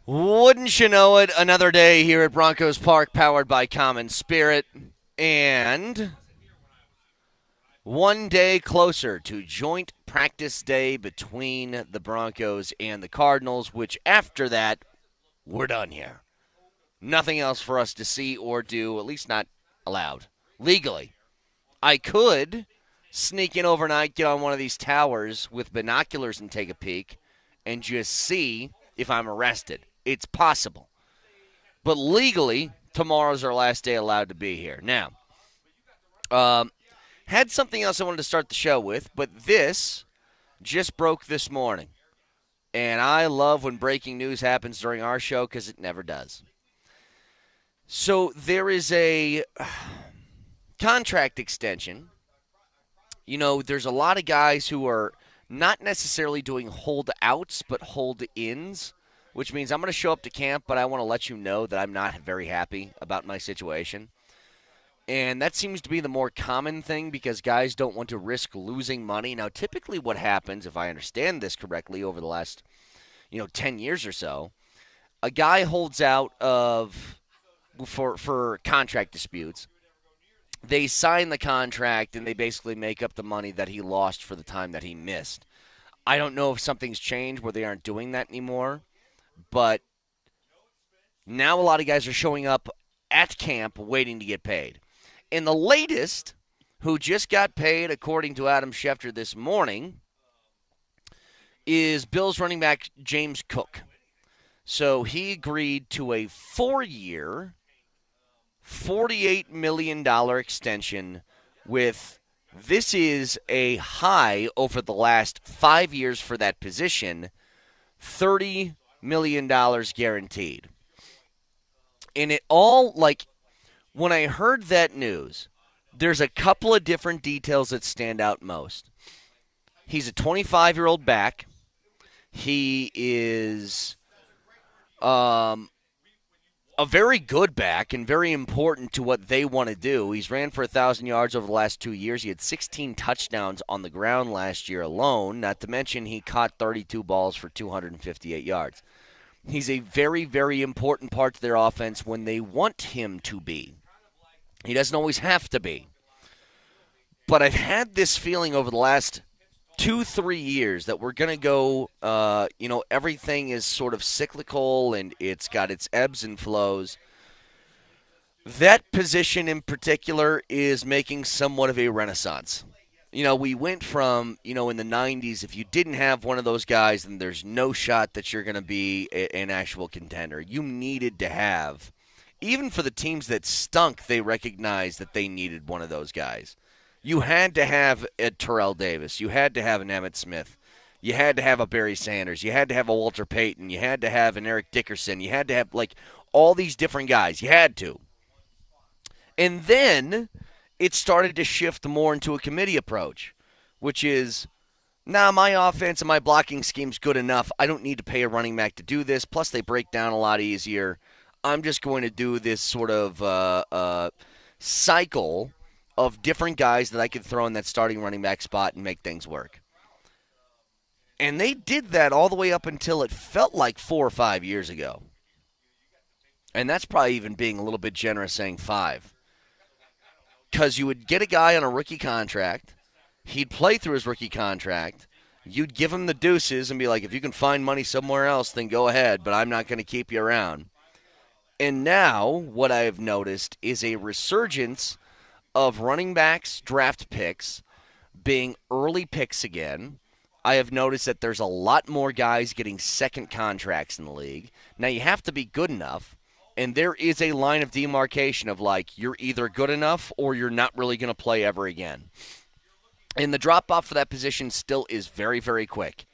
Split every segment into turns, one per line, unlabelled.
Wouldn't you know it, another day here at Broncos Park, powered by Common Spirit, and one day closer to joint practice day between the Broncos and the Cardinals, which after that, we're done here. Nothing else for us to see or do, at least not allowed. Legally. I could sneak in overnight, get on one of these towers with binoculars and take a peek and just see if I'm arrested. It's possible. But legally, tomorrow's our last day allowed to be here. Now, um, had something else I wanted to start the show with, but this just broke this morning. And I love when breaking news happens during our show because it never does. So there is a contract extension. You know, there's a lot of guys who are not necessarily doing holdouts, but hold ins, which means I'm going to show up to camp, but I want to let you know that I'm not very happy about my situation. And that seems to be the more common thing because guys don't want to risk losing money. Now, typically what happens, if I understand this correctly, over the last, 10 years or so, a guy holds out of for contract disputes. They sign the contract and they basically make up the money that he lost for the time that he missed. I don't know if something's changed where they aren't doing that anymore, but now a lot of guys are showing up at camp waiting to get paid. And the latest, who just got paid, according to Adam Schefter this morning, is Bills running back James Cook. So he agreed to a 4-year, $48 million extension with this is a high over the last 5 years for that position, $30 million guaranteed. And it all, like, when I heard that news, there's a couple of different details that stand out most. He's a 25-year-old back. He is a very good back and very important to what they want to do. He's ran for 1,000 yards over the last 2 years. He had 16 touchdowns on the ground last year alone, not to mention he caught 32 balls for 258 yards. He's a very, very important part to their offense when they want him to be. He doesn't always have to be. But I've had this feeling over the last 2-3 years that we're going to go, everything is sort of cyclical and it's got its ebbs and flows. That position in particular is making somewhat of a renaissance. We went from, in the 90s, if you didn't have one of those guys, then there's no shot that you're going to be an actual contender. You needed to have, even for the teams that stunk, they recognized that they needed one of those guys. You had to have a Terrell Davis. You had to have an Emmitt Smith. You had to have a Barry Sanders. You had to have a Walter Payton. You had to have an Eric Dickerson. You had to have, all these different guys. You had to. And then it started to shift more into a committee approach, which is, my offense and my blocking scheme's good enough. I don't need to pay a running back to do this. Plus, they break down a lot easier. I'm just going to do this sort of cycle of different guys that I could throw in that starting running back spot and make things work. And they did that all the way up until it felt like 4 or 5 years ago. And that's probably even being a little bit generous saying 5. Because you would get a guy on a rookie contract, he'd play through his rookie contract, you'd give him the deuces and be like, if you can find money somewhere else, then go ahead, but I'm not going to keep you around. And now what I've noticed is a resurgence of running backs, draft picks, being early picks again. I have noticed that there's a lot more guys getting second contracts in the league. Now, you have to be good enough, and there is a line of demarcation of, you're either good enough or you're not really going to play ever again. And the drop-off for that position still is very, very quick.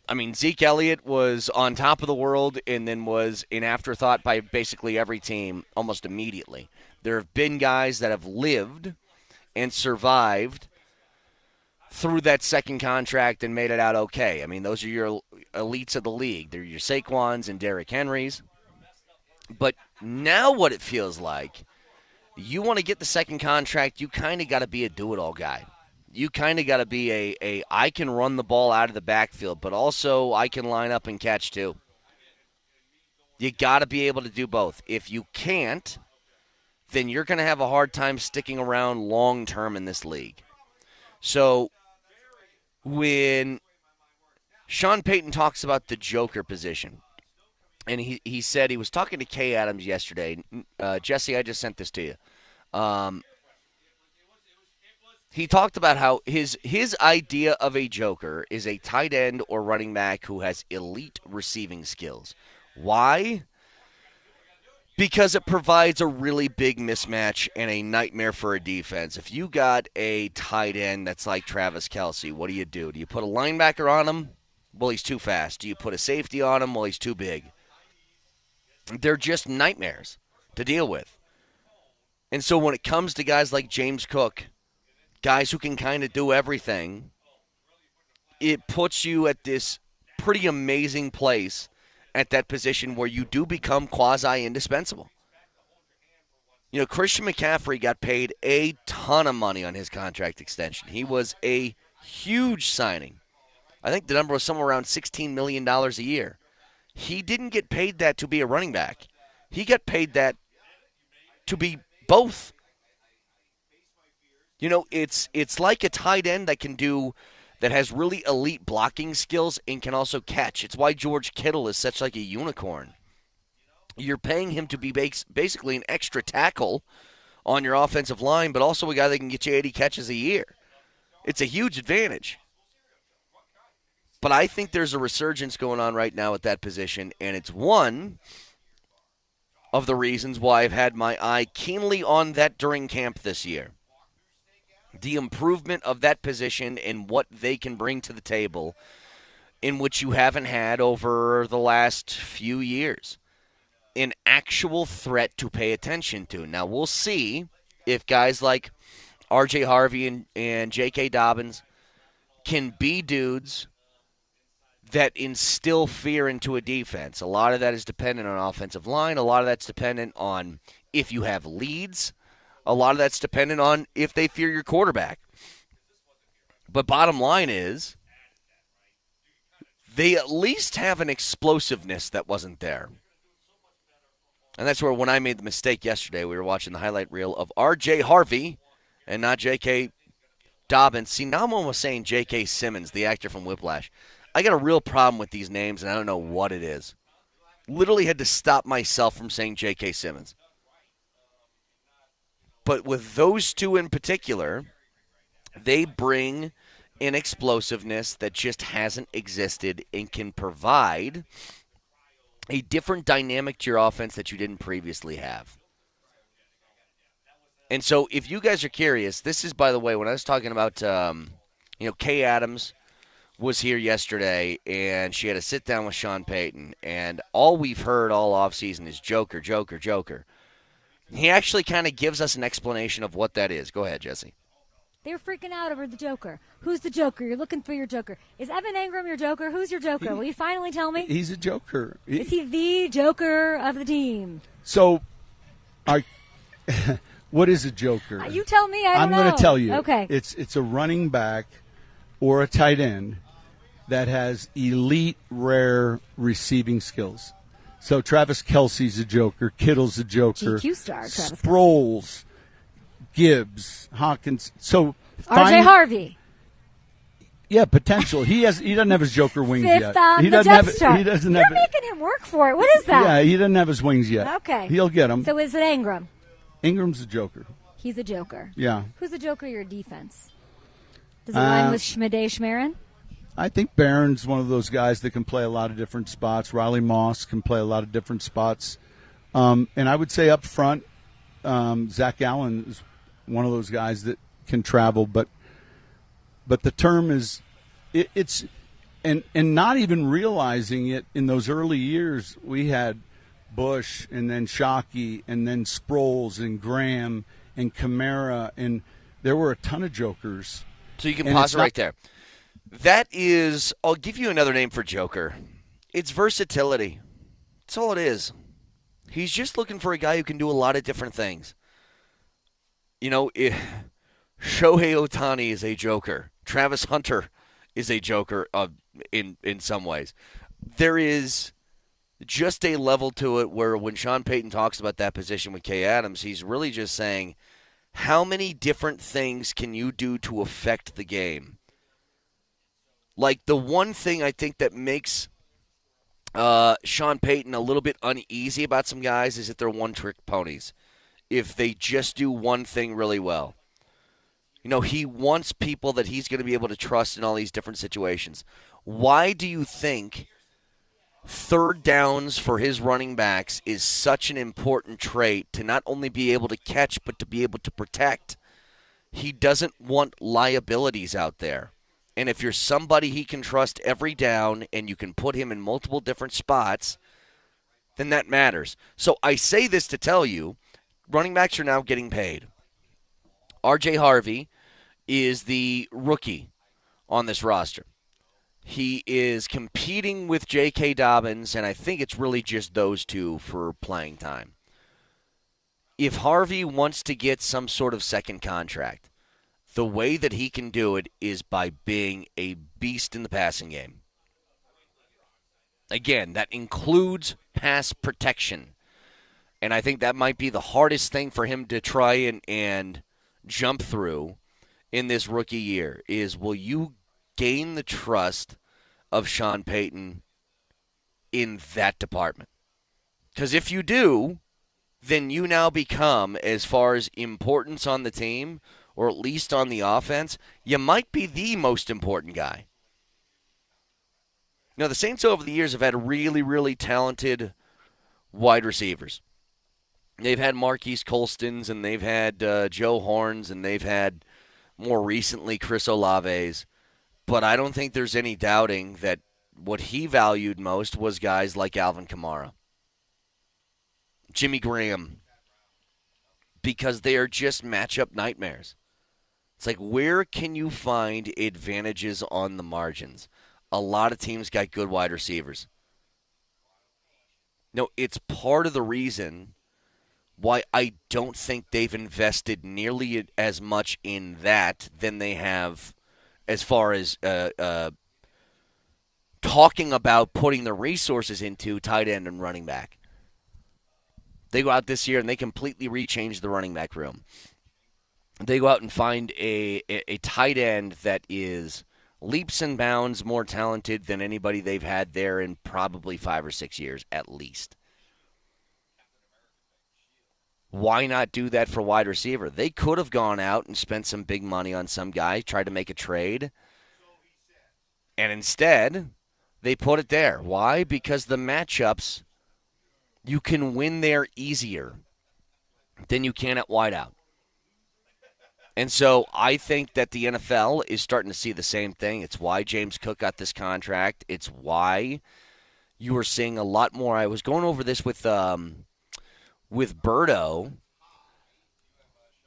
I mean, Zeke Elliott was on top of the world and then was an afterthought by basically every team almost immediately. There have been guys that have lived and survived through that second contract and made it out okay. I mean, those are your elites of the league. They're your Saquons and Derrick Henrys. But now what it feels like, you want to get the second contract, you kind of got to be a do-it-all guy. You kind of got to be a I can run the ball out of the backfield, but also I can line up and catch too. You got to be able to do both. If you can't, then you're going to have a hard time sticking around long term in this league. So when Sean Payton talks about the joker position, and he said he was talking to Kay Adams yesterday. Jesse, I just sent this to you. He talked about how his idea of a joker is a tight end or running back who has elite receiving skills. Why? Because it provides a really big mismatch and a nightmare for a defense. If you got a tight end that's like Travis Kelce, what do? Do you put a linebacker on him? Well, he's too fast. Do you put a safety on him? Well, he's too big. They're just nightmares to deal with. And so when it comes to guys like James Cook, guys who can kind of do everything, it puts you at this pretty amazing place at that position where you do become quasi-indispensable. You know, Christian McCaffrey got paid a ton of money on his contract extension. He was a huge signing. I think the number was somewhere around $16 million a year. He didn't get paid that to be a running back. He got paid that to be both. You know, it's like a tight end that has really elite blocking skills and can also catch. It's why George Kittle is such like a unicorn. You're paying him to be basically an extra tackle on your offensive line, but also a guy that can get you 80 catches a year. It's a huge advantage. But I think there's a resurgence going on right now at that position, and it's one of the reasons why I've had my eye keenly on that during camp this year. The improvement of that position and what they can bring to the table in which you haven't had over the last few years. An actual threat to pay attention to. Now, we'll see if guys like R.J. Harvey and J.K. Dobbins can be dudes that instill fear into a defense. A lot of that is dependent on offensive line. A lot of that's dependent on if you have leads. A lot of that's dependent on if they fear your quarterback. But bottom line is, they at least have an explosiveness that wasn't there. And that's where when I made the mistake yesterday, we were watching the highlight reel of R.J. Harvey and not J.K. Dobbins. See, now I'm almost saying J.K. Simmons, the actor from Whiplash. I got a real problem with these names, and I don't know what it is. Literally had to stop myself from saying J.K. Simmons. But with those two in particular, they bring an explosiveness that just hasn't existed and can provide a different dynamic to your offense that you didn't previously have. And so if you guys are curious, this is, by the way, when I was talking about, Kay Adams was here yesterday, and she had a sit-down with Sean Payton, and all we've heard all offseason is joker, joker, joker. He actually kind of gives us an explanation of what that is. Go ahead, Jesse.
They're freaking out over the joker. Who's the joker? You're looking for your joker. Is Evan Engram your joker? Who's your joker? Will you finally tell me?
He's a joker.
Is he the joker of the team?
So, what is a joker?
You tell me. I don't know.
I'm going to tell you.
Okay.
It's a running back or a tight end that has elite, rare receiving skills. So Travis Kelce's a joker. Kittle's a joker.
GQ star, Travis
Sproles, Gibbs, Hawkins. So
R.J. Harvey.
Yeah, potential. He doesn't have his joker wings
Fifth
yet.
on
He
the
doesn't
depth
have.
chart.
He doesn't
You're
have.
making him work for it. What is that?
Yeah, he doesn't have his wings yet.
Okay.
He'll get them.
So is it Engram?
Ingram's a joker.
He's a joker.
Yeah.
Who's the joker of your defense? Does it line with Schmidday Schmerin?
I think Barron's one of those guys that can play a lot of different spots. Riley Moss can play a lot of different spots. And I would say up front, Zach Allen is one of those guys that can travel. But the term is, it's and not even realizing it in those early years, we had Bush and then Shockey and then Sproles and Graham and Kamara, and there were a ton of jokers.
So you can pause it right there. That is, I'll give you another name for joker. It's versatility. That's all it is. He's just looking for a guy who can do a lot of different things. You know, Shohei Ohtani is a joker. Travis Hunter is a joker in some ways. just a level to it where when Sean Payton talks about that position with Kay Adams, he's really just saying, how many different things can you do to affect the game? Like, the one thing I think that makes Sean Payton a little bit uneasy about some guys is that they're one-trick ponies. If they just do one thing really well. He wants people that he's going to be able to trust in all these different situations. Why do you think third downs for his running backs is such an important trait to not only be able to catch but to be able to protect? He doesn't want liabilities out there. And if you're somebody he can trust every down and you can put him in multiple different spots, then that matters. So I say this to tell you, running backs are now getting paid. R.J. Harvey is the rookie on this roster. He is competing with J.K. Dobbins, and I think it's really just those two for playing time. If Harvey wants to get some sort of second contract, the way that he can do it is by being a beast in the passing game. Again, that includes pass protection. And I think that might be the hardest thing for him to try and jump through in this rookie year is, will you gain the trust of Sean Payton in that department? Because if you do, then you now become, as far as importance on the team, or at least on the offense, you might be the most important guy. The Saints over the years have had really, really talented wide receivers. They've had Marquise Colstons, and they've had Joe Horns, and they've had, more recently, Chris Olave's. But I don't think there's any doubting that what he valued most was guys like Alvin Kamara, Jimmy Graham, because they are just matchup nightmares. It's like, where can you find advantages on the margins? A lot of teams got good wide receivers. No, it's part of the reason why I don't think they've invested nearly as much in that than they have as far as talking about putting the resources into tight end and running back. They go out this year and they completely rechange the running back room. They go out and find a tight end that is leaps and bounds more talented than anybody they've had there in probably 5 or 6 years at least. Why not do that for wide receiver? They could have gone out and spent some big money on some guy, tried to make a trade, and instead they put it there. Why? Because the matchups, you can win there easier than you can at wideout. And so I think that the NFL is starting to see the same thing. It's why James Cook got this contract. It's why you are seeing a lot more. I was going over this with Berto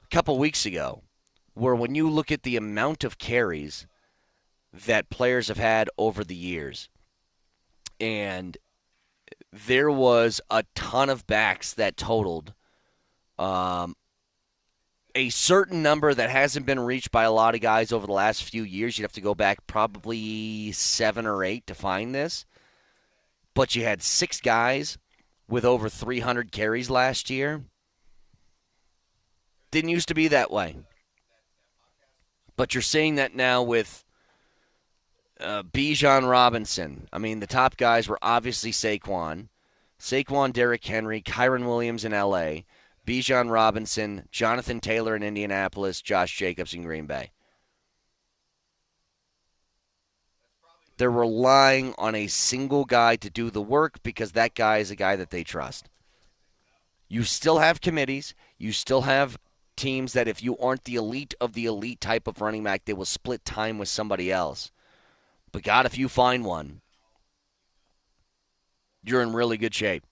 a couple weeks ago, where when you look at the amount of carries that players have had over the years, and there was a ton of backs that totaled a certain number that hasn't been reached by a lot of guys over the last few years. You'd have to go back probably 7 or 8 to find this. But you had 6 guys with over 300 carries last year. Didn't used to be that way. But you're seeing that now with Bijan Robinson. I mean, the top guys were obviously Saquon, Derrick Henry, Kyron Williams in L.A., Bijan Robinson, Jonathan Taylor in Indianapolis, Josh Jacobs in Green Bay. They're relying on a single guy to do the work because that guy is a guy that they trust. You still have committees. You still have teams that if you aren't the elite of the elite type of running back, they will split time with somebody else. But God, if you find one, you're in really good shape.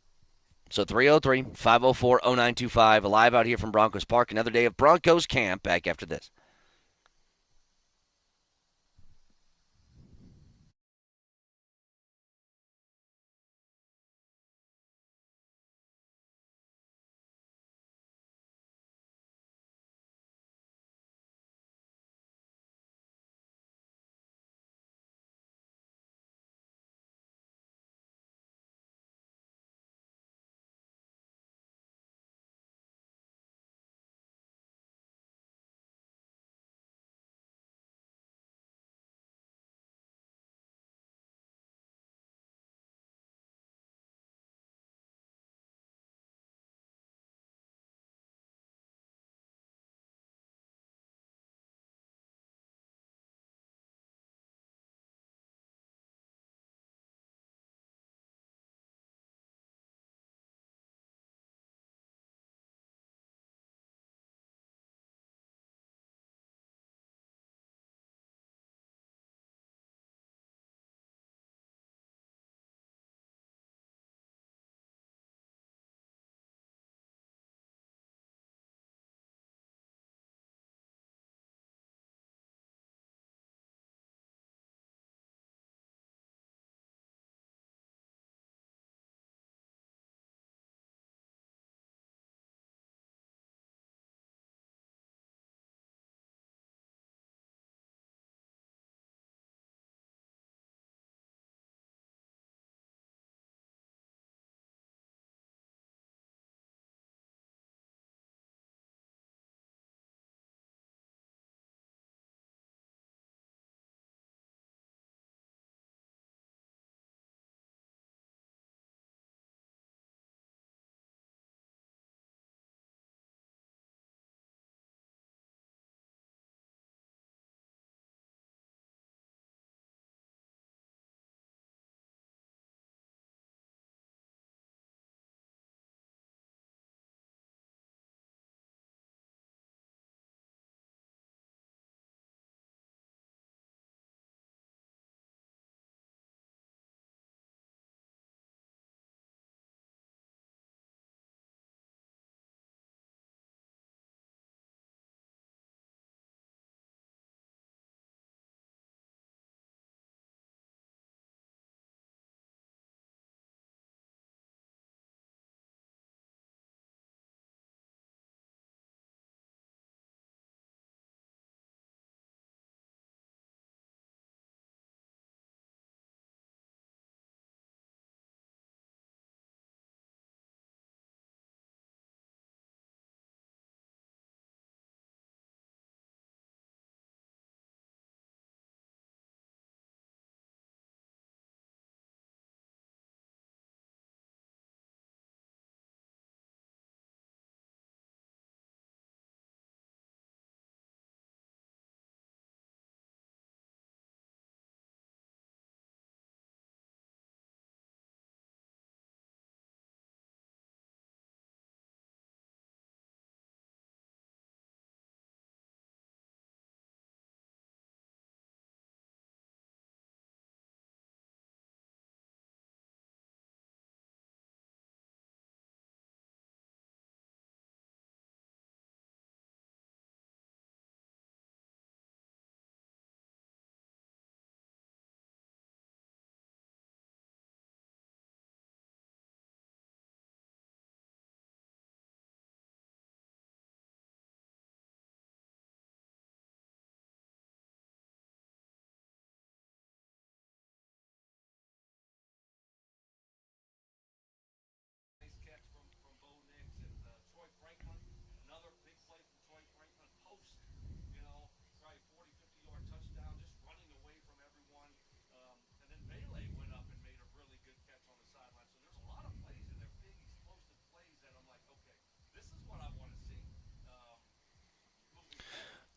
So 303-504-0925, live out here from Broncos Park. Another day of Broncos camp. Back after this.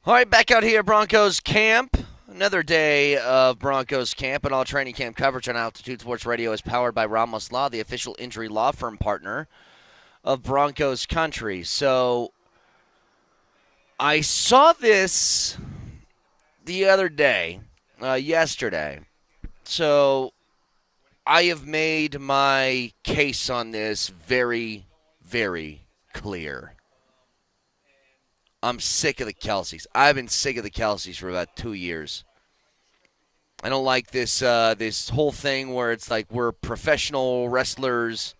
All right, back out here at Broncos camp. Another day of Broncos camp and all training camp coverage on Altitude Sports Radio is powered by Ramos Law, the official injury law firm partner of Broncos country. So I saw this the other day, yesterday. So I have made my case on this very, very clear. I'm sick of the Kelces. I've been sick of the Kelces for about 2 years. I don't like this this whole thing where it's like we're professional wrestlers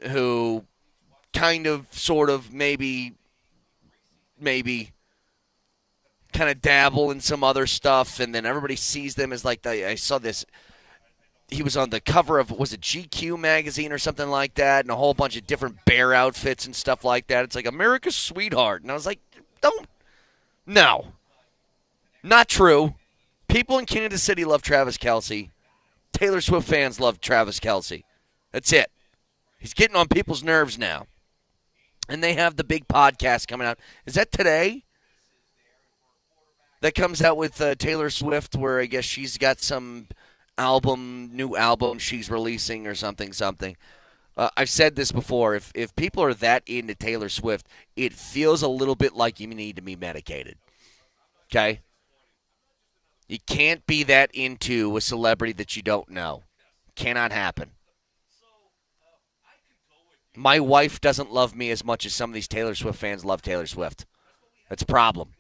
who kind of, sort of, maybe kind of dabble in some other stuff, and then everybody sees them as like, I saw this. He was on the cover of, was it GQ magazine or something like that, and a whole bunch of different bear outfits and stuff like that. It's like America's sweetheart. And I was like, no. Not true. People in Kansas City love Travis Kelce. Taylor Swift fans love Travis Kelce. That's it. He's getting on people's nerves now. And they have the big podcast coming out. Is that today? That comes out with Taylor Swift, where I guess she's got some new album she's releasing or something. I've said this before. If people are that into Taylor Swift, it feels a little bit like you need to be medicated. Okay? You can't be that into a celebrity that you don't know. Cannot happen. My wife doesn't love me as much as some of these Taylor Swift fans love Taylor Swift. That's a problem.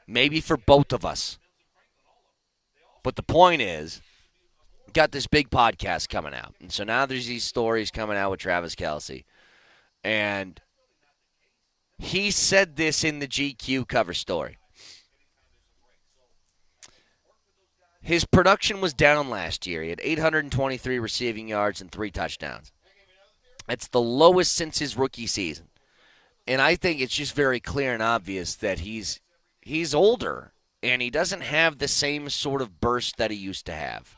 Maybe for both of us. But the point is, got this big podcast coming out. And so now there's these stories coming out with Travis Kelce. And he said this in the GQ cover story. His production was down last year. He had 823 receiving yards and 3 touchdowns. That's the lowest since his rookie season. And I think it's just very clear and obvious that he's older, and he doesn't have the same sort of burst that he used to have.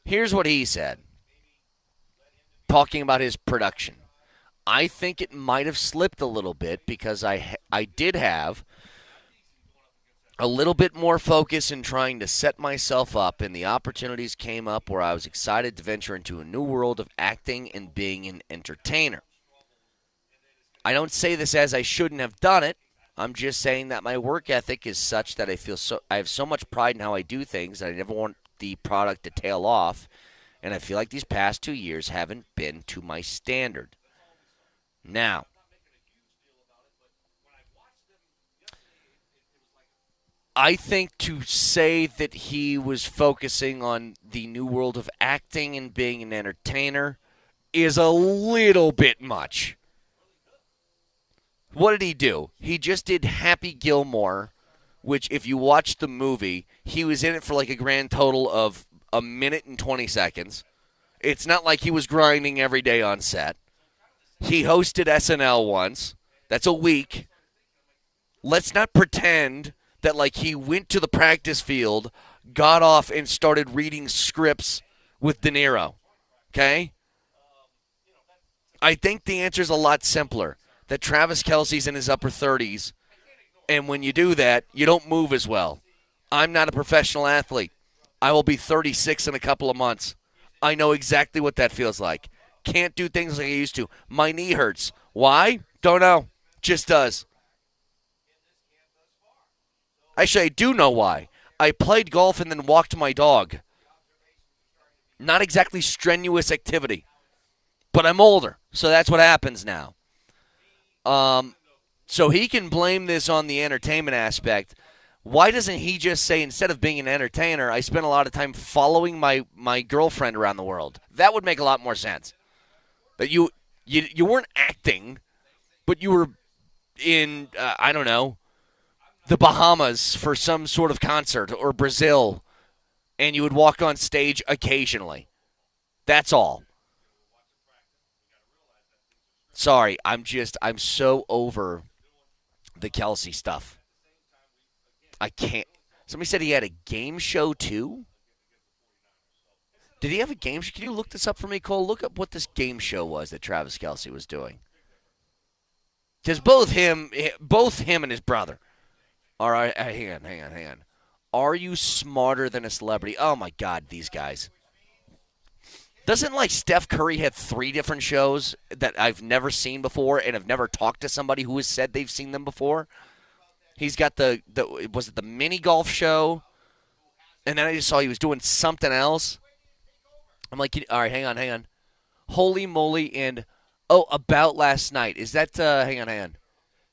Here's what he said, talking about his production. I think it might have slipped a little bit because I did have a little bit more focus in trying to set myself up, and the opportunities came up where I was excited to venture into a new world of acting and being an entertainer. I don't say this as I shouldn't have done it. I'm just saying that my work ethic is such that I have so much pride in how I do things that I never want the product to tail off, and I feel like these past 2 years haven't been to my standard. Now, I think to say that he was focusing on the new world of acting and being an entertainer is a little bit much. What did he do? He just did Happy Gilmore, which if you watch the movie, he was in it for like a grand total of 1 minute and 20 seconds. It's not like he was grinding every day on set. He hosted SNL once. That's a week. Let's not pretend that like he went to the practice field, got off, and started reading scripts with De Niro. Okay? I think the answer is a lot simpler. That Travis Kelce's in his upper 30s, and when you do that, you don't move as well. I'm not a professional athlete. I will be 36 in a couple of months. I know exactly what that feels like. Can't do things like I used to. My knee hurts. Why? Don't know. Just does. Actually, I do know why. I played golf and then walked my dog. Not exactly strenuous activity. But I'm older, so that's what happens now. So he can blame this on the entertainment aspect. Why doesn't he just say, instead of being an entertainer, I spent a lot of time following my girlfriend around the world? That would make a lot more sense. That you weren't acting, but you were in, I don't know, the Bahamas for some sort of concert, or Brazil, and you would walk on stage occasionally. That's all. Sorry, I'm so over the Kelce stuff. I can't. Somebody said he had a game show too? Did he have a game show? Can you look this up for me, Cole? Look up what this game show was that Travis Kelce was doing. Because both him and his brother. All right, hang on. Are you smarter than a celebrity? Oh my God, these guys. Doesn't like Steph Curry have 3 different shows that I've never seen before and have never talked to somebody who has said they've seen them before? He's got the was it the mini golf show? And then I just saw he was doing something else. I'm like, all right, hang on. Holy moly, and about last night. Is that hang on.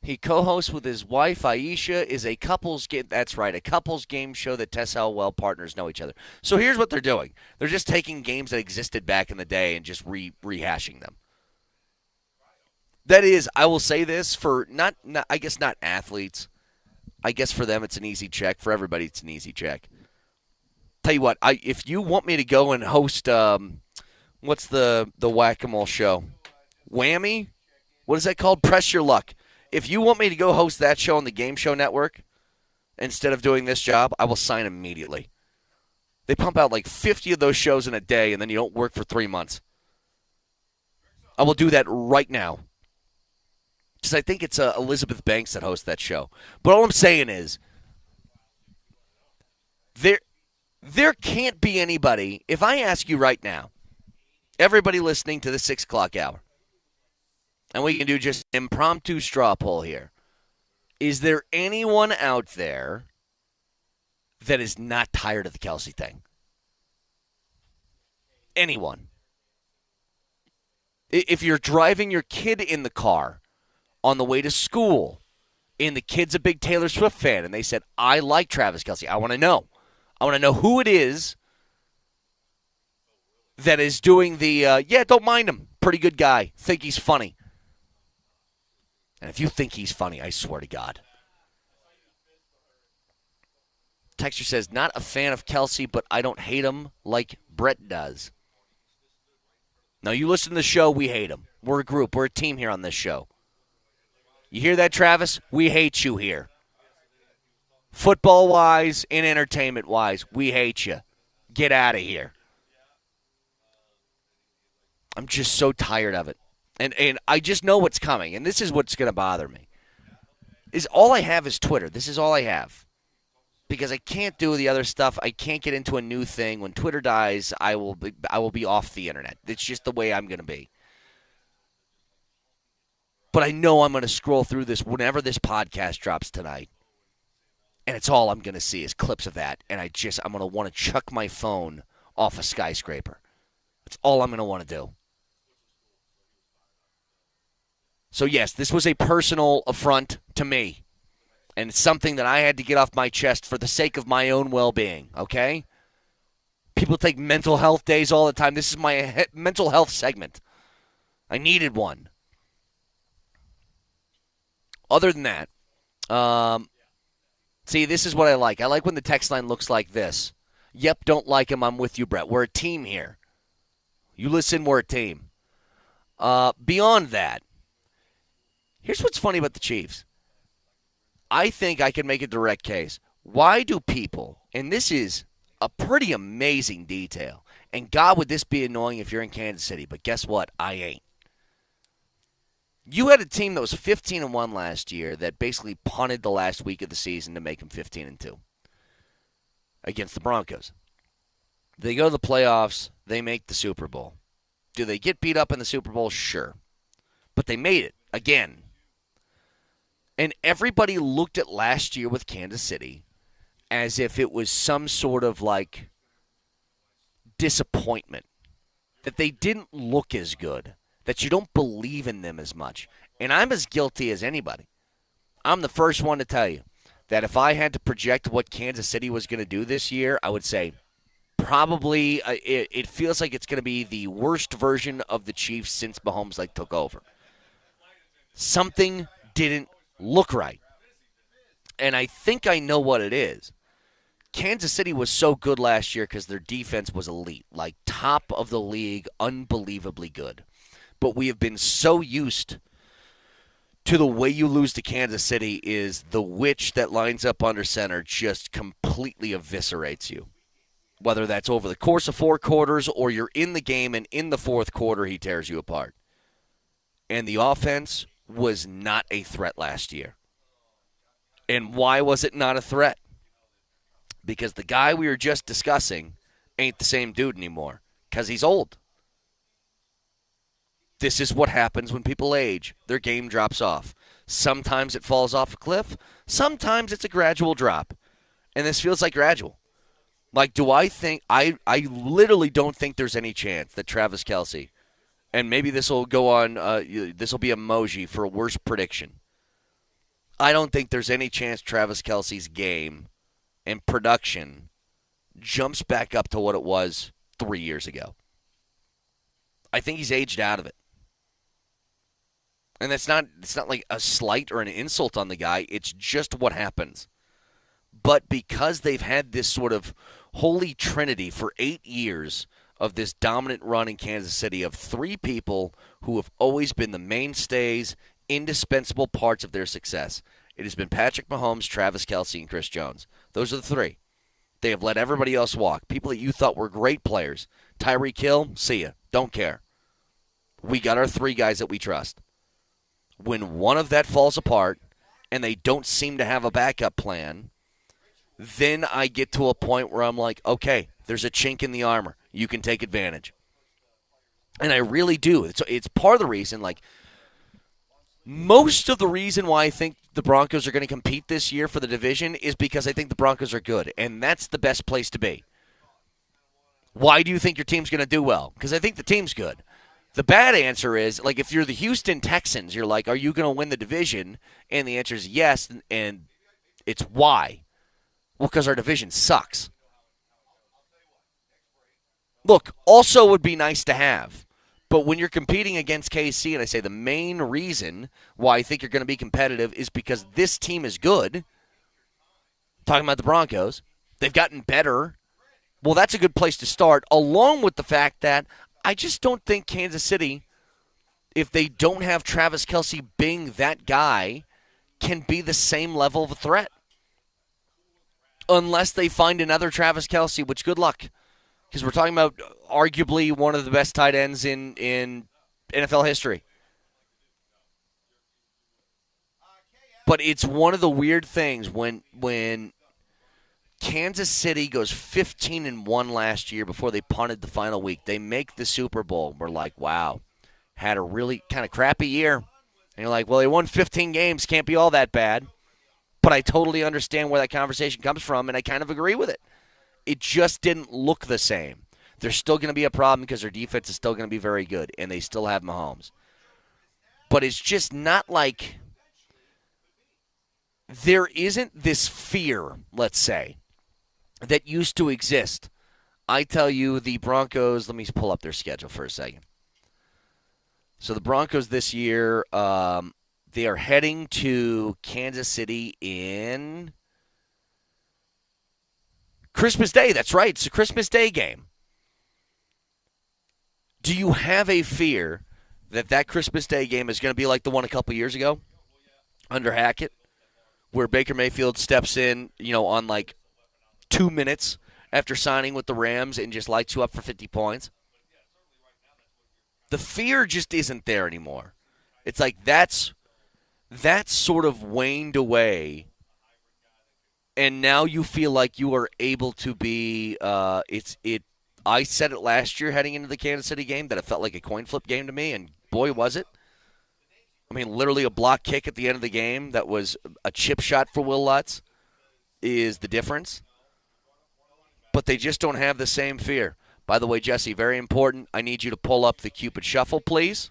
He co-hosts with his wife Aisha is a couples game. That's right, a couples game show that tests how well partners know each other. So here's what they're doing. They're just taking games that existed back in the day and just rehashing them. That is, I will say this for not I guess not athletes. I guess for them it's an easy check. For everybody it's an easy check. Tell you what, if you want me to go and host, what's the whack-a-mole show? Whammy? What is that called? Press Your Luck. If you want me to go host that show on the Game Show Network instead of doing this job, I will sign immediately. They pump out like 50 of those shows in a day, and then you don't work for 3 months. I will do that right now. Because I think it's Elizabeth Banks that hosts that show. But all I'm saying is, there can't be anybody, if I ask you right now, everybody listening to the 6 o'clock hour, and we can do just an impromptu straw poll here, is there anyone out there that is not tired of the Kelce thing? Anyone? If you're driving your kid in the car on the way to school, and the kid's a big Taylor Swift fan, and they said, I like Travis Kelce, I want to know. I want to know who it is that is doing the, don't mind him. Pretty good guy. Think he's funny. And if you think he's funny, I swear to God. Texture says, not a fan of Kelce, but I don't hate him like Brett does. Now, you listen to the show, we hate him. We're a group. We're a team here on this show. You hear that, Travis? We hate you here. Football-wise and entertainment-wise, we hate you. Get out of here. I'm just so tired of it. And I just know what's coming, and this is what's going to bother me. Is all I have is Twitter. This is all I have. Because I can't do the other stuff. I can't get into a new thing. When Twitter dies, I will be off the internet. It's just the way I'm going to be. But I know I'm going to scroll through this whenever this podcast drops tonight. And it's all I'm going to see is clips of that. And I'm going to want to chuck my phone off a skyscraper. That's all I'm going to want to do. So, yes, this was a personal affront to me. And it's something that I had to get off my chest for the sake of my own well-being, okay? People take mental health days all the time. This is my mental health segment. I needed one. Other than that, see, this is what I like. I like when the text line looks like this. Yep, don't like him. I'm with you, Brett. We're a team here. You listen, we're a team. Beyond that, here's what's funny about the Chiefs. I think I can make a direct case. Why do people, and this is a pretty amazing detail, and God, would this be annoying if you're in Kansas City, but guess what? I ain't. You had a team that was 15-1 last year that basically punted the last week of the season to make them 15-2 against the Broncos. They go to the playoffs. They make the Super Bowl. Do they get beat up in the Super Bowl? Sure. But they made it again. And everybody looked at last year with Kansas City as if it was some sort of like disappointment, that they didn't look as good, that you don't believe in them as much. And I'm as guilty as anybody. I'm the first one to tell you that if I had to project what Kansas City was going to do this year, I would say probably it feels like it's going to be the worst version of the Chiefs since Mahomes took over. Something didn't look right. And I think I know what it is. Kansas City was so good last year because their defense was elite, like top of the league, unbelievably good. But we have been so used to the way you lose to Kansas City is the witch that lines up under center just completely eviscerates you. Whether that's over the course of 4 quarters or you're in the game and in the 4th quarter he tears you apart. And the offense was not a threat last year. And why was it not a threat? Because the guy we were just discussing ain't the same dude anymore because he's old. This is what happens when people age. Their game drops off. Sometimes it falls off a cliff. Sometimes it's a gradual drop. And this feels like gradual. Like, do I think – I literally don't think there's any chance that Travis Kelce – and maybe this will go on this will be emoji for a worse prediction. I don't think there's any chance Travis Kelce's game and production jumps back up to what it was 3 years ago. I think he's aged out of it. And it's not like a slight or an insult on the guy. It's just what happens. But because they've had this sort of holy trinity for 8 years of this dominant run in Kansas City of three people who have always been the mainstays, indispensable parts of their success. It has been Patrick Mahomes, Travis Kelce, and Chris Jones. Those are the three. They have let everybody else walk. People that you thought were great players. Tyreek Hill, see ya. Don't care. We got our three guys that we trust. When one of that falls apart and they don't seem to have a backup plan, then I get to a point where I'm like, okay, there's a chink in the armor. You can take advantage. And I really do. It's part of the reason, like, most of the reason why I think the Broncos are going to compete this year for the division is because I think the Broncos are good, and that's the best place to be. Why do you think your team's going to do well? Because I think the team's good. The bad answer is, like, if you're the Houston Texans, you're like, are you going to win the division? And the answer is yes, and it's why. Well, because our division sucks. Look, also would be nice to have. But when you're competing against KC, and I say the main reason why I think you're going to be competitive is because this team is good. Talking about the Broncos. They've gotten better. Well, that's a good place to start, along with the fact that I just don't think Kansas City, if they don't have Travis Kelce being that guy, can be the same level of a threat. Unless they find another Travis Kelce, which good luck. Because we're talking about arguably one of the best tight ends in NFL history. But it's one of the weird things when Kansas City goes 15-1 last year before they punted the final week. They make the Super Bowl. We're like, wow, had a really kind of crappy year. And you're like, well, they won 15 games. Can't be all that bad. But I totally understand where that conversation comes from, and I kind of agree with it. It just didn't look the same. There's still going to be a problem because their defense is still going to be very good, and they still have Mahomes. But it's just not like there isn't this fear, let's say, that used to exist. I tell you, the Broncos, let me pull up their schedule for a second. So the Broncos this year, they are heading to Kansas City in Christmas Day. That's right. It's a Christmas Day game. Do you have a fear that Christmas Day game is going to be like the one a couple years ago under Hackett, where Baker Mayfield steps in, on like 2 minutes after signing with the Rams and just lights you up for 50 points? The fear just isn't there anymore. It's like that's sort of waned away. And now you feel like you are able to be. I said it last year heading into the Kansas City game that it felt like a coin flip game to me, and boy was it. I mean, literally a block kick at the end of the game that was a chip shot for Will Lutz is the difference. But they just don't have the same fear. By the way, Jesse, very important. I need you to pull up the Cupid Shuffle, please.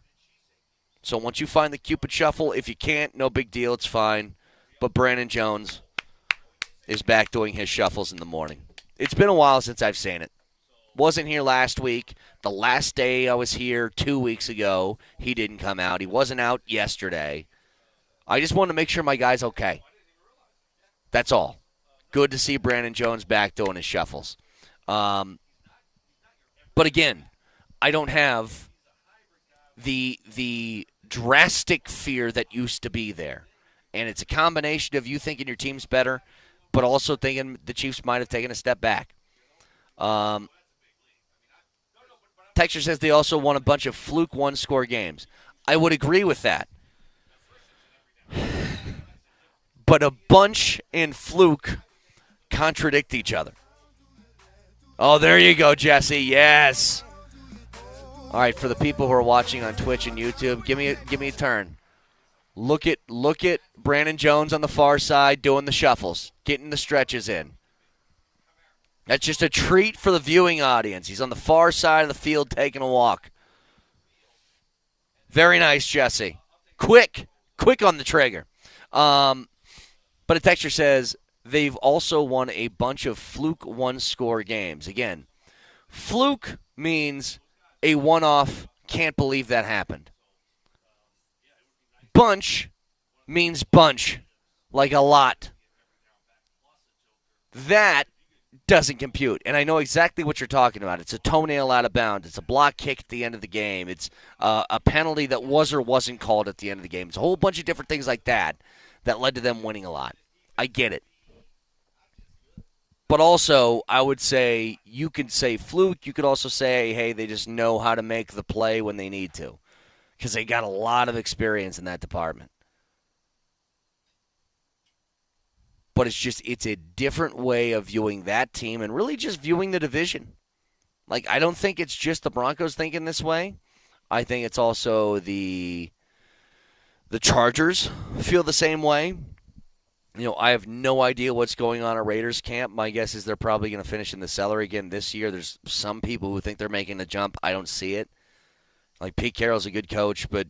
So once you find the Cupid Shuffle, if you can't, no big deal, it's fine. But Brandon Jones is back doing his shuffles in the morning. It's been a while since I've seen it. Wasn't here last week. The last day I was here 2 weeks ago, he didn't come out. He wasn't out yesterday. I just wanted to make sure my guy's okay. That's all. Good to see Brandon Jones back doing his shuffles. But again, I don't have the drastic fear that used to be there. And it's a combination of you thinking your team's better, but also thinking the Chiefs might have taken a step back. Texture says they also won a bunch of fluke one-score games. I would agree with that. But a bunch and fluke contradict each other. Oh, there you go, Jesse. Yes. All right, for the people who are watching on Twitch and YouTube, give me a turn. Look at Brandon Jones on the far side doing the shuffles, getting the stretches in. That's just a treat for the viewing audience. He's on the far side of the field taking a walk. Very nice, Jesse. Quick on the trigger. But a texter says they've also won a bunch of fluke one-score games. Again, fluke means a one-off, can't believe that happened. Bunch means bunch, like a lot. That doesn't compute. And I know exactly what you're talking about. It's a toenail out of bounds. It's a block kick at the end of the game. It's a penalty that was or wasn't called at the end of the game. It's a whole bunch of different things like that that led to them winning a lot. I get it. But also, I would say you could say fluke. You could also say, hey, they just know how to make the play when they need to because they got a lot of experience in that department. But it's a different way of viewing that team and really just viewing the division. Like, I don't think it's just the Broncos thinking this way. I think it's also the Chargers feel the same way. You know, I have no idea what's going on at Raiders camp. My guess is they're probably going to finish in the cellar again this year. There's some people who think they're making the jump. I don't see it. Like, Pete Carroll's a good coach, but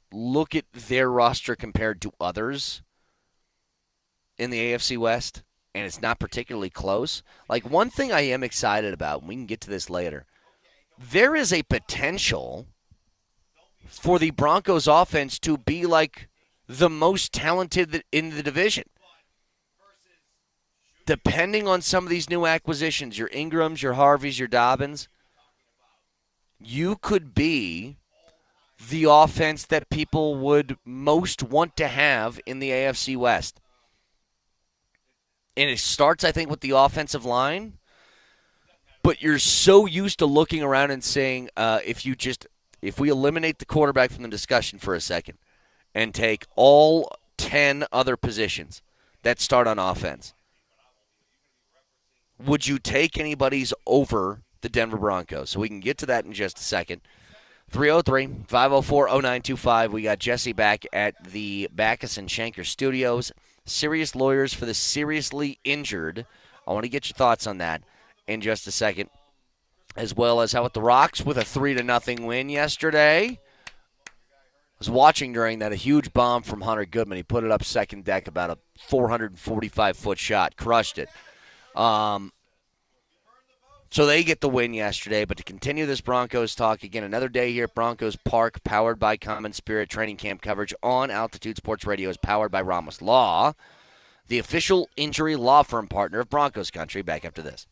look at their roster compared to others in the AFC West, and it's not particularly close. Like, one thing I am excited about, and we can get to this later, there is a potential for the Broncos offense to be like the most talented in the division. Depending on some of these new acquisitions, your Ingrams, your Harveys, your Dobbins, you could be the offense that people would most want to have in the AFC West. And it starts, I think, with the offensive line. But you're so used to looking around and saying, if we eliminate the quarterback from the discussion for a second and take all 10 other positions that start on offense, would you take anybody's over the Denver Broncos? So we can get to that in just a second. 303-504-0925. We got Jesse back at the Backus and Shanker Studios. Serious lawyers for the seriously injured. I want to get your thoughts on that in just a second. As well as how about the Rocks with a 3-0 win yesterday. I was watching during that, a huge bomb from Hunter Goodman. He put it up second deck, about a 445-foot shot. Crushed it. So they get the win yesterday. But to continue this Broncos talk, again, another day here at Broncos Park, powered by Common Spirit. Training camp coverage on Altitude Sports Radio is powered by Ramos Law, the official injury law firm partner of Broncos Country. Back after this.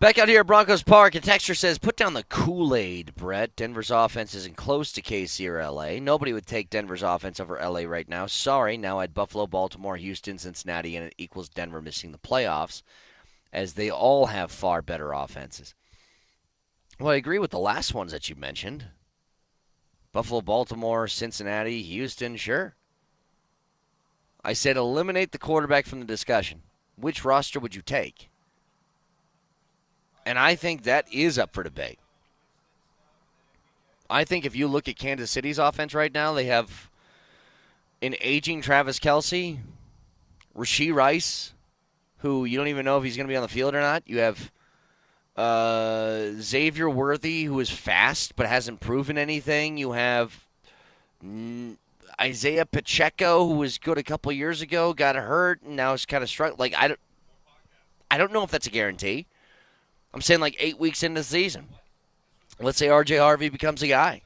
Back out here at Broncos Park, a texter says, put down the Kool-Aid, Brett. Denver's offense isn't close to KC or L.A. Nobody would take Denver's offense over L.A. right now. Sorry, now add Buffalo, Baltimore, Houston, Cincinnati, and it equals Denver missing the playoffs, as they all have far better offenses. Well, I agree with the last ones that you mentioned. Buffalo, Baltimore, Cincinnati, Houston, sure. I said eliminate the quarterback from the discussion. Which roster would you take? And I think that is up for debate. I think if you look at Kansas City's offense right now, they have an aging Travis Kelce, Rashee Rice, who you don't even know if he's going to be on the field or not. You have Xavier Worthy, who is fast but hasn't proven anything. You have Isaiah Pacheco, who was good a couple years ago, got hurt, and now is kind of struggling. Like, I don't know if that's a guarantee. I'm saying like 8 weeks into the season. Let's say R.J. Harvey becomes a guy.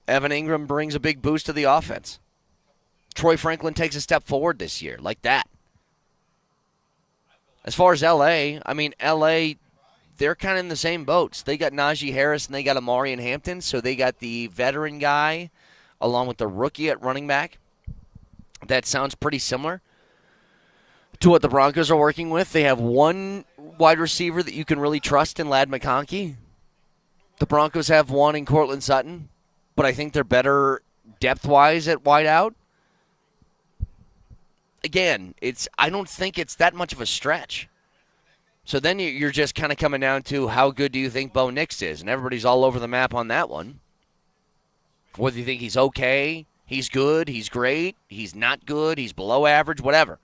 Evan Ingram brings a big boost to the offense. Troy Franklin takes a step forward this year, like that. As far as L.A., I mean, L.A., they're kind of in the same boats. They got Najee Harris and they got Amari and Hampton, so they got the veteran guy along with the rookie at running back. That sounds pretty similar to what the Broncos are working with. They have one wide receiver that you can really trust in Ladd McConkey. The Broncos have one in Cortland Sutton, but I think they're better depth-wise at wideout. Again, I don't think it's that much of a stretch. So then you're just kind of coming down to how good do you think Bo Nix is, and everybody's all over the map on that one. Whether you think he's okay, he's good, he's great, he's not good, he's below average, whatever.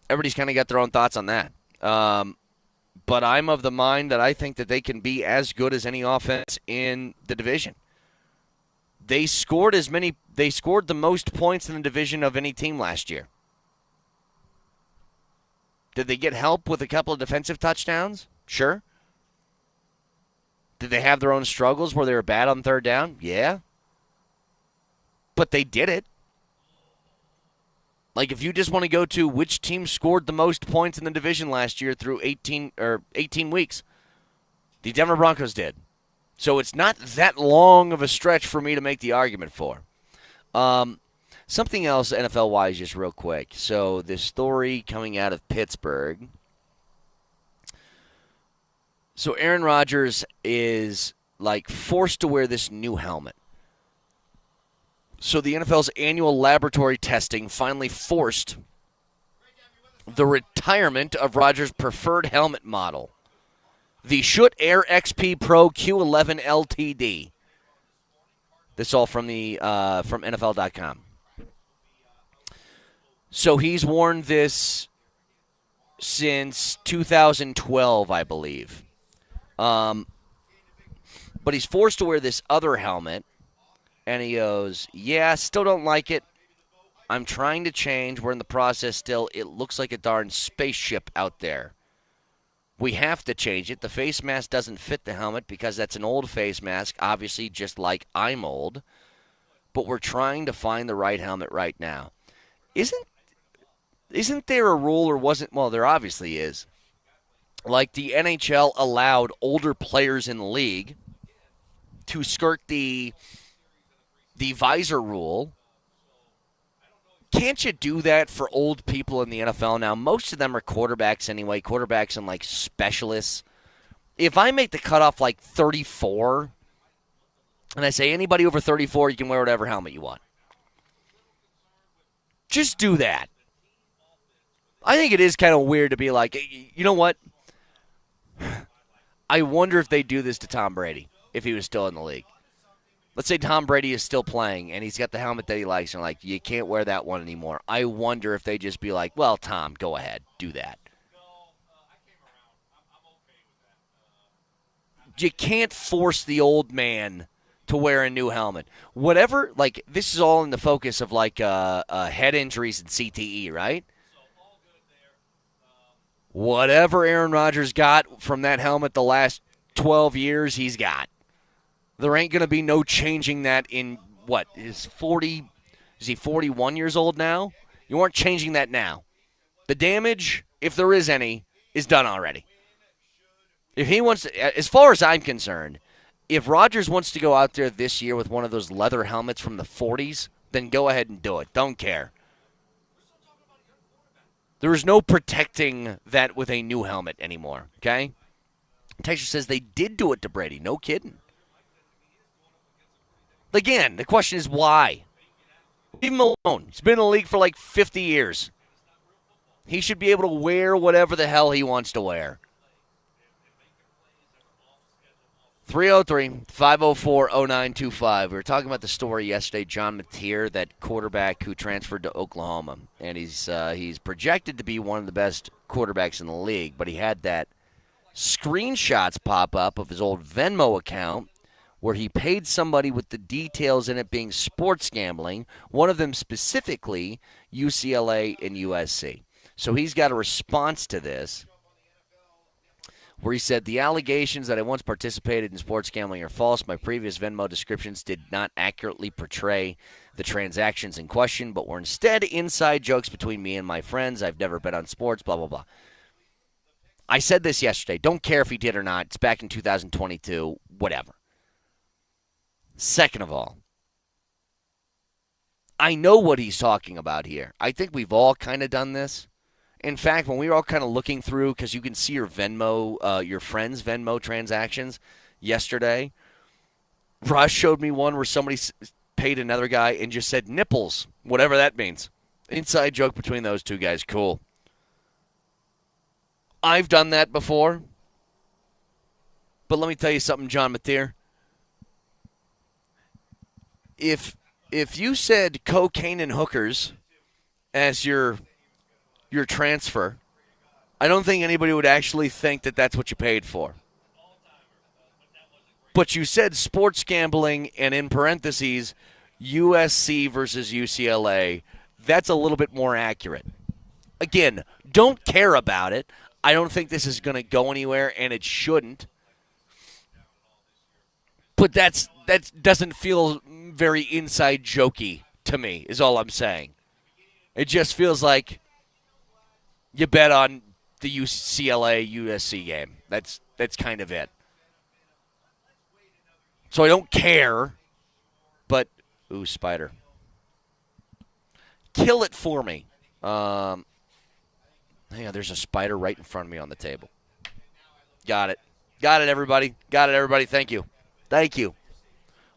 Everybody's kind of got their own thoughts on that. But I'm of the mind that I think that they can be as good as any offense in the division. They scored the most points in the division of any team last year. Did they get help with a couple of defensive touchdowns? Sure. Did they have their own struggles where they were bad on third down? Yeah. But they did it. Like, if you just want to go to which team scored the most points in the division last year through 18 weeks, the Denver Broncos did. So it's not that long of a stretch for me to make the argument for. Something else NFL-wise, just real quick. So this story coming out of Pittsburgh. So Aaron Rodgers is, like, forced to wear this new helmet. So the NFL's annual laboratory testing finally forced the retirement of Rodgers' preferred helmet model, the Schutt Air XP Pro Q11 LTD. This all from from NFL.com. So he's worn this since 2012, I believe. But he's forced to wear this other helmet. And he goes, yeah, still don't like it. I'm trying to change. We're in the process still. It looks like a darn spaceship out there. We have to change it. The face mask doesn't fit the helmet because that's an old face mask, obviously just like I'm old. But we're trying to find the right helmet right now. Isn't there a rule or wasn't? Well, there obviously is. Like the NHL allowed older players in the league to skirt the visor rule. Can't you do that for old people in the NFL now? Most of them are quarterbacks anyway, quarterbacks and like specialists. If I make the cutoff like 34, and I say anybody over 34, you can wear whatever helmet you want. Just do that. I think it is kind of weird to be like, you know what? I wonder if they do this to Tom Brady if he was still in the league. Let's say Tom Brady is still playing, and he's got the helmet that he likes, and like, you can't wear that one anymore. I wonder if they just be like, well, Tom, go ahead, do that. You can't force the old man to wear a new helmet. Whatever, like, this is all in the focus of, like, head injuries and CTE, right? Whatever Aaron Rodgers got from that helmet the last 12 years, he's got. There ain't going to be no changing that in, what, is he 41 years old now? You aren't changing that now. The damage, if there is any, is done already. If he wants to, as far as I'm concerned, if Rodgers wants to go out there this year with one of those leather helmets from the 40s, then go ahead and do it. Don't care. There is no protecting that with a new helmet anymore, okay? Texas says they did do it to Brady. No kidding. Again, the question is why? Leave him alone. He's been in the league for like 50 years. He should be able to wear whatever the hell he wants to wear. 303-504-0925. We were talking about the story yesterday, John Mateer, that quarterback who transferred to Oklahoma. And he's projected to be one of the best quarterbacks in the league, but he had that screenshots pop up of his old Venmo account where he paid somebody with the details in it being sports gambling, one of them specifically UCLA and USC. So he's got a response to this where he said, the allegations that I once participated in sports gambling are false. My previous Venmo descriptions did not accurately portray the transactions in question, but were instead inside jokes between me and my friends. I've never bet on sports, blah, blah, blah. I said this yesterday. Don't care if he did or not. It's back in 2022, whatever. Second of all, I know what he's talking about here. I think we've all kind of done this. In fact, when we were all kind of looking through, because you can see your Venmo, your friends' Venmo transactions yesterday, Rush showed me one where somebody paid another guy and just said nipples, whatever that means. Inside joke between those two guys. Cool. I've done that before. But let me tell you something, John Mateer. If you said cocaine and hookers as your transfer, I don't think anybody would actually think that that's what you paid for. But you said sports gambling and in parentheses USC versus UCLA. That's a little bit more accurate. Again, don't care about it. I don't think this is going to go anywhere, and it shouldn't. But that doesn't feel very inside jokey to me, is all I'm saying. It just feels like you bet on the UCLA-USC game. That's kind of it. So I don't care, but ooh, spider. Kill it for me. Hang on, there's a spider right in front of me on the table. Got it. Got it, everybody. Got it, everybody. Thank you. Thank you.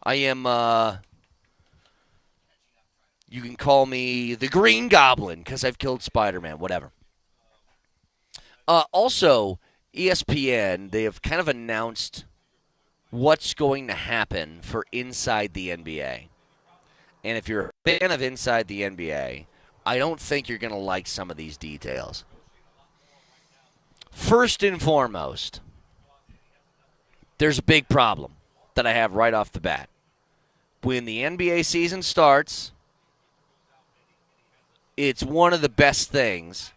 I am, you can call me the Green Goblin because I've killed Spider-Man, whatever. Also, ESPN, they have kind of announced what's going to happen for Inside the NBA. And if you're a fan of Inside the NBA, I don't think you're going to like some of these details. First and foremost, there's a big problem that I have right off the bat. When the NBA season starts, it's one of the best things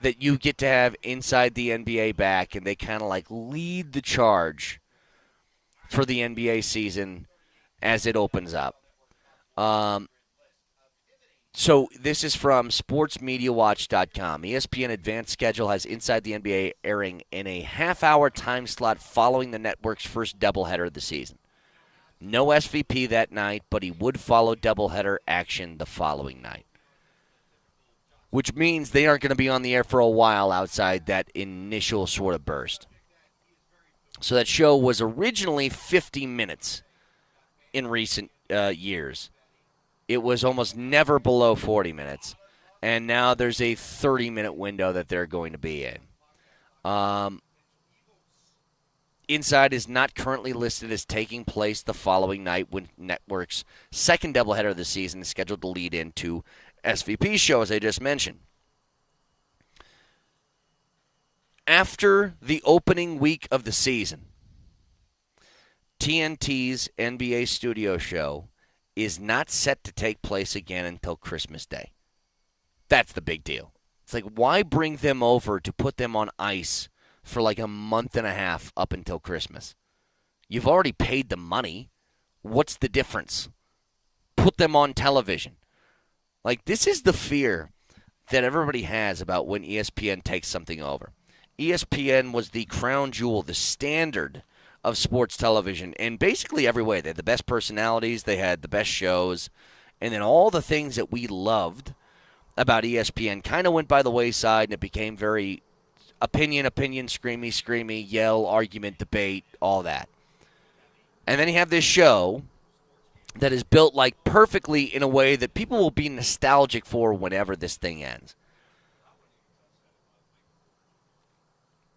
that you get to have Inside the NBA back, and they kind of like lead the charge for the NBA season as it opens up. So this is from sportsmediawatch.com. ESPN Advanced Schedule has Inside the NBA airing in a half-hour time slot following the network's first doubleheader of the season. No SVP that night, but he would follow doubleheader action the following night, which means they aren't going to be on the air for a while outside that initial sort of burst. So that show was originally 50 minutes in recent years. It was almost never below 40 minutes, and now there's a 30-minute window that they're going to be in. Inside is not currently listed as taking place the following night when Network's second doubleheader of the season is scheduled to lead into SVP's show, as I just mentioned. After the opening week of the season, TNT's NBA studio show is not set to take place again until Christmas Day. That's the big deal. It's like, why bring them over to put them on ice for like a month and a half up until Christmas? You've already paid the money. What's the difference? Put them on television. Like, this is the fear that everybody has about when ESPN takes something over. ESPN was the crown jewel, the standard of sports television in basically every way. They had the best personalities, they had the best shows, and then all the things that we loved about ESPN kind of went by the wayside, and it became very opinion, screamy, yell, argument, debate, all that. And then you have this show that is built like perfectly in a way that people will be nostalgic for whenever this thing ends.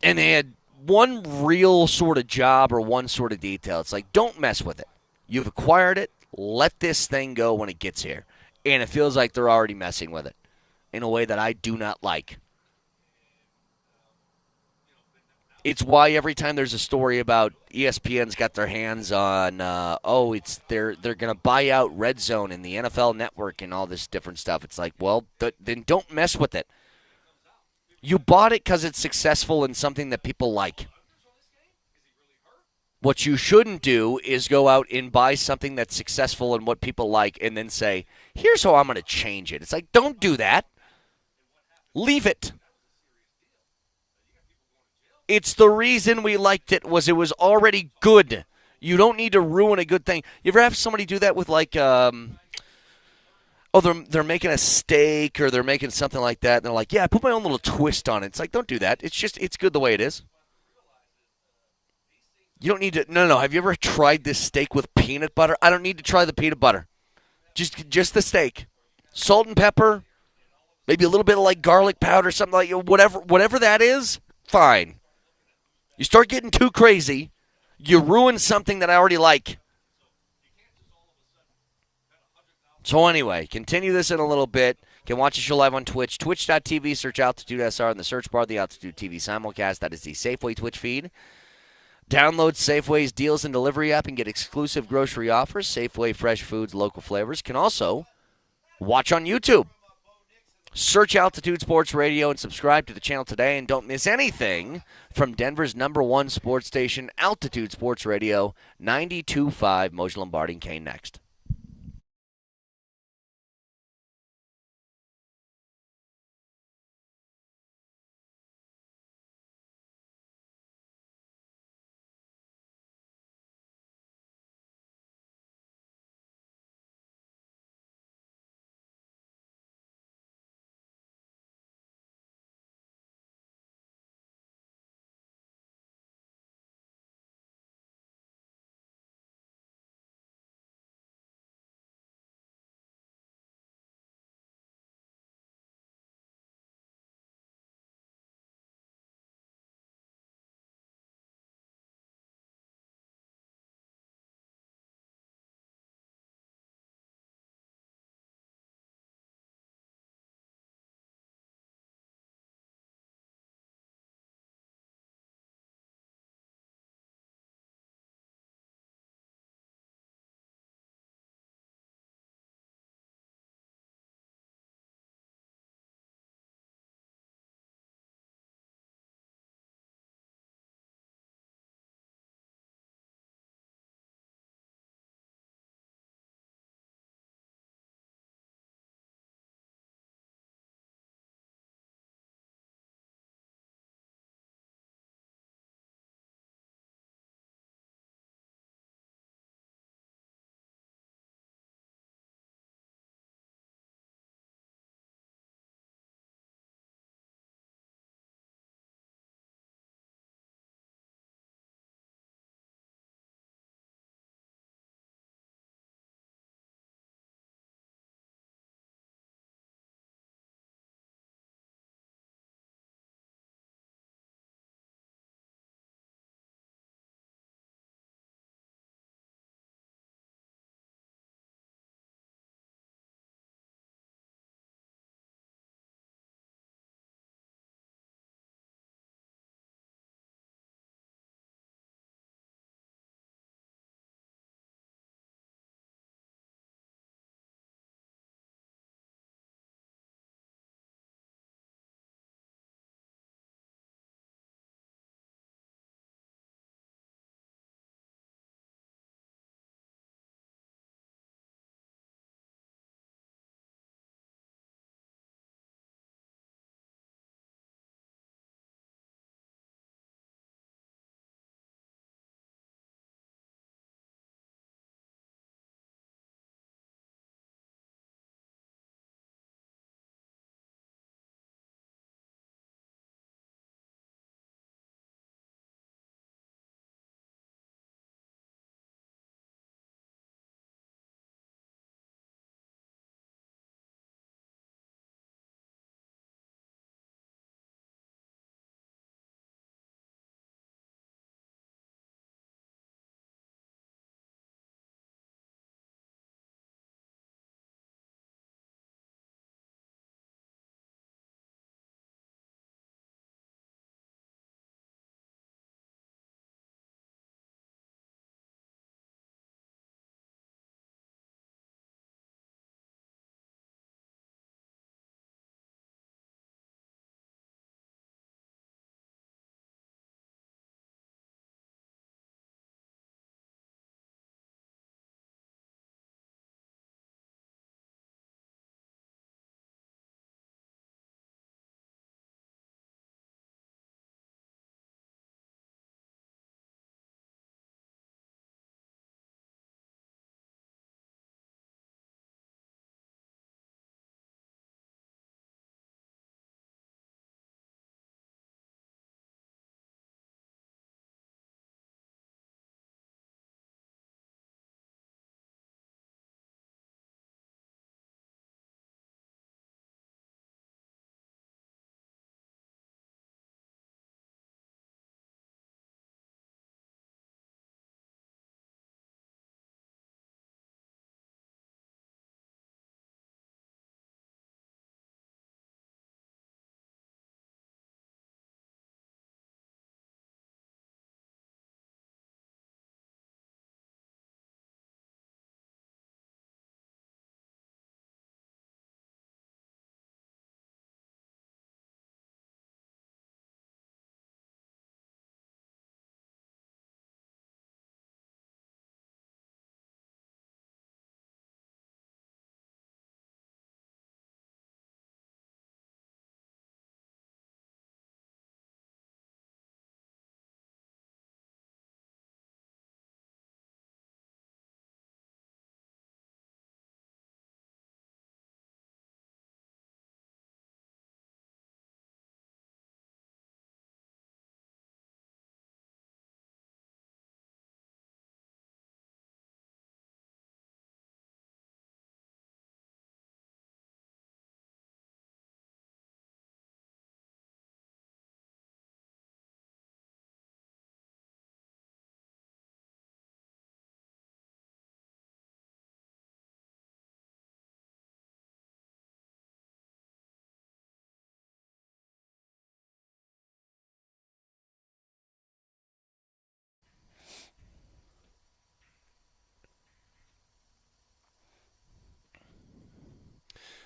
And they had one real sort of job or one sort of detail. It's like, don't mess with it. You've acquired it. Let this thing go when it gets here. And it feels like they're already messing with it in a way that I do not like. It's why every time there's a story about ESPN's got their hands on, they're going to buy out Red Zone and the NFL Network and all this different stuff. It's like, well, then don't mess with it. You bought it because it's successful in something that people like. What you shouldn't do is go out and buy something that's successful in what people like and then say, here's how I'm going to change it. It's like, don't do that. Leave it. It's the reason we liked it was already good. You don't need to ruin a good thing. You ever have somebody do that with like, they're making a steak or they're making something like that, and they're like, yeah, I put my own little twist on it. It's like, don't do that. It's good the way it is. You don't need to. No. Have you ever tried this steak with peanut butter? I don't need to try the peanut butter. Just the steak. Salt and pepper, maybe a little bit of like garlic powder, something like whatever that is, fine. You start getting too crazy, you ruin something that I already like. So anyway, continue this in a little bit. You can watch the show live on Twitch, twitch.tv, search Altitude SR in the search bar, the Altitude TV simulcast. That is the Safeway Twitch feed. Download Safeway's Deals and Delivery app and get exclusive grocery offers. Safeway fresh foods, local flavors. Can also watch on YouTube. Search Altitude Sports Radio and subscribe to the channel today, and don't miss anything from Denver's #1 sports station, Altitude Sports Radio, 92.5, Moser, Lombardi, and Kane next.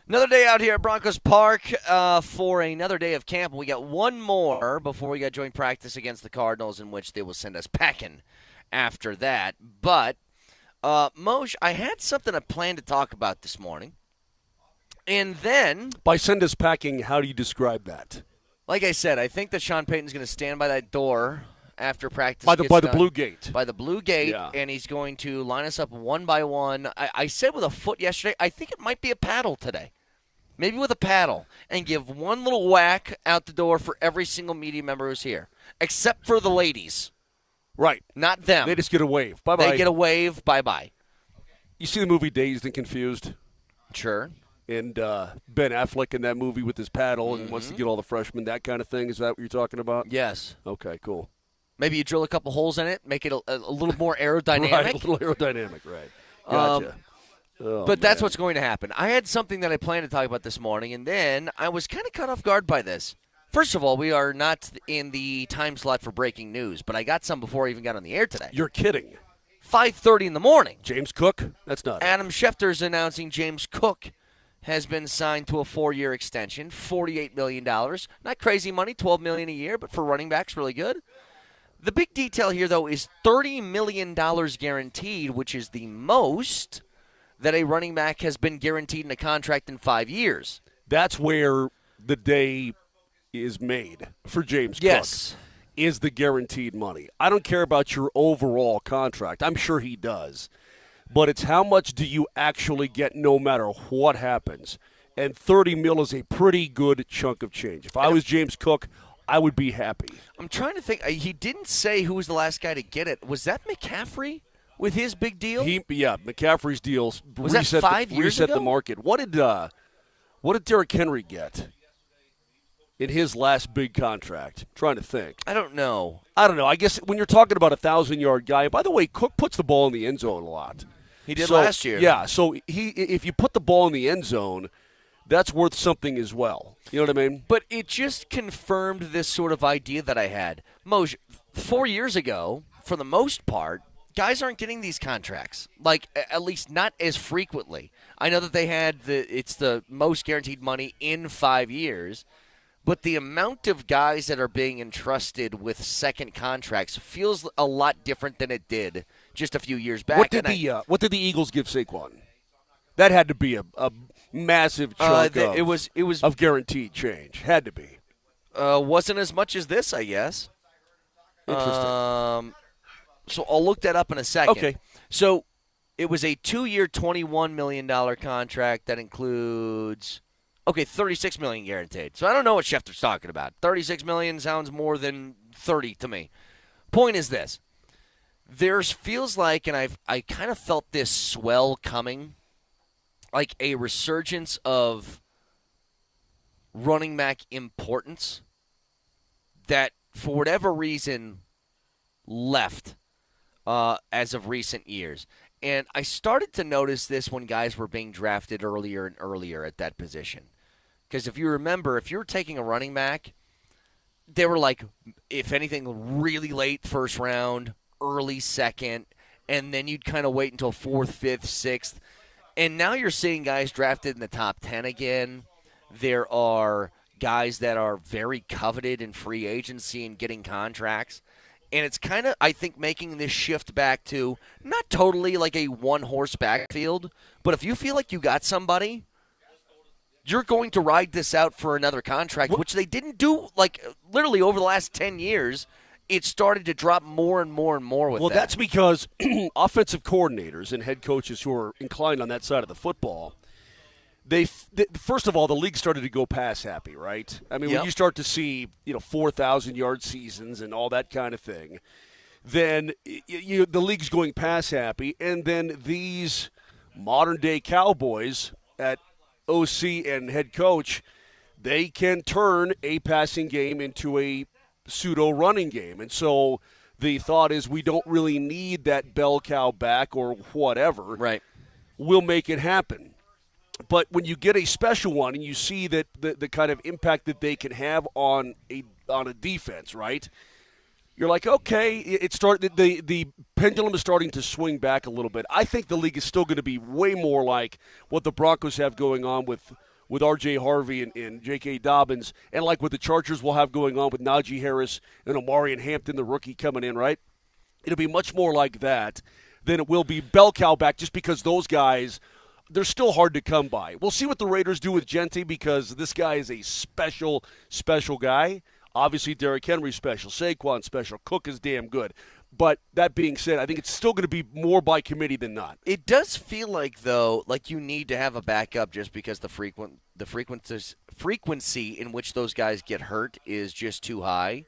Another day out here at Broncos Park for another day of camp. We got one more before we got joint practice against the Cardinals, in which they will send us packing after that. But, Moj, I had something I planned to talk about this morning. And then,
by send us packing, how do you describe that?
like I said, I think that Sean Payton's going to stand by that door after practice
By the blue gate.
By the blue gate,
Yeah.
and he's going to line us up one by one. I said with a foot yesterday, I think it might be a paddle today. Maybe with a paddle, and give one little whack out the door for every single media member who's here, except for the ladies.
Right.
Not them.
They just get a wave. Bye-bye.
They get a wave. Bye-bye.
You see the movie Dazed and Confused?
Sure.
And Ben Affleck in that movie with his paddle and wants to get all the freshmen, that kind of thing? Is that what you're talking about?
Yes.
Okay, cool.
Maybe you drill a couple holes in it, make it a little more aerodynamic.
Right, a little aerodynamic, right. Gotcha.
But that's what's going to happen. I had something that I planned to talk about this morning, and then I was kind of caught off guard by this. First of all, we are not in the time slot for breaking news, but I got some before I even got on the air today.
You're kidding.
5:30 in the morning.
James Cook? That's not
Adam Schefter's announcing James Cook has been signed to a 4-year extension, $48 million. Not crazy money, $12 million a year, but for running backs, really good. The big detail here, though, is $30 million guaranteed, which is the most that a running back has been guaranteed in a contract in 5 years.
That's where the day is made for James
Yes.
Cook, is the guaranteed money. I don't care about your overall contract. I'm sure he does. But it's how much do you actually get no matter what happens. And $30 million is a pretty good chunk of change. If I was James Cook, I would be happy.
I'm trying to think. He didn't say who was the last guy to get it. Was that McCaffrey with his big deal?
McCaffrey's deals
Was that 5 years
reset
ago?
the market. What did Derrick Henry get in his last big contract? I'm trying to think.
I don't know.
I guess when you're talking about a 1,000-yard guy, by the way, Cook puts the ball in the end zone a lot.
He did last year.
Yeah, so if you put the ball in the end zone, that's worth something as well. You know what I mean?
But it just confirmed this sort of idea that I had. Moj, 4 years ago, for the most part, guys aren't getting these contracts. Like, at least not as frequently. I know that they had it's the most guaranteed money in 5 years, but the amount of guys that are being entrusted with second contracts feels a lot different than it did just a few years back.
What did the Eagles give Saquon? That had to be a massive chunk of guaranteed change. Had to be.
Wasn't as much as this, I guess.
Interesting.
So I'll look that up in a second.
Okay.
So it was a 2-year, $21 million contract that includes, $36 million guaranteed. So I don't know what Schefter's talking about. $36 million sounds more than 30 to me. Point is this. Feels like, and I kind of felt this swell coming, like a resurgence of running back importance that, for whatever reason, left as of recent years. And I started to notice this when guys were being drafted earlier and earlier at that position. Because if you remember, if you were taking a running back, they were like, if anything, really late first round, early second, and then you'd kind of wait until 4th, 5th, 6th. And now you're seeing guys drafted in the top 10 again. There are guys that are very coveted in free agency and getting contracts. And it's kind of, I think, making this shift back to not totally like a one-horse backfield, but if you feel like you got somebody, you're going to ride this out for another contract, which they didn't do, like, literally over the last 10 years. It started to drop more and more and more with that.
Well, that's because offensive coordinators and head coaches who are inclined on that side of the football, first of all, the league started to go pass happy, right? I mean, when you start to see 4,000-yard seasons and all that kind of thing, then the league's going pass happy, and then these modern-day Cowboys at OC and head coach, they can turn a passing game into a pseudo-running game. And so the thought is we don't really need that bell cow back or whatever.
Right.
We'll make it happen. But when you get a special one and you see that the kind of impact that they can have on a defense, right? You're like, okay, the pendulum is starting to swing back a little bit. I think the league is still going to be way more like what the Broncos have going on with with R.J. Harvey and J.K. Dobbins, and like what the Chargers will have going on with Najee Harris and Omari and Hampton, the rookie coming in, right? It'll be much more like that than it will be bell cow back, just because those guys, they're still hard to come by. We'll see what the Raiders do with Genti, because this guy is a special, special guy. Obviously, Derrick Henry's special. Saquon special. Cook is damn good. But that being said, I think it's still going to be more by committee than not.
It does feel like, though, like you need to have a backup just because the frequency in which those guys get hurt is just too high.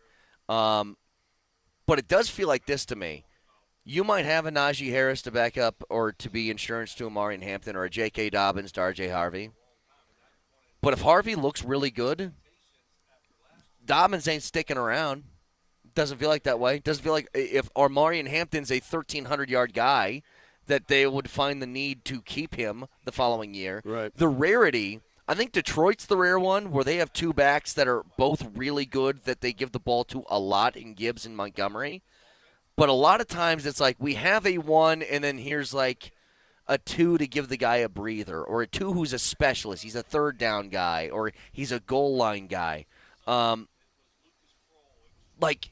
But it does feel like this to me. You might have a Najee Harris to back up or to be insurance to Omari and Hampton, or a J.K. Dobbins to R.J. Harvey. But if Harvey looks really good, Dobbins ain't sticking around. Doesn't feel like that way. Doesn't feel like if Omari and Hampton's a 1,300-yard guy that they would find the need to keep him the following year.
Right.
The rarity, I think Detroit's the rare one where they have two backs that are both really good that they give the ball to a lot in Gibbs and Montgomery. But a lot of times it's like we have a 1 and then here's like a 2 to give the guy a breather, or a 2 who's a specialist. He's a third down guy, or he's a goal line guy. Like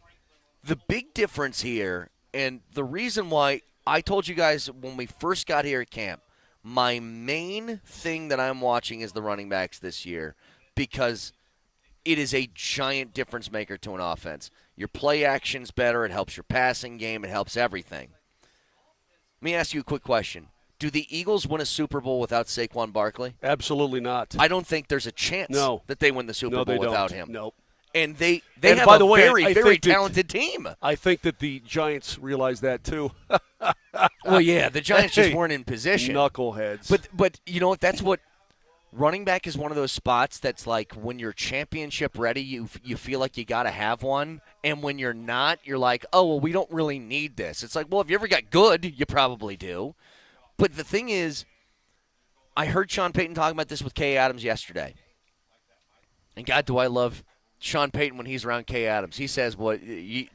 the big difference here, and the reason why I told you guys when we first got here at camp, my main thing that I'm watching is the running backs this year, because it is a giant difference maker to an offense. Your play action's better. It helps your passing game. It helps everything. Let me ask you a quick question. Do the Eagles win a Super Bowl without Saquon Barkley?
Absolutely not.
I don't think there's a chance that they win the Super Bowl without him.
Nope.
And they
and
have
by the way,
very, very talented team.
I think that the Giants realize that too.
Well, yeah, the Giants just weren't in position.
Knuckleheads.
But you know what? That's what running back is, one of those spots that's like when you're championship ready, you feel like you got to have one. And when you're not, you're like, oh, well, we don't really need this. It's like, well, if you ever got good, you probably do. But the thing is, I heard Sean Payton talking about this with Kay Adams yesterday. And God, do I love Sean Payton when he's around Kay Adams. He says, well, you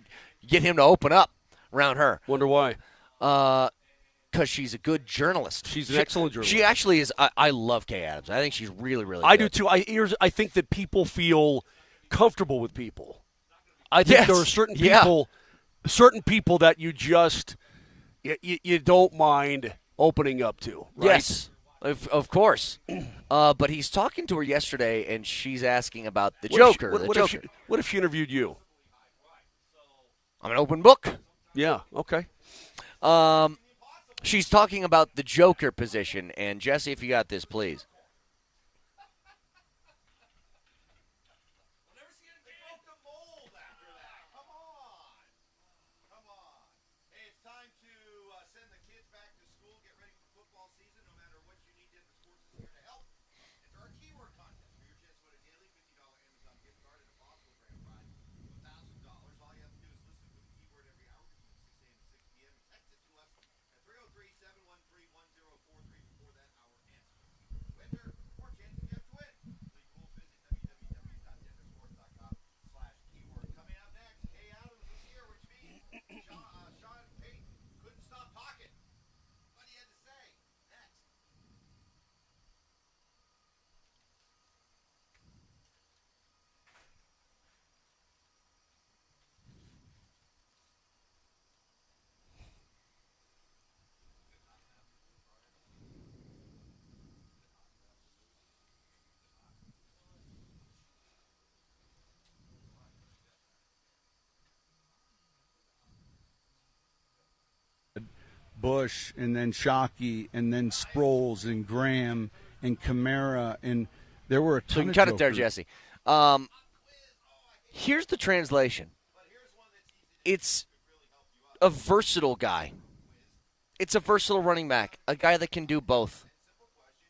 get him to open up around her.
Wonder why?
Because she's a good journalist.
She's an excellent journalist.
She actually is. I love Kay Adams. I think she's really, really good.
I do too. I think that people feel comfortable with people. I think there are certain people that you just you don't mind opening up to. Right?
Yes, of course. But he's talking to her yesterday, and she's asking about the Joker.
What if she interviewed you?
I'm an open book.
Yeah. Okay.
She's talking about the Joker position, and Jesse, if you got this, please.
Bush, and then Shockey, and then Sproles, and Graham, and Kamara, and there were a ton
so you can
of
cut
jokers.
it there, Jesse. Here's the translation. It's a versatile guy. It's a versatile running back, a guy that can do both,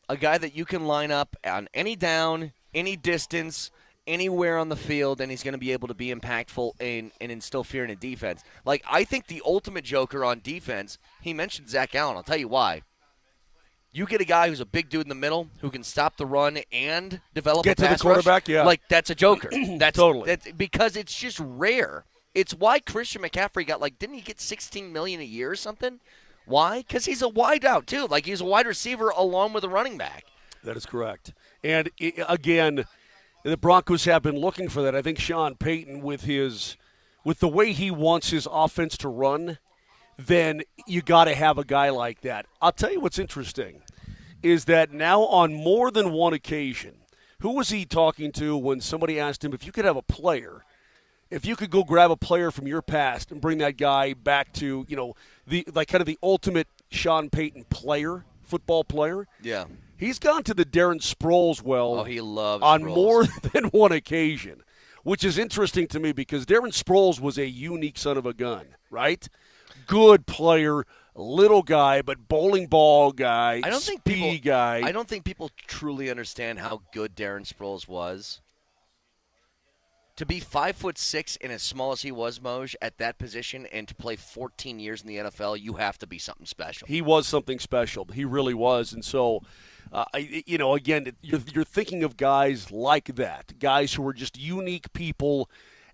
a guy that you can line up on any down, any distance, anywhere on the field, and he's going to be able to be impactful and instill fear in a defense. Like, I think the ultimate Joker on defense, he mentioned Zach Allen. I'll tell you why. You get a guy who's a big dude in the middle who can stop the run and develop a pass
Get to the quarterback,
rush.
yeah.
Like, that's a Joker.
Totally.
Because it's just rare. It's why Christian McCaffrey got, like, didn't he get $16 million a year or something? Why? Because he's a wide out, too. Like, he's a wide receiver along with a running back.
That is correct. And again, the Broncos have been looking for that. I think Sean Payton, with the way he wants his offense to run, then you got to have a guy like that. I'll tell you what's interesting is that now on more than one occasion, who was he talking to when somebody asked him if you could have a player, if you could go grab a player from your past and bring that guy back to, the kind of the ultimate Sean Payton player, football player?
Yeah.
He's gone to the Darren Sproles well.
Oh, he loves
on
Sproles.
More than one occasion, which is interesting to me because Darren Sproles was a unique son of a gun, right? Good player, little guy, but bowling ball guy,
I don't think people truly understand how good Darren Sproles was. To be 5'6" and as small as he was, Moj, at that position, and to play 14 years in the NFL, you have to be something special.
He was something special. He really was, and so, again, you're thinking of guys like that, guys who are just unique people.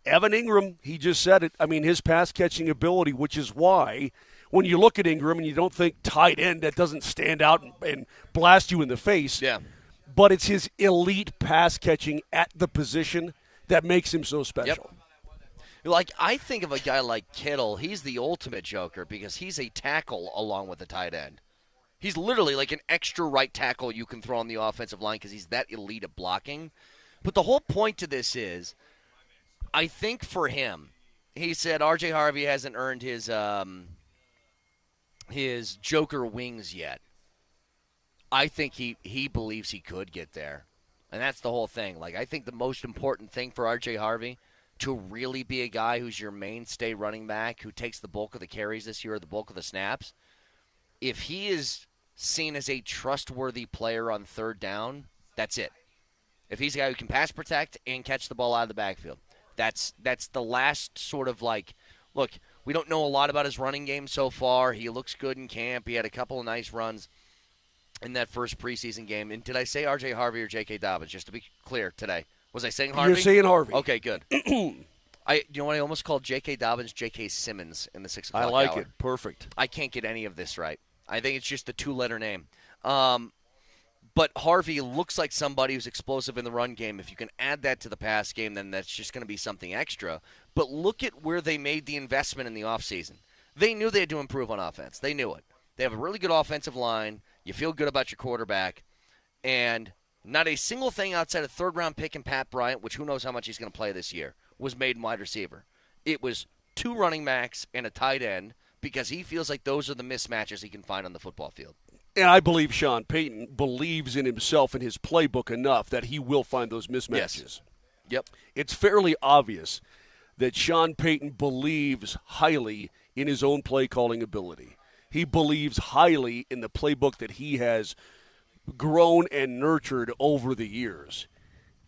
Evan Ingram, he just said it. I mean, his pass catching ability, which is why when you look at Ingram and you don't think tight end, that doesn't stand out and blast you in the face.
Yeah.
But it's his elite pass catching at the position that makes him so special.
Yep. Like, I think of a guy like Kittle, he's the ultimate joker because he's a tackle along with a tight end. He's literally like an extra right tackle you can throw on the offensive line because he's that elite at blocking. But the whole point to this is, I think for him, he said R.J. Harvey hasn't earned his joker wings yet. I think he believes he could get there. And that's the whole thing. Like, I think the most important thing for R.J. Harvey to really be a guy who's your mainstay running back, who takes the bulk of the carries this year, or the bulk of the snaps, if he is seen as a trustworthy player on third down, that's it. If he's a guy who can pass protect and catch the ball out of the backfield, that's the last sort of like, look, we don't know a lot about his running game so far. He looks good in camp. He had a couple of nice runs in that first preseason game. And did I say R.J. Harvey or J.K. Dobbins, just to be clear today? Was I saying Harvey?
You're saying Harvey.
Okay, good. You know what? I almost called J.K. Dobbins J.K. Simmons in the 6 o'clock
hour. I like
hour.
it. Perfect.
I can't get any of this right. I think it's just the two-letter name. But Harvey looks like somebody who's explosive in the run game. If you can add that to the pass game, then that's just going to be something extra. But look at where they made the investment in the offseason. They knew they had to improve on offense. They knew it. They have a really good offensive line. You feel good about your quarterback. And not a single thing outside of third-round pick and Pat Bryant, which who knows how much he's going to play this year, was made in wide receiver. It was 2 running backs and a tight end because he feels like those are the mismatches he can find on the football field.
And I believe Sean Payton believes in himself and his playbook enough that he will find those mismatches.
Yes. Yep.
It's fairly obvious that Sean Payton believes highly in his own play-calling ability. He believes highly in the playbook that he has grown and nurtured over the years.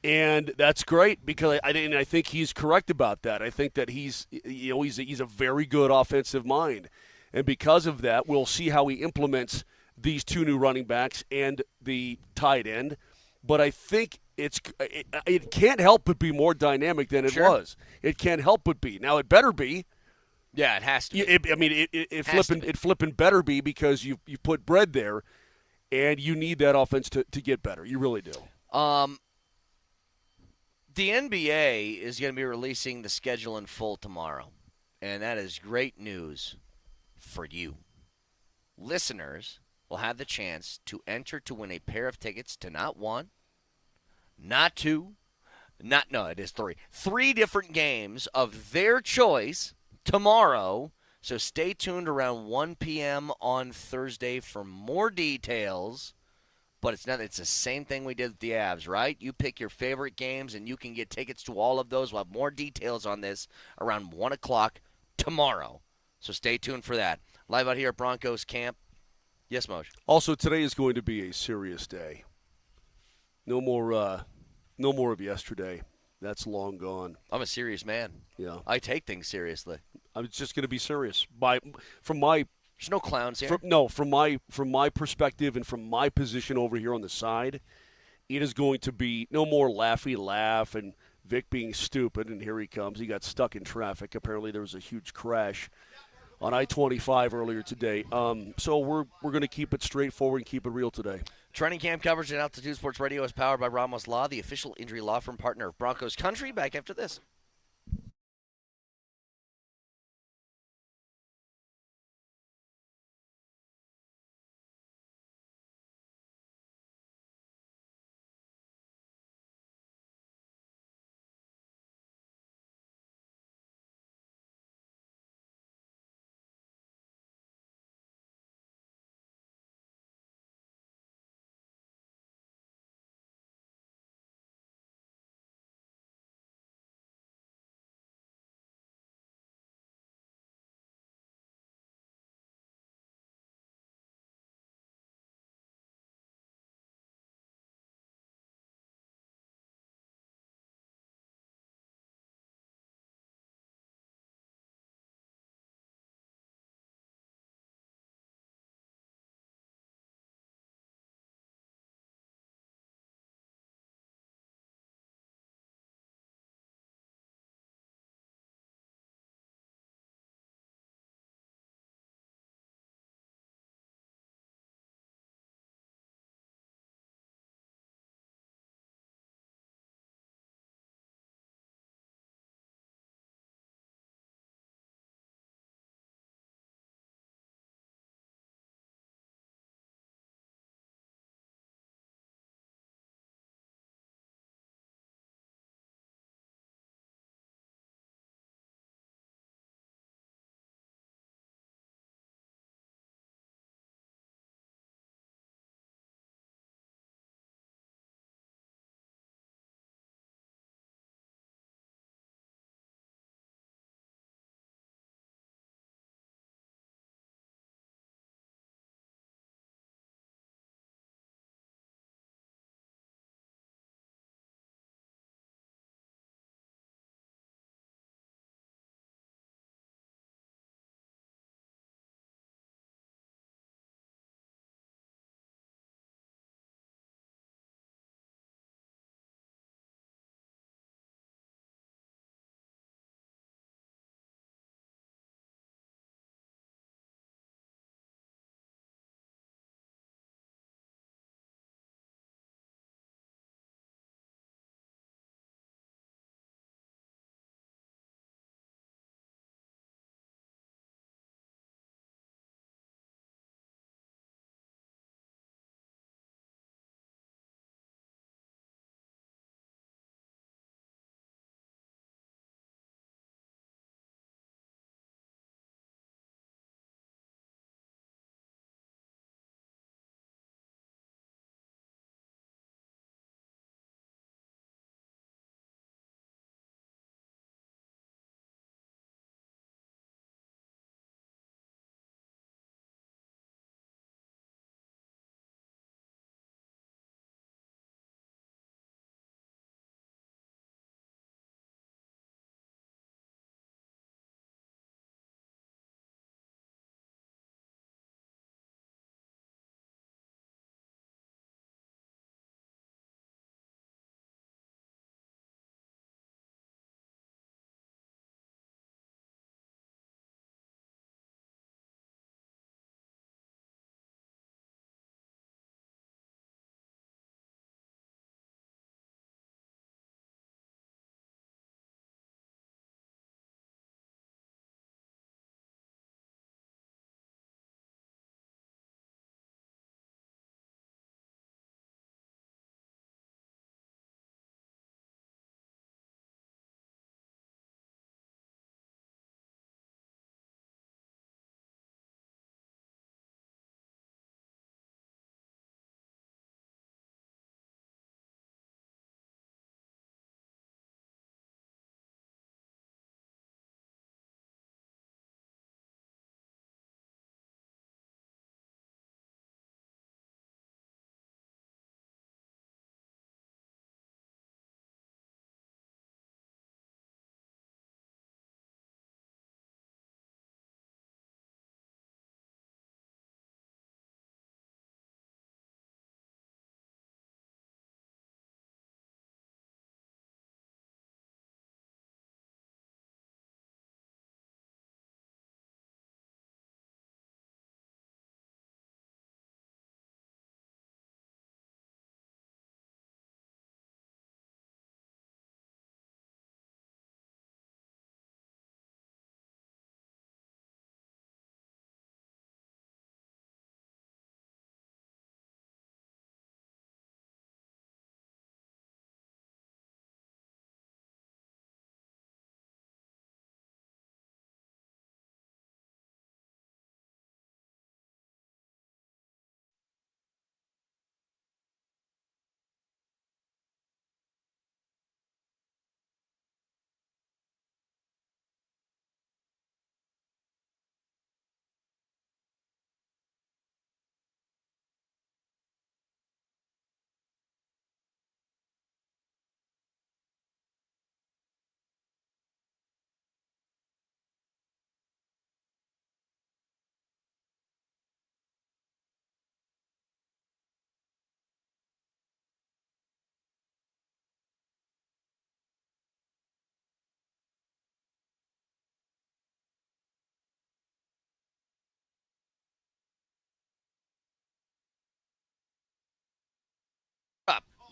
And that's great because I think he's correct about that. I think that he's a very good offensive mind. And because of that, we'll see how he implements these 2 new running backs and the tight end. But I think it can't help but be more dynamic than it was. It can't help but be. Now, it better be.
Yeah, it has to be.
It flipping better be because you put bread there, and you need that offense to get better. You really do.
The NBA is going to be releasing the schedule in full tomorrow, and that is great news for you. Listeners will have the chance to enter to win a pair of tickets to not 1, not 2, it is 3. 3 different games of their choice tomorrow. So stay tuned around 1 p.m. on Thursday for more details. But it's the same thing we did with the Avs, right? You pick your favorite games, and you can get tickets to all of those. We'll have more details on this around 1 o'clock tomorrow. So stay tuned for that. Live out here at Broncos camp. Yes, Moj.
Also, today is going to be a serious day. No more of yesterday. That's long gone.
I'm a serious man.
Yeah.
I take things seriously.
I'm just going to be serious.
There's no clowns here.
From my perspective and from my position over here on the side, it is going to be no more laughy laugh and Vic being stupid, and here he comes. He got stuck in traffic. Apparently there was a huge crash on I-25 earlier today. So we're going to keep it straightforward and keep it real today.
Training camp coverage at Altitude Sports Radio is powered by Ramos Law, the official injury law firm partner of Broncos Country. Back after this.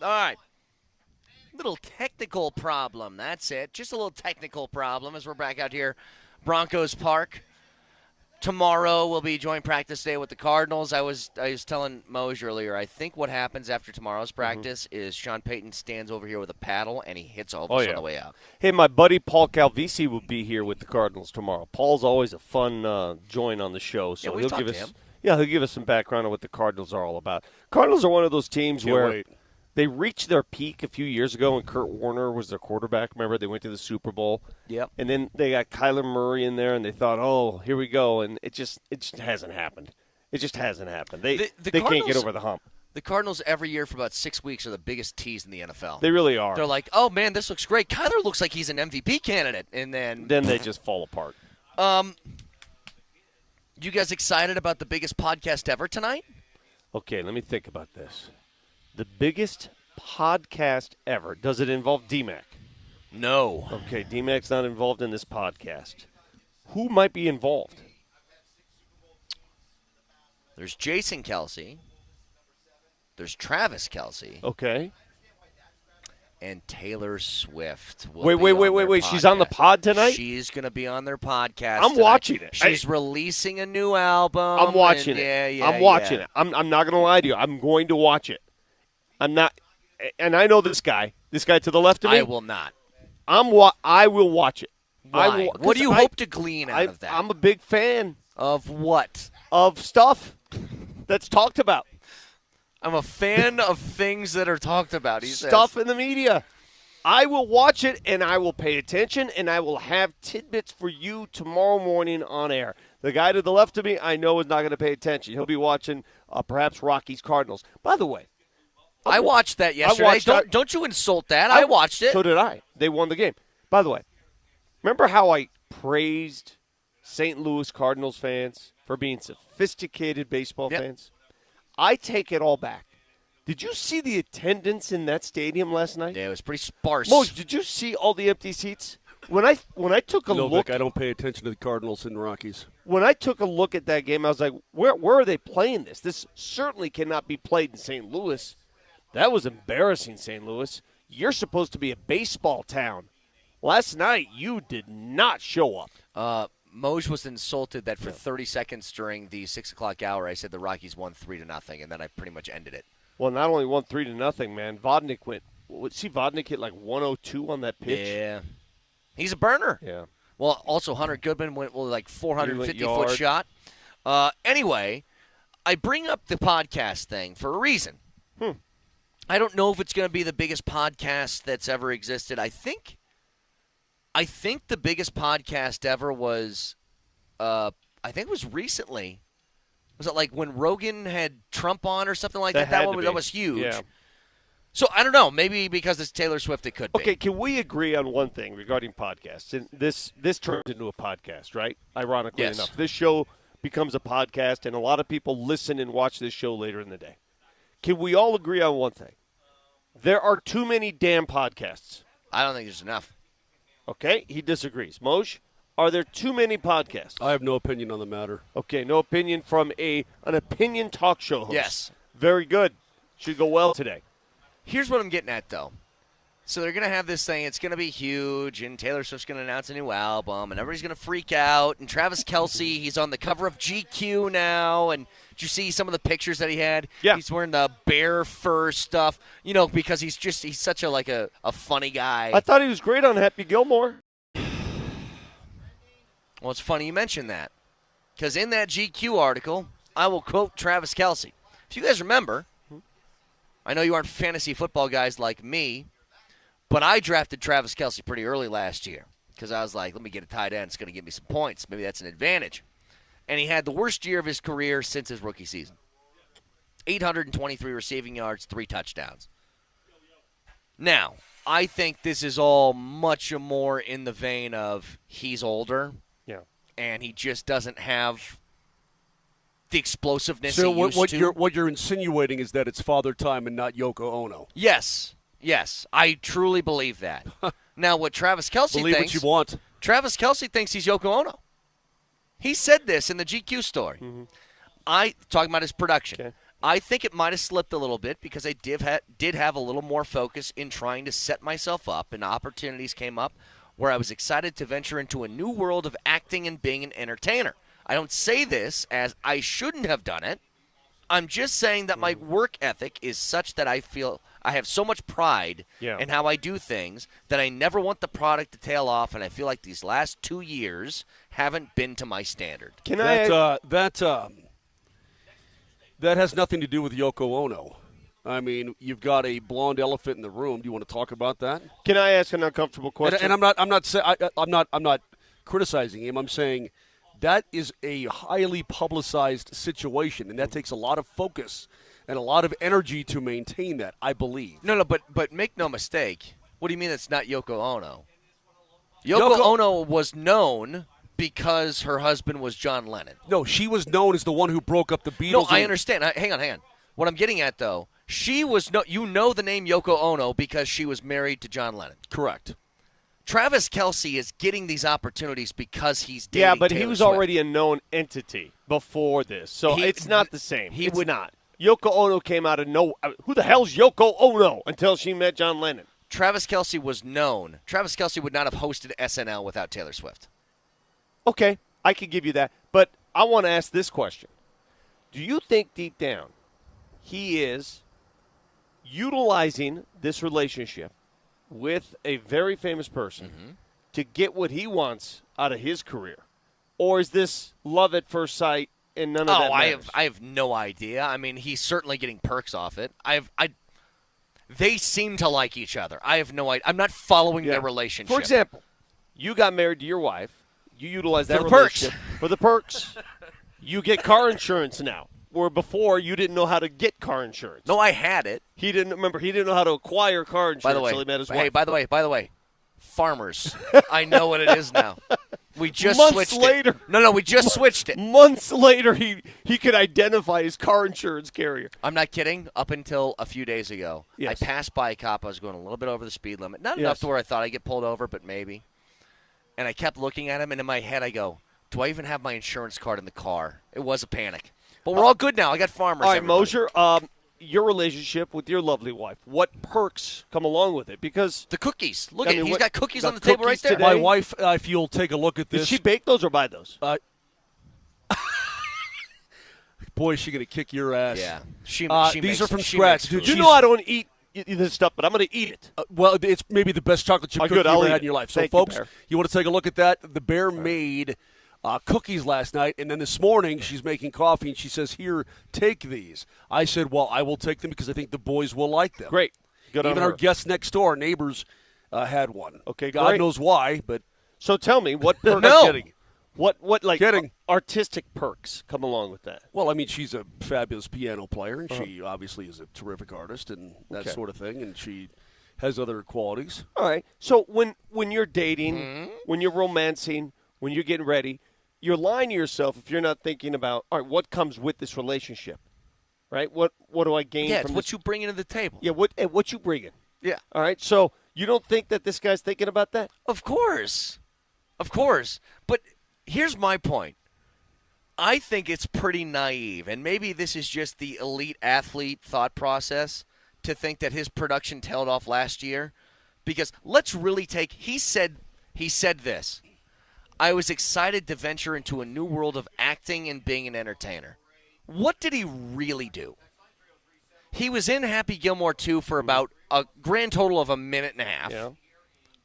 All right. Little technical problem. That's it. Just a little technical problem as we're back out here, Broncos Park. Tomorrow will be joint practice day with the Cardinals. I was telling Moser earlier, I think what happens after tomorrow's practice is Sean Payton stands over here with a paddle and he hits all of us on the way out.
Hey, my buddy Paul Calvisi will be here with the Cardinals tomorrow. Paul's always a fun join on the show, so he'll give us some background on what the Cardinals are all about. Cardinals are one of those teams where they reached their peak a few years ago when Kurt Warner was their quarterback. Remember, they went to the Super Bowl.
Yep.
And then they got Kyler Murray in there, and they thought, oh, here we go. And it just hasn't happened. It just hasn't happened. They can't get over the hump.
The Cardinals every year for about 6 weeks are the biggest tease in the NFL.
They really are.
They're like, oh, man, this looks great. Kyler looks like he's an MVP candidate. And then
they just fall apart.
You guys excited about the biggest podcast ever tonight?
Okay, let me think about this. The biggest podcast ever. Does it involve DMac?
No.
Okay, DMac's not involved in this podcast. Who might be involved?
There's Jason Kelce. There's Travis Kelce.
Okay.
And Taylor Swift.
Wait. She's on the pod tonight?
She's going to be on their podcast
I'm
tonight.
watching it.
She's releasing a new album.
I'm watching it.
Yeah,
I'm watching it. I'm not going to lie to you. I'm going to watch it. I'm not. And I know this guy. This guy to the left of me.
I will not.
I will watch it.
Why? What do you hope to glean out of that?
I'm a big fan.
Of what?
Of stuff that's talked about.
I'm a fan of things that are talked about. He
Stuff
says.
in the media. I will watch it, and I will pay attention, and I will have tidbits for you tomorrow morning on air. The guy to the left of me, I know, is not going to pay attention. He'll be watching perhaps Rockies Cardinals. By the way,
I watched that yesterday. Don't you insult that. I watched it.
So did I. They won the game. By the way, remember how I praised St. Louis Cardinals fans for being sophisticated baseball fans? I take it all back. Did you see the attendance in that stadium last night?
Yeah, it was pretty sparse.
Mo, did you see all the empty seats? When I took a look,
Vic, I don't pay attention to the Cardinals and Rockies.
When I took a look at that game, I was like, where are they playing this? This certainly cannot be played in St. Louis. That was embarrassing, St. Louis. You're supposed to be a baseball town. Last night, you did not show up.
Moj was insulted that for 30 seconds during the 6 o'clock hour, I said the Rockies won 3-0, and then I pretty much ended it.
Well, not only won 3-0, man. Vodnik went. See, Vodnik hit like 102 on that pitch.
Yeah, he's a burner.
Yeah.
Well, also Hunter Goodman went like 450-foot shot. Anyway, I bring up the podcast thing for a reason. I don't know if it's going to be the biggest podcast that's ever existed. I think the biggest podcast ever was, I think it was recently. Was it like when Rogan had Trump on or something like that? That was huge.
Yeah.
So I don't know. Maybe because it's Taylor Swift, it could be.
Okay, can we agree on one thing regarding podcasts? And this turns into a podcast, right? Ironically enough, this show becomes a podcast, and a lot of people listen and watch this show later in the day. Can we all agree on one thing? There are too many damn podcasts.
I don't think there's enough.
Okay, he disagrees. Moj, are there too many podcasts?
I have no opinion on the matter.
Okay, no opinion from an opinion talk show host.
Yes.
Very good. Should go well today.
Here's what I'm getting at, though. So they're going to have this thing. It's going to be huge, and Taylor Swift's going to announce a new album, and everybody's going to freak out. And Travis Kelce, he's on the cover of GQ now. And did you see some of the pictures that he had?
Yeah.
He's wearing the bear fur stuff, because he's such a funny guy.
I thought he was great on Happy Gilmore.
Well, it's funny you mention that, because in that GQ article, I will quote Travis Kelce. If you guys remember, I know you aren't fantasy football guys like me, but I drafted Travis Kelce pretty early last year because I was like, let me get a tight end. It's going to give me some points. Maybe that's an advantage. And he had the worst year of his career since his rookie season. 823 receiving yards, 3 touchdowns. Now, I think this is all much more in the vein of he's older.
Yeah.
And he just doesn't have the explosiveness
So
he used to.
what you're insinuating is that it's Father Time and not Yoko Ono.
Yes, I truly believe that. Now, what Travis Kelce
Believe
thinks,
what you want.
Travis Kelce thinks he's Yoko Ono. He said this in the GQ story.
Mm-hmm.
Talking about his production.
Okay.
I think it might have slipped a little bit because I did have a little more focus in trying to set myself up, and opportunities came up where I was excited to venture into a new world of acting and being an entertainer. I don't say this as I shouldn't have done it. I'm just saying that my work ethic is such that I feel I have so much pride in how I do things that I never want the product to tail off, and I feel like these last 2 years haven't been to my standard.
That has nothing to do with Yoko Ono. I mean, you've got a blonde elephant in the room. Do you want to talk about that?
Can I ask an uncomfortable question?
And I'm not criticizing him. I'm saying that is a highly publicized situation, and that takes a lot of focus and a lot of energy to maintain that, I believe.
No, but make no mistake. What do you mean it's not Yoko Ono? Yoko Ono was known because her husband was John Lennon.
No, she was known as the one who broke up the Beatles.
No, I understand. Hang on. What I'm getting at, though, she was you know the name Yoko Ono because she was married to John Lennon.
Correct.
Travis Kelce is getting these opportunities because he's dating
Yeah, but
Taylor
he was
Swift.
already a known entity before this, so it's not the same.
He
it's
would
not. Yoko Ono came out of who the hell's Yoko Ono until she met John Lennon.
Travis Kelce was known. Travis Kelce would not have hosted SNL without Taylor Swift.
Okay, I could give you that. But I want to ask this question. Do you think deep down he is utilizing this relationship with a very famous person to get what he wants out of his career? Or is this love at first sight and none of that matters?
I have no idea. I mean, he's certainly getting perks off it. They seem to like each other. I have no idea. I'm not following their relationship.
For example, you got married to your wife. You utilize that
for the
relationship
perks.
For the perks. You get car insurance now, where before you didn't know how to get car insurance.
No, I had it.
He didn't know how to acquire car insurance until he met his wife.
Hey, by the way, farmers. I know what it is now. We just
Months
switched
later.
it. No, we just switched it.
Months later, he could identify his car insurance carrier.
I'm not kidding. Up until a few days ago,
Yes.
I passed by a cop. I was going a little bit over the speed limit. Not enough to where I thought I'd get pulled over, but maybe. And I kept looking at him, and in my head I go, do I even have my insurance card in the car? It was a panic. But we're all good now. I got farmers.
All right,
everybody.
Moser, your relationship with your lovely wife, what perks come along with it? Because
the cookies. Look at he's got cookies
got
on the table right
cookies
there.
today?
My wife, if you'll take a look at this.
Did she bake those or buy those?
Boy, is she going to kick your ass.
Yeah.
These are from scratch. Dude,
You know I don't eat this stuff, but I'm going to eat it.
Well, it's maybe the best chocolate chip cookie you've ever had in your life. So,
Thank you,
folks,
Bear.
you want to take a look at that? The Bear made cookies last night, and then this morning she's making coffee, and she says, here, take these. I said, well, I will take them because I think the boys will like them.
Great. Good
Even
on
our
her.
guests next door, our neighbors, had one.
Okay,
God
great.
knows why, but
So tell me, what perks?
kidding.
What like
Kidding.
artistic perks come along with that?
Well, I mean, she's a fabulous piano player, and she obviously is a terrific artist and that sort of thing, and she has other qualities.
All right. So when you're dating, when you're romancing, when you're getting ready, you're lying to yourself if you're not thinking about, all right, what comes with this relationship, right? What do I gain
Yeah,
from
it's what you bring into the table.
Yeah, what you bringing?
Yeah.
All right. So you don't think that this guy's thinking about that?
Of course. But here's my point. I think it's pretty naive, and maybe this is just the elite athlete thought process to think that his production tailed off last year. Because let's really he said this. I was excited to venture into a new world of acting and being an entertainer. What did he really do? He was in Happy Gilmore 2 for about a grand total of a minute and a half.
Yeah.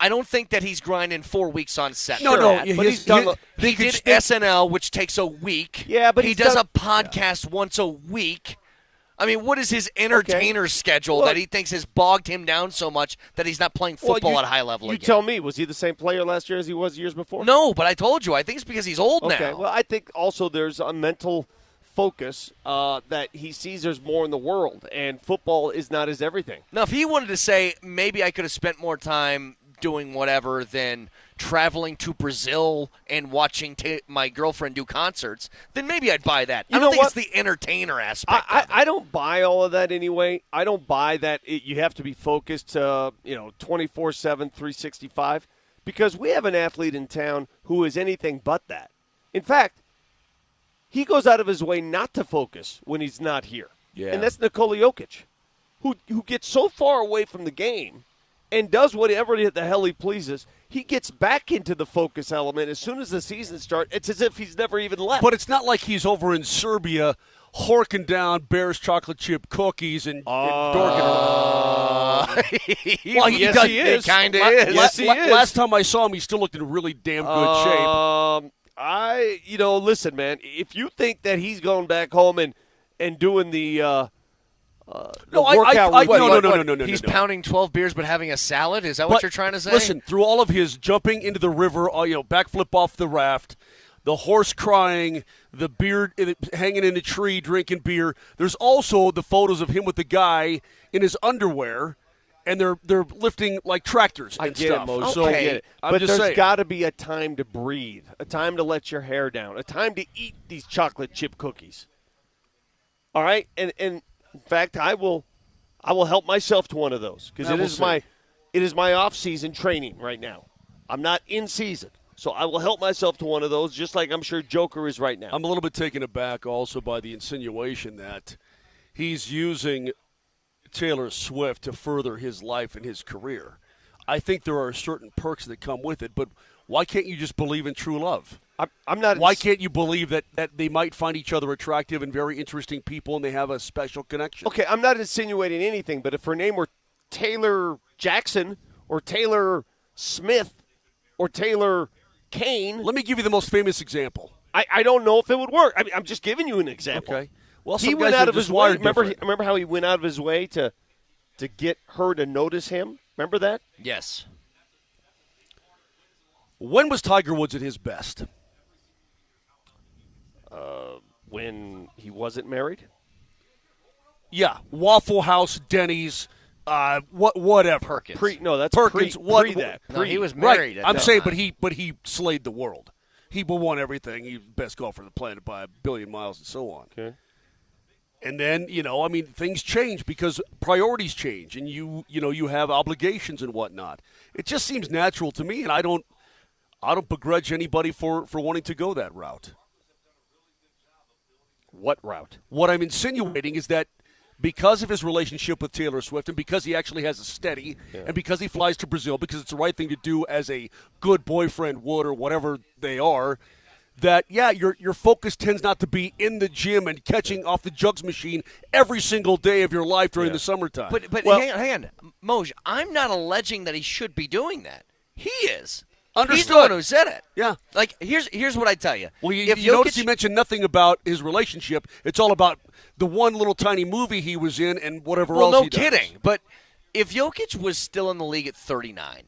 I don't think that he's grinding 4 weeks on set.
No,
for
no,
that.
he-
But he's done.
He did SNL, which takes a week.
Yeah, but
he
he's
does
done-
a podcast once a week. I mean, what is his entertainer schedule
Well-
that he thinks has bogged him down so much that he's not playing football at a high level
You
again?
tell me, was he the same player last year as he was years before?
No, but I told you. I think it's because he's old
Okay.
now.
Well, I think also there's a mental focus that he sees there's more in the world, and football is not his everything.
Now, if he wanted to say, maybe I could have spent more time doing whatever than traveling to Brazil and watching my girlfriend do concerts, then maybe I'd buy that. I
You
don't
know
think
what?
it's the entertainer aspect of it.
I don't buy all of that anyway. I don't buy that you have to be focused 24/7, 365, because we have an athlete in town who is anything but that. In fact, he goes out of his way not to focus when he's not here.
Yeah.
And that's Nikola Jokic, who gets so far away from the game and does whatever the hell he pleases. He gets back into the focus element as soon as the season starts. It's as if he's never even left.
But it's not like he's over in Serbia horking down Bear's chocolate chip cookies and dorking
Well, he is. He kind of is.
Yes, he is. Last time I saw him, he still looked in really damn good shape.
Listen, man, if you think that he's going back home and doing the workout routine.
No.
He's pounding 12 beers but having a salad? Is that what you're trying to say?
Listen, through all of his jumping into the river, backflip off the raft, the horse crying, the beard hanging in a tree drinking beer, there's also the photos of him with the guy in his underwear, and they're lifting like tractors and stuff.
Moser.
So,
I get it.
But
there's got to be a time to breathe, a time to let your hair down, a time to eat these chocolate chip cookies. All right? And in fact, I will help myself to one of those because it is my off-season training right now. I'm not in season, so I will help myself to one of those, just like I'm sure Joker is right now.
I'm a little bit taken aback also by the insinuation that he's using Taylor Swift to further his life and his career. I think there are certain perks that come with it, but why can't you just believe in true love?
I'm not.
Why can't you believe that they might find each other attractive and very interesting people and they have a special connection?
Okay, I'm not insinuating anything, but if her name were Taylor Jackson or Taylor Smith or Taylor Kane.
Let me give you the most famous example.
I don't know if it would work. I mean, I'm just giving you an example.
Okay. Well,
he went out of his way. Remember how he went out of his way to get her to notice him? Remember that?
Yes.
When was Tiger Woods at his best?
When he wasn't married?
Yeah, Waffle House, Denny's, whatever.
Perkins.
Perkins.
Pre that.
No, he was married.
Right. I'm saying, but he slayed the world. He won everything. He was the best golfer on the planet by 1 billion miles and so on.
Okay.
And then, things change because priorities change and you have obligations and whatnot. It just seems natural to me, and I don't begrudge anybody for wanting to go that route.
What route?
What I'm insinuating is that because of his relationship with Taylor Swift and because he actually has a steady and because he flies to Brazil because it's the right thing to do as a good boyfriend would or whatever they are, that, your focus tends not to be in the gym and catching off the jugs machine every single day of your life during the summertime.
But hang on. Moj, I'm not alleging that he should be doing that. He is.
Understood.
He's the one who said it.
Yeah.
Like, here's what I tell you.
Well, you notice he mentioned nothing about his relationship. It's all about the one little tiny movie he was in and whatever else he does.
No kidding. But if Jokic was still in the league at 39,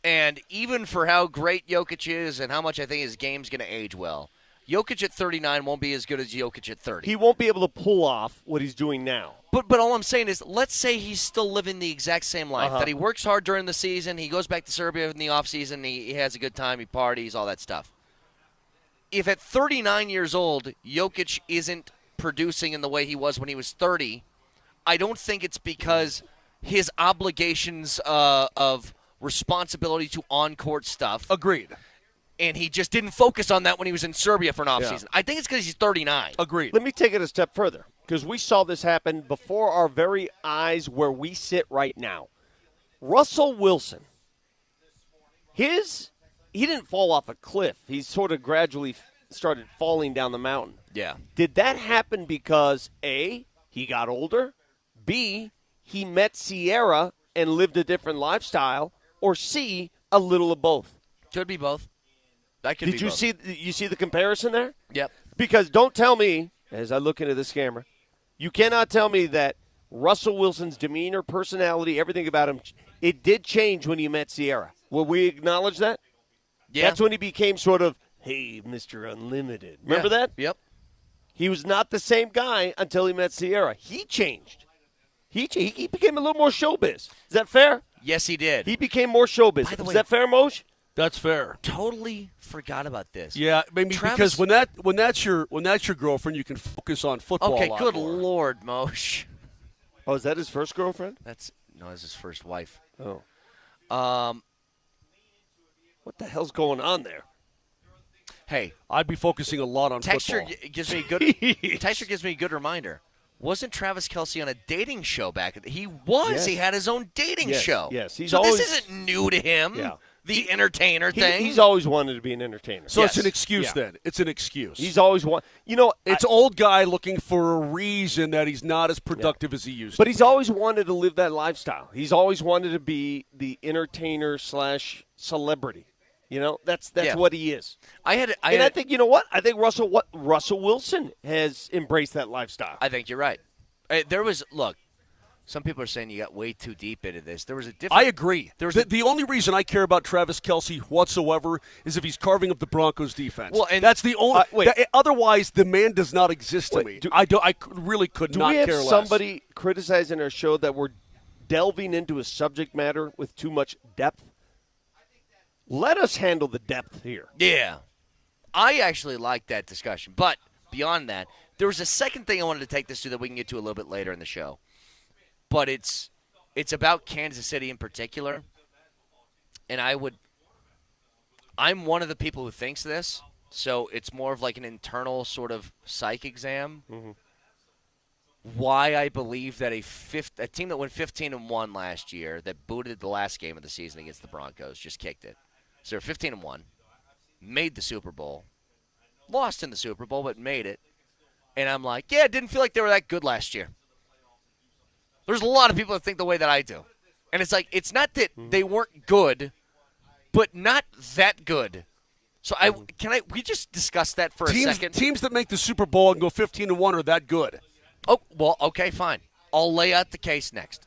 and even for how great Jokic is and how much I think his game's going to age well, Jokic at 39 won't be as good as Jokic at 30.
He won't be able to pull off what he's doing now.
But all I'm saying is, let's say he's still living the exact same life, that he works hard during the season, he goes back to Serbia in the offseason, he has a good time, he parties, all that stuff. If at 39 years old, Jokic isn't producing in the way he was when he was 30, I don't think it's because his obligations of responsibility to on-court stuff.
Agreed.
And he just didn't focus on that when he was in Serbia for an offseason. I think it's because he's 39.
Agreed.
Let me take it a step further, because we saw this happen before our very eyes where we sit right now. Russell Wilson, he didn't fall off a cliff. He sort of gradually started falling down the mountain.
Yeah.
Did that happen because, A, he got older, B, he met Sierra and lived a different lifestyle, or C, a little of both?
Could be both.
Did you see the comparison there?
Yep.
Because don't tell me, as I look into this camera, you cannot tell me that Russell Wilson's demeanor, personality, everything about him, it did change when he met Sierra. Will we acknowledge that?
Yeah.
That's when he became sort of, hey, Mr. Unlimited. Remember that?
Yep.
He was not the same guy until he met Sierra. He changed. He became a little more showbiz. Is that fair?
Yes, he did.
He became more showbiz. Is that fair, Moshe?
That's fair.
Totally forgot about this.
Yeah, maybe because when that's your girlfriend, you can focus on football.
Okay,
a lot
good
more.
Lord, Moshe.
Oh, is that his first girlfriend?
That's his first wife.
Oh.
What the hell's going on there?
Hey,
I'd be focusing a lot on
Texture
football.
gives me a good. Texture gives me a good reminder. Wasn't Travis Kelce on a dating show back? He was.
Yes.
He had his own dating show.
Yes, he's
so
always,
this isn't new to him.
Yeah.
The entertainer thing.
He's always wanted to be an entertainer.
So it's an excuse then. It's an excuse.
He's always
it's old guy looking for a reason that he's not as productive as he used to.
But he's always wanted to live that lifestyle. He's always wanted to be the entertainer / celebrity. That's what he is. I think I think Russell Wilson has embraced that lifestyle.
I think you're right. Some people are saying you got way too deep into this. There was a different.
I agree. The only reason I care about Travis Kelce whatsoever is if he's carving up the Broncos defense.
Well, and
that's the only. Otherwise, the man does not exist to me. I really could not care less.
Do we have somebody criticizing our show that we're delving into a subject matter with too much depth? Let us handle the depth here.
Yeah. I actually like that discussion. But beyond that, there was a second thing I wanted to take this to that we can get to a little bit later in the show. But it's about Kansas City in particular. And I'm one of the people who thinks this, so it's more of like an internal sort of psych exam.
Mm-hmm.
Why I believe that a team that went 15-1 last year, that booted the last game of the season against the Broncos, just kicked it. So they're 15-1, made the Super Bowl, lost in the Super Bowl, but made it. And I'm like, it didn't feel like they were that good last year. There's a lot of people that think the way that I do. And it's like, it's not that they weren't good, but not that good. So we just discuss that for a second?
Teams that make the Super Bowl and go 15-1 are that good.
Oh, well, okay, fine. I'll lay out the case next.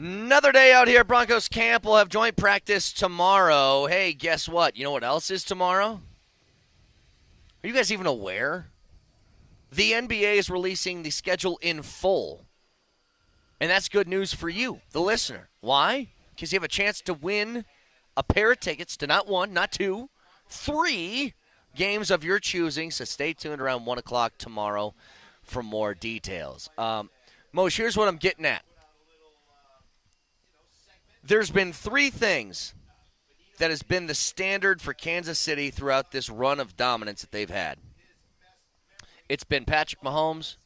Another day out here at Broncos camp. We'll have joint practice tomorrow. Hey, guess what? You know what else is tomorrow? Are you guys even aware? The NBA is releasing the schedule in full. And that's good news for you, the listener. Why? Because you have a chance to win a pair of tickets to not one, not two, 3 games of your choosing. So stay tuned around 1 o'clock tomorrow for more details. Moshe, here's what I'm getting at. There's been 3 things that has been the standard for Kansas City throughout this run of dominance that they've had. It's been Patrick Mahomes.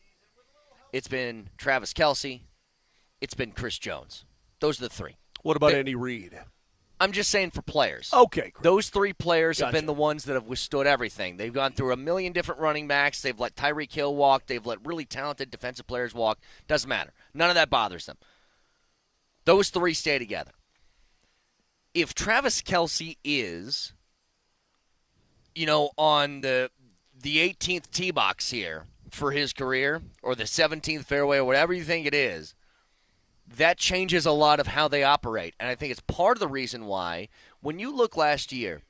It's been Travis Kelce. It's been Chris Jones. Those are the 3.
What about Andy Reid?
I'm just saying for players.
Okay. Great.
Those 3 players have
Gotcha.
been the ones that have withstood everything. They've gone through a million different running backs. They've let Tyreek Hill walk. They've let really talented defensive players walk. Doesn't matter. None of that bothers them. Those 3 stay together. If Travis Kelce is, on the 18th tee box here for his career, or the 17th fairway, or whatever you think it is, that changes a lot of how they operate. And I think it's part of the reason why, when you look last year,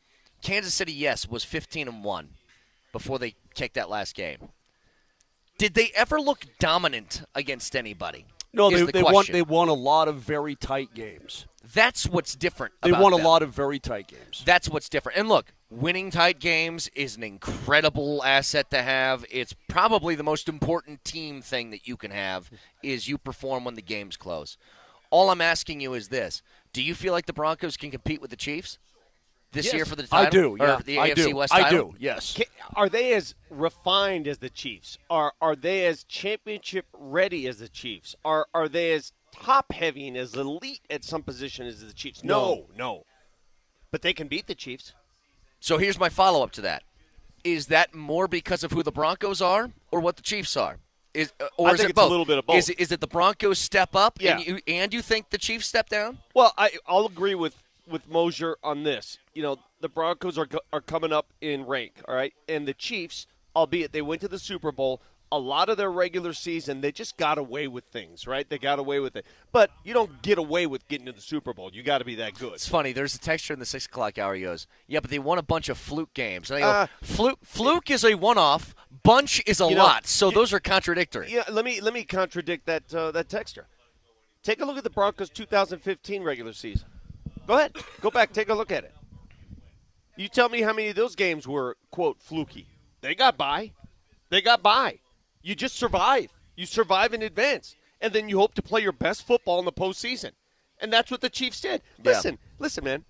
Kansas City, yes, was 15-1 before they kicked that last game. Did they ever look dominant against anybody?
No, they won a lot of very tight games.
That's what's different
They
about
won
them.
a lot of very tight games.
That's what's different. And look, winning tight games is an incredible asset to have. It's probably the most important team thing that you can have is you perform when the game's close. All I'm asking you is this. Do you feel like the Broncos can compete with the Chiefs this year for the title?
I do, yeah.
Or the AFC West title?
I do, yes.
Are they as refined as the Chiefs? Are they as championship ready as the Chiefs? Are they as top-heavy and as elite at some position as the Chiefs? No. But they can beat the Chiefs.
So here's my follow-up to that. Is that more because of who the Broncos are or what the Chiefs are?
I
Is
think
it
it's
both?
a little bit of both.
Is it the Broncos step up
Yeah.
and you think the Chiefs step down?
Well, I'll agree with Moser on this. The Broncos are coming up in rank, all right? And the Chiefs, albeit they went to the Super Bowl, a lot of their regular season, they just got away with things, right? They got away with it. But you don't get away with getting to the Super Bowl. You got to be that good.
It's funny. There's a texture in the 6 o'clock hour. He goes, yeah, but they won a bunch of fluke games. And I go, fluke is a one-off. Bunch is a lot. So those are contradictory.
Yeah, let me contradict that texture. Take a look at the Broncos' 2015 regular season. Go ahead. Go back. Take a look at it. You tell me how many of those games were, quote, fluky. They got by. You just survive. You survive in advance. And then you hope to play your best football in the postseason. And that's what the Chiefs did. Listen, man.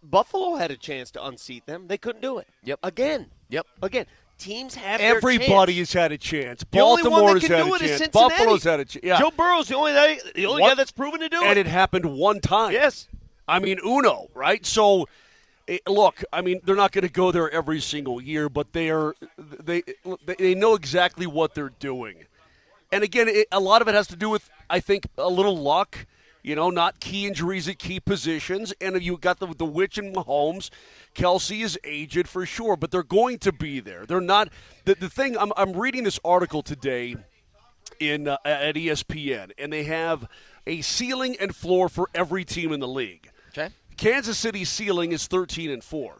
Buffalo had a chance to unseat them. They couldn't do it.
Yep.
Again. Teams have their
Everybody
chance.
has had a chance.
The only one
Baltimore's
that can
had
do
a
it is
chance.
Cincinnati.
Buffalo's had a chance. Yeah.
Joe Burrow's the only guy that's proven to do it.
And it happened one time.
Yes.
I mean, uno, right? So, look, I mean, they're not going to go there every single year, but they know exactly what they're doing. And again, a lot of it has to do with, I think, a little luck. Not key injuries at key positions. And you got the Witch and Mahomes. Kelce is aged for sure, but they're going to be there. They're not the thing. I'm reading this article today at ESPN, and they have a ceiling and floor for every team in the league.
Okay.
Kansas City's ceiling is 13-4.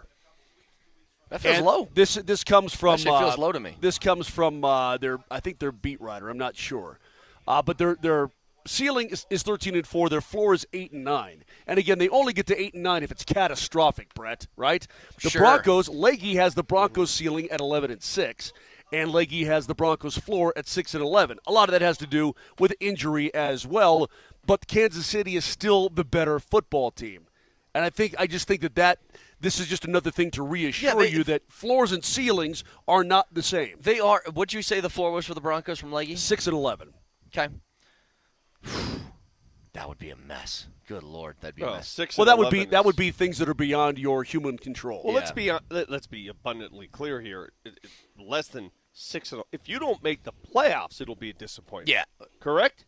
That feels low.
This comes from.
Actually, it feels low to me.
This comes from their beat writer. I'm not sure, but their ceiling is 13-4. Their floor is 8-9. And again, they only get to 8-9 if it's catastrophic, Brett. Right? The
Sure.
Broncos. Leggy has the Broncos ceiling at 11-6, and Leggy has the Broncos floor at 6-11. A lot of that has to do with injury as well. But Kansas City is still the better football team, and I just think that this is just another thing to reassure you that floors and ceilings are not the same.
They are. What'd you say the floor was for the Broncos from Leggy?
6-11.
Okay. That would be a mess. Good Lord, that'd be a mess.
6
Well,
and
that would be things that are beyond your human control.
Well, let's be abundantly clear here. Less than 6. If you don't make the playoffs, it'll be a disappointment.
Yeah.
Correct?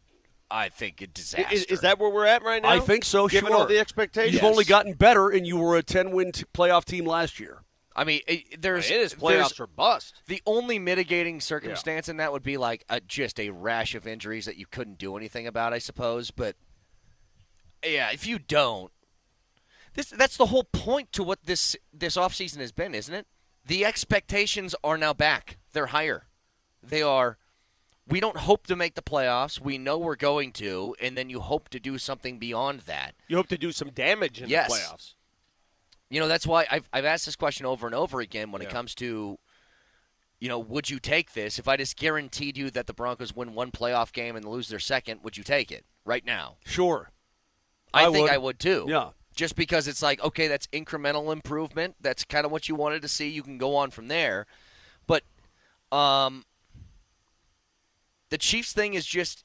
I think a disaster.
Is that where we're at right now?
I think so,
Given
sure.
all the expectations?
You've only gotten better, and you were a 10-win playoff team last year.
I mean, it is
playoffs or bust.
The only mitigating circumstance in that would be like just a rash of injuries that you couldn't do anything about, I suppose. But Yeah, if you don't, that's the whole point to what this offseason has been, isn't it? The expectations are now back. They're higher. They are. We don't hope to make the playoffs. We know we're going to, and then you hope to do something beyond that.
You hope to do some damage in the playoffs.
That's why I've asked this question over and over again when it comes to, would you take this? If I just guaranteed you that the Broncos win one playoff game and lose their second, would you take it right now?
Sure.
I think I would too.
Yeah.
Just because it's like, okay, that's incremental improvement. That's kind of what you wanted to see. You can go on from there. But the Chiefs thing is just,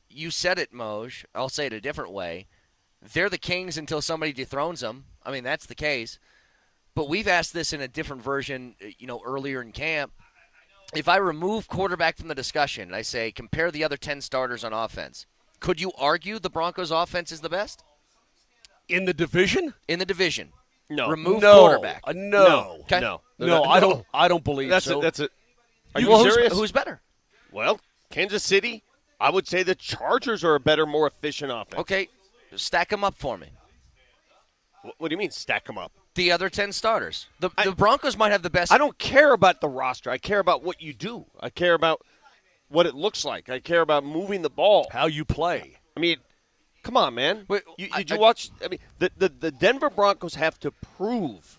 you said it, Moj. I'll say it a different way. They're the kings until somebody dethrones them. I mean, that's the case. But we've asked this in a different version, earlier in camp. If I remove quarterback from the discussion and I say compare the other 10 starters on offense, could you argue the Broncos' offense is the best?
In the division?
In the division.
No.
Remove quarterback.
No.
Okay.
No.
I don't believe so.
That's it. Are
you
serious?
Who's better?
Well, Kansas City, I would say the Chargers are a better, more efficient offense.
Okay. Stack them up for me.
What do you mean stack them up?
The other 10 starters. The Broncos might have the best.
I don't care about the roster. I care about what you do. I care about what it looks like. I care about moving the ball.
How you play.
I mean, come on, man.
Wait,
Did you watch? I mean, the Denver Broncos have to prove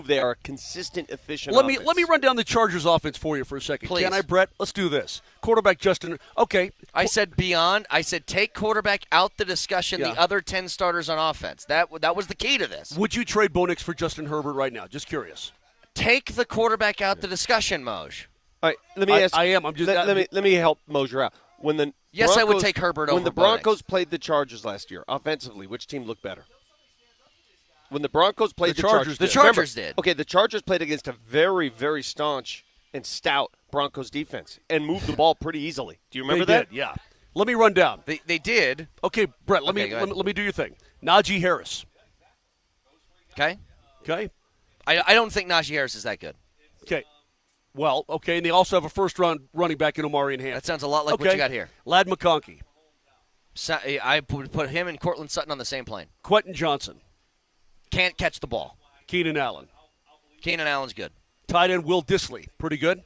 they are a consistent, efficient
Let
offense.
me run down the Chargers offense for you for a second.
Please.
Can I, Brett? Let's do this. Quarterback Justin. Okay.
I said beyond. I said take quarterback out the discussion.
Yeah.
The other 10 starters on offense. That was the key to this.
Would you trade Bo Nix for Justin Herbert right now? Just curious.
Take the quarterback out the discussion, Moj.
All right, let me ask.
I am. I'm just.
Let me help Moser out. When the
Yes,
Broncos,
I would take Herbert over
When the
Bo Nix.
Broncos played the Chargers last year, offensively, which team looked better? When the Broncos played the Chargers
The Chargers did.
Okay, the Chargers played against a very, very staunch and stout Broncos defense and moved the ball pretty easily. Do you remember
They
that?
did, yeah. Let me run down.
They did.
Okay, Brett. Let
Okay,
me do your thing. Najee Harris.
Okay.
Okay.
I don't think Najee Harris is that good.
Okay. Well, okay, and they also have a first-round running back in Omari and Hampton.
That sounds a lot like what you got here.
Lad McConkey.
I would put him and Cortland Sutton on the same plane.
Quentin Johnson.
Can't catch the ball.
Keenan Allen.
Keenan Allen's good.
Tight end Will Dissly. Pretty good?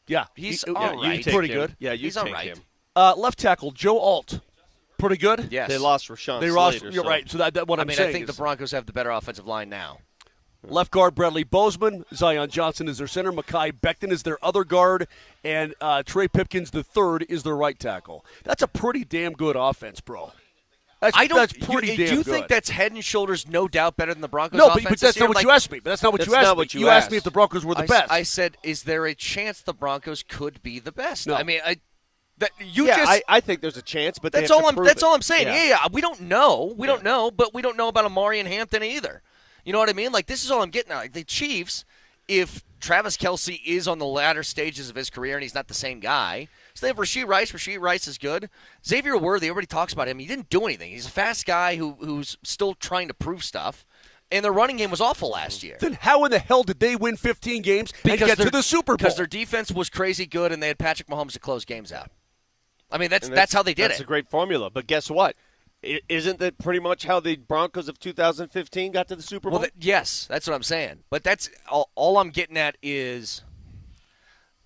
Yeah.
He's
yeah,
all right.
He's pretty good.
Yeah,
He's all right.
him.
Left tackle Joe Alt. Pretty good?
Yes.
They lost Rashawn
They
Slater.
lost. You're right. So that what
I
I'm
mean,
saying
I think
is
the Broncos have the better offensive line now.
left guard Bradley Bozeman, Zion Johnson is their center, Mekhi Becton is their other guard, and Trey Pipkins the third is their right tackle. That's a pretty damn good offense, bro. That's pretty damn good.
Do you think that's head and shoulders, no doubt, better than the Broncos'
No,
offense
but that's not what you asked me. But that's not what you asked me. You asked me if the Broncos were the best.
I said, is there a chance the Broncos could be the best?
No.
I mean,
I think there's a chance, but
that's all I'm saying. Yeah, we don't know. We don't know, but we don't know about Amari and Hampton either. You know what I mean? Like, this is all I'm getting at. Like, the Chiefs, if Travis Kelce is on the latter stages of his career and he's not the same guy, so they have Rashee Rice. Rashee Rice is good. Xavier Worthy, everybody talks about him. He didn't do anything. He's a fast guy who's still trying to prove stuff. And their running game was awful last year.
Then how in the hell did they win 15 games and get to the Super Bowl?
Because their defense was crazy good and they had Patrick Mahomes to close games out. I mean, that's how they did it.
That's a great formula. But guess what? Isn't that pretty much how the Broncos of 2015 got to the Super Bowl?
Well, yes, that's what I'm saying. But that's all I'm getting at is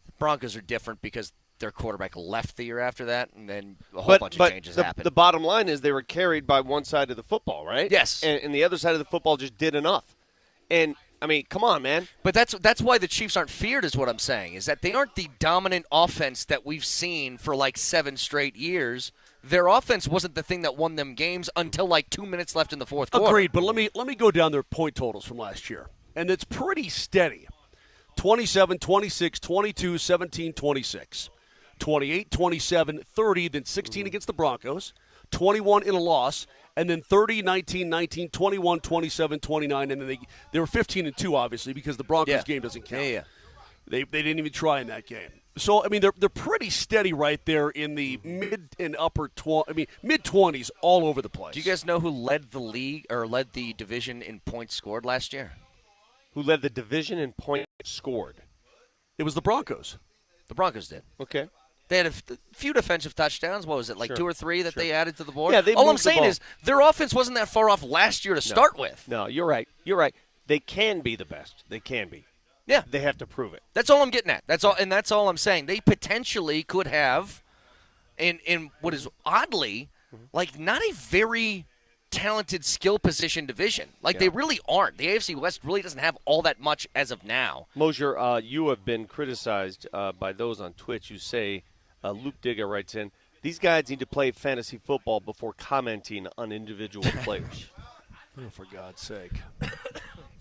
the Broncos are different because their quarterback left the year after that, and then a whole bunch of changes happened.
The bottom line is they were carried by one side of the football, right?
Yes.
And the other side of the football just did enough. And, I mean, come on, man.
But that's why the Chiefs aren't feared is what I'm saying, is that they aren't the dominant offense that we've seen for like 7 straight years. Their offense wasn't the thing that won them games until like 2 minutes left in the fourth quarter.
Agreed, but let me go down their point totals from last year. And it's pretty steady. 27, 26, 22, 17, 26. 28, 27, 30, then 16 against the Broncos, 21 in a loss, and then 30, 19, 19, 21, 27, 29, and then they were 15-2, obviously, because the Broncos game doesn't count.
Yeah.
They didn't even try in that game. So, I mean, they're pretty steady right there in the mid and upper mid-20s all over the place.
Do you guys know who led the league or led the division in points scored last year?
Who led the division in points scored?
It was the Broncos.
The Broncos did.
Okay.
They had a few defensive touchdowns. What was it, like 2 or 3 that they added to the board?
Yeah,
all I'm saying is their offense wasn't that far off last year to start with.
No, you're right. You're right. They can be the best. They can be.
Yeah.
They have to prove it.
That's all I'm getting at. That's all I'm saying. They potentially could have, in what is oddly, like not a very talented skill position division. Like they really aren't. The AFC West really doesn't have all that much as of now.
Moser, you have been criticized by those on Twitch who say, Luke Digger writes in, these guys need to play fantasy football before commenting on individual players.
Oh, for God's sake.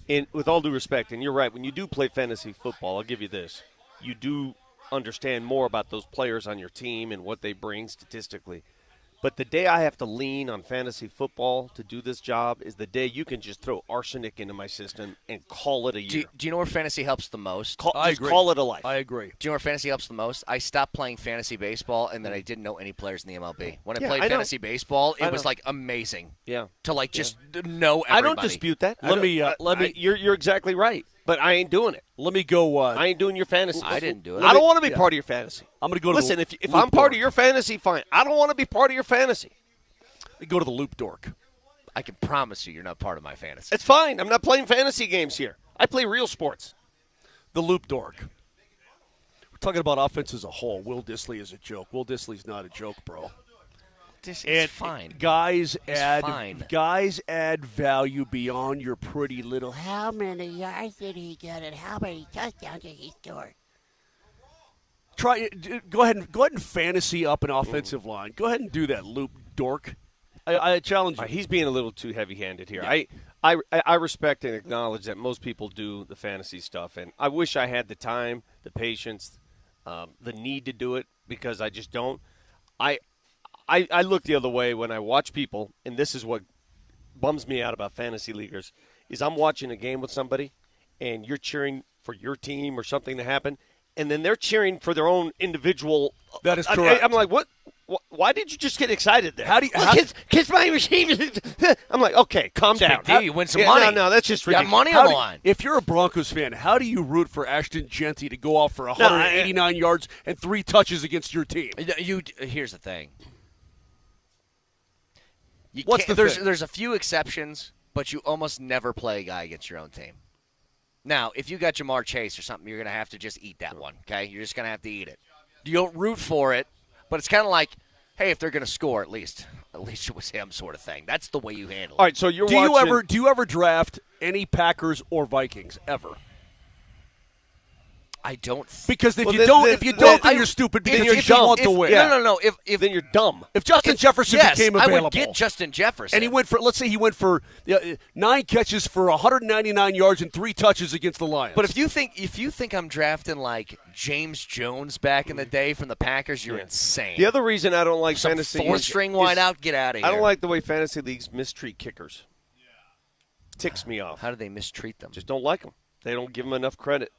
And with all due respect, and you're right, when you do play fantasy football, I'll give you this. You do understand more about those players on your team and what they bring statistically. But the day I have to lean on fantasy football to do this job is the day you can just throw arsenic into my system and call it a year.
Do you know where fantasy helps the most?
I agree.
Call it a life.
I agree.
Do you know where fantasy helps the most? I stopped playing fantasy baseball, and then I didn't know any players in the MLB. When I played fantasy baseball, it was like amazing.
Yeah.
To like just know everybody.
I don't dispute that.
Let me.
You're exactly right, but I ain't doing it.
Let me go.
I ain't doing your fantasy.
I didn't do it.
I don't want to be part of your fantasy.
I'm going to go to
Listen, if I'm part of your fantasy, fine. I don't want to be part of your fantasy.
Go to the Loop Dork.
I can promise you, you're not part of my fantasy.
It's fine. I'm not playing fantasy games here. I play real sports.
The Loop Dork. We're talking about offense as a whole. Will Dissly is a joke. Will Dissly's not a joke, bro.
This is fine.
Guys
fine.
add value beyond your pretty little.
How many yards did he get and how many touchdowns did he score?
Go ahead and fantasy up an offensive line. Go ahead and do that, Loop Dork. I challenge you.
He's being a little too heavy-handed here.
Yeah.
I respect and acknowledge that most people do the fantasy stuff, and I wish I had the time, the patience, the need to do it because I just don't. I look the other way when I watch people, and this is what bums me out about fantasy leaguers, is I'm watching a game with somebody, and you're cheering for your team or something to happen, and then they're cheering for their own individual.
That is correct.
I'm like, what? Why did you just get excited there?
Kiss my receiver.
I'm like, okay, calm down.
You win some money.
No, that's just
ridiculous.
ridiculous.
Got money on the line.
If you're a Broncos fan, how do you root for Ashton Genty to go off for 189 yards and 3 touches against your team?
Here's the thing. There's a few exceptions, but you almost never play a guy against your own team. Now, if you got Jamar Chase or something, you're going to have to just eat that one, okay? You're just going to have to eat it. You don't root for it, but it's kind of like, hey, if they're going to score, at least it was him sort of thing. That's the way you handle it.
All right, so do
you ever draft any Packers or Vikings ever?
I don't.
Because if you don't, then you're stupid because you don't want to win.
No. If
then you're dumb.
If Justin Jefferson became available,
I would get Justin Jefferson.
And he went for, let's say he went for 9 catches for 199 yards and 3 touches against the Lions.
But if you think I'm drafting like James Jones back in the day from the Packers, you're insane.
The other reason I don't like fantasy
four-string wideout, get out of here.
I don't like the way fantasy leagues mistreat kickers. Ticks me off.
How do they mistreat them?
Just don't like them. They don't give them enough credit.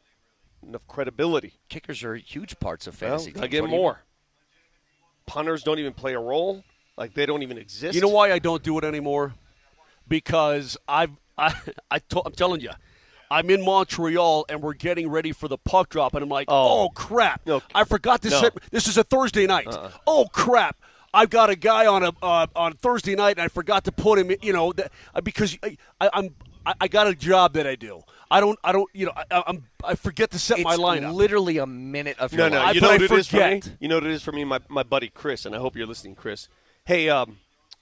Enough credibility.
Kickers are huge parts of fantasy teams.
I get more. Punters don't even play a role. Like they don't even exist.
You know why I don't do it anymore? Because I'm telling you, I'm in Montreal and we're getting ready for the puck drop, and I'm like, oh crap!
No.
I forgot to set. This is a Thursday night. Oh crap! I've got a guy on Thursday night, and I forgot to put him. Because I got a job that I do. I forget to set my lineup.
It's literally a minute of your life.
No. You know what it is for me? You know what it is for me? My buddy Chris, and I hope you're listening, Chris. Hey,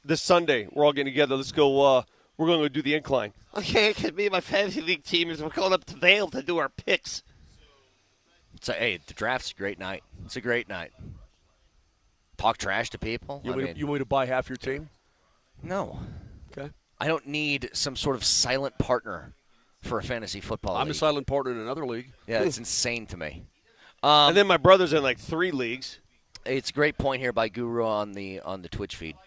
this Sunday we're all getting together. Let's go. We're going to do the incline.
Okay, because me and my fantasy league team we're going up to Vail to do our picks.
The draft's a great night. It's a great night. Talk trash to people.
You want me to buy half your team?
No.
Okay.
I don't need some sort of silent partner for a fantasy football league.
I'm a silent partner in another league.
Yeah, it's insane to me.
And then my brother's in like 3 leagues.
It's a great point here by Guru on the Twitch feed.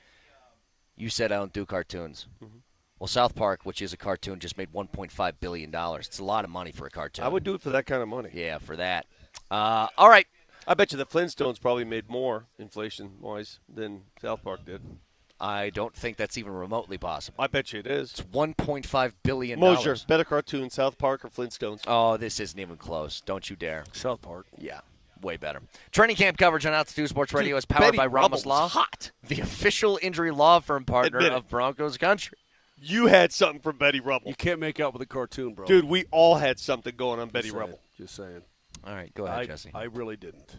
You said I don't do cartoons. Mm-hmm. Well, South Park, which is a cartoon, just made $1.5 billion. It's a lot of money for a cartoon.
I would do it for that kind of money.
Yeah, for that. All right.
I bet you the Flintstones probably made more inflation-wise than South Park did.
I don't think that's even remotely possible.
I bet you it is.
It's $1.5 billion.
Moser, better cartoon, South Park or Flintstones?
Oh, this isn't even close. Don't you dare.
South Park.
Yeah. way better. Training camp coverage on Altitude Sports Radio is powered
Betty
by Ramos
Rubble's
Law,
hot.
the official injury law firm partner
Admit it.
of Broncos country.
You had something from Betty Rubble.
You can't make out with a cartoon, bro.
Dude, we all had something going on Betty Rubble.
Just saying.
All right, go ahead, Jesse.
I really didn't.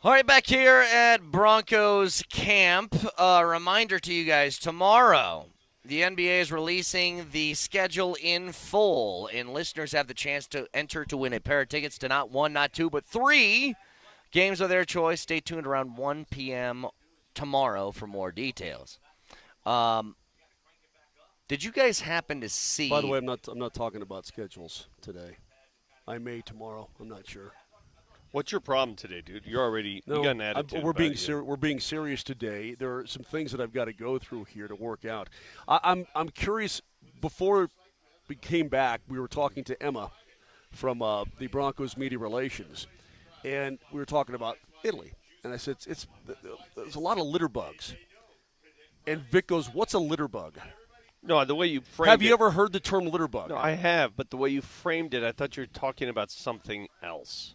All right, back here at Broncos camp. A reminder to you guys, tomorrow the NBA is releasing the schedule in full, and listeners have the chance to enter to win a pair of tickets to not 1, not 2, but 3 games of their choice. Stay tuned around 1 p.m. tomorrow for more details. Did you guys happen to see?
By the way, I'm not talking about schedules today. I may tomorrow. I'm not sure.
What's your problem today, dude? You got an attitude.
We're being serious today. There are some things that I've got to go through here to work out. I'm curious. Before we came back, we were talking to Emma from the Broncos Media Relations, and we were talking about Italy. And I said, there's a lot of litter bugs. And Vic goes, "What's a litter bug?"
No, the way you framed it.
Have you ever heard the term litter bug?
No, I have, but the way you framed it, I thought you were talking about something else.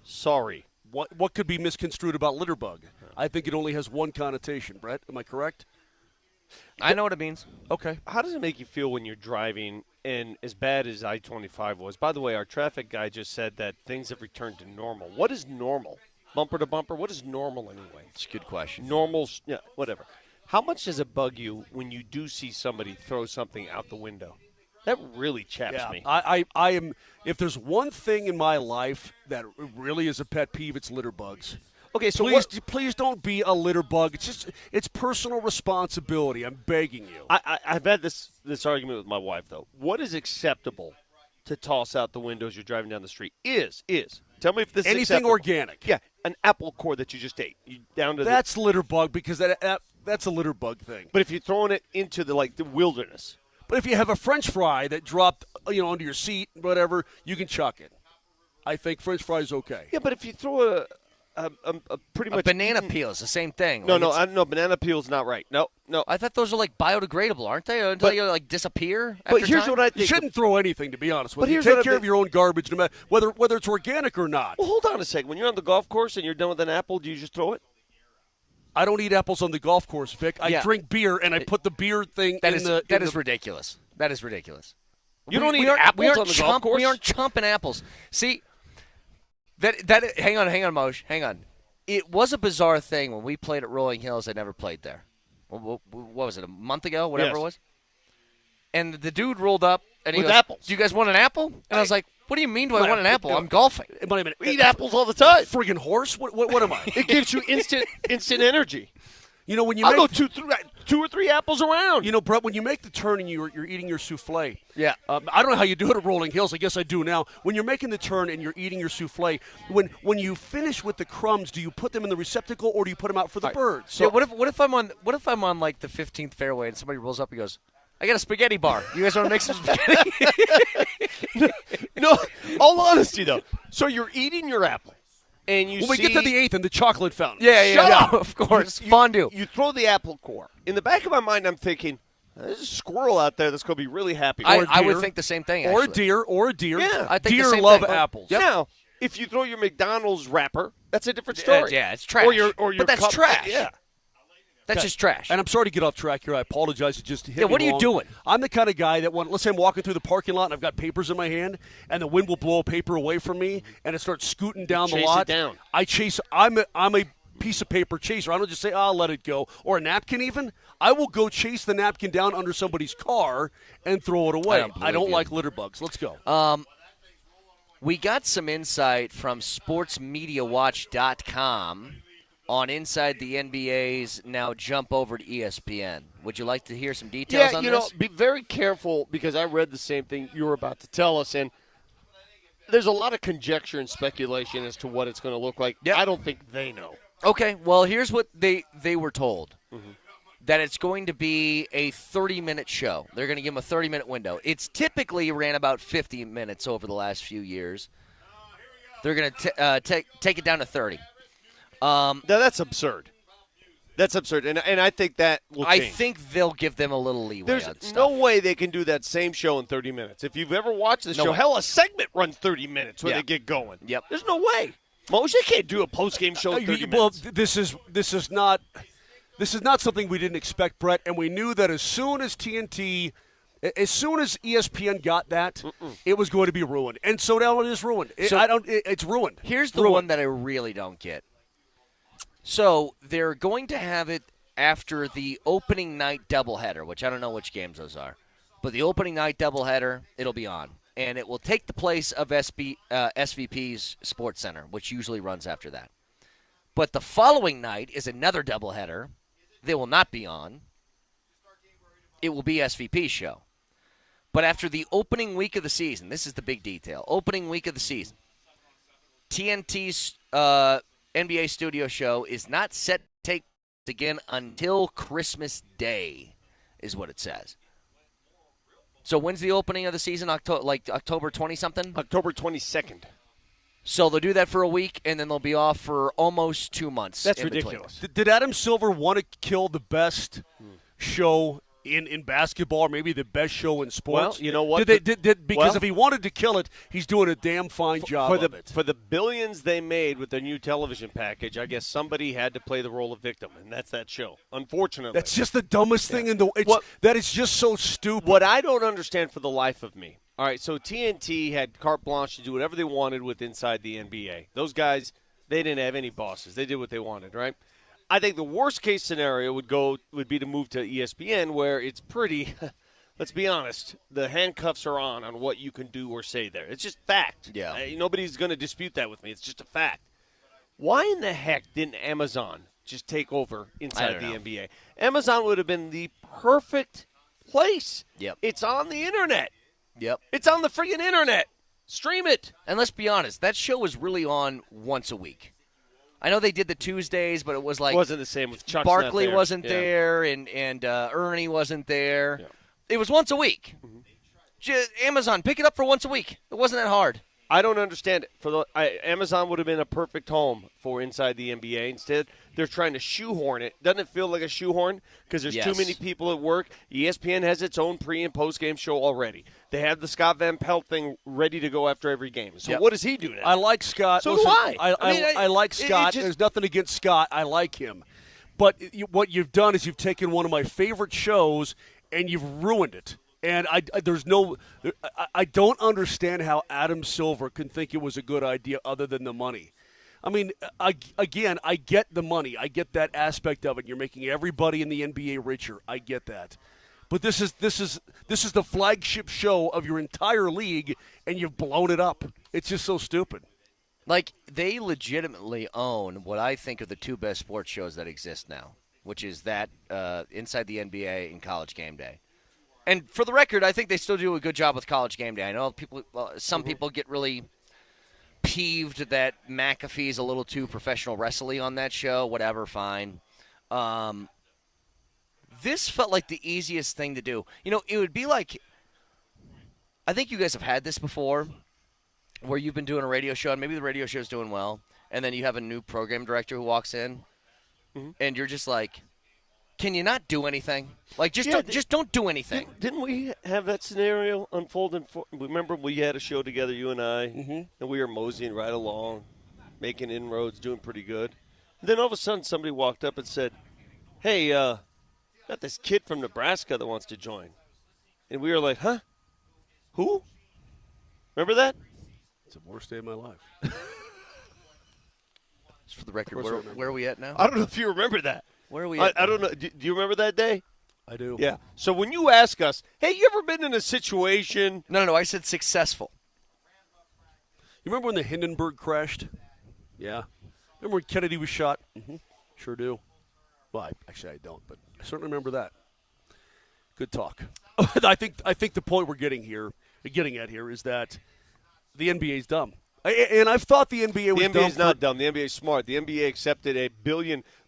Sorry.
What could be misconstrued about litter bug? I think it only has one connotation, Brett. Am I correct?
I know what it means.
Okay.
How does it make you feel when you're driving, and as bad as I-25 was? By the way, our traffic guy just said that things have returned to normal. What is normal? Bumper to bumper? What is normal anyway?
It's a good question.
Normal, yeah, whatever. How much does it bug you when you do see somebody throw something out the window? That really chaps me.
I am. If there's one thing in my life that really is a pet peeve, it's litter bugs.
Okay, so
please don't be a litter bug. It's personal responsibility. I'm begging you.
I've had this argument with my wife though. What is acceptable to toss out the windows you're driving down the street? Is tell me if this is
anything
acceptable.
Organic.
Yeah, an apple core that you just ate.
That's litter bug because that's a litter bug thing.
But if you're throwing it into the wilderness.
But if you have a French fry that dropped, under your seat, whatever, you can chuck it. I think French fry is okay.
Yeah, but if you throw a pretty much
banana peel is the same thing.
No, banana peel is not right. No.
I thought those are biodegradable, aren't they? Until you disappear.
But here's
time?
What I think:
you shouldn't throw anything, to be honest with you.
Take
care of your own garbage, no matter whether it's organic or not.
Well, hold on a second. When you're on the golf course and you're done with an apple, do you just throw it?
I don't eat apples on the golf course, Vic. I drink beer, and I put the beer thing
that
in
is,
the...
That is ridiculous. That is ridiculous.
You don't eat apples on the golf course?
We aren't chomping apples. See, that hang on, Moj. Hang on. It was a bizarre thing when we played at Rolling Hills. I never played there. What was it, a month ago, whatever it was? And the dude rolled up, and he
with
goes,
apples.
"Do you guys want an apple?" And I was like, "What do you mean, do I want an apple? I'm golfing."
Wait a minute.
We eat apples all the time.
Friggin' horse? What am I?
It gives you instant energy.
When you
I'll go two or three apples around.
Brett, when you make the turn and you're eating your souffle.
Yeah.
I don't know how you do it at Rolling Hills. I guess I do now. When you're making the turn and you're eating your souffle, when you finish with the crumbs, do you put them in the receptacle or do you put them out for the birds?
So what if I'm on the 15th fairway and somebody rolls up and goes, "I got a spaghetti bar. You guys want to make some spaghetti?"
No, all honesty though. So you're eating your apple. And
when we get to the 8th and the chocolate fountain.
Yeah, of course. Fondue.
You throw the apple core. In the back of my mind, I'm thinking, there's a squirrel out there that's going to be really happy.
I would think the same thing, actually.
Or a deer.
Yeah.
I think
deer
the same
love
thing.
apples.
Yep.
Now, if you throw your McDonald's wrapper, that's a different story.
Yeah, it's trash.
Or your
but that's trash.
Yeah.
That's just trash.
And I'm sorry to get off track here. I apologize. It just hit me
what are you
wrong.
doing?
I'm the kind of guy that let's say I'm walking through the parking lot and I've got papers in my hand and the wind will blow a paper away from me and it starts scooting down the lot.
Chase it down.
I chase. I'm a piece of paper chaser. I don't just say, I'll let it go. Or a napkin even. I will go chase the napkin down under somebody's car and throw it away. I don't like litter bugs. Let's go.
We got some insight from sportsmediawatch.com on inside the NBA's now jump over to ESPN. Would you like to hear some details on this?
Be very careful because I read the same thing you were about to tell us, and there's a lot of conjecture and speculation as to what it's going to look like.
Yep.
I don't think they know.
Okay, well, here's what they were told. Mm-hmm. That it's going to be a 30-minute show. They're going to give them a 30-minute window. It's typically ran about 50 minutes over the last few years. They're going to take it down to 30.
Now, that's absurd. That's absurd, and I think that will change.
I think they'll give them a little leeway
There's
on stuff.
no way they can do that same show in 30 minutes. If you've ever watched the show,
way.
hell, a segment runs 30 minutes when they get going.
Yep.
There's no way. Moshe can't do a post-game show in 30
well,
minutes.
This is not something we didn't expect, Brett, and we knew that as soon as TNT As soon as ESPN got that, it was going to be ruined. And so now it is ruined. It's ruined.
Here's the one that I really don't get. So they're going to have it after the opening night doubleheader, which I don't know which games those are. But the opening night doubleheader, it'll be on. And it will take the place of SVP's Sports Center, which usually runs after that. But the following night is another doubleheader. They will not be on. It will be SVP's show. But after the opening week of the season, this is the big detail. Opening week of the season, TNT's NBA studio show is not set to take place again until Christmas Day, is what it says. So when's the opening of the season? October 20-something?
October 22nd.
So they'll do that for a week, and then they'll be off for almost 2 months.
That's ridiculous.
Did Adam Silver want to kill the best show in basketball, or maybe the best show in sports?
Well, you know what?
Because if he wanted to kill it, he's doing a damn fine job of it.
For the billions they made with their new television package, I guess somebody had to play the role of victim, and that's that show. Unfortunately.
That's just the dumbest thing in the that is just so stupid.
What I don't understand for the life of me. All right, so TNT had carte blanche to do whatever they wanted with inside the NBA. Those guys, they didn't have any bosses. They did what they wanted, right? I think the worst-case scenario would be to move to ESPN, where it's pretty, let's be honest, the handcuffs are on what you can do or say there. It's just fact.
Yeah.
Nobody's going to dispute that with me. It's just a fact. Why in the heck didn't Amazon just take over inside the NBA? Amazon would have been the perfect place.
Yep.
It's on the Internet.
Yep.
It's on the friggin' Internet. Stream it.
And let's be honest, that show was really on once a week. I know they did the Tuesdays, but it was like...
It wasn't the same with Chuck's
Barkley
not there.
wasn't there, and Ernie wasn't there.
Yeah.
It was once a week. Amazon, pick it up for once a week. It wasn't that hard.
I don't understand it. Amazon would have been a perfect home for inside the NBA. Instead, they're trying to shoehorn it. Doesn't it feel like a shoehorn? Because there's too many people at work. ESPN has its own pre- and post-game show already. They have the Scott Van Pelt thing ready to go after every game. So what does he do now?
I like Scott.
So do I.
I like Scott. There's nothing against Scott. I like him. But what you've done is you've taken one of my favorite shows and you've ruined it. And I don't understand how Adam Silver can think it was a good idea other than the money. I mean, I get the money. I get that aspect of it. You're making everybody in the NBA richer. I get that. But this is the flagship show of your entire league, and you've blown it up. It's just so stupid.
Like, they legitimately own what I think are the two best sports shows that exist now, which is that Inside the NBA and College Game Day. And for the record, I think they still do a good job with College Game Day. I know some people get really peeved that McAfee's a little too professional wrestling on that show. Whatever, fine. This felt like the easiest thing to do. You know, it would be like, I think you guys have had this before, where you've been doing a radio show, and maybe the radio show's doing well, and then you have a new program director who walks in, and you're just like, can you not do anything? Like, just don't do anything.
Didn't we have that scenario unfolding? Remember, we had a show together, you and I, and we were moseying right along, making inroads, doing pretty good. And then all of a sudden, somebody walked up and said, "Hey, got this kid from Nebraska that wants to join." And we were like, "Huh? Who?" Remember that?
It's the worst day of my life.
Just for the record, where are we at now?
I don't know if you remember that.
Where are we at?
I don't know. Do you remember that day?
I do.
Yeah. So when you ask us, hey, you ever been in a situation?
No, I said successful.
You remember when the Hindenburg crashed? Yeah. Remember when Kennedy was shot? Sure do. Well, actually I don't, but I certainly remember that. Good talk. I think the point we're getting at here is that the NBA's dumb. And I've thought the NBA was dumb.
The NBA's not dumb. The NBA's smart. The NBA accepted a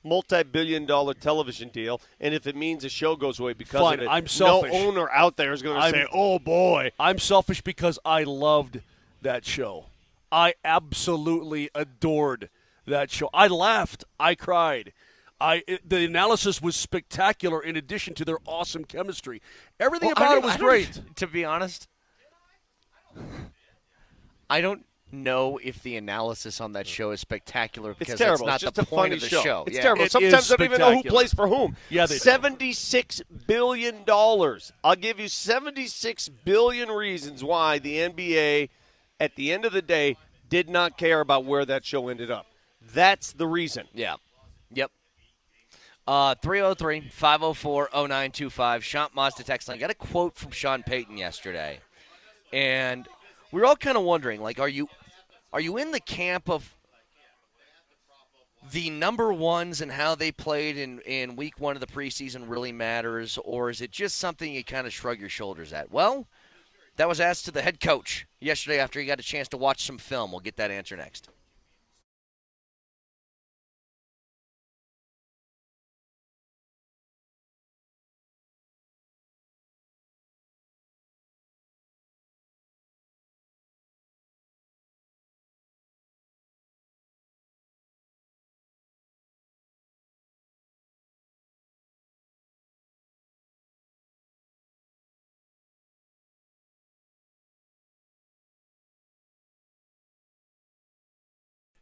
multi-billion-dollar television deal, and if it means a show goes away because of it,
I'm selfish.
No owner out there is going to say, "Oh boy."
I'm selfish because I loved that show. I absolutely adored that show. I laughed. I cried. The analysis was spectacular. In addition to their awesome chemistry, everything about it was great.
To be honest, I don't know if the analysis on that show is spectacular because
it's terrible.
that's not
it's just
the
a
point
funny
of the
show. It's
Yeah.
terrible. Sometimes I don't even know who plays for whom.
Yeah, they
$76 billion. I'll give you 76 billion reasons why the NBA, at the end of the day, did not care about where that show ended up. That's the reason.
Yeah. Yep. 303-504-0925. Sean Mazda text line. I got a quote from Sean Payton yesterday. And we were all kind of wondering, like, are you in the camp of the number ones and how they played in week one of the preseason really matters, or is it just something you kind of shrug your shoulders at? Well, that was asked to the head coach yesterday after he got a chance to watch some film. We'll get that answer next.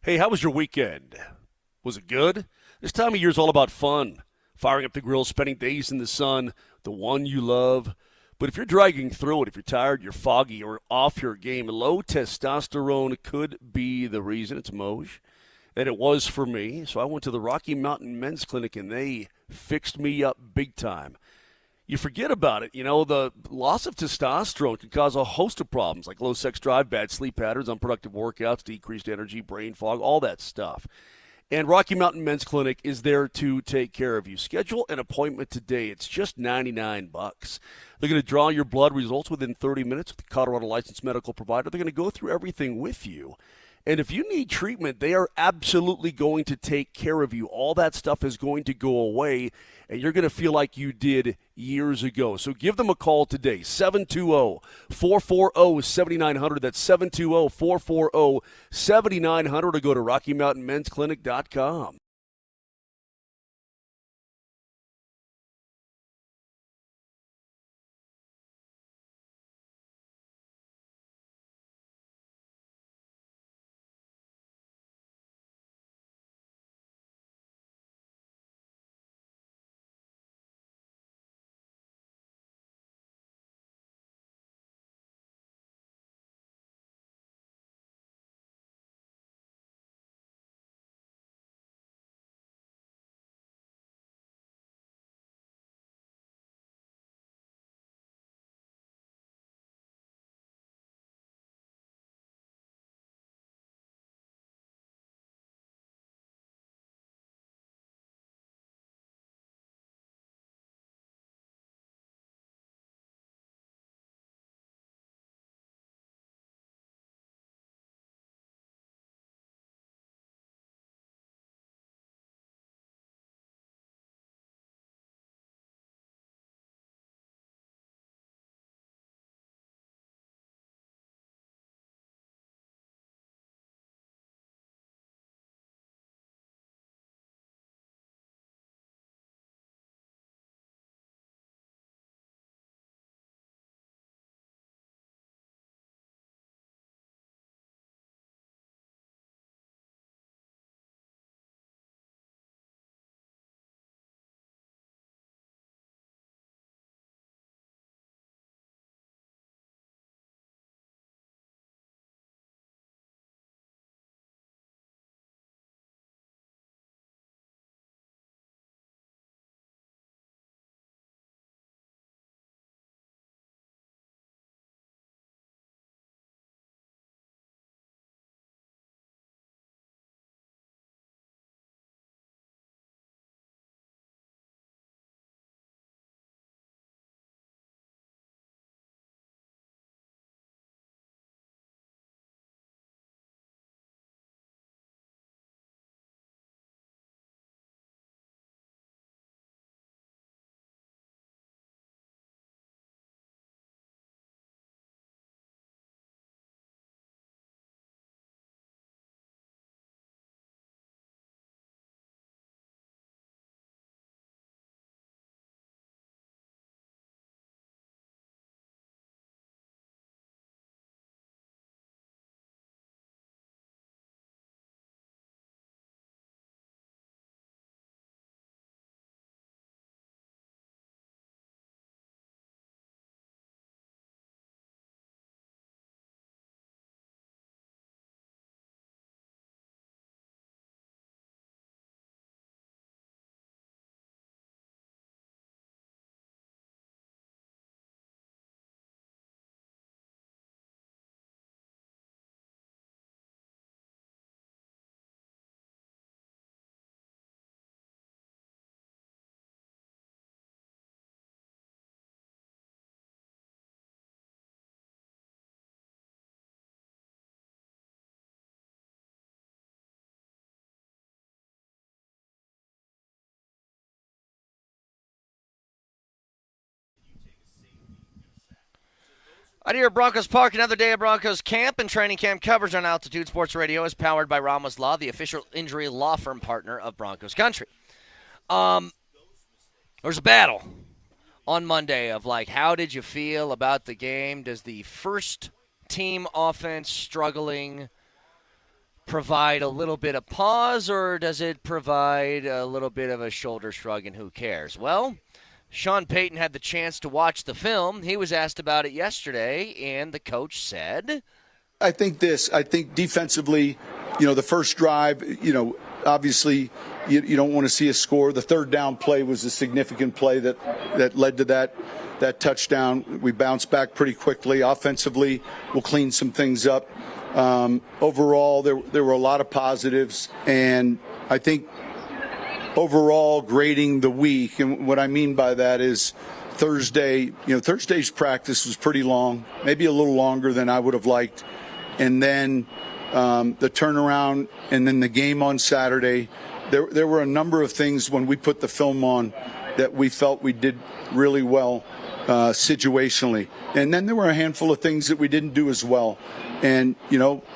Hey, how was your weekend? Was it good? This time of year is all about fun. Firing up the grill, spending days in the sun, the one you love. But if you're dragging through it, if you're tired, you're foggy, or off your game, low testosterone could be the reason. It's Moj. And it was for me. So I went to the Rocky Mountain Men's Clinic, and they fixed me up big time. You forget about it. The loss of testosterone can cause a host of problems like low sex drive, bad sleep patterns, unproductive workouts, decreased energy, brain fog, all that stuff. And Rocky Mountain Men's Clinic is there to take care of you. Schedule an appointment today. It's just $99. They're going to draw your blood results within 30 minutes with the Colorado licensed medical provider. They're going to go through everything with you. And if you need treatment, they are absolutely going to take care of you. All that stuff is going to go away, and you're going to feel like you did years ago. So give them a call today, 720-440-7900. That's 720-440-7900, or go to RockyMountainMen'sClinic.com.
Out here at Broncos Park, another day of Broncos camp and training camp coverage on Altitude Sports Radio is powered by Ramos Law, the official injury law firm partner of Broncos Country. There's a battle on Monday of, like, how did you feel about the game? Does the first team offense struggling provide a little bit of pause, or does it provide a little bit of a shoulder shrug and who cares? Well, Sean Payton had the chance to watch the film. He was asked about it yesterday, and the coach said,
I think defensively, the first drive, obviously you don't want to see a score. The third down play was a significant play that led to that touchdown. We bounced back pretty quickly. Offensively, we'll clean some things up. Overall, there were a lot of positives, and I think overall grading the week, and what I mean by that is Thursday's practice was pretty long, maybe a little longer than I would have liked, and then the turnaround and then the game on Saturday, there were a number of things when we put the film on that we felt we did really well situationally, and then there were a handful of things that we didn't do as well, and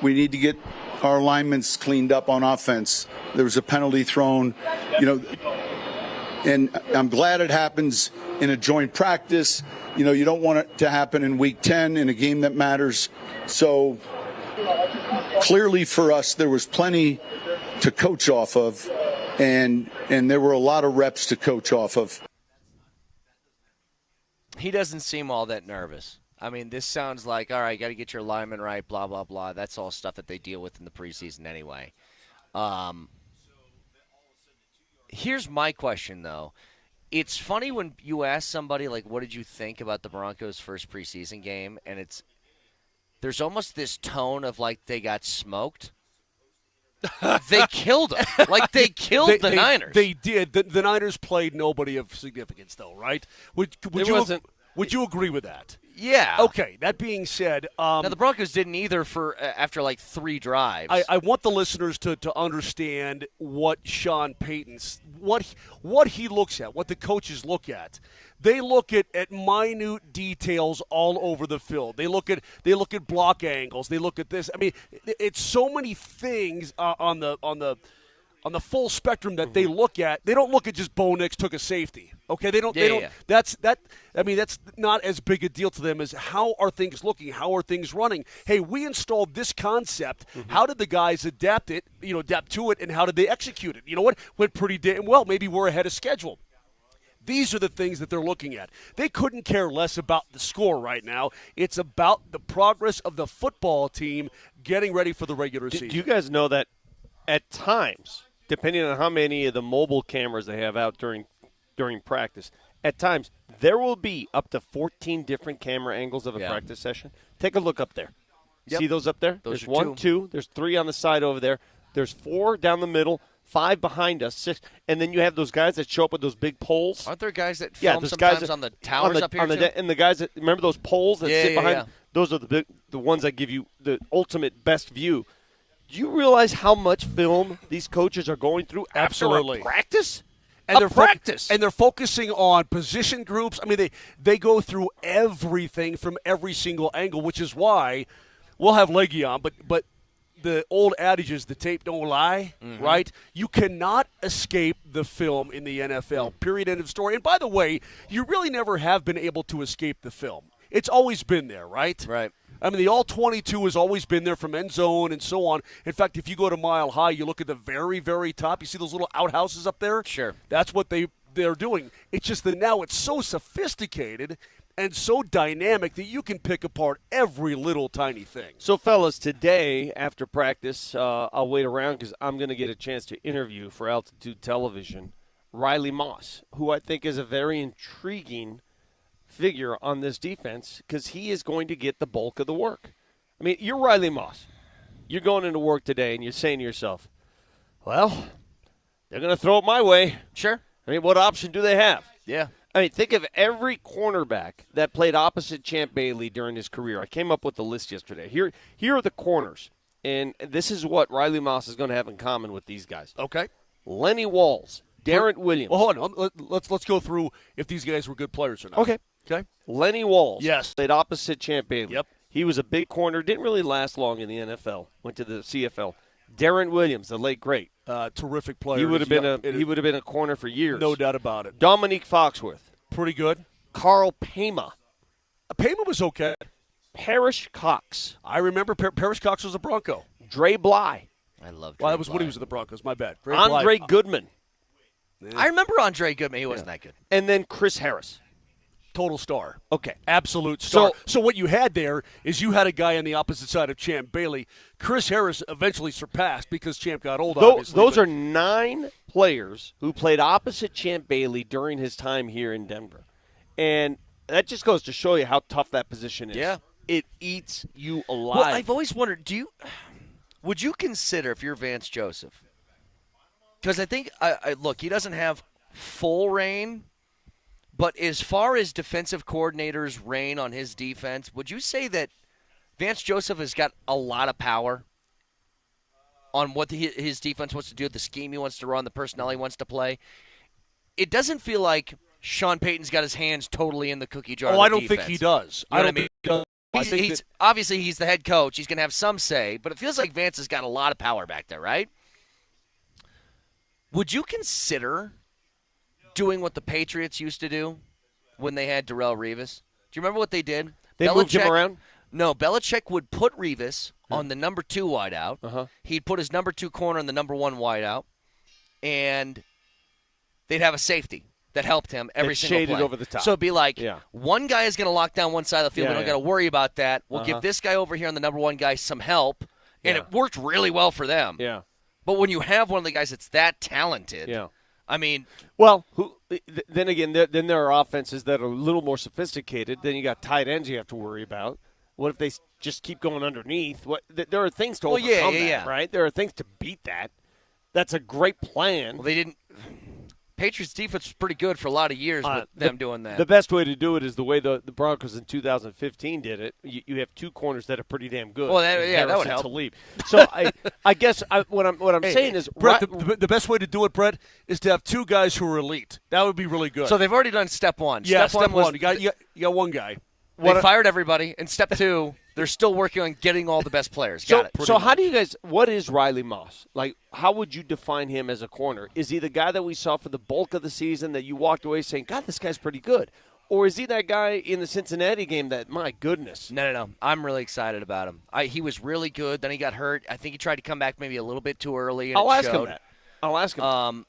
we need to get our alignments cleaned up on offense. There was a penalty thrown, and I'm glad it happens in a joint practice. You don't want it to happen in week 10 in a game that matters. So clearly for us, there was plenty to coach off of, and there were a lot of reps to coach off of.
He doesn't seem all that nervous. I mean, this sounds like, all right, got to get your lineman right, blah, blah, blah. That's all stuff that they deal with in the preseason anyway. Here's my question, though. It's funny when you ask somebody, like, what did you think about the Broncos' first preseason game, and there's almost this tone of, like, they got smoked. They killed them. Like, they killed the Niners.
They did. The Niners played nobody of significance, though, right? Would you agree with that?
Yeah.
Okay, that being said.
Now, the Broncos didn't either after like 3 drives.
I want the listeners to understand what Sean Payton's, what he looks at, what the coaches look at. They look at minute details all over the field. They look at block angles. They look at this. I mean, it's so many things on the full spectrum that they look at. They don't look at just Bo Nix took a safety. Okay, they don't.
Yeah.
That's not as big a deal to them as how are things looking, how are things running. Hey, we installed this concept. How did the guys adapt to it, and how did they execute it? You know what? Went pretty damn well. Maybe we're ahead of schedule. These are the things that they're looking at. They couldn't care less about the score right now. It's about the progress of the football team getting ready for the regular season.
Do you guys know that at times, depending on how many of the mobile cameras they have out during practice, at times there will be up to 14 different camera angles of a practice session. Take a look up there.
Yep.
See those up there?
Those
There's
are
1, 2. There's 3 on the side over there. There's 4 down the middle. 5 behind us, 6, and then you have those guys that show up with those big poles.
Aren't there guys that film sometimes on the towers up here too?
And the guys that remember those poles that sit behind. Those are the ones that give you the ultimate best view. Do you realize how much film these coaches are going through after a practice?
And they're focusing on position groups. I mean, they go through everything from every single angle, which is why we'll have Leggy on, but the old adage is the tape don't lie, right? You cannot escape the film in the NFL, period, end of story. And by the way, you really never have been able to escape the film. It's always been there, right?
Right.
I mean, the All-22 has always been there from end zone and so on. In fact, if you go to Mile High, you look at the very, very top. You see those little outhouses up there?
Sure.
That's what they're doing. It's just that now it's so sophisticated and so dynamic that you can pick apart every little tiny thing.
So, fellas, today after practice, I'll wait around because I'm going to get a chance to interview for Altitude Television Riley Moss, who I think is a very intriguing figure on this defense because he is going to get the bulk of the work. I mean, you're Riley Moss. You're going into work today and you're saying to yourself, well, they're going to throw it my way.
Sure.
I mean, what option do they have?
Yeah.
I mean, think of every cornerback that played opposite Champ Bailey during his career. I came up with the list yesterday. Here are the corners, and this is what Riley Moss is going to have in common with these guys.
Okay.
Lenny Walls, Darren Williams.
Well, hold on. Let's go through if these guys were good players or not.
Okay.
Okay.
Lenny Walls.
Yes.
Played opposite Champ Bailey.
Yep.
He was a big corner. Didn't really last long in the NFL. Went to the CFL. Darren Williams, the late great.
Terrific player.
He would have been a corner for years.
No doubt about it.
Dominique Foxworth.
Pretty good.
Carl Pema.
Payment was okay.
Parrish Cox.
I remember Parrish Cox was a Bronco.
Dre Bly.
I love Dre
Well, that was
Bly.
when he was at the Broncos. My bad.
Andre Goodman.
I remember Andre Goodman. He wasn't that good.
And then Chris Harris.
Total star.
Okay.
Absolute star.
So-
So what you had there is you had a guy on the opposite side of Champ Bailey. Chris Harris eventually surpassed because Champ got old, obviously.
Those are 9 players who played opposite Champ Bailey during his time here in Denver. And that just goes to show you how tough that position is.
Yeah.
It eats you alive.
Well, I've always wondered, would you consider, if you're Vance Joseph, because I think, look, he doesn't have full reign, but as far as defensive coordinators' reign on his defense, would you say that Vance Joseph has got a lot of power on what his defense wants to do, the scheme he wants to run, the personnel he wants to play? It doesn't feel like Sean Payton's got his hands totally in the cookie jar.
I don't think he does.
You know
I
what
don't think he does.
He's obviously he's the head coach. He's going to have some say, but it feels like Vance has got a lot of power back there, right? Would you consider doing what the Patriots used to do when they had Darrelle Revis? Do you remember what they did?
They moved him around?
No, Belichick would put Revis on the number 2 wideout.
Uh-huh.
He'd put his number 2 corner on the number 1 wideout, and they'd have a safety that helped him every single
shaded
play.
over the top.
So it'd be like, one guy is going to lock down one side of the field.
Yeah,
we don't got to worry about that. We'll give
Uh-huh.
this guy over here on the number 1 guy some help, and it worked really well for them.
Yeah.
But when you have one of the guys that's that talented,
Yeah.
I mean,
Well, then again, then there are offenses that are a little more sophisticated. Then you got tight ends you have to worry about. What if they just keep going underneath? There are things to overcome that, right? There are things to beat that. That's a great plan.
well, they didn't. Patriots defense was pretty good for a lot of years with them doing that.
The best way to do it is the way the Broncos in 2015 did it. You have 2 corners that are pretty damn good.
Well, that would
Harris and
help.
Talib. So I guess what I'm saying is,
Brett, the best way to do it, Brett, is to have 2 guys who are elite. That would be really good.
So they've already done step 1.
yeah, step
was
one. You got one guy.
they fired everybody, and step 2, they're still working on getting all the best players.
So how do you guys – what is Riley Moss? Like, how would you define him as a corner? Is he the guy that we saw for the bulk of the season that you walked away saying, God, this guy's pretty good? Or is he that guy in the Cincinnati game that, my goodness?
No. I'm really excited about him. He was really good. Then he got hurt. I think he tried to come back maybe a little bit too early. And
I'll ask
showed.
him that. I'll ask him.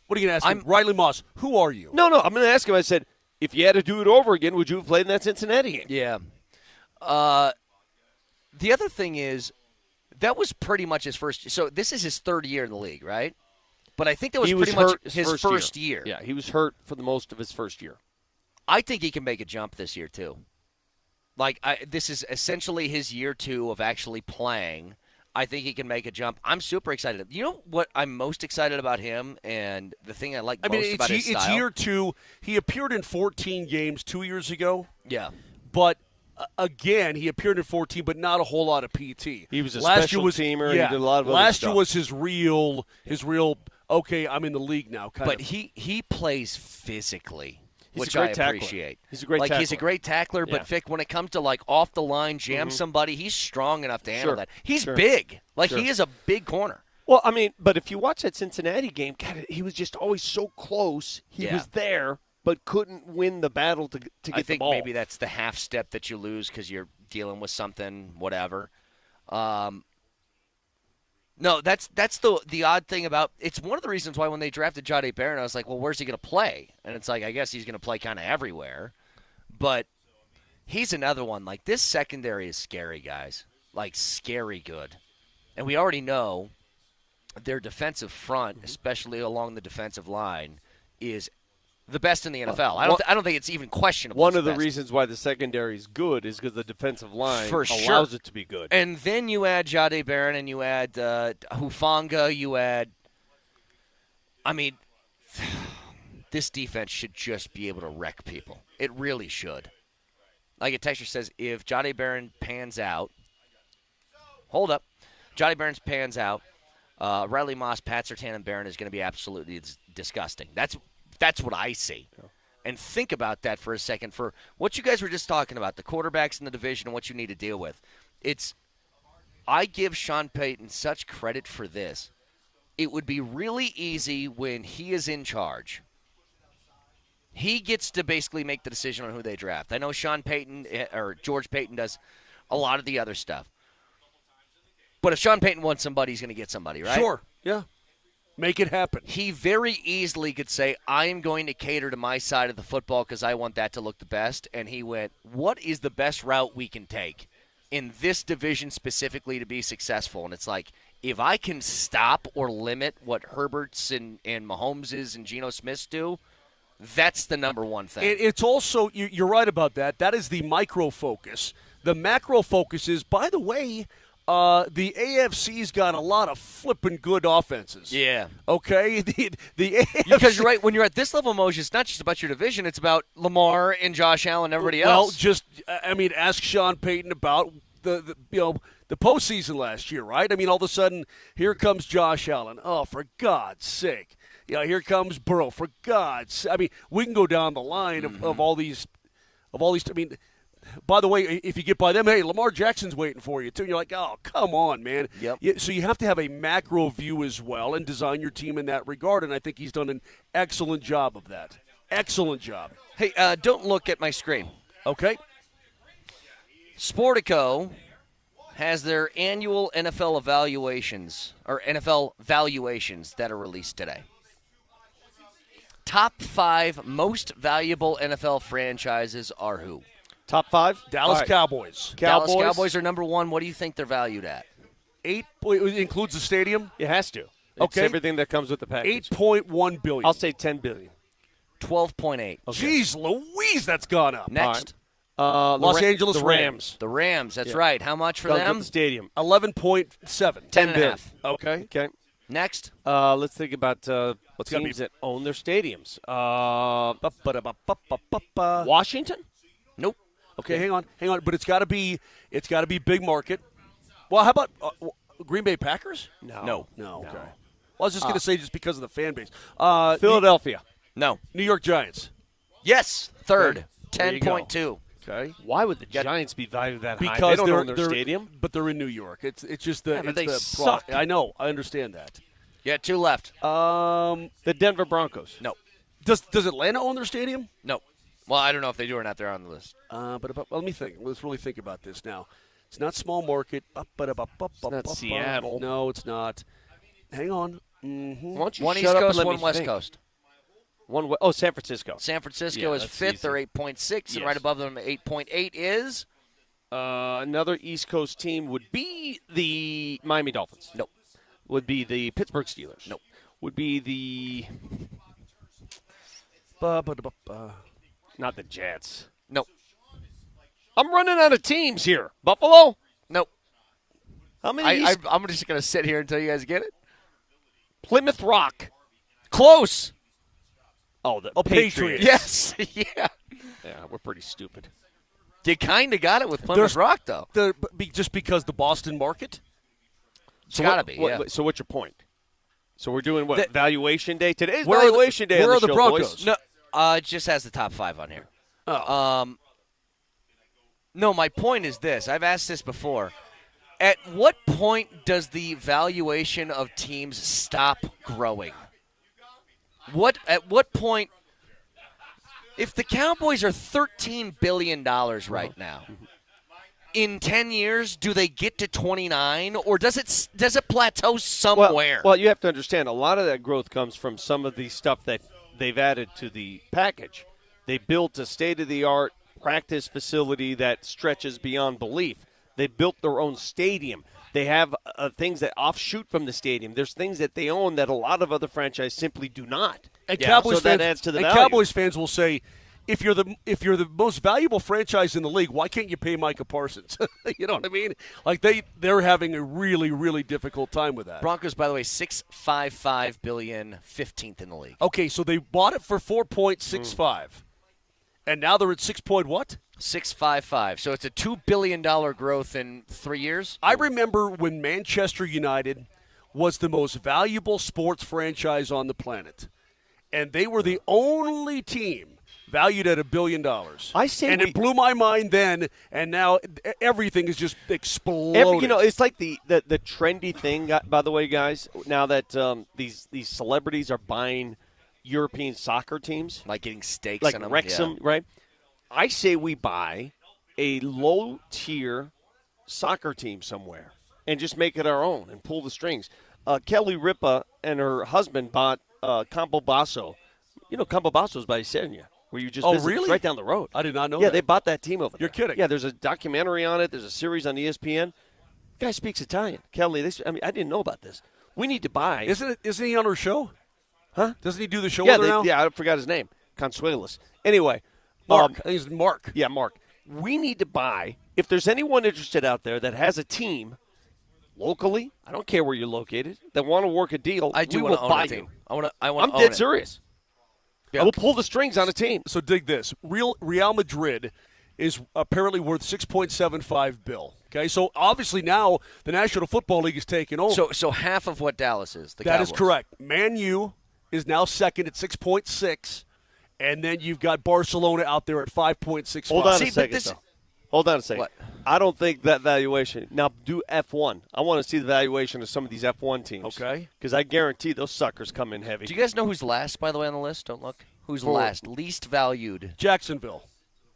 What are you going to ask him? Riley Moss, who are you?
No, I'm going to ask him. I said, if you had to do it over again, would you have played in that Cincinnati game?
Yeah. The other thing is, that was pretty much his first – so this is his 3rd year in the league, right? But I think that was pretty much his first year.
Yeah, he was hurt for the most of his first year.
I think he can make a jump this year too. Like, this is essentially his year 2 of actually playing. I think he can make a jump. I'm super excited. You know what I'm most excited about him, and the thing I like most about his style?
It's year 2. He appeared in 14 games 2 years ago.
Yeah.
But again, he appeared in 14, but not a whole lot of PT.
He was a special teamer.
Yeah,
he did a lot of other
last
stuff.
year was his real. Okay, I'm in the league now.
But he plays physically, which
a great
I
tackler.
appreciate.
He's a great
tackler.
tackler.
He's a great tackler, but Vic, when it comes to like off the line, jam somebody, he's strong enough to handle that. He's big. He is a big corner.
Well, I mean, but if you watch that Cincinnati game, God, he was just always so close. He was there, but couldn't win the battle to get the ball.
I think maybe that's the half step that you lose because you're dealing with something, whatever. No, that's the odd thing about – it's one of the reasons why when they drafted Jahdae Barron, I was like, well, where's he going to play? And it's like, I guess he's going to play kind of everywhere. But he's another one. Like, this secondary is scary, guys. Like, scary good. And we already know their defensive front, especially along the defensive line, is the best in the NFL. I don't think it's even questionable.
One of the reasons why the secondary is good is because the defensive line allows it to be good.
And then you add Jahdae Barron and you add Hufanga, you add – I mean, this defense should just be able to wreck people. It really should. Like a texture says, if Jahdae Barron pans out – hold up. Jahdae Barron pans out. Riley Moss, Pat Surtain, and Barron is going to be absolutely disgusting. That's what I see. and think about that for a second for what you guys were just talking about, the quarterbacks in the division and what you need to deal with. I give Sean Payton such credit for this. It would be really easy when he is in charge. He gets to basically make the decision on who they draft. I know Sean Payton or George Payton does a lot of the other stuff. But if Sean Payton wants somebody, he's going to get somebody, right?
Sure, yeah. Make it happen.
He very easily could say, I am going to cater to my side of the football because I want that to look the best. And he went, what is the best route we can take in this division specifically to be successful? And it's like, if I can stop or limit what Herbert's and Mahomes' and Geno Smith's do, that's the number one thing.
It's also, you're right about that. That is the micro focus. The macro focus is, by the way, the AFC's got a lot of flipping good offenses.
Yeah.
Okay? The AFC,
because you're right. When you're at this level, Moser, it's not just about your division. It's about Lamar and Josh Allen and everybody else.
Well, ask Sean Payton about the postseason last year, right? I mean, all of a sudden, here comes Josh Allen. Oh, for God's sake. Here comes Burrow. For God's sake. I mean, we can go down the line of all these. I mean, by the way, if you get by them, hey, Lamar Jackson's waiting for you, too. And you're like, oh, come on, man.
Yep.
So you have to have a macro view as well and design your team in that regard, and I think he's done an excellent job of that. Excellent job.
Hey, don't look at my screen.
Okay.
Sportico has their annual NFL evaluations, or NFL valuations that are released today. Top 5 most valuable NFL franchises are who?
Top 5?
Dallas Cowboys.
Dallas Cowboys are number 1. What do you think they're valued at?
It includes the stadium?
It has to.
Okay.
It's everything that comes with the package.
$8.1 billion.
I'll say $10 billion.
12.8.
Okay. Jeez Louise, that's gone up.
Next.
Los Angeles Rams.
The Rams, that's right. How much for
Comes
them?
with the stadium.
11.7.
10.5.
Okay.
Okay.
Next.
Let's think about
What's gotta
teams
be-
that own their stadiums.
Ba-ba-da-ba-ba-ba-ba.
Washington?
Nope.
Okay, hang on. But it's got to be big market. Well, how about Green Bay Packers?
No.
Okay. Well, I was just going to say just because of the fan base.
Philadelphia.
No.
New York Giants.
Yes. Third.
There you go.
10.2.
Okay.
Why would the Giants be valued that high?
Because
They don't own their stadium.
But they're in New York. It's just the.
Yeah, but
it's
they
the
suck.
I know. I understand that.
Yeah, 2 left.
The Denver Broncos.
No.
Does Atlanta own their stadium?
No. Well, I don't know if they do or not. They're on the list.
Let me think. Let's really think about this now. It's not small market. It's
not Seattle.
No, it's not. Hang on.
Why don't you
One
shut
East
up
Coast,
and let
one
me
West
think?
Coast.
San Francisco.
San Francisco
Yeah,
is
that's
5th.
easy.
They're 8.6. And right above them, 8.8 is?
Another East Coast team would be the Miami Dolphins.
Nope.
Would be the Pittsburgh Steelers.
Nope.
Would be the not the Jets.
Nope.
I'm running out of teams here. Buffalo?
Nope.
How many?
I'm just going to sit here until you guys get it.
Plymouth Rock.
Close.
Oh, the
Patriots.
Yes. Yeah.
Yeah, we're pretty stupid.
You kind of got it with Plymouth Rock, though.
Just because the Boston market?
It's got to be, yeah.
So what's your point? So we're doing what? Valuation day? Today's
Where are
valuation day on
where
the
are the
show,
Broncos?
boys.
No, it just has the top 5 on here.
Oh.
No, my point is this. I've asked this before. At what point does the valuation of teams stop growing? At what point? If the Cowboys are $13 billion right now, in 10 years, do they get to 29, or does it plateau somewhere?
Well, you have to understand, a lot of that growth comes from some of the stuff that they've added to the package. They built a state-of-the-art practice facility that stretches beyond belief. They built their own stadium. They have things that offshoot from the stadium. There's things that they own that a lot of other franchises simply do not.
And
Yeah,
Cowboys
so
fans,
that adds to the
and
value.
Cowboys fans will say, if you're the most valuable franchise in the league, why can't you pay Micah Parsons? You know what I mean? Like they're having a really, really difficult time with that.
Broncos, by the way, $655 billion, 15th in the league.
Okay, so they bought it for 4.65, and now they're at 6 point what?
655. So it's a $2 billion growth in 3 years.
I remember when Manchester United was the most valuable sports franchise on the planet, and they were the only team valued at $1 billion.
I say
it blew my mind then, and now everything is just exploded.
It's like the trendy thing, by the way, guys, now that these celebrities are buying European soccer teams.
Like getting stakes
like
in them.
Wrexham, right? I say we buy a low-tier soccer team somewhere and just make it our own and pull the strings. Kelly Ripa and her husband bought Campobasso. You know Campobasso's by Senya, where you just visit.
Really?
It's right down the road.
I did not know
Yeah,
that.
they bought that team over there.
You're kidding.
Yeah, there's a documentary on it. There's a series on ESPN. The guy speaks Italian. Kelly, I didn't know about this. We need to buy.
Isn't he on her show?
Huh?
Doesn't he do the show with her now?
Yeah, I forgot his name. Consuelos. Anyway.
Mark. I think it's Mark.
Yeah, Mark. We need to buy, if there's anyone interested out there that has a team locally, I don't care where you're located, that want to work a deal,
I do
we
want
will
to own
buy
a team.
you.
I'm
dead serious.
Yeah.
I will pull the strings on a team.
So dig this. Real Madrid is apparently worth $6.75 billion. Okay, so obviously now the National Football League is taking over.
So half of what Dallas is.
That is correct. Man U is now second at 6.6, and then you've got Barcelona out there at 5.65.
Hold on a second, though. Hold on a second.
What?
I don't think that valuation. Now, do F1. I want to see the valuation of some of these F1 teams.
Okay.
Because I guarantee those suckers come in heavy.
Do you guys know who's last, by the way, on the list? Don't look. Who's last? Least valued.
Jacksonville.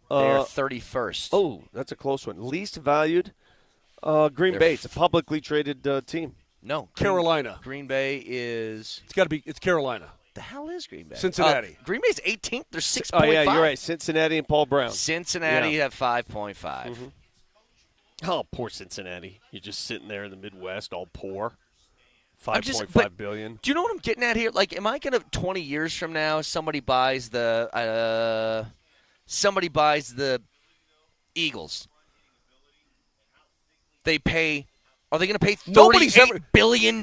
They're 31st.
Oh, that's a close one. Least valued, Green Bay. It's a publicly traded team.
No.
Carolina.
Green Bay is.
It's Carolina.
The hell is Green Bay?
Cincinnati.
Green Bay's 18th. They're 6.5.
Oh, yeah, you're right. Cincinnati and Paul Brown.
Cincinnati at 5.5.
Mm-hmm. Oh, poor Cincinnati. You're just sitting there in the Midwest, all poor. $5.5 billion.
Do you know what I'm getting at here? Like, am I going to 20 years from now somebody buys the Eagles? They pay. Are they going to pay $38 billion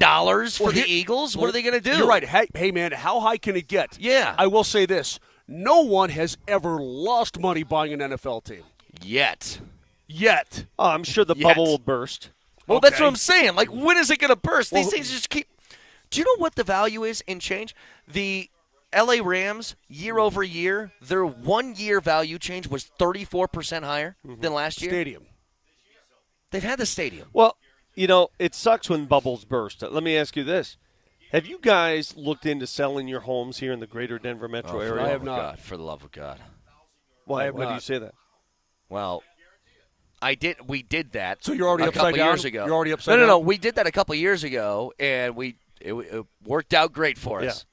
for the Eagles? What are they going to do?
You're right. Hey, man, how high can it get?
Yeah.
I will say this. No one has ever lost money buying an NFL team.
Yet.
Oh, I'm sure the bubble will burst.
Well, that's what I'm saying. Like, when is it going to burst? These things just keep. Do you know what the value is in change? The LA Rams, year over year, their 1 year value change was 34% higher than last year.
Stadium.
They've had the stadium.
Well, it sucks when bubbles burst. Let me ask you this. Have you guys looked into selling your homes here in the greater Denver metro area?
I have not.
God, for the love of God.
Why do you say that?
Well, we did that.
So you're already upside down?
Years ago.
You're already upside down?
No. We did that a couple years ago, and it worked out great for us.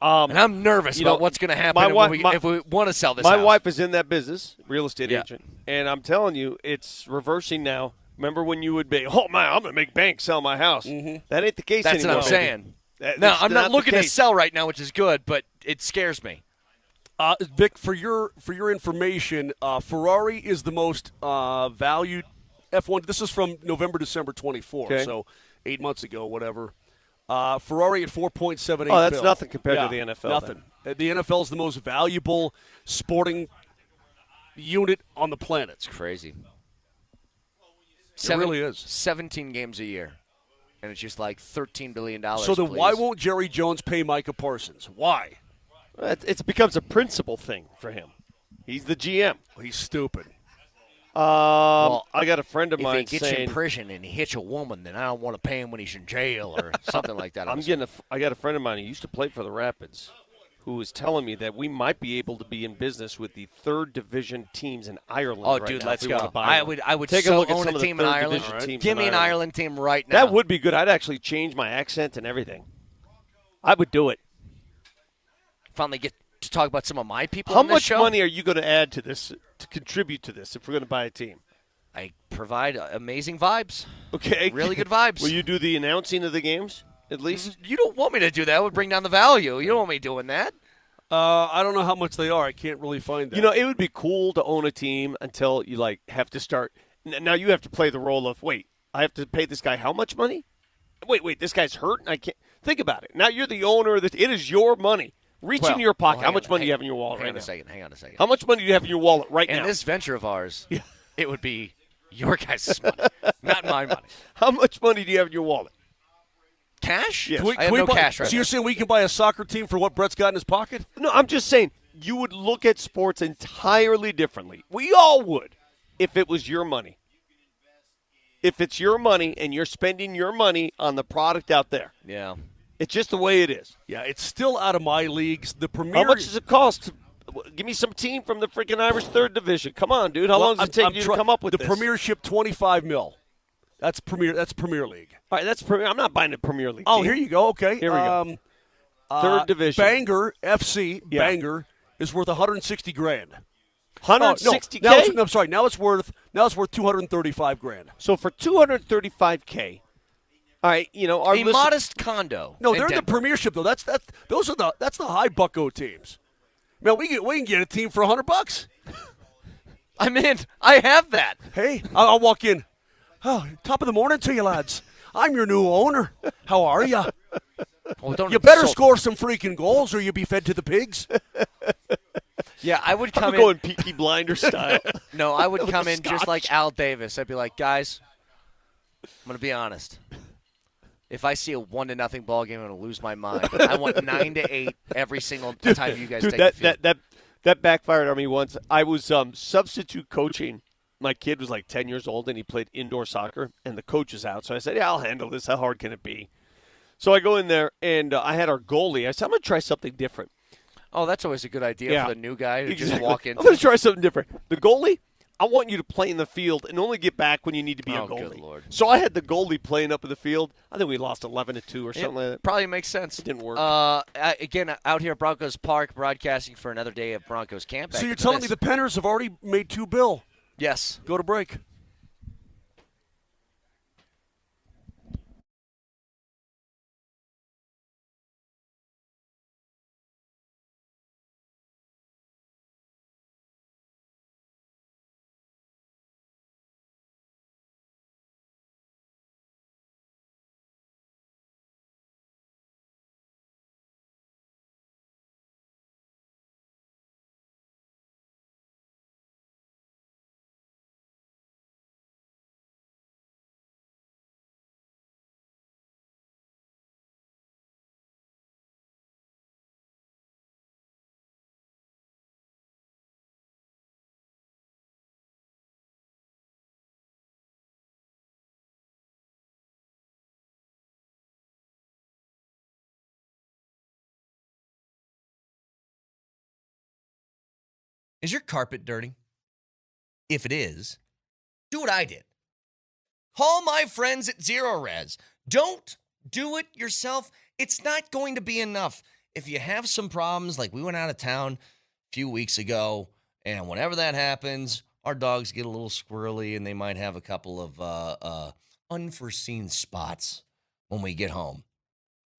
And I'm nervous about what's going to happen if we want to sell this house.
My wife is in that business, real estate agent, and I'm telling you, it's reversing now. Remember when you would be, oh, man, I'm going to make bank sell my house. Mm-hmm. That ain't the case
That's
anymore.
That's what I'm saying. No, I'm not looking to sell right now, which is good, but it scares me.
Vic, for your information, Ferrari is the most valued F1. This is from November, December 24, so 8 months ago, whatever. Ferrari at $4.78
Oh, that's
billion.
nothing compared to the NFL.
Nothing. The NFL is the most valuable sporting unit on the planet.
It's crazy.
It really is.
17 games a year, and it's just like $13 billion.
So then why won't Jerry Jones pay Micah Parsons? Why?
It becomes a principle thing for him. He's the GM.
He's stupid.
I got a friend of mine
if he gets in prison and he hits a woman, then I don't want to pay him when he's in jail or something like that.
I got a friend of mine who used to play for the Rapids, who was telling me that we might be able to be in business with the third division teams in Ireland.
Oh,
right
dude,
now
let's
if we
go.
want to buy
I would
take a look at
own
some
a
of the
team in
third
Ireland.
division teams.
Give me an Ireland team right now.
That would be good. I'd actually change my accent and everything. I would do it.
Finally get to talk about some of my people.
How
on this
much
show?
money are you going to add to this to contribute to this if we're going to buy a team?
I provide amazing vibes.
Okay.
Really good vibes.
Will you do the announcing of the games at least?
You don't want me to do that. It would bring down the value. You don't want me doing that.
I don't know how much they are. I can't really find that.
It would be cool to own a team until you have to start. Now you have to play the role of, wait, I have to pay this guy how much money? Wait, this guy's hurt and I can't. Think about it. Now you're the owner of it is your money. Reach into your pocket. How much money do you have in your wallet right now?
Hang on a second.
How much money do you have in your wallet right now?
In this venture of ours, it would be your guys' money, not my money.
How much money do you have in your wallet?
Cash?
Yes.
I have no cash right
So
now.
you're saying we can buy a soccer team for what Brett's got in his pocket?
No, I'm just saying you would look at sports entirely differently. We all would if it was your money. If it's your money and you're spending your money on the product out there.
Yeah.
It's just the way it is.
Yeah, it's still out of my leagues. The Premier.
How much does it cost? Give me some team from the freaking Irish 3rd Division. Come on, dude. How long does it take you to come up with
the
this?
Premiership? $25 million. That's Premier League.
All right, that's Premier. I'm not buying a Premier League.
Oh,
team.
here you go. Okay,
here we go. 3rd Division.
Bangor FC. Yeah. Bangor is worth $160,000.
160K.
No, I'm sorry. Now it's worth $235,000.
So for $235K. All right, our
modest condo.
No, they're in the Premiership though. That's the high bucko teams. Man, we can get a team for $100.
I'm in. I have that.
Hey, I'll walk in. Oh, top of the morning to you, lads. I'm your new owner. How are you?
Oh,
you better score some freaking goals, or you'll be fed to the pigs.
Yeah, I would come
in. Going Peaky Blinders style.
No, I would come in just like Al Davis. I'd be like, guys, I'm going to be honest. If I see a 1-0 ball game, I'm going to lose my mind. I want 9-8 every single time you guys take the field.
That backfired on me once. I was substitute coaching. My kid was like 10 years old, and he played indoor soccer, and the coach is out. So I said, yeah, I'll handle this. How hard can it be? So I go in there, and I had our goalie. I said, I'm going to try something different.
Oh, that's always a good idea for the new guy to just walk in.
I'm going to try something different. The goalie, I want you to play in the field and only get back when you need to be a goalie.
Good Lord.
So I had the goalie playing up in the field. I think we lost 11-2 or something like that.
Probably makes sense.
It didn't work.
Again, out here at Broncos Park, broadcasting for another day of Broncos camp.
So you're telling me the Penners have already made $2 billion?
Yes.
Go to break.
Is your carpet dirty? If it is, do what I did. Call my friends at Zero Res. Don't do it yourself. It's not going to be enough. If you have some problems, like we went out of town a few weeks ago, and whenever that happens, our dogs get a little squirrely, and they might have a couple of unforeseen spots when we get home.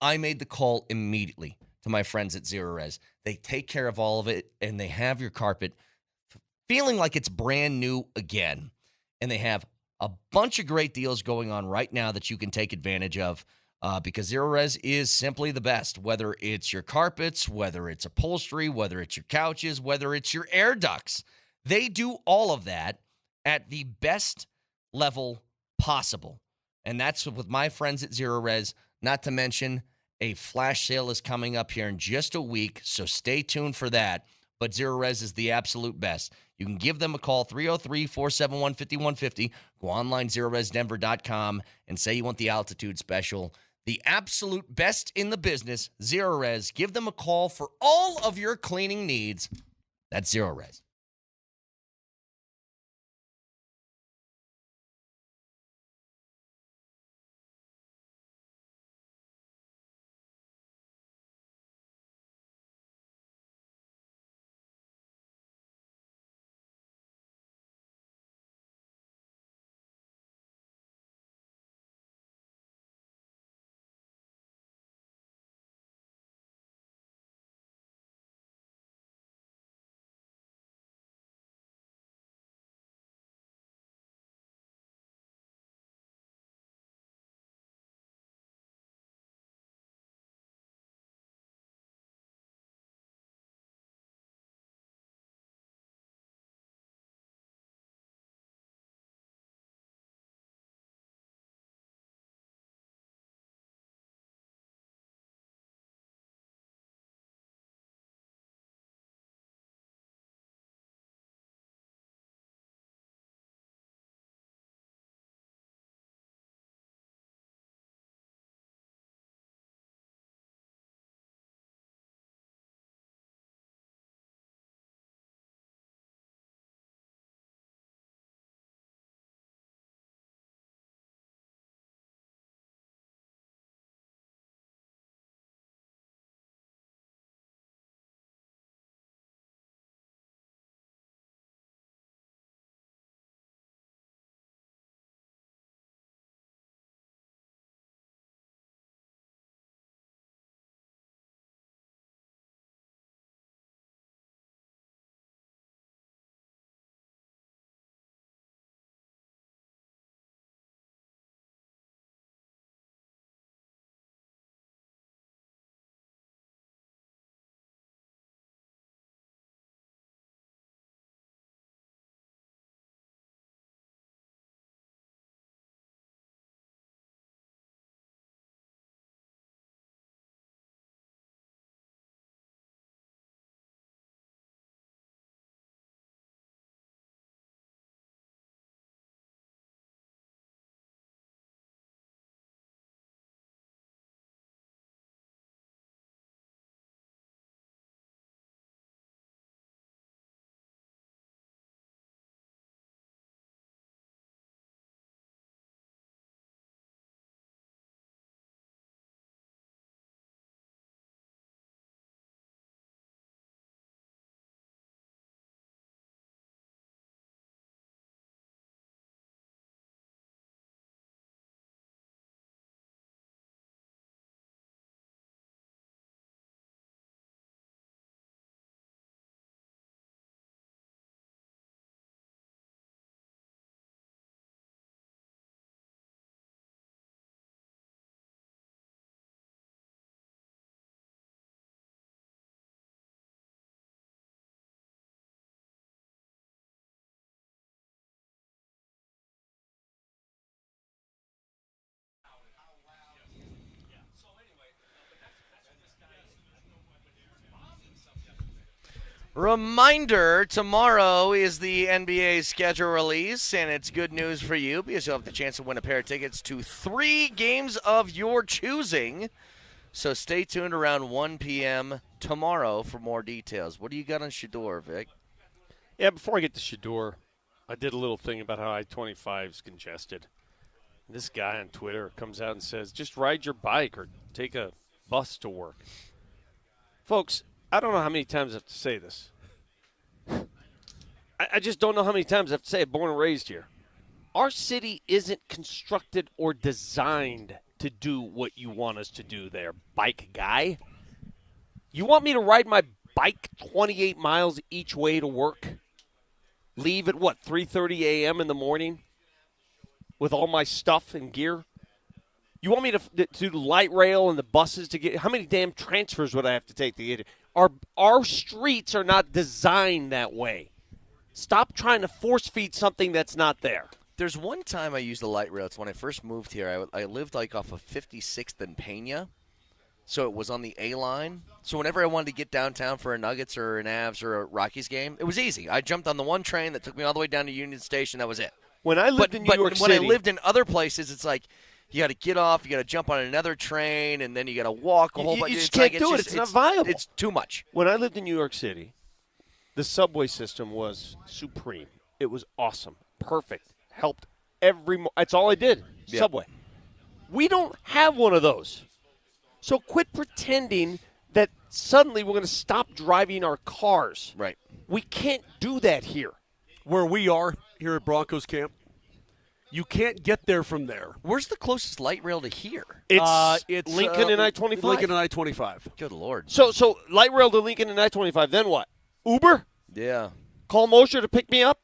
I made the call immediately to my friends at Zero Res. They take care of all of it, and they have your carpet feeling like it's brand new again. And they have a bunch of great deals going on right now that you can take advantage of because Zero Res is simply the best. Whether it's your carpets, whether it's upholstery, whether it's your couches, whether it's your air ducts, they do all of that at the best level possible. And that's with my friends at Zero Res, not to mention a flash sale is coming up here in just a week, so stay tuned for that. But Zero Res is the absolute best. You can give them a call, 303-471-5150. Go online, ZeroResDenver.com, and say you want the altitude special. The absolute best in the business, Zero Res. Give them a call for all of your cleaning needs. That's Zero Res.
Reminder, tomorrow is the NBA schedule release, and it's good news for you because you'll have the chance to win a pair of tickets to 3 games of your choosing. So stay tuned around 1 p.m. tomorrow for more details. What do you got on Shador, Vic?
Yeah, before I get to Shador, I did a little thing about how I-25 is congested. This guy on Twitter comes out and says, just ride your bike or take a bus to work. Folks, I don't know how many times I have to say this. I just don't know how many times I have to say it, born and raised here. Our city isn't constructed or designed to do what you want us to do there, bike guy. You want me to ride my bike 28 miles each way to work? Leave at, 3:30 a.m. in the morning with all my stuff and gear? You want me to do light rail and the buses to get – how many damn transfers would I have to take to get it? Our streets are not designed that way. Stop trying to force feed something that's not there.
There's one time I used the light rail. It's when I first moved here. I lived off of 56th and Pena, so it was on the A line. So whenever I wanted to get downtown for a Nuggets or an Avs or a Rockies game, it was easy. I jumped on the one train that took me all the way down to Union Station. That was it.
When I lived in New York City,
when I lived in other places, it's like you got to get off, you got to jump on another train, and then you got to walk a whole bunch.
You just can't do it. It's not viable.
It's too much.
When I lived in New York City, the subway system was supreme. It was awesome, perfect, helped that's all I did. Yep. Subway. We don't have one of those. So quit pretending that suddenly we're going to stop driving our cars.
Right.
We can't do that here.
Where we are here at Broncos camp, you can't get there from there.
Where's the closest light rail to here?
It's Lincoln and I-25.
Lincoln and I-25.
Good Lord.
So light rail to Lincoln and I-25. Then what? Uber?
Yeah.
Call Moser to pick me up?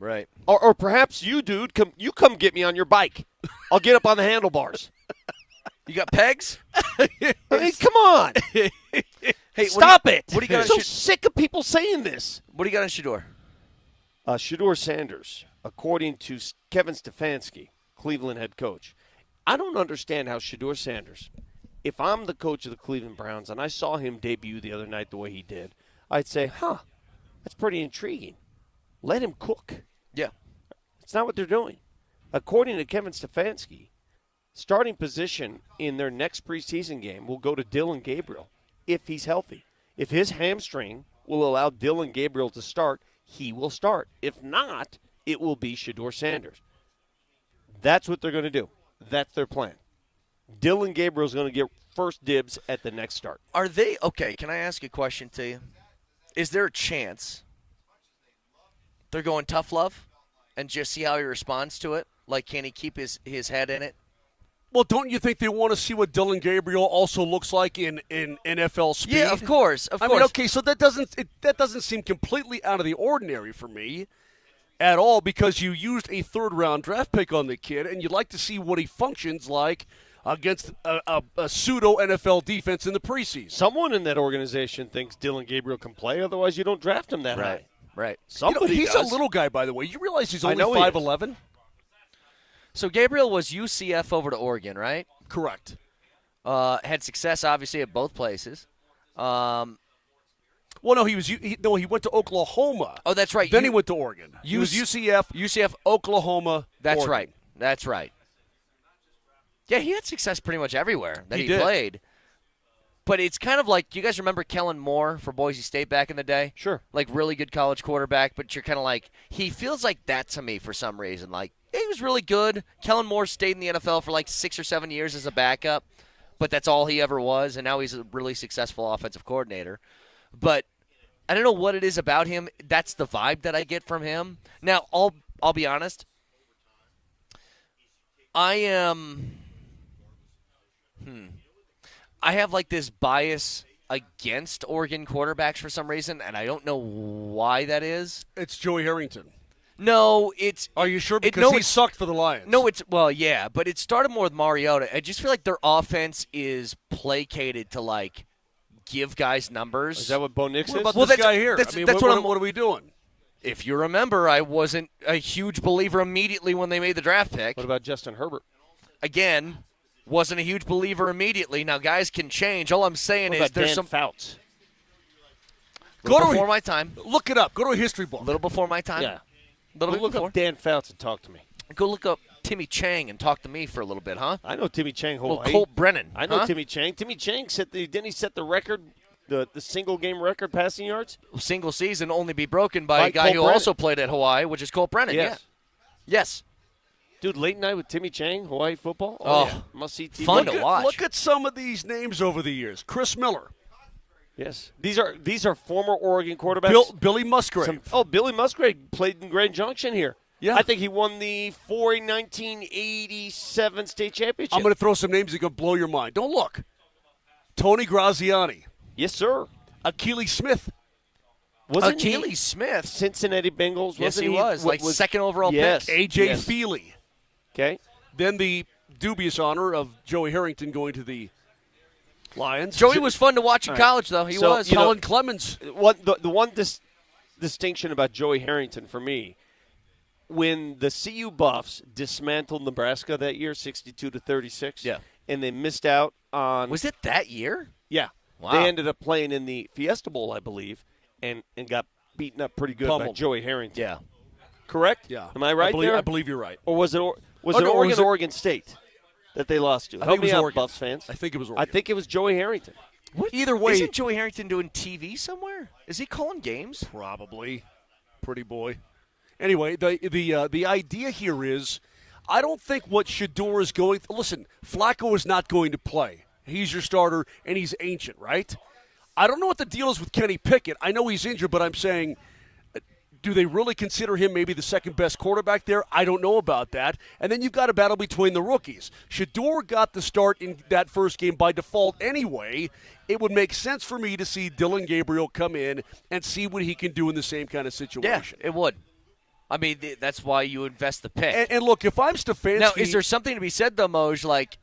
Right.
Or perhaps you, dude, come get me on your bike. I'll get up on the handlebars.
You got pegs?
I mean, come on.
Hey,
stop it.
What do you got?
I'm so sick of people saying this.
What do you got on Shador?
Shador Sanders, according to Kevin Stefanski, Cleveland head coach. I don't understand how Shador Sanders, if I'm the coach of the Cleveland Browns and I saw him debut the other night the way he did, I'd say, that's pretty intriguing. Let him cook.
Yeah.
It's not what they're doing. According to Kevin Stefanski, starting position in their next preseason game will go to Dylan Gabriel if he's healthy. If his hamstring will allow Dylan Gabriel to start, he will start. If not, it will be Shador Sanders. That's what they're going to do. That's their plan. Dylan Gabriel's going to get first dibs at the next start.
Are they – okay, can I ask a question to you? Is there a chance they're going tough love and just see how he responds to it? Like, can he keep his head in it?
Well, don't you think they want to see what Dylan Gabriel also looks like in NFL speed?
Yeah, of course.
I mean, okay, so that doesn't seem completely out of the ordinary for me at all because you used a third-round draft pick on the kid, and you'd like to see what he functions like against a pseudo-NFL defense in the preseason.
Someone in that organization thinks Dylan Gabriel can play, otherwise you don't draft him that high.
Right.
Somebody
he's
does.
a little guy, by the way. You realize he's only
I know he
5'11"?
So Gabriel was UCF over to Oregon, right?
Correct.
Had success, obviously, at both places.
Well, no, he went to Oklahoma.
Oh, that's right.
Then he went to Oregon. He was UCF, Oklahoma.
That's
Oregon.
right. That's right. Yeah, he had success pretty much everywhere that he
did.
played. But it's kind of like, do you guys remember Kellen Moore for Boise State back in the day?
Sure.
Like, really good college quarterback, but you're kind of like, he feels like that to me for some reason. Like, he was really good. Kellen Moore stayed in the NFL for like 6 or 7 years as a backup, but that's all he ever was, and now he's a really successful offensive coordinator. But I don't know what it is about him. That's the vibe that I get from him. Now, I'll be honest. I have like this bias against Oregon quarterbacks for some reason, and I don't know why that is.
It's Joey Harrington.
No, it's...
Are you sure? Because he sucked for the Lions.
No, yeah, but it started more with Mariota. I just feel like their offense is placated to, like, give guys numbers.
Is that what Bo Nix is?
What about this guy here?
That's
what are we doing?
If you remember, I wasn't a huge believer immediately when they made the draft pick.
What about Justin Herbert?
Again, wasn't a huge believer immediately. Now, guys can change. All I'm saying
what
is
about
there's
Dan
some...
Fouts?
Before my time.
Look it up. Go to a history book.
A little before my time.
Yeah.
Little bit
Look
before.
up Dan Fouts and talk to me.
Go look up Timmy Chang and talk to me for a little bit, huh?
I know Timmy Chang.
Well,
Hawaii.
Colt Brennan.
I know
huh?
Timmy Chang. Timmy Chang didn't he set the record, the single game record passing yards?
Single season only be broken by a guy
Colt
who
Brennan.
also played at Hawaii, which is Colt Brennan.
Yes.
Yeah. Yes.
Dude, late night with Timmy Chang, Hawaii football.
Oh,
yeah. Must see TV.
fun to watch.
Look at some of these names over the years. Chris Miller.
Yes, these are former Oregon quarterbacks.
Billy Musgrave.
Billy Musgrave played in Grand Junction here.
Yeah.
I think he won the 1987 state championship.
I'm going to throw some names that could blow your mind. Don't look. Tony Graziani.
Yes, sir.
Achilles Smith.
Wasn't
Achilles Smith.
Cincinnati Bengals?
Yes,
wasn't
he was. Like second overall
Yes.
pick.
A.J.
Yes.
Feely.
Okay.
Then the dubious honor of Joey Harrington going to the Lions.
Joey was fun to watch in college, though. He
So,
was.
you know-
Helen Clemens.
The one distinction about Joey Harrington for me, when the CU Buffs dismantled Nebraska that year, 62-36,
Yeah.
and they missed out on.
Was it that year?
Yeah.
Wow.
They ended up playing in the Fiesta Bowl, I believe, and got beaten up pretty good by
Pummeled.
Joey Harrington.
Yeah.
Correct?
Yeah.
Am I right there?
I believe you're right.
Or was it
Oh, no, was it-
Oregon State that they lost to?
I
Help
think it
me
was
out,
Oregon.
Buffs fans.
I think it was
I
Oregon.
think it was Joey Harrington.
Either way,
Isn't Joey Harrington doing TV somewhere? Is he calling games?
probably. Pretty boy. Anyway, the idea here is, I don't think what Shador is going. Listen, Flacco is not going to play. He's your starter, and he's ancient, right? I don't know what the deal is with Kenny Pickett. I know he's injured, but I'm saying, do they really consider him maybe the second best quarterback there? I don't know about that. And then you've got a battle between the rookies. Shador got the start in that first game by default anyway. It would make sense for me to see Dylan Gabriel come in and see what he can do in the same kind of situation.
Yeah, it would. I mean, that's why you invest the pick.
And look, if I'm Stefanski...
Now, is there something to be said, though, Moj, like,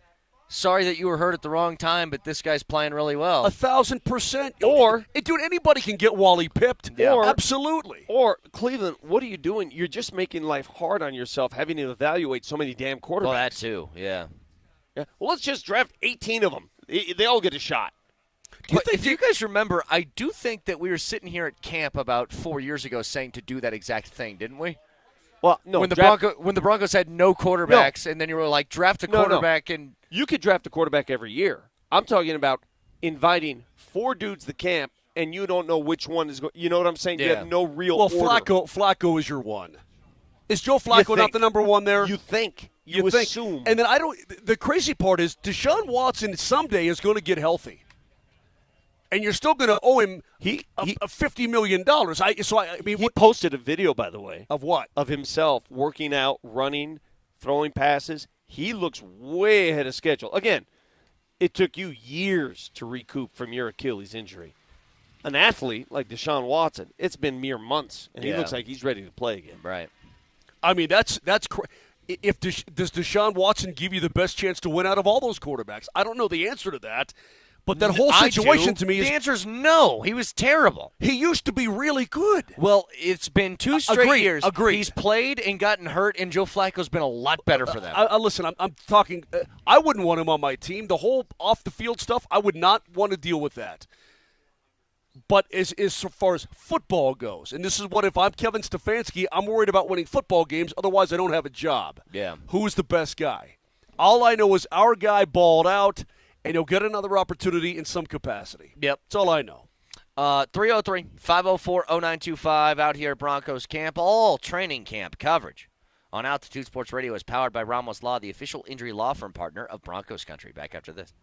sorry that you were hurt at the wrong time, but this guy's playing really well?
1,000%.
Or-
dude, anybody can get Wally pipped.
Yeah.
Or-
Absolutely.
Or, Cleveland, what are you doing? You're just making life hard on yourself having to evaluate so many damn quarterbacks.
Well, that too, yeah.
Yeah. Well, let's just draft 18 of them. They all get a shot.
But if you guys remember, I do think that we were sitting here at camp about 4 years ago saying to do that exact thing, didn't we?
Well, no.
When the Broncos had no quarterbacks, and then you were like, draft a quarterback, and
You could draft a quarterback every year. I'm talking about inviting 4 dudes to camp, and you don't know which one is going. You know what I'm saying? You
Yeah.
have no real
Well,
order.
Flacco is your one. Is Joe Flacco not
think.
the number one there?
You think. You
think.
assume.
And then the crazy part is Deshaun Watson someday is going to get healthy. And you're still going to owe him a $50 million.
He posted a video, by the way.
Of what?
Of himself working out, running, throwing passes. He looks way ahead of schedule. Again, it took you years to recoup from your Achilles injury. An athlete like Deshaun Watson, it's been mere months, and he looks like he's ready to play again.
right.
I mean, that's does Deshaun Watson give you the best chance to win out of all those quarterbacks? I don't know the answer to that. But that whole situation to me is...
The answer is no. He was terrible.
He used to be really good.
Well, it's been 2 straight years.
Agreed.
He's played and gotten hurt, and Joe Flacco's been a lot better for them.
Listen, I'm talking... I wouldn't want him on my team. The whole off-the-field stuff, I would not want to deal with that. But as far as football goes, and this is what if I'm Kevin Stefanski, I'm worried about winning football games, otherwise I don't have a job.
Yeah.
Who's the best guy? All I know is our guy balled out, and he'll get another opportunity in some capacity.
Yep.
That's all I know.
303-504-0925 out here at Broncos camp. All training camp coverage on Altitude Sports Radio is powered by Ramos Law, the official injury law firm partner of Broncos Country. Back after this.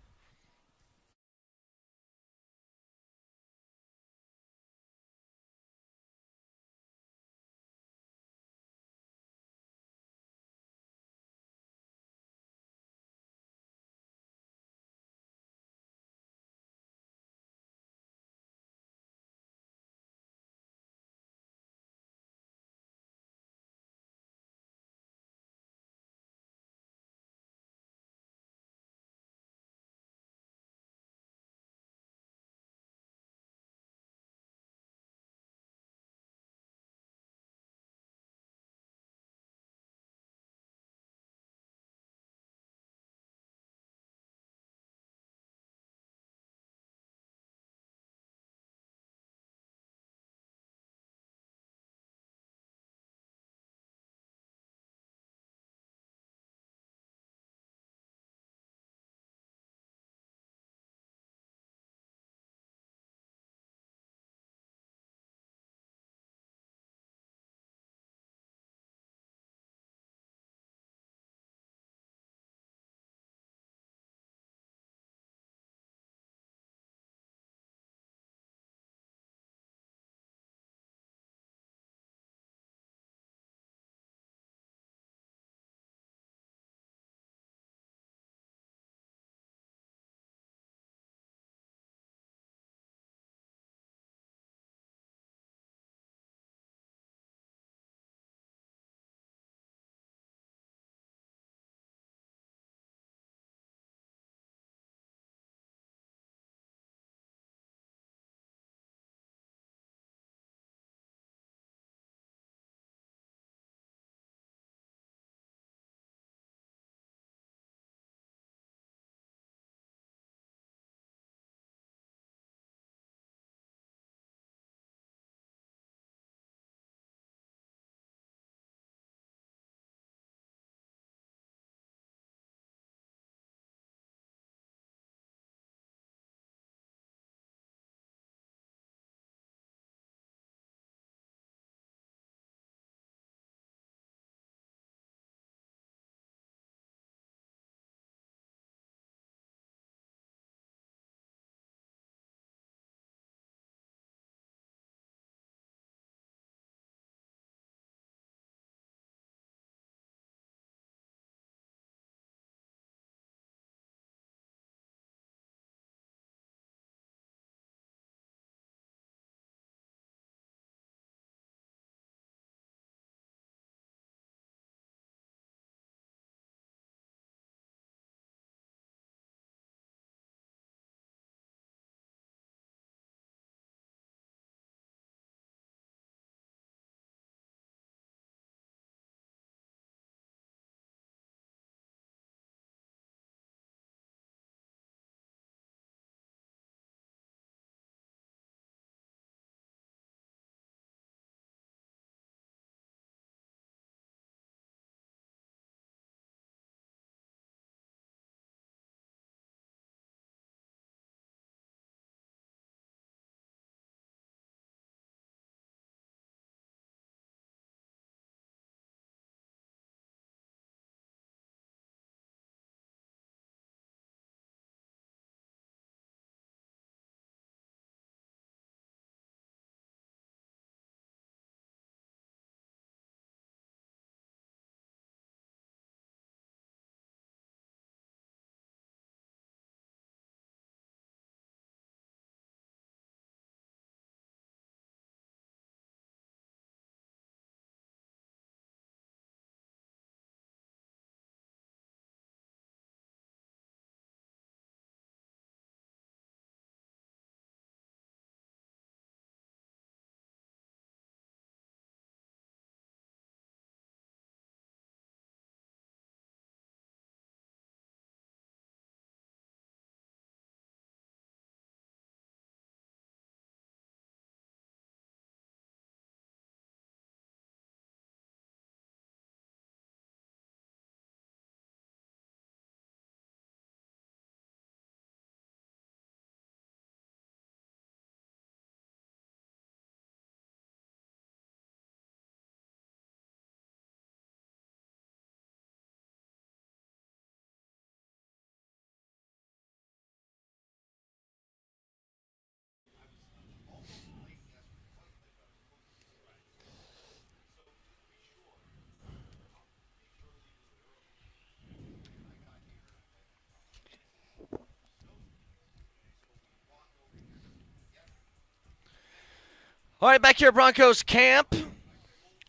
All right, back here at Broncos camp.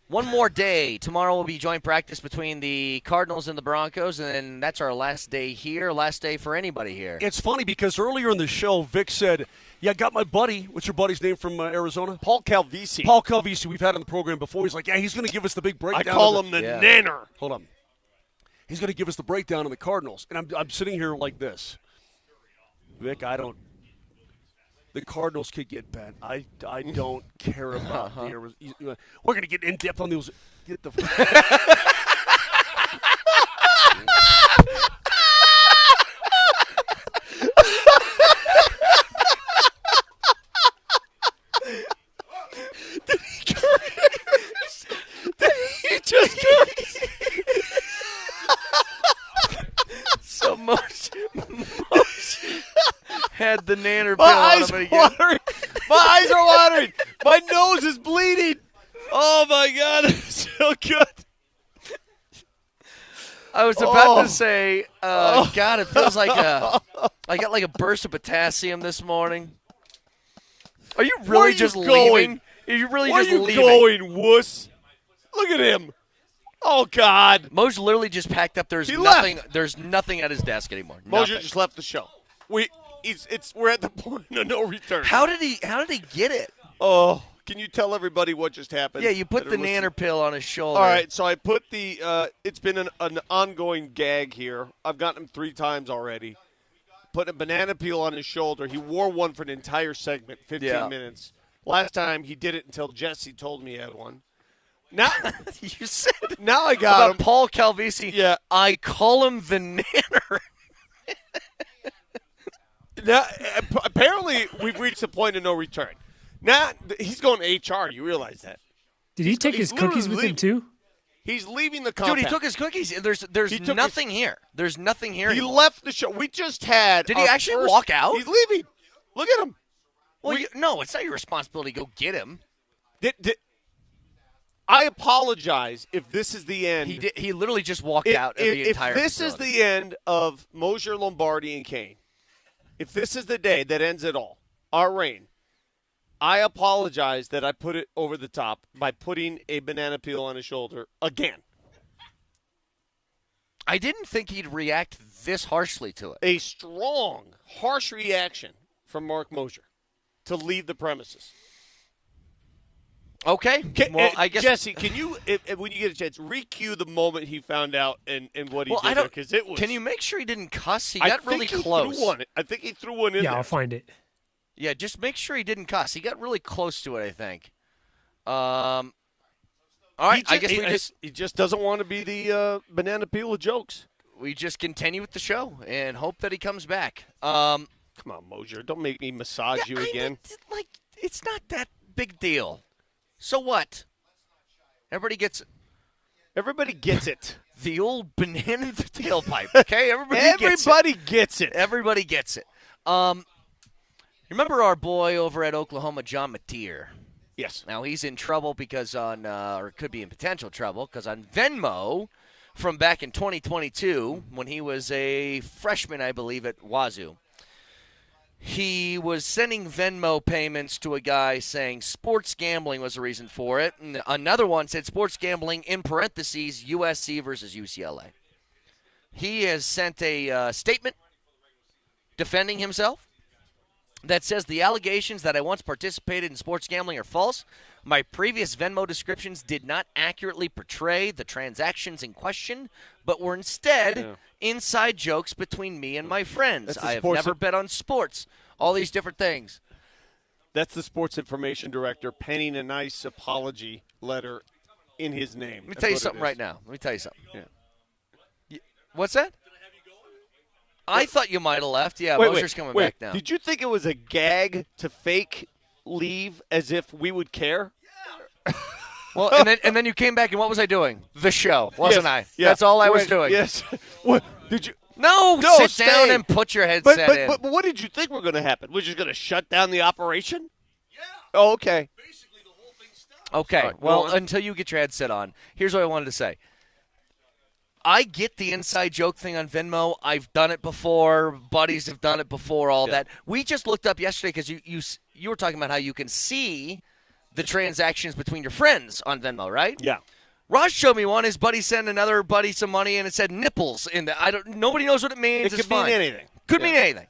One more day. Tomorrow will be joint practice between the Cardinals and the Broncos, and then that's our last day here, last day for anybody here.
It's funny because earlier in the show, Vic said, yeah, I got my buddy. What's your buddy's name from Arizona?
Paul Calvisi.
Paul Calvisi. We've had on the program before. He's like, yeah, he's going to give us the big breakdown.
I call him the nanner.
Hold on. He's going to give us the breakdown of the Cardinals. And I'm sitting here like this. Vic, the Cardinals could get bad. I don't care about the we're going to get in depth on those. Get the
Did he just curse?
So much had the nanner pill
My
on
eyes
him
are
again.
watering. My eyes are watering. My nose is bleeding. Oh, my God. It's so good.
I was about to say, God, it feels like I got like a burst of potassium this morning. Are you really
Where are you
just
going?
leaving? Are you really
Where
just
are you
leaving?
going, wuss? Look at him. Oh, God.
Moser literally just packed up. There's
He
nothing.
left.
There's nothing at his desk anymore.
Moser
Nothing.
just left the show. We're at the point of no return.
How did he get it?
Oh, can you tell everybody what just happened?
Yeah, you put
that
the
are listening?
nanner pill on his shoulder.
All right, so I put the it's been an ongoing gag here. I've gotten him 3 times already. Put a banana peel on his shoulder. He wore one for an entire segment, 15 minutes. Last time he did it until Jesse told me he had one. Now
You said
now I got
about
him.
Paul Calvisi.
Yeah.
I call him the nanner.
Now, apparently we've reached the point of no return. Now he's going to HR. You realize that?
Did he take his cookies with him too?
He's leaving the compound.
Dude, he took his cookies. There's nothing here. There's nothing here.
He
anymore.
left the show. We just had.
Did he
our
actually
first-
walk out?
He's leaving. Look at him.
Well, no, it's not your responsibility to go get him.
I apologize if this is the end.
He literally just walked out of the entire
If this is the end of Moser, Lombardi, and Kane, if this is the day that ends it all, our reign, I apologize that I put it over the top by putting a banana peel on his shoulder again.
I didn't think he'd react this harshly to it.
A strong, harsh reaction from Mark Moser to leave the premises.
Okay. Well, I guess
Jesse, can you, when you get a chance, recue the moment he found out and what he did there? Because it was.
Can you make sure he didn't cuss? He got really close.
I think he threw one in there.
Yeah, I'll find it.
Yeah, just make sure he didn't cuss. He got really close to it, I think. All right, I guess
he just doesn't want to be the banana peel of jokes.
We just continue with the show and hope that he comes back.
Come on, Moser, don't make me massage you again.
It's not that big deal. So what? Everybody gets it.
Everybody gets it.
The old banana in the tailpipe. Okay, everybody
gets it.
Everybody gets it. Remember our boy over at Oklahoma, John Mateer?
Yes.
Now he's in trouble because or could be in potential trouble because on Venmo from back in 2022 when he was a freshman, I believe, at Wazoo, he was sending Venmo payments to a guy saying sports gambling was the reason for it. And another one said sports gambling in parentheses USC versus UCLA. He has sent a statement defending himself that says the allegations that I once participated in sports gambling are false. My previous Venmo descriptions did not accurately portray the transactions in question, but were instead inside jokes between me and my friends. I have never bet on sports. All these different things.
That's the sports information director penning a nice apology letter in his name.
Let me tell you something right now. Yeah. What's that? I thought you might have left. Yeah, Moser's coming back now.
Did you think it was a gag to fake leave as if we would care?
Well, and then you came back, and what was I doing? The show, wasn't I?
Yeah.
That's all I was doing.
Yes. What did you?
No, sit down and put your headset in.
But what did you think were going to happen? We're just going to shut down the operation? Yeah. Oh, okay.
Basically, the whole thing stopped. Okay. Right, well, until you get your headset on, here's what I wanted to say. I get the inside joke thing on Venmo. I've done it before. Buddies have done it before. All that. We just looked up yesterday because you were talking about how you can see the transactions between your friends on Venmo, right?
Yeah.
Raj showed me one. His buddy sent another buddy some money, and it said nipples in the. Nobody knows what it means.
It could mean anything.
Could mean anything.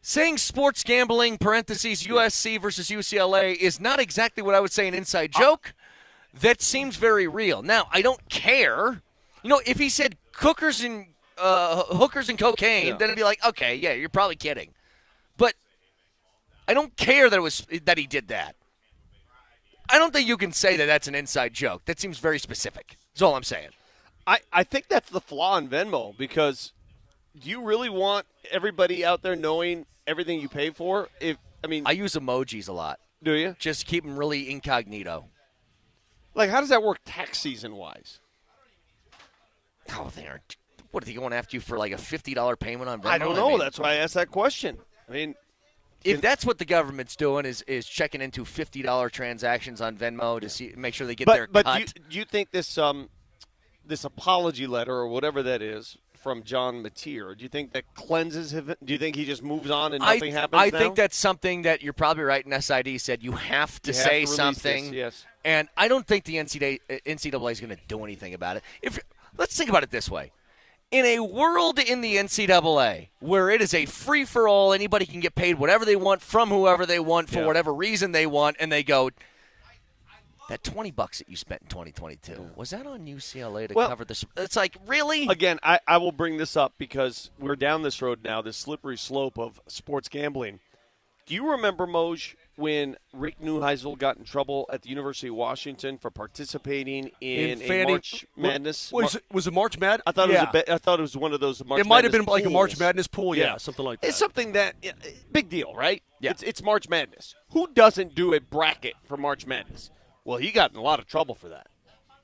Saying sports gambling (parentheses USC versus UCLA) is not exactly what I would say an inside joke. That seems very real. Now, I don't care. If he said hookers and cocaine, then it'd be like, okay, yeah, you're probably kidding. But I don't care that he did that. I don't think you can say that that's an inside joke. That seems very specific. That's all I'm saying.
I think that's the flaw in Venmo, because do you really want everybody out there knowing everything you pay for? I
use emojis a lot.
Do you?
Just keep them really incognito.
Like, how does that work tax season-wise?
Oh, they aren't. What, are they going after you for like a $50 payment on Venmo?
I don't know. That's why I asked that question.
If that's what the government's doing is checking into $50 transactions on Venmo to make sure they get their cut.
But do you think this apology letter or whatever that is from John Mateer, do you think that cleanses him? Do you think he just moves on and nothing happens
I think that's something that you're probably right. And SID said you have to say something.
This, yes.
And I don't think the NCAA is going to do anything about it. Let's think about it this way. In a world in the NCAA where it is a free-for-all, anybody can get paid whatever they want from whoever they want for whatever reason they want, and they go, that $20 that you spent in 2022, was that on UCLA to cover this? It's like, really?
Again, I will bring this up because we're down this road now, this slippery slope of sports gambling. Do you remember, Moj, when Rick Neuheisel got in trouble at the University of Washington for participating in a March Madness?
Was it March Madness?
I thought it was one of those March Madness.
It might have been
pools.
like a March Madness pool, something like that.
It's something that big deal, right?
Yeah.
It's March Madness. Who doesn't do a bracket for March Madness? Well, he got in a lot of trouble for that,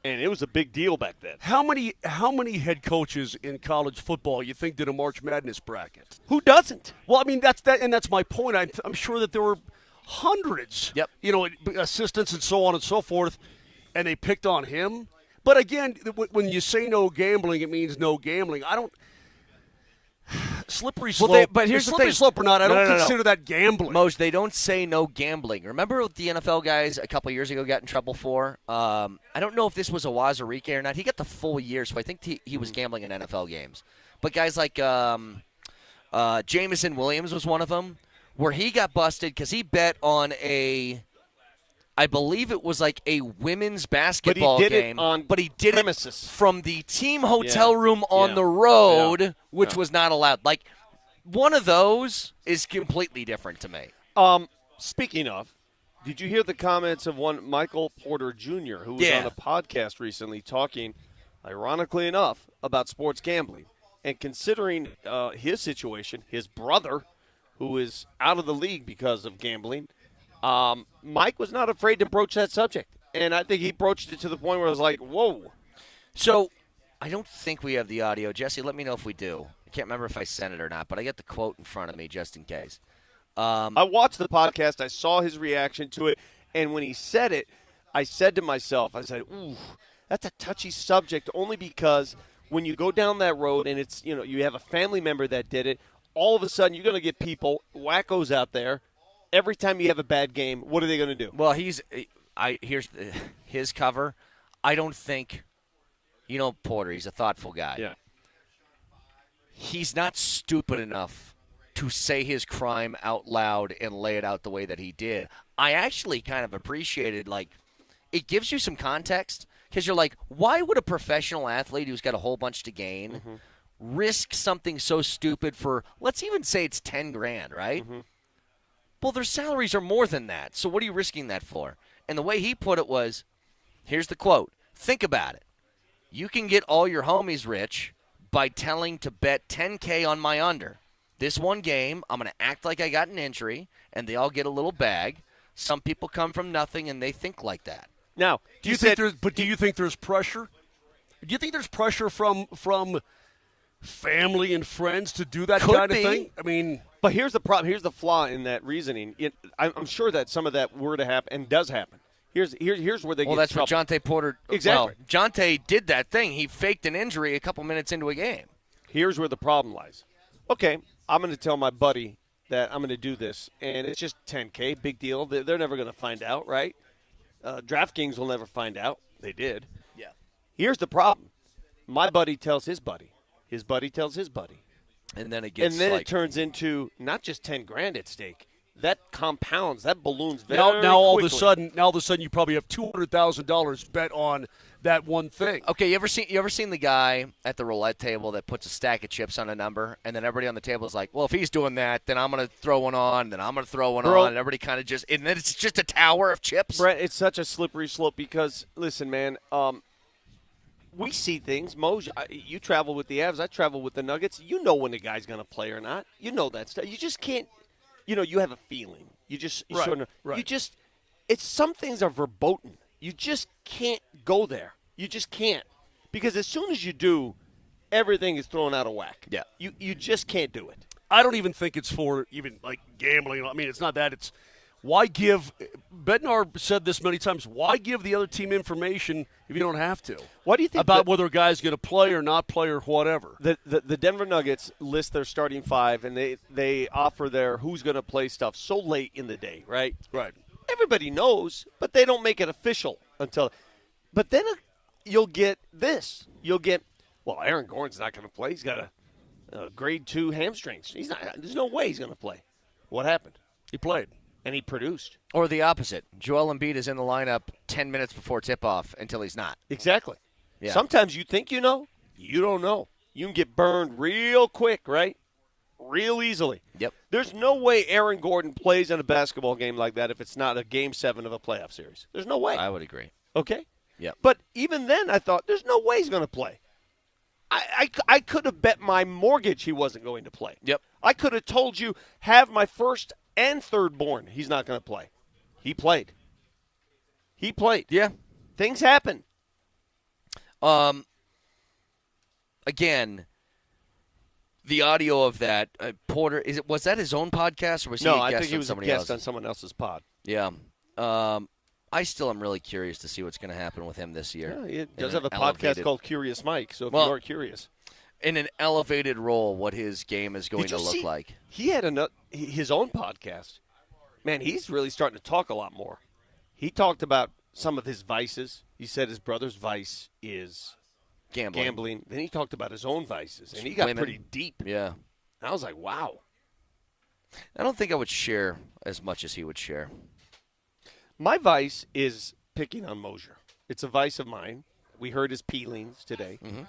and it was a big deal back then.
How many head coaches in college football you think did a March Madness bracket?
Who doesn't?
Well, I mean that's my point. I'm sure that there were hundreds, assistants and so on and so forth, and they picked on him. But again, when you say no gambling, it means no gambling. I don't slippery slope.
But here's
slippery
the thing.
slope or not, I don't consider that gambling.
Moj, they don't say no gambling. Remember what the NFL guys a couple years ago got in trouble for? I don't know if this was a Wazirike or not. He got the full year, so I think he was gambling in NFL games. But guys like Jameson Williams was one of them, where he got busted because he bet on I believe it was like a women's basketball game.
But he did
it from the team hotel room on the road, which was not allowed. Like, one of those is completely different to me.
Speaking of, did you hear the comments of one Michael Porter Jr., who was on a podcast recently talking, ironically enough, about sports gambling? And considering his situation, his brother, who is out of the league because of gambling, Mike was not afraid to broach that subject. And I think he broached it to the point where I was like, whoa.
So I don't think we have the audio. Jesse, let me know if we do. I can't remember if I sent it or not, but I got the quote in front of me just in case.
I watched the podcast. I saw his reaction to it. And when he said it, I said to myself, ooh, that's a touchy subject only because when you go down that road and it's, you have a family member that did it, all of a sudden you're going to get people, wackos out there. Every time you have a bad game, what are they going to do?
Well, here's his cover. I don't think, Porter, he's a thoughtful guy.
Yeah.
He's not stupid enough to say his crime out loud and lay it out the way that he did. I actually kind of appreciated, it gives you some context because you're like, why would a professional athlete who's got a whole bunch to gain risk something so stupid for, let's even say it's $10,000, right? Mm-hmm. Well, their salaries are more than that, so what are you risking that for? And the way he put it was, here's the quote, think about it. You can get all your homies rich by telling to bet $10K on my under. This one game, I'm going to act like I got an injury, and they all get a little bag. Some people come from nothing, and they think like that.
Now,
do you think there's pressure? Do you think there's pressure from family and friends to do that kind of thing? I mean,
but here's the problem. Here's the flaw in that reasoning. I'm sure that some of that were to happen and does happen. Here's where they get in trouble.
Well, that's what Jonte Porter.
Exactly.
Well, Jonte did that thing. He faked an injury a couple minutes into a game.
Here's where the problem lies. Okay, I'm going to tell my buddy that I'm going to do this, and it's just $10K, big deal. They're never going to find out, right? DraftKings will never find out. They did.
Yeah.
Here's the problem. My buddy tells his buddy. His buddy tells his buddy.
And then it gets
it turns into not just $10,000 at stake. That compounds. That balloons very
now all
quickly.
of a sudden, you probably have $200,000 bet on that one thing.
Okay, you ever seen the guy at the roulette table that puts a stack of chips on a number, and then everybody on the table is like, well, if he's doing that, then I'm going to throw one on, then I'm going to throw one on, and everybody kind of just – and then it's just a tower of chips?
Brett, it's such a slippery slope because, listen, man, we see things. Moser, you travel with the Avs. I travel with the Nuggets. You know when the guy's going to play or not. You know that stuff. You just can't – you have a feeling. You sort of – you just – it's some things are verboten. You just can't go there. You just can't. Because as soon as you do, everything is thrown out of whack.
Yeah.
You just can't do it.
I don't even think it's for even like gambling. I mean, it's not that. It's why give – Bednar said this many times. Why give the other team information if you don't have to?
What do you think
about whether a guy's going to play or not play or whatever?
The Denver Nuggets list their starting five, and they offer their who's going to play stuff so late in the day, right?
Right.
Everybody knows, but they don't make it official until – but then you'll get this. You'll get, well, Aaron Gordon's not going to play. He's got a grade 2 hamstrings. He's not. There's no way he's going to play. What happened?
He played.
And he produced.
Or the opposite. Joel Embiid is in the lineup 10 minutes before tip-off until he's not.
Exactly.
Yeah.
Sometimes you think you know. You don't know. You can get burned real quick, right? Real easily.
Yep.
There's no way Aaron Gordon plays in a basketball game like that if it's not a Game 7 of a playoff series. There's no way.
I would agree.
Okay?
Yep.
But even then, I thought, there's no way he's going to play. I could have bet my mortgage he wasn't going to play.
Yep.
I could have told you, have my first and third born, he's not going to play. He played. He played.
Yeah.
Things happen.
Again, the audio of that, Porter, was that his own podcast or was he a guest
I think he was a guest
else's?
on someone else's pod.
Yeah. I still am really curious to see what's going to happen with him this year.
Yeah, he does have a podcast called Curious Mike, so if you are curious.
In an elevated role, what his game is going to look like.
He had his own podcast. Man, he's really starting to talk a lot more. He talked about some of his vices. He said his brother's vice is gambling. Then he talked about his own vices, and he got pretty deep.
Yeah.
And I was like, wow.
I don't think I would share as much as he would share.
My vice is picking on Moser. It's a vice of mine. We heard his peelings today.
Mm-hmm.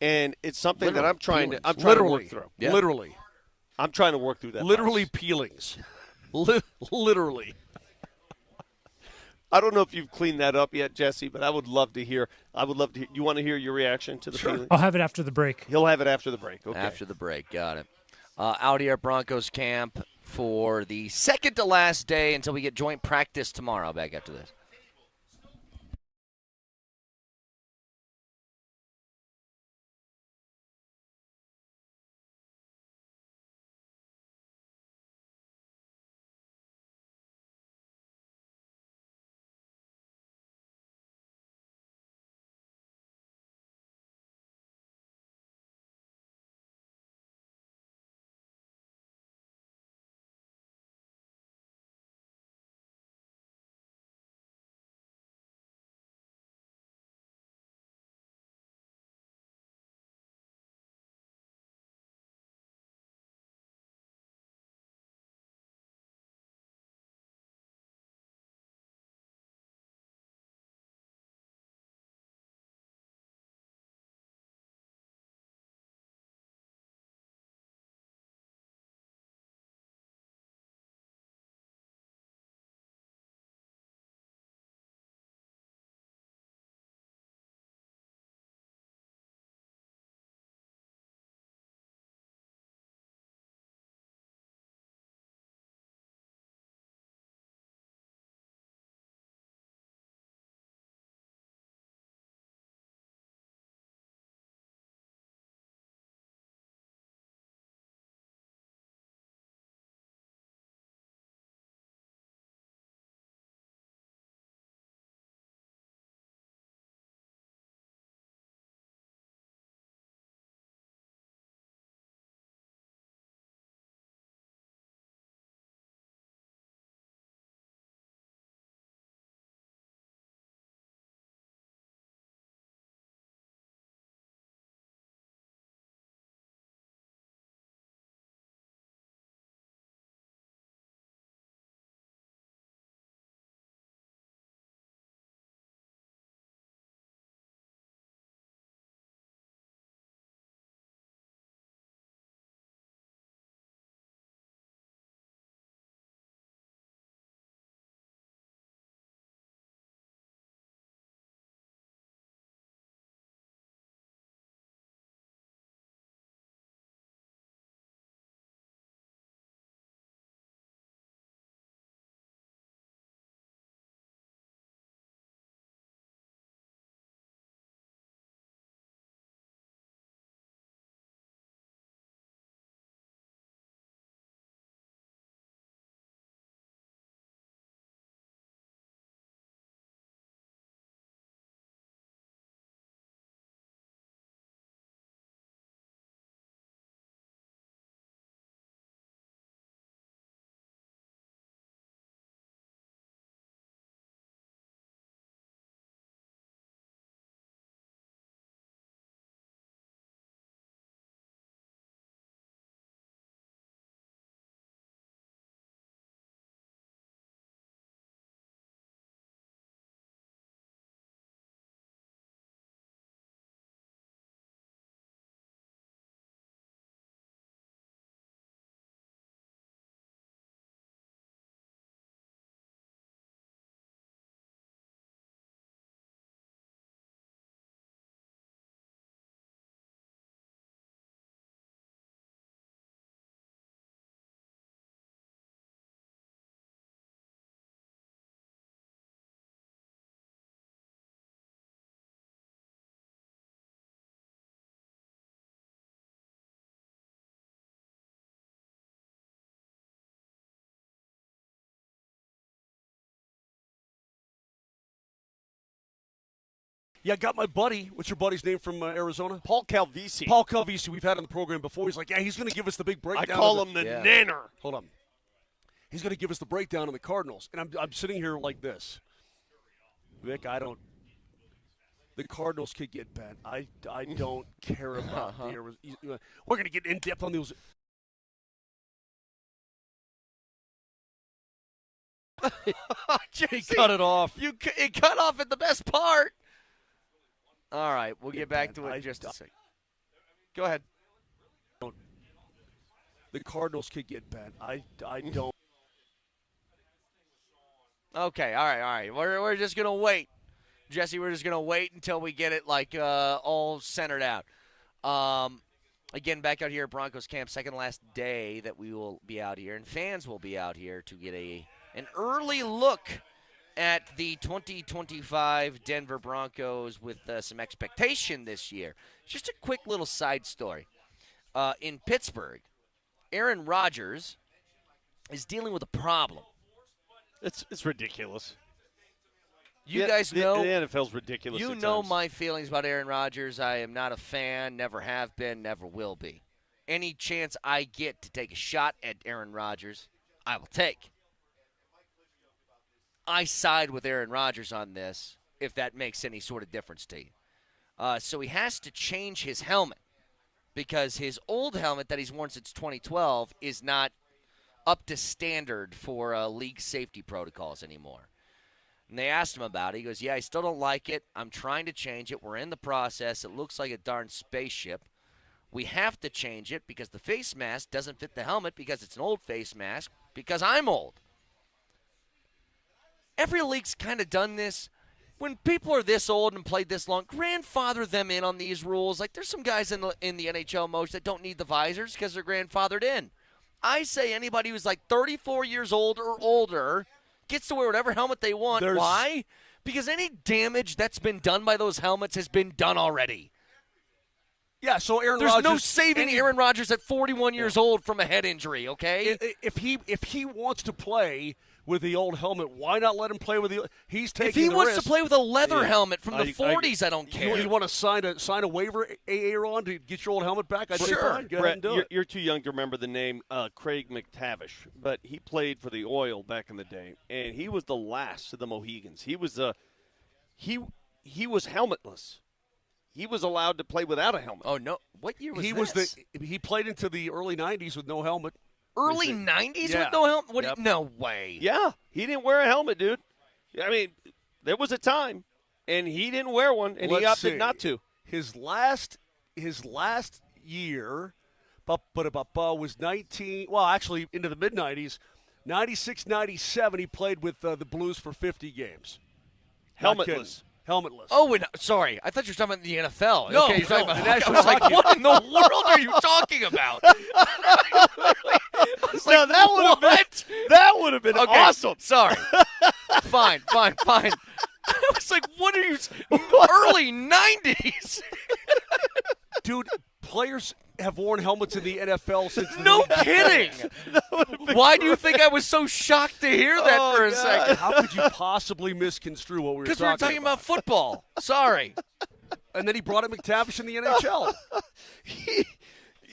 And it's something that I'm trying to work through.
Yeah. Literally.
I'm trying to work through that.
Literally
vice.
peelings. Literally.
I don't know if you've cleaned that up yet, Jesse, but I would love to hear. You want to hear your reaction to the peelings?
I'll have it after the break.
He'll have it after the break. Okay.
After the break. Got it. Out here at Broncos camp for the second to last day until we get joint practice tomorrow. Back after this.
Yeah, I got my buddy. What's your buddy's name from Arizona?
Paul Calvisi.
Paul Calvisi. We've had on the program before. He's like, yeah, he's going to give us the big breakdown.
I call him the nanner.
Hold on. He's going to give us the breakdown on the Cardinals. And I'm sitting here like this. Vic, the Cardinals could get bad. I don't care about the Arizona. We're going to get in-depth on those.
He
cut it off.
It cut off at the best part. All right, we'll get back to it in just a second. Go ahead.
The Cardinals could get bad. I don't.
Okay, all right. We're just gonna wait, Jesse. We're just gonna wait until we get it all centered out. Again, back out here at Broncos camp, second last day that we will be out here, and fans will be out here to get an early look at the 2025 Denver Broncos with some expectation this year. Just a quick little side story. In Pittsburgh, Aaron Rodgers is dealing with a problem.
It's ridiculous.
You guys know
the NFL's ridiculous.
You
at
know
times.
my feelings about Aaron Rodgers. I am not a fan, never have been, never will be. Any chance I get to take a shot at Aaron Rodgers, I will take. I side with Aaron Rodgers on this, if that makes any sort of difference to you. So he has to change his helmet because his old helmet that he's worn since 2012 is not up to standard for league safety protocols anymore. And they asked him about it. He goes, yeah, I still don't like it. I'm trying to change it. We're in the process. It looks like a darn spaceship. We have to change it because the face mask doesn't fit the helmet because it's an old face mask because I'm old. Every league's kind of done this. When people are this old and played this long, grandfather them in on these rules. Like there's some guys in the NHL Moser that don't need the visors because they're grandfathered in. I say anybody who's like 34 years old or older gets to wear whatever helmet they want. Why? Because any damage that's been done by those helmets has been done already.
Yeah, so
There's
Rodgers,
no saving Aaron Rodgers at 41 years old from a head injury, okay?
If he wants to play with the old helmet, why not let him play with the? He's taking.
If he
the
wants
risk.
to play with a leather helmet from the 40s, I don't care.
You want to sign a waiver, Aaron, to get your old helmet back? I'd say fine. Go ahead and do it.
You're too young to remember the name Craig McTavish, but he played for the Oil back in the day, and he was the last of the Mohegans. He was he was helmetless. He was allowed to play without a helmet.
Oh no! What year was this?
He played into the early '90s with no helmet.
Early 90s with no helmet?
Yep.
No way.
Yeah, he didn't wear a helmet, dude. I mean, there was a time, and he didn't wear one, and he opted not to.
His last year, but was 19. Well, actually, into the mid '90s, 96, 97. He played with the Blues for 50 games.
Helmetless.
Oh, sorry. I thought you were talking about the NFL.
No,
okay, you're talking about
the
hockey.
National
I was like,
Hockey.
what in the world are you talking about?
That would have been awesome.
Sorry. Fine. I was like, what are you? Early 90s.
Dude, players have worn helmets in the NFL since.
No kidding. Why do you think I was so shocked to hear that for a second?
How could you possibly misconstrue what we were talking about?
Because we were talking about football. Sorry.
And then he brought in McTavish in the NHL.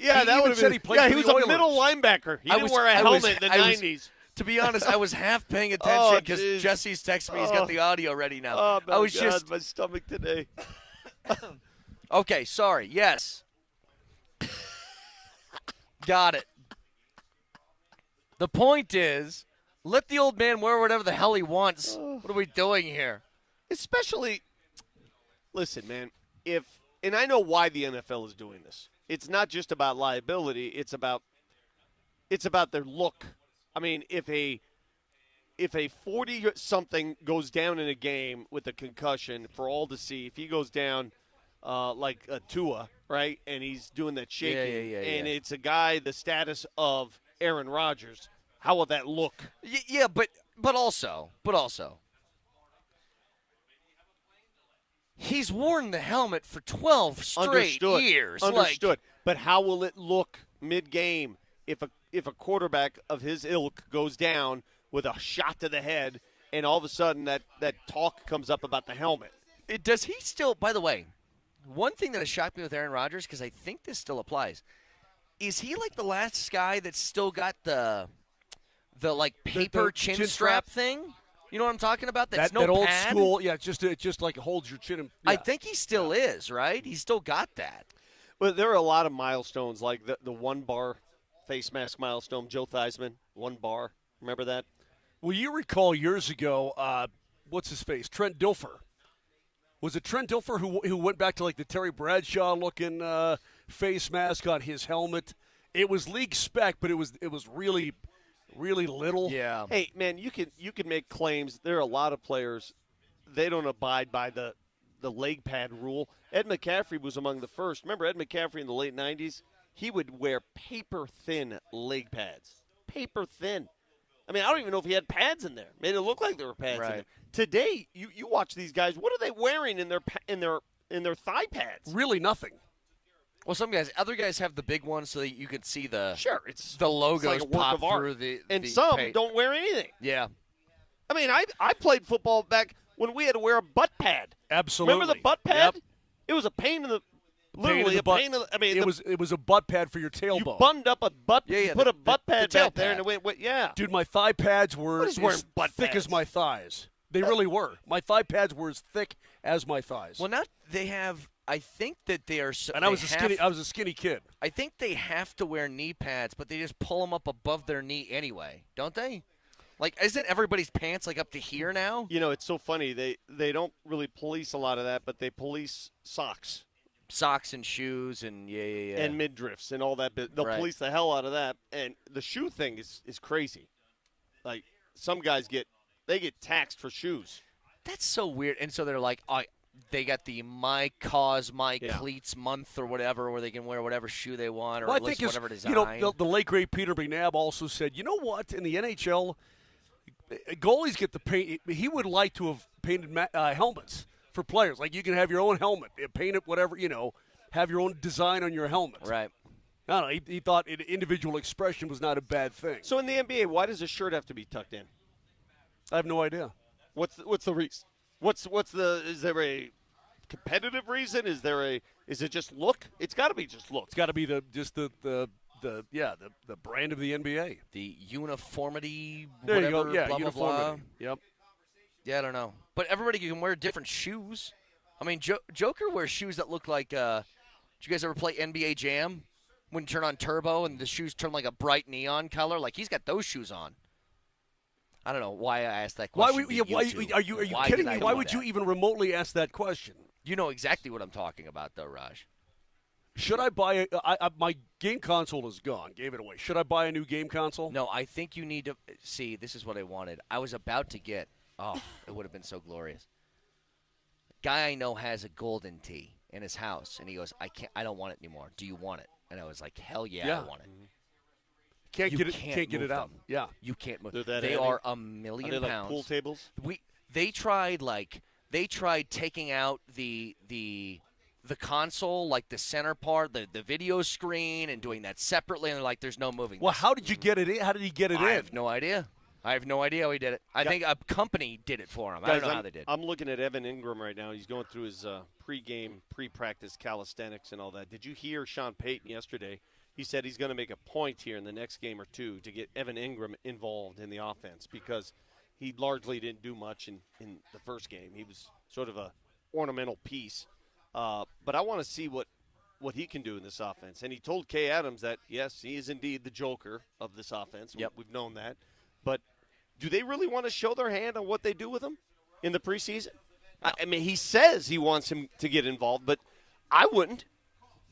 Yeah, that would have been.
He played for
he was
the
a
Oilers.
middle linebacker. He didn't wear a helmet in the 90s.
To be honest, I was half paying attention because Jesse's texting me. He's got the audio ready now.
Oh,
I was
God, my stomach today.
Okay, sorry. Yes. Got it. The point is, let the old man wear whatever the hell he wants. What are we doing here?
Especially, listen, man, and I know why the NFL is doing this. It's not just about liability. It's about their look. I mean, if a 40-something goes down in a game with a concussion for all to see, if he goes down like a Tua, right, and he's doing that shaking, and it's a guy the status of Aaron Rodgers, how will that look?
Yeah, but also, he's worn the helmet for 12 straight years.
Understood. But how will it look mid-game if a quarterback of his ilk goes down with a shot to the head and all of a sudden that talk comes up about the helmet?
Does he still, by the way, one thing that has shocked me with Aaron Rodgers, because I think this still applies, is he like the last guy that's still got the like paper chin strap thing? You know what I'm talking about? That's no
that old
pad?
school, yeah, it just like holds your chin. Yeah.
I think he still is, right? He's still got that.
But there are a lot of milestones, like the 1 bar face mask milestone. Joe Theismann, 1 bar. Remember that?
Well, you recall years ago, what's his face? Trent Dilfer. Was it Trent Dilfer who went back to like the Terry Bradshaw looking face mask on his helmet? It was league spec, but it was really, really little.
Yeah.
Hey, man, you can make claims. There are a lot of players, they don't abide by the leg pad rule. Ed McCaffrey was among the first. Remember Ed McCaffrey in the late 90s? He would wear paper-thin leg pads. Paper-thin. I mean, I don't even know if he had pads in there. Made it look like there were pads in there. Today, you watch these guys. What are they wearing in their thigh pads?
Really nothing.
Well, other guys have the big ones so that you can see the
the
logos
like a work
pop
of art.
through the
and
the
some
paint.
don't wear anything.
Yeah.
I mean, I played football back when we had to wear a butt pad.
Absolutely.
Remember the butt pad?
Yep.
It was a pain in the
Literally
a pain in the. I mean,
it was a butt pad for your
you
tailbone.
buttoned up a butt. You put a butt pad
tail
back there,
pad.
and it went. Yeah.
Dude, my thigh pads were
What is wearing
as
butt
thick
pads?
as my thighs. They really were. My thigh pads were as thick as my thighs.
Well, now they have. I think that they are.
And I was a skinny kid.
I think they have to wear knee pads, but they just pull them up above their knee anyway, don't they? Like, isn't everybody's pants like up to here now?
You know, it's so funny. They don't really police a lot of that, but they police socks.
Socks and shoes and yeah.
And midriffs and all that. They'll police the hell out of that. And the shoe thing is crazy. Like, some guys get taxed for shoes.
That's so weird. And so they're like, they got the My Cause, My Cleats month or whatever, where they can wear whatever shoe they want or
Well,
at least whatever design.
You know, the late great Peter McNabb also said, you know what? In the NHL, goalies get the paint. He would like to have painted helmets for players. Like, you can have your own helmet, paint it whatever, have your own design on your helmet.
Right.
I don't know. He thought individual expression was not a bad thing.
So in the NBA, why does a shirt have to be tucked in?
I have no idea.
What's the reason? Is there a competitive reason? Is it just look? It's got to be just look.
It's got to be the brand of the NBA.
The uniformity,
There
whatever,
you go. Yeah,
blah,
uniformity.
blah, blah.
Yep.
Yeah, I don't know. But everybody can wear different shoes. I mean, Joker wears shoes that look like, did you guys ever play NBA Jam? When you turn on Turbo and the shoes turn like a bright neon color? Like, he's got those shoes on. I don't know why I asked that question.
Are you kidding me? Why would you even remotely ask that question?
You know exactly what I'm talking about, though, Raj.
Should I buy my game console is gone. Gave it away. Should I buy a new game console?
No, I think you need to see. This is what I wanted. I was about to get. Oh, it would have been so glorious. Guy I know has a golden tee in his house, and he goes, I don't want it anymore. Do you want it? And I was like, hell yeah. I want it.
Can't get it out.
Them.
Yeah,
you can't move.
They
are $1 million
are they
pounds.
Like pool tables.
They tried taking out the console, like the center part, the video screen, and doing that separately. And they're like, there's no moving.
Well, how did you get it in? How did he get it in?
I have no idea. how he did it. I think a company did it for him. I don't know how they did.
I'm looking at Evan Ingram right now. He's going through his pre-game, pre-practice calisthenics and all that. Did you hear Sean Payton yesterday? He said he's going to make a point here in the next game or two to get Evan Ingram involved in the offense because he largely didn't do much in the first game. He was sort of a ornamental piece. But I want to see what he can do in this offense. And he told Kay Adams that, yes, he is indeed the joker of this offense.
Yep.
We've known that. But do they really want to show their hand on what they do with him in the preseason? No. I mean, he says he wants him to get involved, but I wouldn't.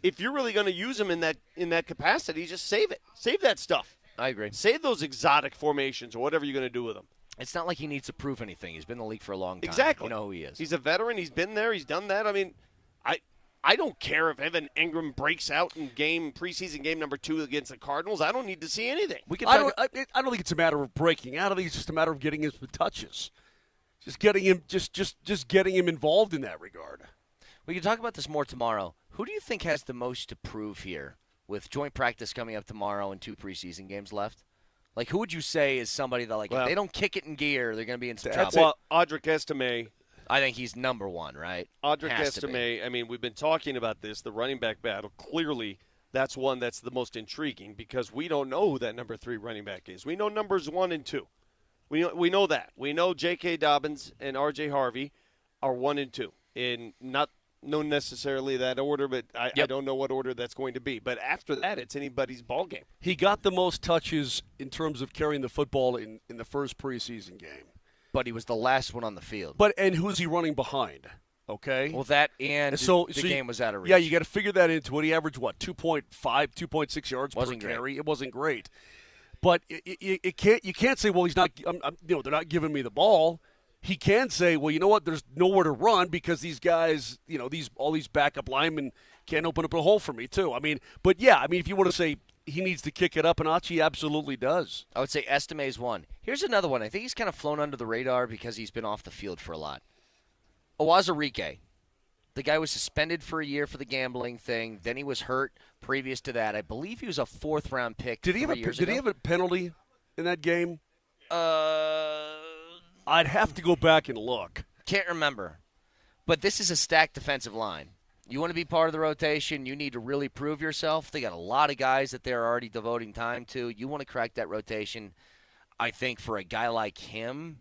If you're really going to use him in that capacity, just save it. Save that stuff.
I agree.
Save those exotic formations or whatever you're going to do with him.
It's not like he needs to prove anything. He's been in the league for a long time.
Exactly.
You know who he is.
He's a veteran. He's been there. He's done that. I mean, I don't care if Evan Ingram breaks out in preseason game number 2 against the Cardinals. I don't need to see anything.
I don't think it's a matter of breaking out. I think it's just a matter of getting him some touches. Just getting him just getting him involved in that regard.
We can talk about this more tomorrow. Who do you think has the most to prove here with joint practice coming up tomorrow and 2 preseason games left? Like, who would you say is somebody that, if they don't kick it in gear, they're going to be in some trouble?
Well, Audric Estime
I think he's number one, right?
Audric Estime, I mean, we've been talking about this, the running back battle. Clearly, that's one that's the most intriguing because we don't know who that number 3 running back is. We know numbers 1 and 2. We know that. We know J.K. Dobbins and R.J. Harvey are 1 and 2. In not necessarily that order, but I don't know what order that's going to be. But after that, it's anybody's ball game.
He got the most touches in terms of carrying the football in the first preseason game.
But he was the last one on the field.
And who's he running behind? Okay.
Well, that and the game was out of reach.
Yeah, you got to figure that into it. He averaged 2.5, 2.6 yards per carry. It wasn't great. But you can't say, well, he's not. They're not giving me the ball. He can say, well, you know what? There's nowhere to run because these guys, all these backup linemen can't open up a hole for me too. If you want to say he needs to kick it up a notch, he absolutely does.
I would say Estime's one. Here's another one. I think he's kind of flown under the radar because he's been off the field for a lot. Owazurike. The guy was suspended for a year for the gambling thing. Then he was hurt previous to that. I believe he was a 4th-round pick. Did he have
a penalty in that game? I'd have to go back and look.
Can't remember. But this is a stacked defensive line. You want to be part of the rotation, you need to really prove yourself. They got a lot of guys that they're already devoting time to. You want to crack that rotation. I think for a guy like him,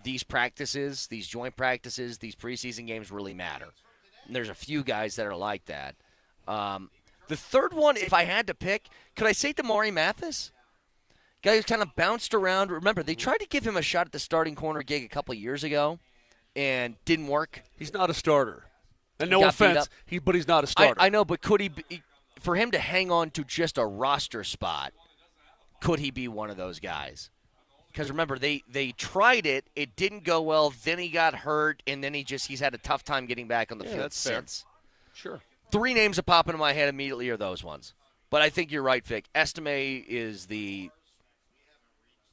these practices, these joint practices, these preseason games really matter. And there's a few guys that are like that. The third one, if I had to pick, could I say Damari Mathis? Guy who's kind of bounced around. Remember, they tried to give him a shot at the starting corner gig a couple of years ago and didn't work.
He's not a starter. And no offense, but he's not a starter.
I know, but could he be, for him to hang on to just a roster spot, could he be one of those guys? Because remember, they tried it. It didn't go well. Then he got hurt, and then he's had a tough time getting back on the field since.
Fair. Sure.
3 names that pop into my head immediately are those ones. But I think you're right, Vic. Estime is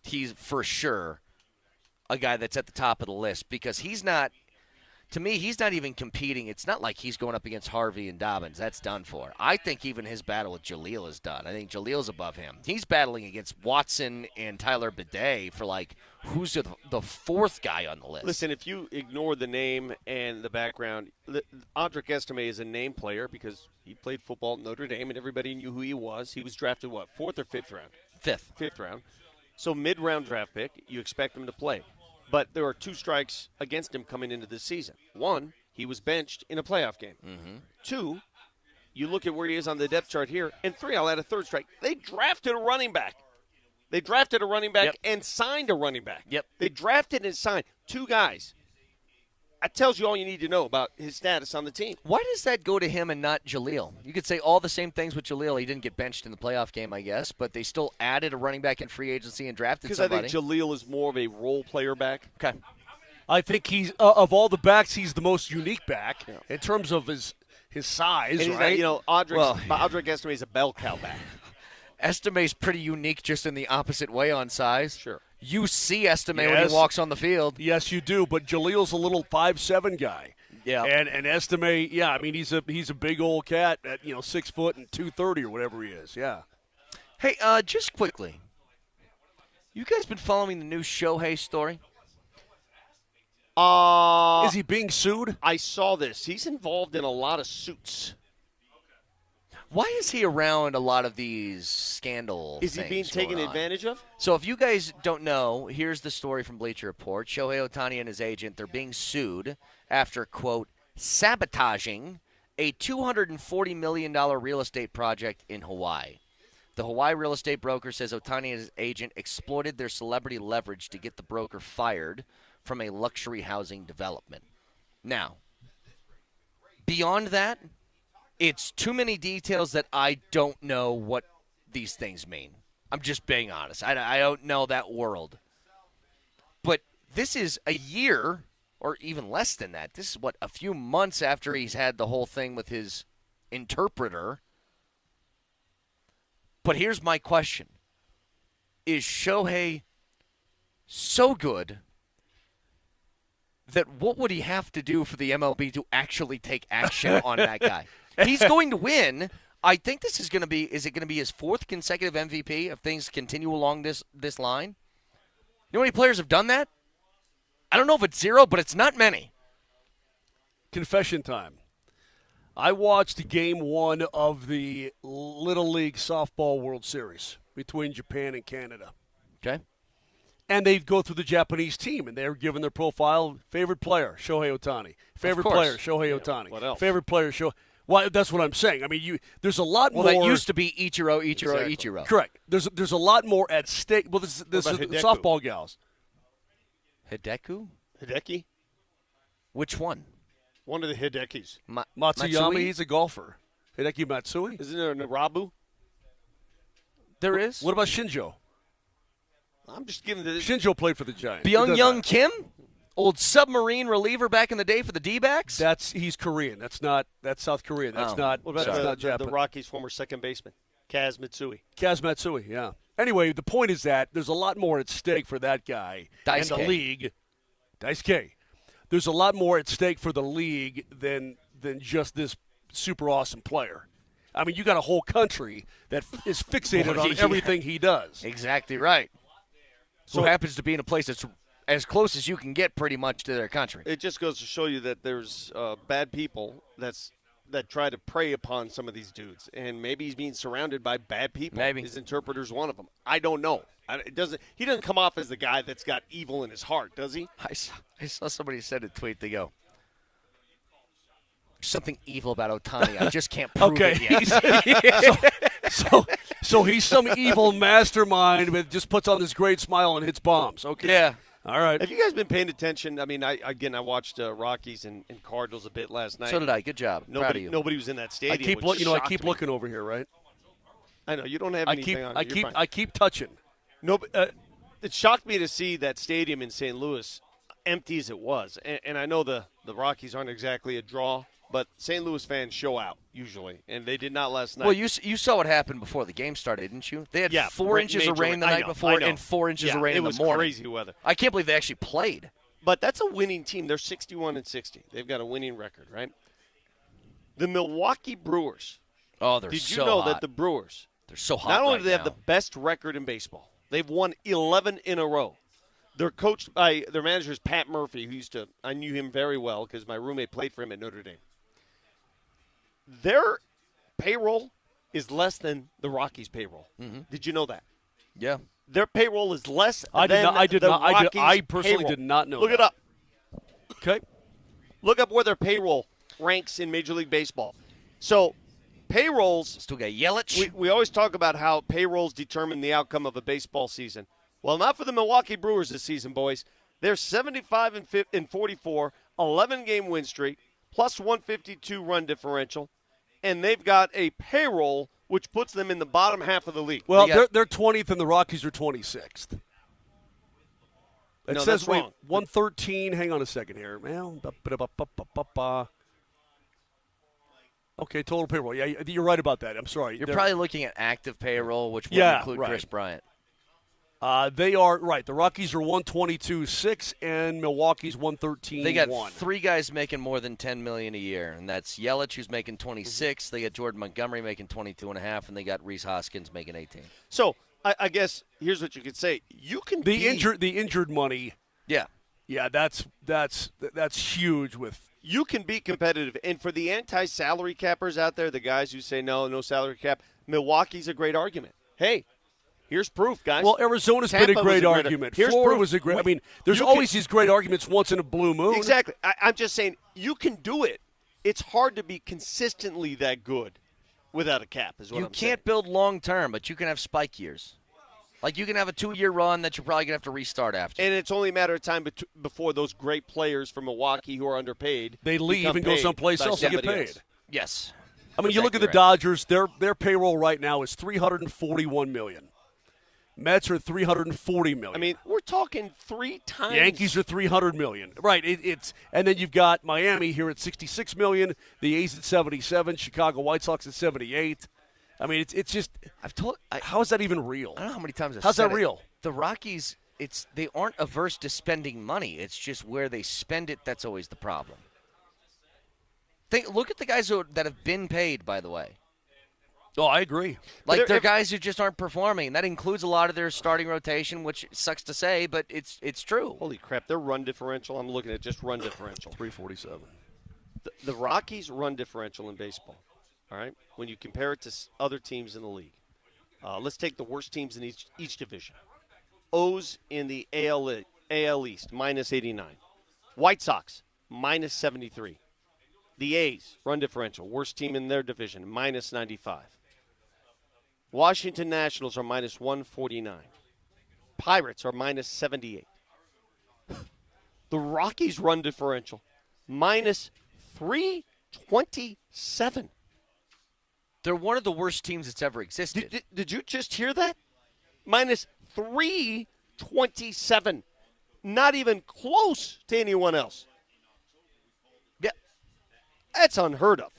he's for sure a guy that's at the top of the list because he's not – to me, he's not even competing. It's not like he's going up against Harvey and Dobbins. That's done for. I think even his battle with Jaleel is done. I think Jaleel's above him. He's battling against Watson and Tyler Bidet for, who's the 4th guy on the list.
Listen, if you ignore the name and the background, Audric Estime is a name player because he played football at Notre Dame and everybody knew who he was. He was drafted, 4th or 5th round? 5th round. So mid-round draft pick, you expect him to play. But there are 2 strikes against him coming into this season. 1, he was benched in a playoff game.
Mm-hmm.
2, you look at where he is on the depth chart here. And 3, I'll add a 3rd strike. They drafted a running back. And signed a running back.
Yep.
They drafted and signed 2 guys. That tells you all you need to know about his status on the team.
Why does that go to him and not Jaleel? You could say all the same things with Jaleel. He didn't get benched in the playoff game, I guess, but they still added a running back in free agency and drafted somebody.
Because I think Jaleel is more of a role player back.
Okay.
I think he's of all the backs, he's the most unique back in terms of his size,
and
right?
Audric Estime is a bell cow back.
Estime's pretty unique just in the opposite way on size.
Sure.
You see Estime when he walks on the field.
Yes, you do. But Jaleel's a little 5'7" guy.
Yeah.
And Estime, he's a big old cat at 6 foot and 230 or whatever he is. Yeah.
Hey, just quickly, you guys been following the new Shohei story?
Is he being sued?
I saw this. He's involved in a lot of suits.
Why is he around a lot of these scandal
things? Is he being taken advantage of?
So if you guys don't know, here's the story from Bleacher Report. Shohei Ohtani and his agent, they're being sued after, quote, sabotaging a $240 million real estate project in Hawaii. The Hawaii real estate broker says Ohtani and his agent exploited their celebrity leverage to get the broker fired from a luxury housing development. Now, beyond that, it's too many details that I don't know what these things mean. I'm just being honest. I don't know that world. But this is a year, or even less than that. This is, a few months after he's had the whole thing with his interpreter. But here's my question. Is Shohei so good that what would he have to do for the MLB to actually take action on that guy? He's going to win. I think this is going to be – is it going to be his 4th consecutive MVP if things continue along this line? You know how many players have done that? I don't know if it's 0, but it's not many.
confession time. I watched Game 1 of the Little League Softball World Series between Japan and Canada.
Okay.
And they go through the Japanese team, and they're given their profile. Favorite player, Shohei Ohtani. Favorite player, Shohei Ohtani.
What else?
Favorite player, Shohei. Well, that's what I'm saying. I mean, there's a lot more.
Well, that used to be Ichiro.
Correct. There's a lot more at stake. Well, this is softball gals.
Hideki?
Which one?
One of the Hidekis.
Matsuyama, he's a golfer. Hideki Matsui?
Isn't there a Narabu?
There is.
What about Shinjo?
I'm just giving the
Shinjo played for the Giants.
Byung-Young Kim? Old submarine reliever back in the day for the D-backs?
He's Korean. That's South Korean. That's not
the Rockies' former second baseman, Kaz Matsui,
yeah. Anyway, the point is that there's a lot more at stake for that guy and the league. Daisuke. There's a lot more at stake for the league than just this super awesome player. I mean, you got a whole country that is fixated on everything he does.
Exactly right. So happens to be in a place that's as close as you can get pretty much to their country.
It just goes to show you that there's bad people that try to prey upon some of these dudes, and maybe he's being surrounded by bad people.
Maybe
his interpreter's one of them. I don't know. He doesn't come off as the guy that's got evil in his heart, does he?
I saw somebody send a tweet. They go, something evil about Ohtani. I just can't prove it yet.
So he's some evil mastermind that just puts on this great smile and hits bombs. Okay.
Yeah.
All right.
Have you guys been paying attention? I mean, I watched Rockies and Cardinals a bit last night.
So did I. Good job. Proud of you.
Nobody was in that stadium.
I keep looking over here, right?
I know you don't have anything on.
I keep touching.
No, it shocked me to see that stadium in St. Louis empty as it was, and I know the Rockies aren't exactly a draw, but St. Louis fans show out usually, and they did not last night.
Well, you saw what happened before the game started, didn't you? They had 4 inches of rain the night before and 4 inches of rain in the morning.
It was crazy weather.
I can't believe they actually played.
But that's a winning team. They're 61-60. They've got a winning record, right? The Milwaukee Brewers.
Oh, they're so hot.
Did you know that the Brewers?
They're so hot.
Not only do they
now.
have the best record in baseball, they've won 11 in a row. They're coached by their manager is Pat Murphy, who I knew him very well because my roommate played for him at Notre Dame. Their payroll is less than the Rockies' payroll. Mm-hmm. Did you know that?
Yeah.
Their payroll is less than the Rockies'
I personally
payroll.
did not know
Look
that.
it up.
Okay.
Look up where their payroll ranks in Major League Baseball. So payrolls.
Still got Yelich.
We always talk about how payrolls determine the outcome of a baseball season. Well, not for the Milwaukee Brewers this season, boys. They're 75-44, 11-game win streak, plus 152 run differential, and they've got a payroll which puts them in the bottom half of the league.
Well, they're 20th, and the Rockies are 26th. It says, wait, 113. Hang on a second here. Well, okay, total payroll. Yeah, you're right about that. I'm sorry.
You're probably looking at active payroll, which would include Chris Bryant.
They are right. The Rockies are 122.6 and Milwaukee's 113.1.
They got 3 guys making more than $10 million a year, and that's Yelich, who's making 26. They got Jordan Montgomery making 22.5, and they got Rhys Hoskins making 18.
So I guess here's what you could say: you can
the injured money.
Yeah,
that's huge.
You can be competitive, and for the anti-salary cappers out there, the guys who say no salary cap, Milwaukee's a great argument. Hey. Here's proof, guys.
Well, Arizona's been a great argument. Florida was a great. I mean, there's always these great arguments once in a blue moon.
Exactly. I'm just saying you can do it. It's hard to be consistently that good without a cap, is what I'm saying.
You can't build long-term, but you can have spike years. Like you can have a 2-year run that you're probably going to have to restart after.
And it's only a matter of time before those great players from Milwaukee who are underpaid.
They leave and go someplace else and get paid.
Yes.
I mean, you look at the Dodgers, their payroll right now is $341 million. Mets are $340 million.
I mean, we're talking 3 times.
Yankees are $300 million. Right. And then you've got Miami here at $66 million, the A's at $77, Chicago White Sox at $78. I mean, it's just. How is that even real?
I don't know how many times I've
How's
said
that real?
The Rockies, they aren't averse to spending money. It's just where they spend it that's always the problem. Look at the guys that have been paid, by the way.
Oh, I agree.
Like, they're guys who just aren't performing. That includes a lot of their starting rotation, which sucks to say, but it's true.
Holy crap, their run differential, I'm looking at just run differential.
347.
The Rockies' run differential in baseball, all right, when you compare it to other teams in the league, let's take the worst teams in each division. O's in the AL East, minus 89. White Sox, minus 73. The A's, run differential, worst team in their division, minus 95. Washington Nationals are minus 149. Pirates are minus 78. The Rockies' run differential, minus 327.
They're one of the worst teams that's ever existed.
Did you just hear that? Minus 327. Not even close to anyone else. Yeah. That's unheard of.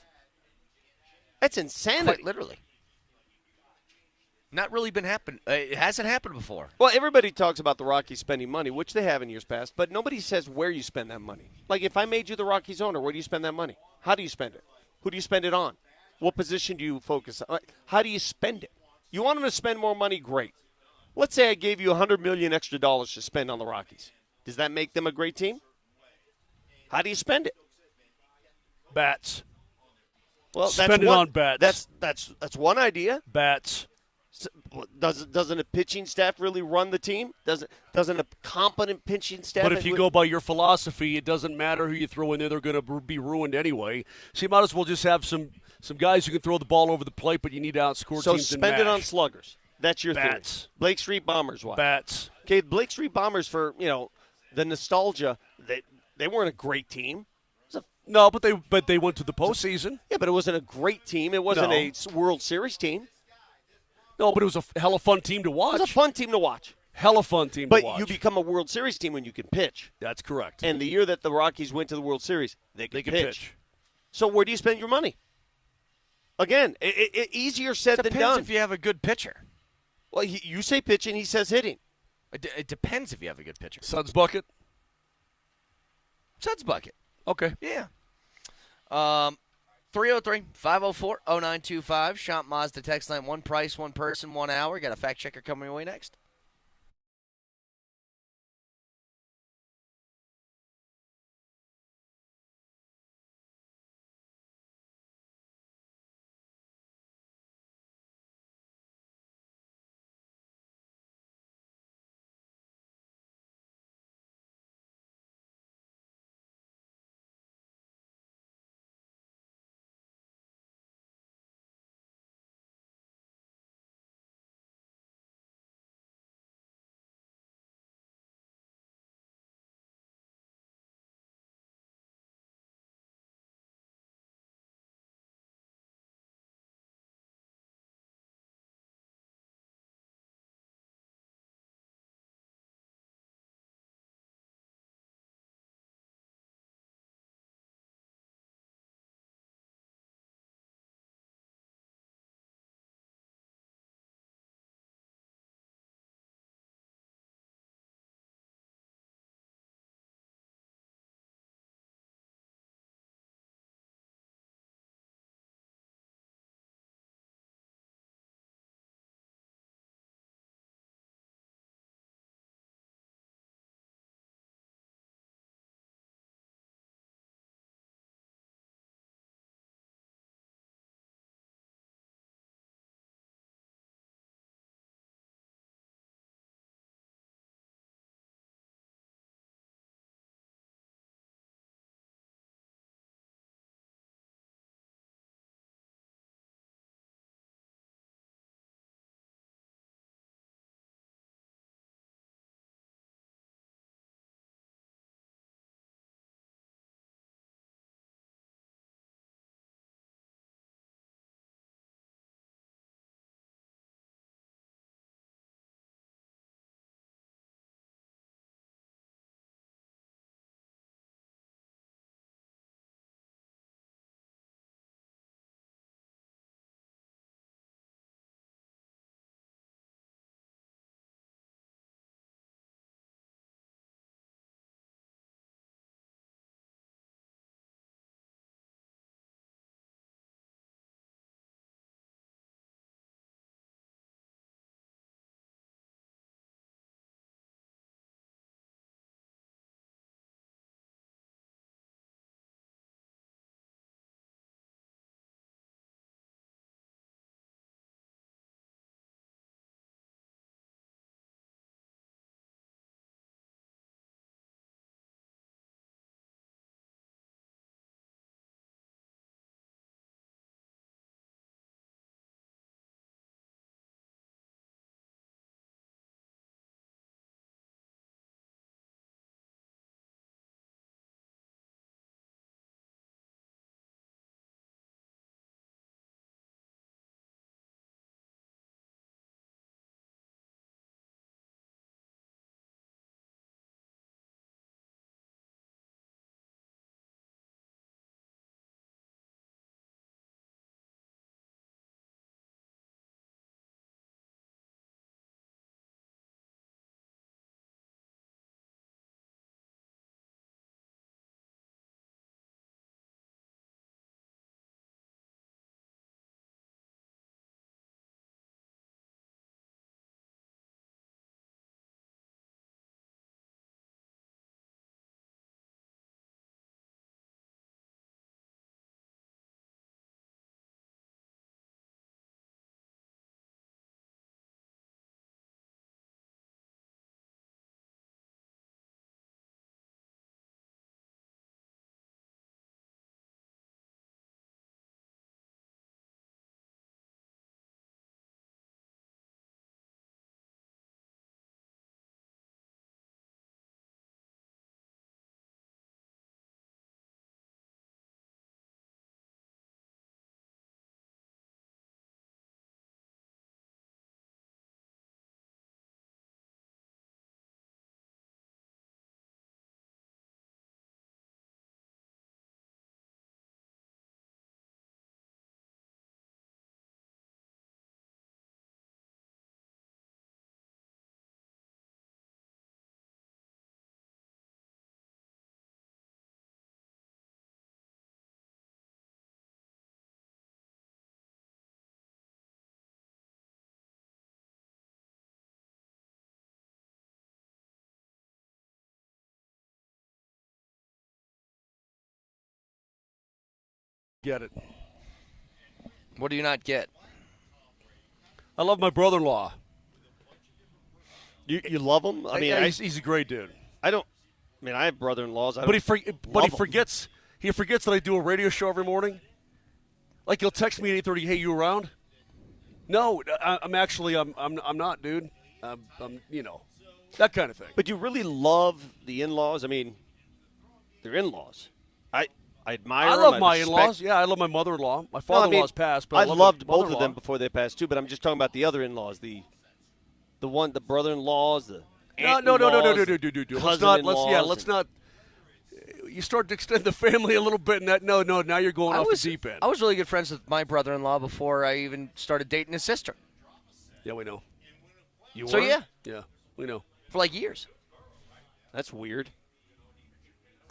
That's insanity.
Quite literally. Not really been happening. It hasn't happened before.
Well, everybody talks about the Rockies spending money, which they have in years past, but nobody says where you spend that money. Like, if I made you the Rockies owner, where do you spend that money? How do you spend it? Who do you spend it on? What position do you focus on? How do you spend it? You want them to spend more money? Great. Let's say I gave you $100 million extra to spend on the Rockies. Does that make them a great team? How do you spend it?
Bats.
Well,
spend it on bats.
That's one idea.
Bats.
Doesn't a pitching staff really run the team? Doesn't a competent pitching staff?
But if you go by your philosophy, it doesn't matter who you throw in there; they're going to be ruined anyway. So you might as well just have some guys who can throw the ball over the plate, but you need to outscore
so
teams. So
spend it on sluggers. That's your
bats.
Theory. Blake Street Bombers. Why?
Bats.
Okay, Blake Street Bombers for the nostalgia. They weren't a great team.
No, but they went to the postseason.
Yeah, but it wasn't a great team. It wasn't a World Series team.
No, but it was a hella fun team to watch.
It was a fun team to watch.
Hella fun team to watch.
But you become a World Series team when you can pitch.
That's correct.
And the year that the Rockies went to the World Series, they could pitch. So where do you spend your money? Again, easier said than done.
Depends if you have a good pitcher.
Well, you say pitching, he says hitting.
It depends if you have a good pitcher.
Suds bucket?
Suds bucket.
Okay.
Yeah. 303-504-0925. Shop Mazda text line. One price, one person, 1 hour. Got a fact checker coming your way next.
get it.
What do you not get?
I love my brother-in-law.
You love him? I mean,
he's a great dude.
I have brother-in-laws.
But he forgets that I do a radio show every morning. Like he'll text me at 8:30, "Hey, you around?" No, I'm not, dude. That kind of thing.
But you really love the in-laws. I mean, they're in-laws. I admire them.
I love my in-laws. Yeah, I love my mother-in-law. My father-in-law's passed, but I
loved both of them before they passed too. But I'm just talking about the other in-laws, the brother-in-laws, the
No. Let's not. You start to extend the family a little bit, and now you're going off the deep end.
I was really good friends with my brother-in-law before I even started dating his sister.
Yeah, we know. You
so
were?
Yeah,
we know.
For like years.
That's weird.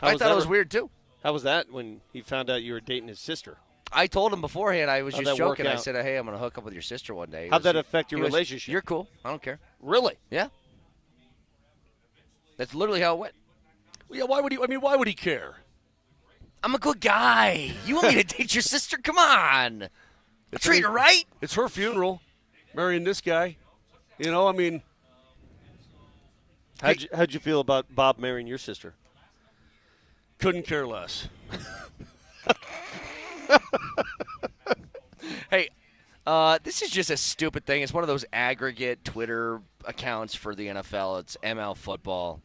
I thought it was weird too.
How was that when he found out you were dating his sister?
I told him beforehand. I was just joking. I
out?
said, "Hey, I'm going to hook up with your sister one day."
How'd that affect your relationship?
You're cool. I don't care.
Really?
Yeah. That's literally how it went.
Well, yeah. Why would he care?
I'm a good guy. You want me to date your sister? Come on. Treat her right.
It's her funeral. Marrying this guy. I mean.
How'd you feel about Bob marrying your sister?
Couldn't care less.
Hey, this is just a stupid thing. It's one of those aggregate Twitter accounts for the NFL. It's ML Football.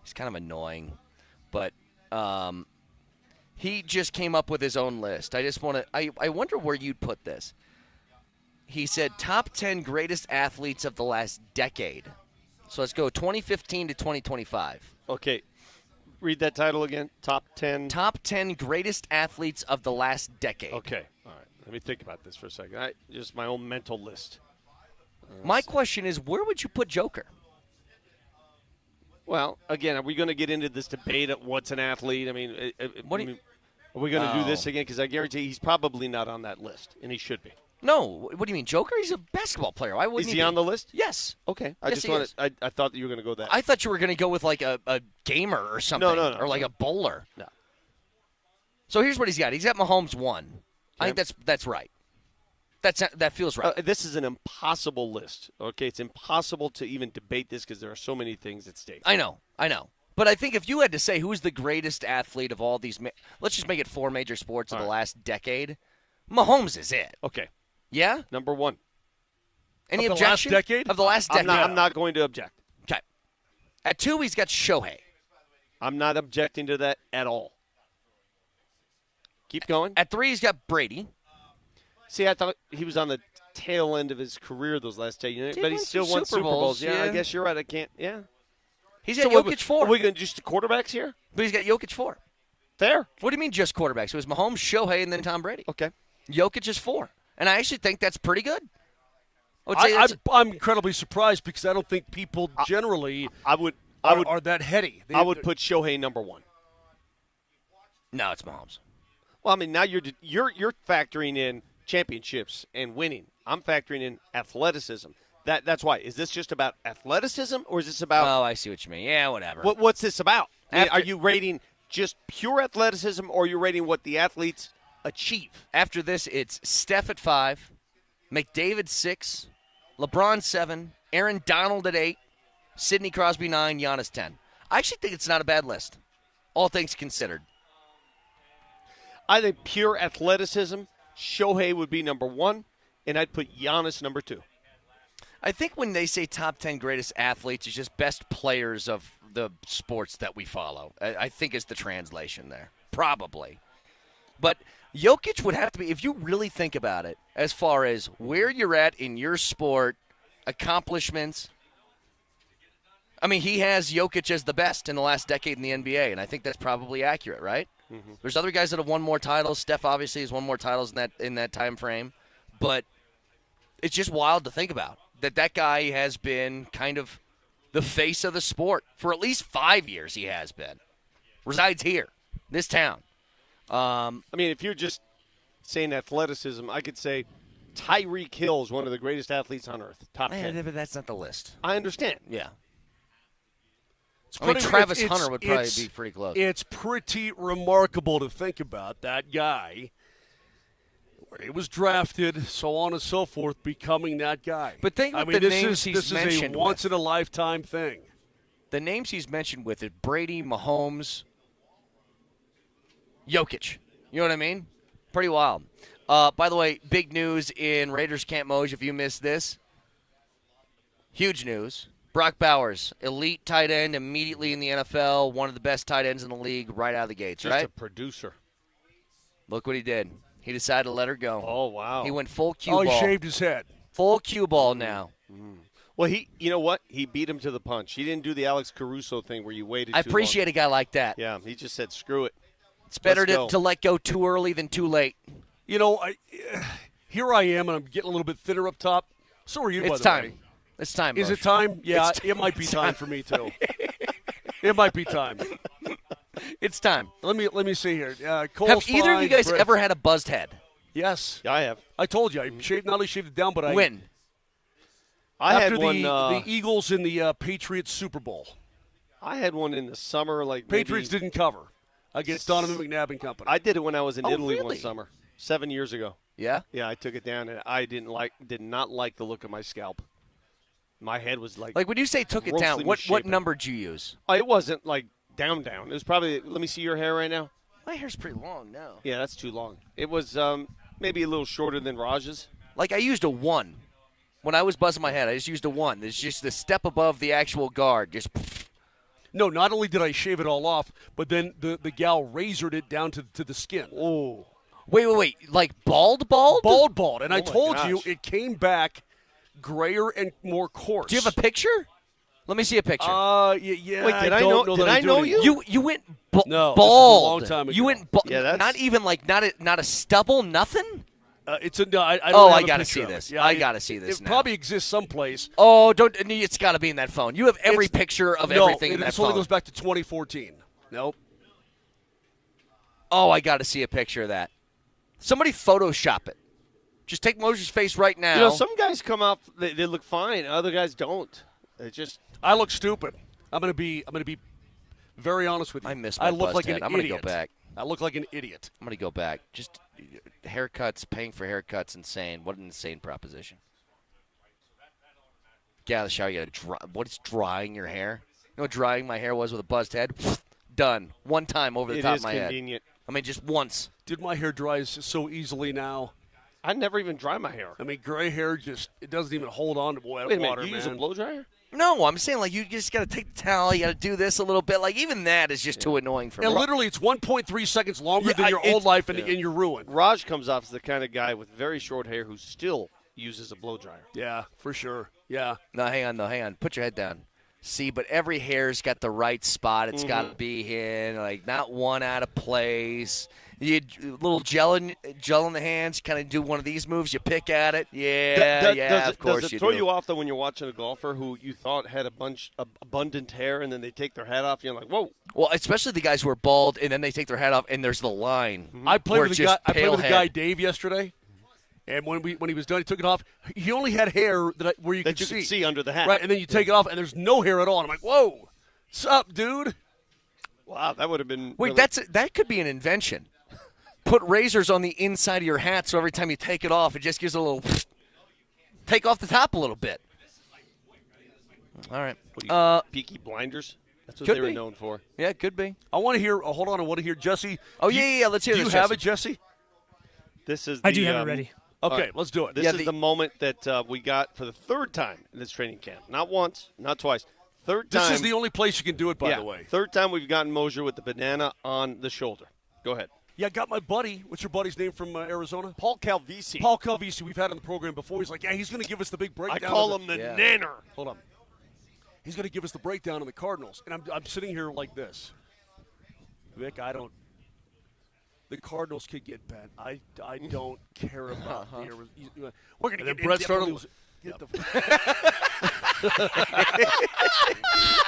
He's kind of annoying, but he just came up with his own list. I wonder where you'd put this. He said top 10 greatest athletes of the last decade. So let's go 2015 to 2025.
Okay. Read that title again. Top 10.
Top 10 greatest athletes of the last decade.
Okay. All right. Let me think about this for a second. Just my own mental list.
My question is, where would you put Joker?
Well, again, are we going to get into this debate of what's an athlete? I mean, are we going to do this again? Because I guarantee he's probably not on that list, and he should be.
No. What do you mean, Joker? He's a basketball player. Why wouldn't
he on the list?
Yes.
Okay.
I
thought that you were going to go that.
I thought you were going to go with like a gamer or something.
No.
Or like a bowler.
No.
So here's what he's got. He's got Mahomes 1. Yep. I think that's right. That feels right.
This is an impossible list. Okay, it's impossible to even debate this because there are so many things at stake.
I know. But I think if you had to say who's the greatest athlete of all these, let's just make it 4 major sports of the last decade, Mahomes is it.
Okay.
Yeah?
Number 1.
Any
of
objection?
The last decade?
Of the last decade.
I'm not going to object.
Okay. At 2, he's got Shohei.
I'm not objecting to that at all. Keep going.
At 3, he's got Brady.
See, I thought he was on the tail end of his career those last 10 years, but he still won Super Bowls. Yeah, I guess you're right. I can't. Yeah.
He's got Jokic 4.
Are we going to just the quarterbacks here?
But he's got Jokic 4.
Fair.
What do you mean just quarterbacks? It was Mahomes, Shohei, and then Tom Brady.
Okay.
Jokic is 4. And I actually think that's pretty good.
I'm incredibly surprised because I don't think people generally are that heady.
I would put Shohei number 1.
No, it's Mahomes.
Well, I mean, now you're factoring in championships and winning. I'm factoring in athleticism. That's why. Is this just about athleticism, or is this about?
Oh, I see what you mean. Yeah, whatever.
What's this about? Are you rating just pure athleticism, or are you rating what the athletes achieve?
After this, it's Steph at 5, McDavid 6, LeBron 7, Aaron Donald at 8, Sidney Crosby 9, Giannis 10. I actually think it's not a bad list, all things considered.
I think pure athleticism, Shohei would be number 1, and I'd put Giannis number 2.
I think when they say top 10 greatest athletes, it's just best players of the sports that we follow. I think is the translation there. Probably. But Jokic would have to be, if you really think about it, as far as where you're at in your sport, accomplishments. I mean, he has Jokic as the best in the last decade in the NBA, and I think that's probably accurate, right? Mm-hmm. There's other guys that have won more titles. Steph obviously has won more titles in that time frame. But it's just wild to think about that guy has been kind of the face of the sport for at least 5 years. He has been. Resides here, this town.
I mean, if you're just saying athleticism, I could say Tyreek Hill is one of the greatest athletes on earth. Top 10.
But that's not the list.
I understand.
Yeah. Travis Hunter would probably be pretty close.
It's pretty remarkable to think about that guy He was drafted, so on and so forth, becoming that guy.
But think
I
of
mean,
the
this
names he's
is
mentioned
a once-in-a-lifetime thing.
The names he's mentioned with it, Brady, Mahomes, Jokic. You know what I mean? Pretty wild. By the way, big news in Raiders Camp Moj, if you missed this. Huge news. Brock Bowers, elite tight end immediately in the NFL, one of the best tight ends in the league right out of the gates,
Just
right?
a producer.
Look what he did. He decided to let her go.
Oh, wow.
He went full cue
Oh,
ball.
he shaved his head.
Full cue ball now.
Well, you know what? He beat him to the punch. He didn't do the Alex Caruso thing where you waited
I
too
appreciate
long.
a guy like that.
Yeah, he just said, screw it.
It's better
Let's go.
to let go too early than too late.
You know, here I am, and I'm getting a little bit thinner up top. So are you, by
It's
the
time.
way.
It's time.
Is
Bush.
it time? Yeah,
It's
it might be time for me, too. It might be time.
It's time.
Let me see here. Cole's
Have either of you
fine,
guys
Brett-
ever had a buzzed head?
Yes.
Yeah, I have.
I told you. I shaved, not only shaved it down, but I
When?
I
after
had one.
the Eagles in the Patriots Super Bowl.
I had one in the summer, like
Patriots
maybe,
didn't cover against Donovan McNabb and company.
I did it when I was in
Oh,
Italy one
really?
summer, 7 years ago.
Yeah?
Yeah, I took it down, and I did not like the look of my scalp. My head was like
Like when you say took it
grossly
down, what
misshapen.
number did you use?
It wasn't like down. It was probably. Let me see your hair right now.
My hair's pretty long now.
Yeah, that's too long. It was maybe a little shorter than Raj's.
Like I used a 1. When I was buzzing my head, I just used a 1. It's just the step above the actual guard. Just
No, not only did I shave it all off, but then the gal razored it down to the skin.
Oh,
Wait. Like bald?
Bald. And I
my
told you
gosh.
it came back grayer and more coarse.
Do you have a picture? Let me see a picture.
Yeah.
Wait, did I
don't
know-
that
did I
do
know
anymore.
you?
You went
No, this was a
bald.
long time ago.
You went bald.
Yeah, that's-
not even like not a stubble, nothing.
It's a no. I don't
Oh,
have
I
a
gotta
picture
see
of it.
this.
Yeah,
I gotta see this
It
now.
probably exists someplace.
Oh, don't. It's got to be in that phone. You have every picture of everything in that
this only
phone.
goes back to 2014. Nope.
Oh, I got to see a picture of that. Somebody Photoshop it. Just take Moser's face right now.
you know, some guys come out, they look fine. Other guys don't. They just.
I look stupid. I'm gonna be very honest with you.
I miss my
I look
buzzed
like
head.
an
I'm gonna
idiot.
go back.
I look like an idiot.
I'm going to go back. Just haircuts, paying for haircuts, insane. What an insane proposition. Get out of the shower. You got to dry. What is drying your hair? You know what drying my hair was with a buzzed head? Done. One time over the
It
top
is
of my
convenient.
head. I mean, just once.
Dude, my hair dries so easily now.
I never even dry my hair.
I mean, gray hair it doesn't even hold on to wet
Wait a minute,
water,
you
man.
use a blow dryer?
No, I'm saying like you just got to take the towel. You got to do this a little bit. Like even that is just too annoying for
And
me.
literally, it's 1.3 seconds longer
Yeah,
than your
it's-
old life, and
yeah.
you're ruined.
Raj comes off as the kind of guy with very short hair who still uses a blow dryer.
Yeah, for sure. Yeah.
No, hang on. Put your head down. See, but every hair's got the right spot. It's got to be in, like not one out of place. You little gel in the hands. Kind of do one of these moves. You pick at it. Yeah, of course
does it
you
throw
do.
you off though when you're watching a golfer who you thought had abundant hair and then they take their hat off? You're like, whoa.
Well, especially the guys who are bald and then they take their hat off and there's the line.
I played
where
with
it's
a guy.
just
I played
pale
with a
head.
guy, Dave, yesterday, and when he was done, he took it off. He only had hair where you
That
could
you can see under the hat.
right? And then you take it off, and there's no hair at all. And I'm like, whoa, what's up, dude?
Wow, that would have been.
Wait,
really-
that could be an invention. Put razors on the inside of your hat so every time you take it off, it just gives a little take off the top a little bit. All right.
Peaky Blinders. That's what
could
they were
be.
known for.
Yeah, it could be.
I want to hear. Hold on, I want to hear Jesse.
Oh, yeah. Let's hear
Do
this.
you have
Jesse.
it, Jesse?
This is.
I do have it ready.
Okay,
right.
let's do it.
This
Yeah,
is the moment that we got for the third time in this training camp. Not once, not twice. Third time.
This is the only place you can do it, by the way.
Third time we've gotten Moser with the banana on the shoulder. Go ahead.
Yeah, I got my buddy. What's your buddy's name from Arizona?
Paul Calvisi.
Paul Calvisi. We've had on the program before. He's like, yeah, he's going to give us the big
I
breakdown.
call
of
him the
Yeah.
nanner.
Hold on. He's going to give us the breakdown on the Cardinals. And I'm sitting here like this. Vic, the Cardinals could get bent. I don't care about the Arizona. We're going to get Brett started.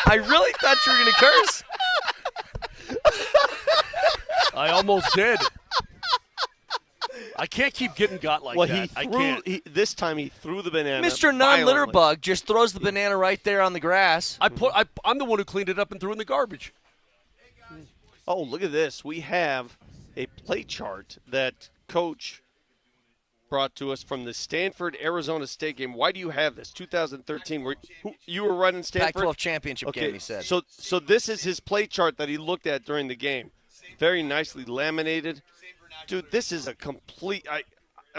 I really thought you were going to curse.
I almost did. I can't keep getting got like
Well,
that. I
he
can't.
threw. This time he threw the banana.
Mr. Non-Litter
violently.
Bug just throws the banana right there on the grass.
I'm the one who cleaned it up and threw it in the garbage.
Oh, look at this. We have a play chart that Coach brought to us from the Stanford Arizona State game. Why do you have this? 2013. You were running Stanford?
Pac-12 championship game, he said.
So this is his play chart that he looked at during the game. Very nicely laminated. Dude, this is a complete I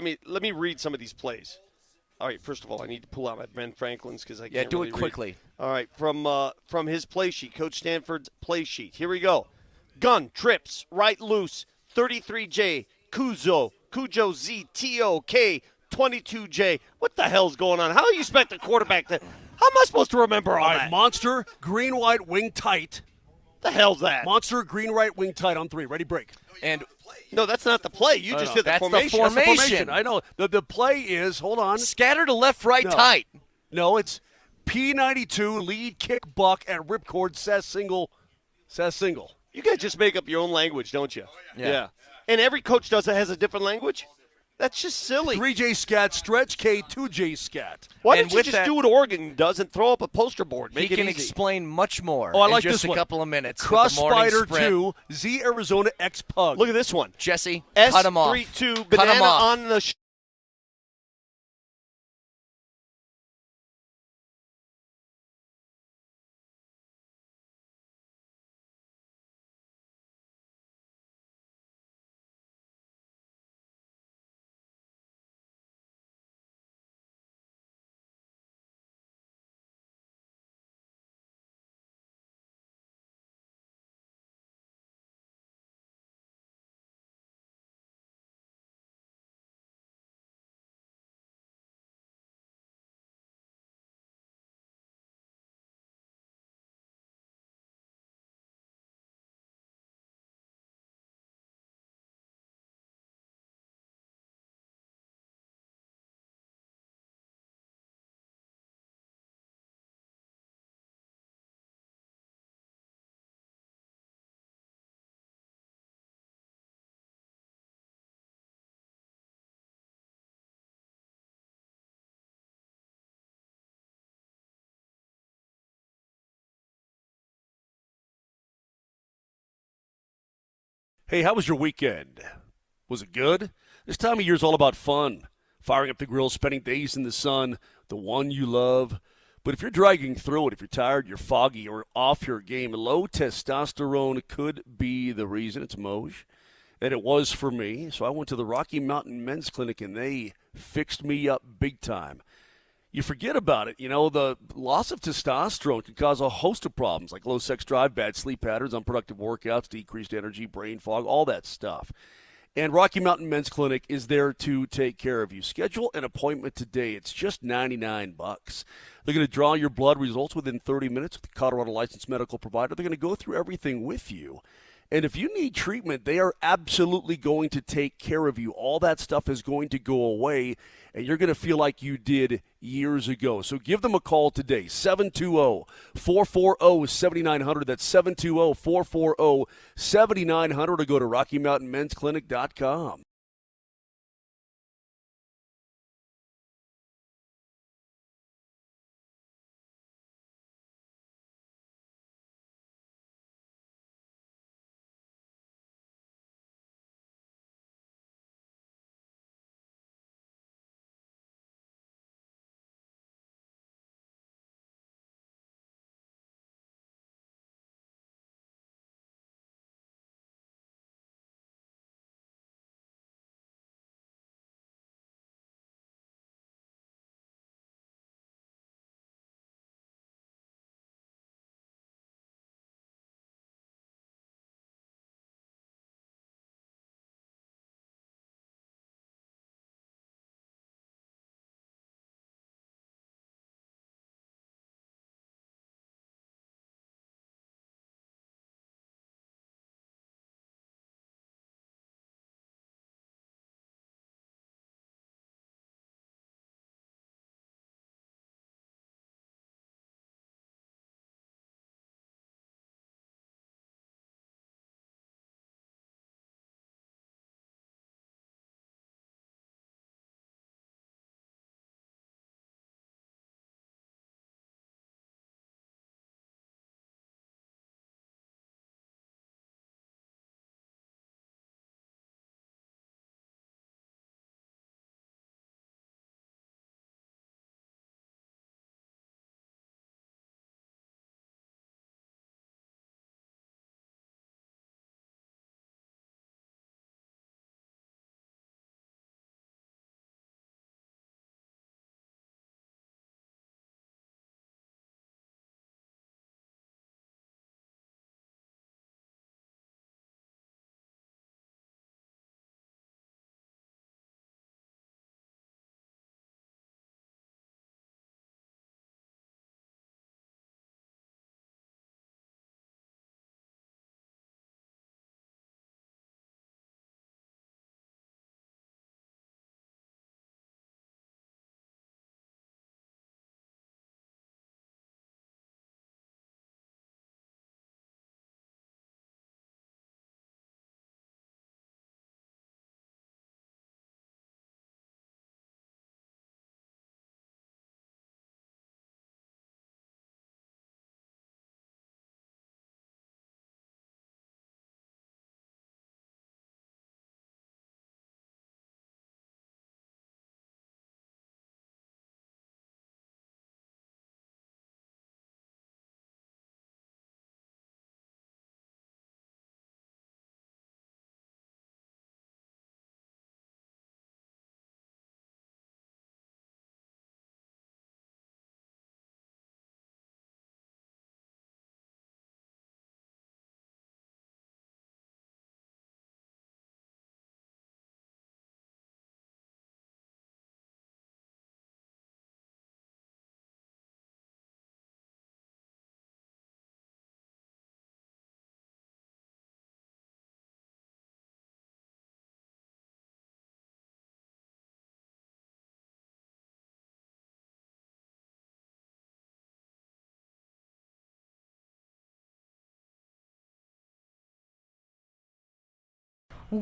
mean, let me read some of these plays. All right, first of all, I need to pull out my Ben Franklin's because I can't
do
really
it quickly.
Read. All right, from his play sheet, Coach Stanford's play sheet. Here we go. Gun, trips, right loose, 33J, Cujo Z, TOK, 22J. What the hell's going on? How do you expect the quarterback to – how am I supposed to remember all that?
Monster, green, white, wing tight.
The hell's that?
Monster, green, right, wing tight on 3. Ready, break.
And
no, that's not the play. You just did the formation.
That's the formation.
I know. The play is, hold on.
Scatter to left, right, tight.
No, it's P92, lead, kick, buck, and ripcord, says single.
You guys just make up your own language, don't you?
Yeah.
And every coach has a different language? That's just silly.
3J scat, stretch K, 2J scat.
Why don't you just do what Oregon does and throw up a poster board? Make
he
it
can
easy.
explain much more
I like
in just
this one.
a couple of minutes.
Crossfighter 2, Z Arizona X Pug.
Look at this one.
Jesse, cut him off.
S32 banana on the
Hey, how was your weekend? Was it good? This time of year is all about fun. Firing up the grill, spending days in the sun, the one you love. But if you're dragging through it, if you're tired, you're foggy, or off your game, low testosterone could be the reason. It's Moj. And it was for me. So I went to the Rocky Mountain Men's Clinic, and they fixed me up big time. You forget about it. You know, the loss of testosterone can cause a host of problems like low sex drive, bad sleep patterns, unproductive workouts, decreased energy, brain fog, all that stuff. And Rocky Mountain Men's Clinic is there to take care of you. Schedule an appointment today. It's just $99. They're going to draw your blood results within 30 minutes with the Colorado licensed medical provider. They're going to go through everything with you. And if you need treatment, they are absolutely going to take care of you. All that stuff is going to go away, and you're going to feel like you did years ago. So give them a call today, 720-440-7900. That's 720-440-7900, or go to RockyMountainMen'sClinic.com.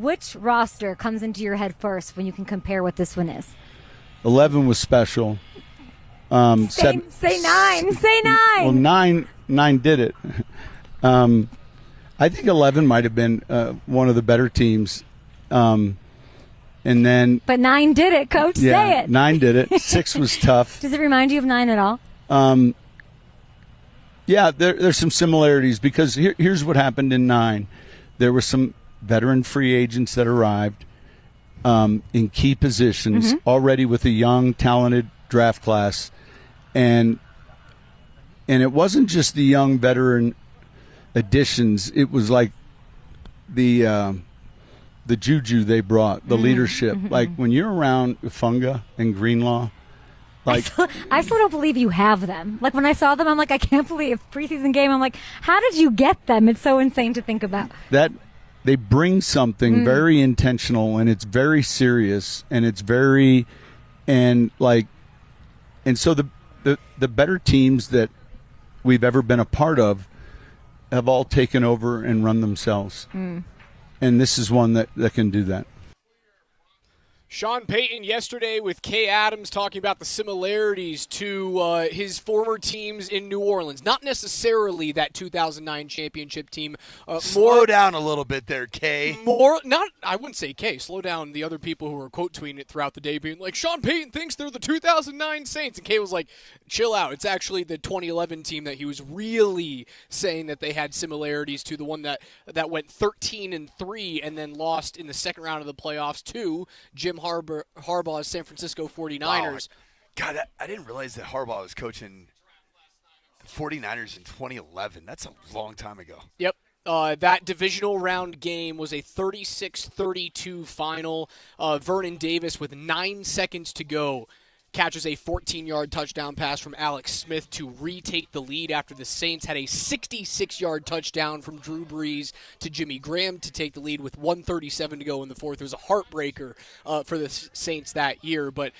Which roster comes into your head first when you can compare what this one is?
11 was special.
Say 9. Say 9.
Well, nine did it. I think 11 might have been one of the better teams. And then,
but 9 did it, Coach. Say it.
9 did it. 6 was tough.
Does it remind you of 9 at all?
Yeah, there's some similarities because here's what happened in 9. There were some veteran free agents that arrived in key positions already with a young, talented draft class, and it wasn't just the young veteran additions. It was like the juju they brought, the leadership. Like when you're around Funga and Greenlaw, like
I still don't believe you have them. Like when I saw them, I'm like, I can't believe preseason game. I'm like, how did you get them? It's so insane to think about.
That they bring something very intentional, and it's very serious, and it's very and so the better teams that we've ever been a part of have all taken over and run themselves. And this is one that can do that.
Sean Payton yesterday with Kay Adams talking about the similarities to his former teams in New Orleans. Not necessarily that 2009 championship team.
Slow down a little bit there, Kay.
I wouldn't say Kay. Slow down the other people who were quote tweeting it throughout the day being like, Sean Payton thinks they're the 2009 Saints. And Kay was like, chill out. It's actually the 2011 team that he was really saying that they had similarities to, the one that went 13-3 and then lost in the second round of the playoffs to Jim Harbaugh's San Francisco 49ers.
Wow. God, I didn't realize that Harbaugh was coaching the 49ers in 2011. That's a long time ago.
Yep. That divisional round game was a 36-32 final. Vernon Davis, with 9 seconds to go, catches a 14-yard touchdown pass from Alex Smith to retake the lead after the Saints had a 66-yard touchdown from Drew Brees to Jimmy Graham to take the lead with 1:37 to go in the fourth. It was a heartbreaker for the Saints that year. But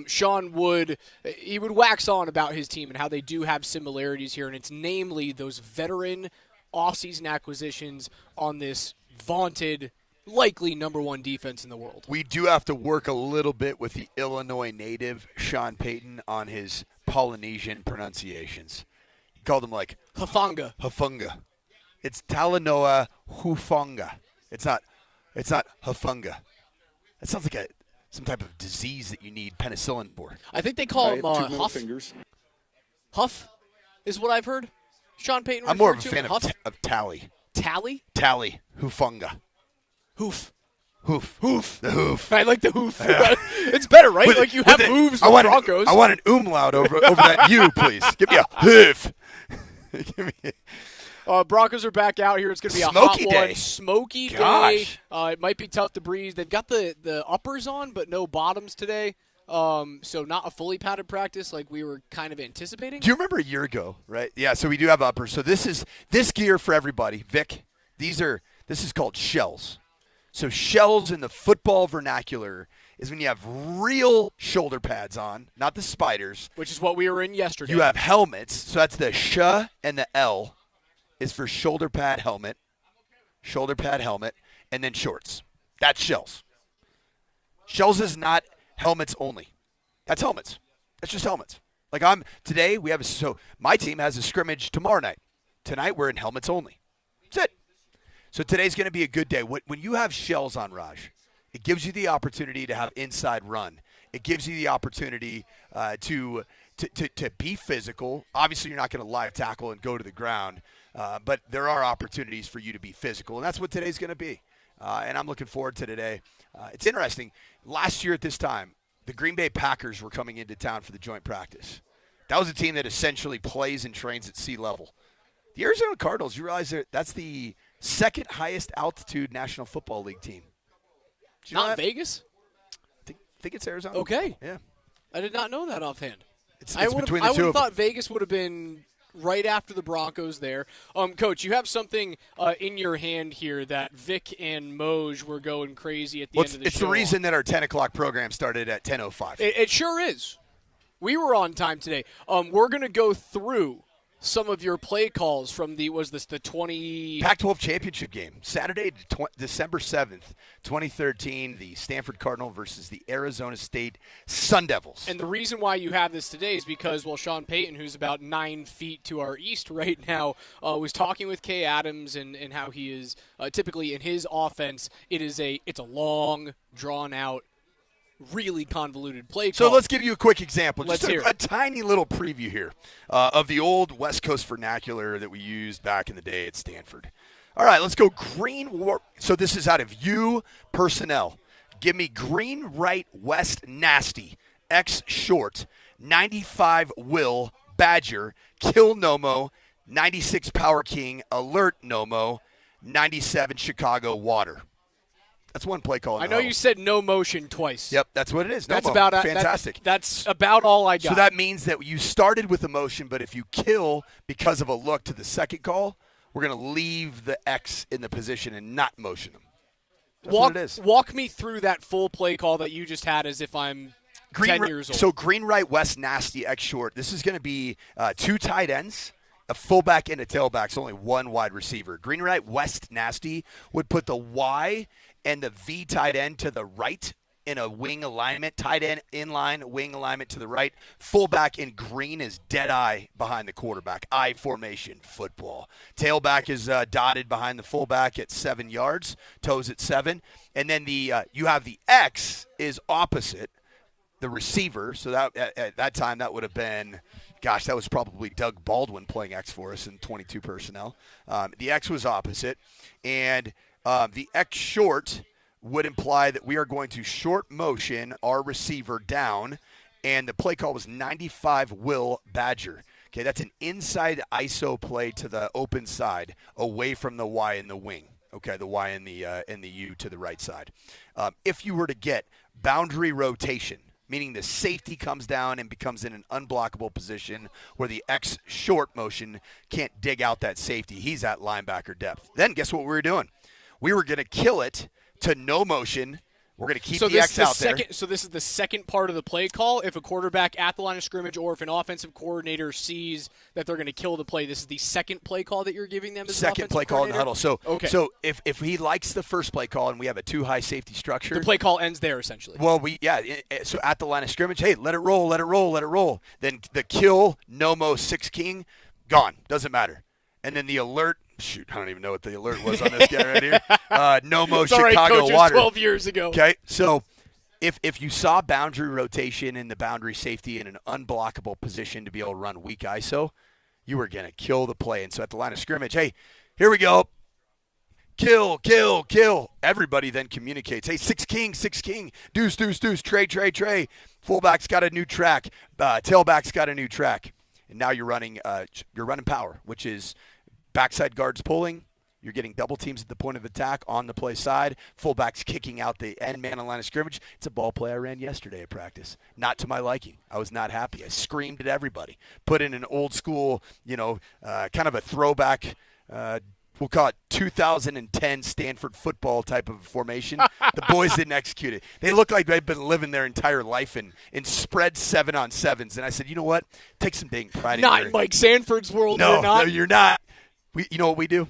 Sean would wax on about his team and how they do have similarities here, and it's namely those veteran offseason acquisitions on this vaunted, likely number one defense in the world.
We do have to work a little bit with the Illinois native Sean Payton on his Polynesian pronunciations. He called him like
Hufanga.
It's Talanoa Hufanga. It's not Hufanga. That sounds like some type of disease that you need penicillin for.
I think they call him Huff. Huff is what I've heard. Sean Payton.
I'm more of a fan of Tally.
Tally?
Tally Hufanga.
Hoof.
The hoof.
I like the hoof. It's better, right? Like you have hooves with Broncos.
I want an umlaut over that U, please. Give me a hoof.
Broncos are back out here. It's going to be a
Smoky
hot
day.
one. Smoky
Gosh.
day. It might be tough to breathe. They've got the uppers on, but no bottoms today. So not a fully padded practice like we were kind of anticipating.
Do you remember a year ago, right? Yeah, so we do have uppers. So this gear for everybody. Vic, this is called shells. So shells in the football vernacular is when you have real shoulder pads on, not the spiders.
Which is what we were in yesterday.
You have helmets. So that's the sh and the L is for shoulder pad helmet, and then shorts. That's shells. Shells is not helmets only. That's helmets. That's just helmets. Like today we have my team has a scrimmage tomorrow night. Tonight we're in helmets only. That's it. So today's going to be a good day. When you have shells on, Raj, it gives you the opportunity to have inside run. It gives you the opportunity to be physical. Obviously, you're not going to live tackle and go to the ground, but there are opportunities for you to be physical, and that's what today's going to be. And I'm looking forward to today. It's interesting. Last year at this time, the Green Bay Packers were coming into town for the joint practice. That was a team that essentially plays and trains at sea level. The Arizona Cardinals, you realize that's the second highest altitude National Football League team.
Not Vegas?
I think it's Arizona.
Okay.
Yeah.
I did not know that offhand.
It's
I
between
I
the two
would have
of them.
thought Vegas would have been right after the Broncos there. Coach, you have something in your hand here that Vic and Moj were going crazy at the end of the show.
It's the reason that our 10 o'clock program started at 10:05.
It sure is. We were on time today. We're going to go through some of your play calls from the 20
Pac-12 championship game, Saturday, December 7th, 2013, the Sanford Cardinal versus the Arizona State Sun Devils.
And the reason why you have this today is because, Sean Payton, who's about 9 feet to our east right now, was talking with Kay Adams and how he is typically in his offense. It's a long, drawn-out, really convoluted play call.
So let's give you a quick example.
Let's
Just
hear
a tiny little preview here of the old West Coast vernacular that we used back in the day at Stanford. All right, let's go So this is out of U personnel. Give me green, right, west, nasty, X short, 95 will, badger, kill Nomo, 96 power king, alert Nomo, 97 Chicago water. That's one play call.
I know you said no motion twice.
Yep, that's what it is.
That's
no
about
fantastic.
That's about all I got.
So that means that you started with a motion, but if you kill because of a look to the second call, we're going to leave the X in the position and not motion them. That's what it is.
Walk me through that full play call that you just had as if I'm 10 years old.
So green, right, west, nasty, X short. This is going to be 2 tight ends, a fullback, and a tailback. So only 1 wide receiver. Green, right, west, nasty would put the Y and the V tight end to the right in a wing alignment. Tight end inline, wing alignment to the right. Fullback in green is dead eye behind the quarterback. I formation football. Tailback is dotted behind the fullback at 7 yards. Toes at 7. And then you have the X is opposite the receiver. So that at that time that would have been, gosh, that was probably Doug Baldwin playing X for us in 22 personnel. The X was opposite. And the X short would imply that we are going to short motion our receiver down, and the play call was 95 will badger. Okay, that's an inside ISO play to the open side, away from the Y in the wing. Okay, the Y and the U to the right side. If you were to get boundary rotation, meaning the safety comes down and becomes in an unblockable position where the X short motion can't dig out that safety, he's at linebacker depth. Then guess what we were doing? We were going to kill it to no motion. We're going to keep the X out there.
So this is the second part of the play call. If a quarterback at the line of scrimmage or if an offensive coordinator sees that they're going to kill the play, this is the second play call that you're giving them as an offensive
second play call in the huddle. So,
okay.
So if he likes the first play call and we have a 2 high safety structure.
The play call ends there essentially.
Well, so at the line of scrimmage, hey, let it roll, let it roll, let it roll. Then the kill, Nomo, 6 king, gone. Doesn't matter. And then the alert. Shoot, I don't even know what the alert was on this guy right here. Nomo,
it's
Chicago
all right, Coach,
water.
12 years ago.
Okay, so if you saw boundary rotation and the boundary safety in an unblockable position to be able to run weak ISO, you were going to kill the play. And so at the line of scrimmage, hey, here we go. Kill, kill, kill. Everybody then communicates. Hey, 6 king, deuce, deuce, deuce, tray. Fullback's got a new track. Tailback's got a new track. And now you're running power, which is backside guards pulling. You're getting double teams at the point of attack on the play side. Fullback's kicking out the end man on line of scrimmage. It's a ball play I ran yesterday at practice. Not to my liking. I was not happy. I screamed at everybody. Put in an old school, kind of a throwback, we'll call it 2010 Stanford football type of formation. The boys didn't execute it. They looked like they'd been living their entire life in spread 7-on-7s. And I said, you know what? Take some dang pride in your...
Not in Mike Sanford's world.
No, you're not. You know what we do?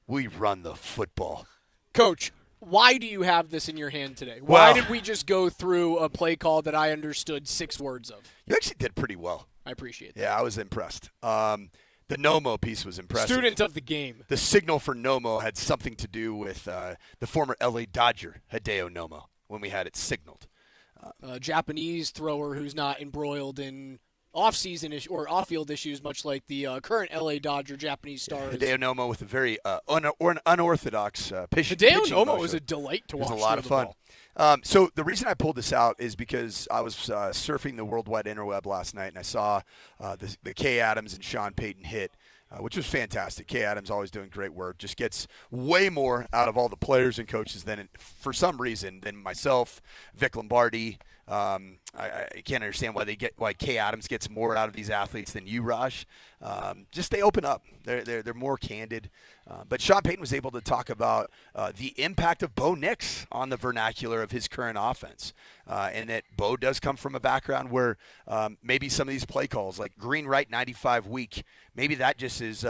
We run the football.
Coach, why do you have this in your hand today? Why did we just go through a play call that I understood 6 words of?
You actually did pretty well.
I appreciate that.
Yeah, I was impressed. The Nomo piece was impressive.
Student of the game.
The signal for Nomo had something to do with the former LA Dodger, Hideo Nomo, when we had it signaled.
A Japanese thrower who's not embroiled in off-season or off-field issues, much like the current LA Dodger Japanese stars.
Hideo Nomo with a very unorthodox pitching.
Hideo Nomo was a delight to watch.
It was a lot of fun. So the reason I pulled this out is because I was surfing the worldwide interweb last night, and I saw the Kay Adams and Sean Payton hit, which was fantastic. Kay Adams always doing great work, just gets way more out of all the players and coaches for some reason, than myself, Vic Lombardi, I can't understand why Kay Adams gets more out of these athletes than you, Raj. Just they open up. They're more candid. But Sean Payton was able to talk about the impact of Bo Nix on the vernacular of his current offense, and that Bo does come from a background where maybe some of these play calls, like green right 95 weak, maybe that just is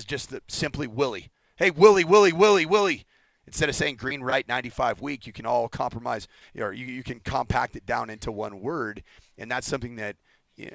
just simply Willie. Hey, Willie, Willie, Willie, Willie. Instead of saying green right 95 week, you can all compromise, or you can compact it down into one word, and that's something that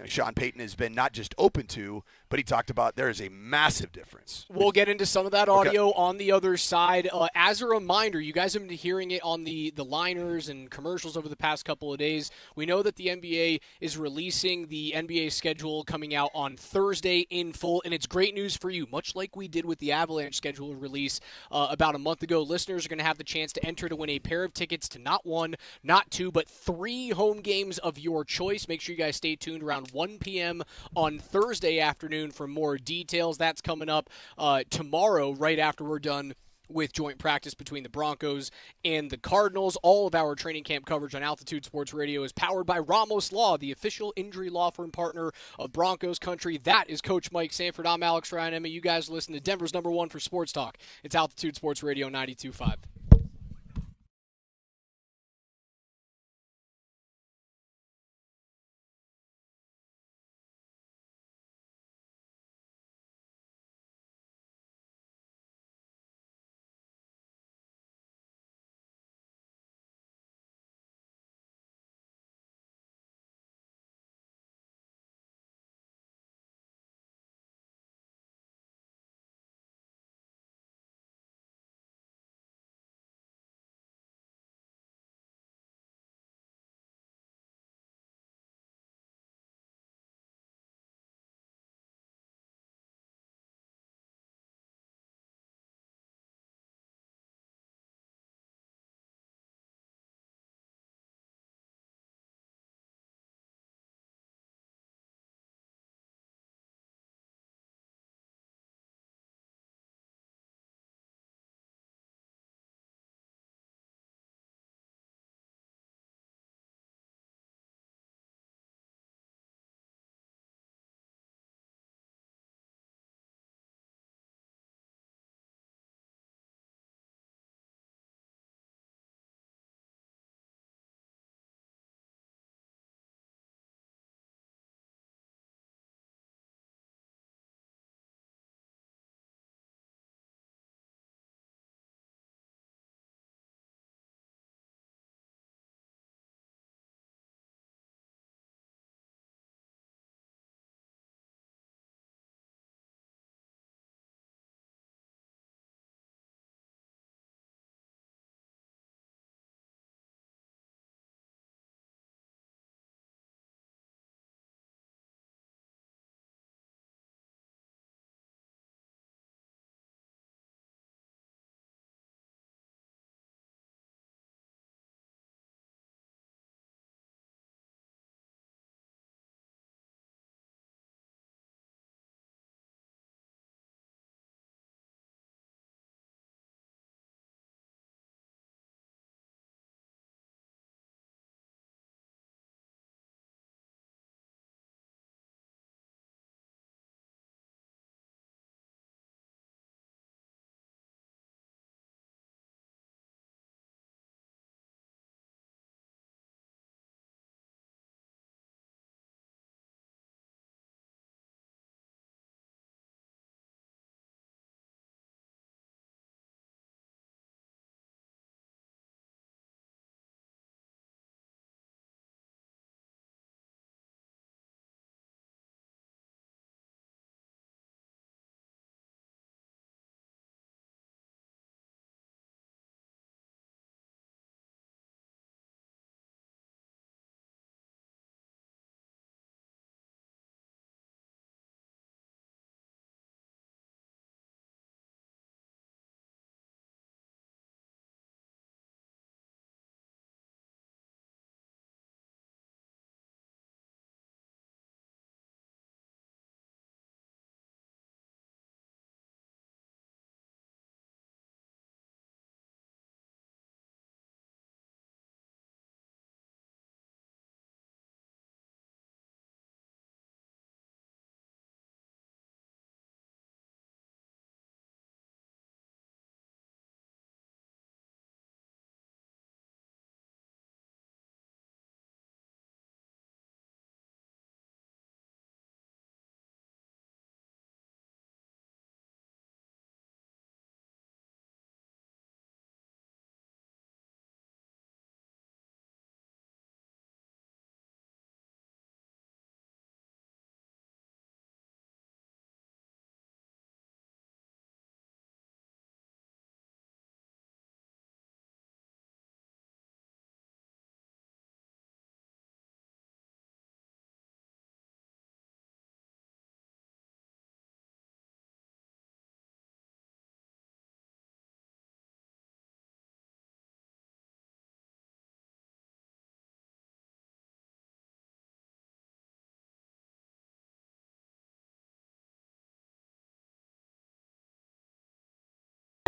Sean Payton has been not just open to, but he talked about there is a massive difference.
We'll get into some of that audio on the other side. As a reminder, you guys have been hearing it on the liners and commercials over the past couple of days. We know that the NBA is releasing the NBA schedule coming out on Thursday in full, and it's great news for you. Much like we did with the Avalanche schedule release about a month ago, listeners are going to have the chance to enter to win a pair of tickets to not one, not two, but 3 home games of your choice. Make sure you guys stay tuned around 1 p.m. on Thursday afternoon for more details. That's coming up tomorrow right after we're done with joint practice between the Broncos and the Cardinals. All of our training camp coverage on Altitude Sports Radio is powered by Ramos Law, the official injury law firm partner of Broncos Country. That is Coach Mike Sanford. I'm Alex Ryan. You guys listen to Denver's #1 for sports talk. It's Altitude Sports Radio 92.5.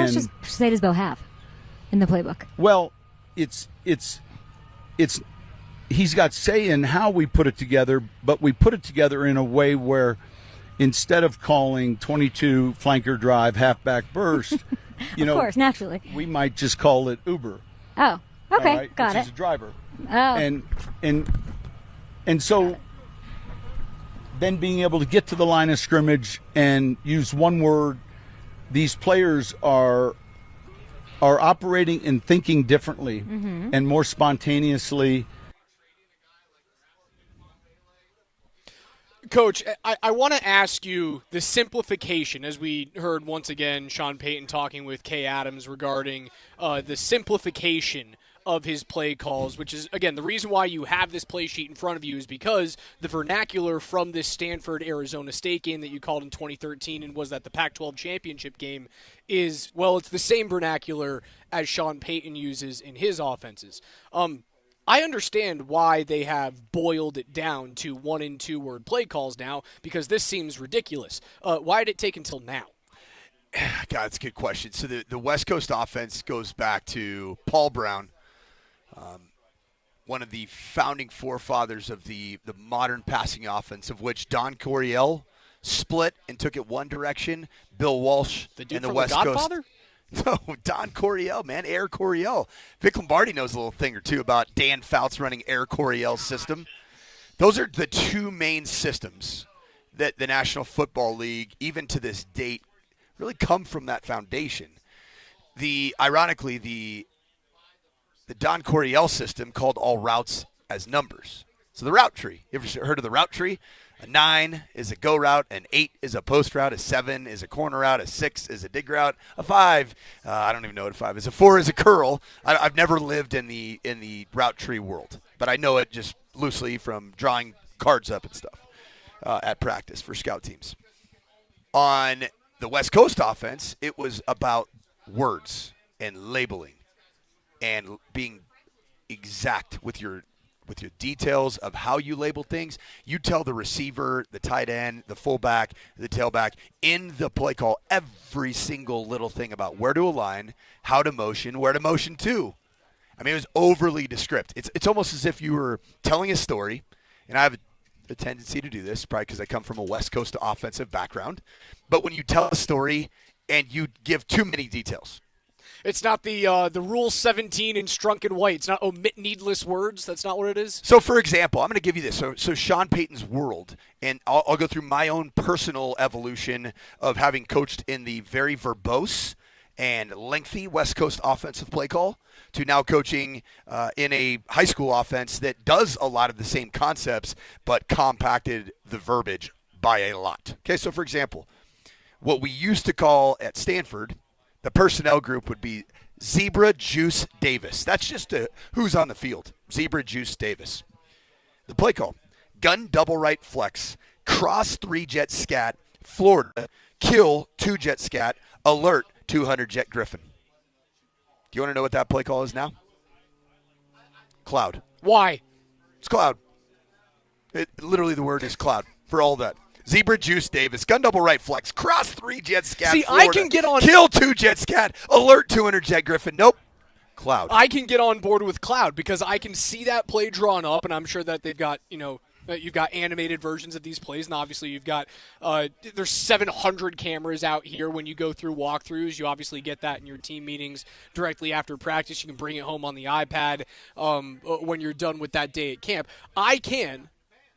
else does Sadisbo have in the playbook?
Well, it's he's got say in how we put it together, but we put it together in a way where instead of calling 22 flanker drive halfback burst,
of course, naturally,
we might just call it Uber.
Oh, okay,
right?
got
which
it.
is a driver.
Oh,
And so then being able to get to the line of scrimmage and use one word, these players are operating and thinking differently and more spontaneously.
Coach, I want to ask you the simplification, as we heard once again Sean Payton talking with Kay Adams regarding the simplification of his play calls, which is, again, the reason why you have this play sheet in front of you is because the vernacular from this Stanford-Arizona State game that you called in 2013 and was that the Pac-12 championship game is, well, it's the same vernacular as Sean Payton uses in his offenses. I understand why they have boiled it down to 1- and 2-word play calls now, because this seems ridiculous. Why did it take until now?
God, that's a good question. So the West Coast offense goes back to Paul Brown, one of the founding forefathers of the modern passing offense, of which Don Coryell split and took it one direction. Bill Walsh and the West Coast. No, Don Coryell, man, Air Coryell. Vic Lombardi knows a little thing or two about Dan Fouts running Air Coryell's system. Those are the two main systems that the National Football League, even to this date, really come from that foundation. Ironically, the Don Coryell system called all routes as numbers. So the route tree. You ever heard of the route tree? A 9 is a go route, an 8 is a post route, a 7 is a corner route, a 6 is a dig route, a 5, I don't even know what a 5 is, a 4 is a curl. I've never lived in the route tree world, but I know it just loosely from drawing cards up and stuff at practice for scout teams. On the West Coast offense, it was about words and labeling and being exact with your details of how you label things. You tell the receiver, the tight end, the fullback, the tailback in the play call every single little thing about where to align, how to motion, where to motion to. I mean, it was overly descriptive. It's almost as if you were telling a story, and I have a tendency to do this, probably because I come from a West Coast offensive background, but when you tell a story and you give too many details.
It's not the Rule 17 in Strunk and White. It's not omit needless words. That's not what it is.
So, for example, I'm going to give you this. So Sean Payton's world, and I'll go through my own personal evolution of having coached in the very verbose and lengthy West Coast offensive play call to now coaching in a high school offense that does a lot of the same concepts but compacted the verbiage by a lot. Okay, so for example, what we used to call at Stanford, the personnel group would be Zebra Juice Davis. That's just who's on the field. Zebra Juice Davis. The play call: gun double right flex, cross 3-jet scat, Florida, kill 2-jet scat, alert 200-jet Griffin. Do you want to know what that play call is now? Cloud.
Why?
It's cloud. Literally the word is cloud for all that. Zebra Juice Davis, gun double right flex, cross 3-jet scat,
See,
Florida,
I can get on
kill 2-jet scat, alert 200-jet Griffin. Nope. Cloud.
I can get on board with cloud because I can see that play drawn up, and I'm sure that they've got, you've got animated versions of these plays, and obviously you've got there's 700 cameras out here when you go through walkthroughs. You obviously get that in your team meetings directly after practice. You can bring it home on the iPad when you're done with that day at camp. I can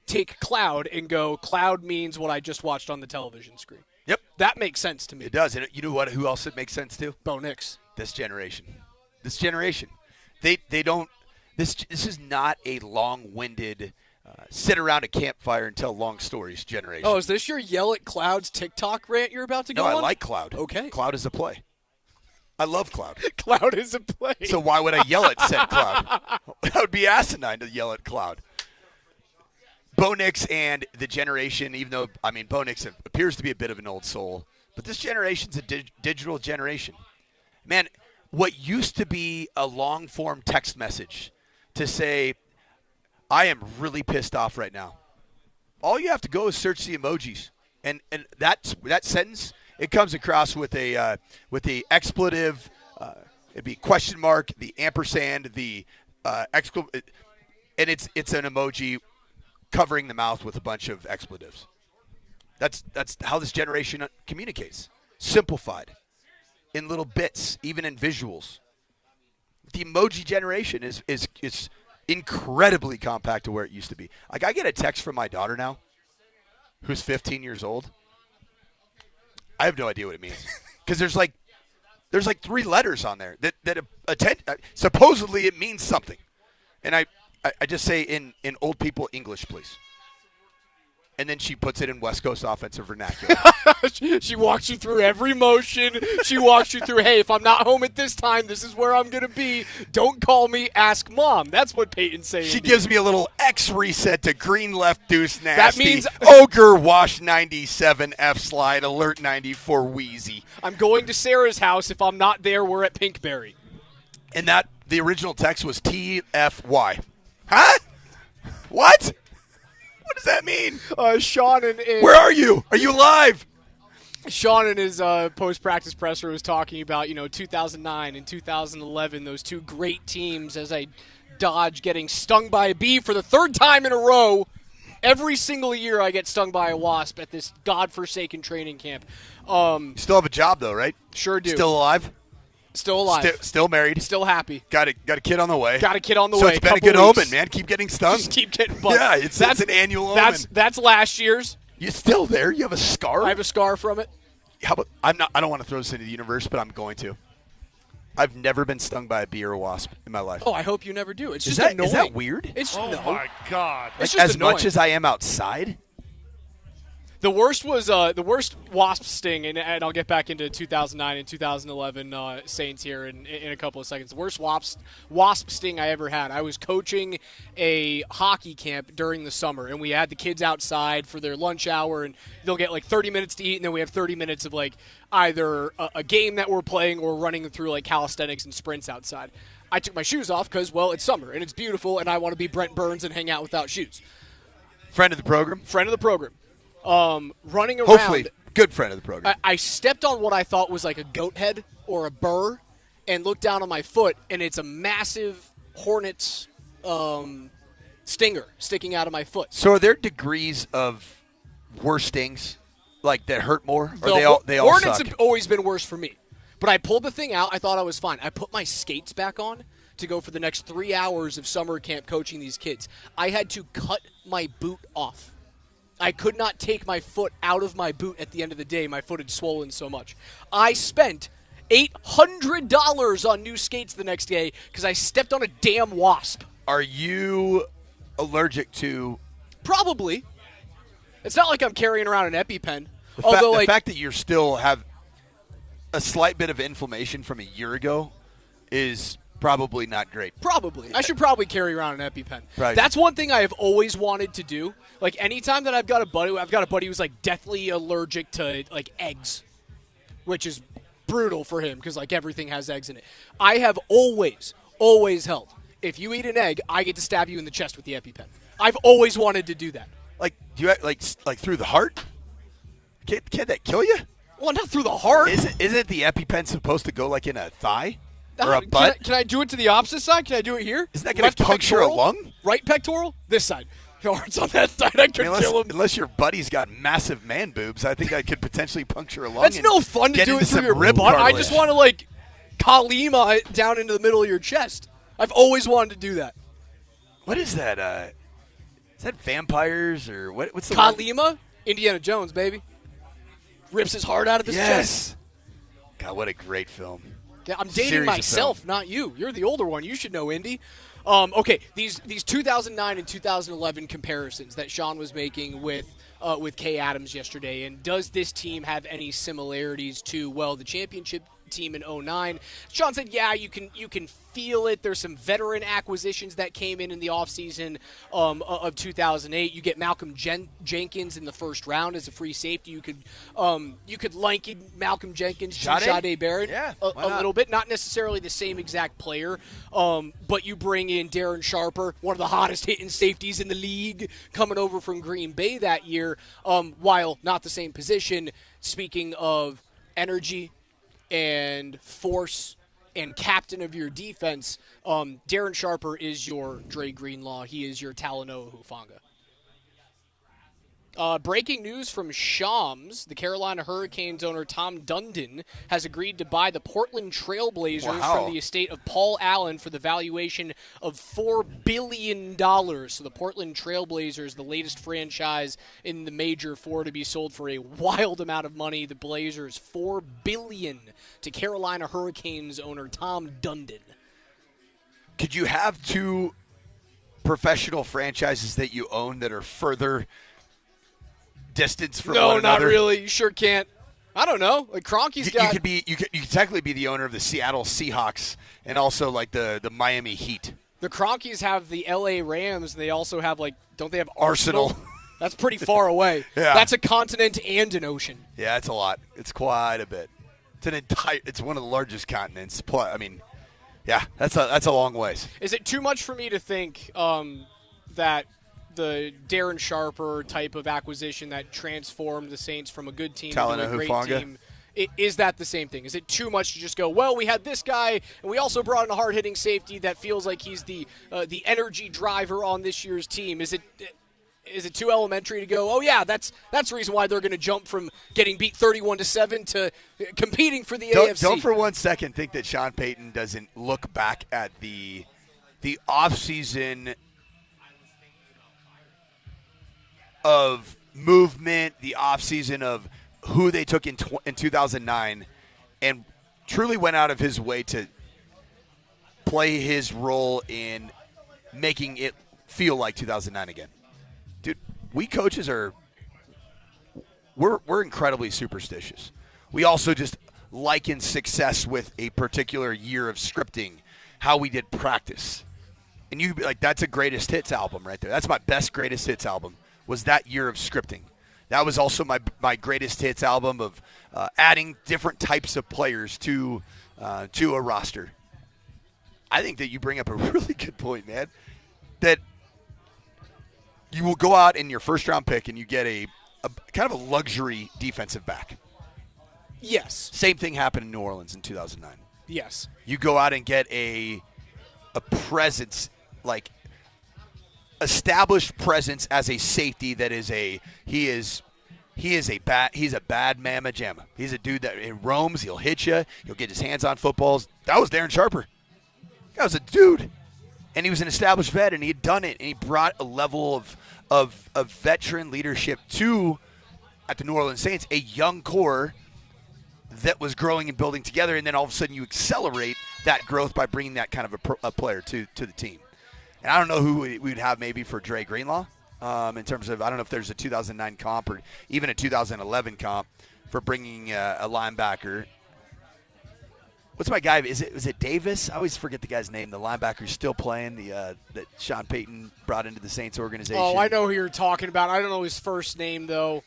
take cloud and go, cloud means what I just watched on the television screen.
Yep.
That makes sense to me.
It does. And you know what? Who else it makes sense to?
Bo Nix.
This generation. They don't – this is not a long-winded sit around a campfire and tell long stories generation.
Oh, is this your yell at clouds TikTok rant you're about to go on?
No, I like cloud.
Okay.
Cloud is a play. I love cloud.
Cloud is a play.
So why would I yell at said cloud? That would be asinine to yell at cloud. Bo Nix and the generation, even though, Bo Nix appears to be a bit of an old soul, but this generation's a digital generation. Man, what used to be a long-form text message to say, I am really pissed off right now. All you have to go is search the emojis. And that sentence it comes across with the expletive. It'd be question mark, the ampersand, the and it's an emoji covering the mouth with a bunch of expletives. That's how this generation communicates. Simplified, in little bits, even in visuals. The emoji generation is incredibly compact to where it used to be. Like, I get a text from my daughter now, who's 15 years old. I have no idea what it means, because there's like 3 letters on there that supposedly it means something, and I just say in old people English, please. And then she puts it in West Coast offensive vernacular.
She walks you through every motion. She walks you through, hey, if I'm not home at this time, this is where I'm going to be. Don't call me, ask Mom. That's what Payton's saying.
She gives me a little X reset to green left deuce nasty.
That means
Ogre wash 97 F slide alert 94 wheezy.
I'm going to Sarah's house. If I'm not there, we're at Pinkberry.
And the original text was TFY. Huh? What? What does that mean?
Sean and
where are you? Are you alive?
Sean in his post-practice presser was talking about, 2009 and 2011, those 2 great teams, as I dodge getting stung by a bee for the 3rd time in a row. Every single year I get stung by a wasp at this godforsaken training camp.
You still have a job, though, right?
Sure do.
Still alive?
Still alive.
Still married.
Still happy.
Got a kid on the way.
Got a kid on the
so
way.
It's been a good omen, man. Keep getting stung.
Just keep getting bugged.
Yeah, it's an annual omen.
That's last year's.
You still there? You have a scar?
I have a scar from it.
How about I don't want to throw this into the universe, but I'm going to. I've never been stung by a bee or a wasp in my life.
Oh, I hope you never do. It's just annoying.
Is that weird?
My God!
It's just as annoying. Much as I am outside.
The worst was the worst wasp sting, and I'll get back into 2009 and 2011 Saints here in a couple of seconds. The worst wasp sting I ever had. I was coaching a hockey camp during the summer, and we had the kids outside for their lunch hour, and they'll get like 30 minutes to eat, and then we have 30 minutes of like either a game that we're playing or running through like calisthenics and sprints outside. I took my shoes off because, well, it's summer, and it's beautiful, and I want to be Brent Burns and hang out without shoes.
Friend of the program?
Friend of the program. Running around.
Hopefully, good friend of the program.
I stepped on what I thought was like a goat head or a burr and looked down on my foot, and it's a massive hornet's stinger sticking out of my foot.
So are there degrees of worse stings, like that hurt more? Or they all
hornets
suck?
Have always been worse for me. But I pulled the thing out. I thought I was fine. I put my skates back on to go for the next 3 hours of summer camp coaching these kids. I had to cut my boot off. I could not take my foot out of my boot at the end of the day. My foot had swollen so much. I spent $800 on new skates the next day because I stepped on a damn wasp.
Are you allergic to...
Probably. It's not like I'm carrying around an EpiPen.
The fact that you still have a slight bit of inflammation from a year ago is... probably not great.
Probably. I should probably carry around an EpiPen.
Right.
That's one thing I have always wanted to do. Like, anytime that I've got a buddy who's, like, deathly allergic to, like, eggs, which is brutal for him because, like, everything has eggs in it. I have always held, if you eat an egg, I get to stab you in the chest with the EpiPen. I've always wanted to do that.
Like, do you like through the heart? Can't that kill you?
Well, not through the heart.
Isn't the EpiPen supposed to go, like, in a thigh? Or a butt?
Can I do it to the opposite side? Can I do it here?
Isn't that going to puncture a lung?
Right pectoral? This side. Or it's on that side. I could kill him.
Unless your buddy's got massive man boobs, I think I could potentially puncture a lung.
That's no fun to do it through your butt. I just want to, like, Kalima it down into the middle of your chest. I've always wanted to do that.
What is that? Is that vampires or what? What's the
Kalima? Indiana Jones, baby. Rips his heart out of his chest.
God, what a great film.
Yeah, I'm dating myself, not you. You're the older one. You should know, Indy. Okay, these 2009 and 2011 comparisons that Sean was making with Kay Adams yesterday, and does this team have any similarities to, well, the championship team in 2009? Sean said, yeah, you can feel it. There's some veteran acquisitions that came in the offseason of 2008. You get Malcolm Jenkins in the first round as a free safety. You could liken Malcolm Jenkins to Shador Barrett a little bit. Not necessarily the same exact player, but you bring in Darren Sharper, one of the hottest hitting safeties in the league, coming over from Green Bay that year, while not the same position. Speaking of energy and force and captain of your defense, Darren Sharper is your Dre Greenlaw. He is your Talanoa Hufanga. Breaking news from Shams. The Carolina Hurricanes owner Tom Dundon has agreed to buy the Portland Trail Blazers from the estate of Paul Allen for the valuation of $4 billion. So the Portland Trail Blazers, the latest franchise in the Major Four to be sold for a wild amount of money. The Blazers, $4 billion to Carolina Hurricanes owner Tom Dundon.
Could you have two professional franchises that you own that are further distance from one another?
No, not really. You sure can't. I don't know. Like Kroenke's got.
You could technically be the owner of the Seattle Seahawks and also like the Miami Heat.
The Kroenkes have the LA Rams, and they also have don't they have Arsenal?
Arsenal.
That's pretty far away.
Yeah.
That's a continent and an ocean.
Yeah, it's a lot. It's quite a bit. It's one of the largest continents. I mean, yeah, that's a long ways.
Is it too much for me to think that the Darren Sharper type of acquisition that transformed the Saints from a good team to a great team, is that the same thing? Is it too much to just go, well, we had this guy, and we also brought in a hard-hitting safety that feels like he's the energy driver on this year's team? Is it too elementary to go, oh, yeah, that's the reason why they're going to jump from getting beat 31-7 to competing for the AFC?
Don't for one second think that Sean Payton doesn't look back at the offseason of movement, the offseason of who they took in 2009, and truly went out of his way to play his role in making it feel like 2009 again. Dude, we coaches we're incredibly superstitious. We also just liken success with a particular year of scripting, how we did practice. And that's a greatest hits album right there. That's my best greatest hits album. Was that year of scripting. That was also my greatest hits album of adding different types of players to a roster. I think that you bring up a really good point, man, that you will go out in your first-round pick and you get a kind of a luxury defensive back.
Yes.
Same thing happened in New Orleans in 2009.
Yes.
You go out and get a presence, like established presence as a safety that is he's a bad mamma jamma. He's a dude that roams, he'll hit you, he'll get his hands on footballs. That was Darren Sharper. That was a dude. And he was an established vet, and he had done it, and he brought a level of veteran leadership at the New Orleans Saints, a young core that was growing and building together, and then all of a sudden you accelerate that growth by bringing that kind of a player to the team. And I don't know who we would have maybe for Dre Greenlaw in terms of, I don't know if there's a 2009 comp or even a 2011 comp for bringing a linebacker. What's my guy? Is it Davis? I always forget the guy's name. The linebacker's still playing, that Sean Payton brought into the Saints organization.
Oh, I know who you're talking about. I don't know his first name, though.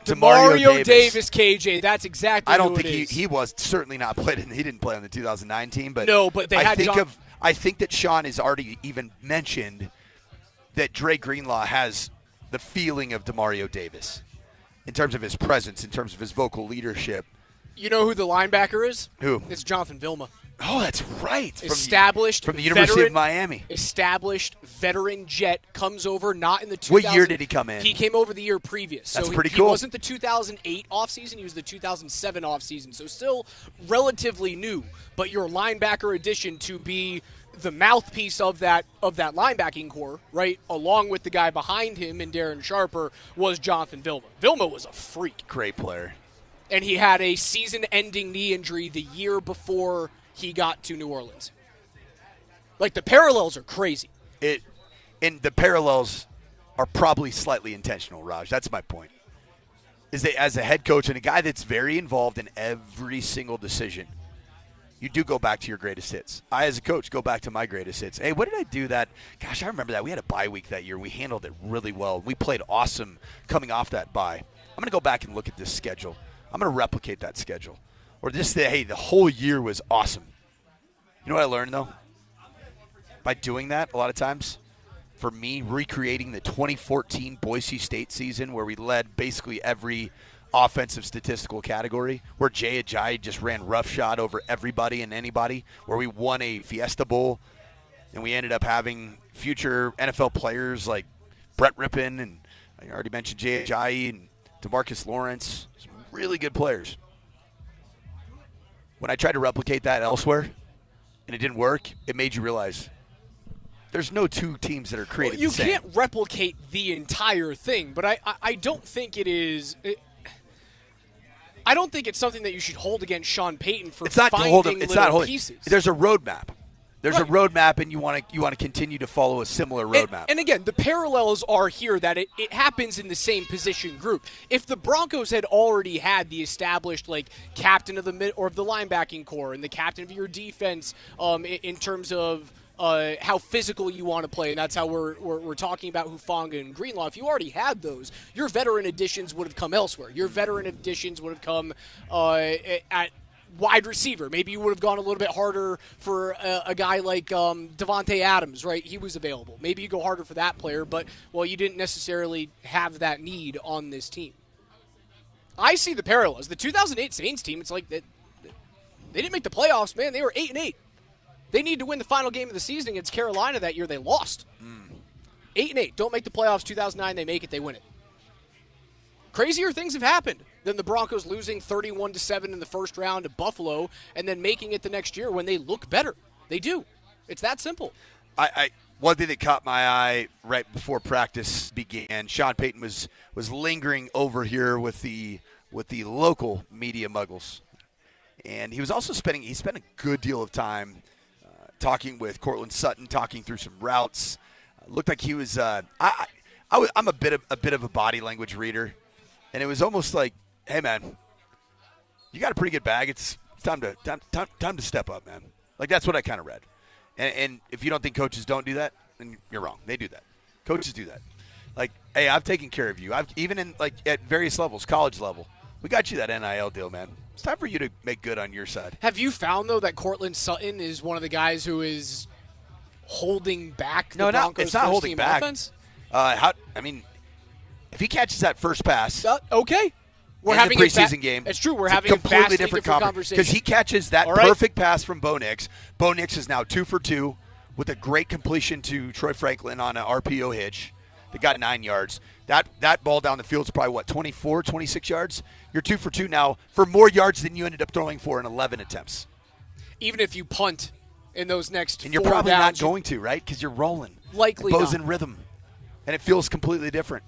Demario
Davis, KJ. That's exactly
I don't
who
think he was certainly not played. He didn't play on the 2009 team. But
no, but they had
I think that Sean has already even mentioned that Dre Greenlaw has the feeling of Demario Davis in terms of his presence, in terms of his vocal leadership.
You know who the linebacker is?
Who?
It's Jonathan Vilma.
Oh, that's right.
From
the University of Miami.
Established veteran Jet, comes over not in the 2000.
What year did he come in?
He came over the year previous.
That's
so
pretty
he
cool.
He wasn't the 2008 offseason. He was the 2007 offseason. So still relatively new. But your linebacker addition to be the mouthpiece of that linebacking core, right, along with the guy behind him and Darren Sharper, was Jonathan Vilma. Vilma was a freak.
Great player.
And he had a season-ending knee injury the year before he got to New Orleans. Like, the parallels are crazy.
And the parallels are probably slightly intentional, Raj. That's my point. Is that as a head coach and a guy that's very involved in every single decision, you do go back to your greatest hits. I, as a coach, go back to my greatest hits. Hey, what did I do that? Gosh, I remember that. We had a bye week that year. We handled it really well. We played awesome coming off that bye. I'm going to go back and look at this schedule. I'm going to replicate that schedule. Or just say, hey, the whole year was awesome. You know what I learned, though? By doing that, a lot of times, for me, recreating the 2014 Boise State season where we led basically every offensive statistical category where Jay Ajayi just ran roughshod over everybody and anybody, where we won a Fiesta Bowl, and we ended up having future NFL players like Brett Rippon, and I already mentioned Jay Ajayi and DeMarcus Lawrence, some really good players. When I tried to replicate that elsewhere and it didn't work, it made you realize there's no two teams that are created
you
the same.
can't replicate the entire thing, but I don't think it is. I don't think it's something that you should hold against Sean Payton for finding little pieces.
There's a roadmap. There's a roadmap, and you want to continue to follow a similar roadmap.
And again, the parallels are here that it happens in the same position group. If the Broncos had already had the established captain of the mid or of the linebacking core and the captain of your defense, in terms of how physical you want to play, and that's how we're talking about Hufanga and Greenlaw. If you already had those, your veteran additions would have come elsewhere. Your veteran additions would have come at wide receiver. Maybe you would have gone a little bit harder for a guy like Devontae Adams, right? He was available. Maybe you go harder for that player, but, you didn't necessarily have that need on this team. I see the parallels. The 2008 Saints team, it's like they didn't make the playoffs, man. They were 8-8. They need to win the final game of the season against Carolina that year. They lost. 8-8. Don't make the playoffs. 2009, they make it. They win it. Crazier things have happened than the Broncos losing 31-7 in the first round to Buffalo and then making it the next year when they look better. They do. It's that simple.
One thing that caught my eye right before practice began, Sean Payton was lingering over here with the local media muggles, and he was also spent a good deal of time talking with Cortland Sutton, talking through some routes. Looked like he was. I'm a bit of a body language reader. And it was almost like, hey, man, you got a pretty good bag. It's time to step up, man. Like, that's what I kind of read. And if you don't think coaches don't do that, then you're wrong. They do that. Coaches do that. Like, hey, I've taken care of you. Even in, at various levels, college level, we got you that NIL deal, man. It's time for you to make good on your side.
Have you found, though, that Cortland Sutton is one of the guys who is holding back the Broncos'
it's not holding back.
Offense?
If he catches that first pass,
okay, we're
in
having
the preseason game.
It's true. We're
it's
having
a completely
different conversation
because he catches that perfect pass from Bo Nix. Bo Nix is now 2 for 2 with a great completion to Troy Franklin on an RPO hitch that got 9 yards. That ball down the field is probably 24, 26 yards. You're 2 for 2 now for more yards than you ended up throwing for in 11 attempts.
Even if you punt in those next,
and you're probably not going to, right? Because you're rolling.
Likely,
Bo's in rhythm, and it feels completely different.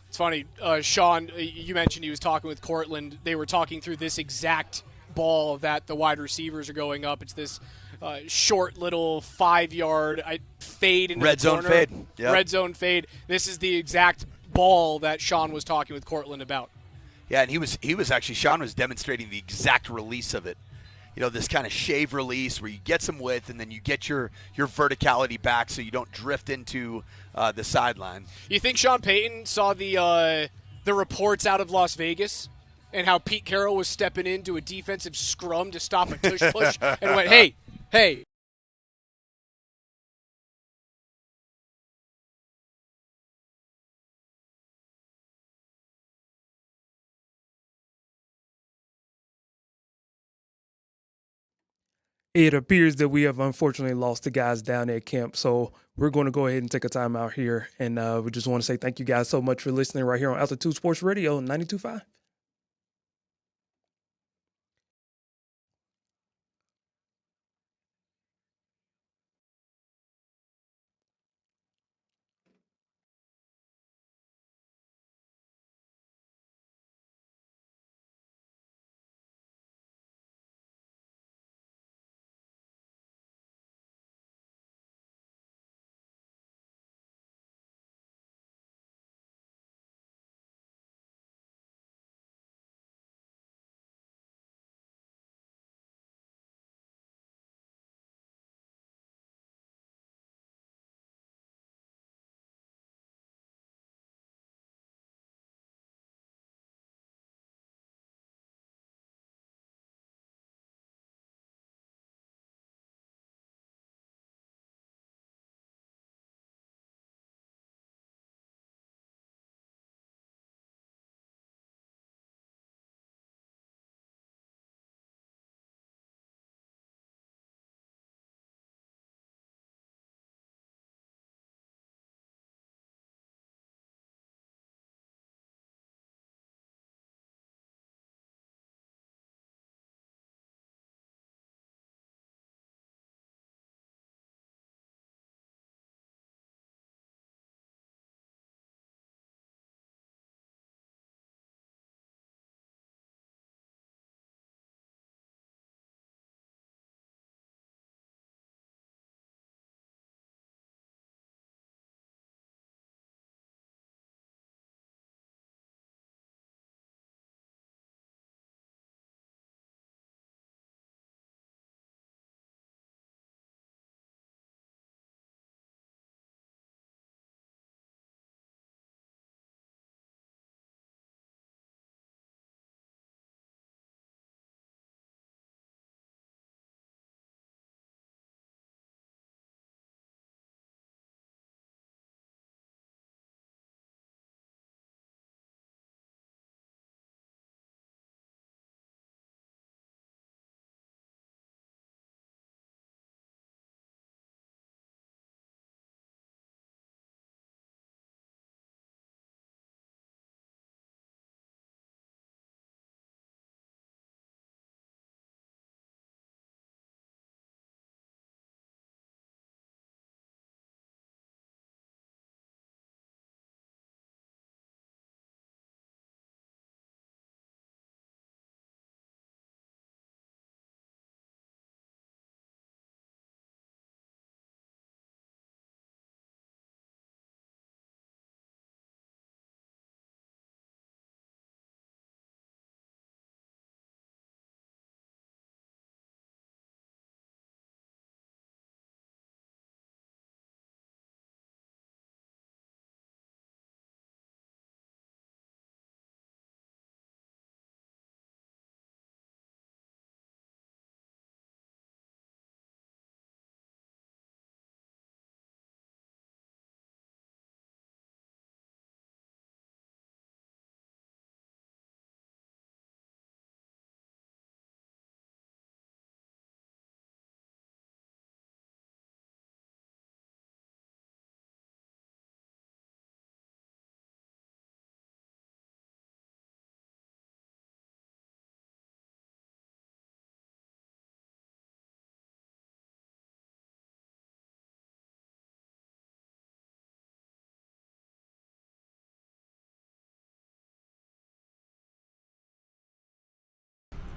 It's funny, Sean, you mentioned he was talking with Cortland. They were talking through this exact ball that the wide receivers are going up. It's this short little 5-yard fade into
red
the
zone
corner.
Fade. Yep.
Red zone fade. This is the exact ball that Sean was talking with Cortland about.
Yeah, and Sean was demonstrating the exact release of it. This kind of shave release where you get some width and then you get your verticality back so you don't drift into the sideline.
You think Sean Payton saw the reports out of Las Vegas and how Pete Carroll was stepping into a defensive scrum to stop a tush push and went, hey,
It appears that we have unfortunately lost the guys down at camp, so we're going to go ahead and take a time out here, and we just want to say thank you guys so much for listening right here on Altitude Sports Radio 92.5.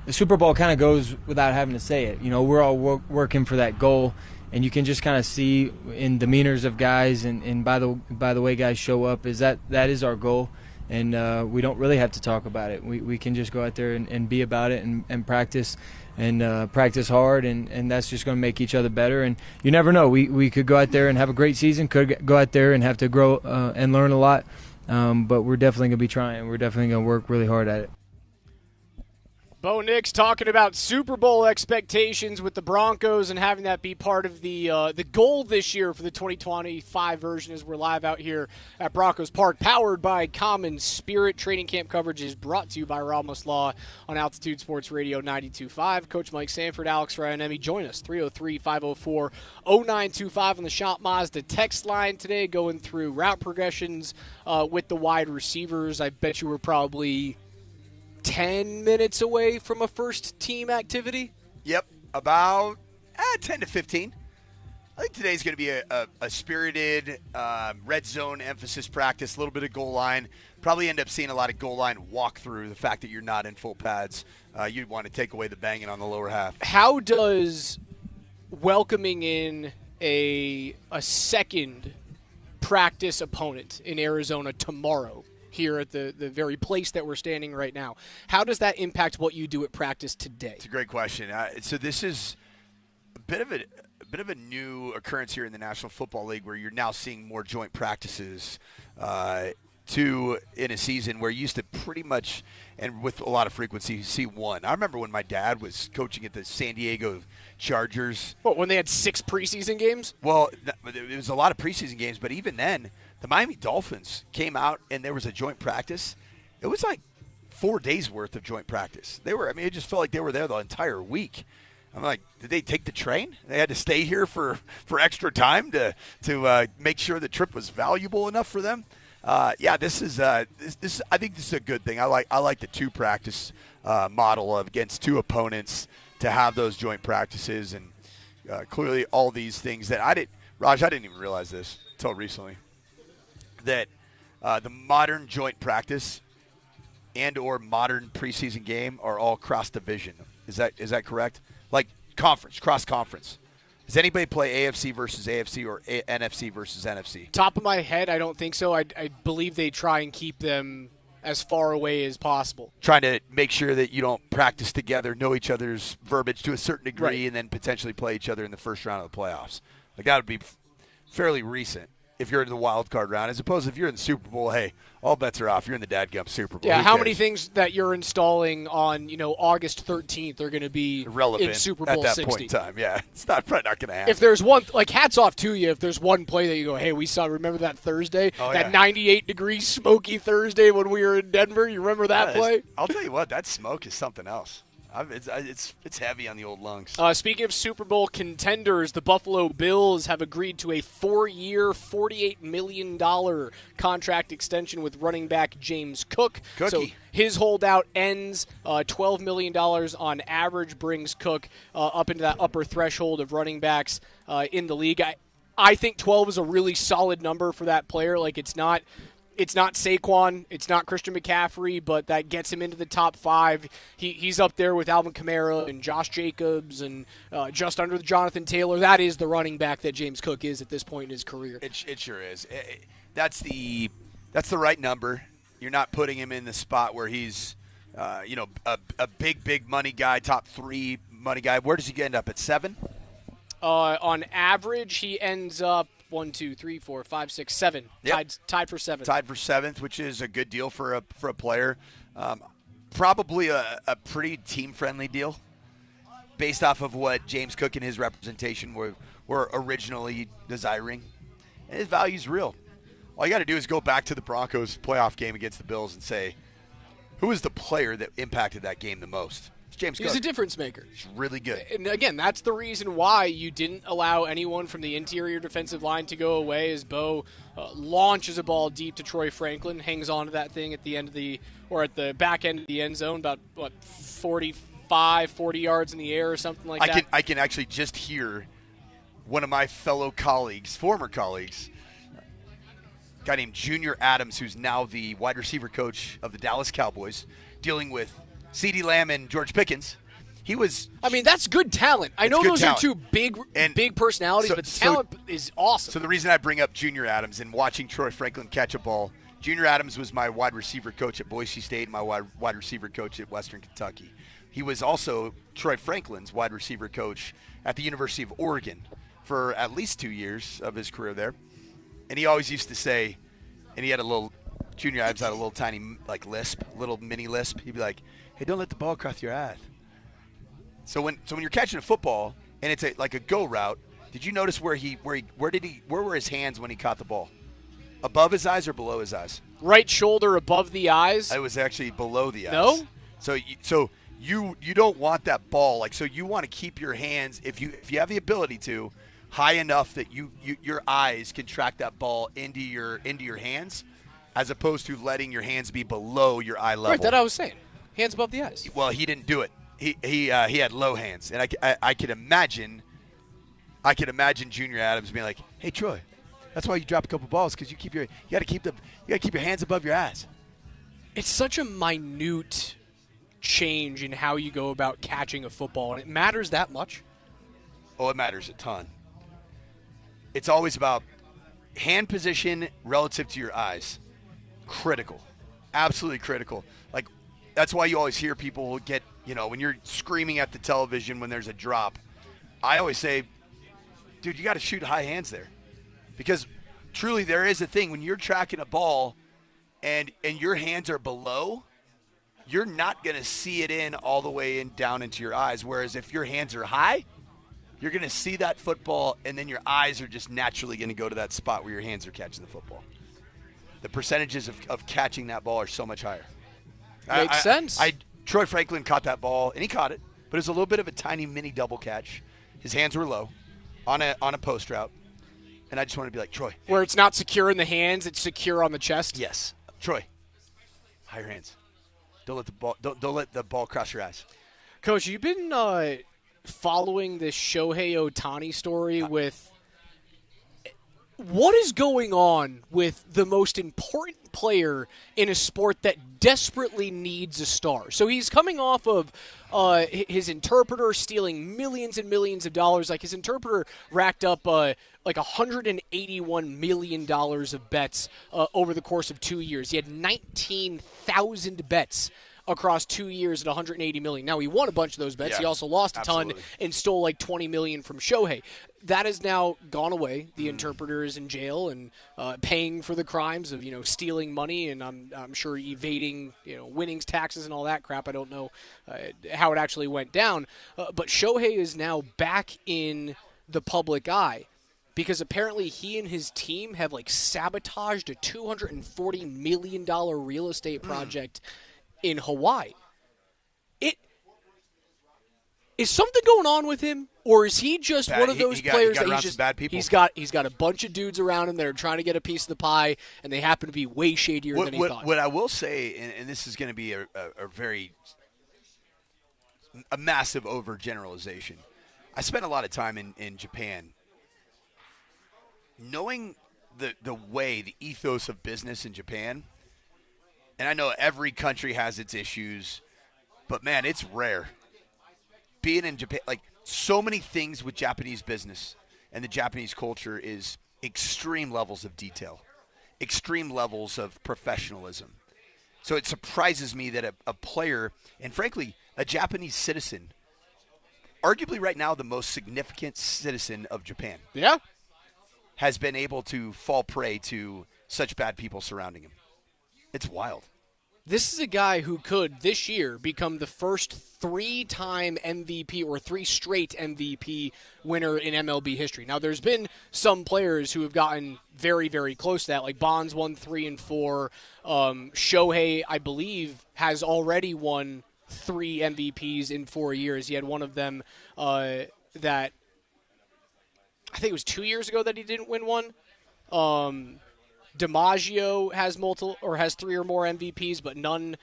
the Super Bowl kind of goes without having to say it. We're all working for that goal, and you can just kind of see in demeanors of guys and by the way guys show up is that is our goal, and we don't really have to talk about it. We can just go out there and be about it and practice. And practice hard, and that's just going to make each other better. And you never know. We could go out there and have a great season, could go out there and have to grow and learn a lot, but we're definitely going to be trying. We're definitely going to work really hard at it.
Bo Nix talking about Super Bowl expectations with the Broncos and having that be part of the goal this year for the 2025 version as we're live out here at Broncos Park, powered by Common Spirit. Training camp coverage is brought to you by Ramos Law on Altitude Sports Radio 92.5. Coach Mike Sanford, Alex Ryanemi, join us, 303-504-0925 on the Shop Mazda text line today, going through route progressions with the wide receivers. I bet you were probably 10 minutes away from a first-team activity?
Yep, about 10 to 15. I think today's going to be a spirited red zone emphasis practice, a little bit of goal line. Probably end up seeing a lot of goal line walkthrough, the fact that you're not in full pads. You'd want to take away the banging on the lower half.
How does welcoming in a second practice opponent in Arizona tomorrow here at the very place that we're standing right now, how does that impact what you do at practice today?
It's a great question. So this is a bit of a new occurrence here in the National Football League, where you're now seeing more joint practices in a season where you used to pretty much, and with a lot of frequency, see one. I remember when my dad was coaching at the San Diego Chargers.
What, when they had 6 preseason games?
Well, it was a lot of preseason games, but even then, the Miami Dolphins came out and there was a joint practice. It was like 4 days worth of joint practice. It just felt like they were there the entire week. I'm like, did they take the train? They had to stay here for extra time to make sure the trip was valuable enough for them. This is I think this is a good thing. I like the 2 practice model of against 2 opponents to have those joint practices, and clearly all these things that I didn't even realize this until recently, that the modern joint practice and or modern preseason game are all cross division. Is that correct? Like cross conference. Does anybody play AFC versus AFC or NFC versus NFC?
Top of my head, I don't think so. I believe they try and keep them as far away as possible.
Trying to make sure that you don't practice together, know each other's verbiage to a certain degree,
right,
and then potentially play each other in the first round of the playoffs. Like, that would be fairly recent if you're in the wild card round, as opposed to if you're in the Super Bowl, hey, all bets are off. You're in the dadgum Super Bowl.
Yeah, how many things that you're installing on, August 13th are going to be
irrelevant
in Super Bowl
at that
60?
point in time? Yeah, it's probably not going to happen.
If there's one, hats off to you, if there's one play that you go, hey, remember that Thursday? That 98-degree smoky Thursday when we were in Denver? You remember that play?
I'll tell you what, that smoke is something else. It's heavy on the old lungs.
Speaking of Super Bowl contenders, the Buffalo Bills have agreed to a 4-year, $48 million contract extension with running back James Cook. So his holdout ends. $12 million on average brings Cook up into that upper threshold of running backs in the league. I think 12 is a really solid number for that player. It's not Saquon, it's not Christian McCaffrey, but that gets him into the top 5. He's up there with Alvin Kamara and Josh Jacobs and just under Jonathan Taylor. That is the running back that James Cook is at this point in his career.
It sure is. That's the right number. You're not putting him in the spot where he's a big money guy, top 3 money guy. Where does he end up, at 7?
On average, he ends up 1, 2, 3, 4, 5, 6, 7.
Yep.
Tied for 7th.
Tied for 7th, which is a good deal for a player. Probably a pretty team-friendly deal based off of what James Cook and his representation were originally desiring. And his value's real. All you got to do is go back to the Broncos playoff game against the Bills and say, who is the player that impacted that game the most? It's James Cook.
He's a difference maker.
He's really good.
And again, that's the reason why you didn't allow anyone from the interior defensive line to go away, as Bo launches a ball deep to Troy Franklin, hangs on to that thing at the end of at the back end of the end zone, about 40 yards in the air or something like that.
I can actually just hear one of my fellow colleagues, former colleagues, a guy named Junior Adams, who's now the wide receiver coach of the Dallas Cowboys, dealing with CeeDee Lamb and George Pickens. He was.
I mean, that's good talent. I know those talent. Are two big personalities, but the talent is awesome.
So the reason I bring up Junior Adams and watching Troy Franklin catch a ball, Junior Adams was my wide receiver coach at Boise State and my wide receiver coach at Western Kentucky. He was also Troy Franklin's wide receiver coach at the University of Oregon for at least 2 years of his career there. And he always used to say, and he had Junior Adams had a little tiny little mini lisp. He'd be like, "Hey, don't let the ball cross your eyes." So when you're catching a football and it's like a go route, did you notice where were his hands when he caught the ball? Above his eyes or below his eyes?
Right shoulder above the eyes.
It was actually below the eyes.
No.
So you don't want that ball so you want to keep your hands if you have the ability to high enough that your eyes can track that ball into your hands, as opposed to letting your hands be below your eye level.
Right, that I was saying. Hands above the eyes.
Well, he didn't do it. He had low hands, and I could imagine Junior Adams being like, "Hey Troy, that's why you drop a couple balls, because you got to keep your hands above your eyes."
It's such a minute change in how you go about catching a football, and it matters that much.
Oh, it matters a ton. It's always about hand position relative to your eyes. Critical, absolutely critical. Like that's why you always hear people get. When you're screaming at the television when there's a drop, I always say, dude, you got to shoot high hands there. Because truly there is a thing when you're tracking a ball and your hands are below, you're not going to see it in all the way in down into your eyes. Whereas if your hands are high, you're going to see that football and then your eyes are just naturally going to go to that spot where your hands are catching the football. The percentages of catching that ball are so much higher.
Makes sense.
Troy Franklin caught that ball, and he caught it, but it was a little bit of a tiny mini double catch. His hands were low on a post route, and I just wanted to be like, Troy.
Where it's not secure in the hands, it's secure on the chest?
Yes. Troy, higher hands. Don't let the ball cross your eyes.
Coach, you've been following this Shohei Ohtani story with what is going on with the most important player in a sport that desperately needs a star. So he's coming off of his interpreter stealing millions and millions of dollars. Like his interpreter racked up like $181 million of bets over the course of 2 years. He had 19,000 bets across 2 years at $180 million. Now he won a bunch of those bets.
Yeah,
he also lost a
absolutely.
ton and stole like $20 million from Shohei. That has now gone away. The interpreter is in jail and paying for the crimes of stealing money and I'm sure evading winnings taxes and all that crap. I don't know how it actually went down, but Shohei is now back in the public eye because apparently he and his team have sabotaged a $240 million real estate project in Hawaii. Is something going on with him, or is he just one of those players that he's got a bunch of dudes around him that are trying to get a piece of the pie, and they happen to be way shadier than he thought?
What I will say, and this is going to be a massive overgeneralization. I spent a lot of time in Japan, knowing the ethos of business in Japan. And I know every country has its issues, but man, it's rare. Being in Japan, so many things with Japanese business and the Japanese culture is extreme levels of detail, extreme levels of professionalism. So it surprises me that a player, and frankly, a Japanese citizen, arguably right now the most significant citizen of Japan, has been able to fall prey to such bad people surrounding him. It's wild.
This is a guy who could, this year, become the first three-time MVP or three straight MVP winner in MLB history. Now, there's been some players who have gotten very, very close to that, like Bonds won 3 and 4. Shohei, I believe, has already won 3 MVPs in 4 years. He had one of them that I think it was 2 years ago that he didn't win one. DiMaggio has 3 or more MVPs, but none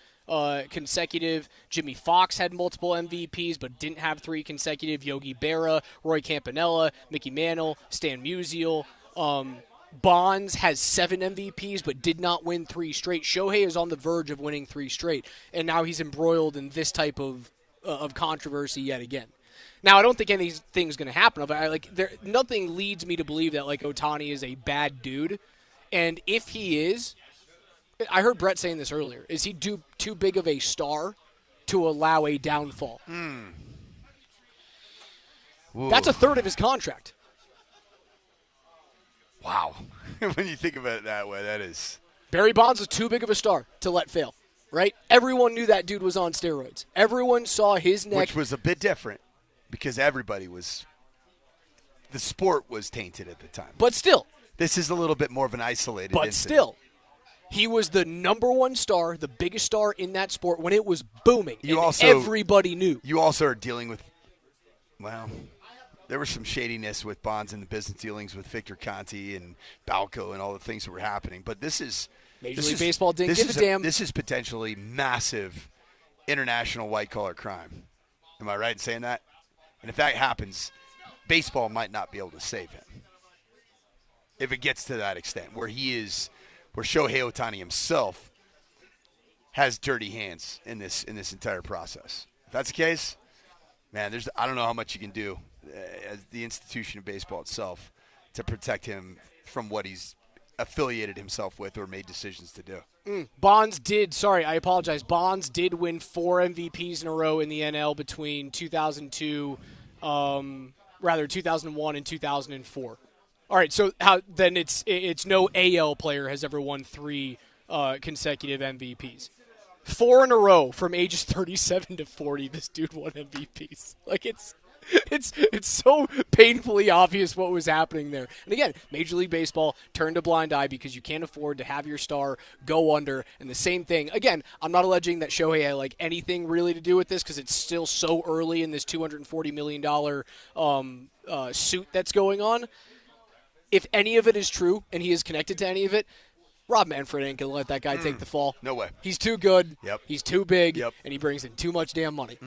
consecutive. Jimmy Fox had multiple MVPs, but didn't have 3 consecutive. Yogi Berra, Roy Campanella, Mickey Mantle, Stan Musial. Bonds has 7 MVPs but did not win 3 straight. Shohei is on the verge of winning 3 straight, and now he's embroiled in this type of controversy yet again. Now, I don't think anything's going to happen. But nothing leads me to believe that Ohtani is a bad dude, and if he is, I heard Brett saying this earlier. Is he too big of a star to allow a downfall? That's a third of his contract.
Wow. When you think about it that way, that is.
Barry Bonds was too big of a star to let fail, right? Everyone knew that dude was on steroids. Everyone saw his neck.
Which was a bit different because everybody was. The sport was tainted at the time.
But still.
This is a little bit more of an isolated
But
incident.
Still. He was the number one star, the biggest star in that sport when it was booming. Everybody knew.
You also are dealing with, well, there was some shadiness with Bonds in the business dealings with Victor Conti and Balco and all the things that were happening. But this is
Major League Baseball didn't give a damn.
This is potentially massive international white-collar crime. Am I right in saying that? And if that happens, baseball might not be able to save him. If it gets to that extent, where Shohei Ohtani himself has dirty hands in this entire process. If that's the case, man, I don't know how much you can do as the institution of baseball itself to protect him from what he's affiliated himself with or made decisions to do.
Bonds did win 4 MVPs in a row in the NL between 2001 and 2004. All right, so then it's no AL player has ever won 3 consecutive MVPs. 4 in a row from ages 37 to 40. This dude won MVPs. It's so painfully obvious what was happening there. And again, Major League Baseball turned a blind eye because you can't afford to have your star go under. And the same thing, again, I'm not alleging that Shohei had anything really to do with this because it's still so early in this $240 million suit that's going on. If any of it is true and he is connected to any of it, Rob Manfred ain't going to let that guy take the fall.
No way.
He's too good.
Yep.
He's too big.
Yep.
And he brings in too much damn money.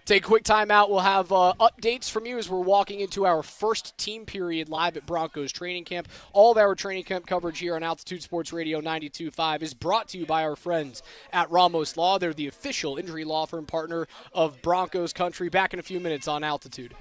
Take a quick time out. We'll have updates from you as we're walking into our first team period live at Broncos training camp. All of our training camp coverage here on Altitude Sports Radio 92.5 is brought to you by our friends at Ramos Law. They're the official injury law firm partner of Broncos Country. Back in a few minutes on Altitude.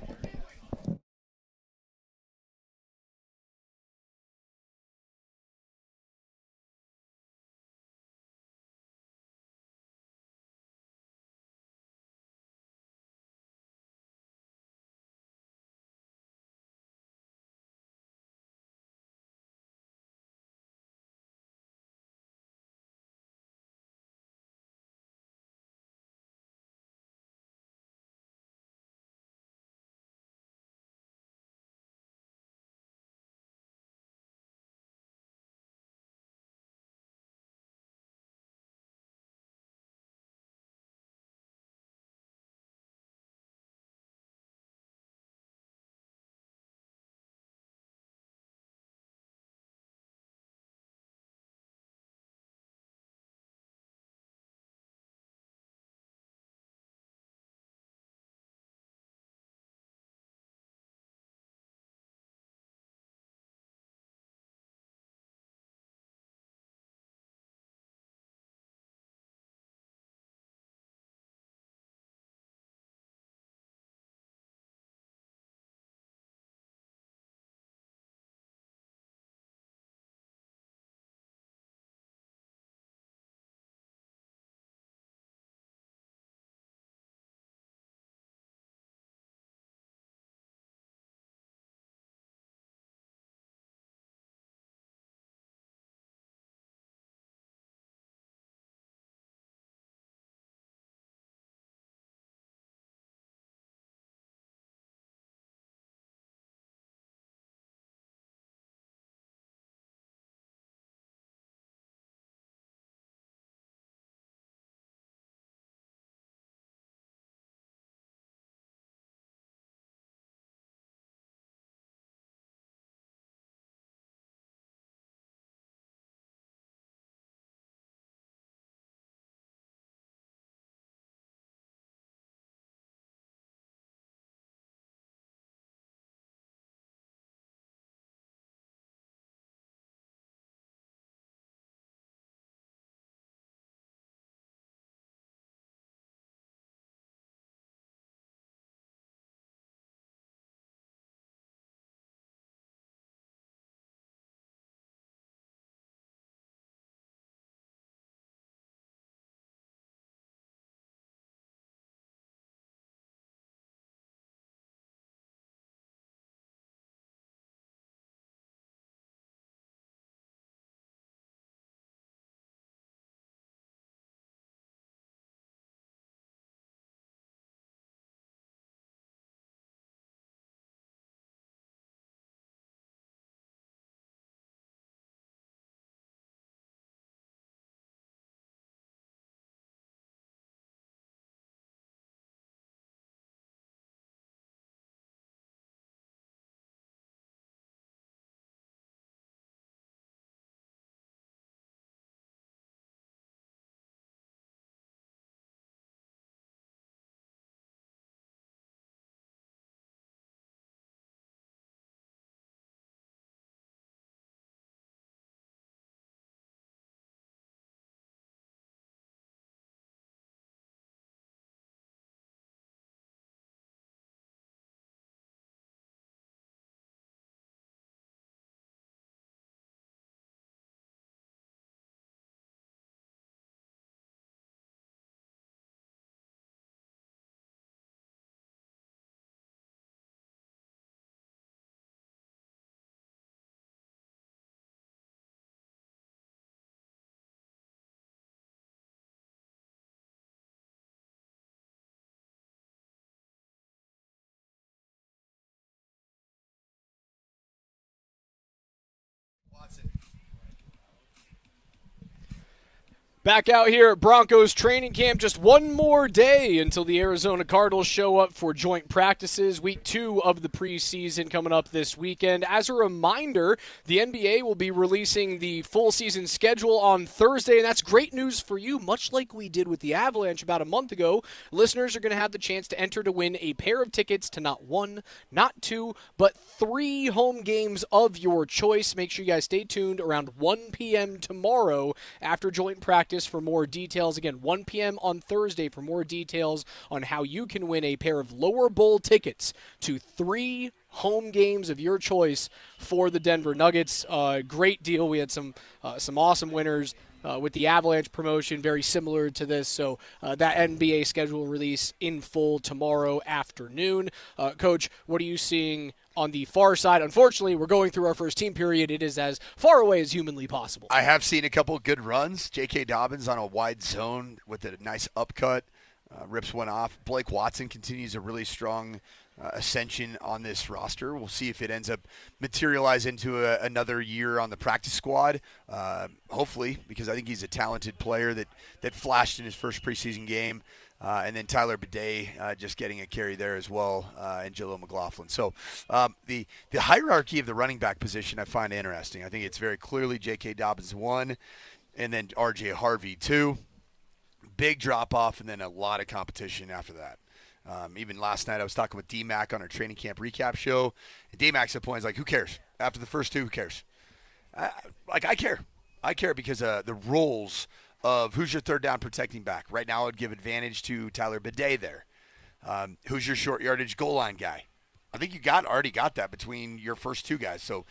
Back out here at Broncos training camp, just one more day until the Arizona Cardinals show up for joint practices. Week 2 of the preseason coming up this weekend. As a reminder, the NBA will be releasing the full season schedule on Thursday, and that's great news for you. Much like we did with the Avalanche about a month ago, listeners are going to have the chance to enter to win a pair of tickets to not 1, not 2, but 3 home games of your choice. Make sure you guys stay tuned around 1 p.m. tomorrow after joint practice for more details. Again, 1 p.m. on Thursday for more details on how you can win a pair of lower bowl tickets to 3 home games of your choice for the Denver Nuggets. Great deal. We had some awesome winners with the Avalanche promotion, very similar to this. So that NBA schedule release in full tomorrow afternoon. Coach, what are you seeing on the far side? Unfortunately, we're going through our first team period. It is as far away as humanly possible.
I have seen a couple good runs. J.K. Dobbins on a wide zone with a nice upcut. Rips one off. Blake Watson continues a really strong ascension on this roster. We'll see if it ends up materialize into another year on the practice squad. Hopefully, because I think he's a talented player that flashed in his first preseason game. And then Tyler Bidet just getting a carry there as well, and Jaleel McLaughlin. So the hierarchy of the running back position I find interesting. I think it's very clearly J.K. Dobbins 1, and then R.J. Harvey 2. Big drop-off, and then a lot of competition after that. Even last night I was talking with DMac on our training camp recap show, and DMac's at points like, who cares? After the first 2, who cares? I care. I care because the roles of who's your third down protecting back. Right now I would give advantage to Tyler Bidet there. Who's your short yardage goal line guy? I think you already got that between your first 2 guys. So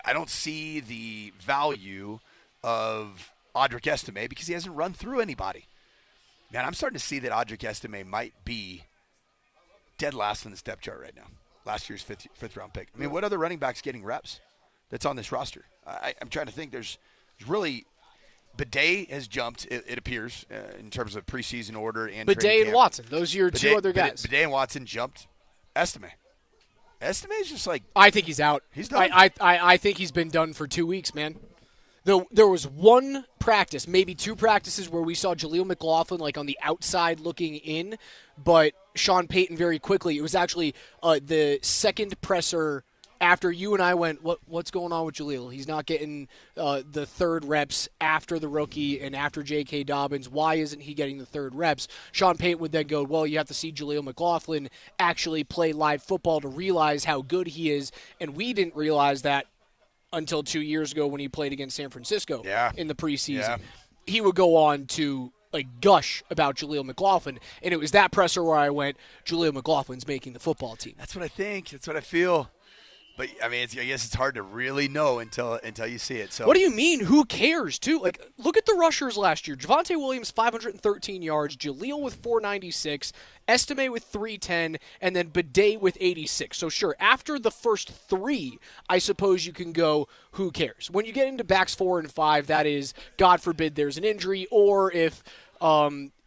I don't see the value of Audric Estime because he hasn't run through anybody. Man, I'm starting to see that Audric Estime might be dead last on the step chart right now. Last year's fifth round pick. I mean, what other running back's getting reps that's on this roster? I'm trying to think. There's really Bidet has jumped, it appears, in terms of preseason order and
Bidet and Watson. Those are your 2 other guys.
Bidet and Watson jumped. Estime is just like,
I think he's out.
He's done.
I think he's been done for 2 weeks, man. There was one practice, maybe 2 practices, where we saw Jaleel McLaughlin like on the outside looking in, but Sean Payton very quickly. It was actually the second presser after you and I went, what's going on with Jaleel? He's not getting the 3rd reps after the rookie and after J.K. Dobbins. Why isn't he getting the 3rd reps? Sean Payton would then go, well, you have to see Jaleel McLaughlin actually play live football to realize how good he is, and we didn't realize that until 2 years ago when he played against San Francisco in the preseason. Yeah. He would go on to gush about Jaleel McLaughlin, and it was that presser where I went, Jaleel McLaughlin's making the football team.
That's what I think. That's what I feel. But, I mean, I guess it's hard to really know until you see it. So
what do you mean? Who cares, too? Look at the rushers last year. Javonte Williams, 513 yards. Jaleel with 496. Estime with 310. And then Bidet with 86. So, sure, after the first 3, I suppose you can go, who cares? When you get into backs 4 and 5, that is, God forbid there's an injury, or if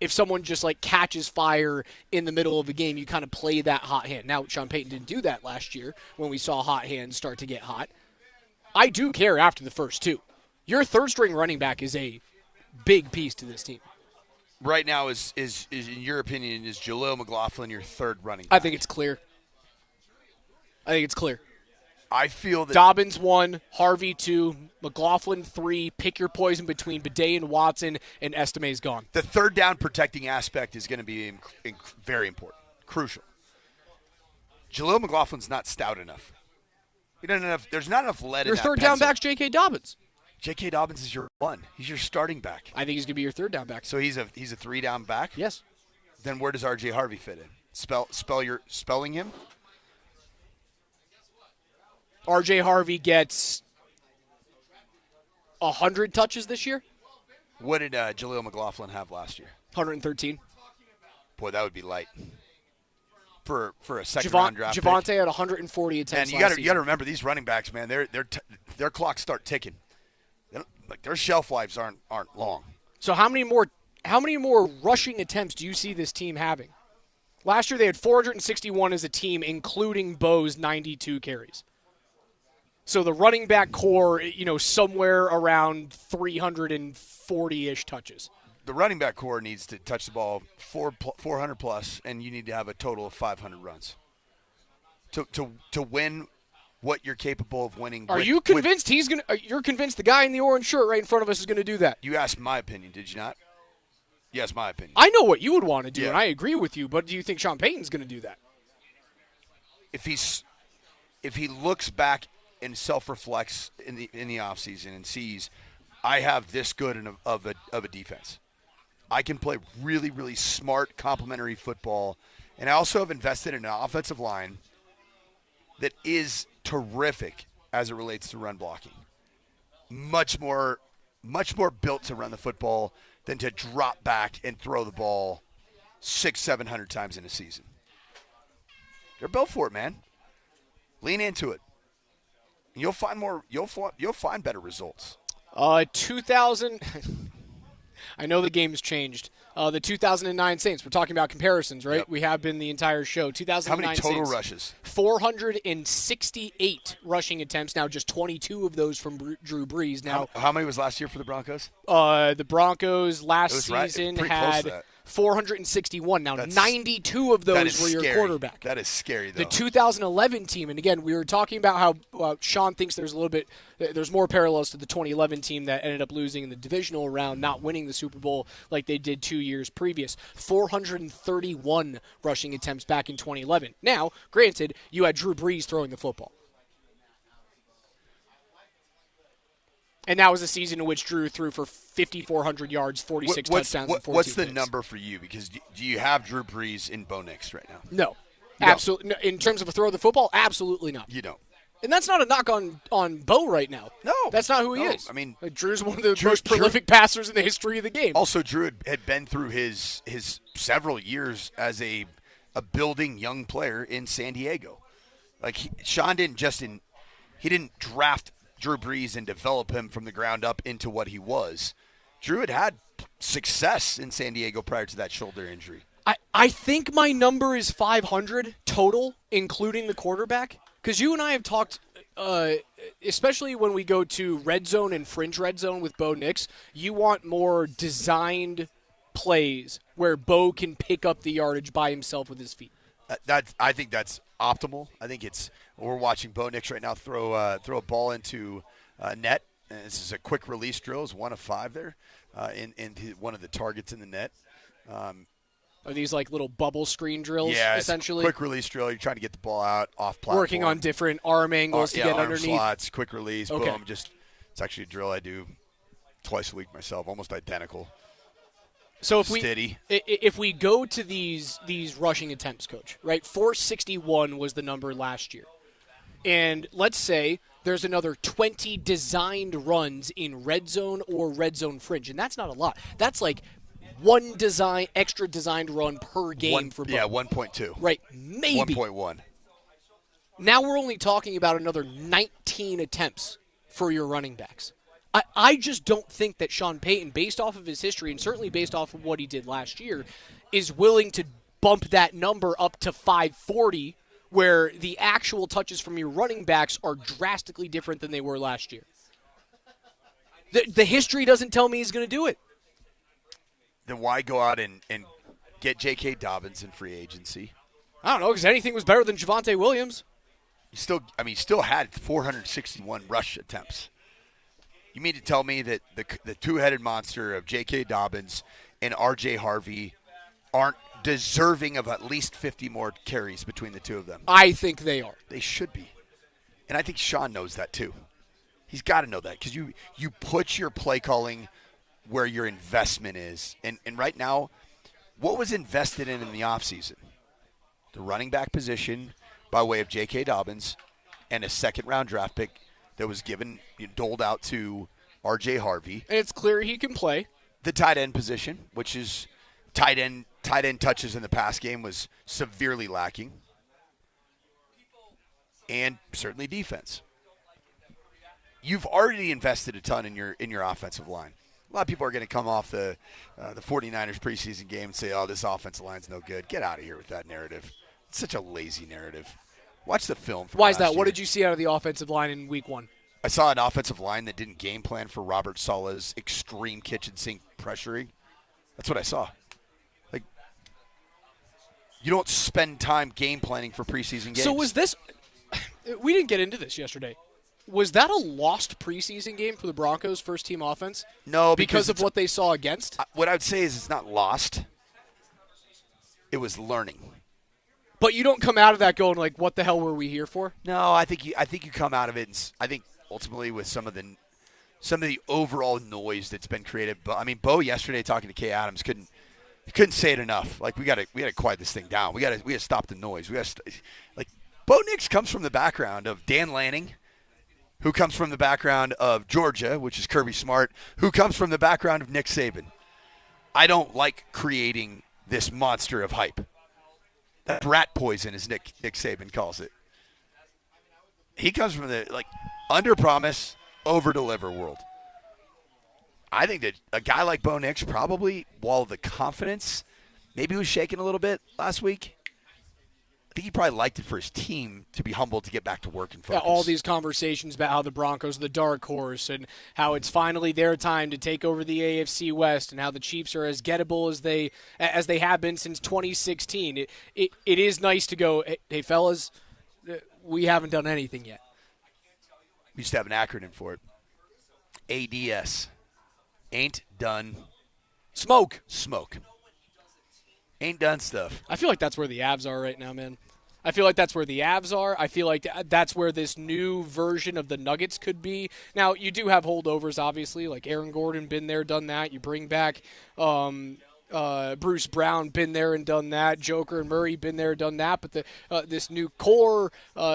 someone just catches fire in the middle of a game, you kind of play that hot hand. Now, Sean Payton didn't do that last year when we saw hot hands start to get hot. I do care after the first 2. Your 3rd-string running back is a big piece to this team.
Right now, is in your opinion, is Jaleel McLaughlin your 3rd running back?
I think it's clear.
I feel that
Dobbins 1, Harvey 2, McLaughlin 3. Pick your poison between Bidet and Watson, and Estime's gone.
The 3rd down protecting aspect is going to be very important, crucial. Jaleel McLaughlin's not stout enough. There's not enough lead in that
Your 3rd down back's J.K. Dobbins.
J.K. Dobbins is your 1. He's your starting back.
I think he's going to be your 3rd down back.
So he's a 3 down back?
Yes.
Then where does R.J. Harvey fit in? Spelling him?
R.J. Harvey gets 100 touches this year.
What did Jaleel McLaughlin have last year?
113.
Boy, that would be light for a second-round draft
Javonte
pick.
had 140 attempts.
And you got to remember these running backs, man. Their clocks start ticking. Their shelf lives aren't long.
So how many more rushing attempts do you see this team having? Last year they had 461 as a team, including Bo's 92 carries. So the running back core, somewhere around 340-ish touches.
The running back core needs to touch the ball 400 plus, and you need to have a total of 500 runs to win what you're capable of winning.
Are you convinced you're convinced the guy in the orange shirt right in front of us is going to do that?
You asked my opinion, did you not? Yes, my opinion.
I know what you would want to do,
Yeah.
and I agree with you, but do you think Sean Payton's going to do that?
If he looks back and self-reflects in the offseason and sees, I have this good of a defense. I can play really, really smart, complementary football, and I also have invested in an offensive line that is terrific as it relates to run blocking. Much more built to run the football than to drop back and throw the ball 600-700 times in a season. They're built for it, man. Lean into it. You'll find more. You'll find better results.
2000. I know the game's changed. The 2009 Saints. We're talking about comparisons, right?
Yep.
We have been the entire show. 2009
How many total
Saints,
rushes?
468 rushing attempts. Now just 22 of those from Drew Brees. Now,
how many was last year for the Broncos?
The Broncos last
Pretty
season
close to
had
that.
461. Now, 92 of those were your quarterback.
That is scary, though.
The 2011 team, and again, we were talking about how Sean thinks there's more parallels to the 2011 team that ended up losing in the divisional round, not winning the Super Bowl like they did 2 years previous. 431 rushing attempts back in 2011. Now, granted, you had Drew Brees throwing the football. And that was a season in which Drew threw for 5,400 yards, 46 touchdowns, and 14
What's the
picks.
number for you? Because do you have Drew Brees in Bo Nix right now?
No.
You
Absolutely. No. In terms of a throw of the football, absolutely not.
You don't.
And that's not a knock on Bo right now.
No.
That's not who he is.
I mean,
Drew's one of the most prolific passers in the history of the game.
Also, Drew had been through his several years as a building young player in San Diego. Like, Sean didn't he didn't draft Drew Brees and develop him from the ground up into what he was. Drew had success in San Diego prior to that shoulder injury.
I think my number is 500 total, including the quarterback. Because you and I have talked, especially when we go to red zone and fringe red zone with Bo Nix, you want more designed plays where Bo can pick up the yardage by himself with his feet.
I think that's optimal. I think we're watching Bo Nix right now throw a ball into net. And this is a quick release drill. It's 1 of 5 there, in one of the targets in the net.
Are these like little bubble screen drills, essentially?
Quick release drill. You're trying to get the ball out off platform.
Working on different arm angles to get
arm
underneath.
slots, quick release,
Okay.
boom. It's actually a drill I do twice a week myself, almost identical.
So if we go to these rushing attempts, Coach, right? 461 was the number last year. And let's say there's another 20 designed runs in red zone or red zone fringe. And that's not a lot. That's like one extra designed run per game for Bo.
Yeah, 1.2.
Right, maybe.
1.1.
Now we're only talking about another 19 attempts for your running backs. I just don't think that Sean Payton, based off of his history and certainly based off of what he did last year, is willing to bump that number up to 540, where the actual touches from your running backs are drastically different than they were last year. The history doesn't tell me he's going to do it.
Then why go out and get J.K. Dobbins in free agency?
I don't know, because anything was better than Javonte Williams.
He still had 461 rush attempts. You mean to tell me that the two-headed monster of J.K. Dobbins and R.J. Harvey aren't deserving of at least 50 more carries between the two of them?
I think they are.
They should be. And I think Sean knows that too. He's got to know that because you put your play calling where your investment is. And right now, what was invested in the offseason? The running back position by way of J.K. Dobbins and a second-round draft pick that was doled out to R.J. Harvey.
And it's clear he can play.
The tight end position, which is tight end touches in the pass game, was severely lacking. And certainly defense. You've already invested a ton in your offensive line. A lot of people are going to come off the 49ers preseason game and say, oh, this offensive line's no good. Get out of here with that narrative. It's such a lazy narrative. Watch the film.
Why is that? What did you see out of the offensive line in week 1?
I saw an offensive line that didn't game plan for Robert Saleh's extreme kitchen sink pressuring. That's what I saw. Like, you don't spend time game planning for preseason games.
So was this – we didn't get into this yesterday. Was that a lost preseason game for the Broncos' first-team offense?
No,
because of what they saw against?
What I would say is it's not lost. It was learning.
But you don't come out of that going like, what the hell were we here for?
No, I think you come out of it, and I think ultimately with some of the overall noise that's been created. But I mean, Bo yesterday talking to Kay Adams couldn't say it enough. Like we got to quiet this thing down. We got to stop the noise. Like Bo Nix comes from the background of Dan Lanning, who comes from the background of Georgia, which is Kirby Smart, who comes from the background of Nick Saban. I don't like creating this monster of hype. That rat poison, as Nick Saban calls it. He comes from the under promise, over deliver world. I think that a guy like Bo Nix probably, while the confidence maybe was shaken a little bit last week, I think he probably liked it for his team to be humbled to get back to work and focus.
Yeah, all these conversations about how the Broncos are the dark horse and how it's finally their time to take over the AFC West and how the Chiefs are as gettable as they have been since 2016. It is nice to go, hey fellas, we haven't done anything yet.
We used to have an acronym for it. ADS. Ain't done.
Smoke.
Ain't done stuff.
I feel like that's where the Avs are right now, man. I feel like that's where the Avs are. I feel like that's where this new version of the Nuggets could be. Now, you do have holdovers, obviously, like Aaron Gordon, been there, done that. You bring back Bruce Brown, been there and done that. Joker and Murray, been there, done that. But this new core,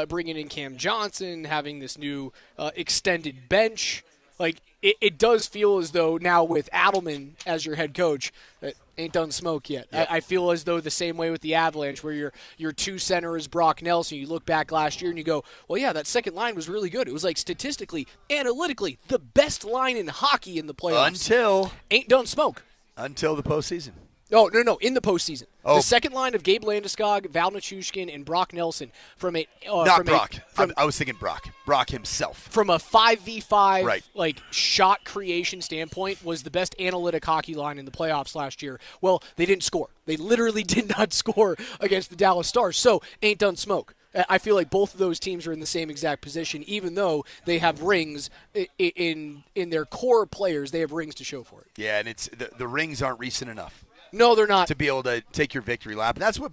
bringing in Cam Johnson, having this new extended bench, like it does feel as though now with Adelman as your head coach, that ain't done smoke yet. Yep. I feel as though the same way with the Avalanche, where your two center is Brock Nelson. You look back last year and you go, well, yeah, that second line was really good. It was like statistically, analytically, the best line in hockey in the playoffs. Ain't done smoke.
Until the postseason.
No, in the postseason. Oh. The second line of Gabe Landeskog, Val Nichushkin, and Brock Nelson
not Brock. I was thinking Brock. Brock himself.
From a 5v5
right.
Shot creation standpoint, was the best analytic hockey line in the playoffs last year. Well, they didn't score. They literally did not score against the Dallas Stars. So, ain't done smoke. I feel like both of those teams are in the same exact position, even though they have rings in their core players. They have rings to show for it.
Yeah, and the rings aren't recent enough.
No, they're not.
To be able to take your victory lap. And that's what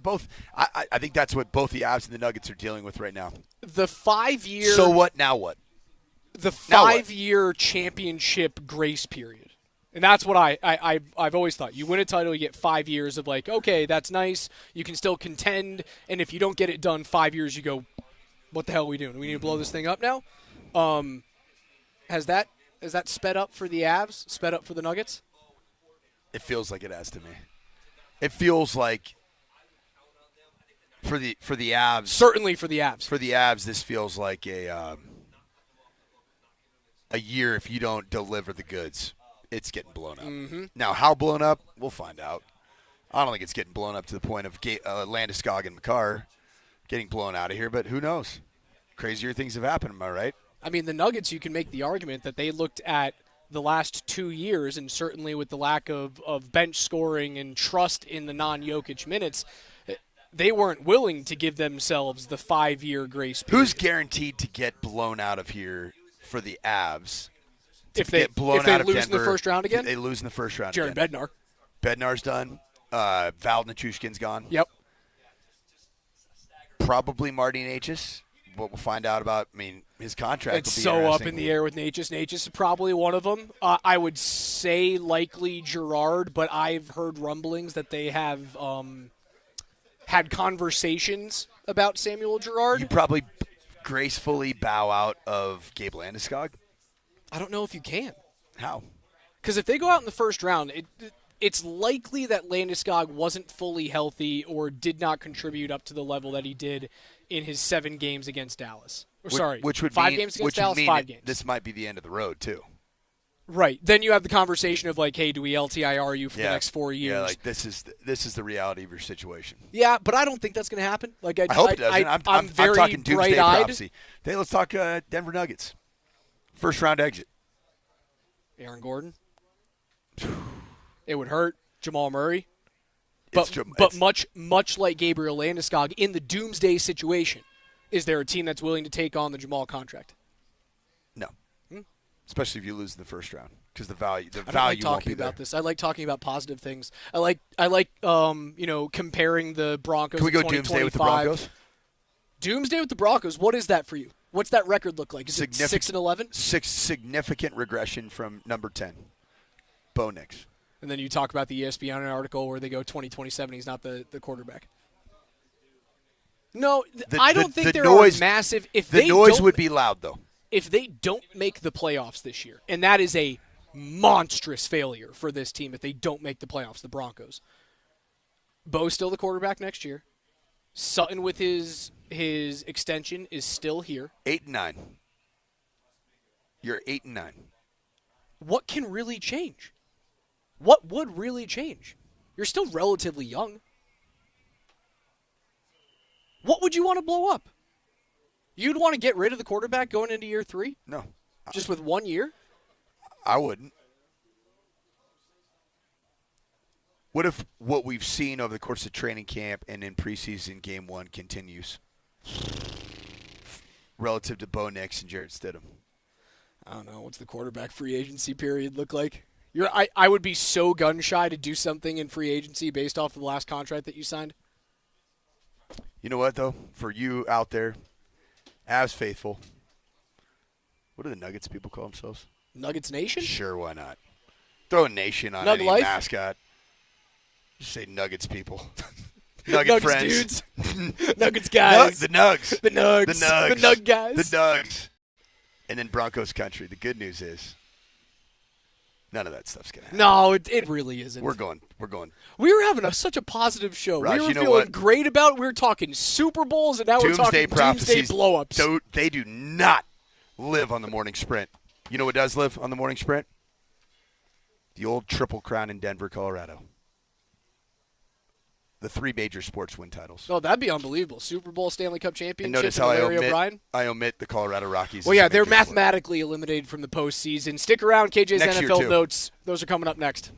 I think that's what both the Avs and the Nuggets are dealing with right now.
The 5-year.
So what, now what?
The 5-year championship grace period. And that's what I've always thought. You win a title, you get 5 years of okay, that's nice. You can still contend. And if you don't get it done 5 years, you go, what the hell are we doing? We need to blow this thing up now? Has that sped up for the Avs? Sped up for the Nuggets?
It feels like it has to me. It feels like for the Avs.
Certainly for the Avs.
For the Avs, this feels like a year if you don't deliver the goods. It's getting blown up.
Mm-hmm.
Now, how blown up? We'll find out. I don't think it's getting blown up to the point of Landeskog and McCarr getting blown out of here, but who knows? Crazier things have happened, am I right?
I mean, the Nuggets, you can make the argument that they looked at the last 2 years, and certainly with the lack of bench scoring and trust in the non-Jokic minutes, they weren't willing to give themselves the 5-year grace period.
Who's guaranteed to get blown out of here for the Avs?
If they lose
Denver,
in the first round again?
They lose in the first round
Jared
again.
Bednar.
Bednar's done. Val Nichushkin's gone.
Yep.
Probably Marty Necas. What we'll find out about, his contract
it's
will be
so
interesting.
up in the air with Necas. Necas is probably one of them. I would say likely Girard, but I've heard rumblings that they have had conversations about Samuel Girard.
You probably gracefully bow out of Gabe Landeskog?
I don't know if you can.
How?
Because if they go out in the first round, it's likely that Landeskog wasn't fully healthy or did not contribute up to the level that he did in his 7 games against Dallas.
Which would
5
mean,
games against Dallas, 5 games.
This might be the end of the road, too.
Right. Then you have the conversation of like, hey, do we LTIR you for the next 4 years?
Yeah, like this is the reality of your situation.
Yeah, but I don't think that's going to happen. Like
I hope it doesn't. I'm
very
talking doomsday
bright-eyed.
prophecy. Hey, let's talk Denver Nuggets. First round exit.
Aaron Gordon. It would hurt. Jamal Murray. But much like Gabriel Landeskog, in the doomsday situation, is there a team that's willing to take on the Jamal contract?
No. Especially if you lose in the first round, because the value
I like
won't be
talking
there.
about this. I like talking about positive things. I like comparing the Broncos.
Can we
to
go doomsday with the Broncos?
Doomsday with the Broncos. What is that for you? What's that record look like? Is it 6-11?
Significant regression from number 10, Bo Nix.
And then you talk about the ESPN article where they go 2027. He's not the quarterback. No, I don't think there are massive.
The noise would be loud, though.
If they don't make the playoffs this year, and that is a monstrous failure for this team if they don't make the playoffs, the Broncos. Bo's still the quarterback next year. Sutton with his extension is still here.
8-9. You're 8-9.
What can really change? What would really change? You're still relatively young. What would you want to blow up? You'd want to get rid of the quarterback going into year 3?
No.
Just with 1 year?
I wouldn't. What if what we've seen over the course of training camp and in preseason game 1 continues relative to Bo Nix and Jarrett Stidham?
I don't know. What's the quarterback free agency period look like? I would be so gun-shy to do something in free agency based off of the last contract that you signed.
You know what, though? For you out there, Avs faithful, what do the Nuggets people call themselves?
Nuggets Nation?
Sure, why not? Throw a nation on
Nug
any
life?
mascot. Just say Nuggets people. Nugget
Nuggets
friends.
dudes. Nuggets guys.
The Nugs.
The Nugs.
The Nugs.
The Nug guys.
The Nugs. And then Broncos country. The good news is none of that stuff's going to happen.
No, it really isn't.
We're going.
We were having such a positive show.
Raj,
we were
you know
feeling
what?
great about it. We were talking Super Bowls, and now we're talking doomsday blow-ups.
So they do not live on the morning sprint. You know what does live on the morning sprint? The old Triple Crown in Denver, Colorado. The 3 major sports win titles.
Oh, that'd be unbelievable. Super Bowl, Stanley Cup championship,
And notice
and
how
Larry O'Brien.
I omit the Colorado Rockies.
Well, yeah, they're mathematically eliminated from the postseason. Stick around. KJ's
Next year,
NFL
too.
notes. Those are coming up next.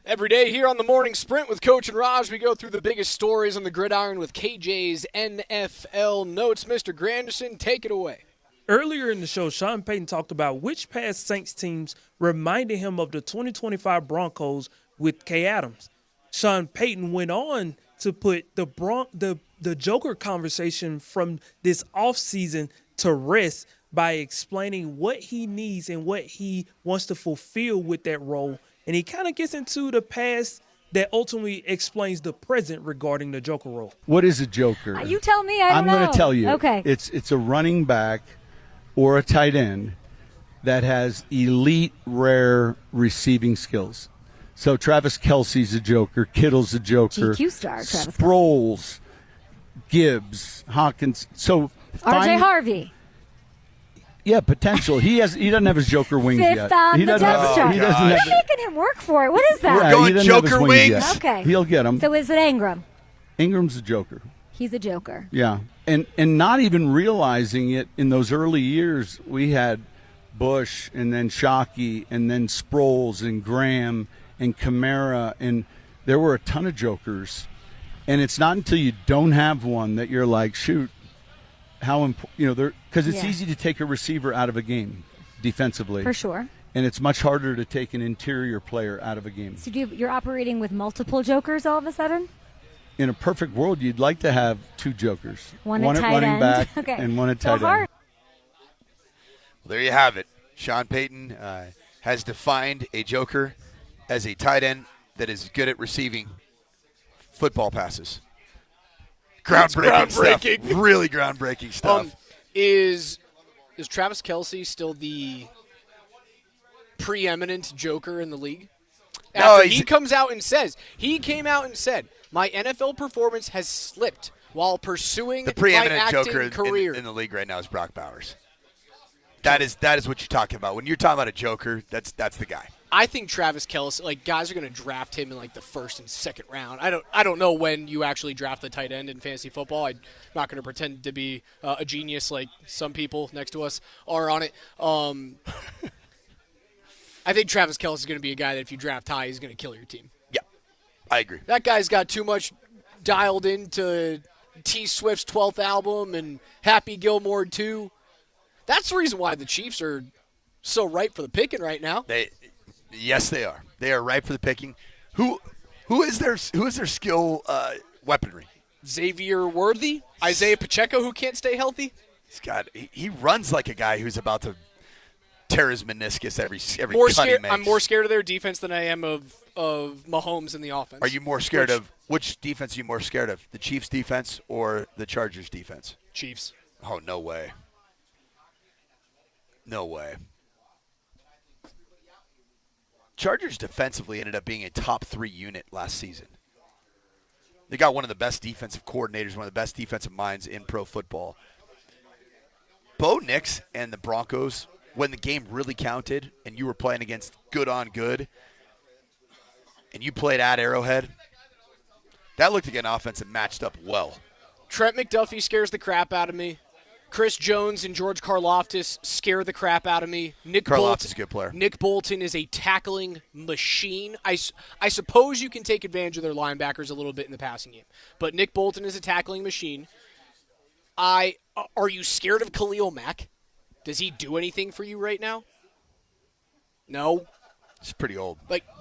Every day here on the Morning Sprint with Coach and Raj, we go through the biggest stories on the gridiron with KJ's NFL Notes. Mr. Granderson, take it away.
Earlier in the show, Sean Payton talked about which past Saints teams reminded him of the 2025 Broncos with Kay Adams. Sean Payton went on to put the Joker conversation from this offseason to rest by explaining what he needs and what he wants to fulfill with that role. And he kind of gets into the past that ultimately explains the present regarding the Joker role.
What is a Joker?
You tell me. I'm
going to tell you.
Okay.
It's a running back or a tight end that has elite, rare receiving skills. So Travis Kelce's a Joker, Kittle's a Joker,
GQ star, Travis
Sproles, Gibbs, Hawkins. So
RJ Harvey.
Yeah, potential. He doesn't have his Joker wings
Fifth
yet.
on
He
the
doesn't
depth
have.
chart.
He doesn't
You're
have.
making him work for it. What is that?
Yeah,
We're going
he doesn't have his
Joker
wings
wings.
yet.
Okay.
He'll get them.
So is it Ingram?
Ingram's a Joker.
He's a Joker.
Yeah, and not even realizing it in those early years, we had Bush and then Shockey and then Sproles and Graham and Kamara, and there were a ton of Jokers. And it's not until you don't have one that you're like, shoot, how important, because it's easy to take a receiver out of a game defensively.
For sure.
And it's much harder to take an interior player out of a game.
So you're operating with multiple Jokers all of a sudden?
In a perfect world, you'd like to have two Jokers.
One
at
tight
running
end.
back
Okay.
and one at
So
tight end.
hard.
Well, there you have it. Sean Payton has defined a Joker as a tight end that is good at receiving football passes. Groundbreaking stuff. Really groundbreaking stuff.
Is Travis Kelce still the preeminent Joker in the league? After he comes out and says, my NFL performance has slipped while pursuing
the
my
preeminent
acting
Joker
career.
in the league right now is Brock Bowers. That is what you're talking about. When you're talking about a Joker, that's the guy.
I think Travis Kelce, guys are going to draft him in the first and second round. I don't know when you actually draft the tight end in fantasy football. I'm not going to pretend to be a genius like some people next to us are on it. I think Travis Kelce is going to be a guy that if you draft high, he's going to kill your team.
Yeah, I agree.
That guy's got too much dialed into T Swift's 12th album and Happy Gilmore 2. That's the reason why the Chiefs are so ripe for the picking right now.
Yes, they are. They are ripe for the picking. Who is their skill weaponry?
Xavier Worthy, Isaiah Pacheco, who can't stay healthy.
He runs like a guy who's about to tear his meniscus every cut he makes.
I'm more scared of their defense than I am of Mahomes in the offense.
Are you more scared of which defense? Are you more scared of the Chiefs' defense or the Chargers' defense?
Chiefs.
Oh, no way. No way. Chargers defensively ended up being a top 3 unit last season. They got one of the best defensive coordinators, one of the best defensive minds in pro football. Bo Nix and the Broncos, when the game really counted and you were playing against good on good and you played at Arrowhead, that looked like an offense that matched up well.
Trent McDuffie scares the crap out of me. Chris Jones and George Karlaftis scare the crap out of me.
Karlaftis is a good player.
Nick Bolton is a tackling machine. I suppose you can take advantage of their linebackers a little bit in the passing game, but Nick Bolton is a tackling machine. Are you scared of Khalil Mack? Does he do anything for you right now? No.
He's pretty old.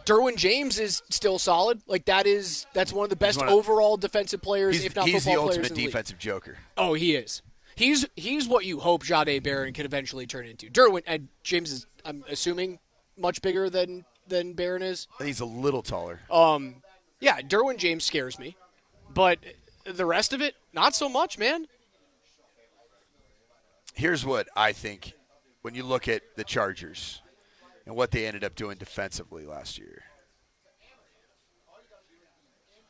Derwin James is still solid. That's one of the best overall defensive players, if not football players in the league.
He's the ultimate defensive Joker.
Oh, he is. He's what you hope Jahdae Barron could eventually turn into. Derwin James is, I'm assuming, much bigger than Barron is.
He's a little taller.
Yeah, Derwin James scares me, but the rest of it, not so much, man.
Here's what I think when you look at the Chargers and what they ended up doing defensively last year.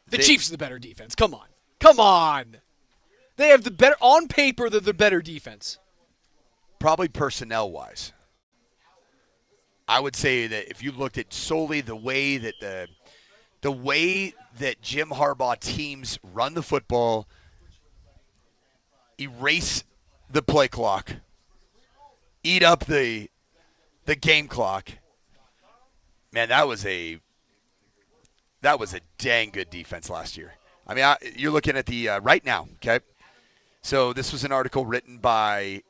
The Chiefs are the better defense. Come on. They have the better, on paper, they're the better defense.
Probably personnel-wise. I would say that if you looked at solely the way that Jim Harbaugh teams run the football, erase the play clock, eat up the game clock, man, that was a That was a dang good defense last year. I mean, you're looking at the right now, okay? So this was an article written by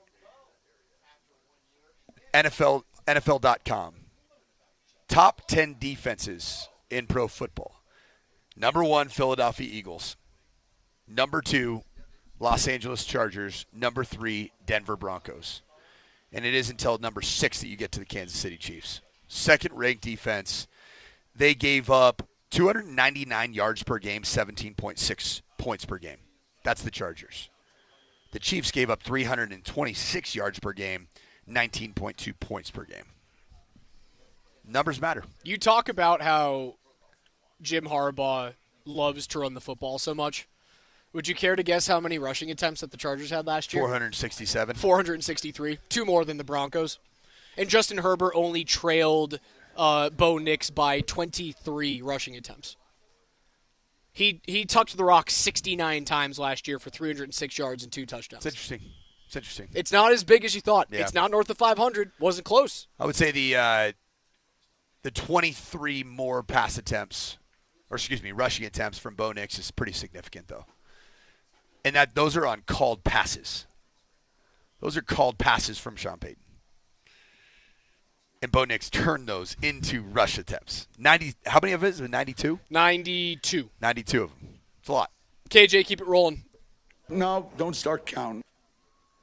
NFL.com. Top 10 defenses in pro football. Number 1, Philadelphia Eagles. Number 2, Los Angeles Chargers. Number 3, Denver Broncos. And it isn't until number 6 that you get to the Kansas City Chiefs. Second-ranked defense. They gave up 299 yards per game, 17.6 points per game. That's the Chargers. The Chiefs gave up 326 yards per game, 19.2 points per game. Numbers matter.
You talk about how Jim Harbaugh loves to run the football so much. Would you care to guess how many rushing attempts that the Chargers had last year?
467.
463. 2 more than the Broncos. And Justin Herbert only trailed Bo Nix by 23 rushing attempts. He touched the rock 69 times last year for 306 yards and 2 touchdowns.
It's interesting.
It's not as big as you thought.
Yeah.
It's not north of 500. Wasn't close.
I would say the 23 more rushing attempts from Bo Nix is pretty significant, though. And those are on called passes. Those are called passes from Sean Payton. And Bo Nix turned those into rush attempts. 90. How many of it is it? 92?
92.
92 of them. It's a lot.
KJ, keep it rolling.
No, don't start counting.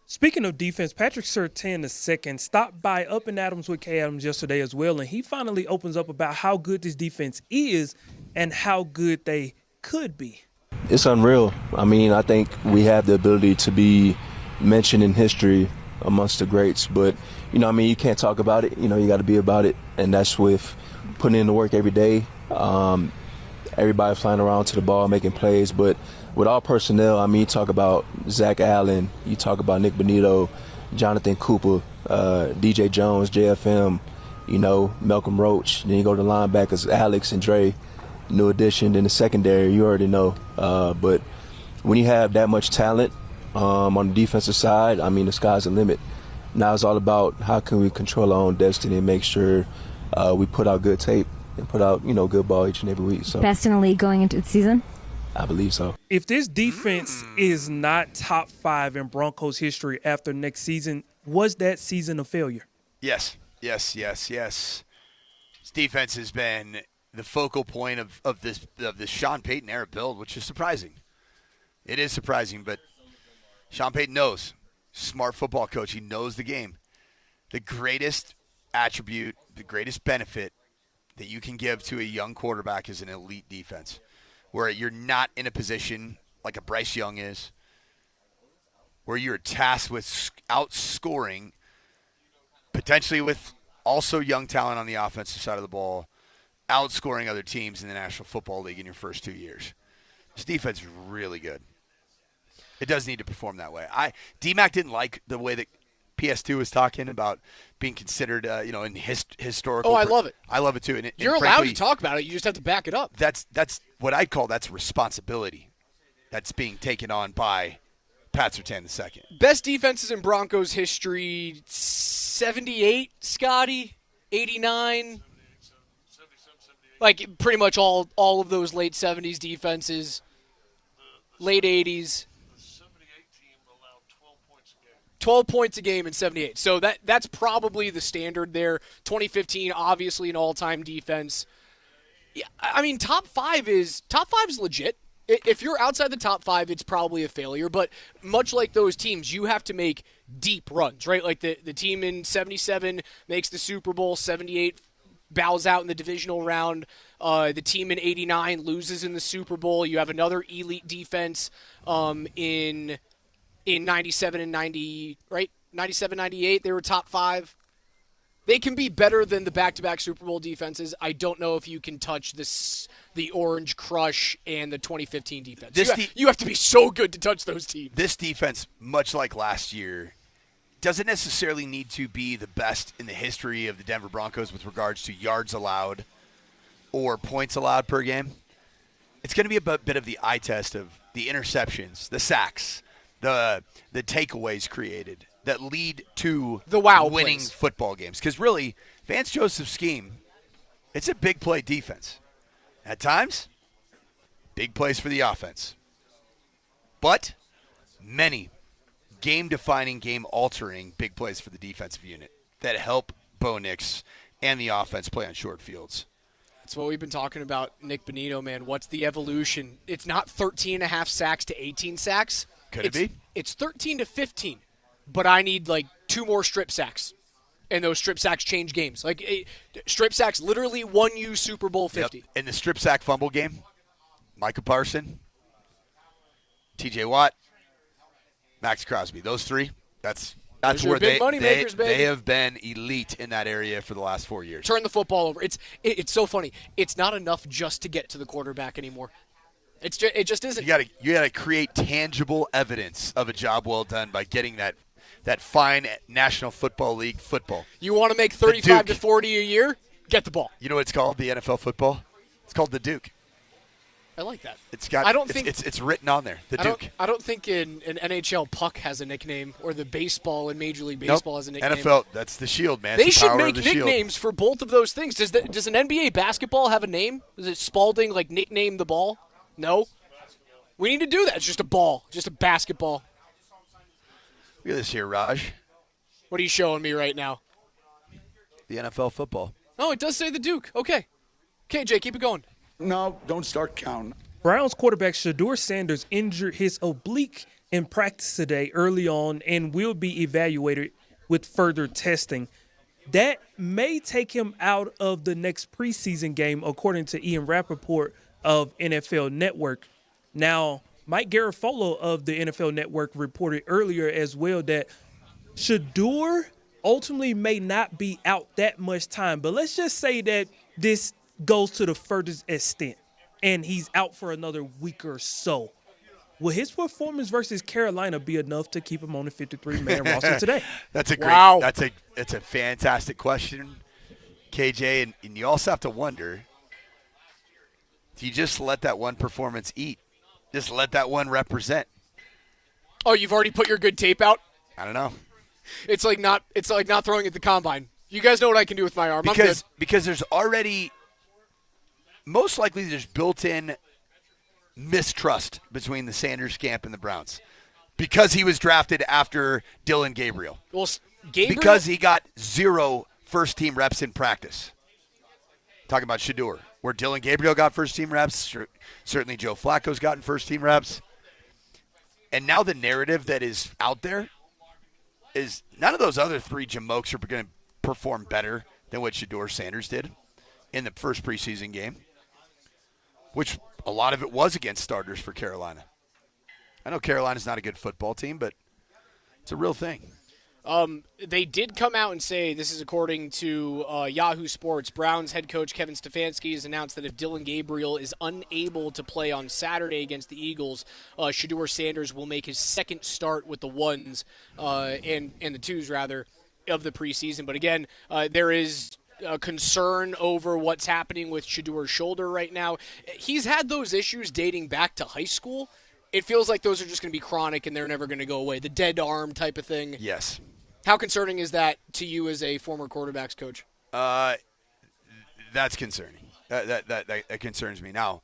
Speaking of defense, Patrick Surtain II stopped by Up and Adams with K. Adams yesterday as well, and he finally opens up about how good this defense is and how good they could be.
It's unreal. I mean, I think we have the ability to be mentioned in history amongst the greats, but you can't talk about it. You got to be about it, and that's with putting in the work every day. Everybody flying around to the ball, making plays, but with all personnel, you talk about Zach Allen, you talk about Nick Bonitto, Jonathan Cooper, DJ Jones, JFM, Malcolm Roach. Then you go to the linebackers, Alex and Dre, new addition. In the secondary, you already know. But when you have that much talent on the defensive side, the sky's the limit. Now it's all about how can we control our own destiny and make sure we put out good tape and put out, good ball each and every week. So
best in the league going into the season?
I believe so.
If this defense is not top 5 in Broncos history after next season, was that season a failure?
Yes. This defense has been the focal point of this Sean Payton era build, which is surprising. It is surprising, but Sean Payton knows. Smart football coach. He knows the game. The greatest attribute, the greatest benefit that you can give to a young quarterback is an elite defense, where you're not in a position like a Bryce Young is, where you're tasked with outscoring, potentially with also young talent on the offensive side of the ball, outscoring other teams in the National Football League in your first 2 years. This defense is really good. It does need to perform that way. DMac didn't like the way that PS2 was talking about being considered, in historical.
Oh, I love it.
I love it too. And
You're allowed to talk about it. You just have to back it up.
That's what I call that's responsibility that's being taken on by Pat Surtain II.
Best defenses in Broncos history: 78, Scotty, 89. Like pretty much all of those late 70s defenses, late 80s. 12 points a game in 78. So that's probably the standard there. 2015, obviously an all-time defense. Yeah, top five is legit. If you're outside the top 5, it's probably a failure. But much like those teams, you have to make deep runs, right? Like the team in 77 makes the Super Bowl, 78 bows out in the divisional round. The team in 89 loses in the Super Bowl. You have another elite defense in 97 and 90, right? 97, 98, they were top 5. They can be better than the back-to-back Super Bowl defenses. I don't know if you can touch the Orange Crush and the 2015 defense. You have to be so good to touch those teams.
This defense, much like last year, doesn't necessarily need to be the best in the history of the Denver Broncos with regards to yards allowed or points allowed per game. It's going to be a bit of the eye test of the interceptions, the sacks, the takeaways created that lead to
the
winning
plays.
Football games. Because really, Vance Joseph's scheme, it's a big play defense. At times, big plays for the offense. But many game-defining, game-altering big plays for the defensive unit that help Bo Nix and the offense play on short fields.
That's what we've been talking about, Nick Bonitto, man. What's the evolution? It's not 13 and a half sacks to 18 sacks.
Could it be?
It's 13 to 15, but I need like 2 more strip sacks, and those strip sacks change games. Strip sacks literally won you Super Bowl 50.
Yep. In the strip sack fumble game, Micah Parson, T.J. Watt, Max Crosby. Those 3, that's where they have been elite in that area for the last 4 years.
Turn the football over. It's so funny. It's not enough just to get to the quarterback anymore. It just isn't.
You gotta create tangible evidence of a job well done by getting that fine National Football League football.
You want to make 35 to 40 a year? Get the ball.
You know what it's called? The NFL football. It's called the Duke.
I like that.
It's written on there. The Duke.
I don't think an NHL puck has a nickname, or the baseball in Major League Baseball has a nickname.
NFL, that's the shield, man.
They should make nicknames for both of those things. Does an NBA basketball have a name? Is it Spalding, like nickname the ball? No. We need to do that. It's just a ball, just a basketball.
Look at this here, Raj.
What are you showing me right now?
The NFL football.
Oh, it does say the Duke. Okay. KJ, keep it going.
No, don't start counting.
Browns quarterback Shador Sanders injured his oblique in practice today early on and will be evaluated with further testing. That may take him out of the next preseason game, according to Ian Rappaport of NFL Network. Now, Mike Garafolo of the NFL Network reported earlier as well that Shador ultimately may not be out that much time, but let's just say that this goes to the furthest extent and he's out for another week or so. Will his performance versus Carolina be enough to keep him on the 53-man roster today?
That's a fantastic question, KJ, and you also have to wonder, do you just let that one performance eat? Just let that one represent?
Oh, you've already put your good tape out?
I don't know.
It's like not throwing at the combine. You guys know what I can do with my arm.
Because there's already most likely there's built-in mistrust between the Sanders camp and the Browns because he was drafted after Dylan Gabriel.
Well, Gabriel,
because he got 0 first-team reps in practice. Talking about Shador, where Dylan Gabriel got first-team reps, certainly Joe Flacco's gotten first-team reps. And now the narrative that is out there is none of those other 3 jamokes are going to perform better than what Shador Sanders did in the first preseason game, which a lot of it was against starters for Carolina. I know Carolina's not a good football team, but it's a real thing.
They did come out and say, this is according to Yahoo Sports, Browns head coach Kevin Stefanski has announced that if Dylan Gabriel is unable to play on Saturday against the Eagles, Shador Sanders will make his second start with the ones and the twos, rather, of the preseason. But again, there is concern over what's happening with Shador's shoulder right now. He's had those issues dating back to high school. It feels like those are just going to be chronic and they're never going to go away. The dead arm type of thing.
Yes.
How concerning is that to you as a former quarterbacks coach?
That's concerning. That concerns me. Now,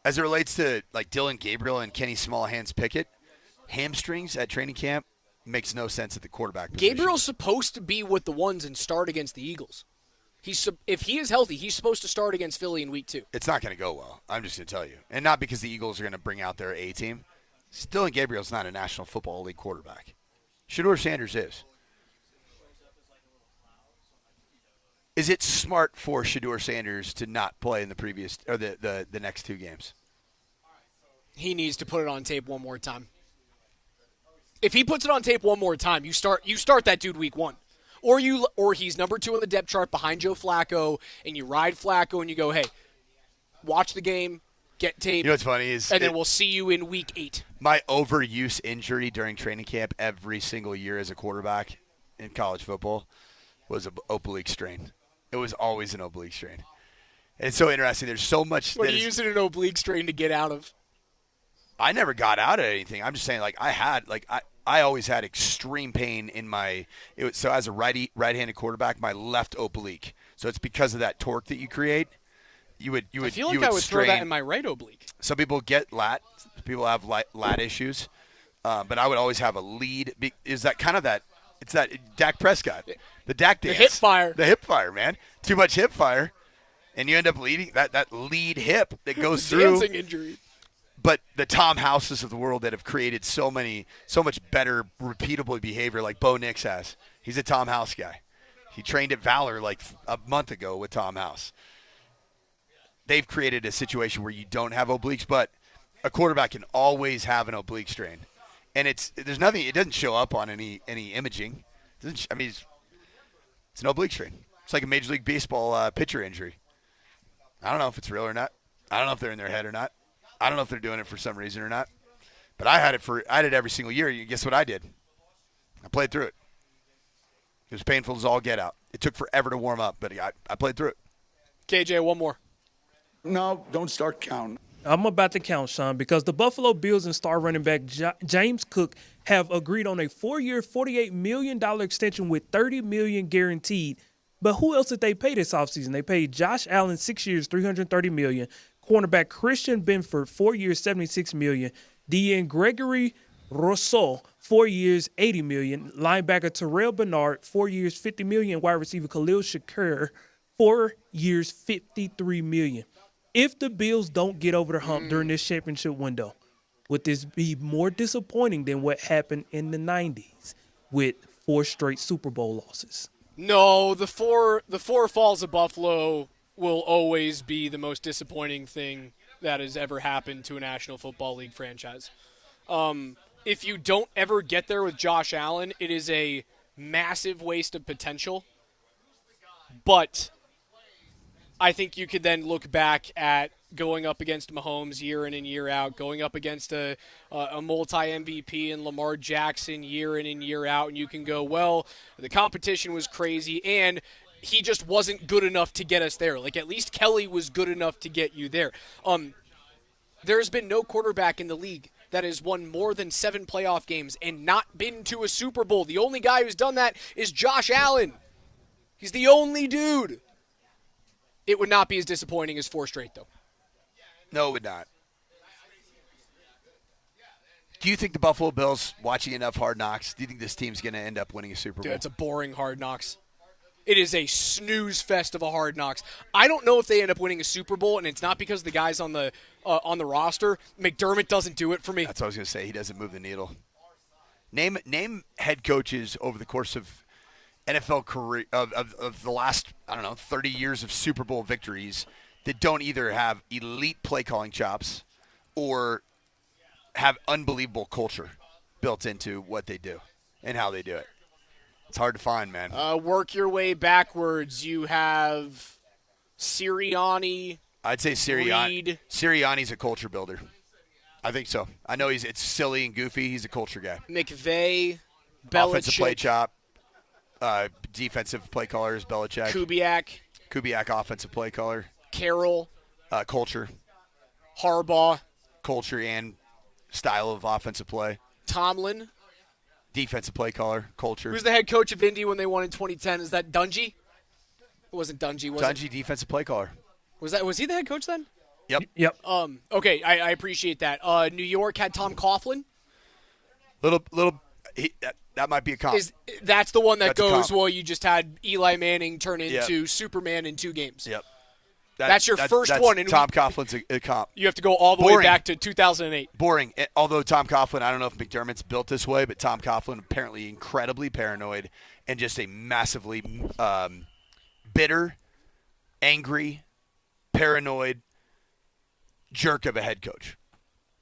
as it relates to like Dylan Gabriel and Kenny Smallhands Pickett, hamstrings at training camp makes no sense at the quarterback position.
Gabriel's supposed to be with the ones and start against the Eagles. If he is healthy, he's supposed to start against Philly in week 2.
It's not going to go well. I'm just going to tell you. And not because the Eagles are going to bring out their A team. Dylan Gabriel's not a National Football League quarterback. Shador Sanders is. Is it smart for Shador Sanders to not play in the next 2 games?
He needs to put it on tape one more time. If he puts it on tape one more time, you start that dude week 1. Or he's number 2 on the depth chart behind Joe Flacco, and you ride Flacco and you go, hey, watch the game, get tape.
You know what's funny is,
and then we'll see you in week 8.
My overuse injury during training camp every single year as a quarterback in college football was an oblique strain. It was always an oblique strain. And it's so interesting. There's so much.
What are you using an oblique strain to get out of?
I never got out of anything. I'm just saying, I always had extreme pain in my – so as a right-handed quarterback, my left oblique. So it's because of that torque that you create. you would
I feel like I would throw that in my right oblique.
Some people get lat. People have lat issues. But I would always have a lead. Is that kind of that? It's that Dak Prescott, the Dak dance.
The hip fire.
The hip fire, man. Too much hip fire, and you end up leading that lead hip that goes through.
Dancing injury.
But the Tom Houses of the world that have created so much better, repeatable behavior like Bo Nix has. He's a Tom House guy. He trained at Valor like a month ago with Tom House. They've created a situation where you don't have obliques, but a quarterback can always have an oblique strain. And there's nothing. It doesn't show up on any imaging. It's an oblique strain. It's like a Major League Baseball pitcher injury. I don't know if it's real or not. I don't know if they're in their head or not. I don't know if they're doing it for some reason or not. But I had it every single year. Guess what I did? I played through it. It was painful as all get out. It took forever to warm up, but I played through it.
KJ, one more.
No, don't start counting.
I'm about to count, Sean, because the Buffalo Bills and star running back James Cook have agreed on a 4-year, $48 million extension with $30 million guaranteed. But who else did they pay this offseason? They paid Josh Allen 6 years, $330 million. Cornerback Christian Benford, 4 years, $76 million. DN Gregory Rousseau, 4 years, $80 million. Linebacker Terrell Bernard, 4 years, $50 million. Wide receiver Khalil Shakir, 4 years, $53 million. If the Bills don't get over the hump during this championship window, would this be more disappointing than what happened in the 90s with 4 straight Super Bowl losses?
No, the four falls of Buffalo will always be the most disappointing thing that has ever happened to a National Football League franchise. If you don't ever get there with Josh Allen, it is a massive waste of potential. But I think you could then look back at going up against Mahomes year in and year out, going up against a multi-MVP and Lamar Jackson year in and year out, and you can go, well, the competition was crazy, and he just wasn't good enough to get us there. Like, at least Kelly was good enough to get you there. There's been no quarterback in the league that has won more than 7 playoff games and not been to a Super Bowl. The only guy who's done that is Josh Allen. He's the only dude. It would not be as disappointing as 4 straight, though.
No, it would not. Do you think the Buffalo Bills, watching enough Hard Knocks, do you think this team's going to end up winning a Super Bowl?
Dude, it's a boring Hard Knocks. It is a snooze fest of a Hard Knocks. I don't know if they end up winning a Super Bowl, and it's not because of the guys on the roster. McDermott doesn't do it for me.
That's what I was going to say. He doesn't move the needle. Name head coaches over the course of NFL career of the last, 30 years of Super Bowl victories that don't either have elite play calling chops or have unbelievable culture built into what they do and how they do it. It's hard to find, man.
Work your way backwards. You have Sirianni.
I'd say Sirianni. Sirianni's a culture builder. I think so. I know it's silly and goofy. He's a culture guy.
McVay, Belichick.
Offensive play chop. Defensive play caller is Belichick. Kubiak, offensive play caller.
Carroll.
Culture.
Harbaugh.
Culture and style of offensive play.
Tomlin.
Defensive play caller. Culture.
Who's the head coach of Indy when they won in 2010? Is that Dungy? It wasn't Dungy, was it?
Dungy, defensive play caller.
Was he the head coach then?
Yep.
Okay, I appreciate that. New York had Tom Coughlin.
That might be a comp.
That's the one that goes, well, you just had Eli Manning turn into Superman in 2 games.
Yep.
That's your first one. And
Tom Coughlin's a comp.
You have to go all the way back to 2008.
Boring. Although Tom Coughlin, I don't know if McDermott's built this way, but Tom Coughlin apparently incredibly paranoid and just a massively bitter, angry, paranoid jerk of a head coach.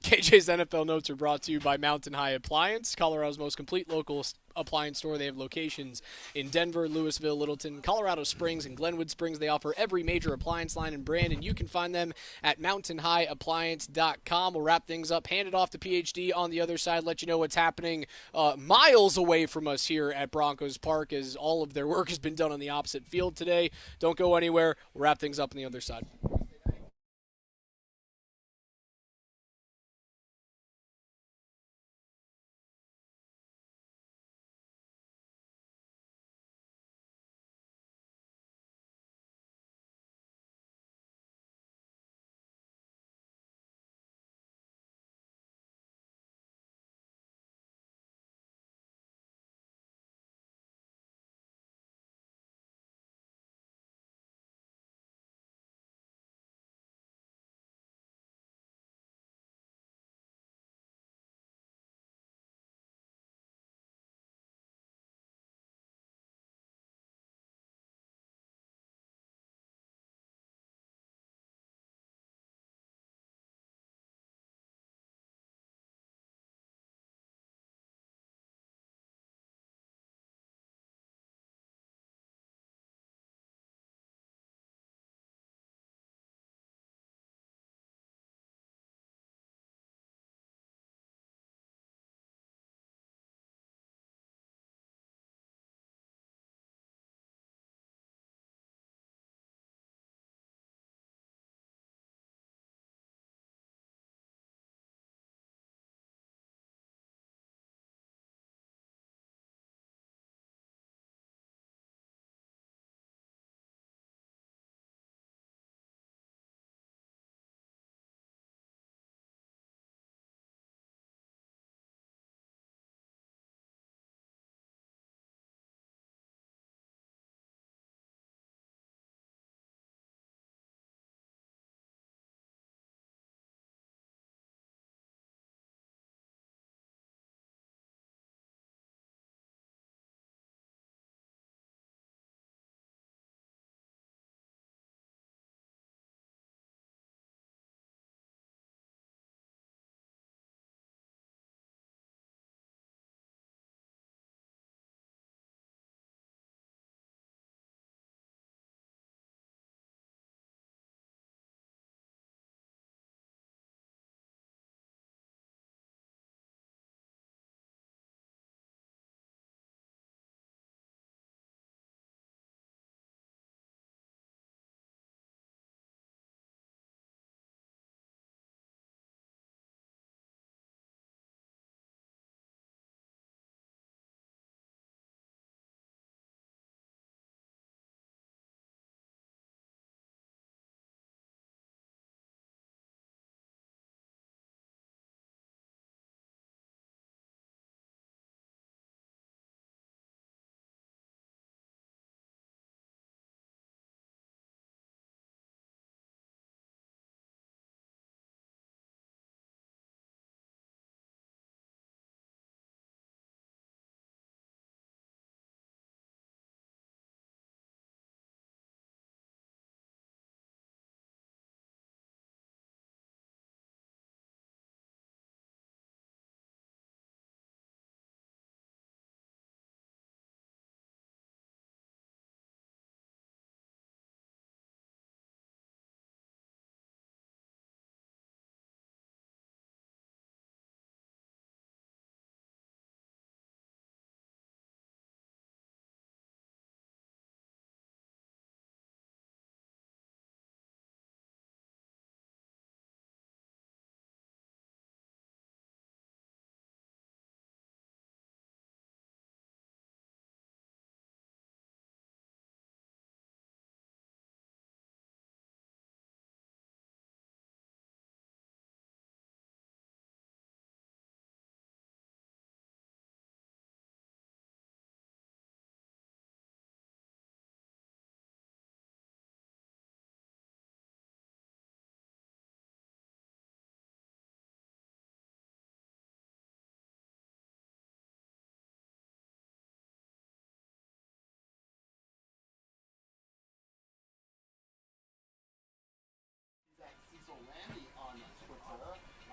KJ's NFL Notes are brought to you by Mountain High Appliance, Colorado's most complete local appliance store. They have locations in Denver, Louisville, Littleton, Colorado Springs, and Glenwood Springs. They offer every major appliance line and brand, and you can find them at mountainhighappliance.com. We'll wrap things up, hand it off to PhD on the other side, let you know what's happening miles away from us here at Broncos Park, as all of their work has been done on the opposite field today. Don't go anywhere. We'll wrap things up on the other side.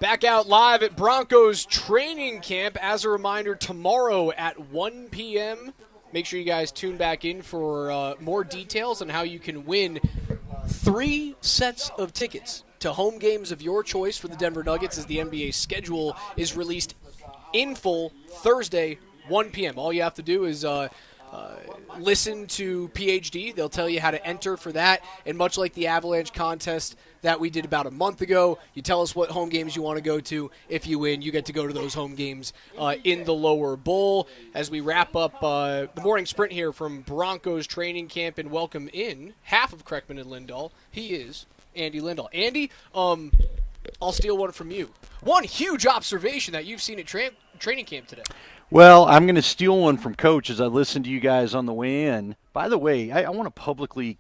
Back out live at Broncos training camp. As a reminder, tomorrow at 1 p.m., make sure you guys tune back in for more details on how you can win 3 sets of tickets to home games of your choice for the Denver Nuggets as the NBA schedule is released in full Thursday, 1 p.m. All you have to do is listen to PhD. They'll tell you how to enter for that. And much like the Avalanche contest that we did about a month ago, you tell us what home games you want to go to. If you win, you get to go to those home games in the lower bowl. As we wrap up the morning sprint here from Broncos training camp and welcome in half of Kreckman and Lindahl. He is Andy Lindahl. Andy, I'll steal one from you. One huge observation that you've seen at training camp today.
Well, I'm going to steal one from Coach as I listened to you guys on the way in. By the way, I want to publicly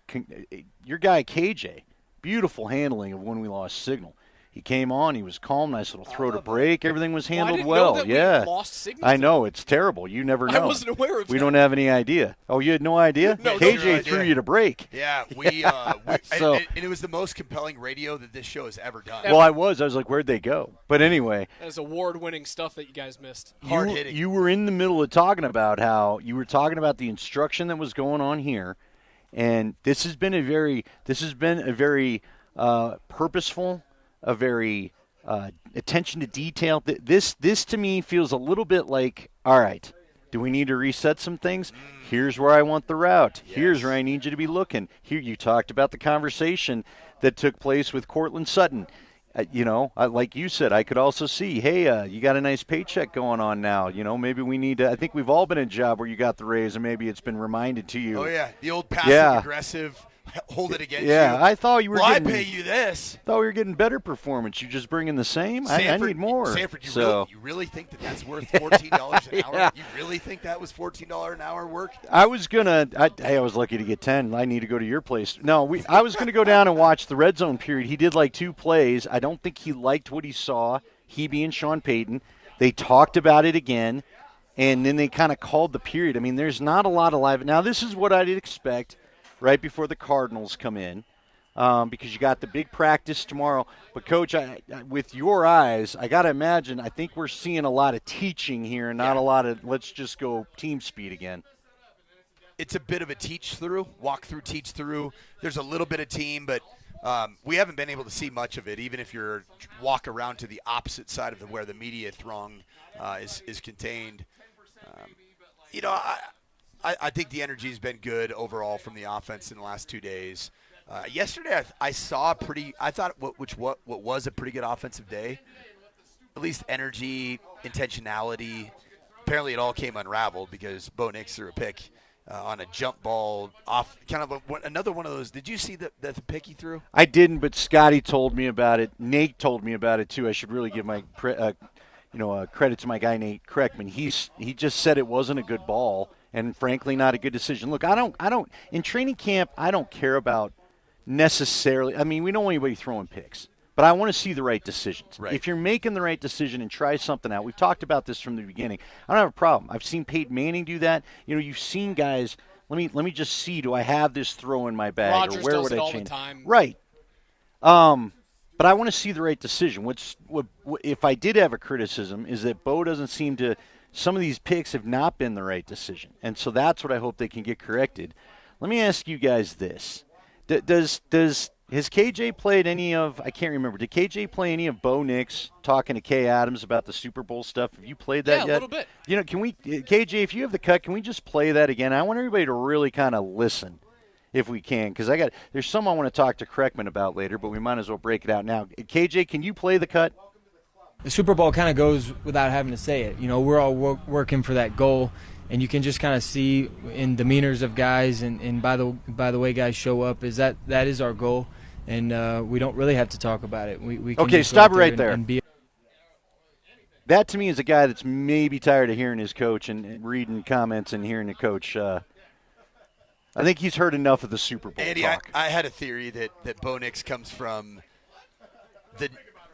your guy KJ, beautiful handling of when we lost signal. He came on, he was calm, nice little throw to break, everything was handled well.
Know that
yeah,
we lost signal
I know, it's terrible. You never know.
I wasn't aware of
We
that.
don't have any idea. Oh, you had no idea?
No,
KJ threw you to break.
Yeah,
So-
and it was the most compelling radio that this show has ever done.
Well, I was like, where'd they go? But anyway.
That's award-winning stuff that you guys missed.
You were in the middle of talking about how you were talking about the instruction that was going on here, and this has been a very purposeful, a very attention to detail. This to me feels a little bit like, all right, do we need to reset some things? Here's where I want the route. Yes. Here's where I need you to be looking. Here, you talked about the conversation that took place with Cortland Sutton. Like you said, I could also see, hey, you got a nice paycheck going on now. Maybe we need to – I think we've all been in a job where you got the raise and maybe it's been reminded to you.
Oh, yeah, the old passive-aggressive hold it against you.
Yeah, I thought you were
I
getting –
pay you this.
I thought we were getting better performance. You just bringing the same?
Sanford,
I need more.
Sanford, you really think that's worth $14 an hour?
Yeah.
You really think that was $14 an hour work?
I was I was lucky to get 10. I need to go to your place. No, I was going to go down and watch the red zone period. He did like 2 plays. I don't think he liked what he saw, he being Sean Payton. They talked about it again, and then they kind of called the period. I mean, there's not a lot of live. Now, this is what I'd expect right before the Cardinals come in, because you got the big practice tomorrow. But, Coach, with your eyes, I got to imagine, I think we're seeing a lot of teaching here and not a lot of let's just go team speed again.
It's a bit of a teach-through, walk-through, teach-through. There's a little bit of team, but we haven't been able to see much of it, even if you're walk around to the opposite side of where the media throng is contained. I think the energy has been good overall from the offense in the last 2 days. Yesterday, I saw what was a pretty good offensive day. At least energy, intentionality. Apparently, it all came unraveled because Bo Nix threw a pick on a jump ball off, kind of another one of those. Did you see the pick he threw?
I didn't, but Scotty told me about it. Nate told me about it too. I should really give my credit to my guy Nate Kreckman. He just said it wasn't a good ball. And frankly, not a good decision. Look, I don't. In training camp, I don't care about necessarily. I mean, we don't want anybody throwing picks, but I want to see the right decisions.
Right.
If you're making the right decision and try something out, we've talked about this from the beginning. I don't have a problem. I've seen Peyton Manning do that. You've seen guys. Let me just see. Do I have this throw in my bag,
Rodgers
or where
does
would
it
I
all
change?
the time.
Right. But I want to see the right decision. What if I did have a criticism is that Bo doesn't seem to. Some of these picks have not been the right decision, and so that's what I hope they can get corrected. Let me ask you guys this: has KJ played any of? I can't remember. Did KJ play any of Bo Nix talking to Kay Adams about the Super Bowl stuff? Have you played that yet?
Yeah, a little bit.
Can we, KJ? If you have the cut, can we just play that again? I want everybody to really kind of listen, if we can, because there's some I want to talk to Kreckman about later, but we might as well break it out now. KJ, can you play the cut?
The Super Bowl kind of goes without having to say it. We're all working for that goal, and you can just kind of see in demeanors of guys and by the way guys show up is that is our goal, and we don't really have to talk about it. We can
okay,
just
stop
go out
right
there
there.
and be.
That to me is a guy that's maybe tired of hearing his coach and reading comments and hearing the coach. I think he's heard enough of the Super Bowl
Andy,
talk.
I had a theory that Bo Nix comes from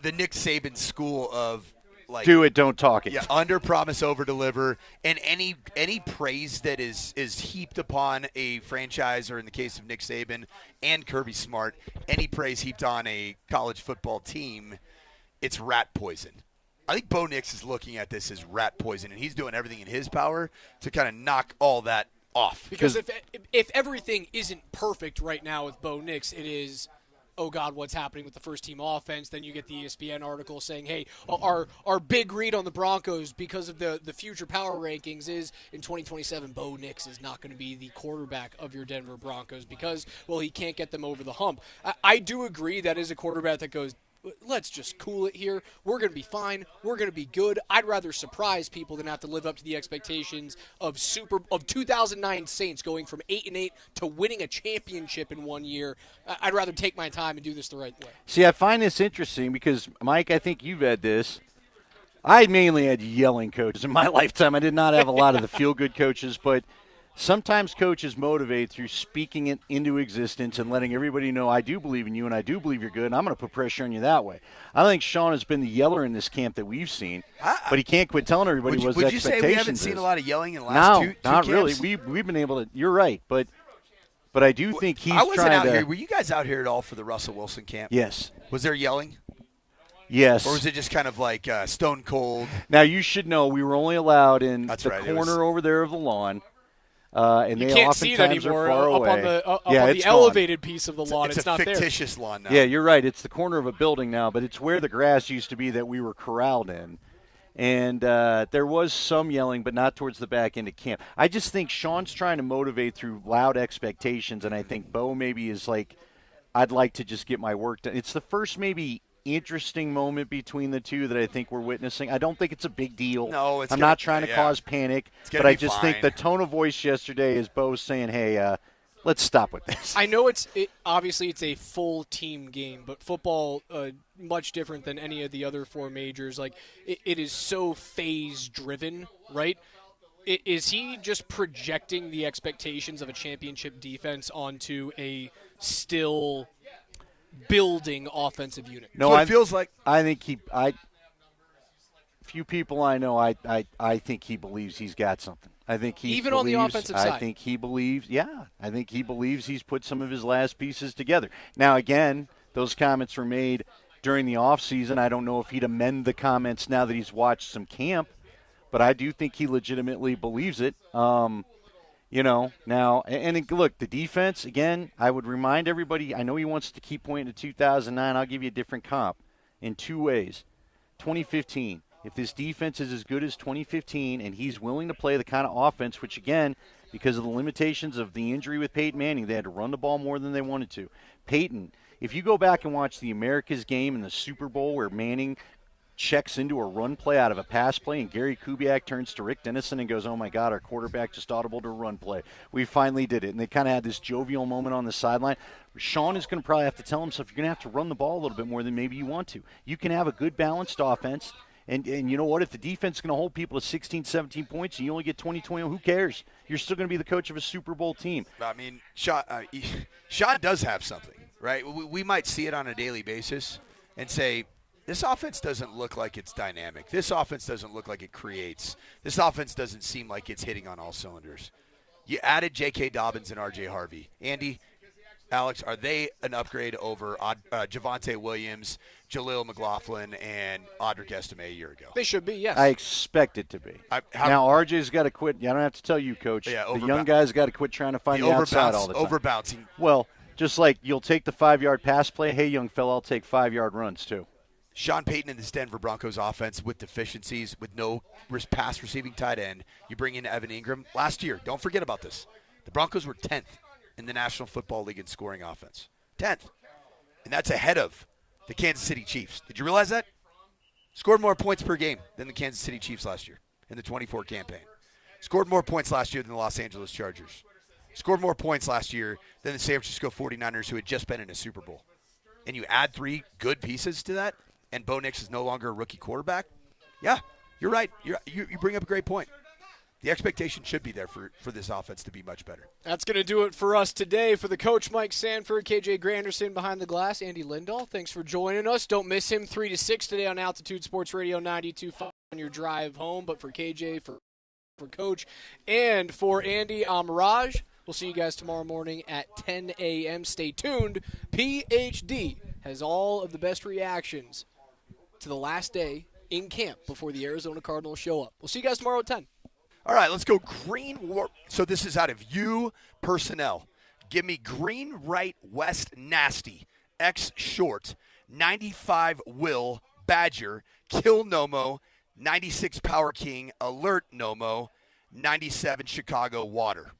the Nick Saban school of like
do it, don't talk it.
Yeah, under promise, over deliver, and any praise that is heaped upon a franchise, or in the case of Nick Saban and Kirby Smart, any praise heaped on a college football team it's rat poison. I think Bo Nix is looking at this as rat poison, and he's doing everything in his power to kind of knock all that off.
Because if everything isn't perfect right now with Bo Nix, it is, oh God, what's happening with the first-team offense? Then you get the ESPN article saying, hey, our big read on the Broncos because of the future power rankings is in 2027, Bo Nix is not going to be the quarterback of your Denver Broncos because, well, he can't get them over the hump. I do agree that is a quarterback that goes, let's just cool it here. We're going to be fine. We're going to be good. I'd rather surprise people than have to live up to the expectations of 2009 Saints going from 8-8 to winning a championship in 1 year. I'd rather take my time and do this the right way.
See, I find this interesting because, Mike, I think you've had this. I mainly had yelling coaches in my lifetime. I did not have a lot of the feel-good coaches, but sometimes coaches motivate through speaking it into existence and letting everybody know, I do believe in you and I do believe you're good, and I'm going to put pressure on you that way. I think Sean has been the yeller in this camp that we've seen, but he can't quit telling everybody what his expectations
Would you say we haven't seen a lot of yelling in the last two
not
camps?
Really. We've been able to – you're right, but I do think he's
I wasn't
trying
out
to –
here. Were you guys out here at all for the Russell Wilson camp?
Yes.
Was there yelling?
Yes.
Or was it just kind of like stone cold?
Now, you should know we were only allowed in
That's
the
right.
corner over there of the lawn. And
you
they
can't see it anymore
are far
up
away.
on the
It's
elevated piece of the lawn.
It's
not
a
there.
fictitious lawn now.
Yeah, you're right. It's the corner of a building now, but it's where the grass used to be that we were corralled in. And there was some yelling, but not towards the back end of camp. I just think Sean's trying to motivate through loud expectations, and I think Bo maybe is like, I'd like to just get my work done. It's the first maybe interesting moment between the two that I think we're witnessing. I don't think it's a big deal.
No,
I'm not trying to cause panic, but I just think the tone of voice yesterday is Bo saying, hey, let's stop with this.
I know obviously it's a full team game, but football much different than any of the other four majors. Like it is so phase driven, right? Is he just projecting the expectations of a championship defense onto a still building offensive unit?
No,
it feels like.
I think few people I know, I think he believes he's got something. I think he
even on the offensive side.
I think he believes. Yeah, I think he believes he's put some of his last pieces together. Now, again, those comments were made during the offseason. I don't know if he'd amend the comments now that he's watched some camp, but I do think he legitimately believes it. Now, and look, the defense, again, I would remind everybody, I know he wants to keep pointing to 2009. I'll give you a different comp in two ways. 2015, if this defense is as good as 2015 and he's willing to play the kind of offense, which, again, because of the limitations of the injury with Peyton Manning, they had to run the ball more than they wanted to. Peyton, if you go back and watch the America's game in the Super Bowl where Manning checks into a run play out of a pass play, and Gary Kubiak turns to Rick Dennison and goes, oh, my God, our quarterback just audible to a run play. We finally did it. And they kind of had this jovial moment on the sideline. Sean is going to probably have to tell himself, you're going to have to run the ball a little bit more than maybe you want to. You can have a good balanced offense, and you know what? If the defense is going to hold people to 16, 17 points and you only get 20, who cares? You're still going to be the coach of a Super Bowl team.
I mean, Sean does have something, right? We might see it on a daily basis and say, this offense doesn't look like it's dynamic. This offense doesn't look like it creates. This offense doesn't seem like it's hitting on all cylinders. You added J.K. Dobbins and R.J. Harvey. Andy, Alex, are they an upgrade over Javonte Williams, Jaleel McLaughlin, and Audric Estime a year ago?
They should be, yes.
I expect it to be. Now, RJ's got to quit. I don't have to tell you, Coach.
Yeah,
the young guy's got to quit trying to find the outside all the time.
Overbouncing.
Well, just like you'll take the 5-yard pass play. Hey, young fella, I'll take 5-yard runs, too.
Sean Payton in this Denver Broncos offense with deficiencies, with no pass receiving tight end. You bring in Evan Ingram. Last year, don't forget about this. The Broncos were 10th in the National Football League in scoring offense. 10th. And that's ahead of the Kansas City Chiefs. Did you realize that? Scored more points per game than the Kansas City Chiefs last year in the 24 campaign. Scored more points last year than the Los Angeles Chargers. Scored more points last year than the San Francisco 49ers, who had just been in a Super Bowl. And you add 3 good pieces to that, and Bo Nix is no longer a rookie quarterback, yeah, you're right. You bring up a great point. The expectation should be there for this offense to be much better.
That's going to do it for us today. For the coach, Mike Sanford, KJ Granderson behind the glass, Andy Lindahl, thanks for joining us. Don't miss him 3 to 6 today on Altitude Sports Radio 92.5 on your drive home. But for KJ, for Coach, and for Andy, I'm Raj. We'll see you guys tomorrow morning at 10 a.m. Stay tuned. PhD has all of the best reactions to the last day in camp before the Arizona Cardinals show up. We'll see you guys tomorrow at 10.
All right, let's go green. So this is out of U personnel. Give me green right west nasty, X short, 95 Will, Badger, Kill Nomo, 96 Power King, Alert Nomo, 97 Chicago Water.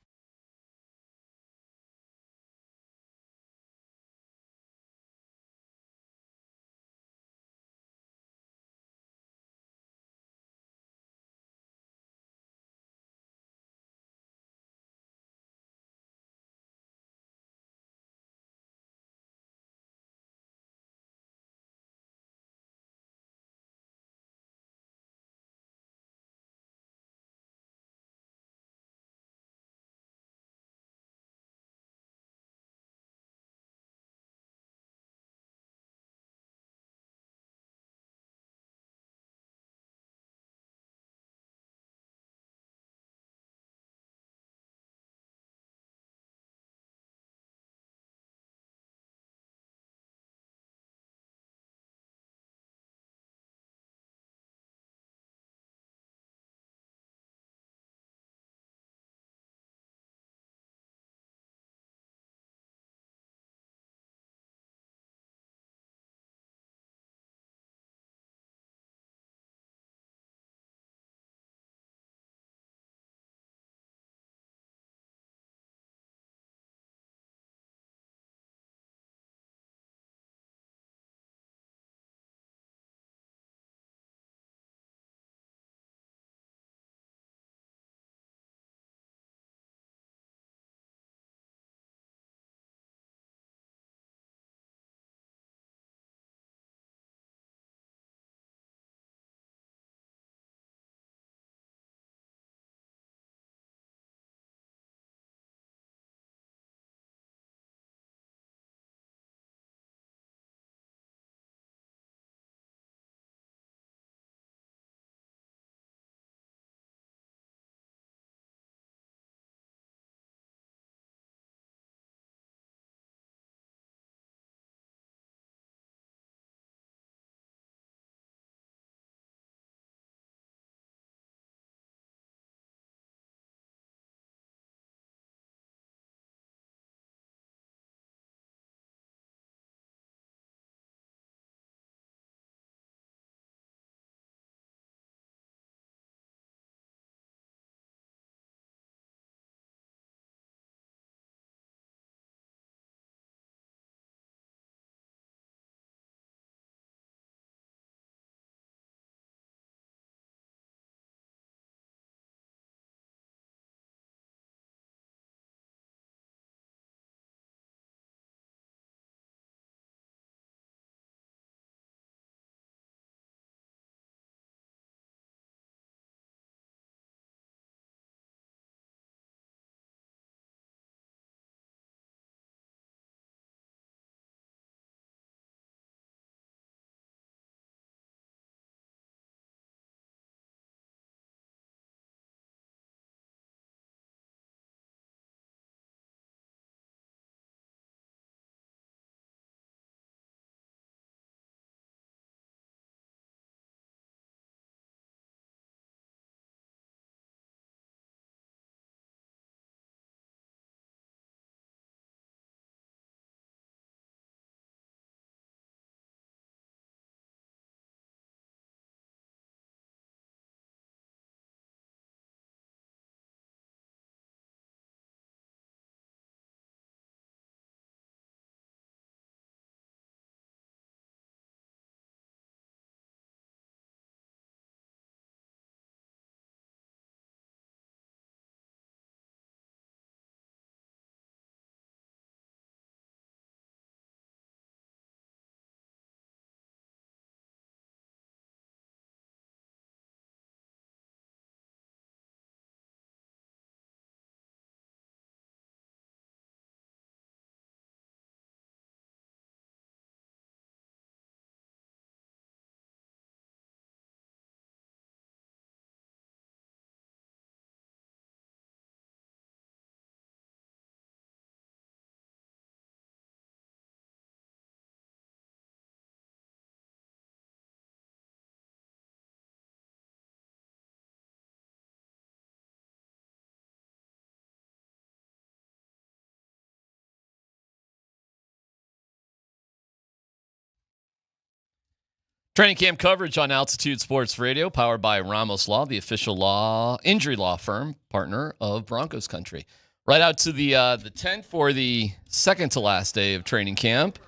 Training camp coverage on Altitude Sports Radio, powered by Ramos Law, the official injury law firm, partner of Broncos Country. Right out to the tent for the second to last day of training camp.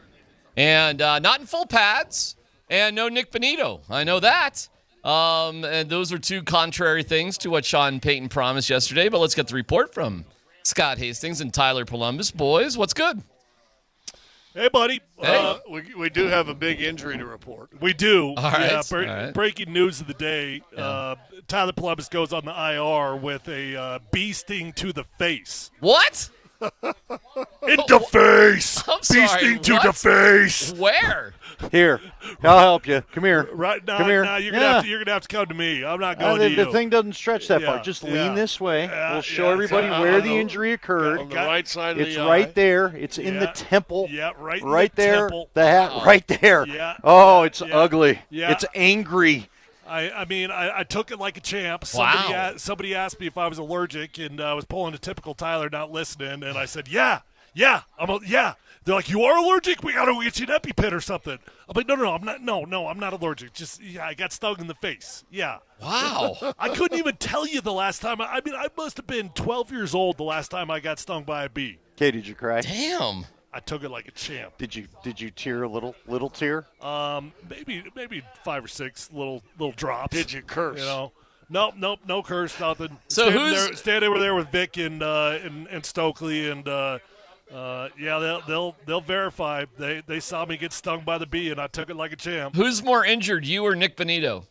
And not in full pads, and no Nick Bonitto. I know that. And those are two contrary things to what Sean Payton promised yesterday. But let's get the report from Scott Hastings and Tyler Polumbus. Boys, what's good?
Hey, buddy.
Hey.
We do have a big injury to report.
We do.
All right.
Yeah,
All right.
Breaking news of the day.
Yeah.
Tyler Polumbus goes on the IR with a bee sting to the face.
What?
In the face.
I'm
Bee
sorry,
sting to
what?
the face.
Where?
Here, I'll help you. Come here.
Right now,
Come here.
you're gonna have to come to me. I'm not going to you.
The thing doesn't stretch that
Yeah,
far. Just
yeah.
lean this way. We'll show
yeah,
everybody
so,
where the injury occurred.
On the right side of
It's
the eye.
right there. It's in the
Yeah.
temple.
Yeah, right in
Right
the
there.
temple.
The hat
Wow.
right there.
Yeah.
Oh, it's
Yeah.
ugly.
Yeah.
It's angry.
I took it like a champ.
Wow.
Somebody asked me if I was allergic, and I was pulling a typical Tyler, not listening, and I said, yeah. They're like, you are allergic? We got to get you an EpiPen or something. I'm like, no, I'm not. No, I'm not allergic. Just, I got stung in the face. Yeah.
Wow.
I couldn't even tell you the last time. I must have been 12 years old the last time I got stung by a bee.
Okay, did you cry?
Damn.
I took it like a champ.
Did you tear a little tear?
Maybe 5 or 6 little drops.
Did you curse?
You know, nope, no curse, nothing.
So
standing over there with Vic and Stokely, and they'll verify. They saw me get stung by the bee, and I took it like a champ.
Who's more injured, you or Nick Bonitto?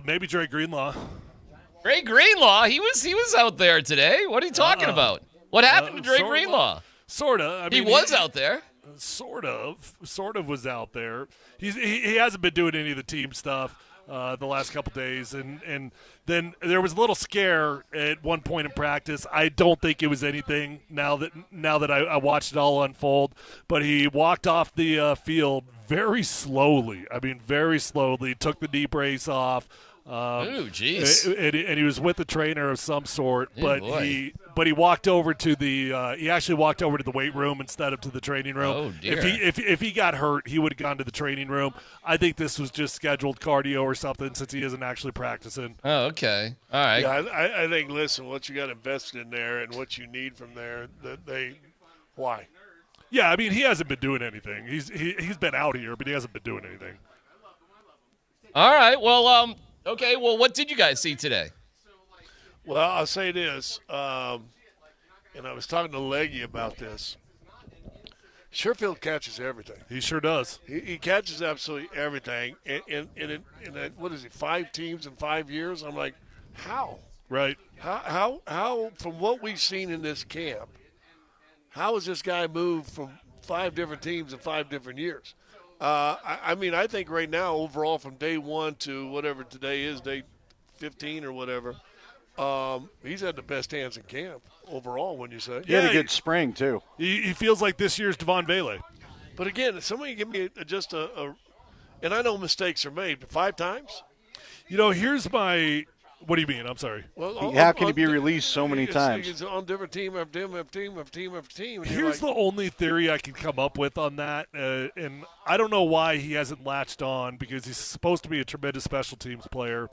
Maybe Dre Greenlaw.
Dre Greenlaw, he was out there today. What are you talking about? What happened to Dre Greenlaw?
Sort of.
He was out there.
Sort of was out there. He hasn't been doing any of the team stuff the last couple days, and then there was a little scare at one point in practice. I don't think it was anything. Now that I watched it all unfold, but he walked off the field very slowly. Very slowly. Took the knee brace off.
Ooh, jeez.
And he was with a trainer of some sort,
Oh,
but he walked over to he actually walked over to the weight room instead of to the training room.
Oh, dear.
If he got hurt, he would have gone to the training room. I think this was just scheduled cardio or something since he isn't actually practicing.
Oh, okay. All right.
Yeah, I think, listen, what you got invested in there and what you need from there, why?
Yeah, he hasn't been doing anything. He's been out here, but he hasn't been doing anything.
All right. Well, okay. Well, what did you guys see today?
Well, I'll say this, and I was talking to Leggy about this. Sherfield catches everything.
He sure does.
He catches absolutely everything. And what is he, 5 teams in 5 years? I'm like, how?
Right.
How from what we've seen in this camp, how has this guy moved from 5 different teams in 5 different years? I think right now, overall, from day 1 to whatever today is, day 15 or whatever, he's had the best hands in camp overall, wouldn't you say?
He had a good spring, too.
He feels like this year's Devon Vele.
But again, somebody give me just a and I know mistakes are made, but 5 times?
Here's my – what do you mean? I'm sorry.
Well,
how can he be released so many times?
It's on different team after team after team after team after team.
Here's the only theory I can come up with on that, and I don't know why he hasn't latched on because he's supposed to be a tremendous special teams player.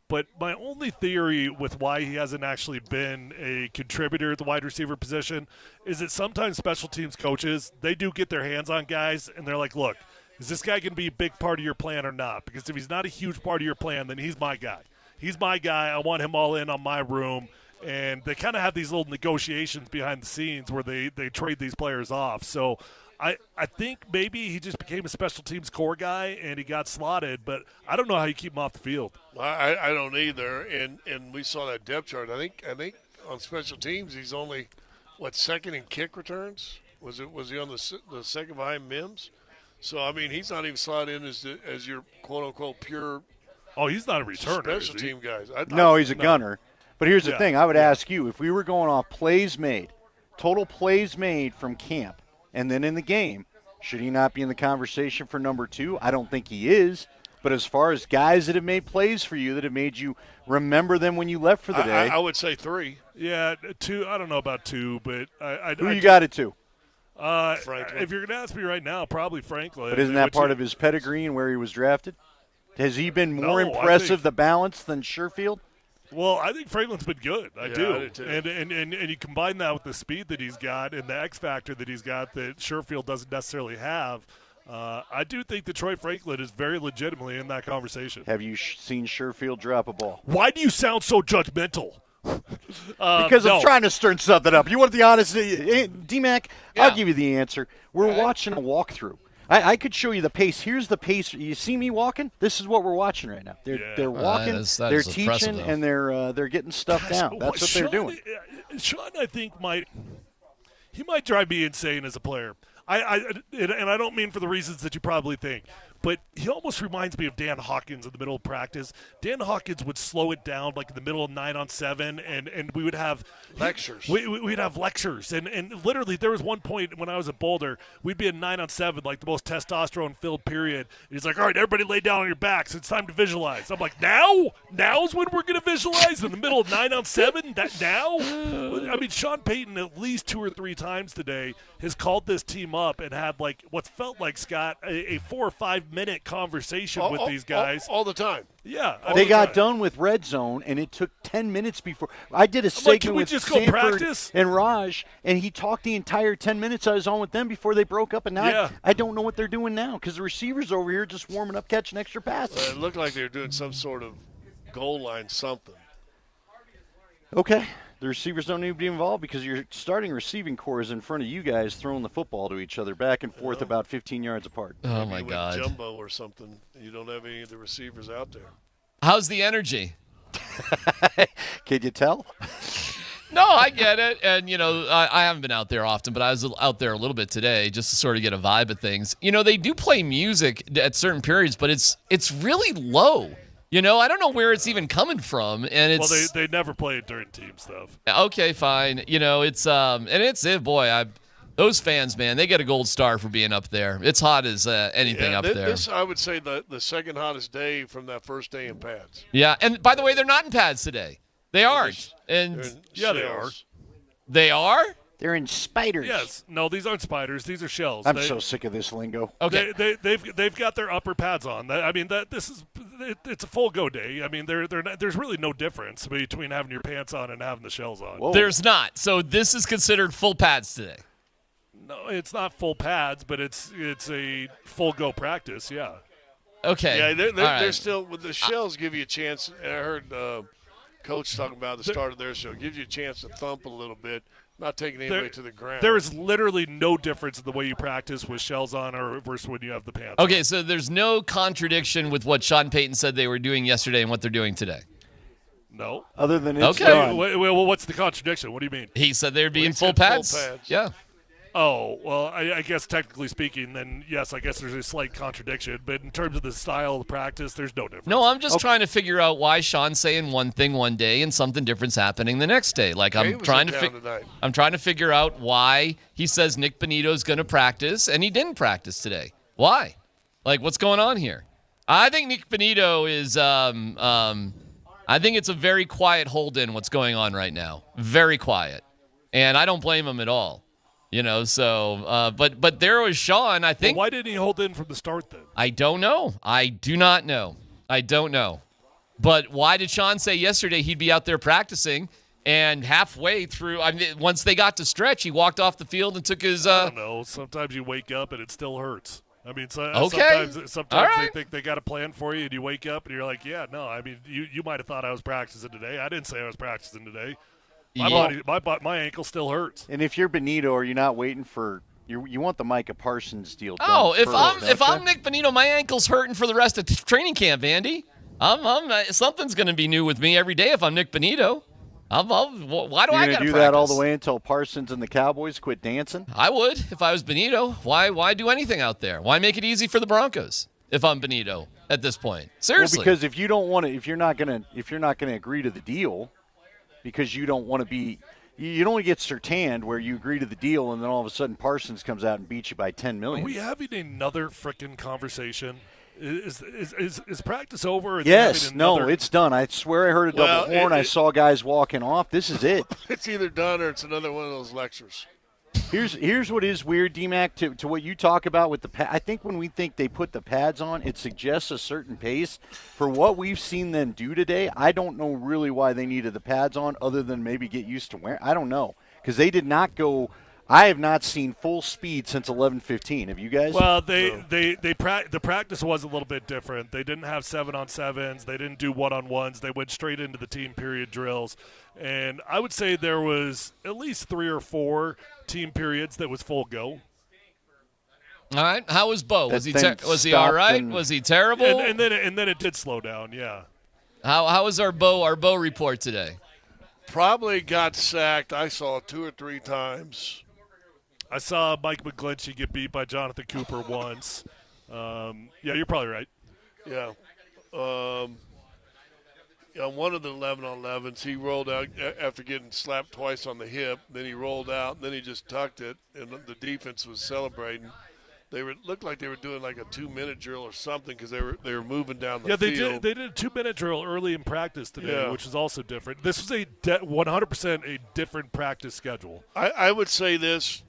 But my only theory with why he hasn't actually been a contributor at the wide receiver position is that sometimes special teams coaches, they do get their hands on guys, and they're like, look, is this guy going to be a big part of your plan or not? Because if he's not a huge part of your plan, then he's my guy. He's my guy. I want him all in on my room. And they kind of have these little negotiations behind the scenes where they trade these players off. So I think maybe he just became a special teams core guy and he got slotted, but I don't know how you keep him off the field.
I don't either. And we saw that depth chart. I think on special teams he's only second in kick returns? Was he on the second behind Mims? So he's not even slotted in as your quote unquote pure.
Oh, he's not a returner.
Special team guys.
No, he's a gunner. But here's the thing. I would ask you, if we were going off plays made, total plays made from camp, and then in the game, should he not be in the conversation for number 2? I don't think he is. But as far as guys that have made plays for you, that have made you remember them when you left for the day.
I would say 3.
Yeah, 2. I don't know about 2, but
Who you got it to?
If you're going to ask me right now, probably Franklin.
But isn't that part of his pedigree and where he was drafted? Has he been more impressive, the balance, than Sherfield?
Well, I think Franklin's been good. I do.
I do too.
And you combine that with the speed that he's got and the X factor that he's got that Sherfield doesn't necessarily have. I do think that Troy Franklin is very legitimately in that conversation.
Have you seen Sherfield drop a ball?
Why do you sound so judgmental?
Because I'm trying to stir something up. You want the honesty? DMac, I'll give you the answer. We're watching a walkthrough. I could show you the pace. Here's the pace. You see me walking? This is what we're watching right now. They're walking, they're teaching, and they're getting stuff down. That's what they're doing.
Sean, I think, might drive me insane as a player. And I don't mean for the reasons that you probably think, but he almost reminds me of Dan Hawkins in the middle of practice. Dan Hawkins would slow it down like in the middle of 9-on-7, and we would have
lectures.
We'd have lectures, and literally there was one point when I was at Boulder, we'd be in 9-on-7, like the most testosterone-filled period. And he's like, "All right, everybody lay down on your backs. It's time to visualize." I'm like, Now's when we're going to visualize in the middle of 9-on-7? That now? I mean, Sean Payton at least 2 or 3 times today has called this team up and had like what felt like, Scott, a 4 or 5 minute conversation with these guys
all the time.
Yeah,
they got done with red zone, and it took 10 minutes before. I did a segment with Sanford and Raj, and he talked the entire 10 minutes I was on with them before they broke up. And now I don't know what they're doing now because the receivers over here just warming up, catching extra passes.
It looked like they were doing some sort of goal line something.
Okay. The receivers don't need to be involved because your starting receiving core is in front of you guys throwing the football to each other back and forth about 15 yards apart.
Oh, my God.
Jumbo or something. You don't have any of the receivers out there.
How's the energy?
Can you tell?
No, I get it. And, I haven't been out there often, but I was out there a little bit today just to sort of get a vibe of things. They do play music at certain periods, but it's really low. I don't know where it's even coming from, and it's
well, they never play it during team stuff.
Okay, fine. Those fans, man, they get a gold star for being up there. It's hot as anything up there.
This, I would say, the second hottest day from that first day in pads.
Yeah, and by the way, they're not in pads today. They aren't. And
they are.
They are?
They're in spiders.
Yes. No, these aren't spiders. These are shells.
I'm so sick of this lingo.
Okay.
They've got their upper pads on. It's a full go day. I mean, there's really no difference between having your pants on and having the shells on.
Whoa.
There's not. So this is considered full pads today.
No, it's not full pads, but it's a full go practice. Yeah.
Okay.
Yeah, they're still with the shells. Give you a chance. And I heard Coach talking about the start of their show. Gives you a chance to thump a little bit. Not taking anybody to the ground.
There is literally no difference in the way you practice with shells on or versus when you have the pants
Okay,
on.
so there's no contradiction with what Sean Payton said they were doing yesterday and what they're doing today.
No.
Other than it's done.
Well, what's the contradiction? What do you mean?
He said they'd be in full pads. Yeah.
Oh, well, I guess technically speaking, then yes, I guess there's a slight contradiction. But in terms of the style of the practice, there's no difference.
No, I'm just trying to figure out why Sean's saying one thing one day and something different's happening the next day. Like I'm trying to figure out why he says Nick Bonitto's going to practice and he didn't practice today. Why? Like what's going on here? I think Nick Bonitto is. I think it's a very quiet hold-in. What's going on right now? Very quiet, and I don't blame him at all. But there was Sean, I think.
Well, why didn't he hold in from the start then?
I don't know. I do not know. I don't know. But why did Sean say yesterday he'd be out there practicing and halfway through, once they got to stretch, he walked off the field and took his.
I don't know. Sometimes you wake up and it still hurts. I mean, sometimes they think they got a plan for you and you wake up and you're like, yeah, no, I mean, you might have thought I was practicing today. I didn't say I was practicing today. My ankle still hurts.
And if you're Bonitto, are you not waiting for you want the Micah Parsons deal?
Oh, if I'm Nick Bonitto, my ankle's hurting for the rest of training camp, Andy. Something's going to be new with me every day if I'm Nick Bonitto. Why do I got to
do that all the way until Parsons and the Cowboys quit dancing?
I would if I was Bonitto. Why do anything out there? Why make it easy for the Broncos if I'm Bonitto at this point? Seriously.
Well, because if you don't want to, if you're not going to agree to the deal. Because you don't want to be – you don't want to get Surtain where you agree to the deal and then all of a sudden Parsons comes out and beats you by $10 million.
Are we having another frickin' conversation? Is practice over?
Yes. No, it's done. I swear I heard a double horn. I saw guys walking off. This is it.
It's either done or it's another one of those lectures.
Here's what is weird, DMac, to what you talk about with the pad. I think when we think they put the pads on, it suggests a certain pace. For what we've seen them do today, I don't know really why they needed the pads on other than maybe get used to wearing. I don't know, because they did not go – I have not seen full speed since 11:15. Have you guys?
Well, the practice was a little bit different. They didn't have 7-on-7s. They didn't do 1-on-1s. They went straight into the team period drills. And I would say there was at least 3 or 4 team periods that was full go.
All right. How was Bo? Was he all right? Was he terrible?
And then it did slow down. Yeah.
How was our Bo report today?
Probably got sacked. I saw 2 or 3 times.
I saw Mike McGlinchey get beat by Jonathan Cooper once. Yeah, you're probably right.
Yeah. One of the 11-on-11s, he rolled out after getting slapped twice on the hip. Then he rolled out, and then he just tucked it, and the defense was celebrating. Looked like they were doing like a 2-minute drill or something because they were moving down the field.
Yeah, they did a 2-minute drill early in practice today, which is also different. This was 100% a different practice schedule.
I would say this.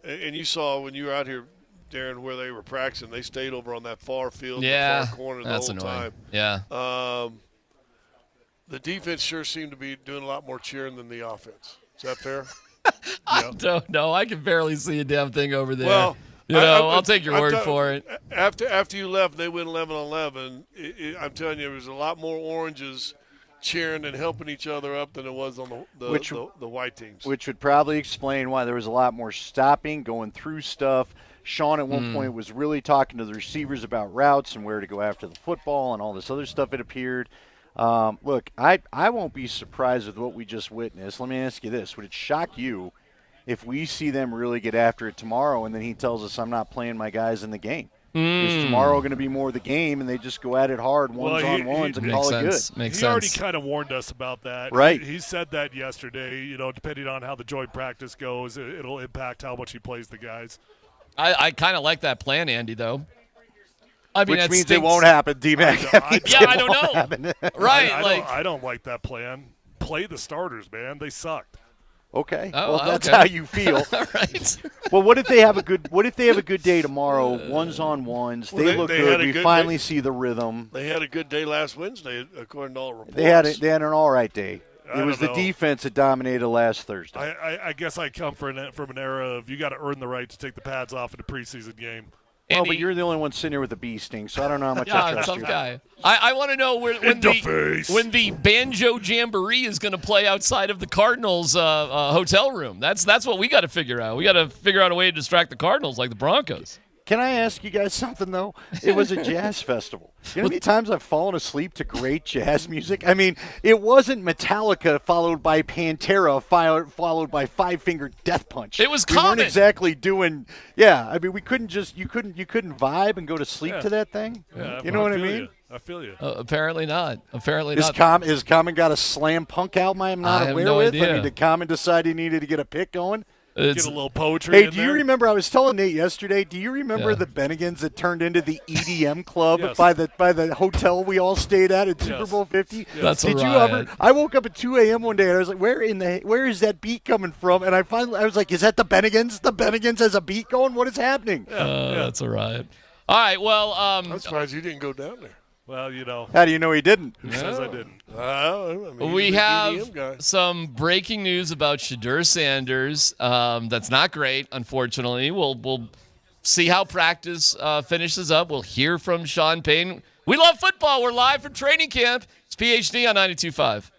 And you saw when you were out here, Darren, where they were practicing, they stayed over on that far field, the far corner the whole time.
Yeah.
The defense sure seemed to be doing a lot more cheering than the offense. Is that fair?
I don't know. I can barely see a damn thing over there.
Well,
I'll take your word for it.
After you left, they went 11-on-11. I'm telling you, there was a lot more oranges cheering and helping each other up than it was on the white teams.
Which would probably explain why there was a lot more stopping, going through stuff. Sean at one point was really talking to the receivers about routes and where to go after the football and all this other stuff, it appeared. Look, I won't be surprised with what we just witnessed. Let me ask you this. Would it shock you if we see them really get after it tomorrow and then he tells us I'm not playing my guys in the game? Is tomorrow going to be more the game, and they just go at it hard, ones-on-ones, and call it good?
He already kind of warned us about that.
Right.
He said that yesterday. Depending on how the joint practice goes, it'll impact how much he plays the guys.
I kind of like that plan, Andy, though. I mean,
which means it won't happen, DMac.
I don't know. Right.
I don't like that plan. Play the starters, man. They sucked.
Okay. Well, that's how you feel.
Right.
Well, what if they have a good day tomorrow? Ones-on-ones. They look good. We finally see the rhythm.
They had a good day last Wednesday, according to all reports.
They had an all right day. It was the defense that dominated last Thursday.
I guess I come from an era of you got to earn the right to take the pads off in a preseason game.
Well, but you're the only one sitting here with a bee sting, so I don't know how much I trust
tough
you.
Guy. I want to know when the Banjo Jamboree is going to play outside of the Cardinals' hotel room. That's what we got to figure out. We got to figure out a way to distract the Cardinals like the Broncos.
Can I ask you guys something, though? It was a jazz festival. You know how many times I've fallen asleep to great jazz music? I mean, it wasn't Metallica followed by Pantera followed by Five Finger Death Punch.
It was
We
common.
weren't exactly doing – yeah, I mean, we couldn't just – you couldn't vibe and go to sleep to that thing?
Yeah,
you know what I mean?
I feel you.
Apparently not.
Is Common got a slam punk album I'm not aware with?
Idea.
I mean, did Common decide he needed to get a pick going?
Get a little poetry.
Hey, do you remember? I was telling Nate yesterday. Do you remember the Bennigans that turned into the EDM club by the hotel we all stayed at Super Bowl 50?
Yes. That's
Did
a
you
riot.
ever? I woke up at 2 a.m. one day and I was like, "Where is that beat coming from?" And I was like, "Is that the Bennigans? The Bennigans has a beat going? What is happening?"
That's a riot. All right. Well,
I'm surprised you didn't go down there.
Well,
How do you know he didn't?
Who says I didn't?
We have some breaking news about Shador Sanders. That's not great, unfortunately. We'll see how practice finishes up. We'll hear from Sean Payton. We love football. We're live from training camp. It's PhD on 92.5.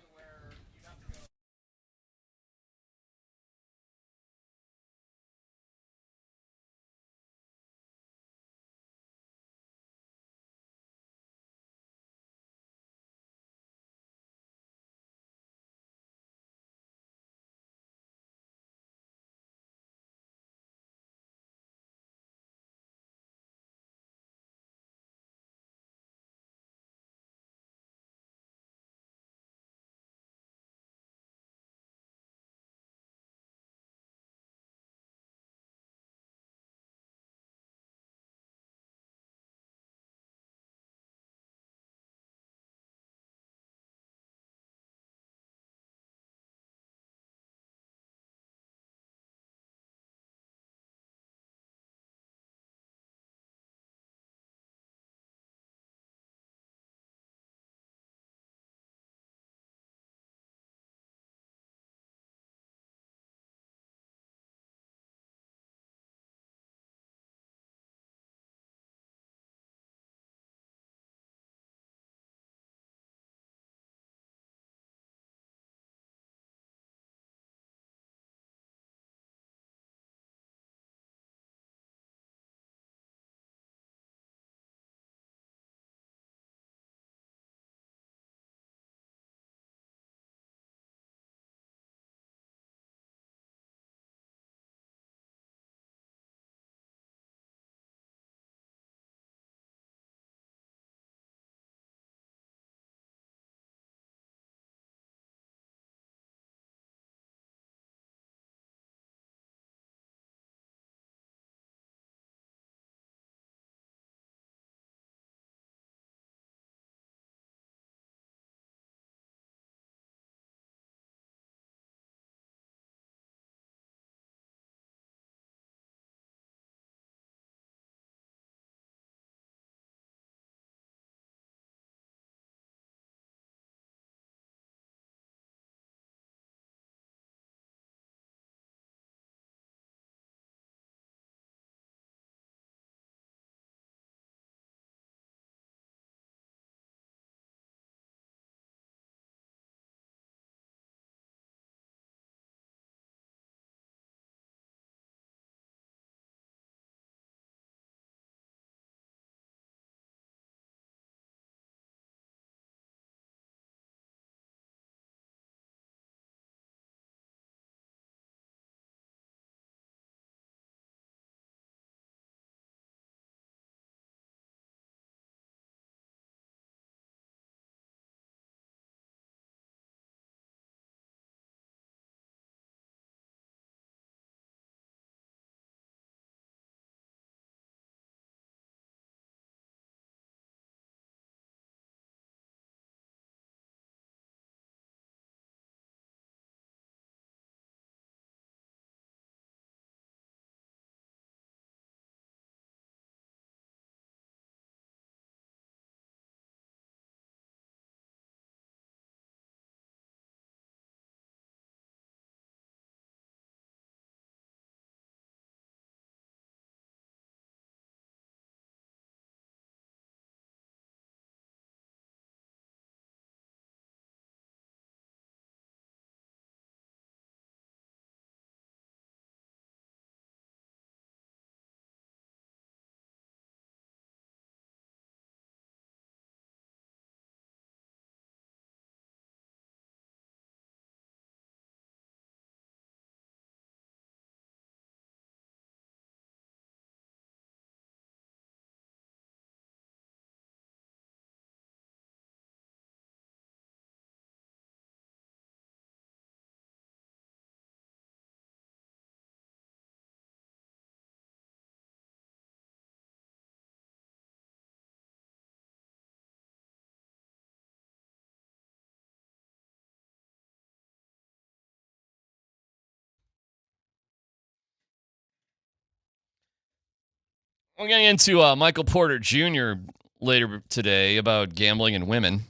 We're getting into Michael Porter Jr. later today about gambling and women.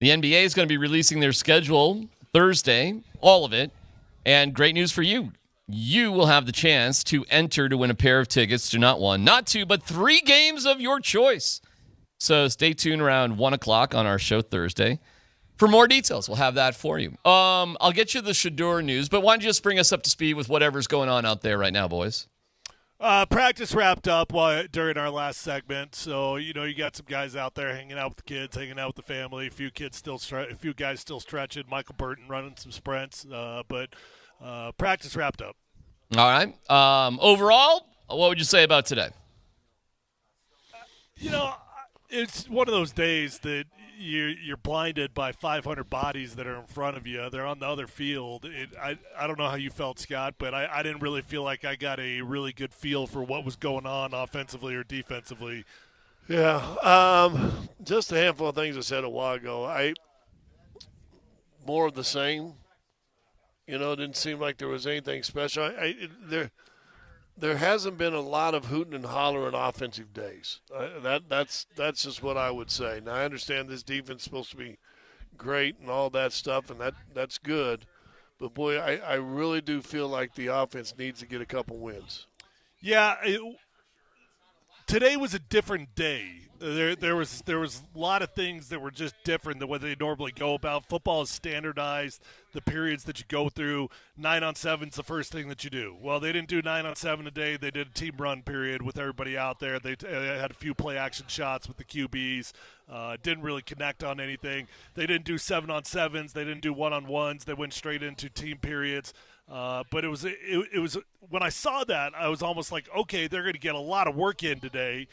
The NBA is going to be releasing their schedule Thursday, all of it. And great news for you. You will have the chance to enter to win a pair of tickets to not one, not two, but 3 games of your choice. So stay tuned around 1 o'clock on our show Thursday for more details. We'll have that for you. I'll get you the Shador news, but why don't you just bring us up to speed with whatever's going on out there right now, boys?
Practice wrapped up during our last segment, so you got some guys out there hanging out with the kids, hanging out with the family. A few guys still stretching. Michael Burton running some sprints, but practice wrapped up.
All right. Overall, what would you say about today?
It's one of those days that you're blinded by 500 bodies that are in front of you. They're on the other field. I don't know how you felt, Scott, but I didn't really feel like I got a really good feel for what was going on offensively or defensively.
Yeah, just a handful of things I said a while ago. More of the same. It didn't seem like there was anything special. There hasn't been a lot of hooting and hollering offensive days. That's just what I would say. Now, I understand this defense is supposed to be great and all that stuff, and that's good. But, boy, I really do feel like the offense needs to get a couple wins.
Yeah, today was a different day. There was a lot of things that were just different than what they normally go about. Football is standardized. The periods that you go through, 9-on-7 is the first thing that you do. Well, they didn't do 9-on-7 today. They did a team run period with everybody out there. They had a few play action shots with the QBs. Didn't really connect on anything. They didn't do 7-on-7s. They didn't do 1-on-1s. They went straight into team periods. But it was when I saw that, I was almost like, okay, they're going to get a lot of work in today.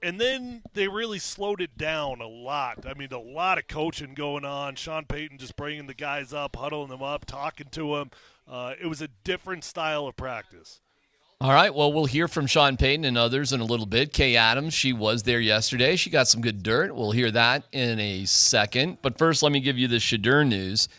And then they really slowed it down a lot. I mean, a lot of coaching going on. Sean Payton just bringing the guys up, huddling them up, talking to them. It was a different style of practice.
All right, well, we'll hear from Sean Payton and others in a little bit. Kay Adams, she was there yesterday. She got some good dirt. We'll hear that in a second. But first, let me give you the Shador news.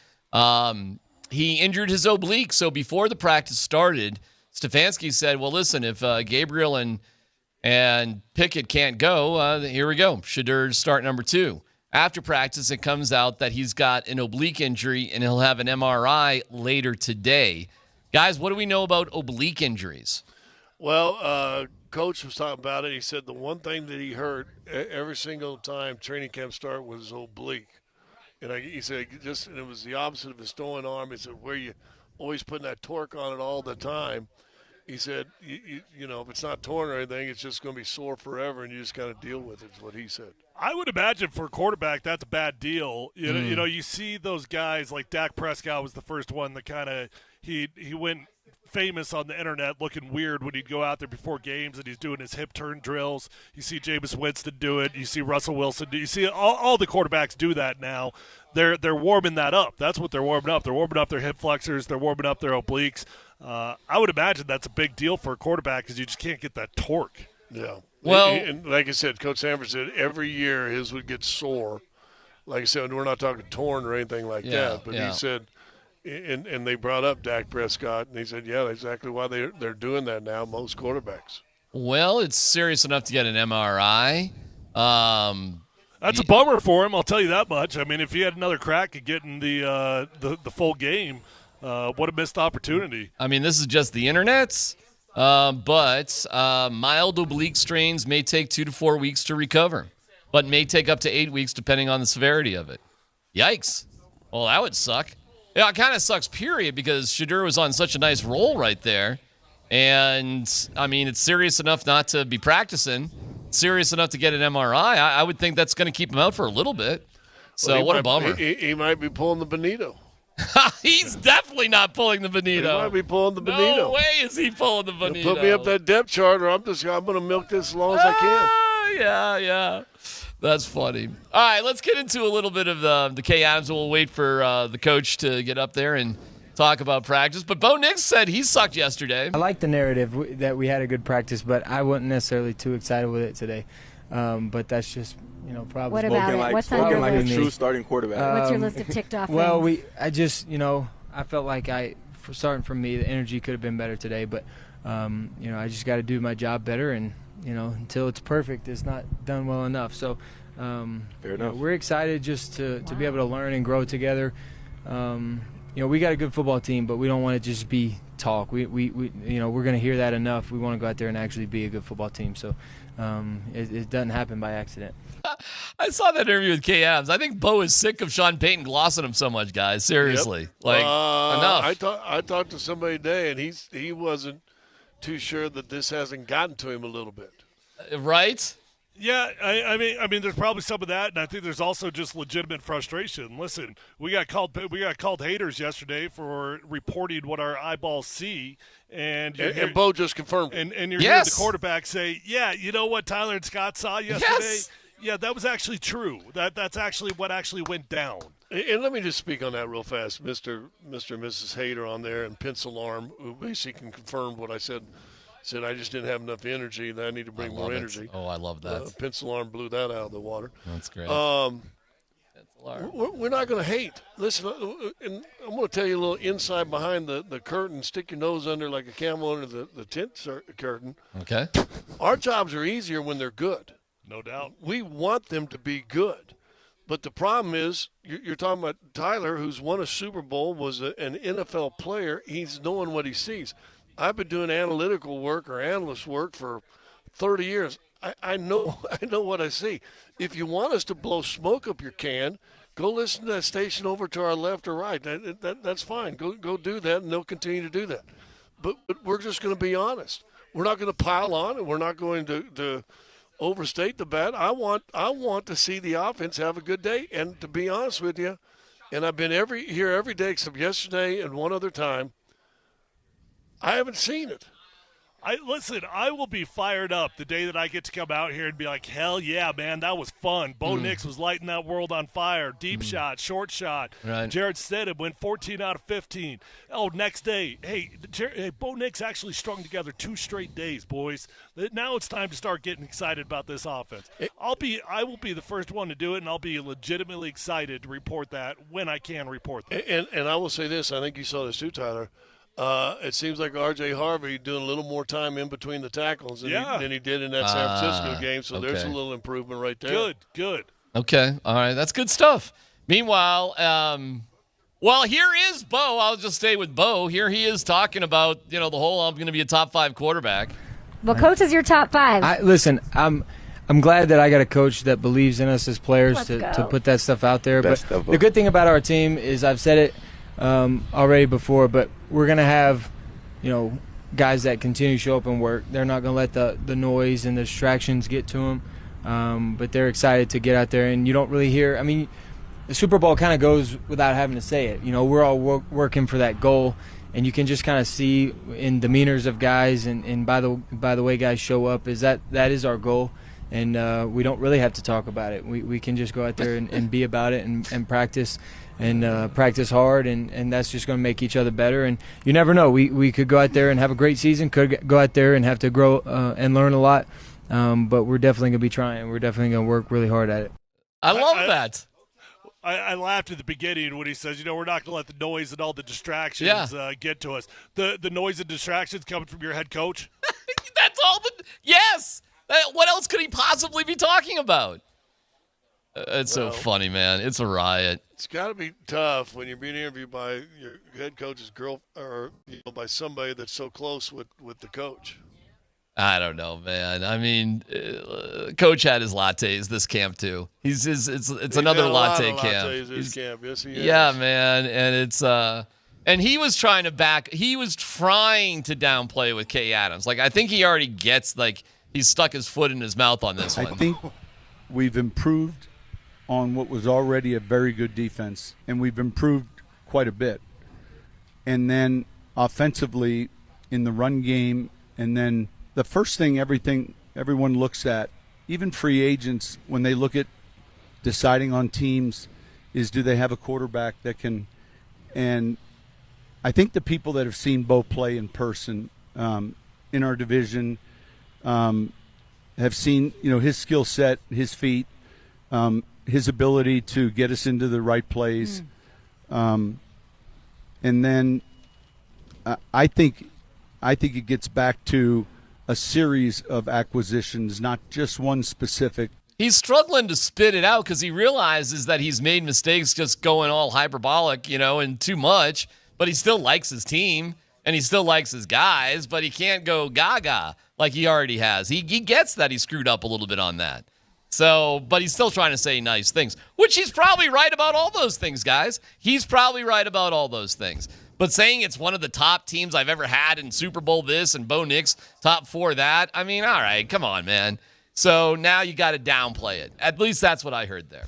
He injured his oblique, so before the practice started, Stefanski said, well, listen, if Gabriel and Pickett can't go, here we go. Shador start number 2. After practice, it comes out that he's got an oblique injury, and he'll have an MRI later today. Guys, what do we know about oblique injuries?
Well, Coach was talking about it. He said the one thing that he heard every single time training camp started was oblique. And he said it was the opposite of his throwing arm. He said where you always putting that torque on it all the time. He said, if it's not torn or anything, it's just going to be sore forever, and you just kind of deal with it, is what he said.
I would imagine for a quarterback that's a bad deal. You see those guys like Dak Prescott was the first one that kind of he went famous on the internet looking weird when he'd go out there before games and he's doing his hip turn drills. You see Jameis Winston do it. You see Russell Wilson do it. You see all the quarterbacks do that now. They're warming that up. That's what they're warming up. They're warming up their hip flexors. They're warming up their obliques. I would imagine that's a big deal for a quarterback because you just can't get that torque.
Yeah. Well, and like I said, Coach Sanford said every year his would get sore. Like I said, we're not talking torn or anything like that, but he said, and they brought up Dak Prescott, and he said, yeah, that's exactly why they're doing that now, most quarterbacks.
Well, it's serious enough to get an MRI.
That's a bummer for him, I'll tell you that much. I mean, if he had another crack at getting the full game, what a missed opportunity.
I mean, this is just the internet, but mild oblique strains may take 2 to 4 weeks to recover, but may take up to 8 weeks depending on the severity of it. Yikes. Well, that would suck. Yeah, it kind of sucks, period, because Shador was on such a nice roll right there. And, I mean, it's serious enough not to be practicing, serious enough to get an MRI. I would think that's going to keep him out for a little bit. So, what a bummer.
He might be pulling the Bonitto.
He's definitely not pulling the Bonitto.
He might be pulling the Bonitto.
No way is he pulling the Bonitto.
Put me up that depth chart, or I'm going to milk this as long as I can.
Yeah. That's funny. All right, let's get into a little bit of the Kay Adams. We'll wait for the coach to get up there and talk about practice. But Bo Nix said he sucked yesterday.
I like the narrative that we had a good practice, but I wasn't necessarily too excited with it today. But that's just, probably.
What about it? What's on your list?
A true starting quarterback.
What's your list of ticked off
well,
things?
I just, I felt like starting from me, the energy could have been better today. But, I just got to do my job better and, until it's perfect, it's not done well enough. So
Fair enough.
We're excited just to be able to learn and grow together. We got a good football team, but we don't want to just be talk. We're going to hear that enough. We want to go out there and actually be a good football team. So it doesn't happen by accident.
I saw that interview with Kay Adams. I think Bo is sick of Sean Payton glossing him so much, guys. Seriously.
Yep.
Enough.
I talked to somebody today, and he wasn't too sure that this hasn't gotten to him a little bit.
Right?
Yeah, I mean, there's probably some of that, and I think there's also just legitimate frustration. Listen, we got called haters yesterday for reporting what our eyeballs see, and
Bo just confirmed.
And you're hearing the quarterback say, "Yeah, you know what Tyler and Scott saw yesterday?
Yes.
Yeah, that was actually true. That's actually what actually went down."
And let me just speak on that real fast, Mr. and Mrs. Hater on there, and Pencil Arm, who basically confirmed what I said. Said I just didn't have enough energy, and I need to bring more energy.
Oh, I love that.
Pencil Arm blew that out of the water.
That's great.
We're not going to hate. Listen, and I'm going to tell you a little inside behind the curtain. Stick your nose under like a camel under the tent curtain.
Okay.
Our jobs are easier when they're good.
No doubt.
We want them to be good. But the problem is, you're talking about Tyler, who's won a Super Bowl, was an NFL player. He's knowing what he sees. I've been doing analytical work or analyst work for 30 years. I know what I see. If you want us to blow smoke up your can, go listen to that station over to our left or right. That's fine. Go do that, and they'll continue to do that. But we're just going to be honest. We're not going to pile on, and we're not going to overstate the bat. I want to see the offense have a good day. And to be honest with you, and I've been here every day except yesterday and one other time, I haven't seen it.
I will be fired up the day that I get to come out here and be like, hell yeah, man, that was fun. Bo Nix was lighting that world on fire. Deep shot, short shot.
Right.
Jared Stidham went 14 out of 15. Oh, next day, hey, Bo Nix actually strung together 2 straight days, boys. Now it's time to start getting excited about this offense. I will be the first one to do it, and I'll be legitimately excited to report that when I can report that.
And I will say this, I think you saw this too, Tyler. It seems like R.J. Harvey doing a little more time in between the tackles than he did in that San Francisco game, so there's a little improvement right there.
Good.
Okay, all right, that's good stuff. Meanwhile, here is Bo. I'll just stay with Bo. Here he is talking about, the whole I'm going to be a top 5 quarterback.
Well, coach is your top 5.
Listen, I'm glad that I got a coach that believes in us as players to put that stuff out there. But the good thing about our team is I've said it already before, but we're going to have, guys that continue to show up and work. They're not going to let the noise and the distractions get to them, but they're excited to get out there. And you don't really hear – I mean, the Super Bowl kind of goes without having to say it. We're all working for that goal, and you can just kind of see in demeanors of guys and by the way guys show up is that is our goal. And we don't really have to talk about it. We can just go out there and be about it and practice and practice hard, and that's just going to make each other better. And you never know. We could go out there and have a great season, could go out there and have to grow and learn a lot, but we're definitely going to be trying. We're definitely going to work really hard at it.
I love that.
I laughed at the beginning when he says, we're not going to let the noise and all the distractions get to us. The noise and distractions coming from your head coach?
That's all yes! What else could he possibly be talking about? It's so funny, man. It's a riot.
It's got to be tough when you're being interviewed by your head coach's girl or by somebody that's so close with the coach.
I don't know, man. I mean, Coach had his lattes this camp too. It's another latte camp.
This camp. Yes, he is.
Yeah, man, and it's and he was trying to downplay with Kay Adams. Like I think he already gets he's stuck his foot in his mouth on this one.
I think we've improved on what was already a very good defense, and we've improved quite a bit. And then offensively in the run game, and then the first thing everyone looks at, even free agents, when they look at deciding on teams, is do they have a quarterback that can – and I think the people that have seen Bo play in person in our division – have seen, his skill set, his feet, his ability to get us into the right plays. And then I think it gets back to a series of acquisitions, not just one specific.
He's struggling to spit it out because he realizes that he's made mistakes just going all hyperbolic, and too much, but he still likes his team and he still likes his guys, but he can't go gaga like he already has. He gets that he screwed up a little bit on that. So, but he's still trying to say nice things, which he's probably right about all those things, guys. He's probably right about all those things. But saying it's one of the top teams I've ever had in Super Bowl this and Bo Nix top 4 that, all right, come on, man. So now you got to downplay it. At least that's what I heard there.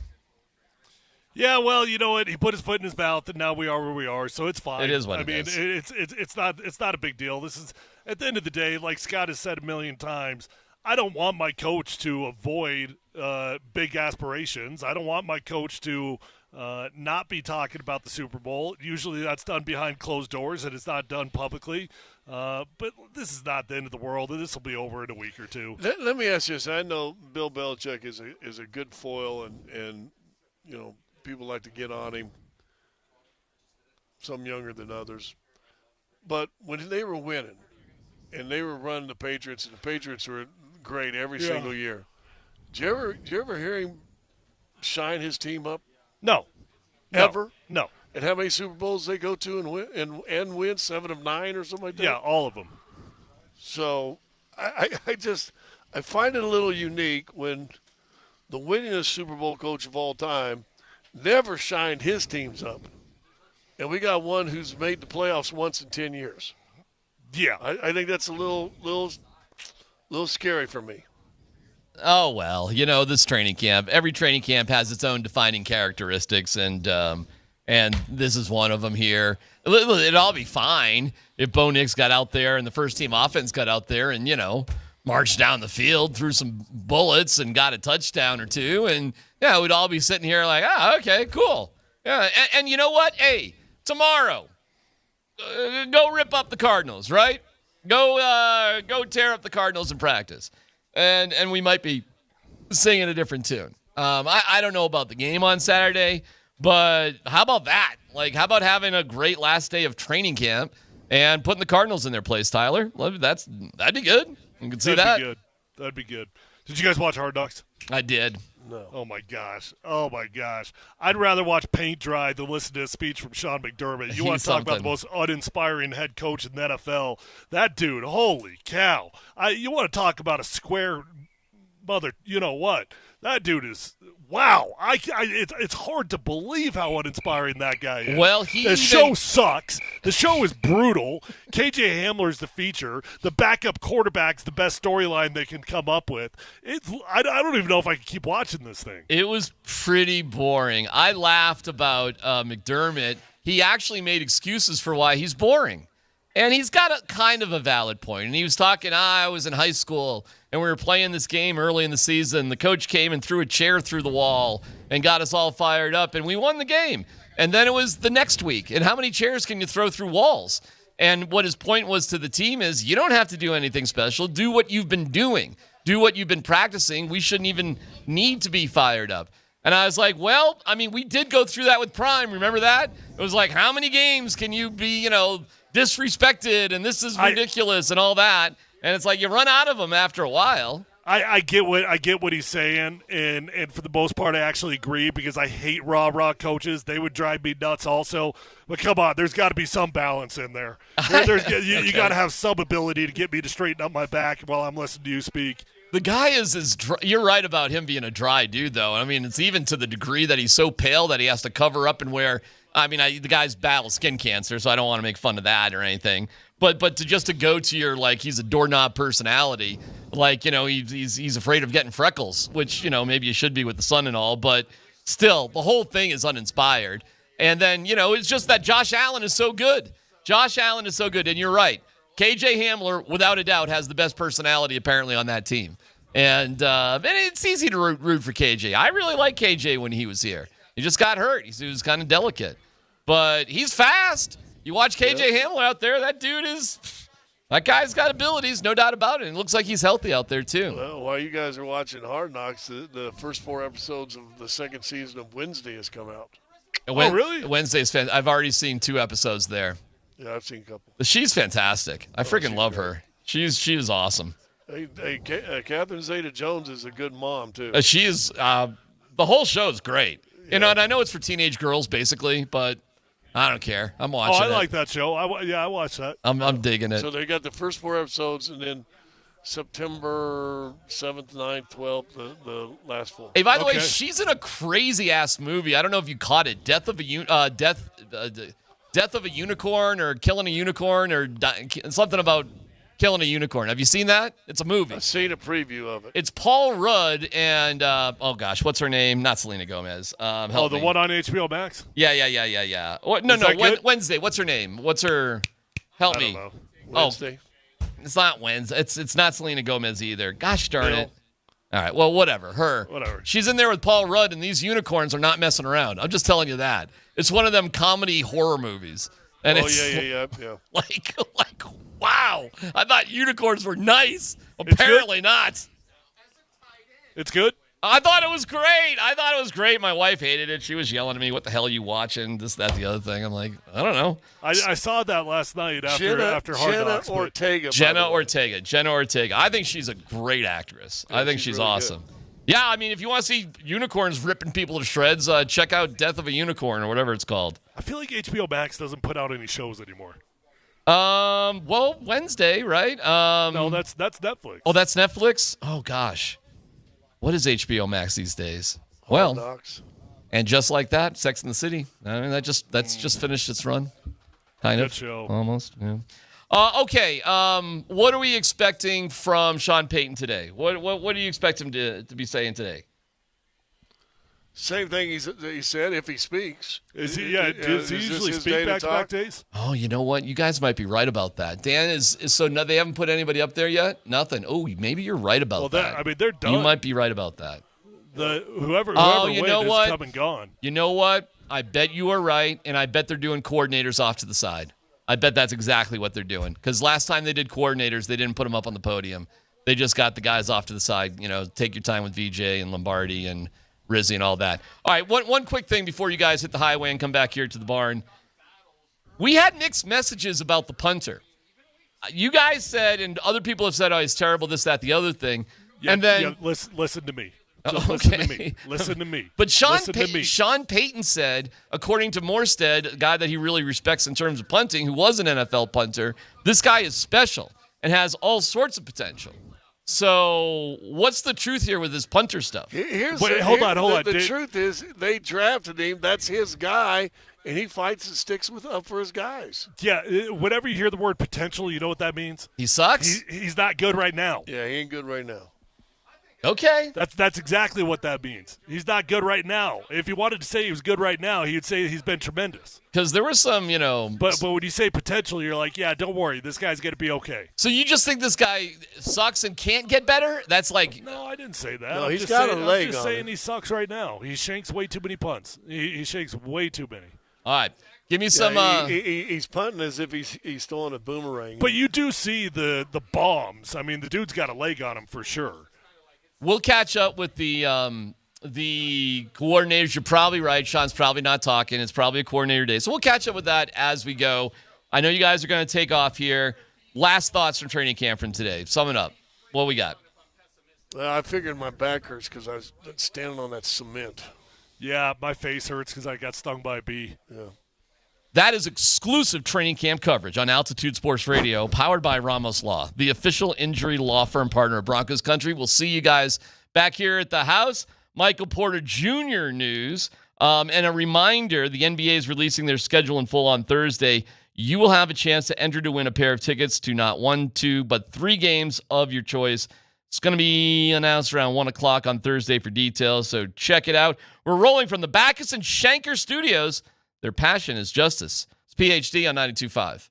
Yeah, well, you know what? He put his foot in his mouth, and now we are where we are, so it's fine.
It is what it is.
It's not a big deal. This is, at the end of the day, like Scott has said a million times, I don't want my coach to avoid big aspirations. I don't want my coach to not be talking about the Super Bowl. Usually that's done behind closed doors, and it's not done publicly. But this is not the end of the world, and this will be over in a week or two.
Let me ask you this. I know Bill Belichick is a good foil, and people like to get on him, some younger than others. But when they were winning and they were running the Patriots, and the Patriots were great every single year, did you ever hear him shine his team up?
No.
Ever?
No.
And how many Super Bowls they go to and win 7 of 9 or something like that?
Yeah, all of them.
So I find it a little unique when the winningest Super Bowl coach of all time never shined his teams up. And we got one who's made the playoffs once in 10 years.
Yeah.
I think that's a little scary for me.
Oh, well, this training camp, every training camp has its own defining characteristics, and this is one of them here. It'd all be fine if Bo Nix got out there and the first-team offense got out there and, marched down the field, threw some bullets, and got a touchdown or two, and, we'd all be sitting here like, okay, cool. Yeah, and you know what? Hey, tomorrow, go rip up the Cardinals, right? Go tear up the Cardinals in practice. And we might be singing a different tune. I don't know about the game on Saturday, but how about that? Like, how about having a great last day of training camp and putting the Cardinals in their place, Tyler? That'd be good. You can see that.
That'd be good. Did you guys watch Hard Knocks?
I did.
No.
Oh, my gosh. I'd rather watch paint dry than listen to a speech from Sean McDermott. You want to talk about the most uninspiring head coach in the NFL. That dude, holy cow. You want to talk about a square mother, you know what? That dude is, wow. It's hard to believe how uninspiring that guy is.
Well,
the show sucks. The show is brutal. KJ Hamler's the feature. The backup quarterback's the best storyline they can come up with. I don't even know if I can keep watching this thing.
It was pretty boring. I laughed about McDermott. He actually made excuses for why he's boring. And he's got a kind of a valid point. And he was talking, I was in high school, and we were playing this game early in the season. The coach came and threw a chair through the wall and got us all fired up, and we won the game. And then it was the next week. And how many chairs can you throw through walls? And what his point was to the team is, you don't have to do anything special. Do what you've been doing. Do what you've been practicing. We shouldn't even need to be fired up. And I was like, well, we did go through that with Prime. Remember that? It was like, how many games can you be, disrespected, and this is ridiculous and all that, and it's like you run out of them after a while.
I get what he's saying, and for the most part, I actually agree because I hate rah coaches. They would drive me nuts also. But come on, there's got to be some balance in there. You got to have some ability to get me to straighten up my back while I'm listening to you speak.
The guy is dry. You're right about him being a dry dude, though. It's even to the degree that he's so pale that he has to cover up and wear. The guy's battled skin cancer, so I don't want to make fun of that or anything. But to go to your, he's a doorknob personality, he's afraid of getting freckles, which, maybe you should be with the sun and all, but still, the whole thing is uninspired. And then, it's just that Josh Allen is so good. And you're right. KJ Hamler, without a doubt, has the best personality apparently on that team. And it's easy to root for KJ. I really liked KJ when he was here. He just got hurt. He was kind of delicate. But he's fast. You watch KJ Hamler out there, that guy's got abilities, no doubt about it. And it looks like he's healthy out there, too.
Well, while you guys are watching Hard Knocks, the first 4 episodes of the second season of Wednesday has come out.
Really?
Wednesday's fantastic. I've already seen 2 episodes there.
Yeah, I've seen a couple.
She's fantastic. I freaking love her. She is awesome.
Catherine Zeta-Jones is a good mom, too.
She is the whole show is great. Yeah. And I know it's for teenage girls, basically, but I don't care. I'm watching it.
I like that show. I watched that.
I'm digging it.
So they got the first 4 episodes, and then September 7th, 9th, 12th, the last 4.
Hey, by the way, she's in a crazy-ass movie. I don't know if you caught it. Death of a Unicorn or Killing a Unicorn or something about killing a unicorn. Have you seen that? It's a movie.
I've seen a preview of it.
It's Paul Rudd and, what's her name? Not Selena Gomez.
The one on HBO Max?
Yeah. Wednesday. What's her name? What's her? Help me.
Don't know. Wednesday.
It's not Wednesday. It's not Selena Gomez either. Gosh darn it. All right, well, whatever. Whatever. She's in there with Paul Rudd, and these unicorns are not messing around. I'm just telling you that. It's one of them comedy horror movies. And
yeah.
Like, wow. I thought unicorns were nice. Apparently not.
It's good?
I thought it was great. My wife hated it. She was yelling at me, "What the hell are you watching? This, that, the other thing." I'm like, I don't know.
I saw that last night after Hard Knocks.
Jenna Ortega. I think she's a great actress. I think she's really awesome. Good. Yeah, I mean, if you want to see unicorns ripping people to shreds, check out Death of a Unicorn or whatever it's called.
I feel like HBO Max doesn't put out any shows anymore.
Well, Wednesday, right?
No, that's Netflix.
Oh, that's Netflix? Oh, gosh. What is HBO Max these days?
Hard Knocks.
And just like that, Sex and the City. I mean, that's just finished its run. Kind of.
Good show.
Almost, yeah. Okay, what are we expecting from Sean Payton today? What do you expect him to be saying today?
Same thing he said, if he speaks.
Does he usually speak back-to-back days?
Oh, you know what? You guys might be right about that. Dan is so no, they haven't put anybody up there yet? Nothing. Oh, maybe you're right about that.
I mean, they're done.
You might be right about that.
Whoever wins is come and gone.
You know what? I bet you are right, and I bet they're doing coordinators off to the side. I bet that's exactly what they're doing. Because last time they did coordinators, they didn't put them up on the podium. They just got the guys off to the side. You know, take your time with VJ and Lombardi and Rizzi and all that. All right, one quick thing before you guys hit the highway and come back here to the barn. We had mixed messages about the punter. You guys said, and other people have said, oh, he's terrible, this, that, the other thing. And then
listen to me.
Okay.
Listen to me.
But Sean Payton said, according to Morstead, a guy that he really respects in terms of punting, who was an NFL punter, this guy is special and has all sorts of potential. So what's the truth here with this punter stuff?
Hold on.
The truth is they drafted him. That's his guy, and he fights and sticks up for his guys.
Yeah, whenever you hear the word potential, you know what that means?
He sucks?
He's not good right now.
Yeah, he ain't good right now.
Okay.
That's exactly what that means. He's not good right now. If he wanted to say he was good right now, he would say he's been tremendous.
Because there was some,
But when you say potential, you're like, yeah, don't worry. This guy's going to be okay.
So you just think this guy sucks and can't get better? That's like...
No, I didn't say that.
No, he's got a leg on him.
I'm just saying he sucks right now. He shanks way too many punts. He shakes way too many.
All right. Give me some...
He's punting as if he's throwing a boomerang.
But you do see the bombs. I mean, the dude's got a leg on him for sure.
We'll catch up with the coordinators. You're probably right. Sean's probably not talking. It's probably a coordinator day. So we'll catch up with that as we go. I know you guys are going to take off here. Last thoughts from training camp from today. Sum it up. What we got?
Well, I figured my back hurts because I was standing on that cement.
Yeah, my face hurts because I got stung by a bee.
Yeah.
That is exclusive training camp coverage on Altitude Sports Radio, powered by Ramos Law, the official injury law firm partner of Broncos Country. We'll see you guys back here at the house. Michael Porter Jr. news, and a reminder, the NBA is releasing their schedule in full on Thursday. You will have a chance to enter to win a pair of tickets to not 1, 2, but 3 games of your choice. It's going to be announced around 1 o'clock on Thursday for details, so check it out. We're rolling from the Backus and Shanker studios. Their passion is justice. It's PhD on 92.5.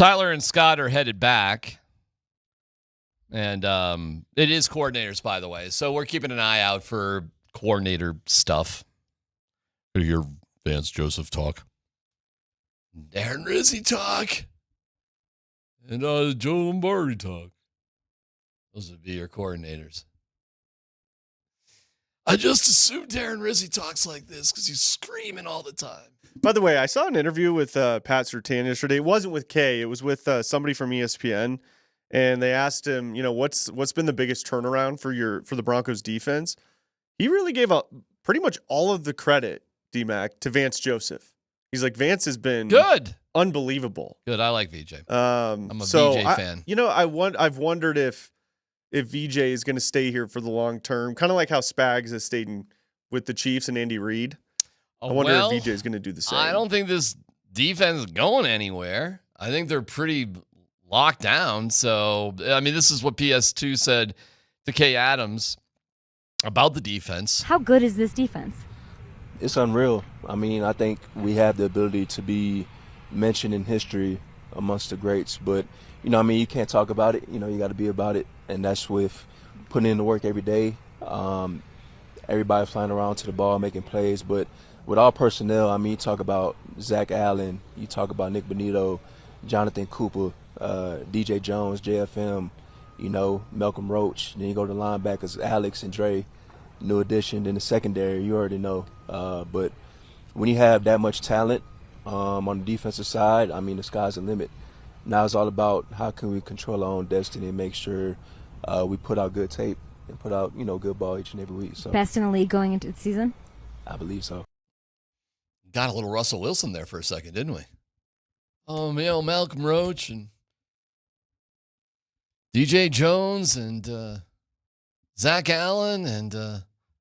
Tyler and Scott are headed back. And it is coordinators, by the way. So we're keeping an eye out for coordinator stuff. To hear Vance Joseph talk. Darren Rizzi talk. And Joe Lombardi talk. Those would be your coordinators. I just assume Darren Rizzi talks like this because he's screaming all the time.
By the way, I saw an interview with Pat Surtain yesterday. It wasn't with Kay. It was with somebody from ESPN. And they asked him, what's been the biggest turnaround for the Broncos defense? He really gave up pretty much all of the credit, DMac, to Vance Joseph. He's like, Vance has been
good,
unbelievable.
Good, I like VJ.
I'm
a VJ fan.
I've wondered if VJ is going to stay here for the long term, kind of like how Spags has stayed with the Chiefs and Andy Reid. I wonder if VJ is going to do the same.
I don't think this defense is going anywhere. I think they're pretty locked down. So, this is what PS2 said to Kay Adams about the defense.
How good is this defense?
It's unreal. I think we have the ability to be mentioned in history amongst the greats. But, you can't talk about it. You got to be about it. And that's with putting in the work every day. Everybody flying around to the ball, making plays. But with all personnel, you talk about Zach Allen, you talk about Nick Bonitto, Jonathan Cooper, DJ Jones, JFM, Malcolm Roach. Then you go to the linebackers, Alex and Dre, new addition. Then the secondary, you already know. But when you have that much talent on the defensive side, the sky's the limit. Now it's all about how can we control our own destiny and make sure we put out good tape and put out, good ball each and every week. So
best in the league going into the season?
I believe so.
Got a little Russell Wilson there for a second, didn't we? Oh, Malcolm Roach and DJ Jones and Zach Allen and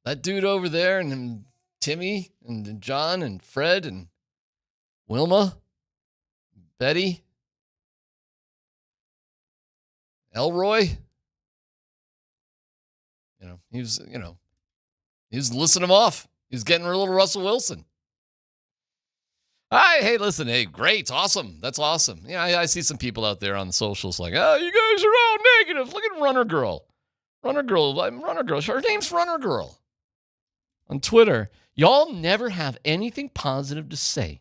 that dude over there and Timmy and John and Fred and Wilma, Betty, Elroy. He was listing them off. He was getting a little Russell Wilson. Hey, listen, great, awesome. That's awesome. Yeah, I see some people out there on the socials like, oh, you guys are all negative. Look at Runner Girl. Runner Girl. Her name's Runner Girl. On Twitter, y'all never have anything positive to say.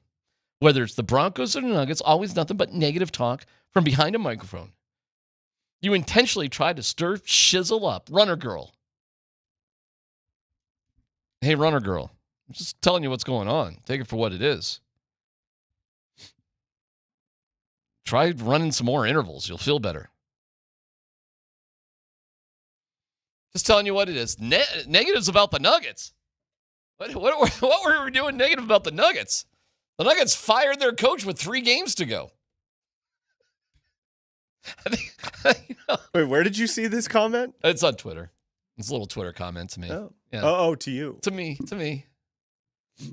Whether it's the Broncos or the Nuggets, always nothing but negative talk from behind a microphone. You intentionally try to stir shizzle up. Runner Girl. Hey, Runner Girl. I'm just telling you what's going on. Take it for what it is. Try running some more intervals. You'll feel better. Just telling you what it is. Negatives about the Nuggets. What were we doing negative about the Nuggets? The Nuggets fired their coach with 3 games to go.
Wait, where did you see this comment?
It's on Twitter. It's a little Twitter comment to me.
Oh,
yeah.
Oh, to you.
To me.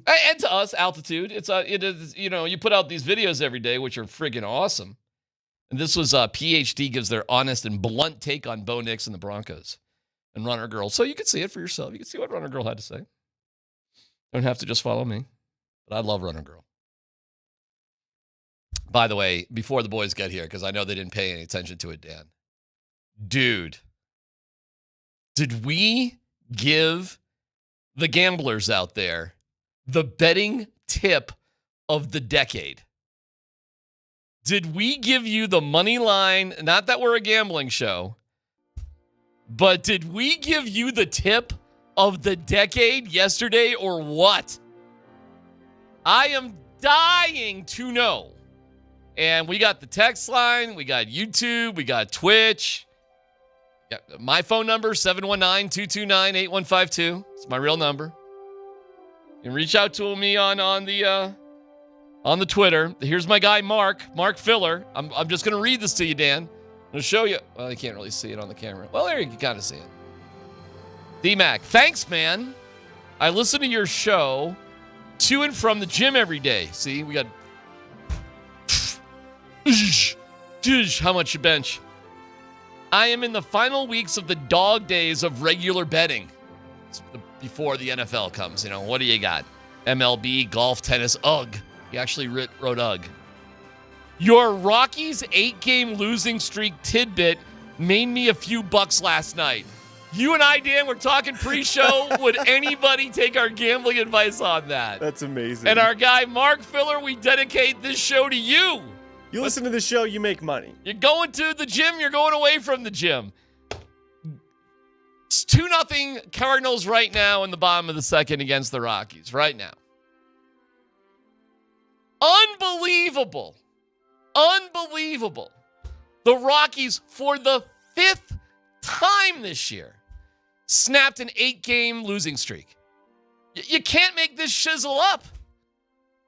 And to us, Altitude. It is, you put out these videos every day, which are friggin' awesome. And this was PhD gives their honest and blunt take on Bo Nix and the Broncos and Runner Girl. So you can see it for yourself. You can see what Runner Girl had to say. Don't have to just follow me. But I love Runner Girl. By the way, before the boys get here, because I know they didn't pay any attention to it, Dan. Dude, did we give the gamblers out there the betting tip of the decade? Did we give you the money line? Not that we're a gambling show, but did we give you the tip of the decade yesterday or what? I am dying to know. And we got the text line, we got YouTube, we got Twitch. Yeah, my phone number, 719-229-8152. It's my real number. You can reach out to me on the Twitter. Here's my guy, Mark Filler. I'm just going to read this to you, Dan. I'm going to show you. Well, you can't really see it on the camera. Well, there you can kind of see it. DMac, thanks, man. I listen to your show to and from the gym every day. See, we got... How much you bench? I am in the final weeks of the dog days of regular betting. It's before the NFL comes, what do you got? MLB, golf, tennis, UGG. He actually wrote UGG. Your Rockies 8-game losing streak tidbit made me a few bucks last night. You and I, Dan, were talking pre-show. Would anybody take our gambling advice on that?
That's amazing.
And our guy, Mark Filler, we dedicate this show to you.
You listen to the show, you make money.
You're going to the gym, you're going away from the gym. It's 2-0 Cardinals right now in the bottom of the second against the Rockies, right now. Unbelievable. Unbelievable. The Rockies, for the 5th time this year, snapped an 8-game losing streak. You can't make this shizzle up.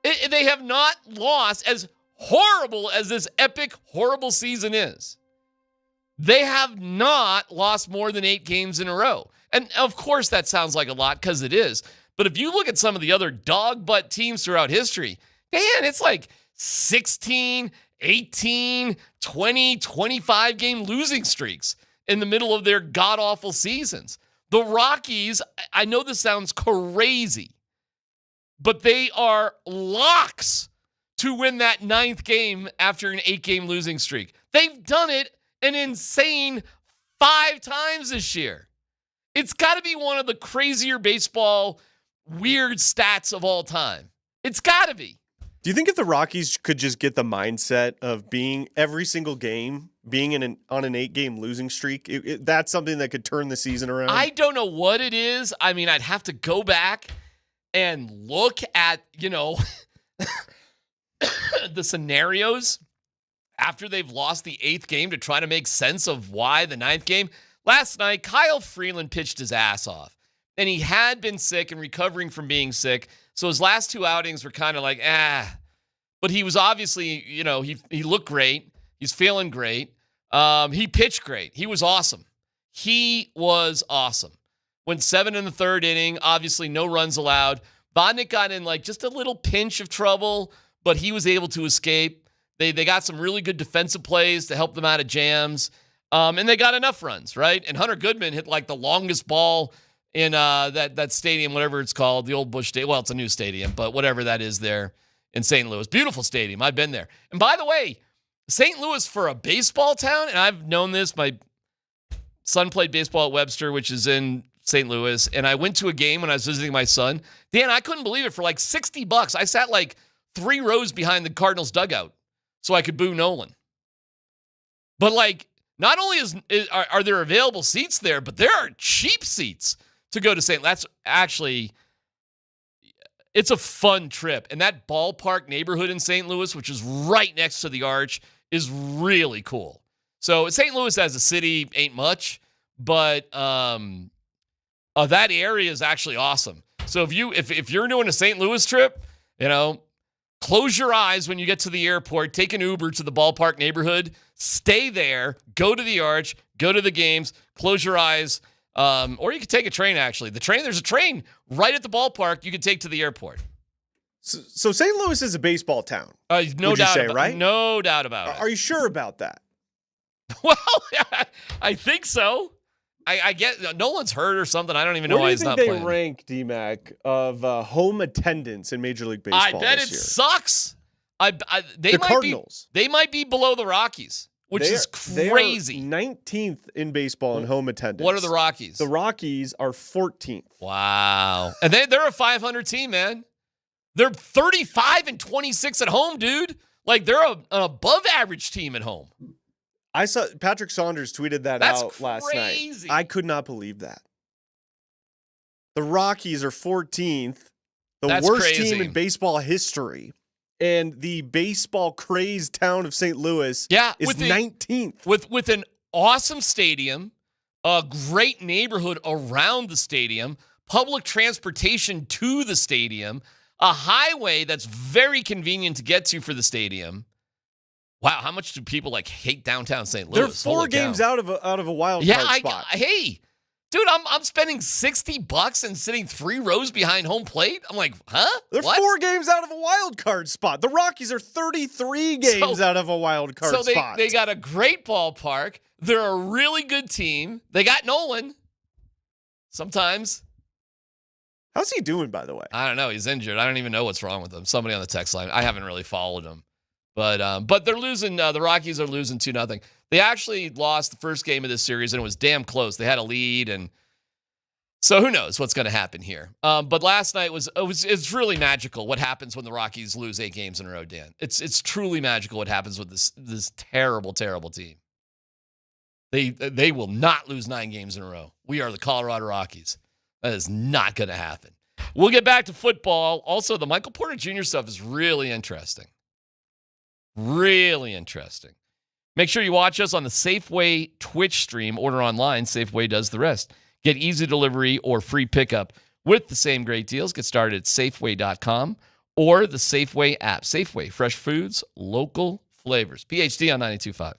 They have not lost, as horrible as this epic, horrible season is. They have not lost more than 8 games in a row. And of course that sounds like a lot, because it is. But if you look at some of the other dog butt teams throughout history, man, it's like 16, 18, 20, 25 game losing streaks in the middle of their god-awful seasons. The Rockies, I know this sounds crazy, but they are locks to win that 9th game after an 8-game losing streak. They've done it an insane 5 times this year. It's got to be one of the crazier baseball weird stats of all time. It's got to be.
Do you think if the Rockies could just get the mindset of being every single game, being on an 8-game losing streak, that's something that could turn the season around?
I don't know what it is. I mean, I'd have to go back and look at, the scenarios after they've lost the 8th game to try to make sense of why the 9th game. Last night, Kyle Freeland pitched his ass off, and he had been sick and recovering from being sick. So his last 2 outings were kind of like, But he was obviously, he looked great. He's feeling great. He pitched great. He was awesome. He was awesome. Went 7 in the 3rd inning. Obviously, no runs allowed. Vodnik got in like just a little pinch of trouble, but he was able to escape. They got some really good defensive plays to help them out of jams. And they got enough runs, right? And Hunter Goodman hit like the longest ball in that stadium, whatever it's called, the old Busch Stadium. Well, it's a new stadium, but whatever that is there in St. Louis. Beautiful stadium. I've been there. And by the way, St. Louis, for a baseball town, and I've known this, my son played baseball at Webster, which is in St. Louis, and I went to a game when I was visiting my son. Dan, I couldn't believe it. For like $60, I sat like 3 rows behind the Cardinals dugout so I could boo Nolan. But like, not only are there available seats there, but there are cheap seats to go to St. That's actually, it's a fun trip. And that ballpark neighborhood in St. Louis, which is right next to the Arch, is really cool. So St. Louis as a city ain't much, but that area is actually awesome. So if you're doing a St. Louis trip, close your eyes when you get to the airport, take an Uber to the ballpark neighborhood, stay there, go to the Arch, go to the games, close your eyes, or you could take a train, actually. There's a train right at the ballpark you could take to the airport.
So St. Louis is a baseball town.
No doubt about it. Right? No doubt about it.
Are you sure about that?
Well, I think so. I get Nolan's hurt or something. I don't even know why he's not playing.
Where do you think they rank, DMac, of home attendance in Major League Baseball?
I bet it sucks. The
Cardinals.
They might be below the Rockies, which is crazy.
They are 19th in baseball in home attendance.
What are the Rockies?
The Rockies are 14th.
Wow. And they're a 500 team, man. They're 35-26 at home, dude. Like, they're an above average team at home.
I saw Patrick Saunders tweeted that out last night. I could not believe that. The Rockies are 14th, the worst team in baseball history. And the baseball crazed town of St. Louis is 19th.
With an awesome stadium, a great neighborhood around the stadium, public transportation to the stadium, a highway that's very convenient to get to for the stadium. Wow, how much do people hate downtown St. Louis?
They're 4 games out of a wild card spot.
Hey, dude, I'm spending $60 and sitting 3 rows behind home plate. I'm like, huh?
They're 4 games out of a wild card spot. The Rockies are 33 games out of a wild card spot.
So they got a great ballpark. They're a really good team. They got Nolan. Sometimes.
How's he doing, by the way?
I don't know. He's injured. I don't even know what's wrong with him. Somebody on the text line. I haven't really followed him. But they're losing. The Rockies are losing 2-0. They actually lost the first game of this series, and it was damn close. They had a lead, and so who knows what's going to happen here. But last night it's really magical what happens when the Rockies lose 8 games in a row, Dan. It's truly magical what happens with this terrible, terrible team. They will not lose 9 games in a row. We are the Colorado Rockies. That is not going to happen. We'll get back to football. Also, the Michael Porter Jr. stuff is really interesting. Really interesting. Make sure you watch us on the Safeway Twitch stream. Order online. Safeway does the rest. Get easy delivery or free pickup with the same great deals. Get started at Safeway.com or the Safeway app. Safeway, fresh foods, local flavors. PhD on 92.5.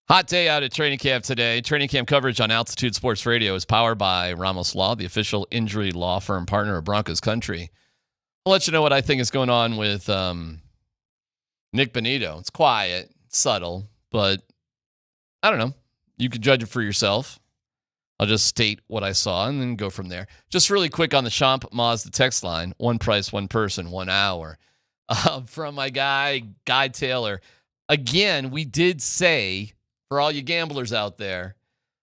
Hot day out at training camp today. Training camp coverage on Altitude Sports Radio is powered by Ramos Law, the official injury law firm partner of Broncos Country. I'll let you know what I think is going on with Nick Bonitto. It's quiet, subtle, but I don't know. You can judge it for yourself. I'll just state what I saw and then go from there. Just really quick on the Champ Mazda text line. One price, one person, 1 hour. From my guy Taylor. Again, we did say, for all you gamblers out there,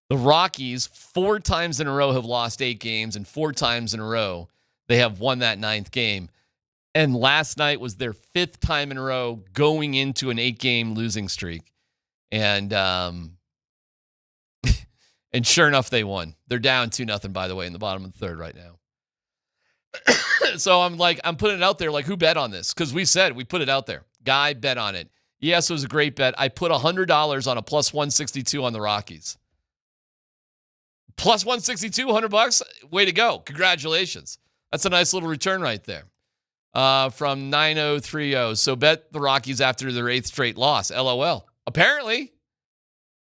the Rockies 4 times in a row have lost 8 games, and 4 times in a row they have won that 9th game. And last night was their 5th time in a row going into an 8-game losing streak. And and sure enough, they won. They're down 2-0, by the way, in the bottom of the 3rd right now. So I'm putting it out there, like, who bet on this? Because we put it out there. Guy bet on it. Yes, it was a great bet. I put $100 on a plus 162 on the Rockies. Plus 162, $100. Way to go. Congratulations. That's a nice little return right there. From 9030. So bet the Rockies after their 8th straight loss. LOL. Apparently,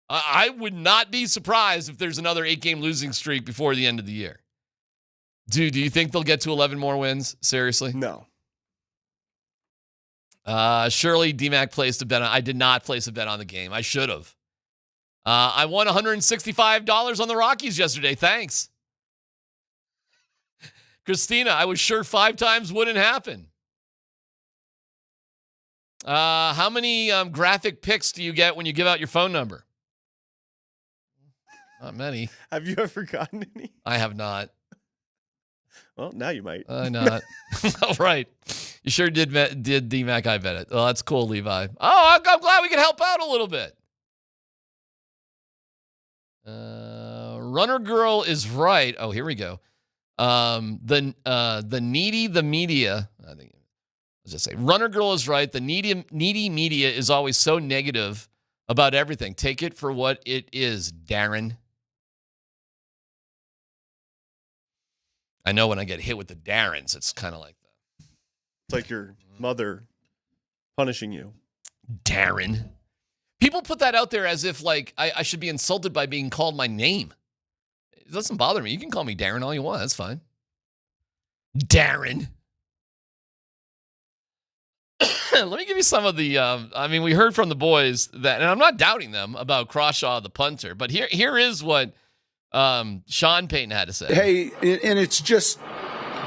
I would not be surprised if there's another 8-game losing streak before the end of the year. Dude, do you think they'll get to 11 more wins? Seriously?
No.
Surely DMac placed a bet on. I did not place a bet on the game. I should have. I won $165 on the Rockies yesterday. Thanks. Christina, I was sure 5 times wouldn't happen. How many graphic pics do you get when you give out your phone number? Not many.
Have you ever gotten any?
I have not.
Well, now you might.
Not. All right. You sure did DMac, I bet it. Oh, that's cool, Levi. Oh, I'm glad we could help out a little bit. Runner Girl is right. Oh, here we go. The needy, the media. I think let's just say Runner Girl is right. The needy media is always so negative about everything. Take it for what it is, Darren. I know when I get hit with the Darrens, it's kind of like that.
It's like your mother punishing you.
Darren. People put that out there as if, like, I should be insulted by being called my name. It doesn't bother me. You can call me Darren all you want. That's fine. Darren. Let me give you some of the, we heard from the boys that, and I'm not doubting them about Crawshaw, the punter, but here is what Sean Payton had to say.
Hey, and it's just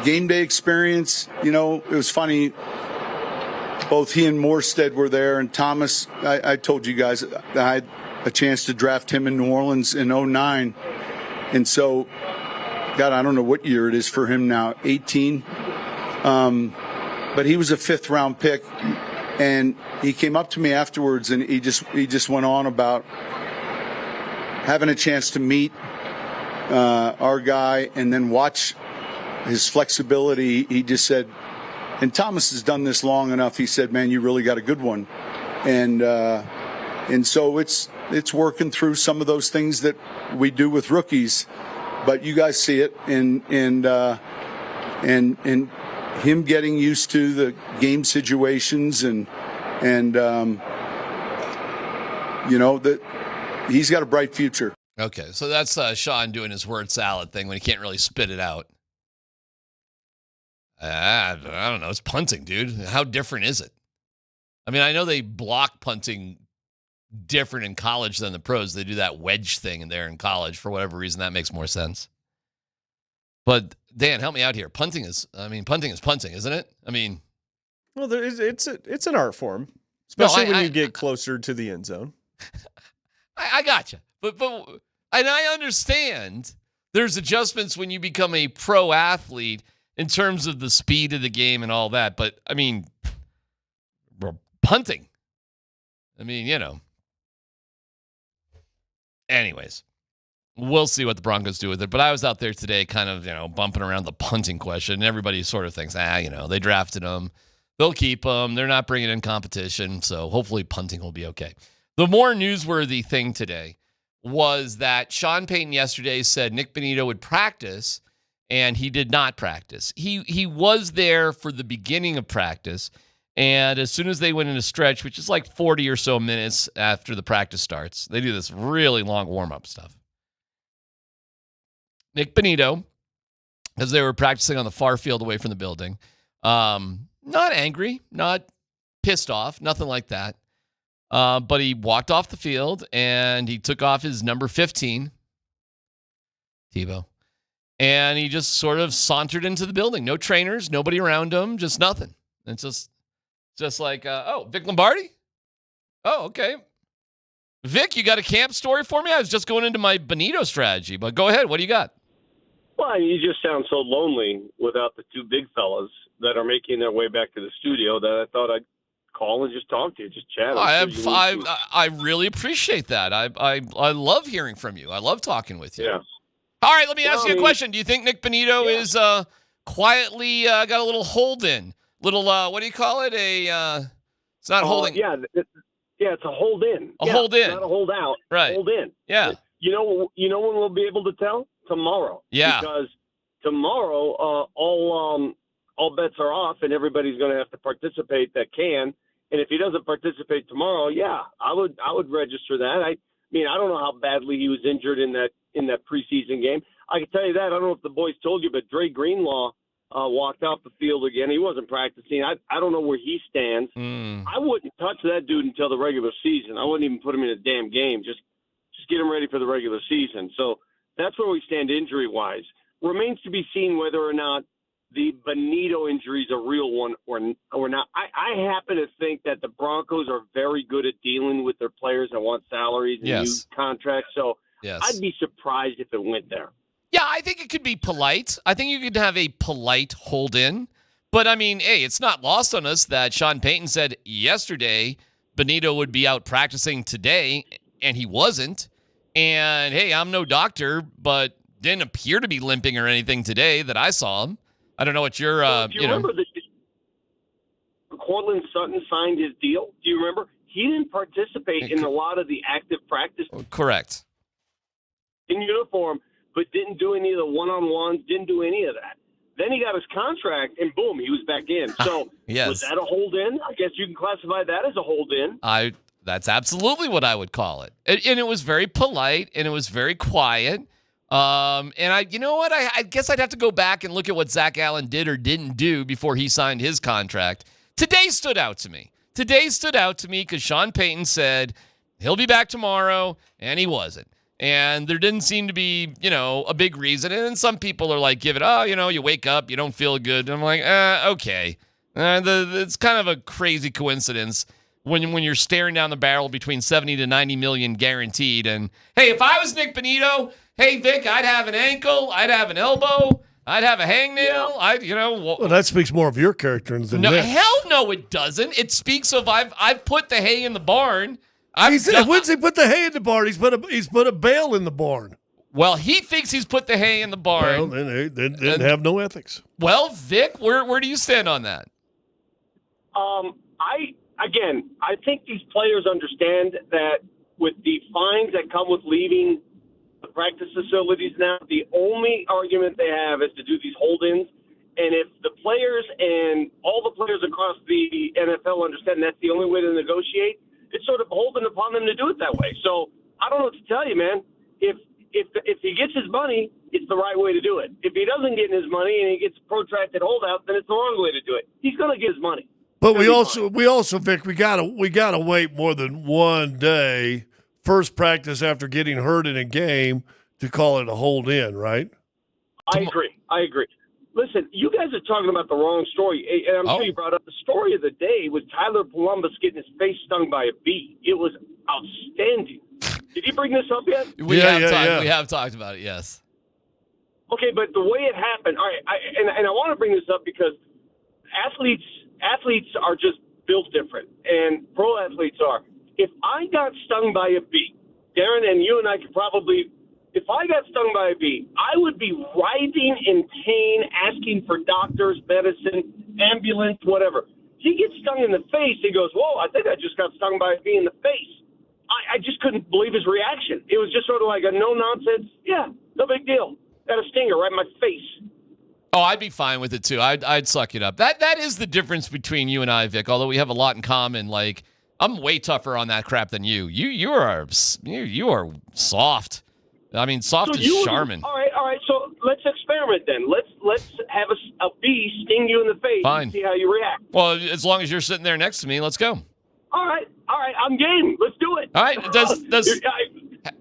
game day experience. You know, it was funny. Both he and Morstead were there, and Thomas, I told you guys, I had a chance to draft him in New Orleans in 2009. And so, God, I don't know what year it is for him now, 18. But he was a 5th-round pick, and he came up to me afterwards, and he just went on about having a chance to meet our guy and then watch his flexibility. He just said, and Thomas has done this long enough. He said, "Man, you really got a good one," and so it's working through some of those things that we do with rookies, but you guys see it, and him getting used to the game situations, and you know that he's got a bright future.
Okay, so that's Sean doing his word salad thing when he can't really spit it out. I don't know. It's punting, dude. How different is it? I mean, I know they block punting different in college than the pros. They do that wedge thing in there in college. For whatever reason, that makes more sense. But, Dan, help me out here. Punting is punting, isn't it? I mean.
Well, it's an art form, especially when you get closer to the end zone.
I gotcha. But and I understand there's adjustments when you become a pro athlete in terms of the speed of the game and all that. But, I mean, punting. I mean, you know. Anyways, we'll see what the Broncos do with it. But I was out there today kind of, bumping around the punting question. And everybody sort of thinks, they drafted him. They'll keep him. They're not bringing in competition. So hopefully punting will be okay. The more newsworthy thing today was that Sean Payton yesterday said Nick Bonitto would practice, and he did not practice. He was there for the beginning of practice, And as soon as they went into stretch, which is like 40 or so minutes after the practice starts, they do this really long warm-up stuff. Nick Bonitto, as they were practicing on the far field away from the building, not angry, not pissed off, nothing like that. But he walked off the field and he took off his number 15, Tebow, and he just sort of sauntered into the building. No trainers, nobody around him, just nothing. It's just like, oh, Vic Lombardi? Oh, okay. Vic, you got a camp story for me? I was just going into my Bonitto strategy, but go ahead. What do you got?
Well, you just sound so lonely without the two big fellas that are making their way back to the studio that I thought I'd call and just talk to you, just chat.
I really appreciate that. I love hearing from you. I love talking with you.
Yeah.
All right, let me ask you a question. Do you think Nick Bonitto is quietly got a little hold in? Little, what do you call it? It's not holding.
Yeah, it's a hold in.
Hold in.
Not a hold out.
Right.
Hold in.
Yeah.
You know when we'll be able to tell? Tomorrow.
Yeah.
Because tomorrow, all bets are off, and everybody's going to have to participate that can. And if he doesn't participate tomorrow, yeah, I would register that. I mean, I don't know how badly he was injured in that preseason game. I can tell you that. I don't know if the boys told you, but Dre Greenlaw walked off the field again. He wasn't practicing. I don't know where he stands. I wouldn't touch that dude until the regular season. I wouldn't even put him in a damn game. Just get him ready for the regular season. So that's where we stand injury-wise. Remains to be seen whether or not the Bonitto injury is a real one or not. I happen to think that the Broncos are very good at dealing with their players that want salaries and new contracts. So I'd be surprised if it went there.
Yeah, I think it could be polite. I think you could have a polite hold-in. But, I mean, hey, it's not lost on us that Sean Payton said yesterday Bonitto would be out practicing today, and he wasn't. And, hey, I'm no doctor, but didn't appear to be limping or anything today that I saw him. I don't know what your,
Do you remember that Cortland Sutton signed his deal? Do you remember? He didn't participate in a lot of the active practice.
Correct.
In uniform, but didn't do any of the one-on-ones, didn't do any of that. Then he got his contract, and boom, he was back in. So was that a hold-in? I guess you can classify that as a hold-in.
That's absolutely what I would call it. And it was very polite, and it was very quiet. And you know what? I guess I'd have to go back and look at what Zach Allen did or didn't do before he signed his contract. Today stood out to me. Today stood out to me because Sean Payton said he'll be back tomorrow, and he wasn't. And there didn't seem to be, a big reason. And then some people are like, you wake up, you don't feel good. And I'm like, okay. It's kind of a crazy coincidence when you're staring down the barrel between 70 to 90 million guaranteed. And, hey, if I was Nick Bonitto, hey, Vic, I'd have an ankle, I'd have an elbow, I'd have a hangnail.
Well, that speaks more of your character than
no.
Nick.
Hell no, it doesn't. It speaks of I've put the hay in the barn.
When's he put the hay in the barn? He's put a bale in the barn.
Well, he thinks he's put the hay in the barn.
Well, then they didn't have no ethics.
Well, Vic, where do you stand on that?
I think these players understand that with the fines that come with leaving the practice facilities now, the only argument they have is to do these hold-ins. And if the players and all the players across the NFL understand that's the only way to negotiate, it's sort of holding upon them to do it that way. So I don't know what to tell you, man. If he gets his money, it's the right way to do it. If he doesn't get his money and he gets protracted holdout, then it's the wrong way to do it. He's going to get his money.
But we also, Vic, we gotta wait more than one day, first practice after getting hurt in a game, to call it a hold in, right?
I agree. Listen, you guys are talking about the wrong story, and I'm sure you brought up the story of the day was Tyler Polumbus getting his face stung by a bee. It was outstanding. Did you bring this up yet?
We have talked about it. Yes.
Okay, but the way it happened, all right, I want to bring this up because athletes are just built different, and pro athletes are. If I got stung by a bee, Darren and you and I could probably, if I got stung by a bee, I would be writhing in pain, asking for doctors, medicine, ambulance, whatever. He gets stung in the face. He goes, whoa, I think I just got stung by a bee in the face. I just couldn't believe his reaction. It was just sort of like a no-nonsense, yeah, no big deal. Got a stinger right in my face.
Oh, I'd be fine with it too. I'd suck it up. That is the difference between you and I, Vic. Although we have a lot in common. Like, I'm way tougher on that crap than you. You are soft. I mean, soft as Charmin.
All right. So let's experiment then. Let's have a bee sting you in the face
Fine.
and see how you react.
Well, as long as you're sitting there next to me, let's go.
All right. I'm game. Let's do it.
All right.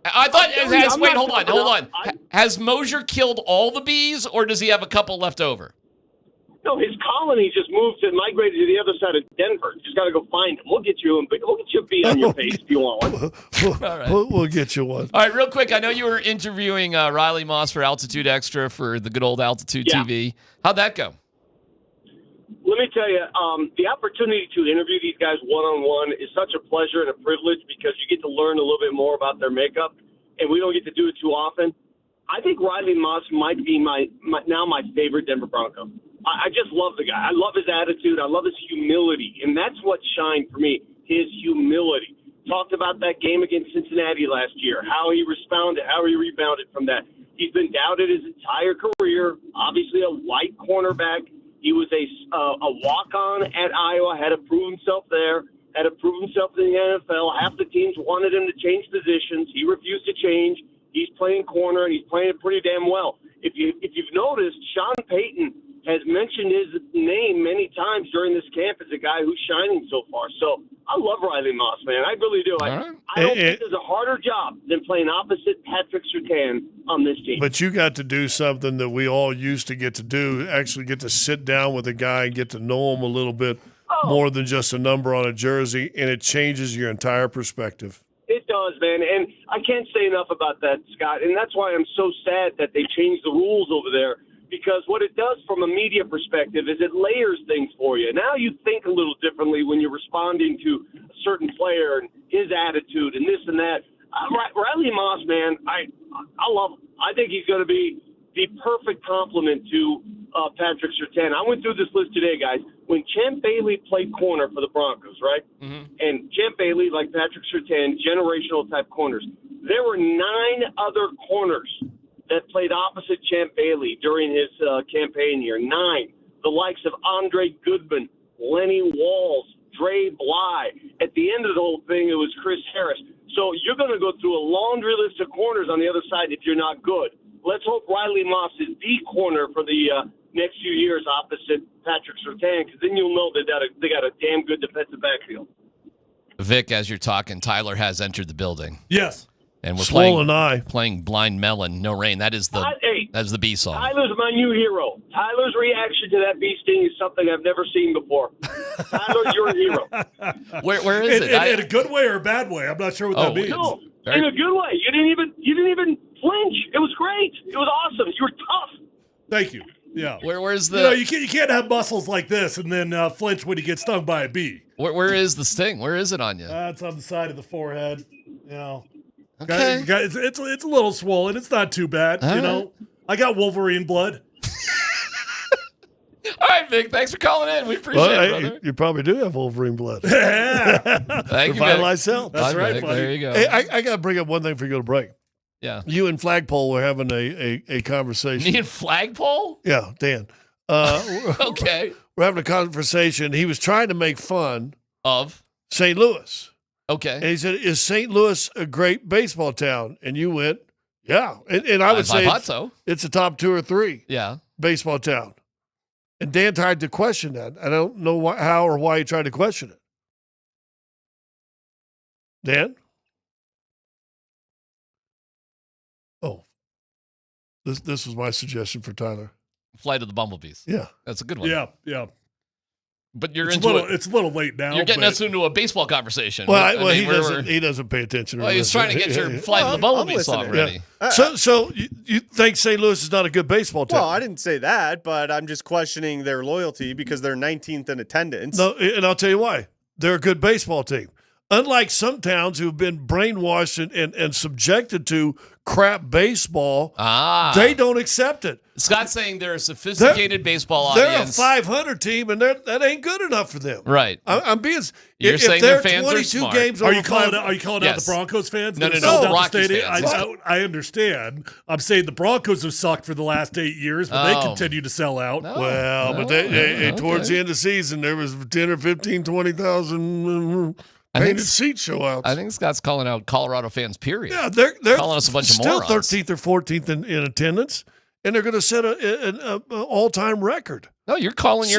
I thought. Wait, hold on. Has Moser killed all the bees, or does he have a couple left over?
No, his colony just migrated to the other side of Denver. Just got to go find him. We'll get you a bee on your face if you want one.
All right. We'll get you one.
All right, real quick. I know you were interviewing Riley Moss for Altitude Extra for the good old Altitude TV. How'd that go?
Let me tell you, the opportunity to interview these guys one-on-one is such a pleasure and a privilege because you get to learn a little bit more about their makeup, and we don't get to do it too often. I think Riley Moss might be my favorite Denver Bronco. I just love the guy. I love his attitude. I love his humility, and that's what shined for me, his humility. Talked about that game against Cincinnati last year, how he responded, how he rebounded from that. He's been doubted his entire career, obviously a white cornerback. He was a walk-on at Iowa, had to prove himself there, had to prove himself in the NFL. Half the teams wanted him to change positions. He refused to change. He's playing corner, and he's playing it pretty damn well. If you've noticed, Sean Payton has mentioned his name many times during this camp as a guy who's shining so far. So I love Riley Moss, man. I really do. I don't think there's a harder job than playing opposite Patrick Surtain on this team.
But you got to do something that we all used to get to do, actually get to sit down with a guy and get to know him a little bit more than just a number on a jersey, and it changes your entire perspective.
It does, man, and I can't say enough about that, Scott, and that's why I'm so sad that they changed the rules over there, because what it does from a media perspective is it layers things for you. Now you think a little differently when you're responding to a certain player and his attitude and this and that. Riley Moss, man, I love him. I think he's going to be the perfect complement to Patrick Surtain. I went through this list today, guys. When Champ Bailey played corner for the Broncos, right? Mm-hmm. And Champ Bailey, like Patrick Surtain, generational type corners. There were 9 other corners that played opposite Champ Bailey during his campaign year. 9. The likes of Andre Goodman, Lenny Walls, Dre Bly. At the end of the whole thing, it was Chris Harris. So you're going to go through a laundry list of corners on the other side if you're not good. Let's hope Riley Moss is the corner for the next few years opposite Patrick Surtain, because then you'll know that they got a damn good defensive backfield.
Vic, as you're talking, Tyler has entered the building.
Yes.
And we're playing Blind Melon, No Rain. That is the B song.
Tyler's my new hero. Tyler's reaction to that bee sting is something I've never seen before. Tyler, you're a hero.
Where is it?
In a good way or a bad way? I'm not sure what that means.
No, in a good way. You didn't even flinch. It was great. It was awesome. You were tough.
Thank you. Yeah.
Where's the?
You can't have muscles like this and then flinch when you get stung by a bee.
Where is the sting? Where is it on you?
It's on the side of the forehead.
Okay.
It's a little swollen. It's not too bad.
All right.
I got Wolverine blood.
All right, Vic. Thanks for calling in. We appreciate it, brother.
You probably do have Wolverine blood.
Thank you,
Vitalize cells.
That's right, buddy. There you go.
Hey, I got to bring up one thing for you to go to break.
Yeah.
You and Flagpole were having a conversation.
Me and Flagpole?
Yeah, Dan.
Okay.
We're having a conversation. He was trying to make fun
of
St. Louis.
Okay.
And he said, "Is St. Louis a great baseball town?" And you went, "Yeah." And I would say
thought so.
It's a top 2 or 3 baseball town. And Dan tried to question that. I don't know how or why he tried to question it. Dan? Oh. This was my suggestion for Tyler.
Flight of the Bumblebees.
Yeah.
That's a good one.
Yeah.
But you're
it's a little late now.
You're getting us into a baseball conversation.
Well, he doesn't pay attention.
Well, he's trying to get your Flight of the Bumblebees song ready.
Yeah. So you think St. Louis is not a good baseball team?
Well, I didn't say that, but I'm just questioning their loyalty because they're 19th in attendance.
No, and I'll tell you why. They're a good baseball team. Unlike some towns who've been brainwashed and subjected to crap baseball, they don't accept it.
Scott's saying they're a sophisticated baseball
They're
audience.
a 500 team, and that ain't good enough for them.
Right.
I'm being.
You're
if
saying
they're
their fans
22
are smart.
games
Are
over
you calling
five-
out the Broncos fans?
No,
that
no,
sold
no.
out the
Rockies
stadium?
fans.
I understand. I'm saying the Broncos have sucked for the last 8 years, but they continue to sell out.
But they towards the end of the season, there was 10 or 15, 20,000 painted seats show outs.
I think Scott's calling out Colorado fans, period.
Yeah, they're
calling us a bunch of
still
morons.
13th or 14th in attendance, and they're going to set an all-time record.
No, you're calling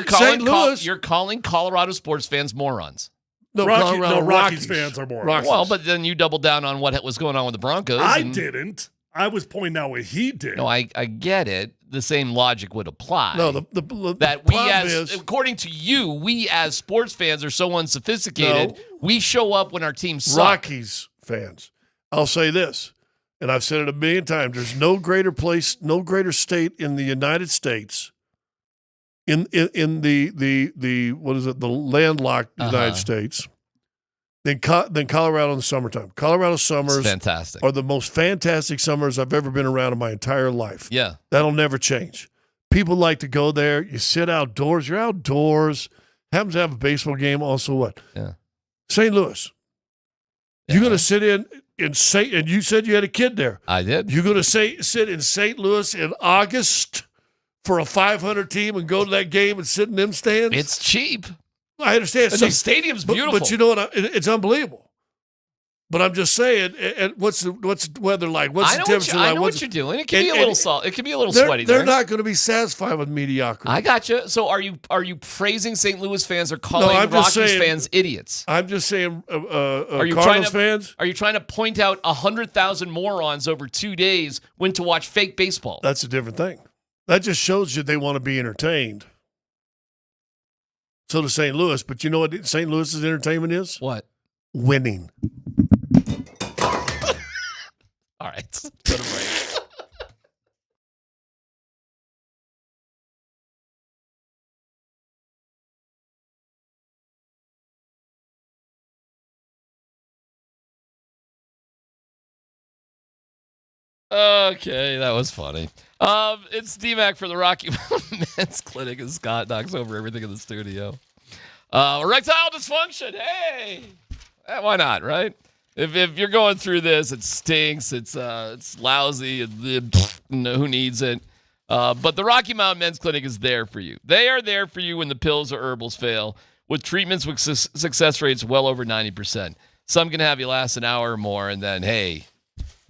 Colorado sports fans morons.
No,
Rockies fans are morons.
Well, but then you double down on what was going on with the Broncos.
I didn't. I was pointing out what he did.
No, I get it. The same logic would apply.
No,
that we according to you, we as sports fans are so unsophisticated.
No.
We show up when our team sucks.
Rockies fans. I'll say this, and I've said it a million times. There's no greater place, no greater state in the United States, in the what is it, the landlocked United States, than Colorado in the summertime. Colorado summers
fantastic.
Are the most fantastic summers I've ever been around in my entire life.
Yeah.
That'll never change. People like to go there. You sit outdoors. You're outdoors. Happens to have a baseball game. Also what?
Yeah.
St. Louis. You're going to sit in St. And you said you had a kid there.
I did.
You're going to sit in St. Louis in August for a 500 team and go to that game and sit in them stands?
It's cheap.
I understand.
And the stadium's beautiful.
But you know what? It's unbelievable. But I'm just saying, and what's the weather like? What's the temperature like?
I know what you're doing. It can be a little salt. It can be a little sweaty.
They're not going to be satisfied with mediocrity.
I got you. So are you praising St. Louis fans or calling Rockies fans idiots?
I'm just saying,
Are you
Cardinals fans.
Are you trying to point out 100,000 morons over 2 days went to watch fake baseball?
That's a different thing. That just shows you they want to be entertained. So does St. Louis. But you know what St. Louis's entertainment is?
What?
Winning.
All right. Go to break. Okay, that was funny. It's DMac for the Rocky Mountain Men's Clinic, and Scott knocks over everything in the studio. Erectile dysfunction, hey! Why not, right? If you're going through this, it stinks, it's lousy, who needs it? But the Rocky Mountain Men's Clinic is there for you. They are there for you when the pills or herbals fail, with treatments with success rates well over 90%. Some can have you last an hour or more, and then, hey,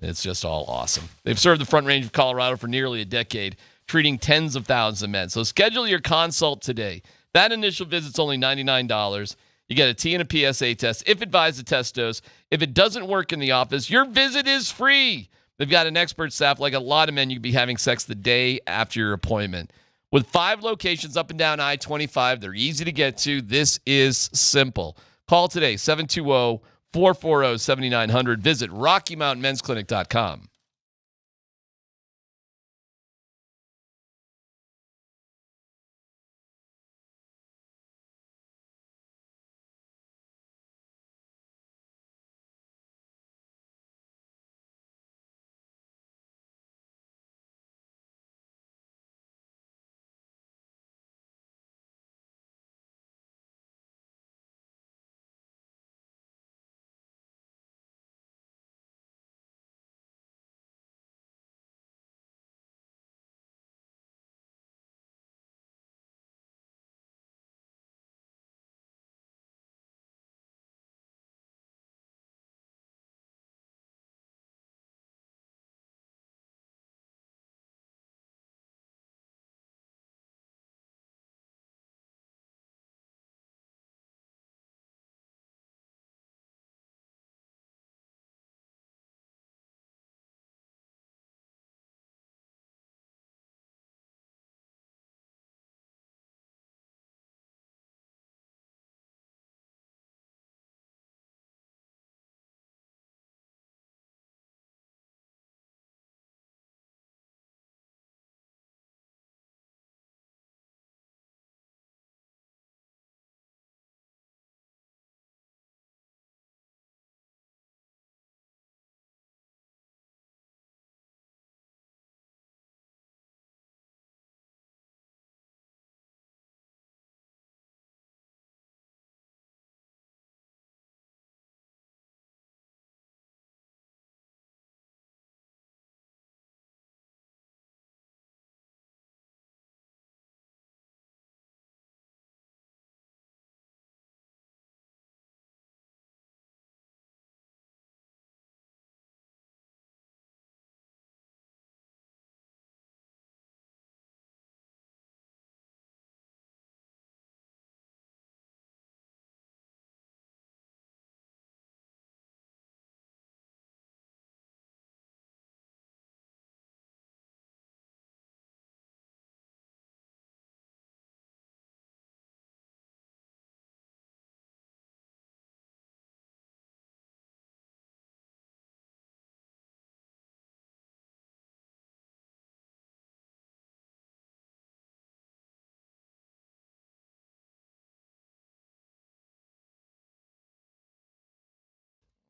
it's just all awesome. They've served the Front Range of Colorado for nearly a decade, treating tens of thousands of men. So schedule your consult today. That initial visit's only $99. You get a T and a PSA test, if advised, a test dose. If it doesn't work in the office, your visit is free. They've got an expert staff. Like a lot of men, you'd be having sex the day after your appointment. With 5 locations up and down I-25, they're easy to get to. This is simple. Call today, 720-440-7900. Visit RockyMountainMen'sClinic.com.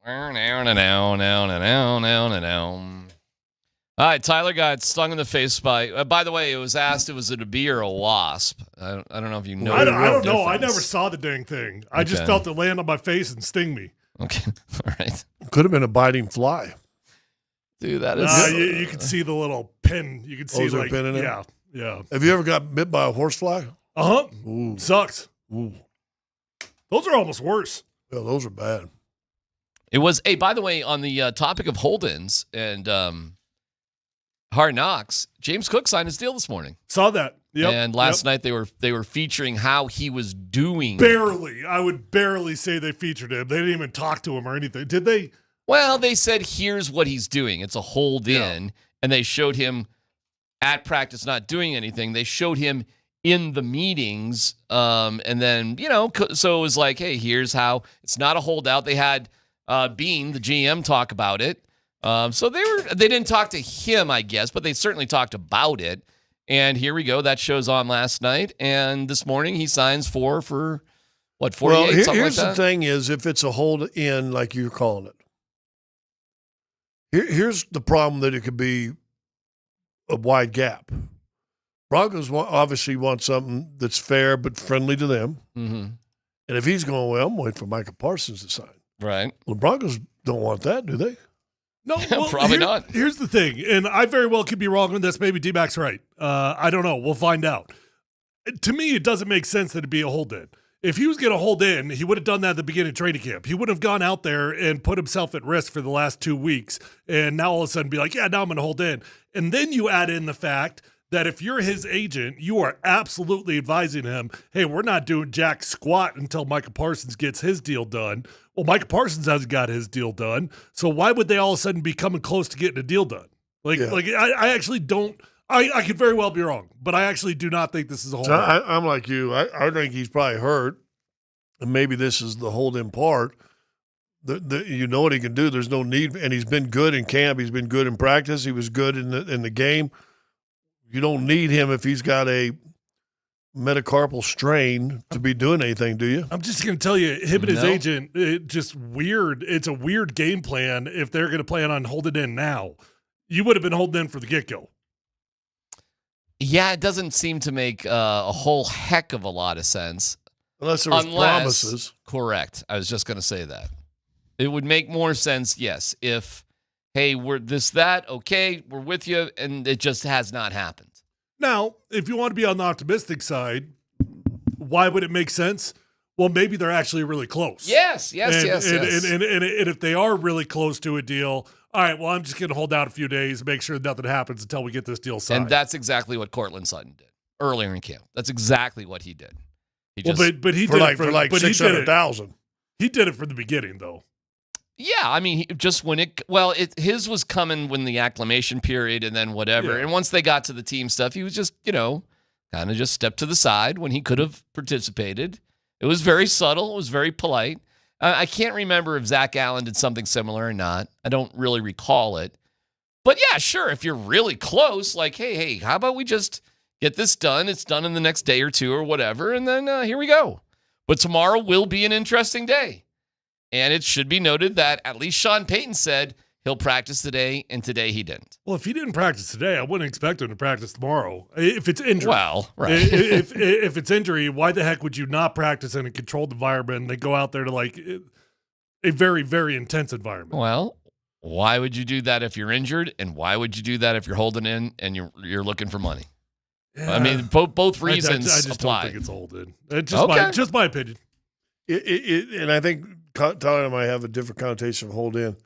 All right, Tyler got stung in the face by the way, it was asked, was it a bee or a wasp? I don't know if you know.
I don't know. I never saw the dang thing. I just felt it land on my face and sting me.
Okay, all right.
Could have been a biting fly.
Dude, that is.
You can see the little pin. You can see
there a
like
pin in it?
yeah.
Have you ever got bit by a horsefly?
Ooh. Sucks.
Ooh.
Those are almost worse.
Yeah, those are bad.
It was. Hey, by the way, on the topic of hold-ins and Hard Knocks, James Cook signed his deal this morning.
Saw that. Yep.
And last night they were featuring how he was doing.
Barely. I would barely say they featured him. They didn't even talk to him or anything. Did they?
Well, they said, here's what he's doing. It's a hold in. And they showed him at practice not doing anything. They showed him in the meetings. And then, so it was like, hey, here's how. It's not a holdout. They had Bean, the GM, talk about it. So they didn't talk to him, I guess, but they certainly talked about it. And here we go. That show's on last night. And this morning he signs for what, 48,
well,
something like
here's
that?
The thing is, if it's a hold in, like you're calling it, here's the problem that it could be a wide gap. Broncos obviously want something that's fair but friendly to them.
Mm-hmm.
And if he's going, well, I'm waiting for Micah Parsons to sign.
Right.
Well, the Broncos don't want that, do they?
No, well,
probably not.
Here's the thing, and I very well could be wrong on this. Maybe D-Mac's right. I don't know. We'll find out. To me, it doesn't make sense that it'd be a hold-in. If he was going to hold in, he would have done that at the beginning of training camp. He would have gone out there and put himself at risk for the last 2 weeks, and now all of a sudden be like, yeah, now I'm going to hold in. And then you add in the fact that if you're his agent, you are absolutely advising him, hey, we're not doing jack squat until Micah Parsons gets his deal done. Well, Micah Parsons hasn't got his deal done, so why would they all of a sudden be coming close to getting a deal done? I actually don't. I could very well be wrong, but I actually do not think this is a hold.
I'm like you. I think he's probably hurt, and maybe this is the hold-in part. You know what he can do. There's no need, and he's been good in camp. He's been good in practice. He was good in the game. You don't need him if he's got a metacarpal strain to be doing anything, do you?
I'm just going to tell you, him and his agent, just weird. It's a weird game plan if they're going to plan on holding in now. You would have been holding in for the get-go.
Yeah, it doesn't seem to make a whole heck of a lot of sense.
Unless there was promises.
Correct. I was just going to say that. It would make more sense, yes, if, hey, we're this, that, okay, we're with you, and it just has not happened.
Now, if you want to be on the optimistic side, why would it make sense? Well, maybe they're actually really close.
Yes.
And if they are really close to a deal, all right, well, I'm just going to hold out a few days, make sure nothing happens until we get this deal signed.
And that's exactly what Cortland Sutton did earlier in camp. That's exactly what he did.
He did it for like
600,000.
He did it from the beginning, though.
Yeah, I mean, his was coming when the acclimation period and then whatever.
Yeah.
And once they got to the team stuff, he was just, kind of just stepped to the side when he could have participated. It was very subtle. It was very polite. I can't remember if Zach Allen did something similar or not. I don't really recall it. But yeah, sure, if you're really close, like, hey, how about we just get this done? It's done in the next day or two or whatever, and then here we go. But tomorrow will be an interesting day. And it should be noted that at least Sean Payton said he'll practice today, and today he didn't.
Well, if he didn't practice today, I wouldn't expect him to practice tomorrow. If it's injury.
Well, right.
if it's injury, why the heck would you not practice in a controlled environment and then go out there to like a very, very intense environment?
Well, why would you do that if you're injured, and why would you do that if you're holding in and you're looking for money? Yeah. I mean, both reasons
I just
apply.
don't think it's holding. It's just my opinion.
And I think Tyler and I have a different connotation of hold in.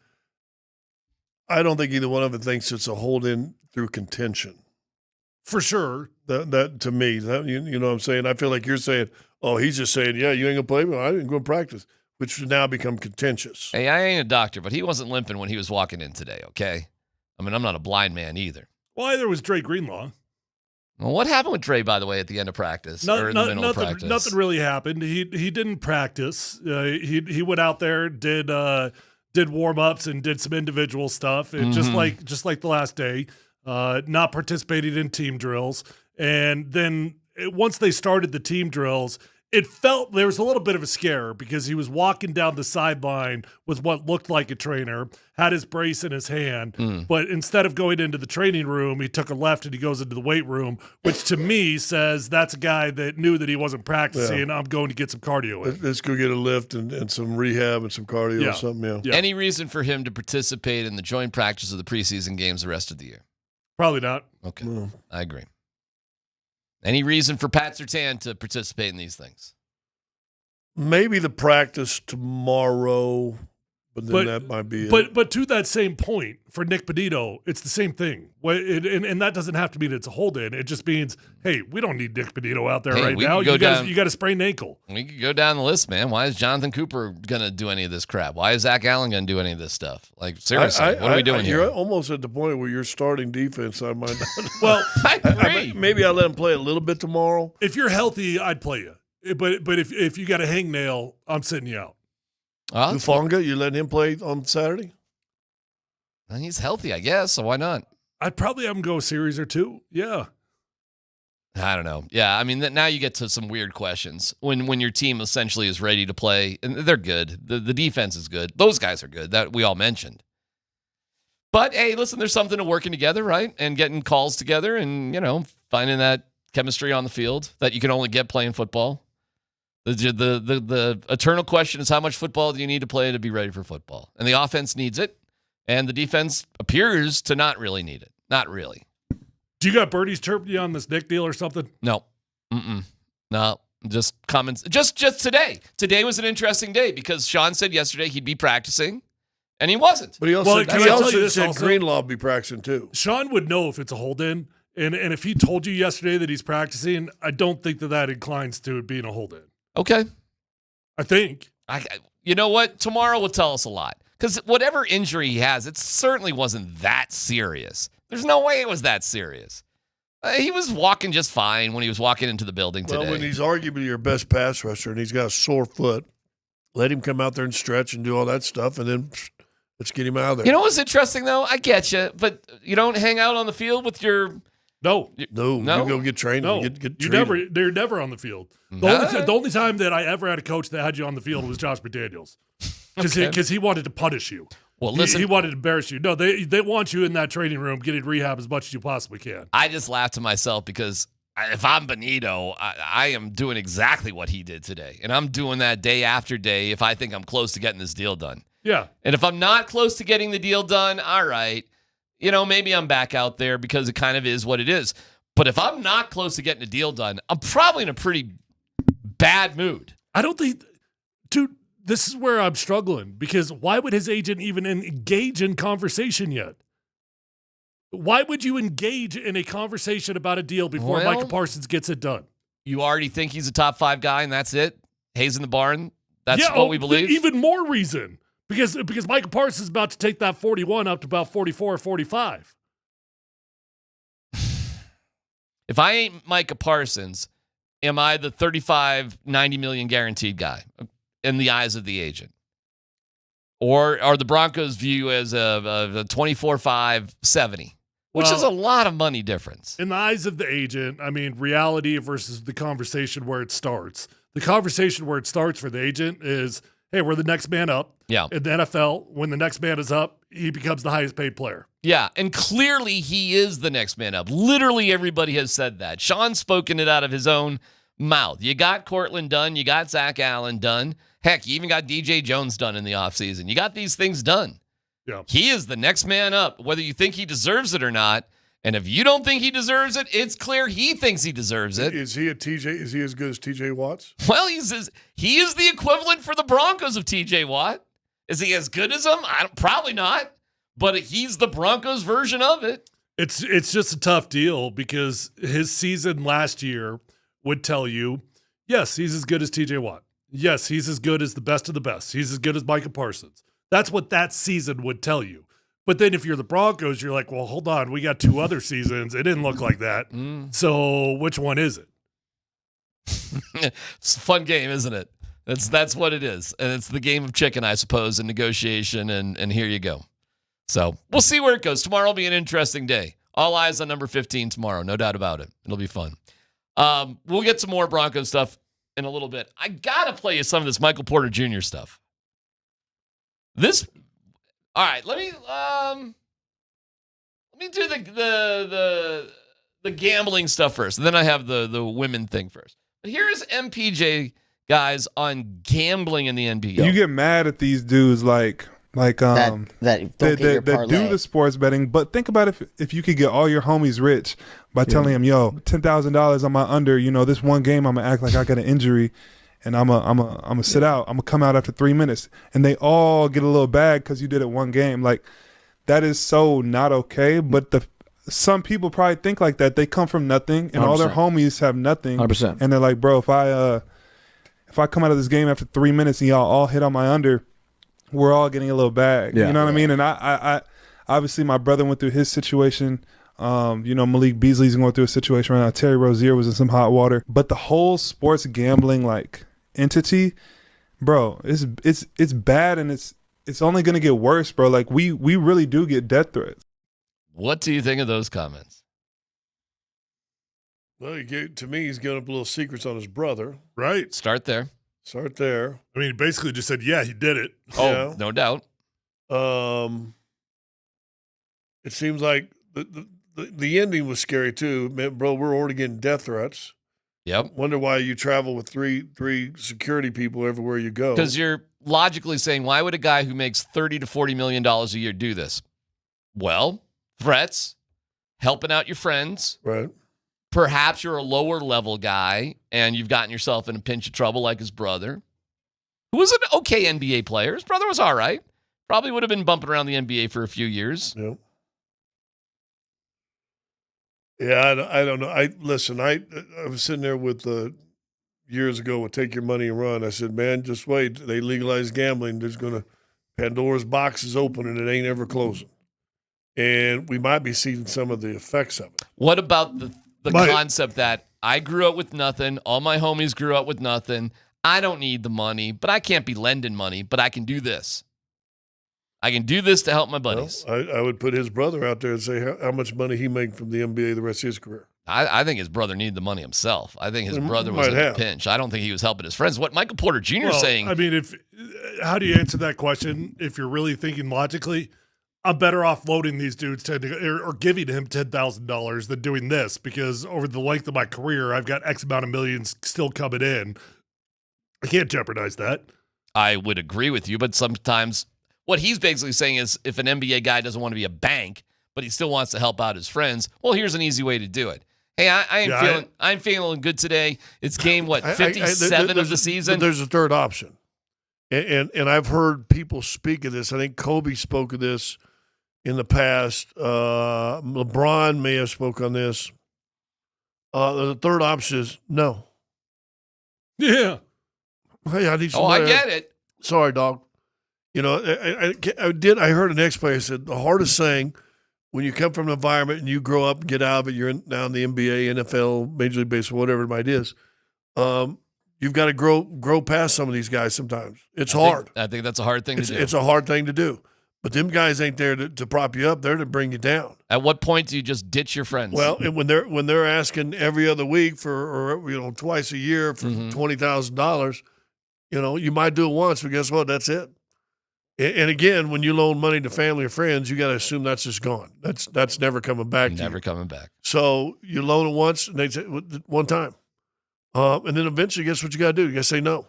I don't think either one of them thinks it's a hold in through contention.
For sure.
That to me, you know what I'm saying? I feel like you're saying, oh, he's just saying, yeah, you ain't going to play me. I ain't going to practice, which would now become contentious.
Hey, I ain't a doctor, but he wasn't limping when he was walking in today, okay? I mean, I'm not a blind man either.
Well, either was Dre Greenlaw.
Well, what happened with Dre, by the way, at the end of practice or in the middle of practice?
Nothing really happened. He didn't practice. He went out there, did warm-ups and did some individual stuff, and just like the last day, not participating in team drills. And then once they started the team drills, it felt there was a little bit of a scare because he was walking down the sideline with what looked like a trainer, had his brace in his hand, but instead of going into the training room, he took a left and he goes into the weight room, which to me says that's a guy that knew that he wasn't practicing, and I'm going to get some cardio in.
Let's go get a lift and some rehab and some cardio or something. Yeah.
Any reason for him to participate in the joint practice of the preseason games the rest of the year?
Probably not.
Okay, I agree. Any reason for Pat Surtain to participate in these things?
Maybe the practice tomorrow, but then that might be it.
But to that same point, for Nick Bonitto, it's the same thing. And that doesn't have to mean it's a hold-in. It just means, hey, we don't need Nick Bonitto out there right now. You got a sprained ankle.
We could go down the list, man. Why is Jonathan Cooper going to do any of this crap? Why is Zach Allen going to do any of this stuff? Like, seriously, what are we doing here?
You're almost at the point where you're starting defense. I might not.
Well,
I agree.
Maybe I'll let him play a little bit tomorrow.
If you're healthy, I'd play you. But if you got a hangnail, I'm sitting you out.
Hufanga, you letting him play on Saturday?
And he's healthy, I guess, so why not?
I'd probably have him go a series or two. Yeah.
I don't know. Yeah, I mean, now you get to some weird questions. When your team essentially is ready to play, and they're good. The defense is good. Those guys are good, that we all mentioned. But, hey, listen, there's something to working together, right? And getting calls together and, finding that chemistry on the field that you can only get playing football. The eternal question is, how much football do you need to play to be ready for football? And the offense needs it, and the defense appears to not really need it. Not really.
Do you got birdies chirping you on this Nick deal or something?
No. No. Just comments. Just today. Today was an interesting day because Sean said yesterday he'd be practicing, and he wasn't.
But he also said Greenlaw will be practicing too.
Sean would know if it's a hold-in, and if he told you yesterday that he's practicing, I don't think that inclines to it being a hold-in.
Okay.
I think.
You know what? Tomorrow will tell us a lot. Because whatever injury he has, it certainly wasn't that serious. There's no way it was that serious. He was walking just fine when he was walking into the building today.
Well, when he's arguably your best pass rusher and he's got a sore foot, let him come out there and stretch and do all that stuff, and then let's get him out of there.
You know what's interesting, though? I get you, but you don't hang out on the field with your...
No.
You go get trained.
No, they're never on the field. The only time that I ever had a coach that had you on the field was Josh McDaniels, because he wanted to punish you.
Well, listen,
he wanted to embarrass you. No, they want you in that training room getting rehab as much as you possibly can.
I just laughed to myself because if I'm Bonitto, I am doing exactly what he did today, and I'm doing that day after day if I think I'm close to getting this deal done.
Yeah.
And if I'm not close to getting the deal done, all right. Maybe I'm back out there because it kind of is what it is. But if I'm not close to getting a deal done, I'm probably in a pretty bad mood.
I don't think, dude, this is where I'm struggling because why would his agent even engage in conversation yet? Why would you engage in a conversation about a deal before Micah Parsons gets it done?
You already think he's a top 5 guy and that's it? Hayes in the barn? That's what we believe?
Even more reason. Because Micah Parsons is about to take that 41 up to about 44 or 45.
If I ain't Micah Parsons, am I the 35, 90 million guaranteed guy in the eyes of the agent? Or are the Broncos view as a 24-5, 70? Which is a lot of money difference.
In the eyes of the agent, I mean, reality versus the conversation where it starts. The conversation where it starts for the agent is, hey, we're the next man up.
Yeah.
In the NFL, when the next man is up, he becomes the highest paid player.
Yeah, and clearly he is the next man up. Literally everybody has said that. Sean's spoken it out of his own mouth. You got Cortland done. You got Zach Allen done. Heck, you even got DJ Jones done in the offseason. You got these things done.
Yeah.
He is the next man up, whether you think he deserves it or not. And if you don't think he deserves it, it's clear he thinks he deserves it.
Is he as good as TJ Watts?
Well, he is the equivalent for the Broncos of TJ Watt. Is he as good as him? Probably not. But he's the Broncos version of it.
It's just a tough deal because his season last year would tell you, yes, he's as good as TJ Watt. Yes, he's as good as the best of the best. He's as good as Micah Parsons. That's what that season would tell you. But then if you're the Broncos, you're like, well, hold on. We got 2 other seasons. It didn't look like that. So which one is it?
It's a fun game, isn't it? That's what it is. And it's the game of chicken, I suppose, in negotiation. And here you go. So we'll see where it goes. Tomorrow will be an interesting day. All eyes on number 15 tomorrow. No doubt about it. It'll be fun. We'll get some more Broncos stuff in a little bit. I gotta play you some of this Michael Porter Jr. stuff. All right. Let me do the gambling stuff first, and then I have the women thing first. But here's MPJ guys on gambling in the NBA.
You get mad at these dudes that do the sports betting, but think about if you could get all your homies rich by telling them, yo, $10,000 on my under, this one game I'm gonna act like I got an injury and I'm gonna sit out. I'm gonna come out after 3 minutes, and they all get a little bag because you did it one game. Like, that is so not okay. But some people probably think like that. They come from nothing, and 100%. All their homies have nothing, 100%. And they're like, bro, if I come out of this game after 3 minutes and y'all all hit on my under, we're all getting a little bag. You know what I mean? And I obviously my brother went through his situation. Malik Beasley's going through a situation right now. Terry Rozier was in some hot water. But the whole sports gambling entity, bro, it's bad, and it's only going to get worse, bro. Like, we really do get death threats.
What do you think of those comments?
Well, to me, he's giving up little secrets on his brother.
Right.
Start there.
I mean, he basically just said, yeah, he did it.
Oh, no doubt.
It seems like the ending was scary, too. Man, bro, we're already getting death threats.
Yep.
Wonder why you travel with three security people everywhere you go.
Because you're logically saying, why would a guy who makes $30 to $40 million a year do this? Well, threats, helping out your friends.
Right.
Perhaps you're a lower level guy and you've gotten yourself in a pinch of trouble like his brother, who was an okay NBA player. His brother was all right. Probably would have been bumping around the NBA for a few years.
Yep. Yeah, I don't know. I was sitting there with years ago with Take Your Money and Run. I said, man, just wait. They legalize gambling. There's going to Pandora's box is open and it ain't ever closing. And we might be seeing some of the effects of it.
What about the concept that I grew up with nothing, all my homies grew up with nothing, I don't need the money, but I can't be lending money, but I can do this. I can do this to help my buddies.
Well, I would put his brother out there and say how much money he made from the NBA the rest of his career.
I think his brother needed the money himself. I think his brother was in a pinch. I don't think he was helping his friends. What Michael Porter Jr. is saying.
I mean, how do you answer that question if you're really thinking logically? I'm better off loading these dudes or giving him $10,000 than doing this, because over the length of my career, I've got X amount of millions still coming in. I can't jeopardize that.
I would agree with you, but sometimes what he's basically saying is if an NBA guy doesn't want to be a bank, but he still wants to help out his friends, well, here's an easy way to do it. Hey, I'm feeling good today. It's game, 57 of the season?
There's a third option. And I've heard people speak of this. I think Kobe spoke of this in the past. LeBron may have spoke on this. The third option is no.
Yeah.
Hey, I need somebody.
I get it.
Sorry, dog. I heard an ex-player said the hardest thing when you come from an environment and you grow up and get out of it, you're now in the NBA, NFL, Major League Baseball, whatever it might is. You've got to grow past some of these guys sometimes. It's hard.
I think that's a hard thing to do.
It's a hard thing to do. But them guys ain't there to prop you up. They're to bring you down.
At what point do you just ditch your friends?
Well, and when they're asking every other week or twice a year for $20,000, you might do it once, but guess what? That's it. And again, when you loan money to family or friends, you got to assume that's just gone. That's never coming back.
Never coming back.
So you loan it once, and they say one time. And then eventually, guess what you got to do? You got to say no. You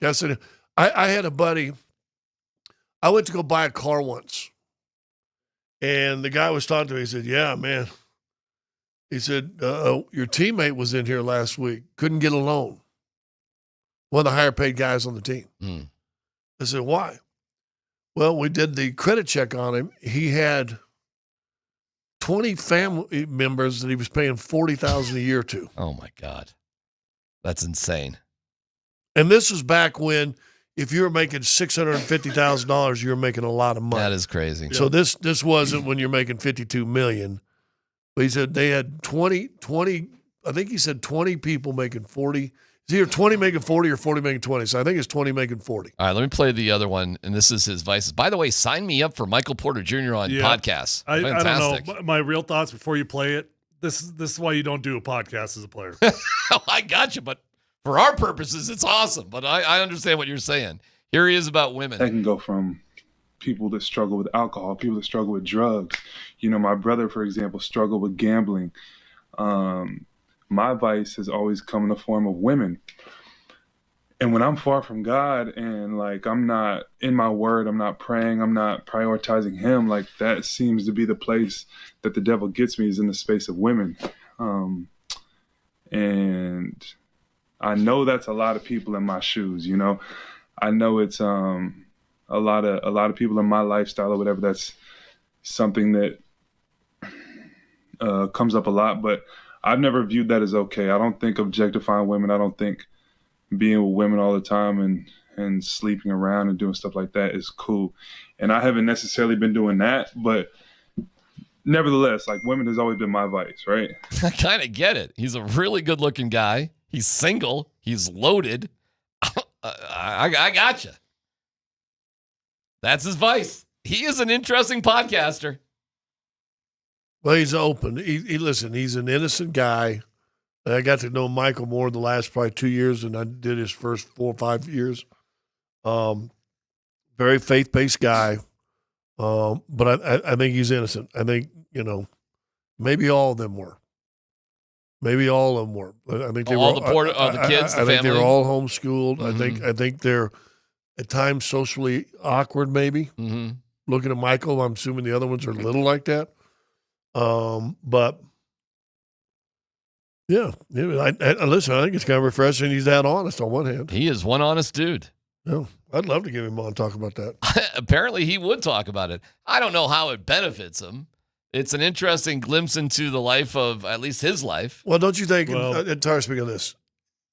got to say no. I had a buddy. I went to go buy a car once, and the guy was talking to me. He said, "Yeah, man." He said, "Your teammate was in here last week. Couldn't get a loan. One of the higher paid guys on the team." I said, "Why?" Well, we did the credit check on him. He had 20 family members that he was paying $40,000 a year to.
Oh my God. That's insane.
And this was back when if you were making $650,000, you were making a lot of money.
That is crazy.
So this wasn't when you're making $52 million. But he said they had 20, I think he said 20 people making 40. It's either 20 making 40 or 40 making 20. So I think it's 20 making 40.
All right, let me play the other one. And this is his vices. By the way, sign me up for Michael Porter Jr. on podcasts.
I don't know. My real thoughts before you play it, this is why you don't do a podcast as a player.
I got you, but For our purposes, it's awesome, but I understand what you're saying. Here he is about women.
That can go from people that struggle with alcohol, people that struggle with drugs. You know, my brother, for example, struggled with gambling. My vice has always come in the form of women. And when I'm far from God and like I'm not in my word, I'm not praying, I'm not prioritizing him, like that seems to be the place that the devil gets me, is in the space of women. And I know that's a lot of people in my shoes, you know. I know it's a lot of people in my lifestyle or whatever. That's something that comes up a lot, but I've never viewed that as okay. I don't think objectifying women, I don't think being with women all the time and sleeping around and doing stuff like that is cool. And I haven't necessarily been doing that, but nevertheless, like, women has always been my vice, right?
I kind of get it. He's a really good looking guy. He's single. He's loaded. I gotcha. That's his vice. He is an interesting podcaster.
Well, he's open. Listen, he's an innocent guy. I got to know Michael more in the last probably 2 years than I did his first 4 or 5 years. Very faith-based guy. But I think he's innocent. I think, maybe all of them were. Maybe all of them were. I think they
all
were
the kids, the
I think they were
family?
all homeschooled.
Mhm.
I think they're at times socially awkward, maybe.
Mm-hmm.
Looking at Michael, I'm assuming the other ones are a little like that. But yeah, listen, I think it's kind of refreshing. He's that honest on one hand.
He is one honest dude.
Yeah, I'd love to get him on and talk about that.
Apparently, he would talk about it. I don't know how it benefits him. It's an interesting glimpse into the life of at least his life.
Well, don't you think? And Tyler, speaking of this,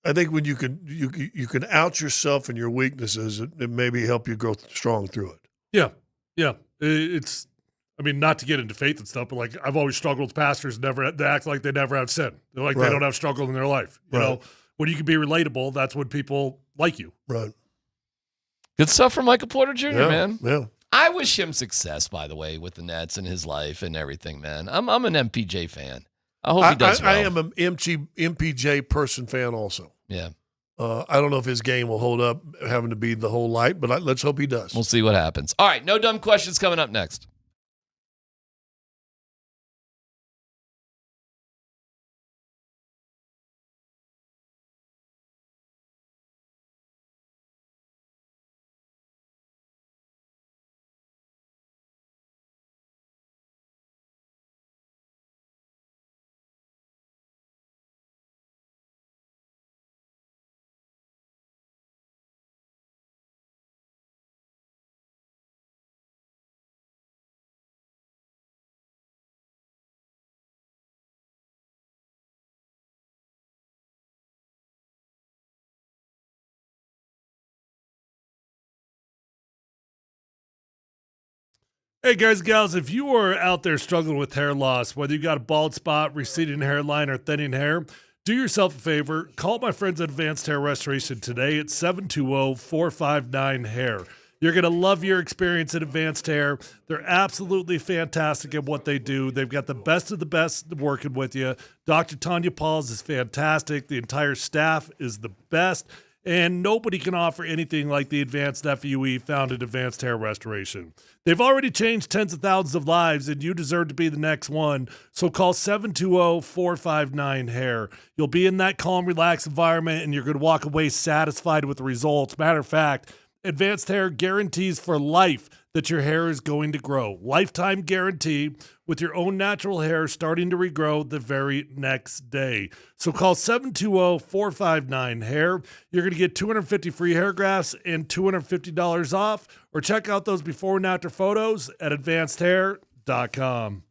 I think when you can out yourself and your weaknesses, it maybe help you grow strong through it.
Yeah. It's, I mean, not to get into faith and stuff, but like I've always struggled with pastors. They act like they never have sin. They're like they don't have struggle in their life. You know, when you can be relatable, that's when people like you.
Right.
Good stuff from Michael Porter Jr., man.
Yeah.
I wish him success, by the way, with the Nets and his life and everything, man. I'm an MPJ fan. I hope he does well.
I am an MPJ person fan also.
Yeah.
I don't know if his game will hold up having to be the whole light, but let's hope he does.
We'll see what happens. All right, no dumb questions coming up next.
Hey, guys, gals, if you are out there struggling with hair loss, whether you got a bald spot, receding hairline, or thinning hair, do yourself a favor. Call my friends at Advanced Hair Restoration today at 720-459-HAIR. You're going to love your experience at Advanced Hair. They're absolutely fantastic at what they do. They've got the best of the best working with you. Dr. Tanya Pauls is fantastic. The entire staff is the best. And nobody can offer anything like the advanced FUE found at Advanced Hair Restoration. They've already changed tens of thousands of lives, and you deserve to be the next one. So call 720-459-HAIR. You'll be in that calm, relaxed environment, and you're going to walk away satisfied with the results. Matter of fact, Advanced Hair guarantees for life that your hair is going to grow. Lifetime guarantee with your own natural hair starting to regrow the very next day. So call 720-459-HAIR. You're going to get 250 free hair grafts and $250 off, or check out those before and after photos at advancedhair.com.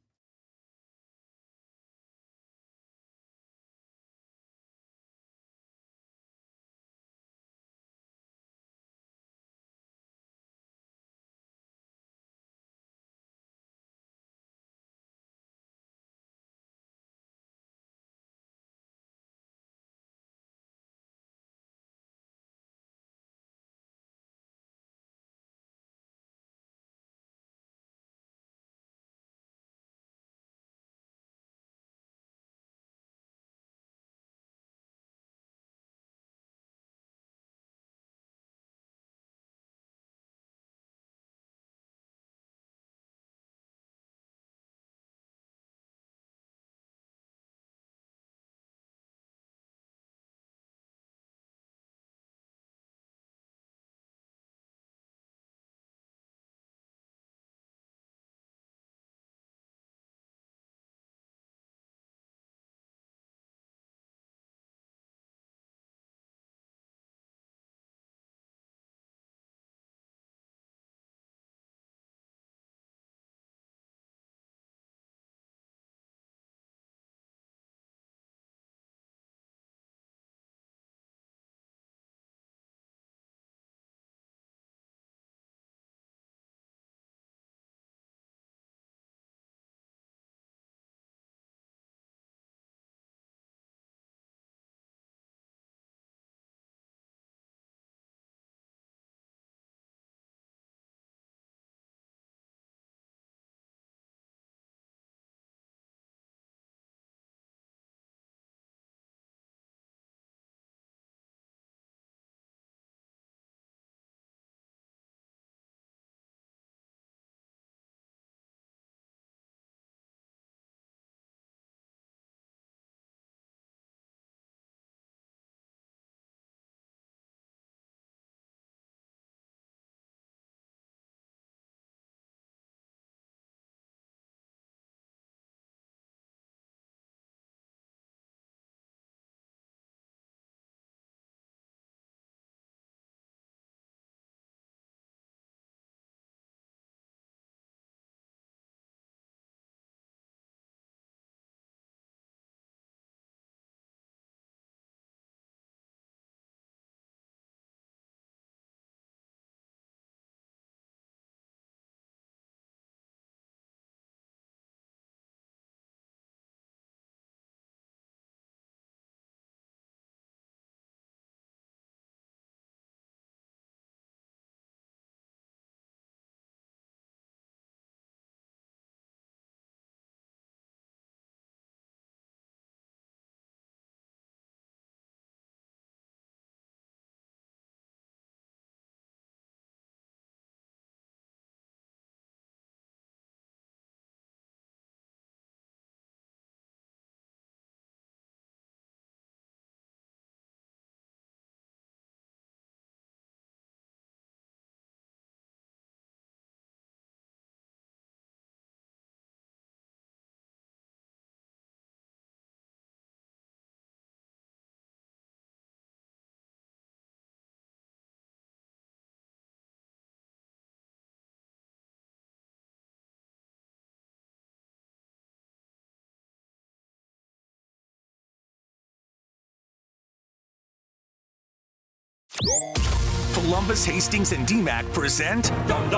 Polumbus, Hastings, and DMac present No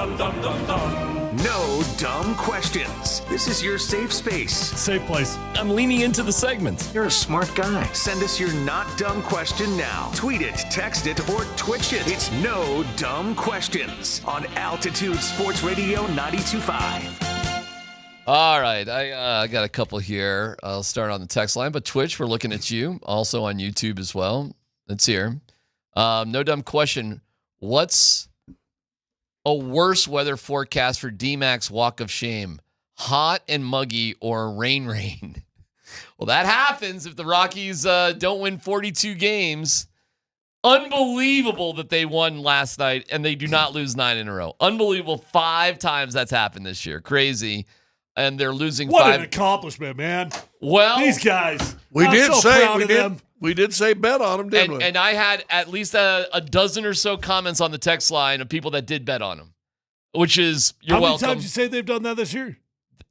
Dumb Questions. This is your safe space.
Safe place.
I'm leaning into the segment.
You're a smart guy. Send us your not dumb question now. Tweet it, text it, or Twitch it. It's No Dumb Questions on Altitude Sports Radio 92.5.
All right, I got a couple here. I'll start on the text line, but Twitch, we're looking at you. Also on YouTube as well. Let's hear. No dumb question. What's a worse weather forecast for DMac's Walk of Shame? Hot and muggy or rain? Well, that happens if the Rockies don't win 42 games. Unbelievable that they won last night and they do not lose 9 in a row. Unbelievable. 5 times that's happened this year. Crazy. And they're losing 5.
What an accomplishment, man.
Well,
these guys.
We did say bet on them, didn't we?
And I had at least a dozen or so comments on the text line of people that did bet on them, which is you're welcome.
How many times you say they've done that this year?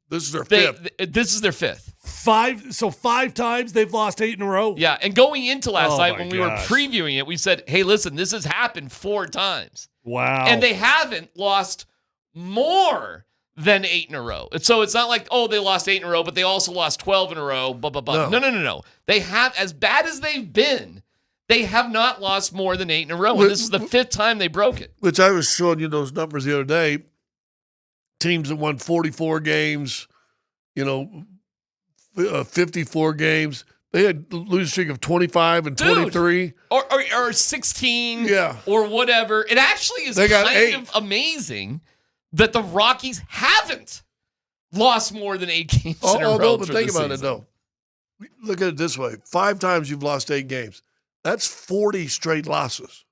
This is their fifth.
This is their 5th.
5. So 5 times they've lost 8 in a row.
Yeah, and going into last night when we were previewing it, we said, "Hey, listen, this has happened 4 times."
Wow.
And they haven't lost more than 8 in a row. And so it's not like, oh, they lost 8 in a row, but they also lost 12 in a row. Blah, blah, blah. No. They have, as bad as they've been, they have not lost more than 8 in a row. And this is the 5th time they broke it.
Which I was showing you those numbers the other day. Teams that won 44 games, 54 games. They had a losing streak of 25 and 23.
Or 16
yeah.
or whatever. It actually is kind of amazing that the Rockies haven't lost more than 8 games in a row.
But think about it, though. Look at it this way. 5 times you've lost 8 games. That's 40 straight losses.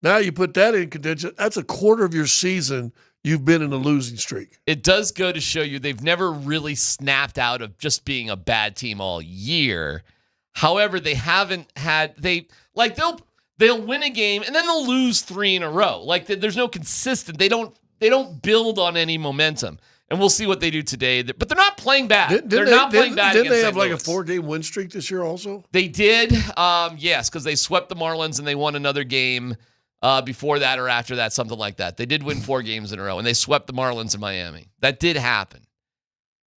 Now you put that in contention. That's a quarter of your season you've been in a losing streak.
It does go to show you they've never really snapped out of just being a bad team all year. However, they haven't had they'll win a game and then they'll lose 3 in a row. Like there's no consistent. They don't build on any momentum. And we'll see what they do today. But they're not playing bad. They're not playing bad.
Didn't they have like a 4-game win streak this year also?
They did, yes, because they swept the Marlins and they won another game before that or after that, something like that. They did win 4 games in a row, and they swept the Marlins in Miami. That did happen.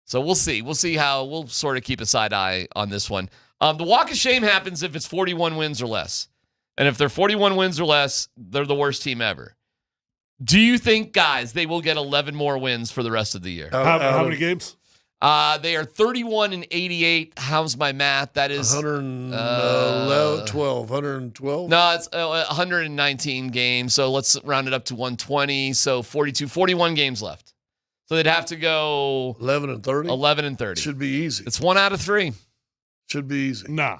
So we'll see. We'll see how we'll sort of keep a side eye on this one. The Walk of Shame happens if it's 41 wins or less. And if they're 41 wins or less, they're the worst team ever. Do you think, guys, they will get 11 more wins for the rest of the year?
How many games?
They are 31 and 88. How's my math? That is
112.
No, it's 119 games. So let's round it up to 120. So 41 games left. So they'd have to go
11 and 30.
11 and 30.
Should be easy.
It's 1 out of 3.
Should be easy.
Nah.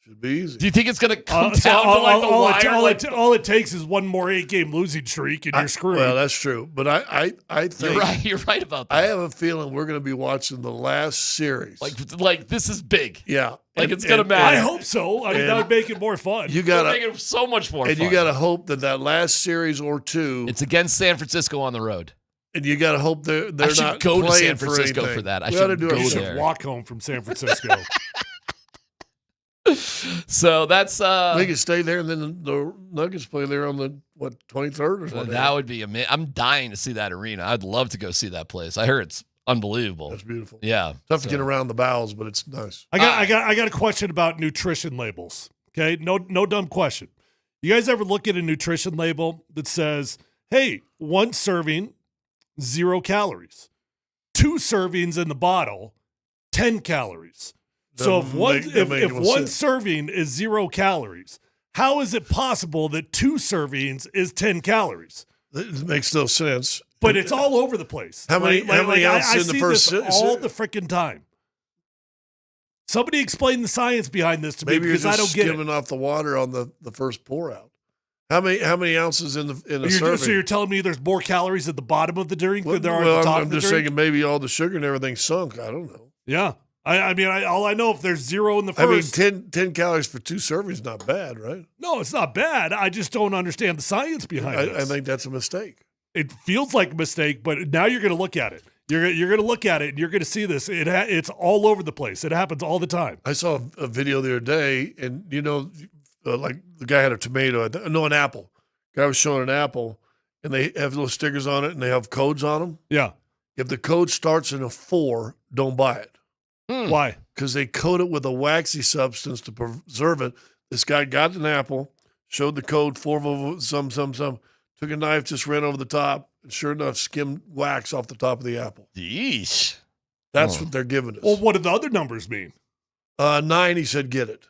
Should be easy.
Do you think it's going to come down to like the wire?
All it takes is one more 8-game losing streak, and you're screwed.
Well, that's true. But I think
you're right about that.
I have a feeling we're going to be watching the last series.
Like this is big.
Yeah.
Like it's going to matter.
I hope so. I mean, that would make it more fun.
You got to
make it so much more fun.
And you got to hope that last series or 2.
It's against San Francisco on the road.
And you got to hope they're not
I should go to San Francisco
for
that. I
should
go there.
Walk home from San Francisco.
So that's
we can stay there, and then the Nuggets play there on the 23rd or something.
That would be amazing. I'm dying to see that arena. I'd love to go see that place. I hear it's unbelievable.
That's beautiful.
Yeah,
tough to get around the bowels, but it's nice.
I got a question about nutrition labels. Okay, no dumb question. You guys ever look at a nutrition label that says, "Hey, 1 serving, 0 calories. 2 servings in the bottle, 10 calories." So if one serving is 0 calories, how is it possible that 2 servings is 10 calories?
It makes no sense.
But it's all over the place.
How many ounces in the first?
I see this all the freaking time. Somebody explain the science behind this to me, because I don't get it.
Maybe you're just skimming off the water on the first pour out. How many ounces in a serving?
So you're telling me there's more calories at the bottom of the drink than there are at the top of the drink?
I'm just thinking maybe all the sugar and everything sunk. I don't know.
Yeah. I mean, all I know, if there's 0 in the first.
I mean, 10 calories for 2 servings is not bad, right?
No, it's not bad. I just don't understand the science behind it.
I think that's a mistake.
It feels like a mistake, but now you're going to look at it. You're going to look at it, and you're going to see this. It's all over the place. It happens all the time.
I saw a video the other day, and like the guy had a tomato. No, an apple. Guy was showing an apple, and they have little stickers on it, and they have codes on them.
Yeah.
If the code starts in a 4, don't buy it.
Why?
Because they coat it with a waxy substance to preserve it. This guy got an apple, showed the code 4 some, took a knife, just ran over the top, and sure enough, skimmed wax off the top of the apple.
Yeesh.
That's what they're giving us.
Well, what do the other numbers mean?
9, he said, get it.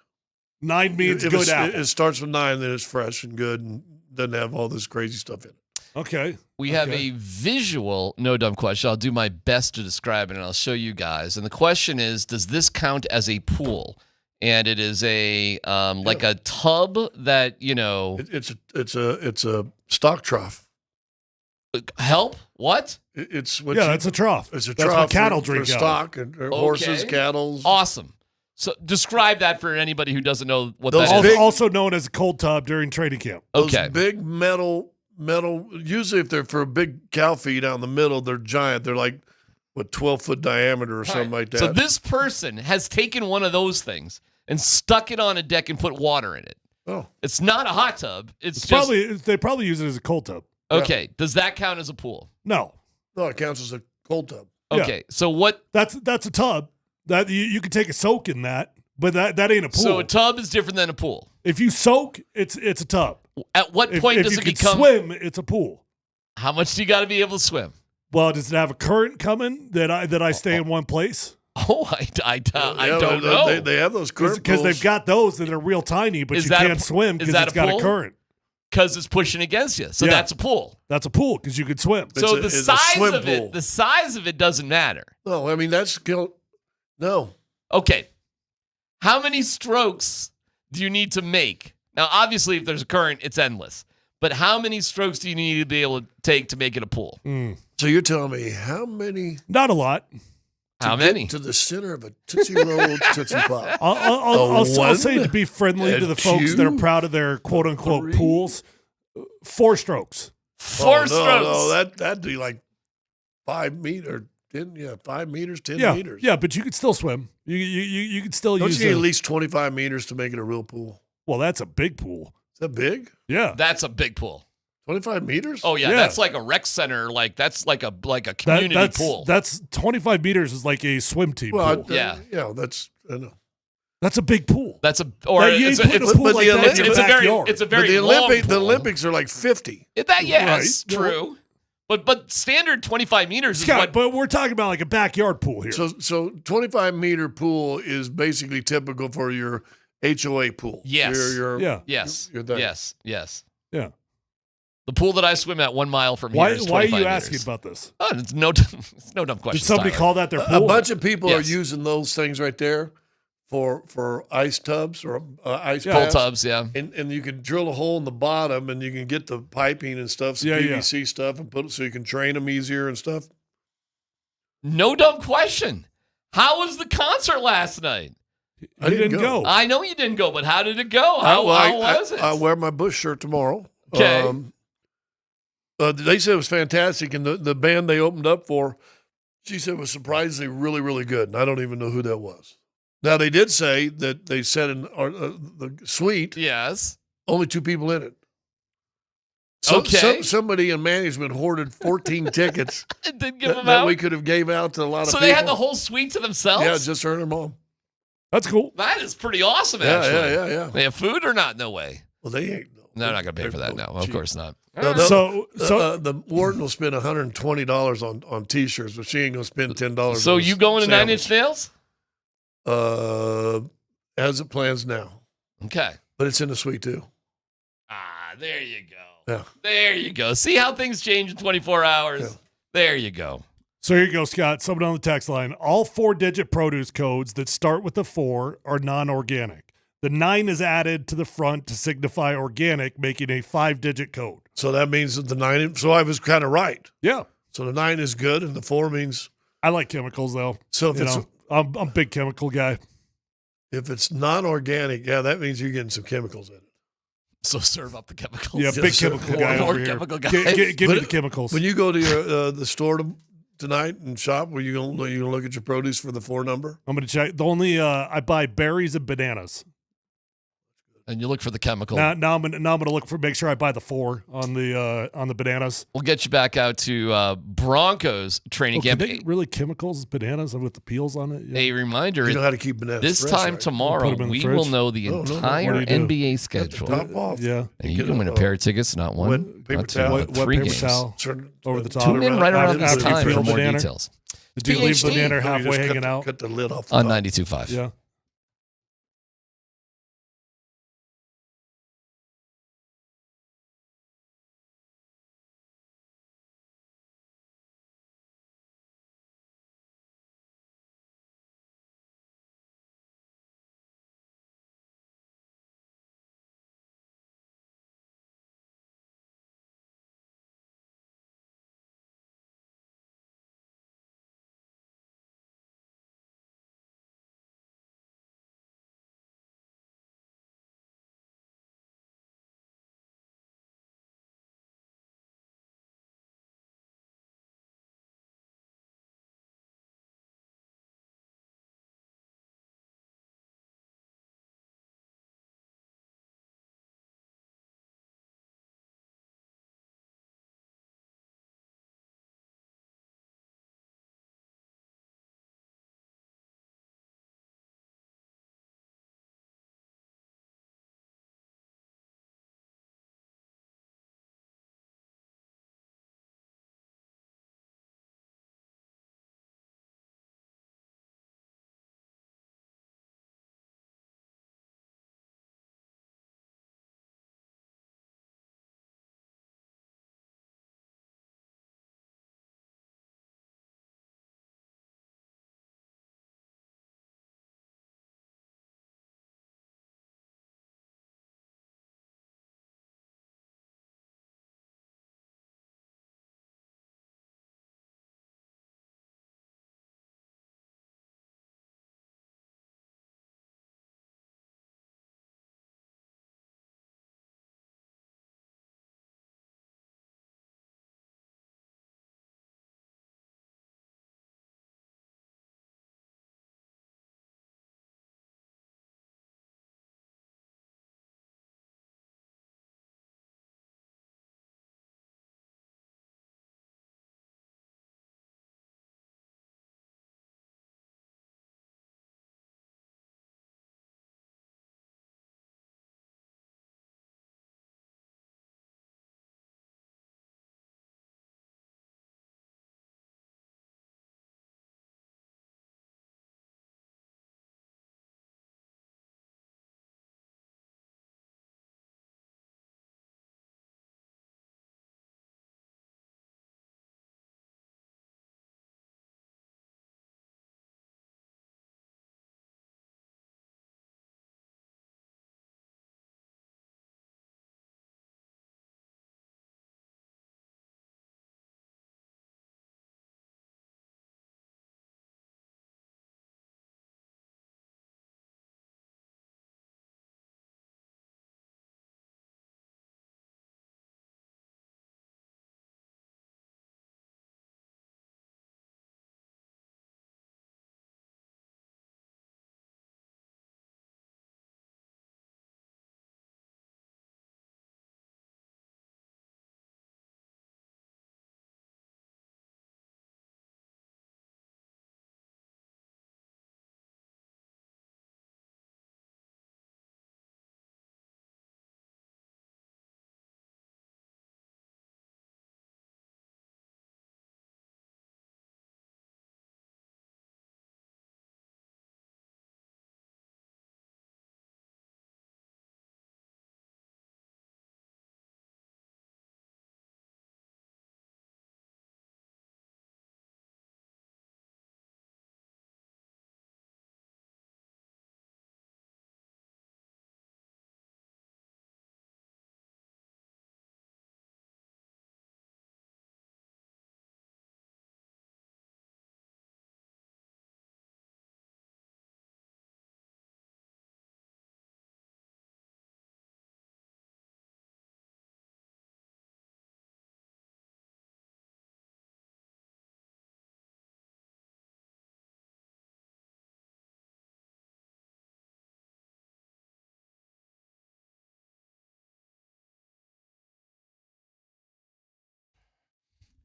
9 means
If
good apple.
It starts with 9, then it's fresh and good and doesn't have all this crazy stuff in it.
Okay.
We have a visual no dumb question. I'll do my best to describe it, and I'll show you guys. And the question is, does this count as a pool? And it is a like a tub that, you know.
It's a stock trough.
Help? What?
It's what
that's a trough.
It's a
That's
trough
what cattle
for
drink out of.
stock and horses, cattle.
Awesome. So describe that for anybody who doesn't know what
Those
that is.
Also known as a cold tub during training camp.
Those big metal. Usually, if they're for a big cow feed out in the middle, they're giant. They're like 12-foot diameter or something like that.
So this person has taken one of those things and stuck it on a deck and put water in it.
Oh,
it's not a hot tub. It's just
probably they probably use it as a cold tub.
Okay. Does that count as a pool?
No,
it counts as a cold tub.
Okay, so what?
That's a tub. That you can take a soak in that, but that ain't a pool.
So a tub is different than a pool.
If you soak, it's a tub.
At what point
if
does
you
it
can
become
swim? It's a pool.
How much do you got to be able to swim?
Well, does it have a current coming that I stay in one place?
Oh, I don't know.
They have those current
because they've
pools.
got those that are real tiny, but you can't swim because it's got a current.
Because it's pushing against you. So that's a pool.
That's a pool because you could swim.
So the size of it doesn't matter.
No, I mean no.
Okay. How many strokes do you need to make? Now, obviously, if there's a current, it's endless. But how many strokes do you need to be able to take to make it a pool?
So you're telling me how many?
Not a lot.
How many?
To the center of a Tootsie Roll Tootsie Pop.
I'll say to be friendly to the folks that are proud of their quote-unquote pools, 4 strokes.
4 strokes.
No, that'd be like 5 meters. 5 meters, 10 meters.
Yeah, but you could still swim. You could still
Don't
use
you need at least 25 meters to make it a real pool?
Well, that's a big pool.
Is that big?
Yeah.
That's a big pool.
25 meters?
Oh, yeah. That's like a rec center. That's like a community pool.
That's 25 meters is like a swim team pool.
Yeah.
That's I know.
That's a big pool.
It's a very long pool.
The Olympics are like 50.
Yes, true. But standard 25 meters is what.
But we're talking about like a backyard pool here.
So 25-meter pool is basically typical for your HOA pool.
Yes.
Yes.
Yes.
Yeah.
The pool that I swim at 1 mile from
why,
here is 25
Why are you
meters.
asking about this?
Oh, it's no dumb question.
Did somebody call that their pool?
A bunch of people are using those things right there for ice tubs or ice
pool
baths.
tubs, yeah.
And you can drill a hole in the bottom and you can get the piping and stuff, some PVC stuff, and put it so you can drain them easier and stuff.
No dumb question. How was the concert last night?
I didn't go.
I know you didn't go, but how did it go? How was it?
I wear my Bush shirt tomorrow.
Okay.
They said it was fantastic, and the band they opened up for, she said was surprisingly really, really good. And I don't even know who that was. Now, they did say that they said in the suite,
yes,
only 2 people in it. Somebody in management hoarded 14 tickets
didn't give them
that
out?
we could have gave out to a lot of people.
So they had the whole suite to themselves?
Yeah, just her and her mom.
That's cool.
That is pretty awesome, actually.
Yeah.
They have food or not? No way.
Well, they ain't.
No, they're not going to pay for that now. Of course not.
So
the warden will spend $120 on T-shirts, but she ain't going to spend $10.
So you going to
sandwich.
9 Inch Nails?
As it plans now.
Okay.
But it's in the suite, too.
There you go.
Yeah.
There you go. See how things change in 24 hours? Yeah. There you go.
So here you go, Scott. Someone on the text line. All 4-digit produce codes that start with a 4 are non-organic. The 9 is added to the front to signify organic, making a 5-digit code.
So that means that the 9, so I was kind of right.
Yeah.
So the 9 is good, and the 4 means.
I like chemicals, though.
So if
I'm a big chemical guy.
If it's non-organic, that means you're getting some chemicals in it.
So serve up the chemicals.
Yeah, big chemical guy over here.
Chemical guy.
Give me the chemicals.
When you go to your the store tonight and shop, were you gonna look at your produce for the 4 number?
I'm gonna check. The only I buy berries and bananas.
And you look for the chemical.
Now I'm gonna look for make sure I buy the 4 on the bananas.
We'll get you back out to Broncos training camp.
Can they really chemicals bananas with the peels on it? Yeah.
A reminder:
You know how to keep bananas
this
fresh,
time
right?
tomorrow,
Put 'em in the
we
fridge?
will know the
No. What
entire
do you do?
NBA schedule.
Top off.
Yeah.
And you can win a pair of tickets, not one,
paper
not two,
towel.
but
Wet
3
paper
games.
towel over the top.
Tune in right around this
After you
time
peel
for more
banana.
details.
Do you leave the
PhD.
banana
No, you
halfway
just
hanging out?
Cut the lid off the
On
top.
92.5.
Yeah.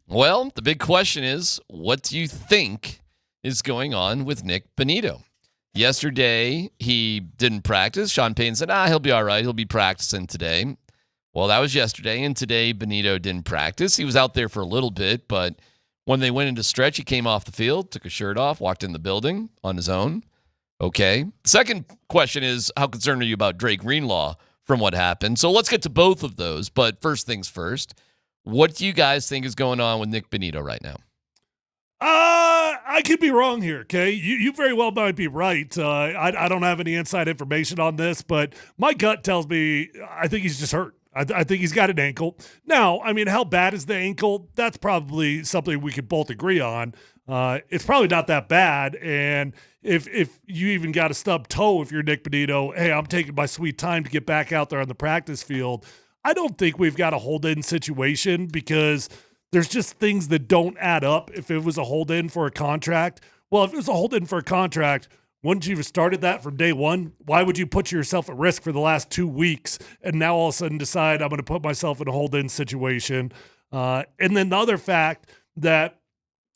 Well, the big question is, what do you think is going on with Nick Bonitto? Yesterday, he didn't practice. Sean Payton said, he'll be all right. He'll be practicing today. Well, that was yesterday, and today Bonitto didn't practice. He was out there for a little bit, but when they went into stretch, he came off the field, took his shirt off, walked in the building on his own. Okay. The second question is, how concerned are you about Drake Greenlaw from what happened? So let's get to both of those, but first things first. What do you guys think is going on with Nick Bonitto right now?
I could be wrong here, okay? You very well might be right. I don't have any inside information on this, but my gut tells me I think he's just hurt. I think he's got an ankle. Now, I mean, how bad is the ankle? That's probably something we could both agree on. It's probably not that bad, and if you even got a stub toe, if you're Nick Bonitto, hey, I'm taking my sweet time to get back out there on the practice field. I don't think we've got a hold-in situation because there's just things that don't add up if it was a hold-in for a contract. Well, if it was a hold-in for a contract, wouldn't you have started that from day one? Why would you put yourself at risk for the last 2 weeks and now all of a sudden decide I'm going to put myself in a hold-in situation? And then the other fact that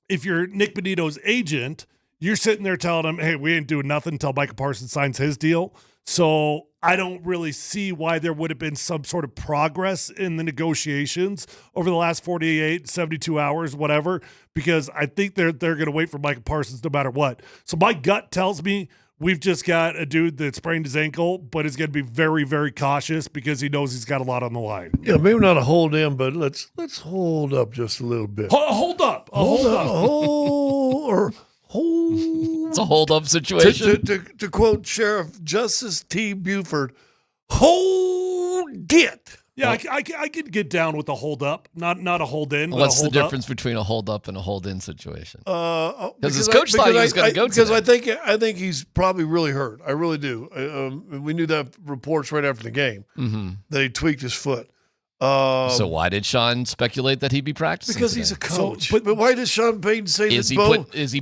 if you're Nick Bonitto's agent, you're sitting there telling him, hey, we ain't doing nothing until Micah Parsons signs his deal. So I don't really see why there would have been some sort of progress in the negotiations over the last 48, 72 hours, whatever, because I think they're going to wait for Micah Parsons no matter what. So my gut tells me we've just got a dude that sprained his ankle, but is going to be very, very cautious because he knows he's got a lot on the line.
Yeah, maybe not a hold in, but let's hold up just a little bit.
Hold up.
It's a hold-up situation.
To quote Sheriff Justice T. Buford, hold it.
Yeah, I could get down with a hold-up, not a hold-in.
What's
the
difference between a hold-up and a hold-in situation?
Because
his coach thought he was going to go
because
today.
I think he's probably really hurt. I really do. We knew that reports right after the game that he tweaked his foot.
So why did Sean speculate that he'd be practicing?
Because
today?
he's a coach. But why did Sean Payton say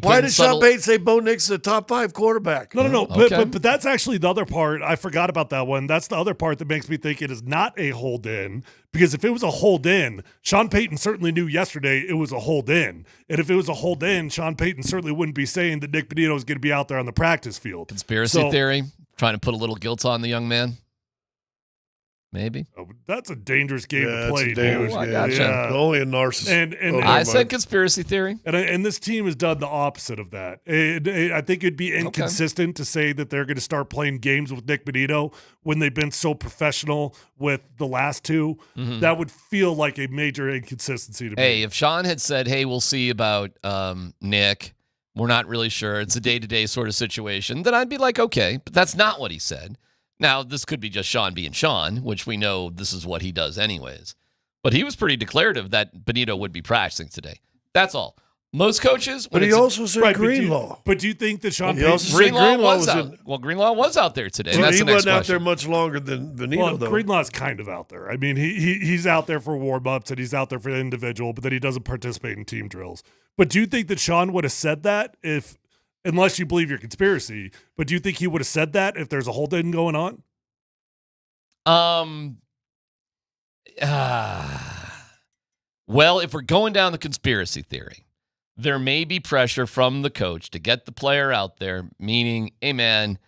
why
did Sean Payton say Bo Nix is a top 5 quarterback?
No.
Okay.
But that's actually the other part. I forgot about that one. That's the other part that makes me think it is not a hold in. Because if it was a hold in, Sean Payton certainly knew yesterday it was a hold in. And if it was a hold in, Sean Payton certainly wouldn't be saying that Nick Bonitto is going to be out there on the practice field.
Conspiracy theory, trying to put a little guilt on the young man. Maybe.
That's a dangerous game to play,
dude.
I gotcha.
Yeah.
Only a narcissist.
And
I said conspiracy theory.
And this team has done the opposite of that. I think it'd be inconsistent to say that they're going to start playing games with Nick Bonitto when they've been so professional with the last two. That would feel like a major inconsistency to me.
Hey, if Sean had said, hey, we'll see about Nick, we're not really sure, it's a day-to-day sort of situation, then I'd be like, okay. But that's not what he said. Now, this could be just Sean being Sean, which we know this is what he does anyways. But he was pretty declarative that Bonitto would be practicing today. That's all. Most coaches...
But he also said Greenlaw.
But do you think that Sean
Payton...
Greenlaw was out. Well, Greenlaw was out there today.
Well,
that's
he
the next
wasn't out
question.
there much longer than Bonitto, though.
Greenlaw's kind of out there. I mean, he's out there for warm-ups and he's out there for the individual, but then he doesn't participate in team drills. But do you think that Sean would have said that if... Unless you believe your conspiracy, but do you think he would have said that if there's a hold-in going on?
Well, if we're going down the conspiracy theory, there may be pressure from the coach to get the player out there, meaning, hey, man,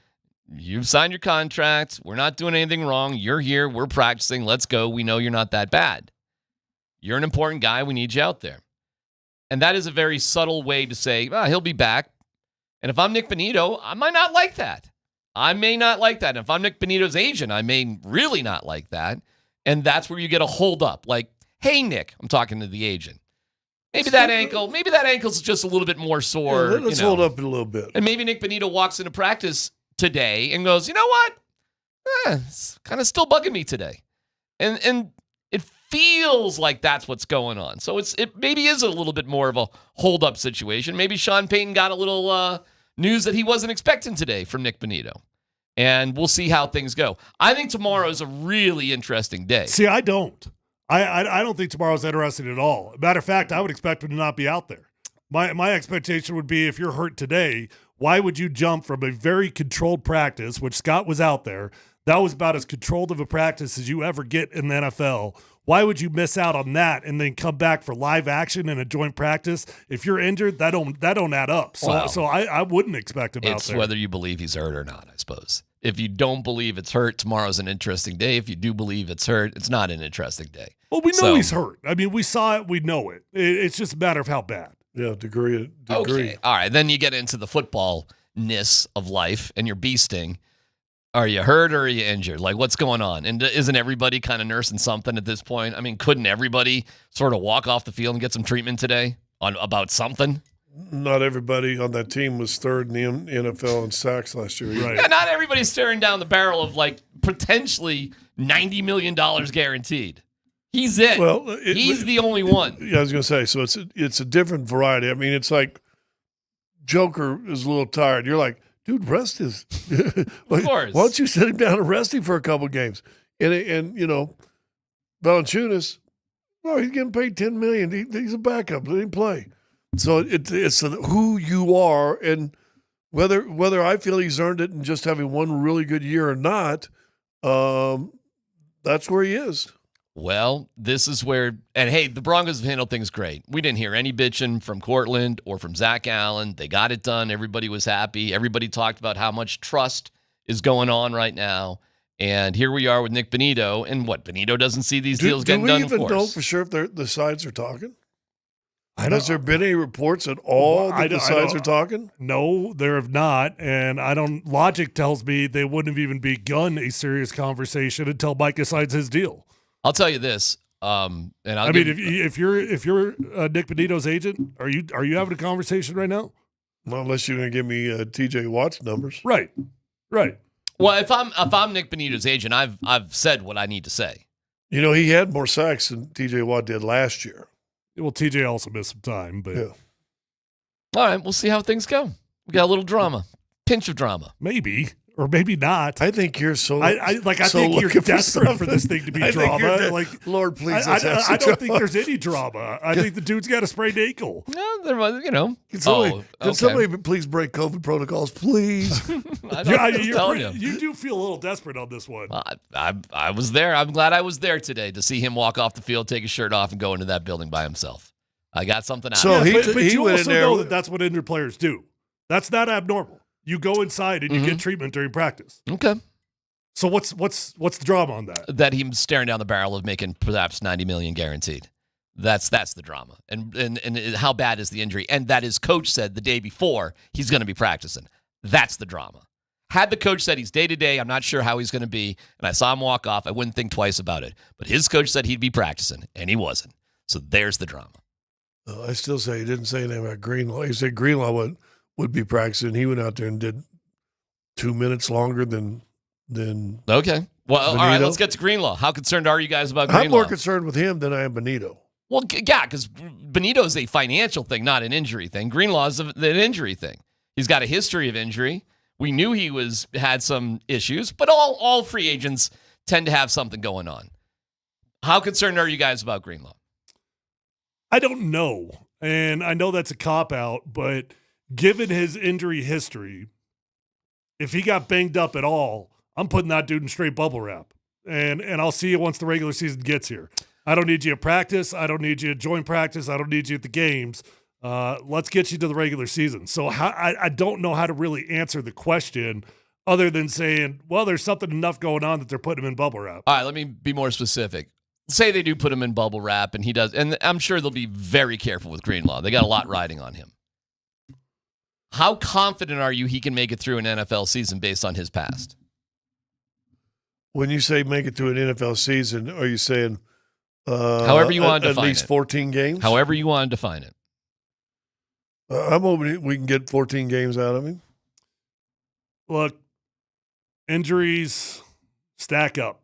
you've signed your contract. We're not doing anything wrong. You're here. We're practicing. Let's go. We know you're not that bad. You're an important guy. We need you out there. And that is a very subtle way to say, he'll be back. And if I'm Nick Bonitto, I might not like that. I may not like that. And if I'm Nick Bonitto's agent, I may really not like that. And that's where you get a hold up. Like, hey, Nick, I'm talking to the agent. Maybe that ankle's just a little bit more sore.
Yeah, let's hold up a little bit.
And maybe Nick Bonitto walks into practice today and goes, you know what? It's kind of still bugging me today. And it feels like that's what's going on. So it maybe is a little bit more of a hold up situation. Maybe Sean Payton got a little news that he wasn't expecting today from Nick Bonitto. And we'll see how things go. I think tomorrow is a really interesting day.
See, I don't. I don't think tomorrow's interesting at all. Matter of fact, I would expect him to not be out there. My expectation would be if you're hurt today, why would you jump from a very controlled practice, which Scott was out there, that was about as controlled of a practice as you ever get in the NFL. why would you miss out on that and then come back for live action in a joint practice? If you're injured, that don't add up. So I wouldn't expect him out there.
It's whether you believe he's hurt or not, I suppose. If you don't believe it's hurt, tomorrow's an interesting day. If you do believe it's hurt, it's not an interesting day.
Well, we know he's hurt. I mean, we saw it. We know it. It's just a matter of how bad.
Yeah, degree.
Okay. All right. Then you get into the footballness of life and you're beasting. Are you hurt or are you injured? Like, what's going on? And isn't everybody kind of nursing something at this point? I mean, couldn't everybody sort of walk off the field and get some treatment today about something?
Not everybody on that team was third in the NFL in sacks last year.
Right.
Yeah, not everybody's staring down the barrel of, like, potentially $90 million guaranteed. He's it.
Well,
he's the only one.
Yeah, I was going to say, so it's a different variety. I mean, it's like Joker is a little tired. You're like, dude, rest his.
Of course.
Why don't you sit him down and rest him for a couple games? And you know, Valanciunas, well, he's getting paid $10 million. He's a backup. Let him play. So it's who you are, and whether I feel he's earned it and just having one really good year or not, that's where he is.
Well, this is where, and hey, the Broncos have handled things great. We didn't hear any bitching from Cortland or from Zach Allen. They got it done. Everybody was happy. Everybody talked about how much trust is going on right now. And here we are with Nick Bonitto. And what, Bonitto doesn't see these deals getting done, of course.
Do we even know for sure if the sides are talking? Has there been any reports at all that the sides are talking?
No, there have not. And logic tells me they wouldn't have even begun a serious conversation until Micah signs his deal.
I'll tell you this,
if you're Nick Bonitto's agent, are you having a conversation right now?
Well, unless you're going to give me T.J. Watt's numbers,
right.
Well, if I'm Nick Bonitto's agent, I've said what I need to say.
You know, he had more sacks than T.J. Watt did last year.
Well, T.J. also missed some time, but
yeah.
All right, we'll see how things go. We got a little drama, pinch of drama,
maybe. Or maybe not.
I think you're so.
I think you're desperate for this thing to be drama. Like,
Lord, please.
I don't think there's any drama. I think the dude's got a sprained ankle.
No, there was, you know.
Can somebody please break COVID protocols, please?
You do feel a little desperate on this one.
I was there. I'm glad I was there today to see him walk off the field, take his shirt off, and go into that building by himself. I got something out of it.
But you also know that's what injured players do. That's not abnormal. You go inside and you get treatment during practice.
Okay.
So what's the drama on that?
That he's staring down the barrel of making perhaps $90 million guaranteed. That's the drama. And how bad is the injury? And that his coach said the day before he's going to be practicing. That's the drama. Had the coach said he's day-to-day, I'm not sure how he's going to be, and I saw him walk off, I wouldn't think twice about it. But his coach said he'd be practicing, and he wasn't. So there's the drama.
I still say he didn't say anything about Greenlaw. He said Greenlaw would be practicing. He went out there and did 2 minutes longer than
okay. Well,
Bonitto.
All right, let's get to Greenlaw. How concerned are you guys about Greenlaw?
I'm more concerned with him than I am Bonitto.
Well, yeah, because Bonitto is a financial thing, not an injury thing. Greenlaw is an injury thing. He's got a history of injury. We knew he had some issues, but all free agents tend to have something going on. How concerned are you guys about Greenlaw?
I don't know, and I know that's a cop-out, but given his injury history, if he got banged up at all, I'm putting that dude in straight bubble wrap. And I'll see you once the regular season gets here. I don't need you at practice. I don't need you at joint practice. I don't need you at the games. Let's get you to the regular season. So I don't know how to really answer the question other than saying, well, there's something enough going on that they're putting him in bubble wrap.
All right, let me be more specific. Say they do put him in bubble wrap, and he does. And I'm sure they'll be very careful with Greenlaw. They got a lot riding on him. How confident are you he can make it through an NFL season based on his past?
When you say make it through an NFL season, are you saying
however you want to define it?
At least 14 games?
However you want to define it.
I'm hoping we can get 14 games out of him.
Look, injuries stack up.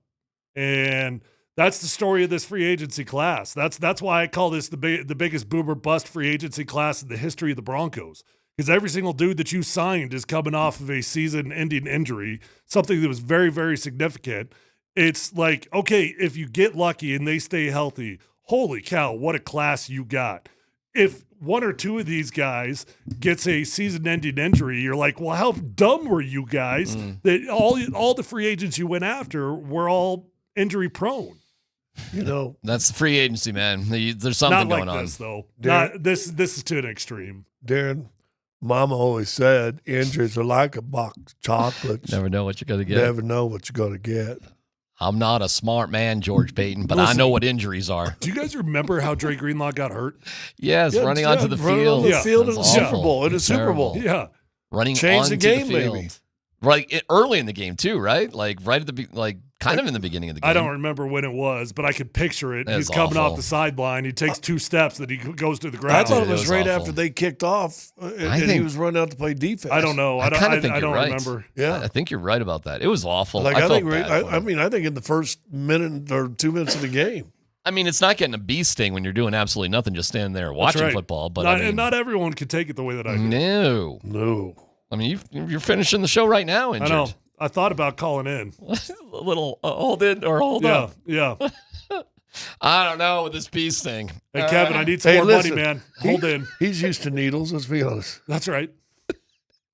And that's the story of this free agency class. That's why I call this the biggest boomer bust free agency class in the history of the Broncos. Because every single dude that you signed is coming off of a season-ending injury, something that was very, very significant. It's like, okay, if you get lucky and they stay healthy, holy cow, what a class you got. If one or two of these guys gets a season-ending injury, you're like, well, how dumb were you guys that all the free agents you went after were all injury-prone?
You know,
that's the free agency, man. There's something
Not like
going on.
this, though.
Darren-
This is to an extreme.
Darren, Mama always said injuries are like a box of chocolates.
Never know what you're going to get.
Never know what you're going to get.
I'm not a smart man, George Payton, but I
Listen,
know what injuries are.
Do you guys remember how Dre Greenlaw got hurt?
Yes, running onto the
running
field.
on the field in the
That's
Super
awful.
Bowl. In the
It's
Super Bowl.
terrible.
Yeah.
Running
Changed the
onto
game,
field.
maybe.
Right, early in the game too, right? Like right at the kind of in the beginning of the game.
I don't remember when it was, but I could picture it.
That's
He's coming
awful.
off the sideline. He takes 2 steps, that he goes to the ground.
I thought it
It
was
was
right
awful.
after they kicked off, and he
think-
was running out to play defense.
I don't know. I
kinda think
I
you're
don't
right.
remember.
Yeah.
I think you're right about that. It was awful.
Like
I
I
felt
think,
bad for him.
I think in the first minute or 2 minutes of the game.
I mean, it's not getting a bee sting when you're doing absolutely nothing, just standing there
That's
watching
right.
football. But
not,
I mean,
and not everyone could take it the way that I do.
no. I mean, you're finishing the show right now. Injured.
I know. I thought about calling in.
A little hold in or hold up.
Yeah.
I don't know with this bee sting.
Hey, Kevin, I need some more money, man. Hold in.
He's used to needles, let's be honest.
That's right.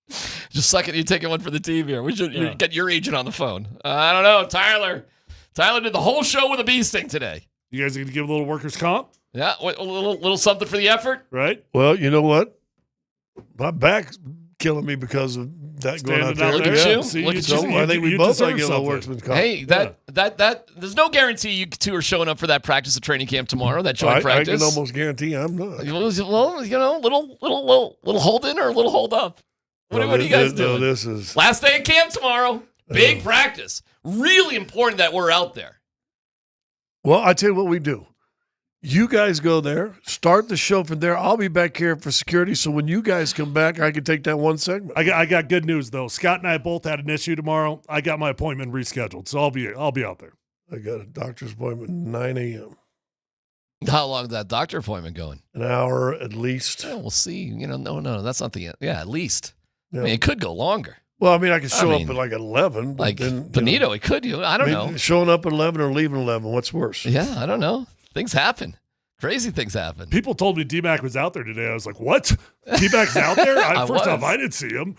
Just a second, you taking one for the team here. We should get your agent on the phone. I don't know, Tyler. Tyler did the whole show with a bee sting today.
You guys are going to give a little workers' comp?
Yeah, a little something for the effort.
Right?
Well, you know what? My back's killing me because of that going out
Standing
there.
out there.
Yeah.
You. See,
Look
you
at
just-
you. I think we
you
both
deserve
like a little
something.
workman's comp.
Hey, that there's no guarantee you two are showing up for that practice at training camp tomorrow. That joint
I
practice.
can almost guarantee I'm not.
Well, you know, little hold in or a little hold up. What are you guys doing?
This is
Last day of camp tomorrow. Big practice. Really important that we're out there.
Well, I tell you what we do. You guys go there, start the show from there. I'll be back here for security, so when you guys come back, I can take that one segment.
I got good news though. Scott and I both had an issue tomorrow. I got my appointment rescheduled, so I'll be out there.
I got a doctor's appointment at 9 a.m.
How long is that doctor appointment going?
An hour at least.
Yeah, we'll see. You know, no, that's not the end. Yeah, at least.
Yeah.
I mean, it could go longer.
Well, I mean, I could show up at like 11. But
Like
then,
Bonitto, it could. I don't know.
Showing up at 11 or leaving 11, what's worse?
Yeah, I don't know. Things happen. Crazy things happen.
People told me DMac was out there today. I was like, what? DMac's out there? First off,
was.
I didn't see him.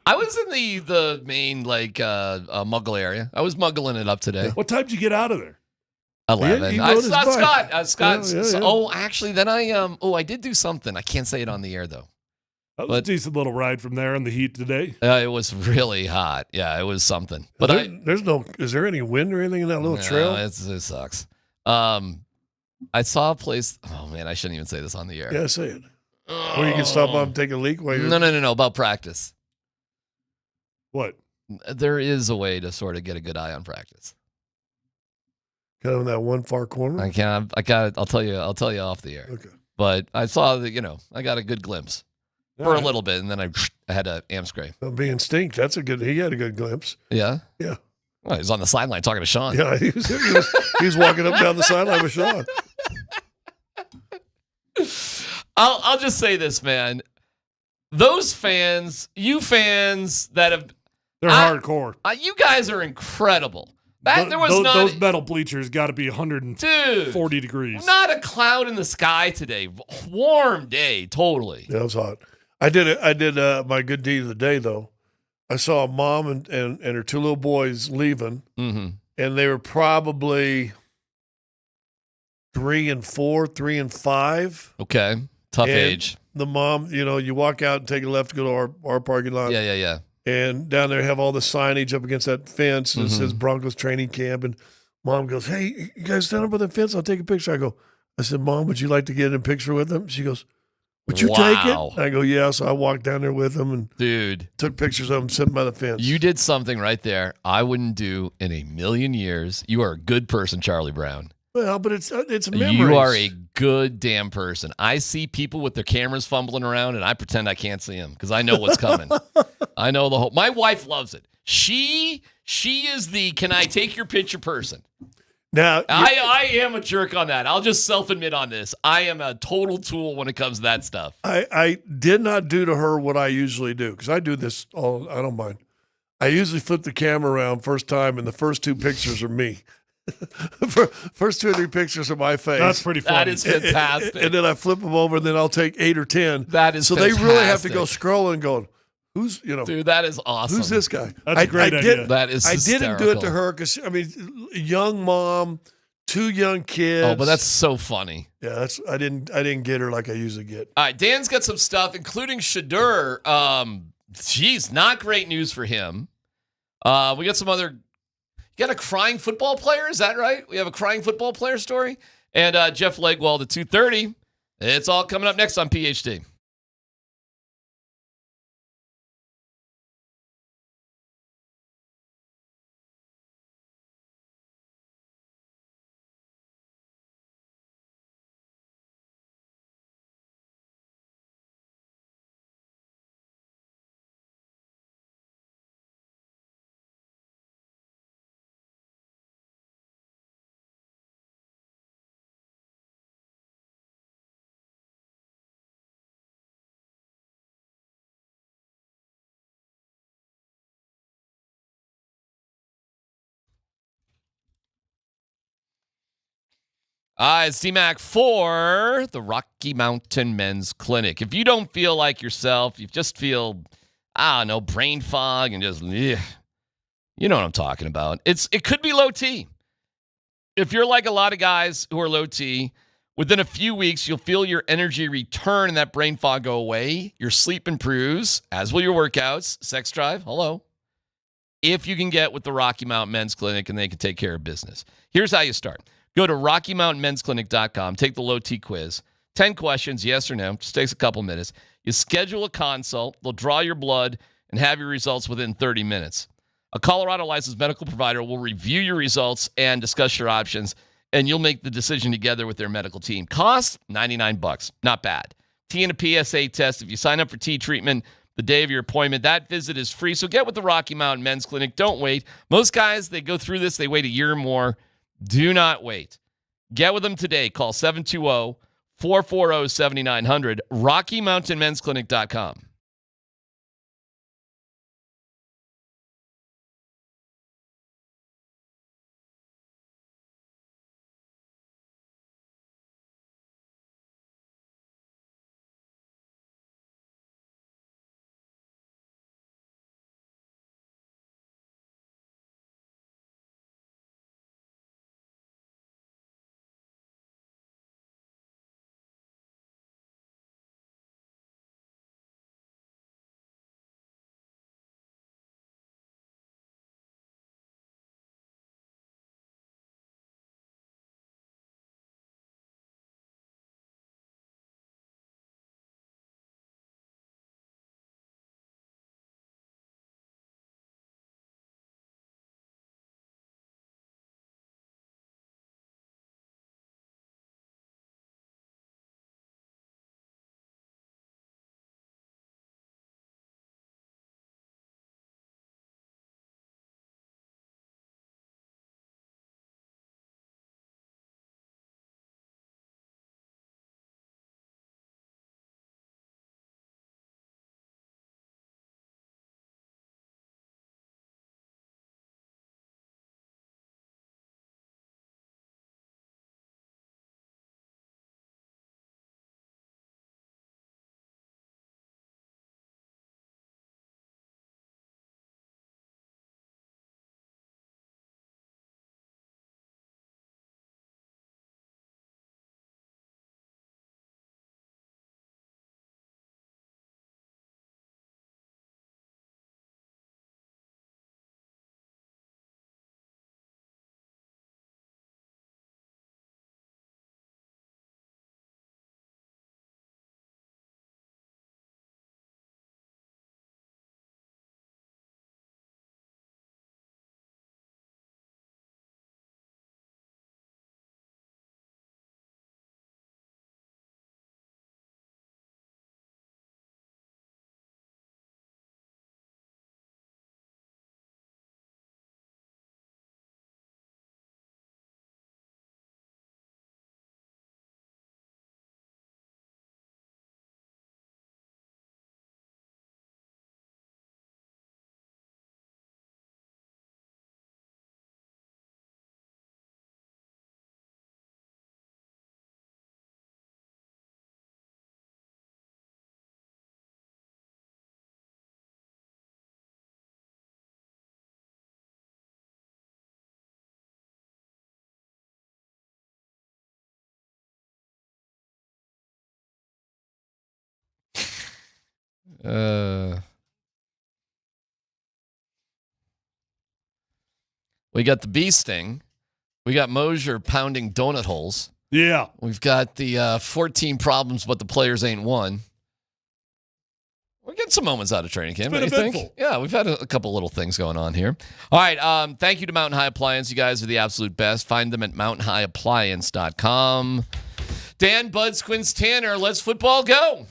I was in the main Muggle area. I was muggling it up today.
What time did you get out of there?
11.
he
I
rode his
saw
bike.
Scott.
Yeah.
Oh, actually, then I did do something. I can't say it on the air though.
That was a decent little ride from there in the heat today.
It was really hot. Yeah, it was something. But
Is there any wind or anything in that little trail?
it sucks. I saw a place. Oh man, I shouldn't even say this on the air.
Yeah, say it. Where you can stop by and take a leak while you're.
No. About practice.
What?
There is a way to sort of get a good eye on practice.
Kind of in that one far corner.
I can't. I got. I'll tell you off the air.
Okay.
But I saw that. I got a good glimpse for a little bit, and then I had to Amscray.
Being stink. That's a good. He had a good glimpse.
Yeah.
Yeah.
Well, he's on the sideline talking to Sean.
Yeah, he was walking up and down the sideline with Sean.
I'll just say this, man. Those fans, you fans that have,
they're hardcore.
You guys are incredible. There was
those metal bleachers got to be 140 degrees.
Not a cloud in the sky today. Warm day, totally.
Yeah, it was hot. I did my good deed of the day though. I saw a mom and her 2 little boys leaving,
mm-hmm.
and they were probably 3 and 4, 3 and 5.
Okay, tough
and
age.
The mom, you walk out and take a left to go to our parking lot.
Yeah.
And down there have all the signage up against that fence. And It says Broncos training camp. And mom goes, "Hey, you guys stand up by the fence? I'll take a picture." I said, "Mom, would you like to get in a picture with them?" She goes, "Would you take it?" I go, "Yeah." So I walked down there with them and took pictures of them sitting by the fence.
You did something right there I wouldn't do in a million years. You are a good person, Charlie Brown.
Well, but it's memories.
You are a good damn person. I see people with their cameras fumbling around, and I pretend I can't see them because I know what's coming. I know the whole. My wife loves it. She is the can I take your picture person.
Now
I am a jerk on that. I'll just self-admit on this. I am a total tool when it comes to that stuff.
I did not do to her what I usually do because I do this all. I don't mind. I usually flip the camera around first time, and the first 2 pictures are me. First 2 or 3 pictures of my face.
That's pretty funny.
That is fantastic.
And then I flip them over, and then I'll take 8 or 10.
That is
so
fantastic.
they really have to go scrolling, going, "Who's
Dude, that is awesome.
Who's this guy?"
That's a great idea.
That is
I didn't do it to
hysterical.
her because a young mom, 2 young kids.
Oh, but that's so funny.
Yeah, I didn't get her like I usually get.
All right, Dan's got some stuff, including Shador. Geez, not great news for him. We got some other. You got a crying football player? Is that right? We have a crying football player story. And Jeff Legwald at 2:30. It's all coming up next on PhD. It's DMac for the Rocky Mountain Men's Clinic. If you don't feel like yourself, you just feel, I don't know, brain fog and just, you know what I'm talking about. It could be low T. If you're like a lot of guys who are low T, within a few weeks, you'll feel your energy return and that brain fog go away. Your sleep improves, as will your workouts. Sex drive, hello. If you can get with the Rocky Mountain Men's Clinic and they can take care of business. Here's how you start. Go to RockyMountainMen'sClinic.com. Take the low T quiz. 10 questions, yes or no. Just takes a couple minutes. You schedule a consult. They'll draw your blood and have your results within 30 minutes. A Colorado licensed medical provider will review your results and discuss your options, and you'll make the decision together with their medical team. Cost, $99. Not bad. T and a PSA test. If you sign up for T treatment the day of your appointment, that visit is free. So get with the Rocky Mountain Men's Clinic. Don't wait. Most guys, they go through this, they wait a year or more. Do not wait. Get with them today. Call 720-440-7900. RockyMountainMen'sClinic.com. We got the bee sting. We got Moser pounding donut holes.
Yeah.
We've got the 14 problems, but the players ain't won. We're getting some moments out of training camp, don't you think? Yeah, we've had a couple little things going on here. All right, thank you to Mountain High Appliance. You guys are the absolute best. Find them at mountainhighappliance.com. Dan, Buds, Quince, Tanner, let's football go.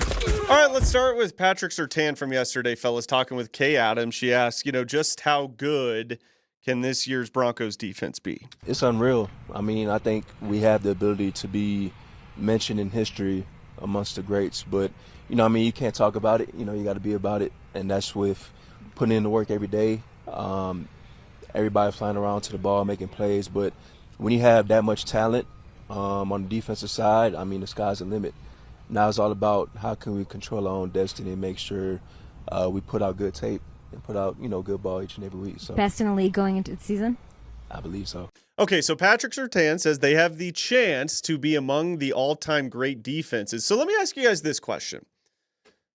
All right, let's start with Patrick Surtain from yesterday, fellas, talking with Kay Adams. She asked, just how good can this year's Broncos defense be?
It's unreal. I mean, I think we have the ability to be mentioned in history amongst the greats, but, you can't talk about it. You got to be about it, and that's with putting in the work every day, everybody flying around to the ball, making plays. But when you have that much talent on the defensive side, the sky's the limit. Now it's all about how can we control our own destiny and make sure we put out good tape and put out, good ball each and every week. So
best in the league going into the season?
I believe so.
Okay, so Patrick Surtain says they have the chance to be among the all-time great defenses. So let me ask you guys this question.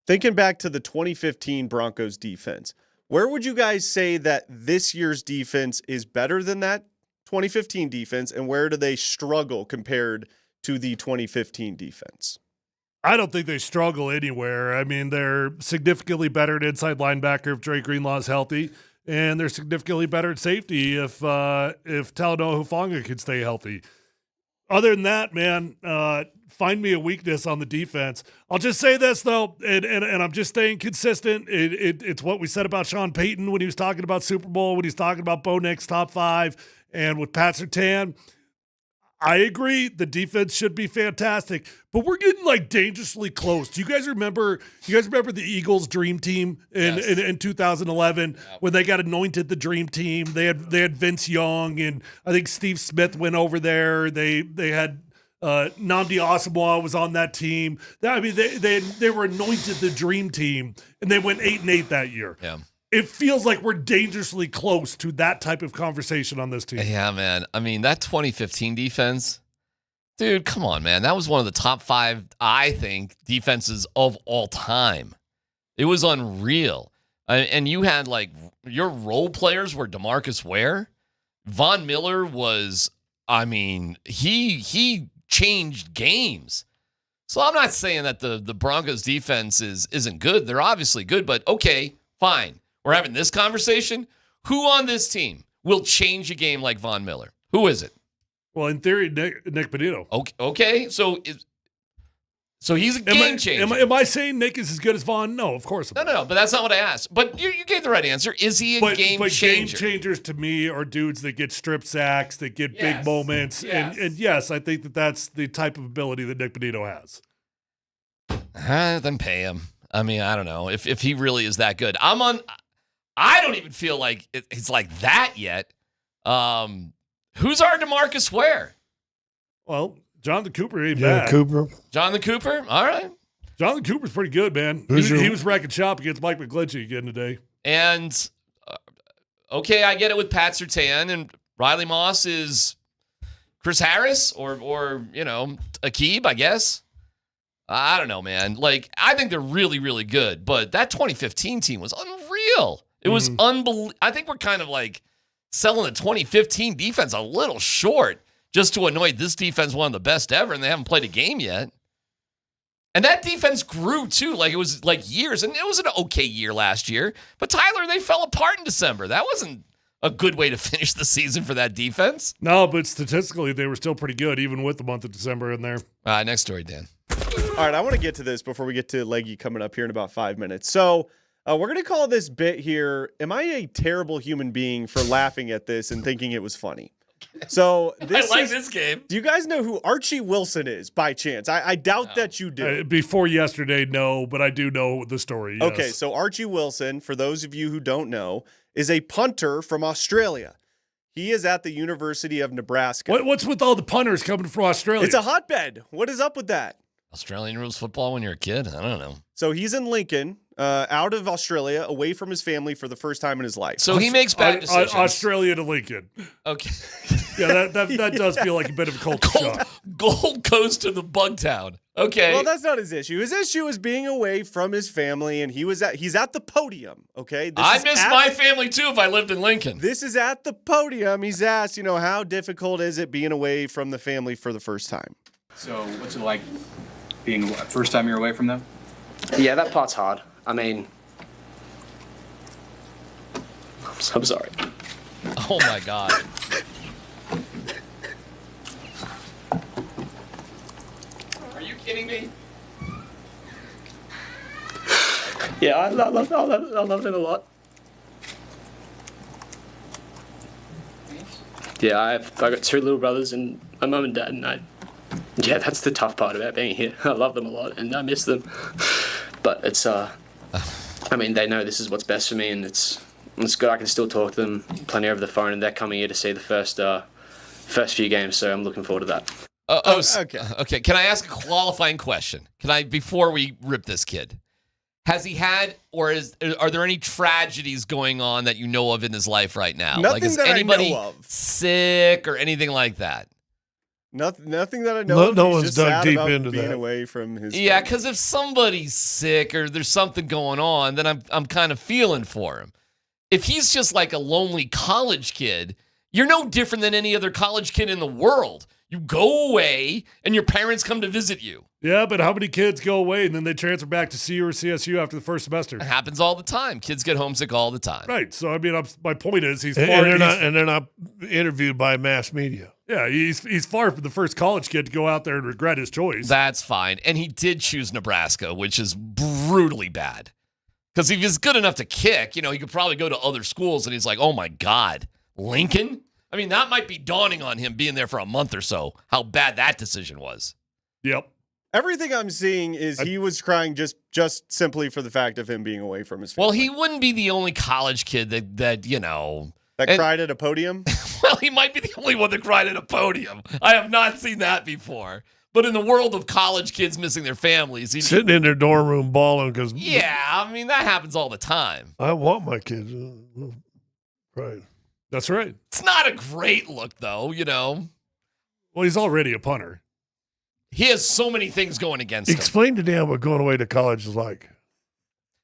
Thinking back to the 2015 Broncos defense, where would you guys say that this year's defense is better than that 2015 defense, and where do they struggle compared to the 2015 defense?
I don't think they struggle anywhere. They're significantly better at inside linebacker if Dre Greenlaw is healthy, and they're significantly better at safety if Talanoa Hufanga can stay healthy. Other than that, man, find me a weakness on the defense. I'll just say this, though, and I'm just staying consistent. It's what we said about Sean Payton when he was talking about Super Bowl, when he's talking about Bo Nix top 5, and with Pat Surtain. I agree. The defense should be fantastic, but we're getting dangerously close. Do you guys remember? The Eagles' dream team in 2011 when they got anointed the dream team? They had Vince Young, and I think Steve Smith went over there. They had Nnamdi Asomugha was on that team. They were anointed the dream team, and they went 8-8 that year.
Yeah.
It feels like we're dangerously close to that type of conversation on this team.
Yeah, man. That 2015 defense, dude, come on, man. That was one of the top 5, I think, defenses of all time. It was unreal. And you had, your role players were DeMarcus Ware. Von Miller was, he changed games. So I'm not saying that the Broncos defense isn't good. They're obviously good, but okay, fine. We're having this conversation. Who on this team will change a game like Von Miller? Who is it?
Well, in theory, Nick Bonitto.
Okay. So he's a game changer.
Am I saying Nick is as good as Von? No, of course not.
No, but that's not what I asked. But you gave the right answer. Is he a game changer?
Game changers to me are dudes that get strip sacks, that get big moments. Yes. And yes, I think that's the type of ability that Nick Bonitto has.
Then pay him. I don't know. If he really is that good. I don't even feel like it's like that yet. Who's our DeMarcus Ware?
Well, Jonathan Cooper ain't bad.
Jonathan Cooper? All right.
Jonathan Cooper's pretty good, man. He was wrecking shop against Mike McGlinchey again today.
And, okay, I get it with Pat Surtain, and Riley Moss is Chris Harris or Aqib, I guess. I don't know, man. I think they're really, really good, but that 2015 team was unreal. It was unbelievable. I think we're kind of selling the 2015 defense a little short just to anoint this defense one of the best ever, and they haven't played a game yet. And that defense grew, too. It was years, and it was an okay year last year. But, Tyler, they fell apart in December. That wasn't a good way to finish the season for that defense.
No, but statistically, they were still pretty good, even with the month of December in there.
Next story, Dan.
All right, I want to get to this before we get to Leggy coming up here in about 5 minutes. So we're going to call this bit here, am I a terrible human being for laughing at this and thinking it was funny? So
this game.
Do you guys know who Archie Wilson is by chance? I doubt that you do.
Before yesterday, no, but I do know the story. Yes.
Okay, so Archie Wilson, for those of you who don't know, is a punter from Australia. He is at the University of Nebraska.
What's with all the punters coming from Australia?
It's a hotbed. What is up with that?
Australian rules football when you're a kid? I don't know.
So he's in Lincoln, out of Australia, away from his family for the first time in his life.
So he makes bad decisions.
Australia to Lincoln.
Okay.
Yeah, that does feel like a bit of a culture shock.
Gold Coast to the Bugtown. Okay.
Well, that's not his issue. His issue is being away from his family, and he's at the podium. Okay,
I miss my family too if I lived in Lincoln.
This is at the podium. He's asked, how difficult is it being away from the family for the first time?
So, what's it like being first time you're away from them?
Yeah, that part's hard. I mean, I'm sorry.
Oh my God. Are you kidding me?
Yeah, I love it a lot. Yeah, I got two little brothers and my mum and dad, and yeah, that's the tough part about being here. I love them a lot and I miss them, but it's I mean, they know this is what's best for me, and it's good. I can still talk to them plenty over the phone, and they're coming here to see the first few games, so I'm looking forward to that.
Okay. Can I ask a qualifying question? Before we rip this kid? Has he had, or are there any tragedies going on that you know of in his life right now?
Nothing
is
that
anybody
I know of.
sick or anything like that?
Nothing that I know of.
No
He's
one's
just
dug
sad
deep
about
into
being
that.
away from his
Yeah,
family.
because if somebody's sick or there's something going on, then I'm kind of feeling for him. If he's just like a lonely college kid, you're no different than any other college kid in the world. You go away, and your parents come to visit you.
Yeah, but how many kids go away and then they transfer back to CU or CSU after the first semester?
It happens all the time. Kids get homesick all the time.
Right. So, I mean, my point is he's far.
And they're not interviewed by mass media.
Yeah, he's far from the first college kid to go out there and regret his choice.
That's fine. And he did choose Nebraska, which is brutally bad. Because if he's good enough to kick, he could probably go to other schools, and he's like, oh, my God, Lincoln? I mean, that might be dawning on him being there for a month or so, how bad that decision was.
Yep.
Everything I'm seeing is he was crying just simply for the fact of him being away from his family.
Well, he wouldn't be the only college kid that
cried at a podium?
Well, he might be the only one that cried at a podium. I have not seen that before. But in the world of college kids missing their families,
sitting in their dorm room bawling because
I mean, that happens all the time.
I want my kids. Right.
That's right.
It's not a great look, though,
Well, he's already a punter.
He has so many things going against him.
Explain to Dan what going away to college is like.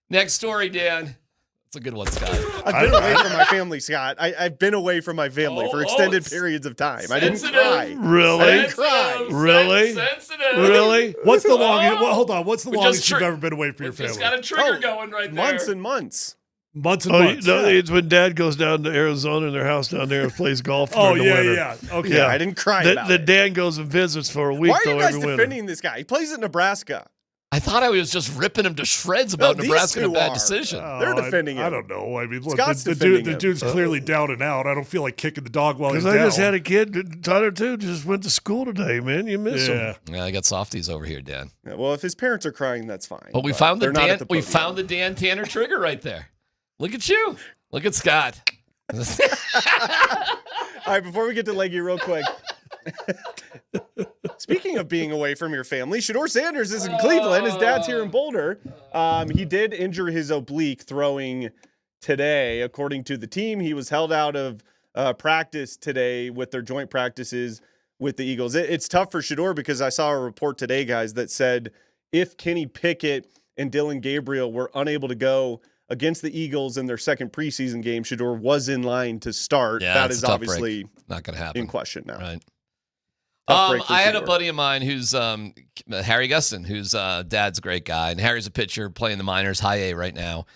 Next story, Dan. That's a good one, Scott.
I've been away from my family, Scott. I've been away from my family for extended periods of time. I didn't cry.
Really?
I didn't cry.
Really?
Sensitive.
Really?
What's the longest? Well, hold on. What's the longest you've
tri-
ever been away from your family?
Just got a trigger going right there.
Months and months.
Months and months.
It's when Dad goes down to Arizona in their house down there and plays golf.
Oh,
during the
yeah,
winter.
yeah. Okay.
I didn't cry about it.
Dan goes and visits for a week.
Why are you guys
every winter.
defending this guy? He plays at Nebraska.
I thought I was just ripping him to shreds about
these
Nebraska and a
two
bad
are.
decision.
They're defending him.
I don't know. I mean, look,
Scott's
the
defending him.
dude's clearly down and out. I don't feel like kicking the dog while he's
Because
down.
I just had a kid, Tyler too, just went to school today, man. You miss him.
Yeah, I got softies over here, Dan.
Yeah, well, if his parents are crying, that's fine.
But we found the
they're not at
Dan.
the
We
podium.
found the Dan Tanner trigger right there. Look at you. Look at Scott.
All right, before we get to Leggy real quick. Speaking of being away from your family, Shador Sanders is in Cleveland. His dad's here in Boulder. He did injure his oblique throwing today. According to the team, he was held out of practice today with their joint practices with the Eagles. It's tough for Shador because I saw a report today, guys, that said if Kenny Pickett and Dylan Gabriel were unable to go against the Eagles in their second preseason game, Shador was in line to start.
Yeah,
that
it's
is
a tough
obviously
break. Not going to happen.
in question now.
Right.
Tough break for
I had a
Shador.
buddy of mine who's Harry Gustin, whose dad's a great guy, and Harry's a pitcher playing the minors, high A right now.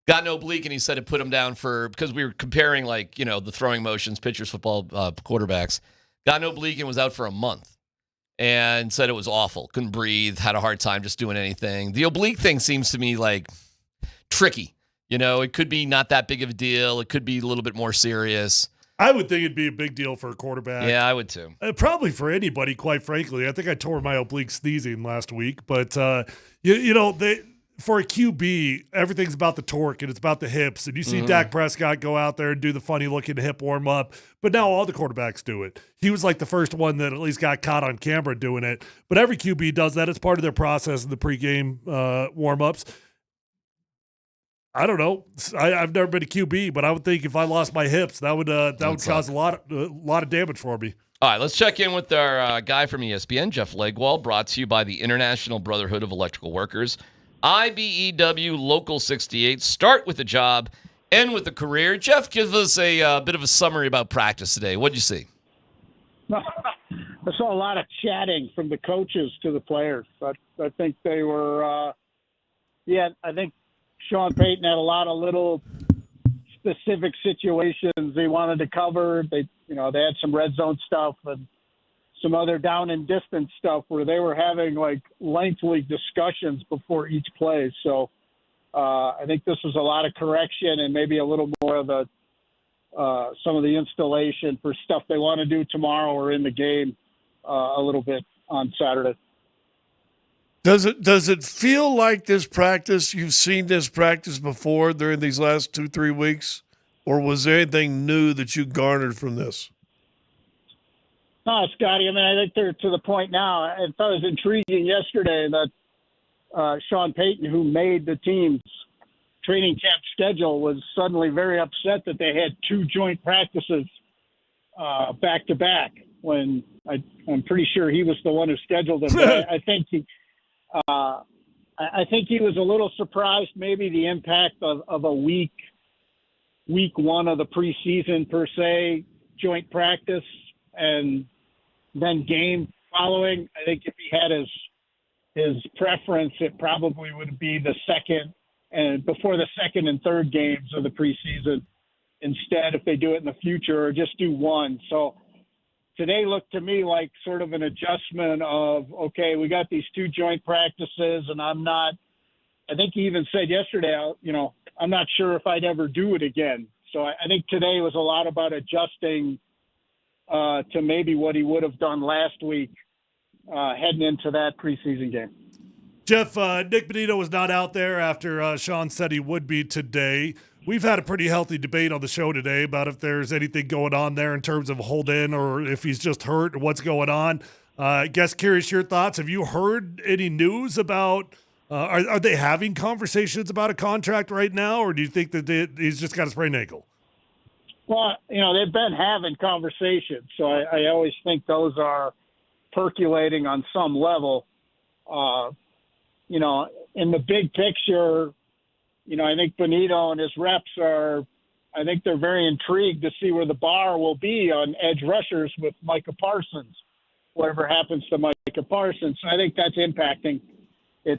Got an oblique, and he said it put him down because we were comparing the throwing motions, pitchers, football, quarterbacks. Got an oblique and was out for a month, and said it was awful. Couldn't breathe, had a hard time just doing anything. The oblique thing seems to me like tricky. It could be not that big of a deal. It could be a little bit more serious.
I would think it'd be a big deal for a quarterback.
Yeah, I would too.
Probably for anybody, quite frankly. I think I tore my oblique sneezing last week, but for a QB, everything's about the torque and it's about the hips. And you see Dak Prescott go out there and do the funny-looking hip warm-up, but now all the quarterbacks do it. He was like the first one that at least got caught on camera doing it. But every QB does that. It's part of their process in the pregame warm-ups. I don't know. I've never been a QB, but I would think if I lost my hips, that would cause a lot of damage for me.
All right, let's check in with our guy from ESPN, Jeff Legwall, brought to you by the International Brotherhood of Electrical Workers. IBEW Local 68. Start with a job, end with a career. Jeff, give us a bit of a summary about practice today. What'd you see?
I saw a lot of chatting from the coaches to the players. I think they were, I think Sean Payton had a lot of little specific situations they wanted to cover. They had some red zone stuff and some other down and distance stuff where they were having like lengthy discussions before each play. So I think this was a lot of correction and maybe a little more of some of the installation for stuff they want to do tomorrow or in the game a little bit on Saturday.
Does it feel like this practice, you've seen this practice before during these last 2-3 weeks, or was there anything new that you garnered from this?
No, Scotty, I mean, I think they're to the point now. I thought it was intriguing yesterday that Sean Payton, who made the team's training camp schedule, was suddenly very upset that they had 2 joint practices back-to-back when I'm pretty sure he was the one who scheduled it. But I think he was a little surprised maybe the impact of a week one of the preseason per se joint practice and then game following. I think if he had his preference, it probably would be the second and before the second and third games of the preseason instead if they do it in the future or just do one. So today looked to me like sort of an adjustment of, okay, we got these 2 joint practices and I think he even said yesterday, I'm not sure if I'd ever do it again. So I think today was a lot about adjusting to maybe what he would have done last week heading into that preseason game.
Jeff, Nick Bonitto was not out there after Sean said he would be today. We've had a pretty healthy debate on the show today about if there's anything going on there in terms of hold in or if he's just hurt or what's going on. I guess curious your thoughts. Have you heard any news about are they having conversations about a contract right now, or do you think that he's just got a sprained ankle?
Well, they've been having conversations, so I always think those are percolating on some level. In the big picture, I think Bonitto and his reps I think they're very intrigued to see where the bar will be on edge rushers with Micah Parsons, whatever happens to Micah Parsons. So I think that's impacting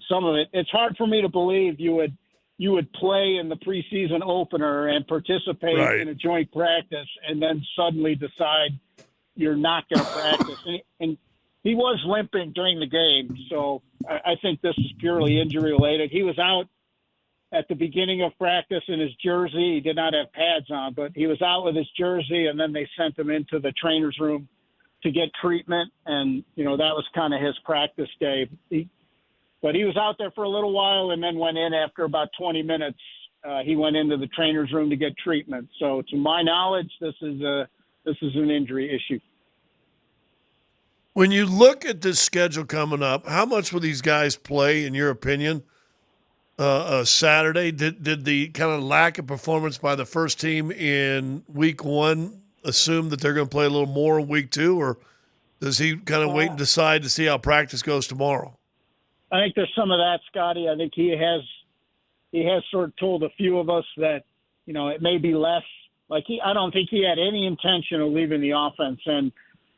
some of it. It's hard for me to believe you would play in the preseason opener and participate in a joint practice and then suddenly decide you're not going to practice. And he was limping during the game, so I think this is purely injury related. He was out at the beginning of practice in his jersey. He did not have pads on, but he was out with his jersey, and then they sent him into the trainer's room to get treatment, and, that was kind of his practice day. But he was out there for a little while and then went in after about 20 minutes. He went into the trainer's room to get treatment. So to my knowledge, this is an injury issue.
When you look at this schedule coming up, how much will these guys play, in your opinion, Saturday? Did the kind of lack of performance by the first team in week 1 assume that they're going to play a little more in week 2, or does he kind of wait and decide to see how practice goes tomorrow?
I think there's some of that, Scotty. I think he has sort of told a few of us that, it may be less. I don't think he had any intention of leaving the offense and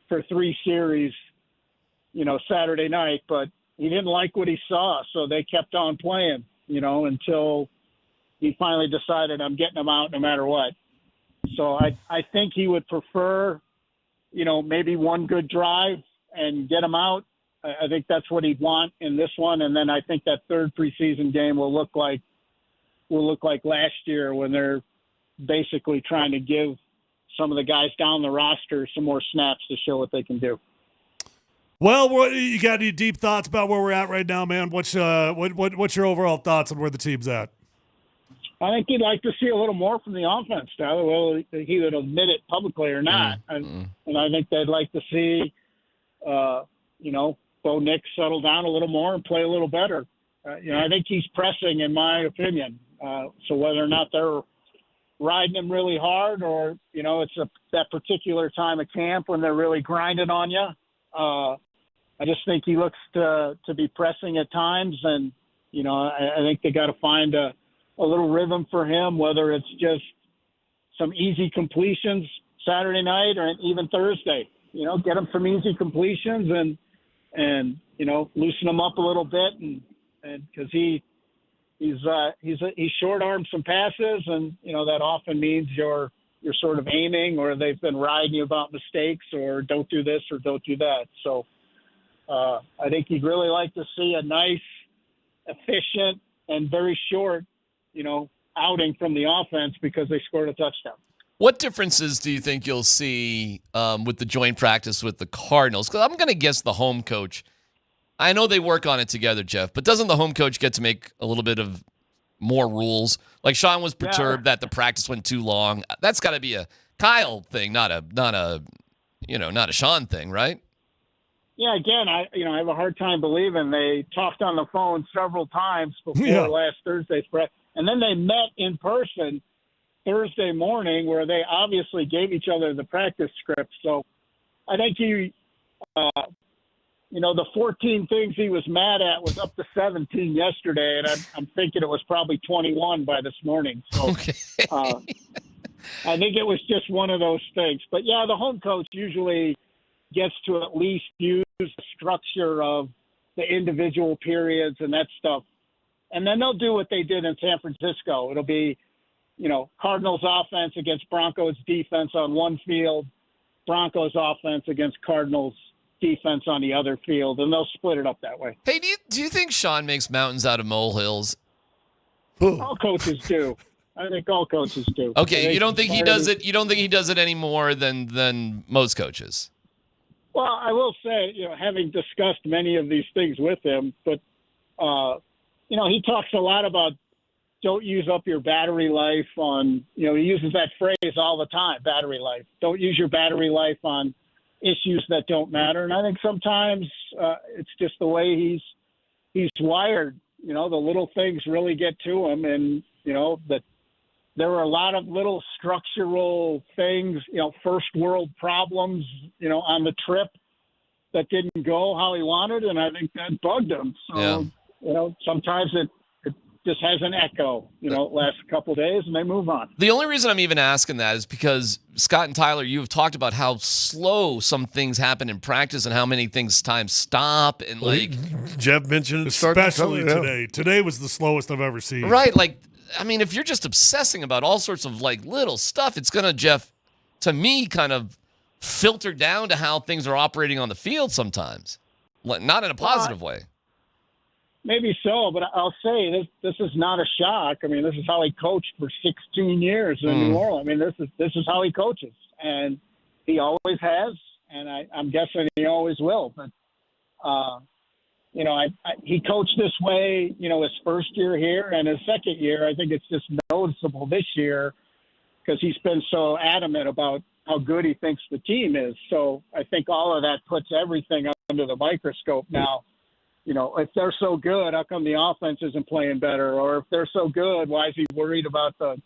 for 3 series, Saturday night, but he didn't like what he saw, so they kept on playing, until he finally decided I'm getting him out no matter what. So I think he would prefer, maybe one good drive and get him out. I think that's what he'd want in this one, and then I think that third preseason game will look like last year when they're basically trying to give some of the guys down the roster some more snaps to show what they can do.
Well, you got any deep thoughts about where we're at right now, man? What's your overall thoughts on where the team's at?
I think he'd like to see a little more from the offense, Tyler. Well, he would admit it publicly or not, and I think they'd like to see, Bo Nix settle down a little more and play a little better. I think he's pressing, in my opinion. So whether or not they're riding him really hard, or it's that particular time of camp when they're really grinding on you. I just think he looks to be pressing at times, and I think they got to find a little rhythm for him, whether it's just some easy completions Saturday night or even Thursday. Get him some easy completions and loosen him up a little bit, and because he's short-armed some passes, and that often means you're sort of aiming, or they've been riding you about mistakes, or don't do this or don't do that. So I think you'd really like to see a nice, efficient, and very short, outing from the offense because they scored a touchdown.
What differences do you think you'll see with the joint practice with the Cardinals? Because I'm going to guess the home coach. I know they work on it together, Jeff, but doesn't the home coach get to make a little bit of more rules? Like Sean was perturbed that the practice went too long. That's got to be a Kyle thing, not a Sean thing, right?
Yeah, again, I have a hard time believing they talked on the phone several times before last Thursday's practice, and then they met in person Thursday morning, where they obviously gave each other the practice script. So I think the 14 things he was mad at was up to 17 yesterday, and I'm thinking it was probably 21 by this morning. So I think it was just one of those things. But, yeah, the home coach usually gets to at least use the structure of the individual periods and that stuff. And then they'll do what they did in San Francisco. It'll be, Cardinals offense against Broncos defense on one field, Broncos offense against Cardinals defense on the other field, and they'll split it up that way.
Hey, do you think Sean makes mountains out of molehills?
All coaches do. I think all coaches do.
Okay, you don't think he does it? You don't think he does it any more than most coaches?
Well, I will say, having discussed many of these things with him, but he talks a lot about don't use up your battery life on. He uses that phrase all the time, battery life. Don't use your battery life on issues that don't matter. And I think sometimes it's just the way he's wired. The little things really get to him, and that there were a lot of little structural things, first world problems, on the trip that didn't go how he wanted, and I think that bugged him. So sometimes it just has an echo, last couple of days, and they move on.
The only reason I'm even asking that is because Scott and Tyler, you have talked about how slow some things happen in practice and how many things times stop. And
Jeff mentioned
especially today. Today was the slowest I've ever seen.
Right. If you're just obsessing about all sorts of little stuff, it's going to, Jeff, to me, kind of filter down to how things are operating on the field sometimes. Not in a positive way.
Maybe so, but I'll say this is not a shock. I mean, this is how he coached for 16 years in New Orleans. I mean, this is how he coaches, and he always has, and I'm guessing he always will. But he coached this way, his first year here, and his second year. I think it's just noticeable this year because he's been so adamant about how good he thinks the team is. So I think all of that puts everything under the microscope now. If they're so good, how come the offense isn't playing better? Or if they're so good, why is he worried about the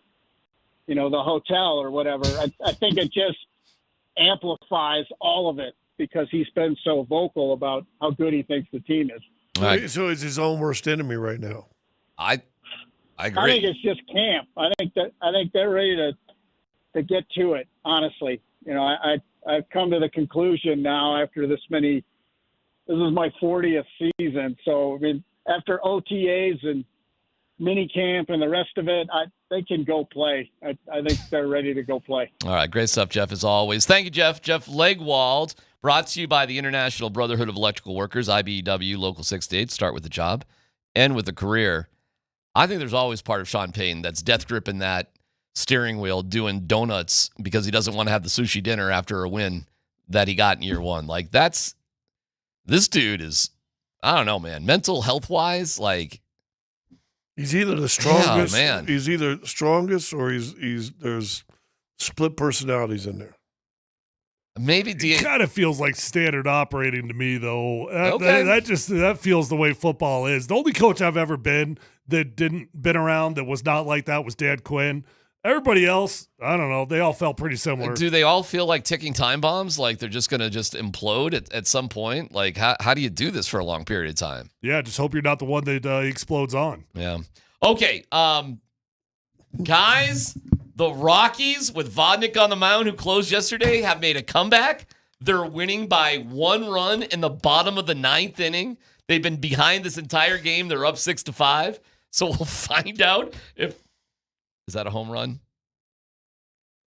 hotel or whatever? I think it just amplifies all of it because he's been so vocal about how good he thinks the team is.
So he's his own worst enemy right now.
I agree.
I think it's just camp. I think they're ready to get to it. Honestly, I've come to the conclusion now after this many. This is my 40th season. So, I mean, after OTAs and mini camp and the rest of it, they can go play. I think they're ready to go play.
All right. Great stuff, Jeff, as always. Thank you, Jeff. Jeff Legwald, brought to you by the International Brotherhood of Electrical Workers, IBEW, Local 68. Start with the job, end with a career. I think there's always part of Sean Payton that's death gripping that steering wheel, doing donuts because he doesn't want to have the sushi dinner after a win that he got in year one. This dude is, I don't know, man, mental health wise,
he's either the strongest.
Yeah, man.
He's either strongest or he's there's split personalities in there.
Maybe
It kind of feels like standard operating to me, though.
Okay.
That feels the way football is. The only coach I've ever been that been around that was not like that was Dan Quinn. Everybody else, I don't know. They all felt pretty similar.
Do they all feel like ticking time bombs? Like they're just going to just implode at some point? Like how do you do this for a long period of time?
Yeah, just hope you're not the one that explodes on.
Yeah. Okay. Guys, the Rockies with Vodnik on the mound, who closed yesterday, have made a comeback. They're winning by 1 run in the bottom of the 9th inning. They've been behind this entire game. They're up 6-5. So we'll find out if is that a home run?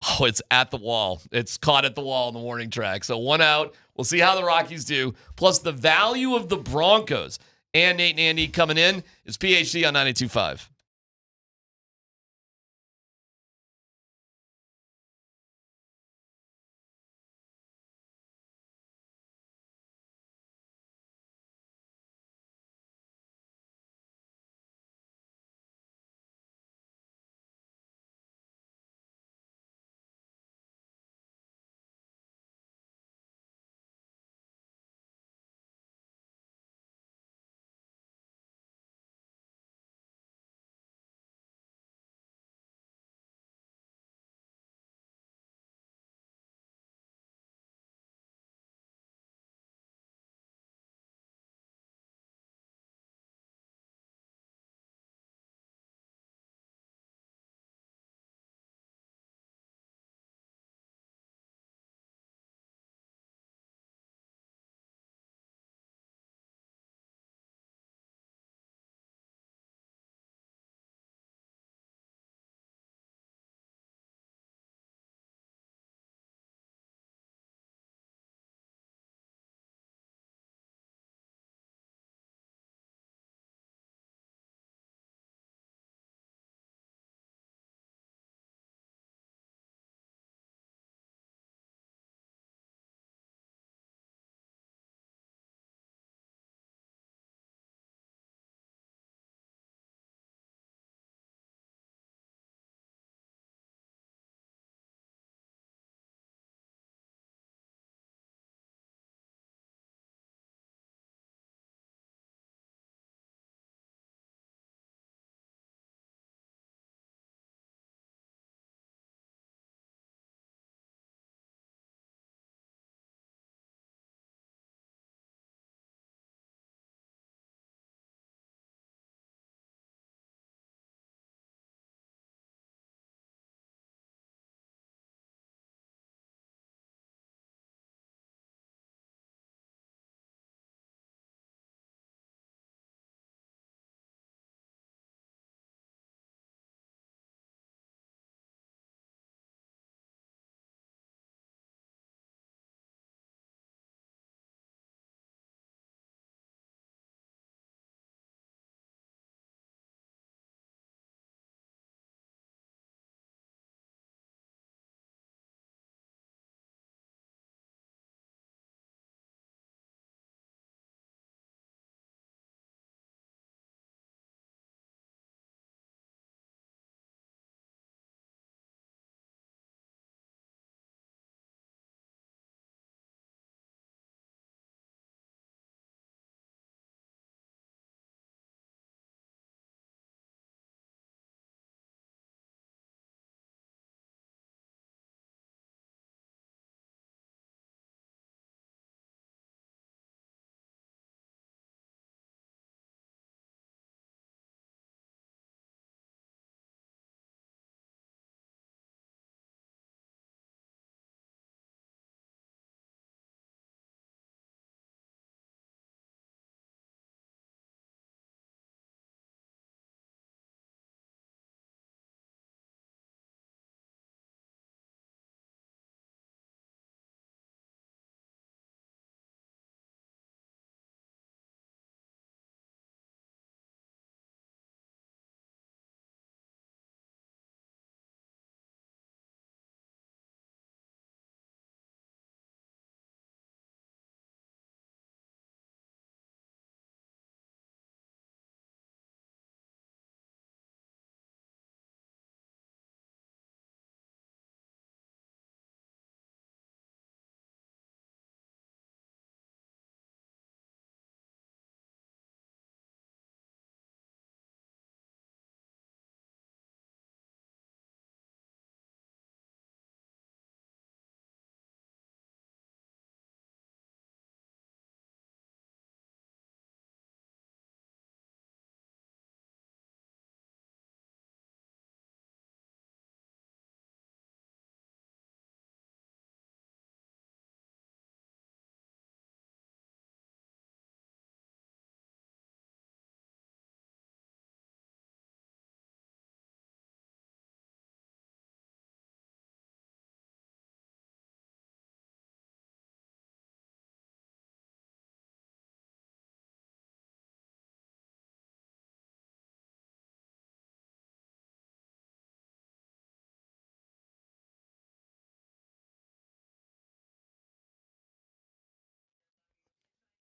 Oh, it's at the wall. It's caught at the wall in the warning track. So 1 out. We'll see how the Rockies do. Plus the value of the Broncos. And Nate and Andy coming in is PhD on 92.5.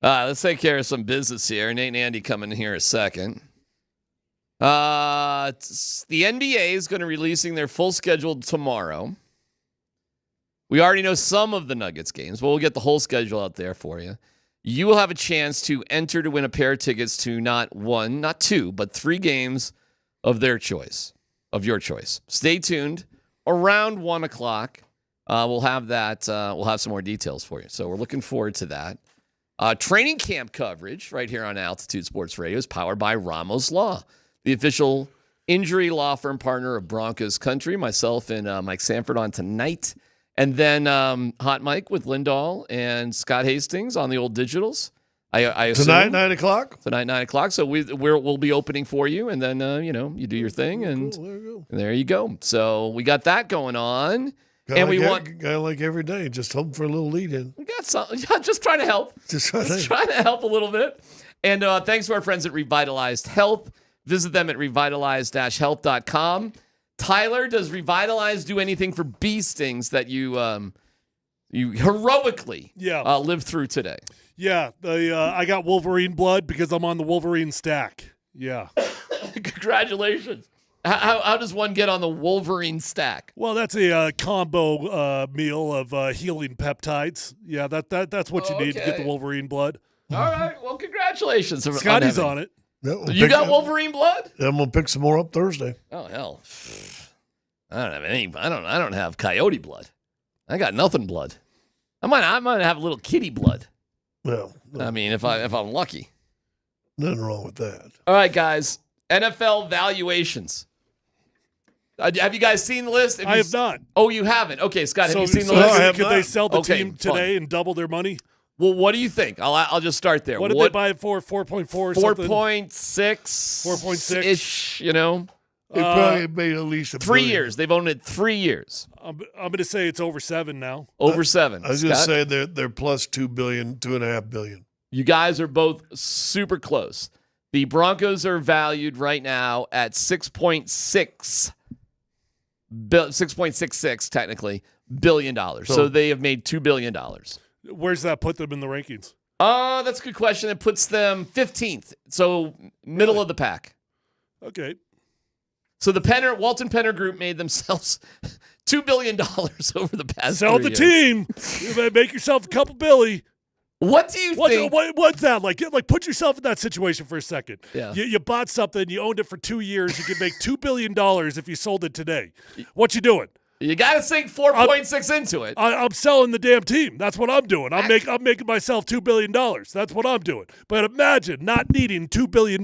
Let's take care of some business here. Nate and Andy coming in here in a second. The NBA is going to be releasing their full schedule tomorrow. We already know some of the Nuggets games, but we'll get the whole schedule out there for you. You will have a chance to enter to win a pair of tickets to not one, not two, but 3 games of their choice, of your choice. Stay tuned. Around 1 o'clock, we'll have that. We'll have some more details for you. So we're looking forward to that. Training camp coverage right here on Altitude Sports Radio is powered by Ramos Law, the official injury law firm partner of Broncos Country. Myself and Mike Sanford on tonight. And then Hot Mike with Lindahl and Scott Hastings on the old digitals. I assume.
Tonight, 9 o'clock?
Tonight, 9 o'clock. So we'll be opening for you. And then, you do your thing. And there you go. So we got that going on. And we want
guy like every day, just hoping for a little lead in.
We got some, just trying to help. Just trying to help a little bit. And thanks to our friends at Revitalized Health. Visit them at revitalized-health.com. Tyler, does Revitalize do anything for bee stings that you heroically lived through today?
Yeah, I got Wolverine blood because I'm on the Wolverine stack. Yeah.
Congratulations. How does one get on the Wolverine stack?
Well, that's a combo meal of healing peptides. Yeah, that's what you need to get the Wolverine blood.
All right. Well, congratulations.
Scotty's on it.
Yeah,
you got Wolverine blood?
I'm gonna pick some more up Thursday.
Oh hell, I don't have any. I don't have coyote blood. I got nothing blood. I might have a little kitty blood.
Well,
I mean, if I'm lucky.
Nothing wrong with that.
All right, guys. NFL valuations. Have you guys seen the list?
I have not.
Oh, you haven't? Okay, Scott, have you seen the list?
No, could they sell the team today and double their money?
Well, what do you think? I'll just start there.
What did they buy it for? 4.4 or something?
4.6.
4.6-ish,
you know?
They probably made at least
3 years. They've owned it 3 years.
I'm going to say it's over 7 now.
Over 7.
I was going to say they're plus $2 billion, $2.5 billion.
You guys are both super close. The Broncos are valued right now at 6.66 technically billion dollars. So they have made $2 billion.
Where's that put them in the rankings?
That's a good question. It puts them 15th, so middle of the pack.
Okay.
So the Walton Penner Group made themselves $2 billion over the past
Sell
3
the
years.
team. You make yourself a couple billy.
What do you think?
What's that? Like, put yourself in that situation for a second.
Yeah.
You bought something, you owned it for 2 years, you could make $2 billion if you sold it today. What you doing?
You got to sink 4.6 into it.
I'm selling the damn team. That's what I'm doing. I'm making myself $2 billion. That's what I'm doing. But imagine not needing $2 billion.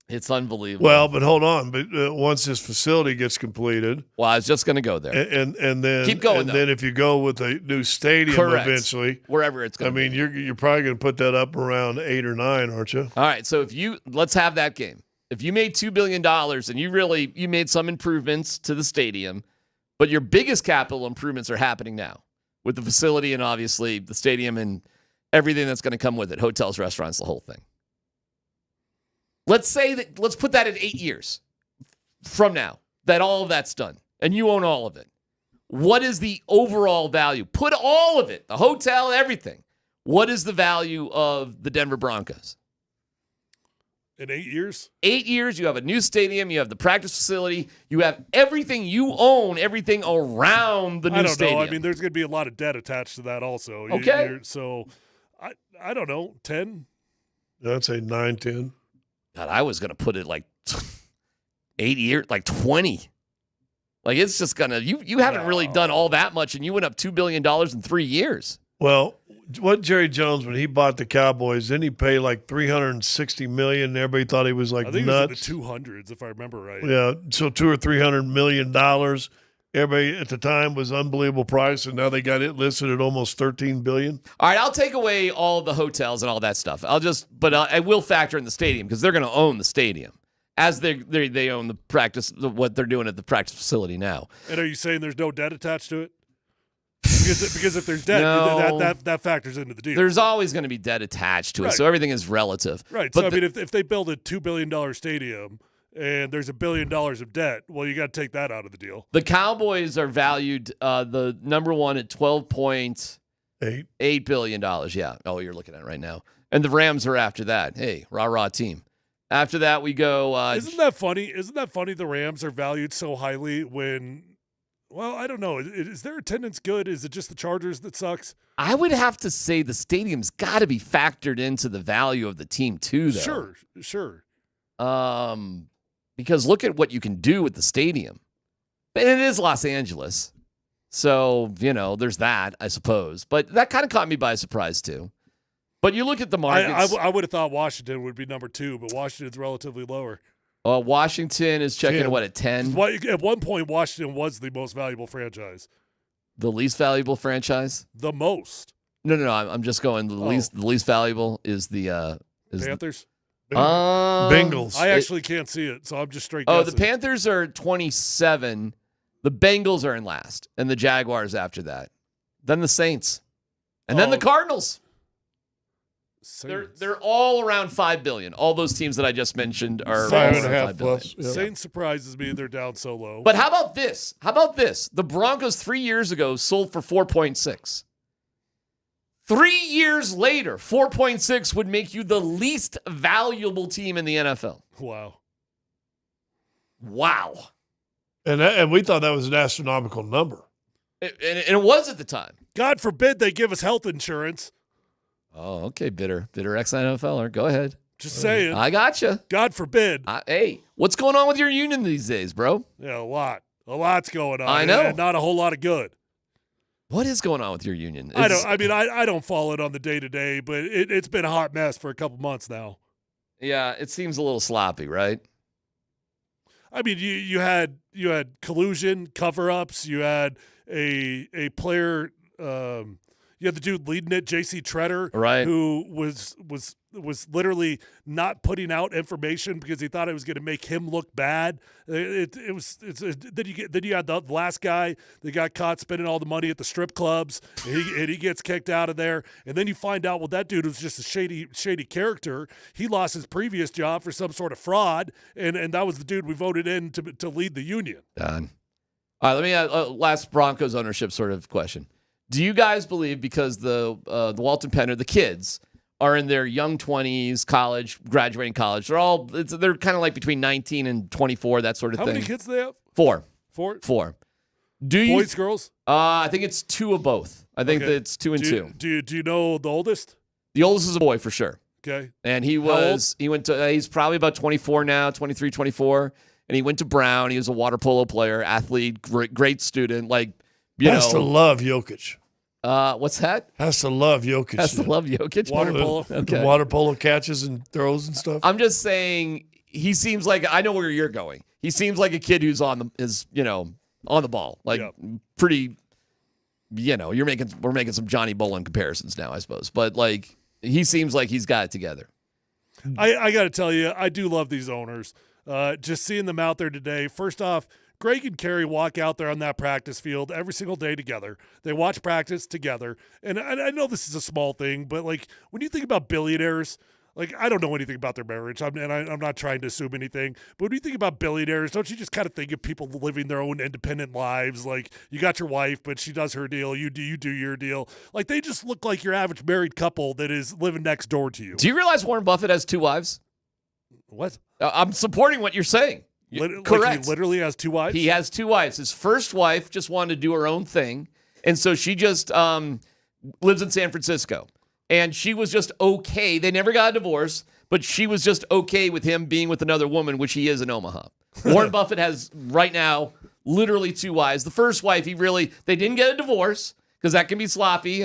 It's unbelievable.
Well, but hold on. But once this facility gets completed,
well, I was just going to go there,
and then
keep going.
And then if you go with a new stadium, eventually,
wherever it's going.
I mean, you're probably going to put that up around 8 or 9, aren't you?
All right. So let's have that game. If you made $2 billion and you made some improvements to the stadium, but your biggest capital improvements are happening now with the facility and obviously the stadium and everything that's going to come with it, hotels, restaurants, the whole thing. Let's put that at 8 years from now that all of that's done and you own all of it. What is the overall value? Put all of it, the hotel, everything. What is the value of the Denver Broncos?
In 8 years?
8 years, you have a new stadium, you have the practice facility, you have everything you own, everything around the new stadium.
I don't know. I mean, there's going to be a lot of debt attached to that also.
Okay.
So, I don't know, 10?
I'd say 9, 10.
God, I was going to put it like 8 years, like 20. Like, it's just going to, you haven't really done all that much, and you went up $2 billion in 3 years.
Well, what Jerry Jones, when he bought the Cowboys, didn't he pay like $360 million, and everybody thought he was like nuts?
I think it was in the 200s, if I remember right.
Yeah, so $200 or $300 million. Everybody at the time was unbelievable price, and now they got it listed at almost $13 billion.
All right, I'll take away all the hotels and all that stuff. I will factor in the stadium because they're going to own the stadium as they own the practice, what they're doing at the practice facility now.
And are you saying there's no debt attached to it? Because if there's debt, that factors into the deal.
There's always going to be debt attached to it, so everything is relative.
Right. But so, if they build a $2 billion stadium and there's $1 billion of debt, well, you got to take that out of the deal.
The Cowboys are valued the number one at $12.8 billion. Yeah. Oh, you're looking at it right now. And the Rams are after that. Hey, rah-rah team. After that, we go.
Isn't that funny? The Rams are valued so highly when, well, I don't know. Is their attendance good? Is it just the Chargers that sucks?
I would have to say the stadium's got to be factored into the value of the team too, though.
Sure.
Because look at what you can do with the stadium. And it is Los Angeles. So, there's that, I suppose. But that kind of caught me by surprise, too. But you look at the markets.
I would have thought Washington would be number 2, but Washington's relatively lower.
Washington is checking at 10?
At one point, Washington was the most valuable franchise.
The least valuable franchise?
The most.
No. I'm just going. The least valuable is the
Panthers.
Bengals.
I actually can't see it, so I'm just straight guessing.
The Panthers are 27. The Bengals are in last, and the Jaguars after that. Then the Saints. And then the Cardinals. They're all around $5 billion. All those teams that I just mentioned are $5.5 billion.
Yeah. Saints surprises me they're down so low.
But how about this? The Broncos 3 years ago sold for 4.6. 3 years later, 4.6 would make you the least valuable team in the NFL. Wow.
And we thought that was an astronomical number.
And it was at the time.
God forbid they give us health insurance.
Oh, okay, bitter ex-NFLer. Go ahead.
Just saying.
I gotcha.
God forbid.
Hey, what's going on with your union these days, bro?
Yeah, a lot. A lot's going on.
I know.
And not a whole lot of good.
What is going on with your union?
I don't follow it on the day-to-day, but it's been a hot mess for a couple months now.
Yeah, it seems a little sloppy, right?
I mean, you had collusion, cover-ups. You had a player. You had the dude leading it, J.C. Treader,
right,
who was literally not putting out information because he thought it was going to make him look bad. Then you had the last guy that got caught spending all the money at the strip clubs, and he gets kicked out of there. And then you find out, well, that dude was just a shady character. He lost his previous job for some sort of fraud, and that was the dude we voted in to lead the union.
Done. All right, let me last Broncos ownership sort of question. Do you guys believe because the Walton Penner, the kids, are in their young 20s, graduating college, they're kind of like between 19 and 24, that sort of thing?
How many kids do they have?
Four.
Boys, girls?
I think it's 2 of both. I think that it's 2 and 2.
Do you know the oldest?
The oldest is a boy for sure.
Okay.
And he's probably about 24 now, 23, 24. And he went to Brown. He was a water polo player, athlete, great student. Has
to love Jokic.
What's that?
Has to love Jokic.
Has to love Jokic.
Water polo.
Okay.
The water polo catches and throws and stuff.
I'm just saying he seems like, I know where you're going. He seems like a kid who's on the ball. Pretty, we're making some Johnny Bolin comparisons now, I suppose. But he seems like he's got it together.
I got to tell you, I do love these owners. Just seeing them out there today. First off, Greg and Kerry walk out there on that practice field every single day together. They watch practice together. And I know this is a small thing, but when you think about billionaires, I don't know anything about their marriage, I'm not trying to assume anything, but when you think about billionaires, don't you just kind of think of people living their own independent lives? You got your wife, but she does her deal. You do your deal. They just look like your average married couple that is living next door to you.
Do you realize Warren Buffett has 2 wives?
What?
I'm supporting what you're saying. Correct.
He literally has 2 wives?
He has 2 wives. His first wife just wanted to do her own thing, and so she just lives in San Francisco. And she was just okay. They never got a divorce, but she was just okay with him being with another woman, which he is in Omaha. Warren Buffett has, right now, literally 2 wives. The first wife, they didn't get a divorce, because that can be sloppy.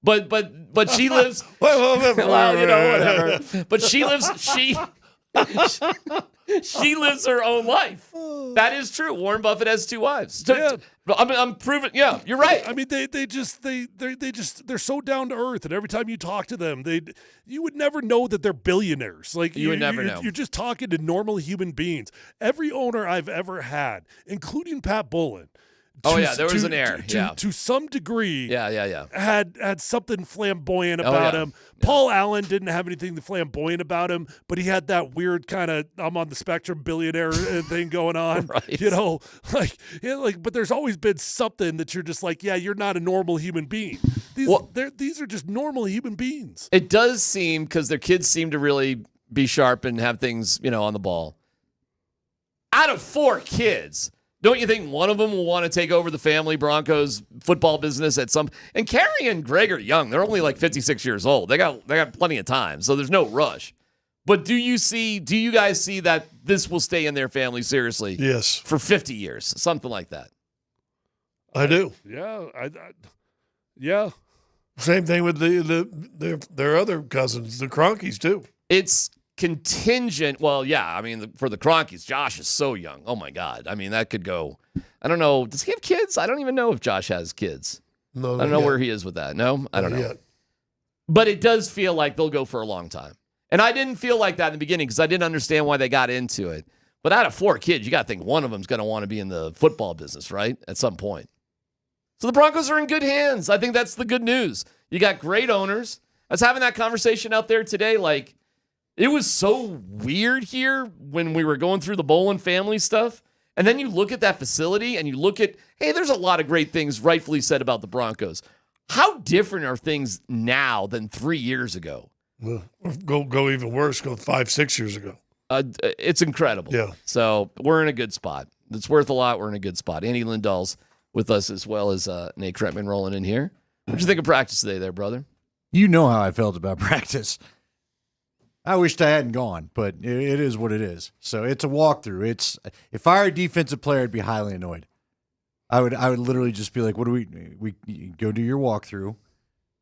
But she lives... whatever. But she lives her own life. That is true. Warren Buffett has 2 wives. I'm proving. Yeah, you're right.
I mean, they're so down to earth, and every time you talk to them, you would never know that they're billionaires.
You would never know.
You're just talking to normal human beings. Every owner I've ever had, including Pat Bullen.
There was an air.
To some degree.
Yeah.
Had something flamboyant about him. Yeah. Paul Allen didn't have anything flamboyant about him, but he had that weird kind of I'm on the spectrum billionaire thing going on.
Right.
But there's always been something that you're just you're not a normal human being. These are just normal human beings.
It does seem, because their kids seem to really be sharp and have things, on the ball. Out of 4 kids, don't you think one of them will want to take over the family Broncos football business at some? And Carrie and Greg are young; they're only like 56 years old. They got plenty of time, so there's no rush. But do you guys see that this will stay in their family seriously?
Yes,
for 50 years, something like that.
I do.
Yeah, yeah.
Same thing with their other cousins, the Cronkies too.
It's contingent. Well, yeah. I mean, for the Cronkies, Josh is so young. Oh my God. I mean, that could go. I don't know. Does he have kids? I don't even know if Josh has kids.
No,
I don't know where he is with that. No, I don't know.
Yet.
But it does feel like they'll go for a long time. And I didn't feel like that in the beginning because I didn't understand why they got into it. But out of 4 kids, you got to think one of them's going to want to be in the football business, right? At some point. So the Broncos are in good hands. I think that's the good news. You got great owners. I was having that conversation out there today. Like, it was so weird here when we were going through the Bolin family stuff. And then you look at that facility and you look at, hey, there's a lot of great things rightfully said about the Broncos. How different are things now than 3 years ago?
Well, go even worse. Go 5-6 years ago.
It's incredible.
Yeah.
So we're in a good spot. It's worth a lot. We're in a good spot. Andy Lindahl's with us as well as Nate Kreckman rolling in here. What'd you think of practice today there, brother?
You know how I felt about practice. I wished I hadn't gone, but it is what it is. So it's a walkthrough. If I were a defensive player, I'd be highly annoyed. I would literally just be like, "What do we go do your walkthrough,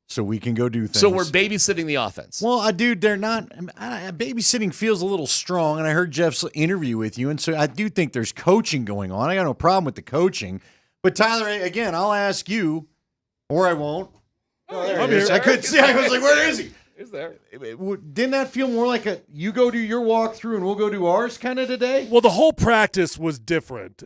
so we can go do things."
So we're babysitting the offense.
Well, dude, they're not. Babysitting feels a little strong, and I heard Jeff's interview with you, and so I do think there's coaching going on. I got no problem with the coaching, but Tyler, again, I'll ask you, or I won't. Oh, there he is. I couldn't see. I was like, "Where is he?"
Is there?
Didn't that feel more like you go do your walkthrough and we'll go do ours kind of today?
Well, the whole practice was different.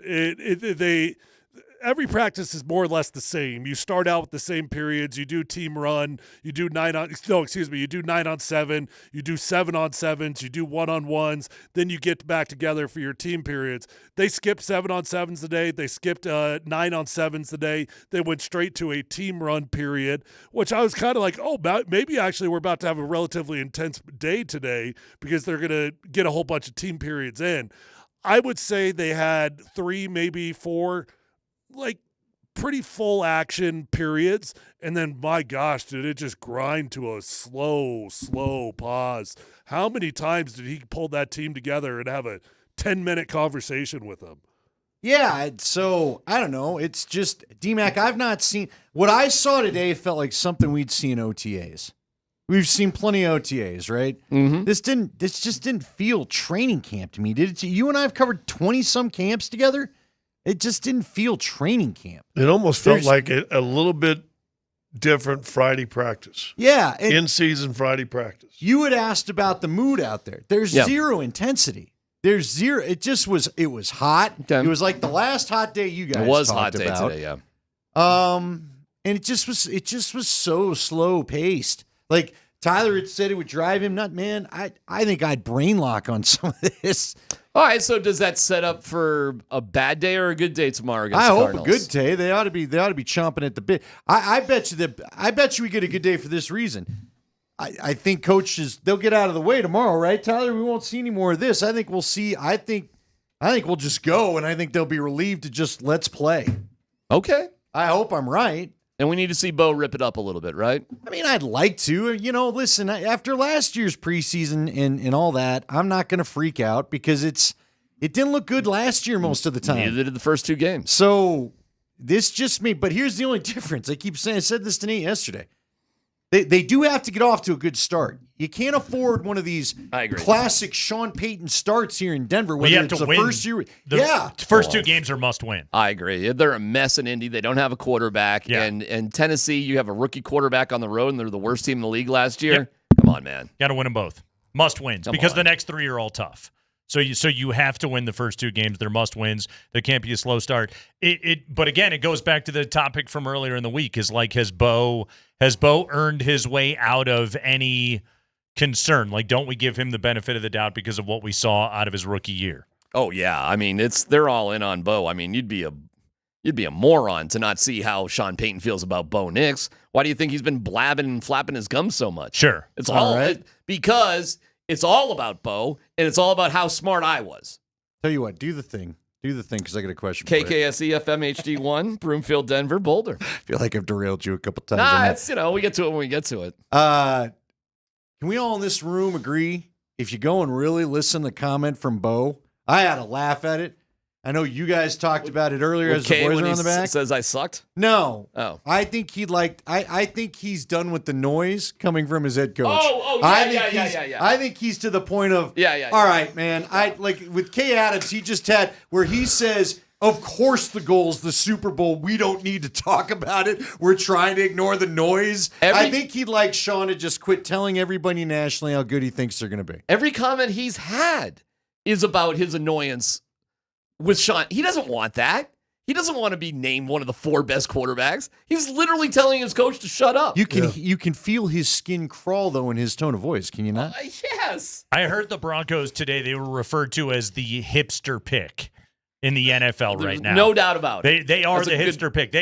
Every practice is more or less the same. You start out with the same periods. You do team run. You do 9 on 7. You do 7 on 7s. You do 1-on-1s. Then you get back together for your team periods. They skipped 7 on 7s today. They skipped 9 on 7s today. They went straight to a team run period, which I was kind of like, oh, maybe actually we're about to have a relatively intense day today because they're going to get a whole bunch of team periods in. I would say they had 3, maybe 4, like pretty full action periods, and then my gosh, did it just grind to a slow pause. How many times did he pull that team together and have a 10-minute conversation with them?
Yeah, so I don't know. It's just DMac. I've not seen what I saw today. Felt like something we'd see in OTAs. We've seen plenty of OTAs, right?
Mm-hmm.
This just didn't feel training camp to me. Did it? You and I have covered 20-some camps together. It just didn't feel training camp.
It almost felt like a little bit different Friday practice.
Yeah.
In-season Friday practice.
You had asked about the mood out there. There's zero intensity. There's zero. It was hot. Okay. It was like the last hot day you guys talked about.
It was hot day today, yeah.
And it just was so slow paced. Like Tyler had said it would drive him nuts. Man, I think I'd brain lock on some of this.
All right, so does that set up for a bad day or a good day tomorrow against the Cardinals?
I hope a good day. They ought to be chomping at the bit. I bet you we get a good day for this reason. I think coaches, they'll get out of the way tomorrow, right, Tyler? We won't see any more of this. I think we'll see. I think we'll just go, and I think they'll be relieved to just let's play.
Okay.
I hope I'm right.
And we need to see Bo rip it up a little bit, right?
I mean, I'd like to. Listen, after last year's preseason and all that, I'm not going to freak out because it didn't look good last year most of the time.
Neither did the first 2 games.
So this just me. But here's the only difference. I keep saying, I said this to Nate yesterday. They do have to get off to a good start. You can't afford one of these classic Sean Payton starts here in Denver.
Whether
it's the
win.
First year.
First 2 games are must win.
I agree. They're a mess in Indy. They don't have a quarterback. Yeah. And Tennessee, you have a rookie quarterback on the road, and they're the worst team in the league last year. Yep. Come on, man.
Got to win them both. Must wins because the next 3 are all tough. So you have to win the first 2 games. They're must wins. There can't be a slow start. But again, it goes back to the topic from earlier in the week. Is like has Bo earned his way out of any concern? Like, don't we give him the benefit of the doubt because of what we saw out of his rookie year?
Oh yeah, I mean they're all in on Bo. I mean you'd be You'd be a moron to not see how Sean Payton feels about Bo Nix. Why do you think he's been blabbing and flapping his gums so much?
Sure.
It's because it's all about Bo, and it's all about how smart I was.
Tell you what, do the thing. Do the thing, because I got a question for you.
KKSE FMHD1, Broomfield, Denver, Boulder.
I feel like I've derailed you a couple times.
Nah, it's, we get to it when we get to it.
Can we all in this room agree, if you go and really listen to the comment from Bo, I had a laugh at it. I know you guys talked about it earlier as the boys are on the back.
Says I sucked?
No.
Oh.
I think I think he's done with the noise coming from his head coach.
Yeah.
I think he's to the point of,
Yeah.
All right, man. I like with Kay Adams, he just had where he says, of course the goal's the Super Bowl. We don't need to talk about it. We're trying to ignore the noise. I think he'd like Sean to just quit telling everybody nationally how good he thinks they're going to be.
Every comment he's had is about his annoyance with Sean. He doesn't want that. He doesn't want to be named one of the 4 best quarterbacks. He's literally telling his coach to shut up.
You can feel his skin crawl, though, in his tone of voice. Can you not?
Yes.
I heard the Broncos today, they were referred to as the hipster pick in the NFL right now.
No doubt about it.
They are the hipster pick.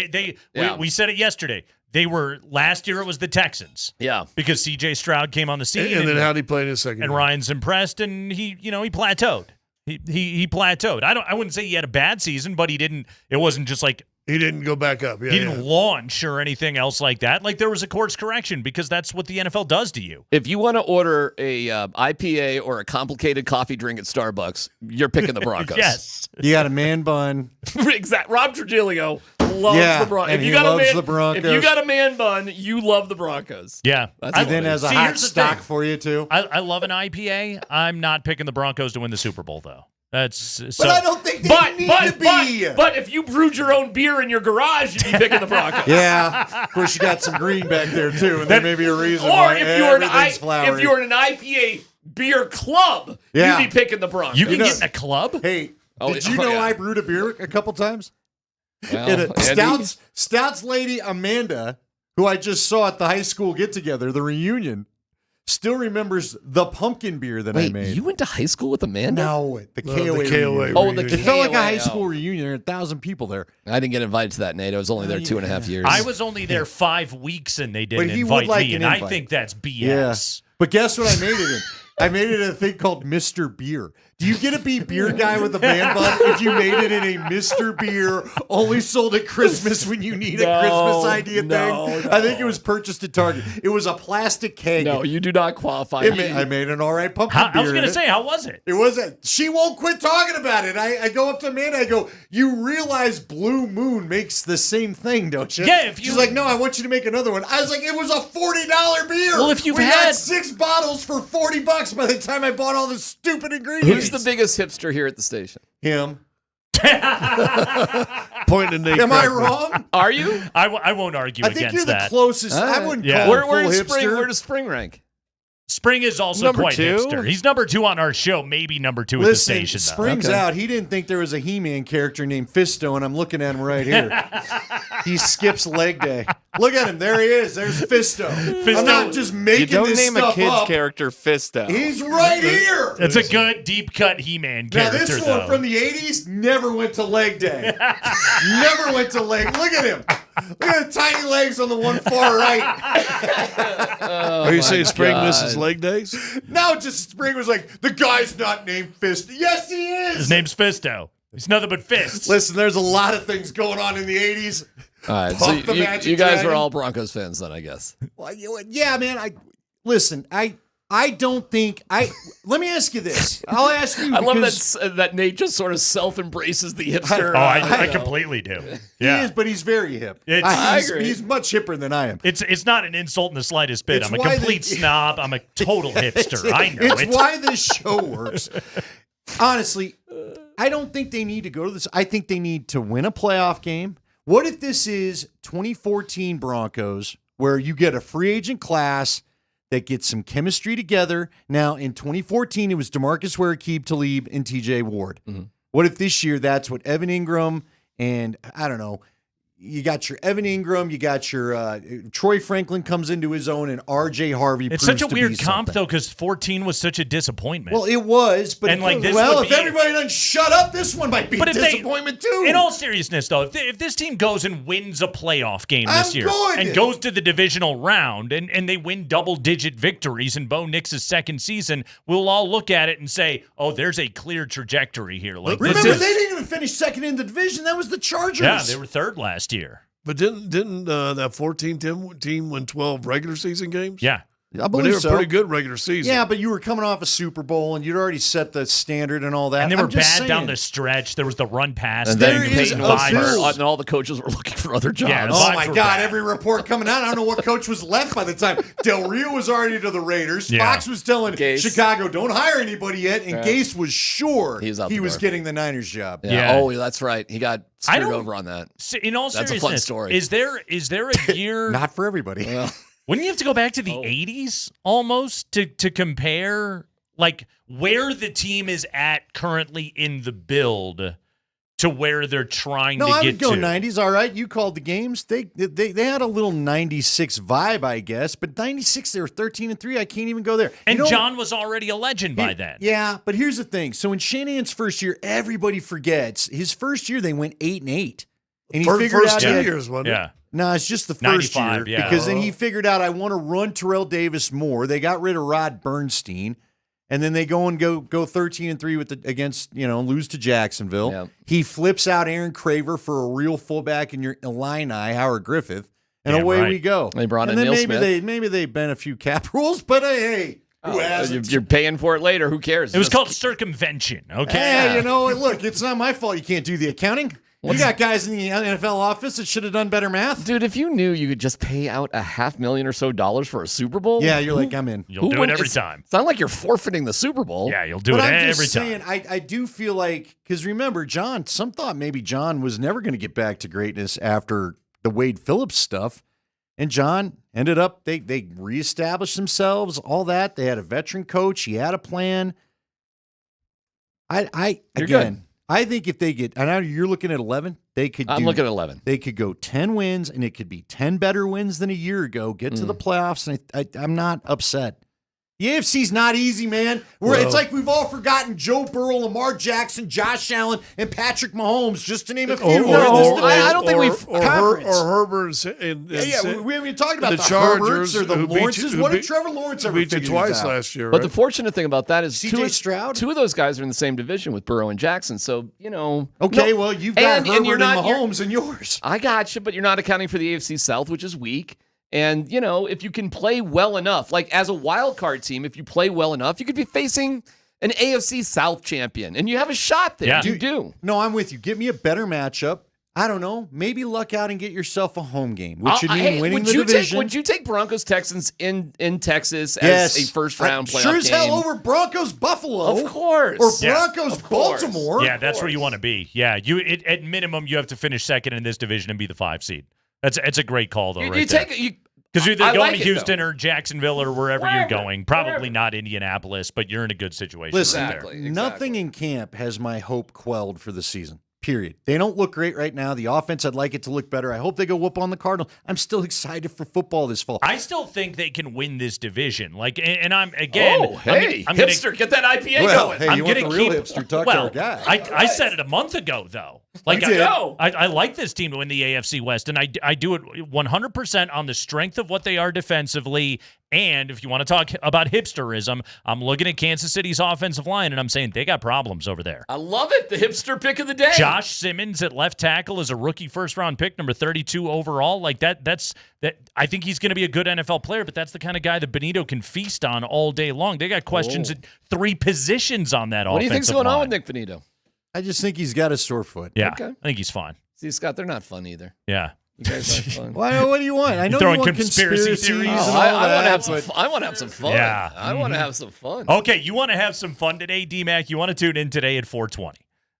We said it yesterday. They were last year. It was the Texans.
Yeah,
because C.J. Stroud came on the scene,
and then how'd he play in his second?
And Ryan's impressed, and he plateaued. He plateaued. I wouldn't say he had a bad season, but he didn't. It wasn't just like
he didn't go back up.
He didn't launch or anything else like that. Like there was a course correction because that's what the NFL does to you.
If you want to order a IPA or a complicated coffee drink at Starbucks, you're picking the Broncos.
Yes,
you got a man bun.
Exactly. Rob Trujillo loves the Broncos. If you got a man bun, you love the Broncos.
Yeah,
he then has a hot stock for you too.
I love an IPA. I'm not picking the Broncos to win the Super Bowl though. But
I don't think they need to be.
But if you brewed your own beer in your garage, you'd be picking the Broncos.
Yeah. Of course, you got some green back there, too, and there may be a reason
or
why
if you're
flowery.
an IPA beer club, you'd be picking the Broncos.
You can get in a club?
Hey, did you know I brewed a beer a couple times?
Well,
Stouts lady Amanda, who I just saw at the high school get-together, the reunion, still remembers the pumpkin beer that I made.
You went to high school with Amanda?
No, the KOA.
reunion.
Oh, the
It felt like a high school reunion. There were 1,000 people there.
I didn't get invited to that, Nate. I was only there 2.5 years.
I was only there 5 weeks, and they didn't
But he
invite
would like
me,
an
and I
invite.
think that's BS.
Yeah. But guess what I made it in? I made it in a thing called Mr. Beer. Do you get to be beer guy with a man bun if you made it in a Mr. Beer, only sold at Christmas when you need a Christmas idea thing? I think it was purchased at Target. It was a plastic keg.
No, you do not qualify.
I made an all right pumpkin beer.
I was going to say, how was it?
It wasn't. She won't quit talking about it. I go up to Amanda. I go, you realize Blue Moon makes the same thing, don't you?
Yeah.
She's like, no, I want you to make another one. I was like, it was a $40 beer.
Well, if you've
we
had
got 6 bottles for $40 by the time I bought all the stupid ingredients.
Who's the biggest hipster here at the station?
Him.
Pointing to Nate.
Am I
Kreckman.
wrong?
Are you?
I won't argue
I think
against
you're the
that.
closest. I wouldn't call him
Where
full
does Spring?
hipster.
Where does Spring rank?
Spring is also
Number
quite
2?
hipster. He's number 2 on our show, maybe number 2 at the
Listen,
station. Though.
Spring's out. He didn't think there was a He-Man character named Fisto, and I'm looking at him right here. He skips leg day. Look at him. There he is. There's Fisto. I'm not just making
You don't
this
name a
stuff
kid's
up.
character Fisto.
He's right here.
It's a good deep cut He-Man
Now,
character,
this
though.
one from the 80s never went to leg day. Never went to leg. Look at him. Look at the tiny legs on the one far right.
Are you saying Spring misses leg days?
No, just Spring was like, the guy's not named Fist. Yes, he is.
His name's Fisto. He's nothing but fists.
Listen, there's a lot of things going on in the 80s.
All right,
Puff
so
the Magic
you guys
Dragon.
were all Broncos fans then, I guess.
Well, yeah, man. I don't think let me ask you this. I'll ask you.
I love
because
that Nate just sort of self-embraces the hipster.
I completely do. Yeah.
He is, but he's very hip.
I
agree.
He's much hipper than I am.
It's not an insult in the slightest bit.
It's
I'm a
why
complete snob. I'm a total hipster. I know
it's why this show works. Honestly, I don't think they need to go to this. I think they need to win a playoff game. What if this is 2014 Broncos, where you get a free agent class that gets some chemistry together? Now, in 2014, it was DeMarcus Ware, Aqib Talib, and TJ Ward.
Mm-hmm.
What if this year that's what Evan Ingram and, I don't know, you got your Evan Ingram, you got your Troy Franklin comes into his own, and R.J. Harvey.
It's
proves
such a
to
weird
be
comp,
something.
though, because 14 was such a disappointment.
Well, it was, but
and like this
well,
would
if
be,
everybody doesn't shut up, this one might be a disappointment too.
In all seriousness, though, if this team goes and wins a playoff game this year and goes to the divisional round and they win double-digit victories in Bo Nix's second season, we'll all look at it and say, "Oh, there's a clear trajectory here." Like,
remember, they didn't even finish second in the division. That was the Chargers.
Yeah, they were third last year.
But didn't that 14 team win 12 regular season games?
Yeah.
I believe
they were
so.
pretty good regular season.
Yeah, but you were coming off a Super Bowl, and you'd already set the standard and all that.
And they were
I'm just
bad
saying.
down the stretch. There was the run pass.
And then Payton was hurt, and all the coaches were looking for other jobs.
Yeah,
oh, my God. Every report coming out, I don't know what coach was left by the time. Del Rio was already to the Raiders.
Yeah.
Fox was telling Chicago, don't hire anybody yet. And
Yeah.
Gase was sure
He was out
he
the
was
door.
getting the Niners job.
Yeah. Oh, that's right. He got screwed over on that.
In all
That's
seriousness,
a fun story.
is there a year?
Not for everybody.
Wouldn't you have to go back to the 80s almost to compare like where the team is at currently in the build to where they're trying
No,
to
I
get
would go
to?
90s. All right, you called the games. They had a little 96 vibe, I guess. But 96, they were 13-3. I can't even go there.
And
You know-
John was already a legend by then.
Yeah, but here's the thing. So in Shanahan's first year, everybody forgets his first year they went 8-8, and he figured
First
out
2
he had-
years, wasn't it?
No, it's just the first
95,
year
yeah.
because then he figured out I want to run Terrell Davis more. They got rid of Rod Bernstein, and then they go 13-3 with against lose to Jacksonville.
Yeah.
He flips out Aaron Craver for a real fullback in your Illini, Howard Griffith, and
Yeah,
away
right.
we go.
They brought
and
in
then
Neil Smith.
maybe they bent a few cap rules, but hey, who hasn't?
You're paying for it later. Who cares?
It was called circumvention, okay?
Hey, look, it's not my fault you can't do the accounting. You got guys in the NFL office that should have done better math.
Dude, if you knew you could just pay out $500,000 or so for a Super Bowl,
Yeah, you're like, I'm in.
You'll do it every time.
It's not like you're forfeiting the Super Bowl.
Yeah, you'll do
But
it
I'm
every
just
time.
saying, I do feel like, because remember, John, some thought maybe John was never going to get back to greatness after the Wade Phillips stuff. And John ended up, they reestablished themselves, all that. They had a veteran coach. He had a plan.
You're
Again,
good.
I think if they get, I know you're looking at 11, they could
I'm looking at 11.
They could go 10 wins, and it could be 10 better wins than a year ago, get to the playoffs, and I'm not upset. The AFC's not easy, man. It's like we've all forgotten Joe Burrow, Lamar Jackson, Josh Allen, and Patrick Mahomes, just to name a few.
I don't think we've
or Herbert and
we haven't even talked about the
Chargers
Herberts or the
who beat you-
Lawrences.
who
What did
beat-
Trevor Lawrence
who
ever
beat you
figure
twice
out?
last year?
But the fortunate thing about that is
CJ Stroud?
two of those guys are in the same division with Burrow and Jackson. So,
Okay, well, you've got Herbert
you're
and Mahomes in yours.
I got you, but you're not accounting for the AFC South, which is weak. And, if you can play well enough, like as a wild card team, if you play well enough, you could be facing an AFC South champion, and you have a shot there.
Yeah.
You do.
No, I'm with you. Give me a better matchup. I don't know. Maybe luck out and get yourself a home game, which would mean winning the division.
Would you take Broncos Texans in Texas
Yes.
as a first round playoff
Sure as
game?
hell over Broncos Buffalo.
Of course.
Or
Yeah.
Broncos Baltimore.
Yeah, that's where you want to be. Yeah, at minimum you have to finish second in this division and be the 5 seed. It's a great call though, right there. Because you're either
I
going
like
to
it,
Houston
though.
or Jacksonville or wherever you're going. Probably not Indianapolis, but you're in a good situation
Listen,
right there.
nothing in camp has my hope quelled for the season. Period. They don't look great right now. The offense, I'd like it to look better. I hope they go whoop on the Cardinals. I'm still excited for football this fall.
I still think they can win this division. And I'm again.
Oh, hey,
I'm
hipster, get that IPA going.
Hey, you want the real hipster? Talk to our guy.
I said it a month ago, though. Like I like this team to win the AFC West, and I do it 100% on the strength of what they are defensively. And if you want to talk about hipsterism, I'm looking at Kansas City's offensive line, and I'm saying they got problems over there.
I love it. The hipster pick of the day.
Josh Simmons at left tackle is a rookie first-round pick, number 32 overall. Like that's I think he's going to be a good NFL player, but that's the kind of guy that Bonitto can feast on all day long. They got questions at 3 positions positions on that offensive line.
What do you think's going on with Nick Bonitto?
I just think he's got a sore foot.
Yeah,
Okay.
I think he's fine.
See, Scott, they're not fun either.
Yeah.
You guys aren't fun.
Why? What do you want? I know
throwing
you want
conspiracy
conspiracies.
theories.
and
Oh,
all
I want
that,
to have some.
but-
I want to have some fun.
Yeah.
I want to have some fun.
Okay, you want to have some fun today, DMac? You want to tune in today at 4:20.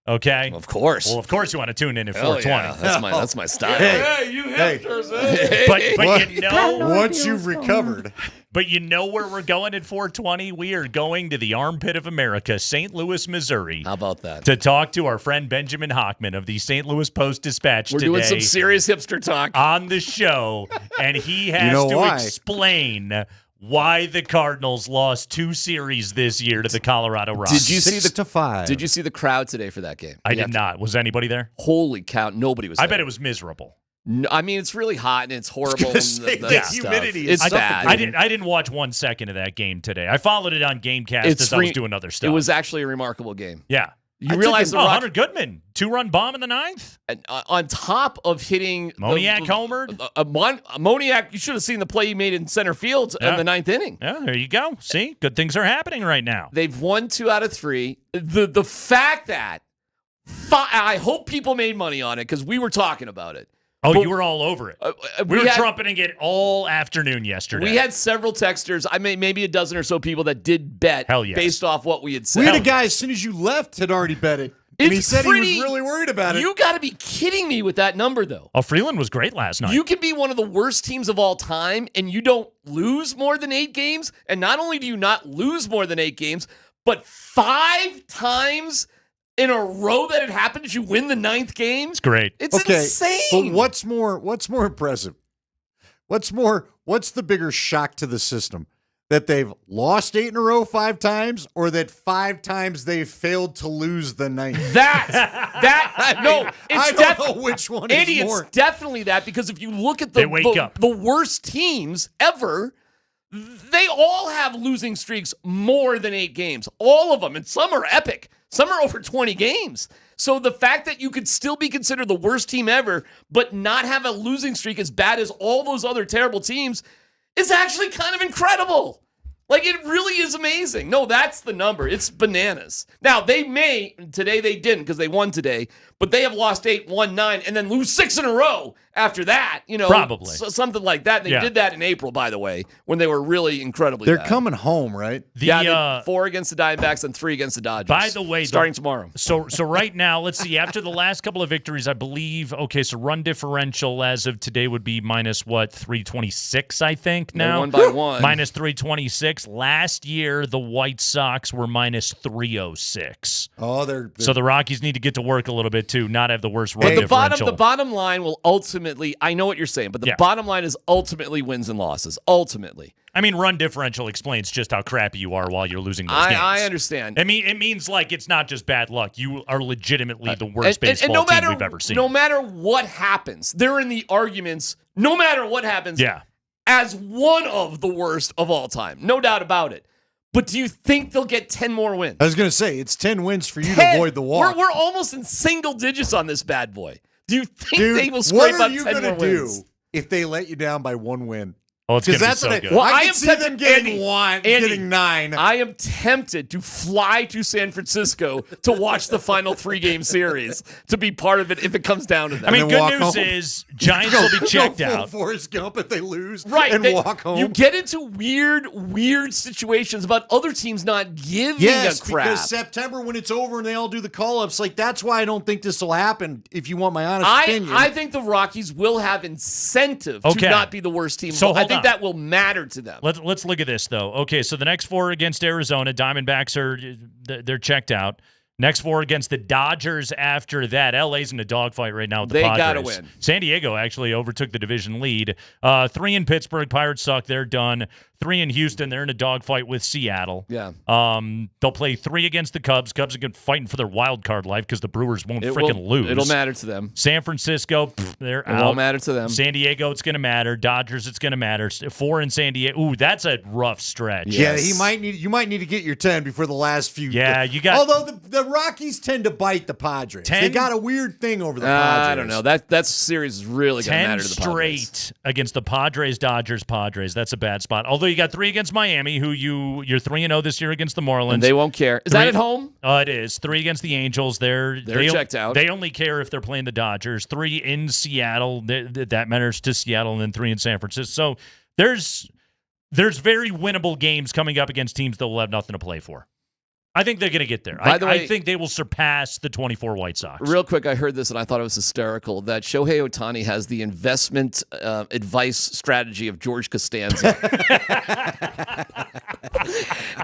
Okay,
Of course.
Well, of course you want to tune in at
Hell
420.
yeah. That's my style.
Hey, you hipsters.
But you know,
once you've recovered.
But you know where we're going at 420? We are going to the armpit of America, St. Louis, Missouri.
How about that?
To talk to our friend Benjamin Hockman of the St. Louis Post-Dispatch
We're
today.
doing some serious hipster talk
on the show, and he has to explain why the Cardinals lost 2 series this year to the Colorado Rockies.
Did you see
6-5?
Did you see the crowd today for that game?
I did not. Was anybody there?
Holy cow! Nobody was.
I
there.
bet it was miserable.
No, I mean, it's really hot and it's horrible. And
The
humidity is bad.
I didn't watch 1 second of that game today. I followed it on Gamecast as I was doing other stuff.
It was actually a remarkable game.
Yeah.
You realize the
Hunter Goodman, 2-run bomb in the 9th?
And, on top of hitting
Moniak homered.
Moniak, you should have seen the play he made in center field in the 9th inning.
Yeah, there you go. See, good things are happening right now.
They've won 2 out of 3. The fact that I hope people made money on it because we were talking about it.
Oh,
But
you were all over it.
we
We were
had-
trumpeting it all afternoon yesterday.
We had several texters, maybe a dozen or so people that did bet based off what we had said.
We had a guy, as soon as you left, had already bet it. And he said he was really worried about it.
You got to be kidding me with that number, though.
Oh, Freeland was great last night.
You can be one of the worst teams of all time, and you don't lose more than 8 games. And not only do you not lose more than 8 games, but 5 times in a row that it happens, you win the 9th game.
It's great.
It's insane.
But what's more impressive? What's the bigger shock to the system? That they've lost 8 in a row 5 times, or that 5 times they've failed to lose the 9th?
I
don't know which one
Andy,
is more.
it's definitely that, because if you look at
They wake up.
the worst teams ever, they all have losing streaks more than 8 games. All of them, and some are epic. Some are over 20 games. So the fact that you could still be considered the worst team ever, but not have a losing streak as bad as all those other terrible teams is actually kind of incredible. Like, it really is amazing. No, that's the number. It's bananas. Now, today they didn't because they won today, but they have lost 8, won 9, and then lose 6 in a row after that.
Probably.
Something like that. They did that in April, by the way, when they were really incredibly
They're
bad.
coming home, right?
They 4 against the Diamondbacks and 3 against the Dodgers.
By the way,
starting tomorrow.
So right now, let's see. After the last couple of victories, I believe. Okay, so run differential as of today would be minus 326. I think now.
They won by 1.
Minus 326. Last year, the White Sox were minus 306.
Oh, they're
so the Rockies need to get to work a little bit too. Not have the worst run
But
differential.
the bottom line will ultimately, I know what you're saying, but the bottom line is ultimately wins and losses. Ultimately.
I mean, run differential explains just how crappy you are while you're losing those games.
I understand.
I mean, it means like it's not just bad luck. You are legitimately the worst baseball team we've ever seen.
No matter what happens, they're in the arguments, no matter what happens, as one of the worst of all time. No doubt about it. But do you think they'll get 10 more wins?
I was going to say, it's 10 wins for you to avoid the walk.
We're almost in single digits on this bad boy. Do you think
Dude,
they will scrape
what are
up
you
10 more
gonna do
wins?
if they let you down by 1 win?
Oh, it's going to be
that's
so
what
good.
Well,
I
am
can see them
tempted,
getting
Andy,
getting 9.
I am tempted to fly to San Francisco to watch the final 3-game series, to be part of it if it comes down to that.
I mean, good news is Giants will be checked
go full
out.
Forrest Gump if they lose,
Right,
and
they-
walk home.
You get into weird situations about other teams not giving
Yes,
a crap.
because September when it's over and they all do the call-ups, like that's why I don't think this will happen. If you want my honest opinion,
I think the Rockies will have incentive
Okay.
to not be the worst team.
So
I
hold
think
on.
that will matter to them.
Let's look at this though. Okay, so the next 4 against Arizona, Diamondbacks they're checked out. Next 4 against the Dodgers after that. LA's in a dogfight right now with the
They
Padres.
gotta win.
San Diego actually overtook the division lead. 3 in Pittsburgh. Pirates suck. They're done. 3 in Houston. They're in a dogfight with Seattle.
Yeah.
They'll play 3 against the Cubs. Cubs are fighting for their wild card life because the Brewers won't
It
freaking
will-
lose.
It'll matter to them.
San Francisco, they're out.
It won't matter to them.
San Diego, it's going to matter. Dodgers, it's going to matter. 4 in San Diego. Ooh, that's a rough stretch.
Yeah, you might need to get your 10 before the last few.
Yeah, you got.
Although the Rockies tend to bite the Padres.
10?
They got a weird thing over the Padres.
I don't know. That series is really going to
10
matter to the Padres.
straight against the Padres, Dodgers, Padres. That's a bad spot. Although you got 3 against Miami, who you're 3-0 this year against the Marlins.
And they won't care. Is that at home?
It is. 3 against the Angels. They're
checked out.
They only care if they're playing the Dodgers. 3 in Seattle. That matters to Seattle, and then 3 in San Francisco. So there's very winnable games coming up against teams that will have nothing to play for. I think they're going to get there.
By the way,
I think they will surpass the 24 White Sox.
Real quick, I heard this and I thought it was hysterical that Shohei Ohtani has the investment advice strategy of George Costanza.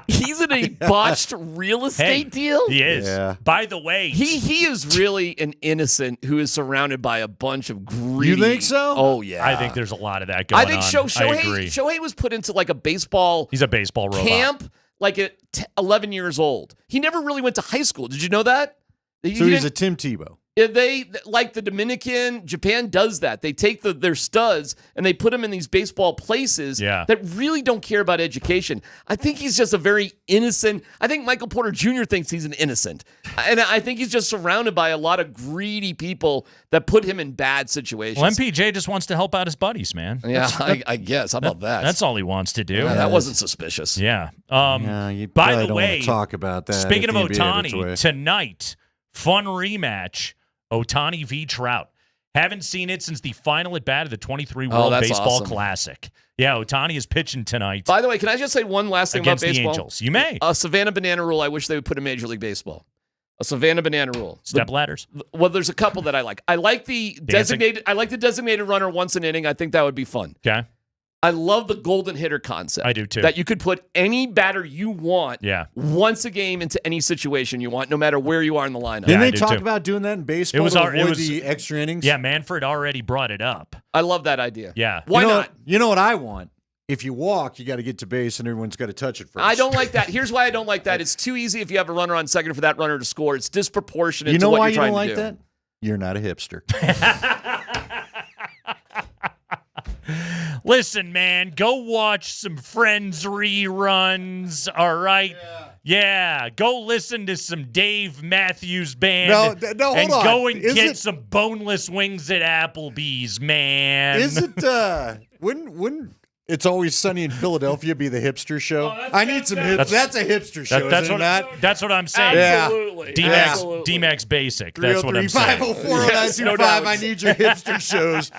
He's in a botched real estate deal.
He is.
Yeah.
By the way,
He is really an innocent who is surrounded by a bunch of greedy.
You think so?
Oh yeah.
I think there's a lot of that going
I think
on. I agree.
Shohei was put into like a baseball
He's a baseball robot.
camp like at 11 years old. He never really went to high school. Did you know that?
So he's a Tim Tebow.
They like the Dominican, Japan does that. They take their studs and they put them in these baseball places that really don't care about education. I think he's just a very innocent. I think Michael Porter Jr. thinks he's an innocent, and I think he's just surrounded by a lot of greedy people that put him in bad situations.
Well, MPJ just wants to help out his buddies, man.
Yeah, I guess. How about that?
That's all he wants to do.
Yeah, that wasn't suspicious.
Yeah.
You
By
probably
the
don't
way,
want to talk about that.
speaking of
if the NBA gets
Ohtani,
away.
tonight, fun rematch. Ohtani v. Trout. Haven't seen it since the final at bat of the 23 World
that's
Baseball
awesome.
Classic. Yeah, Ohtani is pitching tonight.
By the way, can I just say one last thing
against
about baseball?
the Angels. You may.
A Savannah Banana Rule. I wish they would put in Major League Baseball. A Savannah Banana Rule.
Step ladders.
Well, there's a couple that I like. I like the designated. I like the designated runner once an inning. I think that would be fun.
Okay.
I love the golden hitter concept.
I do too.
That you could put any batter you want once a game into any situation you want, no matter where you are in the lineup.
Didn't they talk about doing that in baseball to avoid the extra innings?
Yeah, Manfred already brought it up.
I love that idea.
Yeah.
Why not?
You know what I want? If you walk, you got to get to base, and everyone's got to touch it first.
I don't like that. Here's why I don't like that. It's too easy if you have a runner on second for that runner to score. It's disproportionate
You know
to what
why
you're
you
trying
don't
to
like
do.
that? You're not a hipster.
Listen, man, go watch some Friends reruns, all right? Yeah, go listen to some Dave Matthews Band.
No, hold
and
on.
go and
Is
get
it-
some boneless wings at Applebee's, man.
Is it, wouldn't It's Always Sunny in Philadelphia be the hipster show? I need some hipster. That's a hipster show,
that's
isn't
what,
it not?
That's what I'm saying.
Absolutely.
D-Mac's basic. That's what I'm saying.
303-504-0925. I need your hipster shows.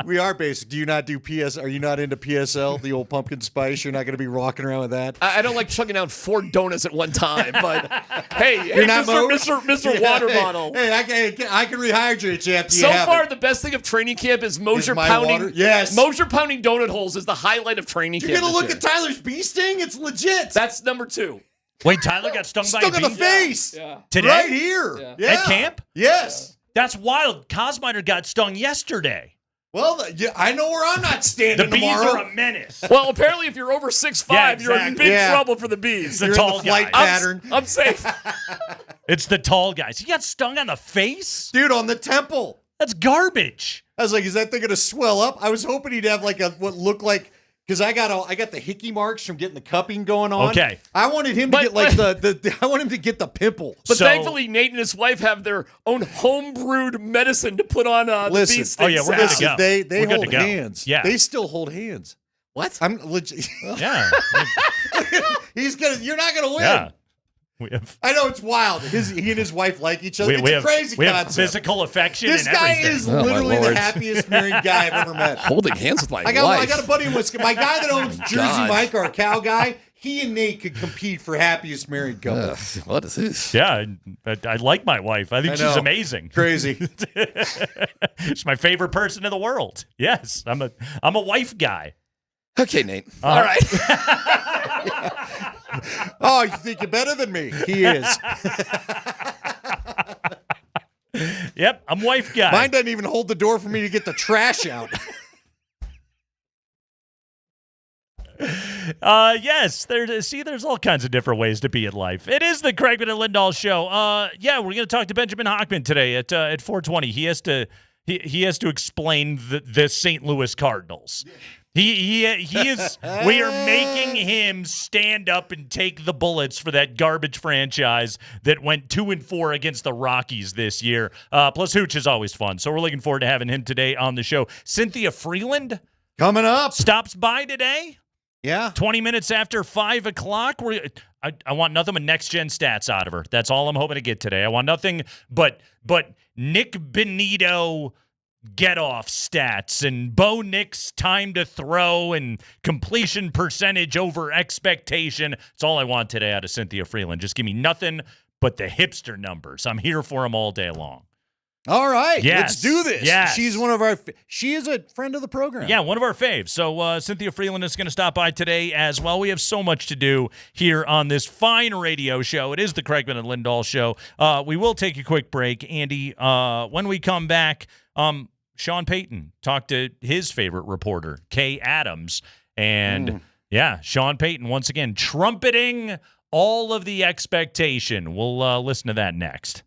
We are basic. Do you not do PS? Are you not into PSL, the old pumpkin spice? You're not going to be rocking around with that?
I don't like chugging down 4 donuts at one time, but hey,
You're not
Mr. Water Bottle.
Hey, I can rehydrate you after you
So
have
far,
it.
the best thing of training camp is Moser
my
pounding.
water? Yes.
Moser pounding donut holes is the highlight of training
You're
camp.
going to look
this
at Tyler's bee sting? It's legit.
That's number 2.
Wait, Tyler got stung by a
Stuck in the
bee?
face.
Yeah.
Today?
Right here. Yeah.
At camp?
Yes.
That's wild. Cosminer got stung yesterday.
Well, I know where I'm not standing
The bees
tomorrow.
are a menace.
Well, apparently, if you're over 6'5",
Yeah,
you're in
exactly.
big
Yeah.
trouble for the bees.
The tall guys.
I'm safe.
It's the tall guys. He got stung on the face?
Dude, on the temple.
That's garbage.
I was like, is that thing going to swell up? I was hoping he'd have like what looked like, because I got the hickey marks from getting the cupping going on.
Okay.
I wanted him to get like I want him to get the pimple.
But thankfully, Nate and his wife have their own home-brewed medicine to put on the bee
Listen,
sting
we're good to
salve.
go.
They
We're good
hold
to go.
hands.
Yeah.
They still hold hands.
What?
I'm legit.
Yeah.
You're not gonna win.
Yeah. We have,
I know it's wild. He and his wife like each other.
we,
It's
we
a
have,
crazy
we have
concept.
physical affection
This
and
guy
everything.
is
Oh, my
literally the
Lord.
happiest married guy I've ever met.
Holding hands with my
I
wife.
got a buddy in Wisconsin. My guy that owns Jersey
God.
Mike, our cow guy. He and Nate could compete for happiest married couple.
What is this?
Yeah, I like my wife. I think
I
she's
know.
amazing.
Crazy.
She's my favorite person in the world. Yes, I'm a wife guy.
Okay, Nate. All right.
Oh, you think you're better than me? He is.
Yep, I'm wife guy.
Mine doesn't even hold the door for me to get the trash out.
Yes, there's all kinds of different ways to be in life. It is the Kreckman and Lindahl show. Yeah, we're going to talk to Benjamin Hockman today at 4:20. He has to explain the St. Louis Cardinals. He is. We are making him stand up and take the bullets for that garbage franchise that went 2-4 against the Rockies this year. Plus, Hooch is always fun, so we're looking forward to having him today on the show. Cynthia Freeland
coming up
stops by today.
Yeah,
20 minutes after 5 o'clock. I want nothing but next gen stats out of her. That's all I'm hoping to get today. I want nothing but Nick Bonitto get-off stats and Bo Nix time to throw and completion percentage over expectation. It's all I want today out of Cynthia Freeland. Just give me nothing but the hipster numbers. I'm here for them all day long.
All right,
Yes.
let's do this.
Yes.
She's one of our. She is a friend of the program.
Yeah, one of our faves. So Cynthia Freeland is going to stop by today as well. We have so much to do here on this fine radio show. It is the Kreckman and Lindahl show. We will take a quick break, Andy. When we come back, Sean Payton talked to his favorite reporter, Kay Adams, and Sean Payton once again trumpeting all of the expectation. We'll listen to that next.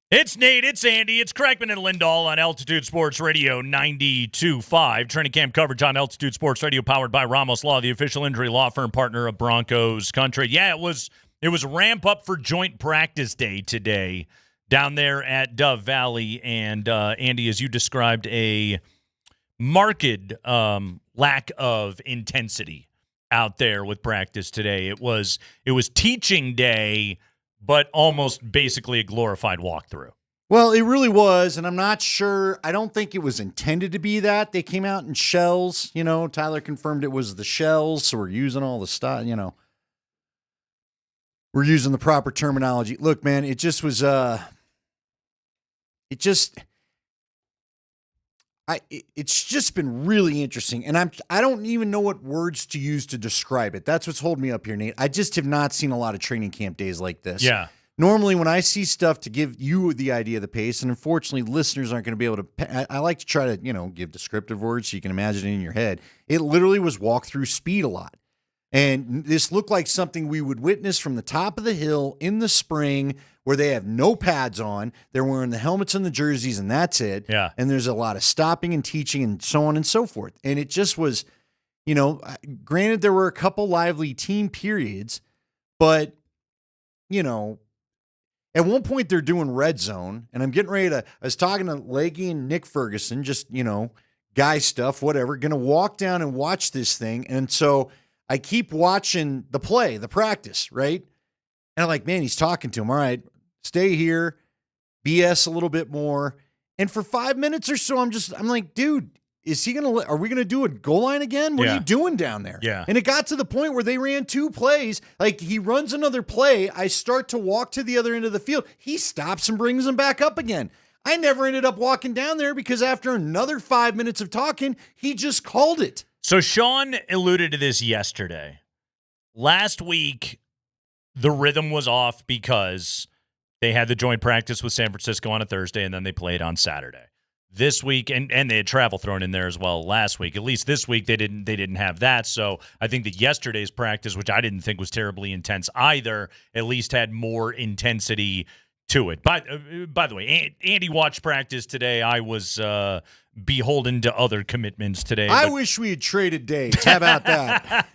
It's Nate, it's Andy, it's Kreckman and Lindahl on Altitude Sports Radio 92.5. Training camp coverage on Altitude Sports Radio, powered by Ramos Law, the official injury law firm partner of Broncos Country. Yeah, it was ramp up for joint practice day today down there at Dove Valley. And Andy, as you described, a marked lack of intensity out there with practice today. It was teaching day, but almost basically a glorified walkthrough.
Well, it really was, and I'm not sure. I don't think it was intended to be that. They came out in shells. Tyler confirmed it was the shells, so we're using all the stuff, We're using the proper terminology. Look, man, it just was, it's just been really interesting, and I don't even know what words to use to describe it. That's what's holding me up here, Nate. I just have not seen a lot of training camp days like this.
Yeah.
Normally, when I see stuff to give you the idea of the pace, and unfortunately, listeners aren't going to be able to. I like to try to, give descriptive words so you can imagine it in your head. It literally was walk through speed a lot, and this looked like something we would witness from the top of the hill in the spring, where they have no pads on. They're wearing the helmets and the jerseys, and that's it.
Yeah.
And there's a lot of stopping and teaching and so on and so forth. And it just was, granted, there were a couple lively team periods, but, at one point they're doing red zone, and I'm getting ready to, I was talking to Leggy and Nick Ferguson, just, guy stuff, whatever, going to walk down and watch this thing. And so I keep watching the practice, right? And I'm like, man, he's talking to him. All right, stay here, BS a little bit more. And for 5 minutes or so, I'm like, dude, are we going to do a goal line again? What are you doing down there?
Yeah.
And it got to the point where they ran 2 plays. Like, he runs another play. I start to walk to the other end of the field. He stops and brings him back up again. I never ended up walking down there because after another 5 minutes of talking, he just called it.
So Sean alluded to this yesterday. Last week, the rhythm was off because they had the joint practice with San Francisco on a Thursday, and then they played on Saturday. This week, and they had travel thrown in there as well last week. At least this week they didn't have that. So I think that yesterday's practice, which I didn't think was terribly intense either, at least had more intensity to it. By the way, Andy watched practice today. I was beholden to other commitments today.
I wish we had traded days. How about that?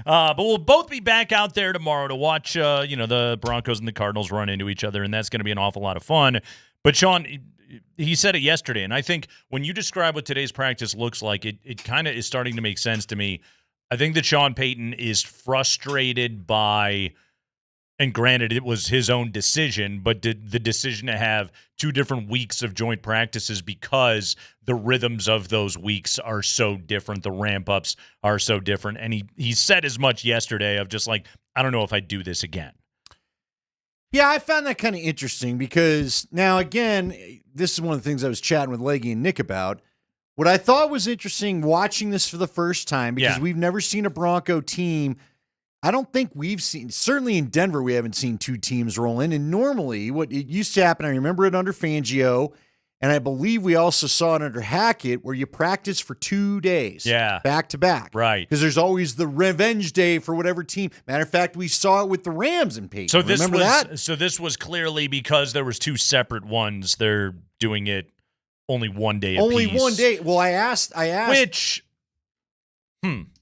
But we'll both be back out there tomorrow to watch the Broncos and the Cardinals run into each other, and that's going to be an awful lot of fun. But Sean, he said it yesterday, and I think when you describe what today's practice looks like, it kind of is starting to make sense to me. I think that Sean Payton is frustrated by, and granted, it was his own decision, but the decision to have 2 different weeks of joint practices because the rhythms of those weeks are so different. The ramp-ups are so different. And he said as much yesterday of just like, I don't know if I'd do this again.
Yeah, I found that kind of interesting because now, again, this is one of the things I was chatting with Leggy and Nick about. What I thought was interesting watching this for the first time, because we've never seen a Bronco team. I don't think we've seen, certainly in Denver, we haven't seen 2 teams roll in. And normally what it used to happen, I remember it under Fangio, and I believe we also saw it under Hackett, where you practice for 2 days.
Yeah.
Back to back.
Right.
Because there's always the revenge day for whatever team. Matter of fact, we saw it with the Rams in Payton.
So this was clearly because there was 2 separate ones. They're doing it only 1 day apiece.
Only 1 day. Well, I asked.
Which...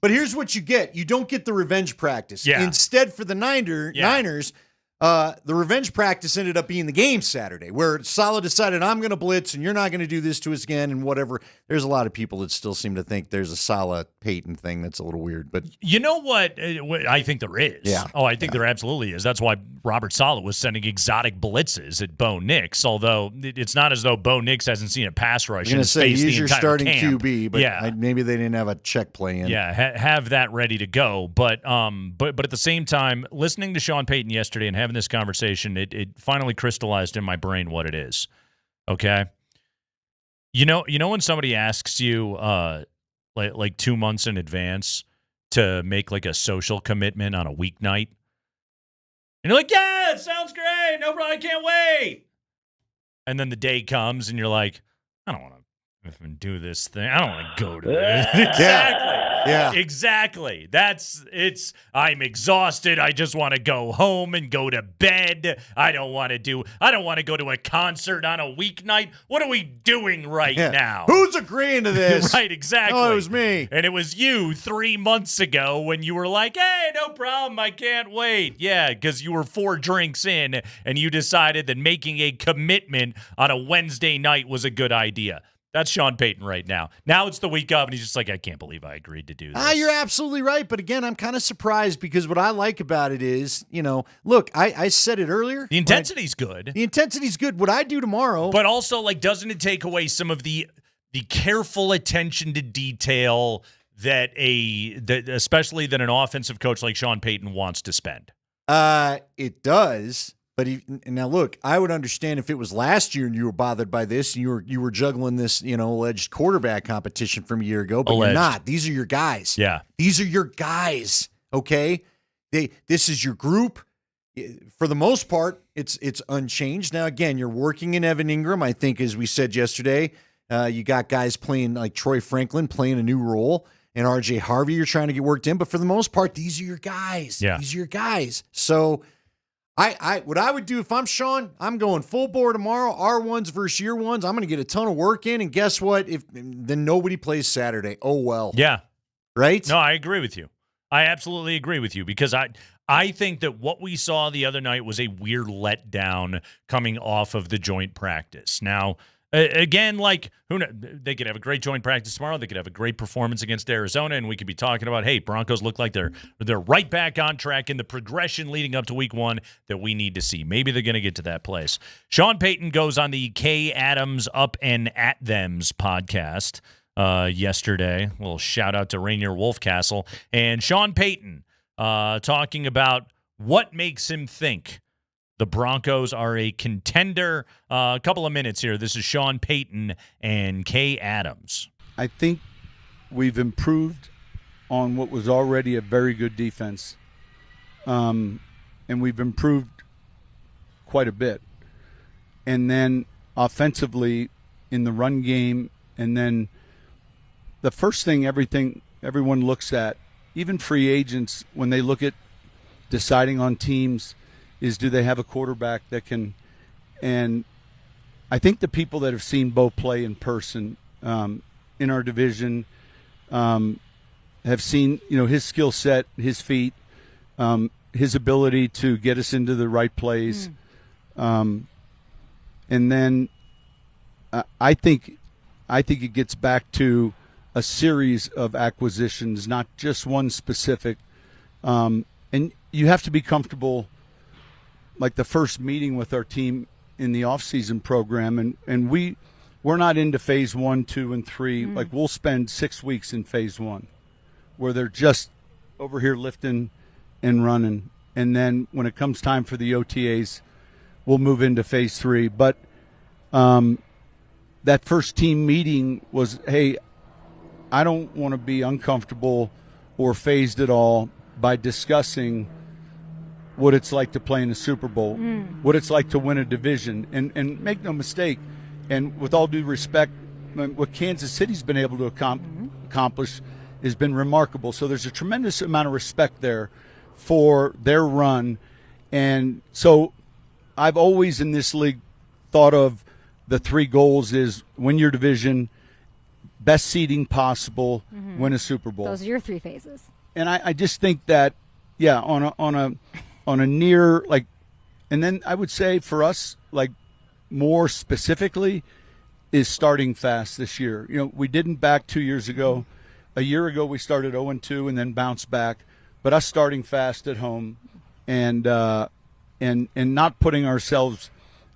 But here's what you get. You don't get the revenge practice.
Yeah.
Instead, for the Niners, the revenge practice ended up being the game Saturday, where Saleh decided, I'm going to blitz, and you're not going to do this to us again, and whatever. There's a lot of people that still seem to think there's a Saleh-Payton thing that's a little weird. But
you know what I think there is?
Yeah.
Oh, I think there absolutely is. That's why Robert Saleh was sending exotic blitzes at Bo Nix, although it's not as though Bo Nix hasn't seen a pass rush
I'm going to say he's your starting
camp.
QB, but maybe they didn't have a check play in.
Yeah, have that ready to go. But at the same time, listening to Sean Payton yesterday and having this conversation, it finally crystallized in my brain what it is. Okay? You know when somebody asks you like 2 months in advance to make like a social commitment on a weeknight, and you're like, yeah, it sounds great. No problem. I can't wait. And then the day comes and you're like, I don't want to do this thing. I don't want to go to this. Exactly.
Yeah.
Exactly. I'm exhausted. I just want to go home and go to bed. I don't want to go to a concert on a weeknight. What are we doing right now?
Who's agreeing to this?
Right, exactly.
Oh, it was me.
And it was you 3 months ago when you were like, hey, no problem. I can't wait. Yeah, because you were 4 drinks in and you decided that making a commitment on a Wednesday night was a good idea. That's Sean Payton right now. Now it's the week of, and he's just like, I can't believe I agreed to do this.
You're absolutely right. But again, I'm kind of surprised because what I like about it is, look, I said it earlier.
The intensity's good.
The intensity's good. What I do tomorrow.
But also, doesn't it take away some of the careful attention to detail that especially that an offensive coach like Sean Payton wants to spend?
It does. But now look, I would understand if it was last year and you were bothered by this and you were juggling this, alleged quarterback competition from a year ago, but You're not. These are your guys.
Yeah.
These are your guys, okay? This is your group. For the most part, it's unchanged. Now, again, you're working in Evan Ingram. I think, as we said yesterday, you got guys playing like Troy Franklin playing a new role, and R.J. Harvey you're trying to get worked in. But for the most part, these are your guys.
Yeah.
These are your guys. So what I would do if I'm Sean, I'm going full bore tomorrow, R1s versus year ones. I'm going to get a ton of work in, and guess what? Then nobody plays Saturday. Oh, well.
Yeah.
Right?
No, I agree with you. I absolutely agree with you because I think that what we saw the other night was a weird letdown coming off of the joint practice. Now, again, who knows? They could have a great joint practice tomorrow. They could have a great performance against Arizona, and we could be talking about, hey, Broncos look like they're right back on track in the progression leading up to week 1 that we need to see. Maybe they're going to get to that place. Sean Payton goes on the K. Adams Up and At Them's podcast yesterday. A little shout out to Rainier Wolfcastle. And Sean Payton talking about what makes him think the Broncos are a contender. A couple of minutes here. This is Sean Payton and Kay Adams.
I think we've improved on what was already a very good defense. And we've improved quite a bit. And then offensively in the run game, and then the first thing everyone looks at, even free agents, when they look at deciding on teams, is do they have a quarterback that can – and I think the people that have seen Bo play in person in our division have seen, his skill set, his feet, his ability to get us into the right plays. And then I think it gets back to a series of acquisitions, not just one specific. And you have to be comfortable – like the first meeting with our team in the off-season program, and we're not into phase 1, 2, and 3. Like we'll spend 6 weeks in phase 1 where they're just over here lifting and running. And then when it comes time for the OTAs, we'll move into phase 3. But that first team meeting was, hey, I don't want to be uncomfortable or phased at all by discussing what it's like to play in the Super Bowl, what it's like to win a division. And make no mistake, and with all due respect, what Kansas City's been able to accomplish has been remarkable. So there's a tremendous amount of respect there for their run. And so I've always in this league thought of the 3 goals is win your division, best seeding possible, win a Super Bowl.
Those are your 3 phases.
And I just think that, yeah, on a near, and then I would say for us, more specifically, is starting fast this year. We didn't back 2 years ago. A year ago, we started 0-2 and then bounced back. But us starting fast at home and not putting ourselves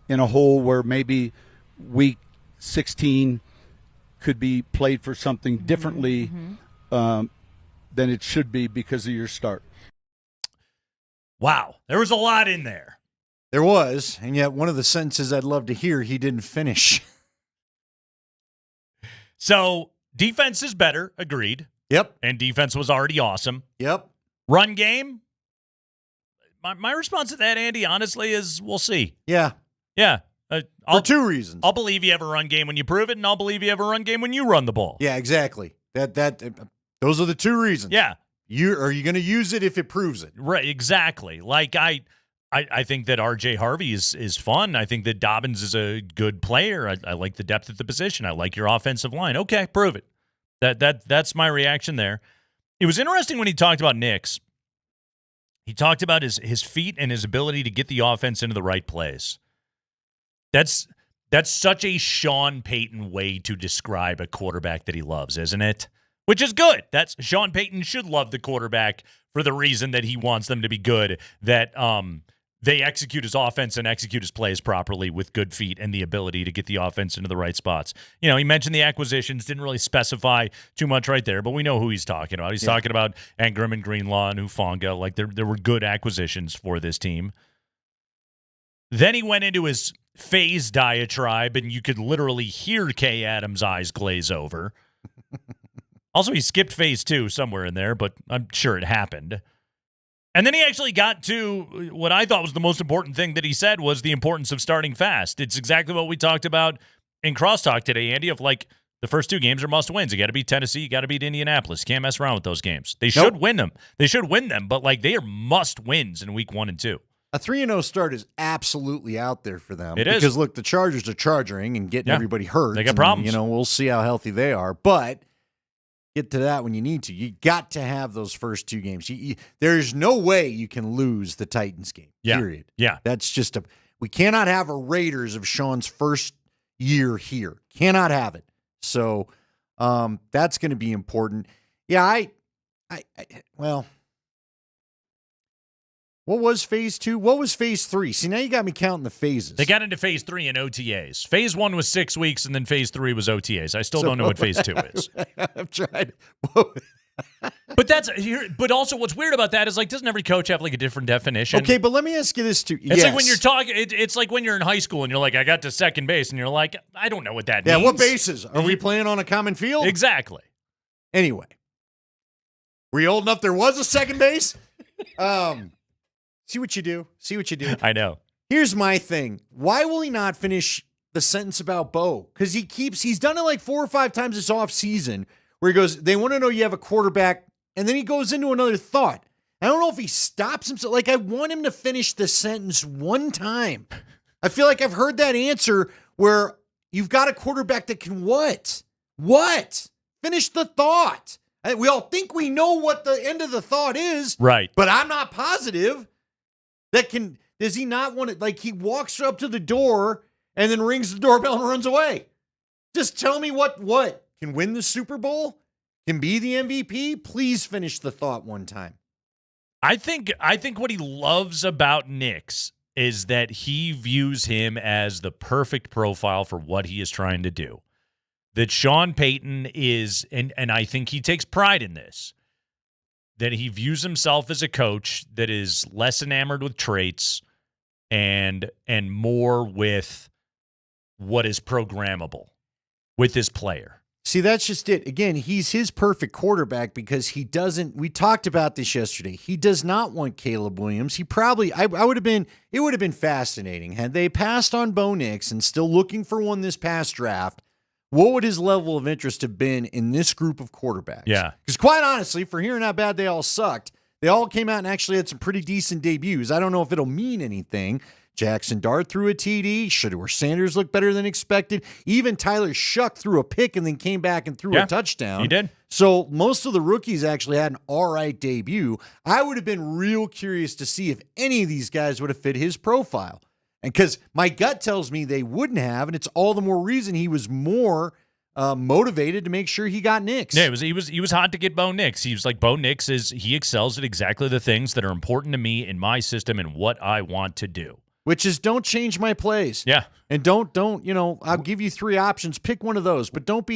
in a hole where maybe week 16 could be played for something differently than it should be because of your start.
Wow, there was a lot in there.
There was, and yet one of the sentences I'd love to hear, he didn't finish.
So, defense is better, agreed.
Yep.
And defense was already awesome.
Yep.
Run game, my response to that, Andy, honestly, is we'll see.
Yeah.
Yeah.
For two reasons.
I'll believe you have a run game when you prove it, and I'll believe you have a run game when you run the ball.
Yeah, exactly. Those are the two reasons.
Yeah.
Are you going to use it if it proves it?
Right, exactly. Like I think that R.J. Harvey is fun. I think that Dobbins is a good player. I like the depth at the position. I like your offensive line. Okay, prove it. That's my reaction there. It was interesting when he talked about Nix. He talked about his feet and his ability to get the offense into the right place. That's such a Sean Payton way to describe a quarterback that he loves, isn't it? Which is good. That's Sean Payton should love the quarterback for the reason that he wants them to be good, that they execute his offense and execute his plays properly with good feet and the ability to get the offense into the right spots. You know, he mentioned the acquisitions, didn't really specify too much right there, but we know who he's talking about. He's talking about Ingram and Greenlaw and Hufanga. Like, there were good acquisitions for this team. Then he went into his phase diatribe, and you could literally hear Kay Adams' eyes glaze over. Also, he skipped phase 2 somewhere in there, but I'm sure it happened. And then he actually got to what I thought was the most important thing that he said was the importance of starting fast. It's exactly what we talked about in Crosstalk today, Andy, of like the first 2 games are must-wins. You got to beat Tennessee. You got to beat Indianapolis. You can't mess around with those games. They should win them. They should win them, but like they are must-wins in week 1 and 2.
A 3-0 start is absolutely out there for them.
It is.
Because, look, the Chargers are charging and getting everybody hurt.
They got problems.
We'll see how healthy they are. But get to that when you need to. You got to have those first 2 games. There's no way you can lose the Titans game, period.
Yeah.
That's just we cannot have a Raiders of Sean's first year here. Cannot have it. So that's going to be important. Yeah, well, what was phase 2? What was phase 3? See, now you got me counting the phases.
They got into phase 3 in OTAs. Phase 1 was 6 weeks, and then phase 3 was OTAs. I still don't know what phase 2 is.
I've tried.
But also what's weird about that is, like, doesn't every coach have like a different definition?
Okay, but let me ask you this too.
It's like when you're talking. It's like when you're in high school and you're like, I got to second base, and you're like, I don't know what that means.
Yeah, what bases? Are we playing on a common field?
Exactly.
Anyway, were you old enough there was a second base? See what you do.
I know.
Here's my thing. Why will he not finish the sentence about Bo? Because he's done it like 4 or 5 times this offseason where he goes, they want to know you have a quarterback, and then he goes into another thought. I don't know if he stops himself. Like, I want him to finish the sentence one time. I feel like I've heard that answer where you've got a quarterback that can what? What? Finish the thought. We all think we know what the end of the thought is.
Right.
But I'm not positive. Does he not want it? Like, he walks up to the door and then rings the doorbell and runs away. Just tell me what can win the Super Bowl, can be the MVP. Please finish the thought one time.
I think what he loves about Nix is that he views him as the perfect profile for what he is trying to do. That Sean Payton is, and I think he takes pride in this, that he views himself as a coach that is less enamored with traits and more with what is programmable with his player.
See, that's just it. Again, he's his perfect quarterback because he doesn't, we talked about this yesterday. He does not want Caleb Williams. It would have been fascinating had they passed on Bo Nix and still looking for one this past draft. What would his level of interest have been in this group of quarterbacks?
Yeah.
Because quite honestly, for hearing how bad they all sucked, they all came out and actually had some pretty decent debuts. I don't know if it'll mean anything. Jackson Dart threw a TD. Shador Sanders looked better than expected. Even Tyler Shuck threw a pick and then came back and threw a touchdown.
He did.
So most of the rookies actually had an all right debut. I would have been real curious to see if any of these guys would have fit his profile. And because my gut tells me they wouldn't have, and it's all the more reason he was more motivated to make sure he got Nix.
Yeah, he was hot to get Bo Nix. He was like, Bo Nix he excels at exactly the things that are important to me in my system and what I want to do.
Which is don't change my plays.
Yeah.
And don't, I'll give you 3 options. Pick one of those, but don't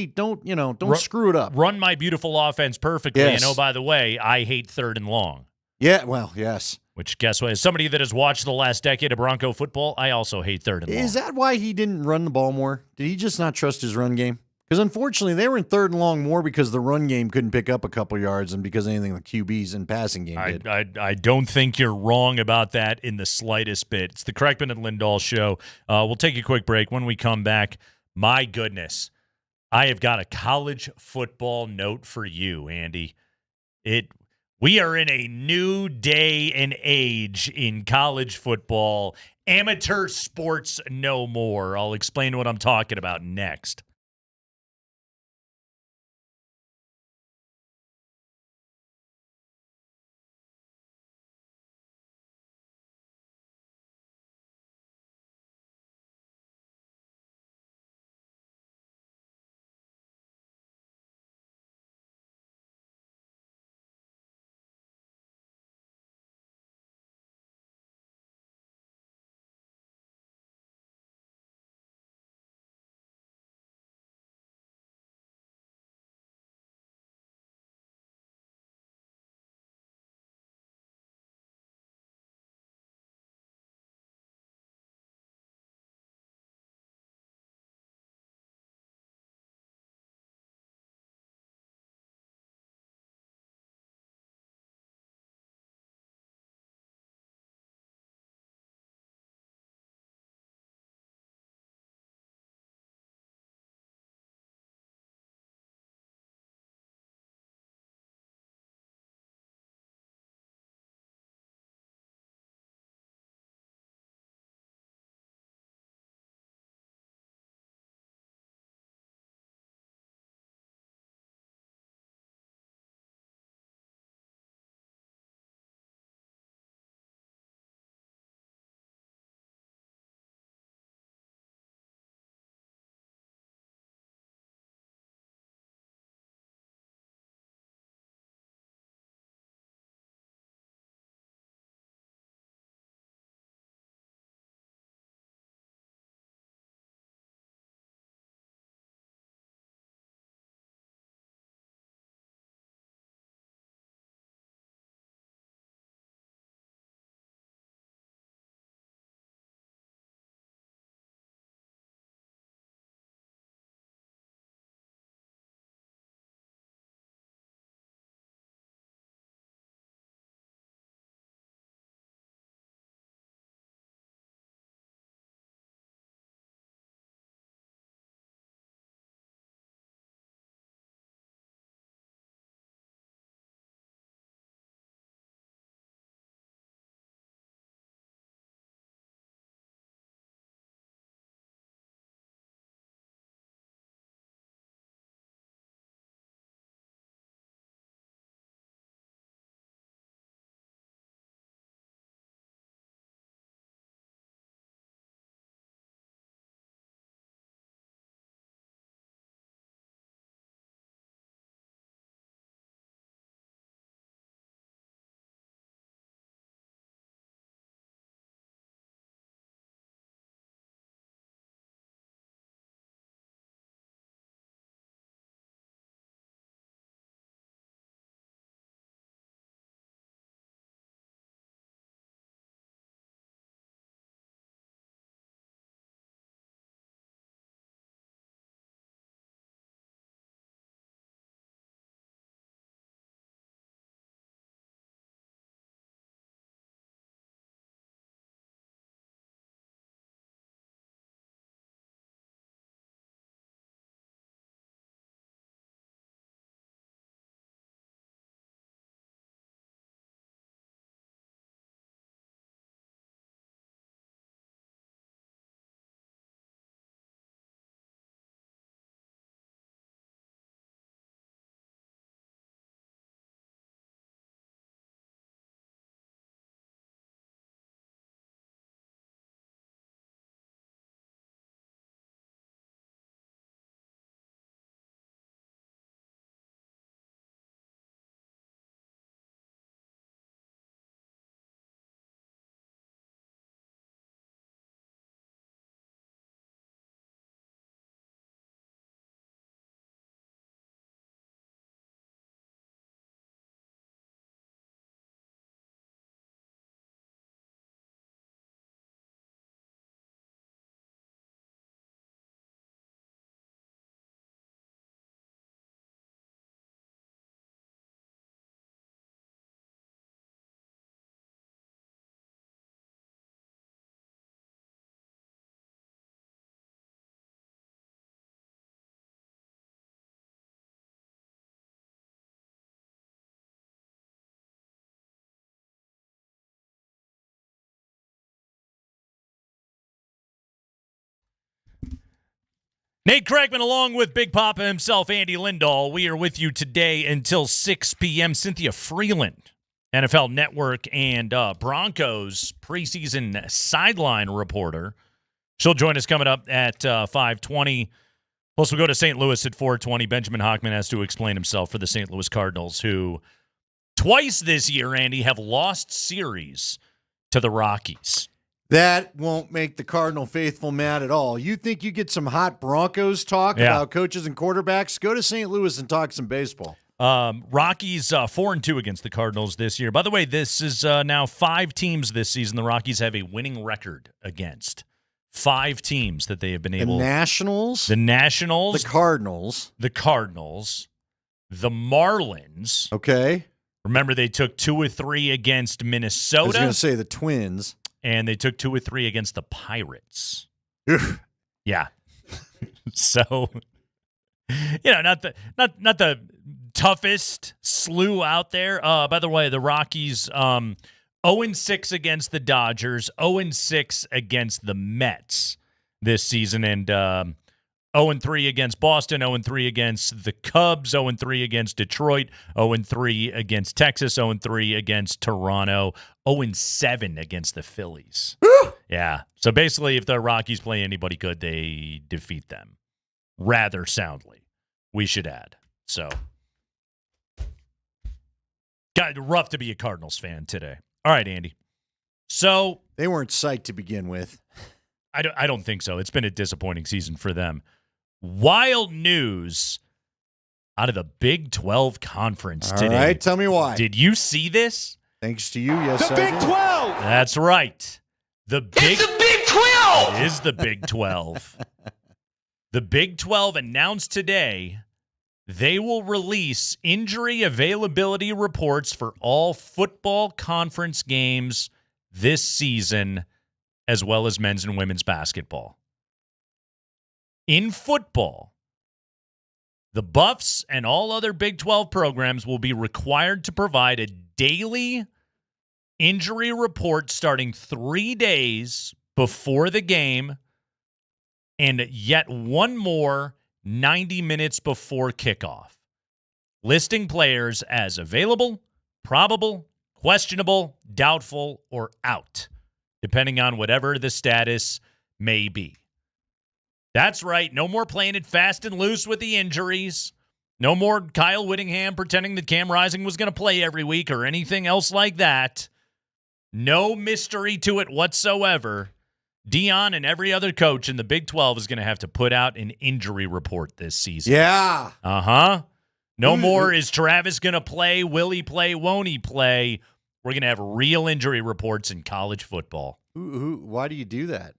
screw it up.
Run my beautiful offense perfectly.
Yes.
And by the way, I hate 3rd and long.
Yeah, well, yes.
Which, guess what? As somebody that has watched the last decade of Bronco football, I also hate 3rd and long.
Is that why he didn't run the ball more? Did he just not trust his run game? Because unfortunately, they were in third and long more because the run game couldn't pick up a couple yards than because anything the QBs and passing game did.
I don't think you're wrong about that in the slightest bit. It's the Kreckman and Lindahl show. We'll take a quick break. When we come back, my goodness, I have got a college football note for you, Andy. We are in a new day and age in college football. Amateur sports no more. I'll explain what I'm talking about next. Nate Kreckman along with Big Papa himself, Andy Lindahl. We are with you today until 6 p.m. Cynthia Freeland, NFL Network and Broncos preseason sideline reporter. She'll join us coming up at 5:20. Plus, we'll go to St. Louis at 4:20. Benjamin Hockman has to explain himself for the St. Louis Cardinals, who twice this year, Andy, have lost series to the Rockies.
That won't make the Cardinal faithful mad at all. You think you get some hot Broncos talk about coaches and quarterbacks? Go to St. Louis and talk some baseball.
Rockies 4-2 against the Cardinals this year. By the way, this is now 5 teams this season the Rockies have a winning record against. 5 teams that they have been able.
The Nationals.
The Nationals.
The Cardinals.
The Cardinals. The Marlins.
Okay.
Remember, they took 2 or 3 against Minnesota.
I was going to say the Twins.
And they took 2 or 3 against the Pirates. Yeah. So, not the toughest slew out there. By the way, the Rockies 0-6 against the Dodgers, 0-6 against the Mets this season, and 0-3 against Boston, 0-3 against the Cubs, 0-3 against Detroit, 0-3 against Texas, 0-3 against Toronto, 0-7 against the Phillies. Yeah. So basically, if the Rockies play anybody good, they defeat them rather soundly, we should add. So, rough to be a Cardinals fan today. All right, Andy. So
they weren't psyched to begin with.
I don't think so. It's been a disappointing season for them. Wild news out of the Big 12 Conference today.
All right, tell me why.
Did you see this?
Thanks to you, yes,
The
I
Big
did.
12! That's right. It's the Big 12! It is the Big 12. The Big 12 announced today they will release injury availability reports for all football conference games this season, as well as men's and women's basketball. In football, the Buffs and all other Big 12 programs will be required to provide a daily injury report starting 3 days before the game and yet one more 90 minutes before kickoff, listing players as available, probable, questionable, doubtful, or out, depending on whatever the status may be. That's right. No more playing it fast and loose with the injuries. No more Kyle Whittingham pretending that Cam Rising was going to play every week or anything else like that. No mystery to it whatsoever. Dion and every other coach in the Big 12 is going to have to put out an injury report this season.
Yeah.
Uh-huh. No more is Travis going to play, will he play, won't he play. We're going to have real injury reports in college football.
Why do you do that?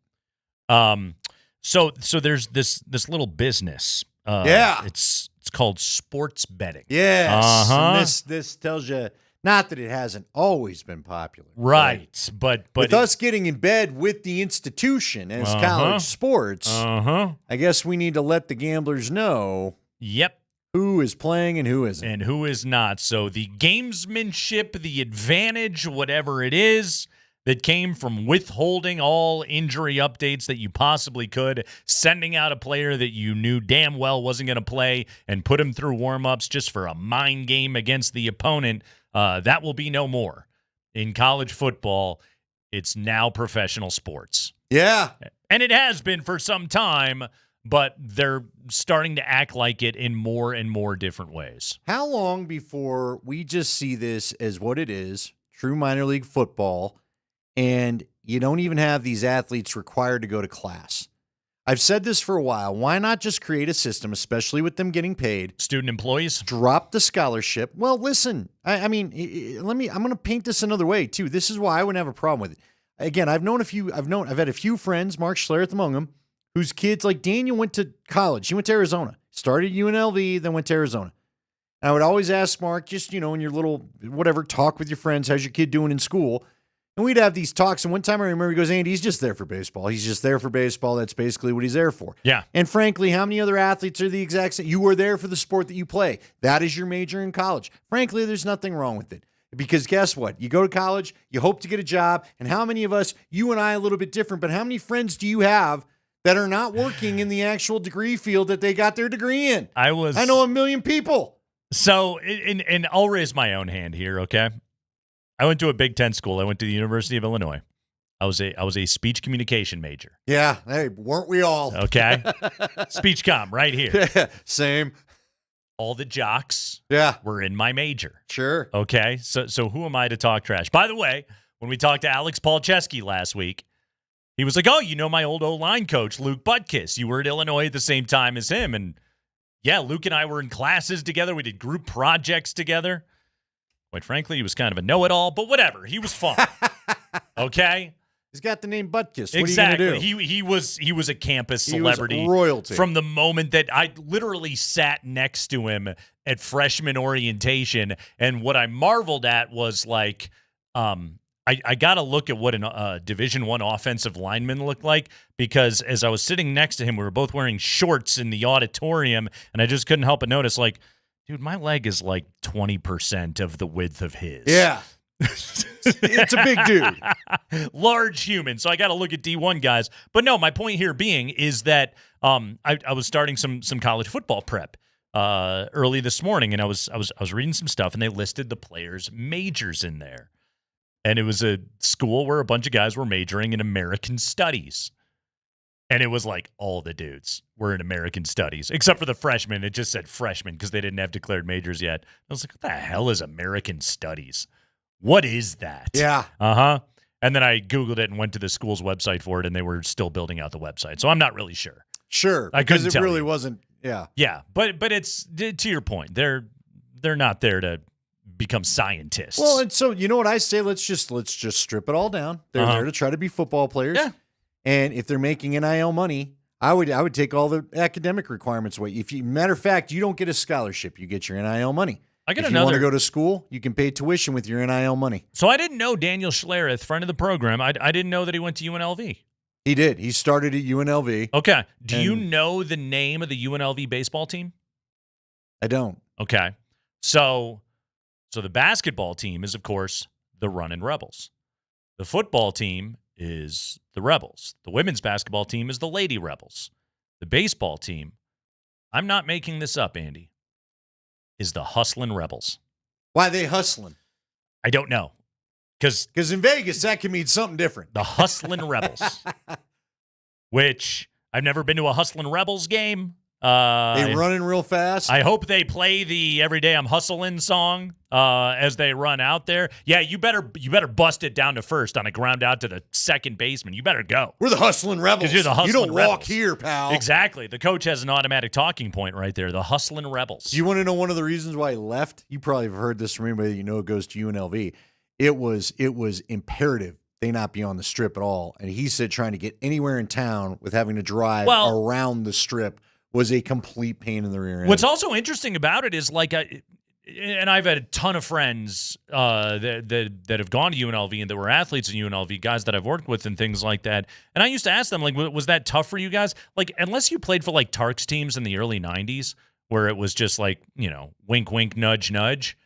So there's this little business. It's called sports betting.
Yes.
Uh-huh.
And this tells you, not that it hasn't always been popular.
Right. But
with us getting in bed with the institution as college sports, I guess we need to let the gamblers know who is playing and who isn't.
And who is not. So the gamesmanship, the advantage, whatever it is, that came from withholding all injury updates that you possibly could, sending out a player that you knew damn well wasn't going to play and put him through warm-ups just for a mind game against the opponent, that will be no more. In college football, it's now professional sports.
Yeah.
And it has been for some time, but they're starting to act like it in more and more different ways.
How long before we just see this as what it is, true minor league football, and you don't even have these athletes required to go to class? I've said this for a while. Why not just create a system, especially with them getting paid?
Student employees?
Drop the scholarship. Well, listen, I'm going to paint this another way too. This is why I wouldn't have a problem with it. Again, I've had a few friends, Mark Schlereth among them, whose kids, like Daniel, went to college. He went to Arizona, started UNLV, then went to Arizona. And I would always ask Mark, just, in your little, whatever, talk with your friends, how's your kid doing in school? And we'd have these talks. And one time I remember he goes, Andy, he's just there for baseball. He's just there for baseball. That's basically what he's there for.
Yeah.
And frankly, how many other athletes are the exact same? You are there for the sport that you play. That is your major in college. Frankly, there's nothing wrong with it. Because guess what? You go to college, you hope to get a job. And how many of us, you and I a little bit different, but how many friends do you have that are not working in the actual degree field that they got their degree in.
I
know a million people.
So, and I'll raise my own hand here, okay? I went to a Big Ten school. I went to the University of Illinois. I was a speech communication major.
Yeah, hey, weren't we all?
Okay. Speech comm right here.
Same.
All the jocks were in my major.
Sure.
Okay. So who am I to talk trash? By the way, when we talked to Alex Palczewski last week, he was like, oh, you know my old O-line coach, Luke Butkus. You were at Illinois at the same time as him. And yeah, Luke and I were in classes together. We did group projects together. Quite frankly, he was kind of a know-it-all, but whatever. He was fun. Okay?
He's got the name Butkus. What
Exactly.
are you going to do?
He was a campus
He was
celebrity.
royalty.
From the moment that I literally sat next to him at freshman orientation, and what I marveled at was like, I got to look at what a Division I offensive lineman looked like, because as I was sitting next to him, we were both wearing shorts in the auditorium, and I just couldn't help but notice, like, dude, my leg is like 20% of the width of his.
Yeah. It's a big dude.
Large human. So I got to look at D1 guys. But no, my point here being is that I was starting some college football prep early this morning, and I was reading some stuff, and they listed the players' majors in there. And it was a school where a bunch of guys were majoring in American studies. And it was like all the dudes were in American studies, except for the freshmen. It just said freshmen because they didn't have declared majors yet. I was like, what the hell is American studies? What is that?
Yeah.
Uh-huh. And then I Googled it and went to the school's website for it, and they were still building out the website. So I'm not really sure.
Sure.
I couldn't
because
tell
it really
you.
wasn't. Yeah.
Yeah, but it's to your point. They're not there to become scientists.
Well, and so you know what I say? Let's just strip it all down. They're there to try to be football players.
Yeah.
And if they're making NIL money, I would take all the academic requirements away. Matter of fact, you don't get a scholarship, you get your NIL money.
I got
if
another.
You want to go to school, you can pay tuition with your NIL money.
So I didn't know Daniel Schlereth, friend of the program. I didn't know that he went to UNLV.
He did. He started at UNLV.
Okay. Do you know the name of the UNLV baseball team?
I don't.
Okay. So the basketball team is, of course, the Runnin' Rebels. The football team is the Rebels. The women's basketball team is the Lady Rebels. The baseball team, I'm not making this up, Andy, is the Hustlin' Rebels.
Why are they hustling?
I don't know.
Because in Vegas, that can mean something different.
The Hustlin' Rebels, which I've never been to a Hustlin' Rebels game.
They running real fast.
I hope they play the "Every Day I'm Hustling" song as they run out there. Yeah, you better bust it down to first on a ground out to the second baseman. You better go.
We're the Hustling Rebels.
'Cause you're the Hustlin'
You don't
Rebels.
walk here, pal.
Exactly. The coach has an automatic talking point right there. The Hustlin' Rebels.
Do you want to know one of the reasons why he left? You probably have heard this from anybody you know goes to UNLV. It was imperative they not be on the strip at all. And he said trying to get anywhere in town with having to drive around the strip was a complete pain in the rear end.
What's also interesting about it is, like, and I've had a ton of friends that have gone to UNLV and that were athletes in UNLV, guys that I've worked with and things like that. And I used to ask them, like, was that tough for you guys? Like, unless you played for, like, Tarks teams in the early 90s where it was just like, you know, wink, wink, nudge, nudge.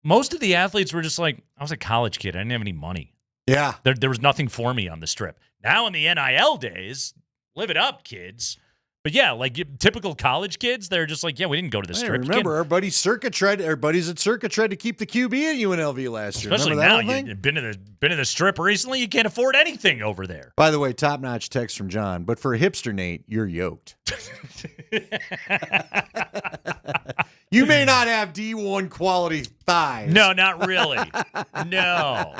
Most of the athletes were just like, I was a college kid. I didn't have any money.
Yeah.
There was nothing for me on the strip. Now in the NIL days, live it up, kids. But yeah, like typical college kids, they're just like, yeah, we didn't go to the strip.
Remember, our buddies at Circa tried to keep the QB at UNLV last year.
Especially
remember that
now,
thing?
you've been in the strip recently. You can't afford anything over there.
By the way, top-notch text from John. But for a hipster, Nate, you're yoked. You may not have D1 quality thighs.
No, not really. No,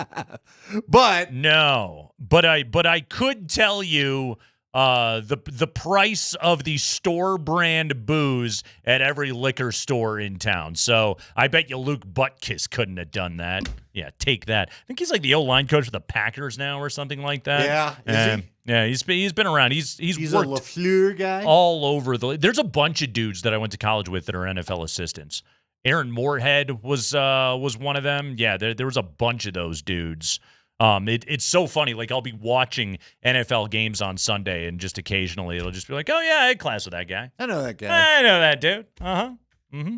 but
I could tell you the price of the store brand booze at every liquor store in town. So I bet you Luke Butkus couldn't have done that. Yeah, take that. I think he's like the O-line coach of the Packers now or something like that.
Yeah, is he?
Yeah, he's been around. He's
a
worked
LaFleur guy
all over there's a bunch of dudes that I went to college with that are NFL assistants. Aaron Moorhead was one of them. Yeah, there was a bunch of those dudes. It's so funny. Like, I'll be watching NFL games on Sunday, and just occasionally it'll just be like, oh, yeah, I had class with that guy.
I know that guy.
I know that dude. Uh-huh. Mm-hmm.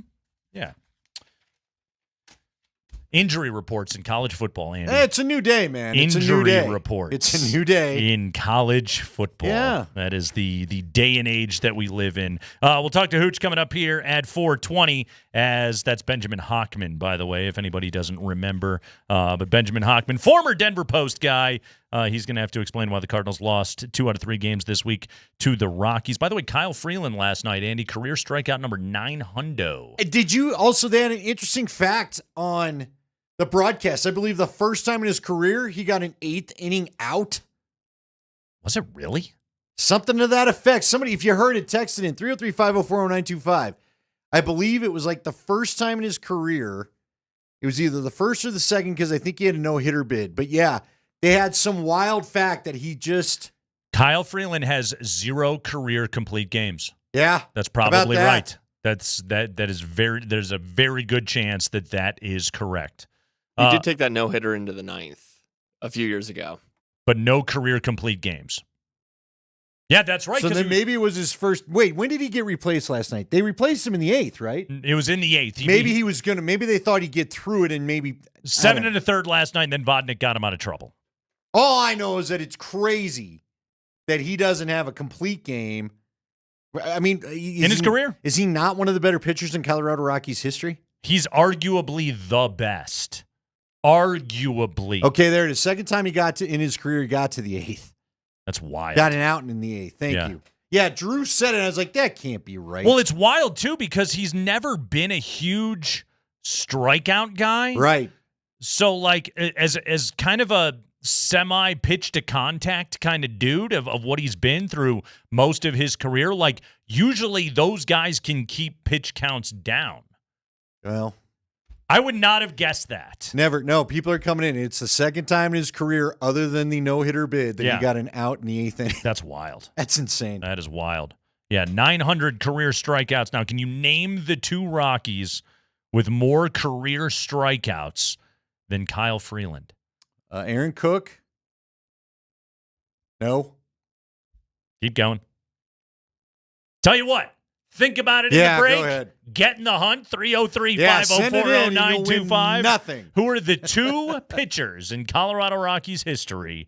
Yeah. Injury reports in college football, Andy.
It's a new day, man. It's a new day.
Reports.
It's a new day
in college football.
Yeah.
That is the day and age that we live in. We'll talk to Hooch coming up here at 4:20, as that's Benjamin Hockman, by the way, if anybody doesn't remember. But Benjamin Hockman, former Denver Post guy, he's going to have to explain why the Cardinals lost 2 out of 3 games this week to the Rockies. By the way, Kyle Freeland last night, Andy, career strikeout number 900.
Did you also, they had an interesting fact on the broadcast. I believe the first time in his career he got an 8th inning out.
Was it really?
Something to that effect. Somebody, if you heard it, text it in 303-504-0925. I believe it was like the first time in his career. It was either the first or the second, because I think he had a no-hitter bid. But yeah, they had some wild fact that he just...
Kyle Freeland has 0 career complete games.
Yeah.
That's probably
that?
right. There's a very good chance that is correct.
He did take that no-hitter into the 9th a few years ago.
But no career complete games. Yeah, that's right.
So then maybe it was his first... Wait, when did he get replaced last night? They replaced him in the 8th, right?
It was in the 8th.
Maybe they thought he'd get through it, and maybe...
7 1/3 last night, and then Vodnik got him out of trouble.
All I know is that it's crazy that he doesn't have a complete game. I mean...
In his career?
Is he not one of the better pitchers in Colorado Rockies history?
He's arguably the best. Arguably.
Okay, there it is. Second time in his career, he got to the 8th.
That's wild.
Got an out in the 8th. Thank you. Yeah, Drew said it. And I was like, that can't be right.
Well, it's wild, too, because he's never been a huge strikeout guy.
Right.
So, like, as kind of a semi-pitch to contact kind of dude of what he's been through most of his career, like, usually those guys can keep pitch counts down.
Well,
I would not have guessed that.
Never. No, people are coming in. It's the second time in his career, other than the no-hitter bid, that he got an out in the 8th inning.
That's wild.
That's insane.
That is wild. Yeah, 900 career strikeouts. Now, can you name the 2 Rockies with more career strikeouts than Kyle Freeland?
Aaron Cook? No.
Keep going. Tell you what. Think about it in the break.
Go ahead.
Get in the hunt, 303-504-0925.
Nothing.
Who are the 2 pitchers in Colorado Rockies history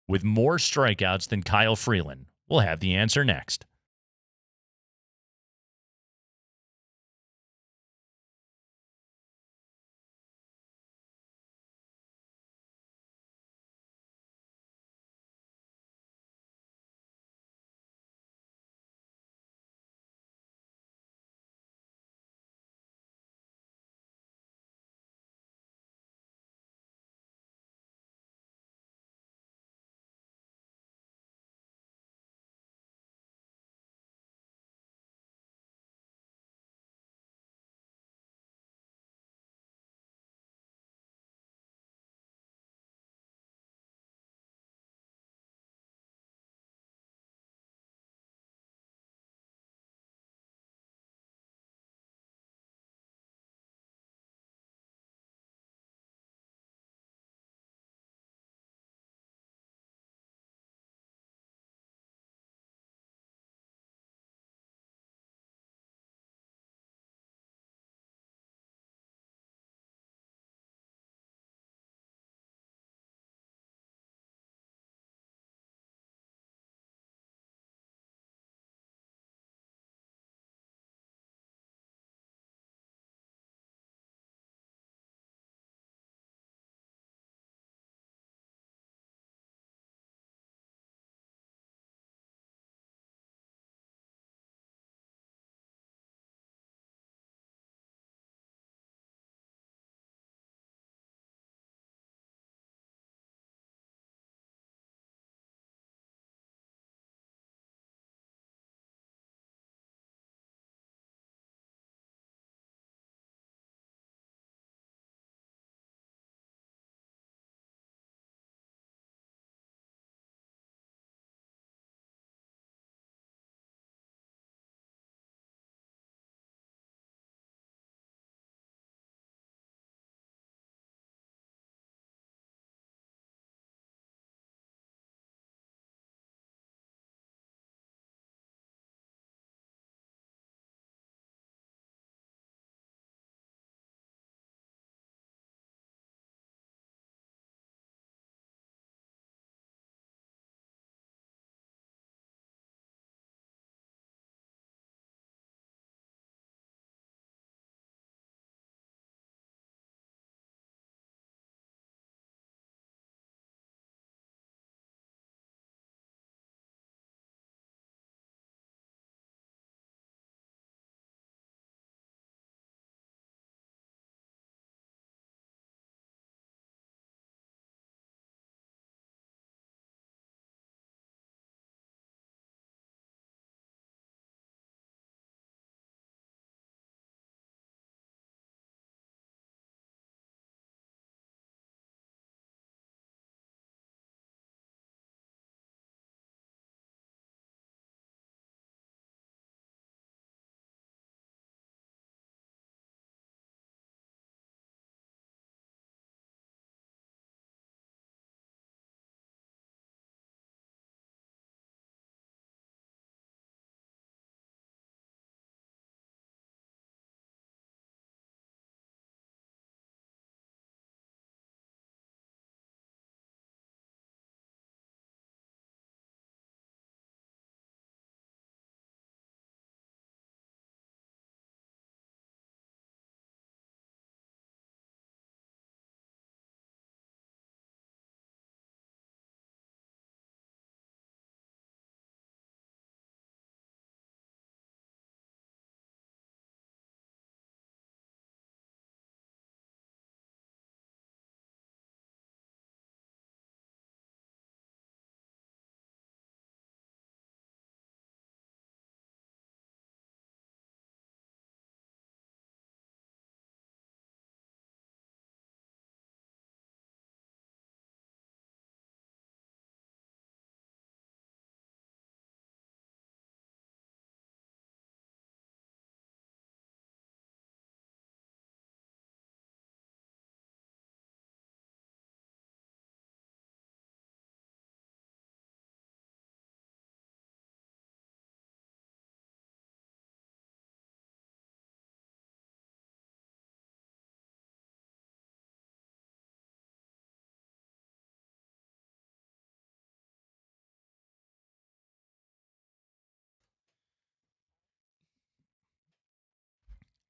with more strikeouts than Kyle Freeland? We'll have the answer next.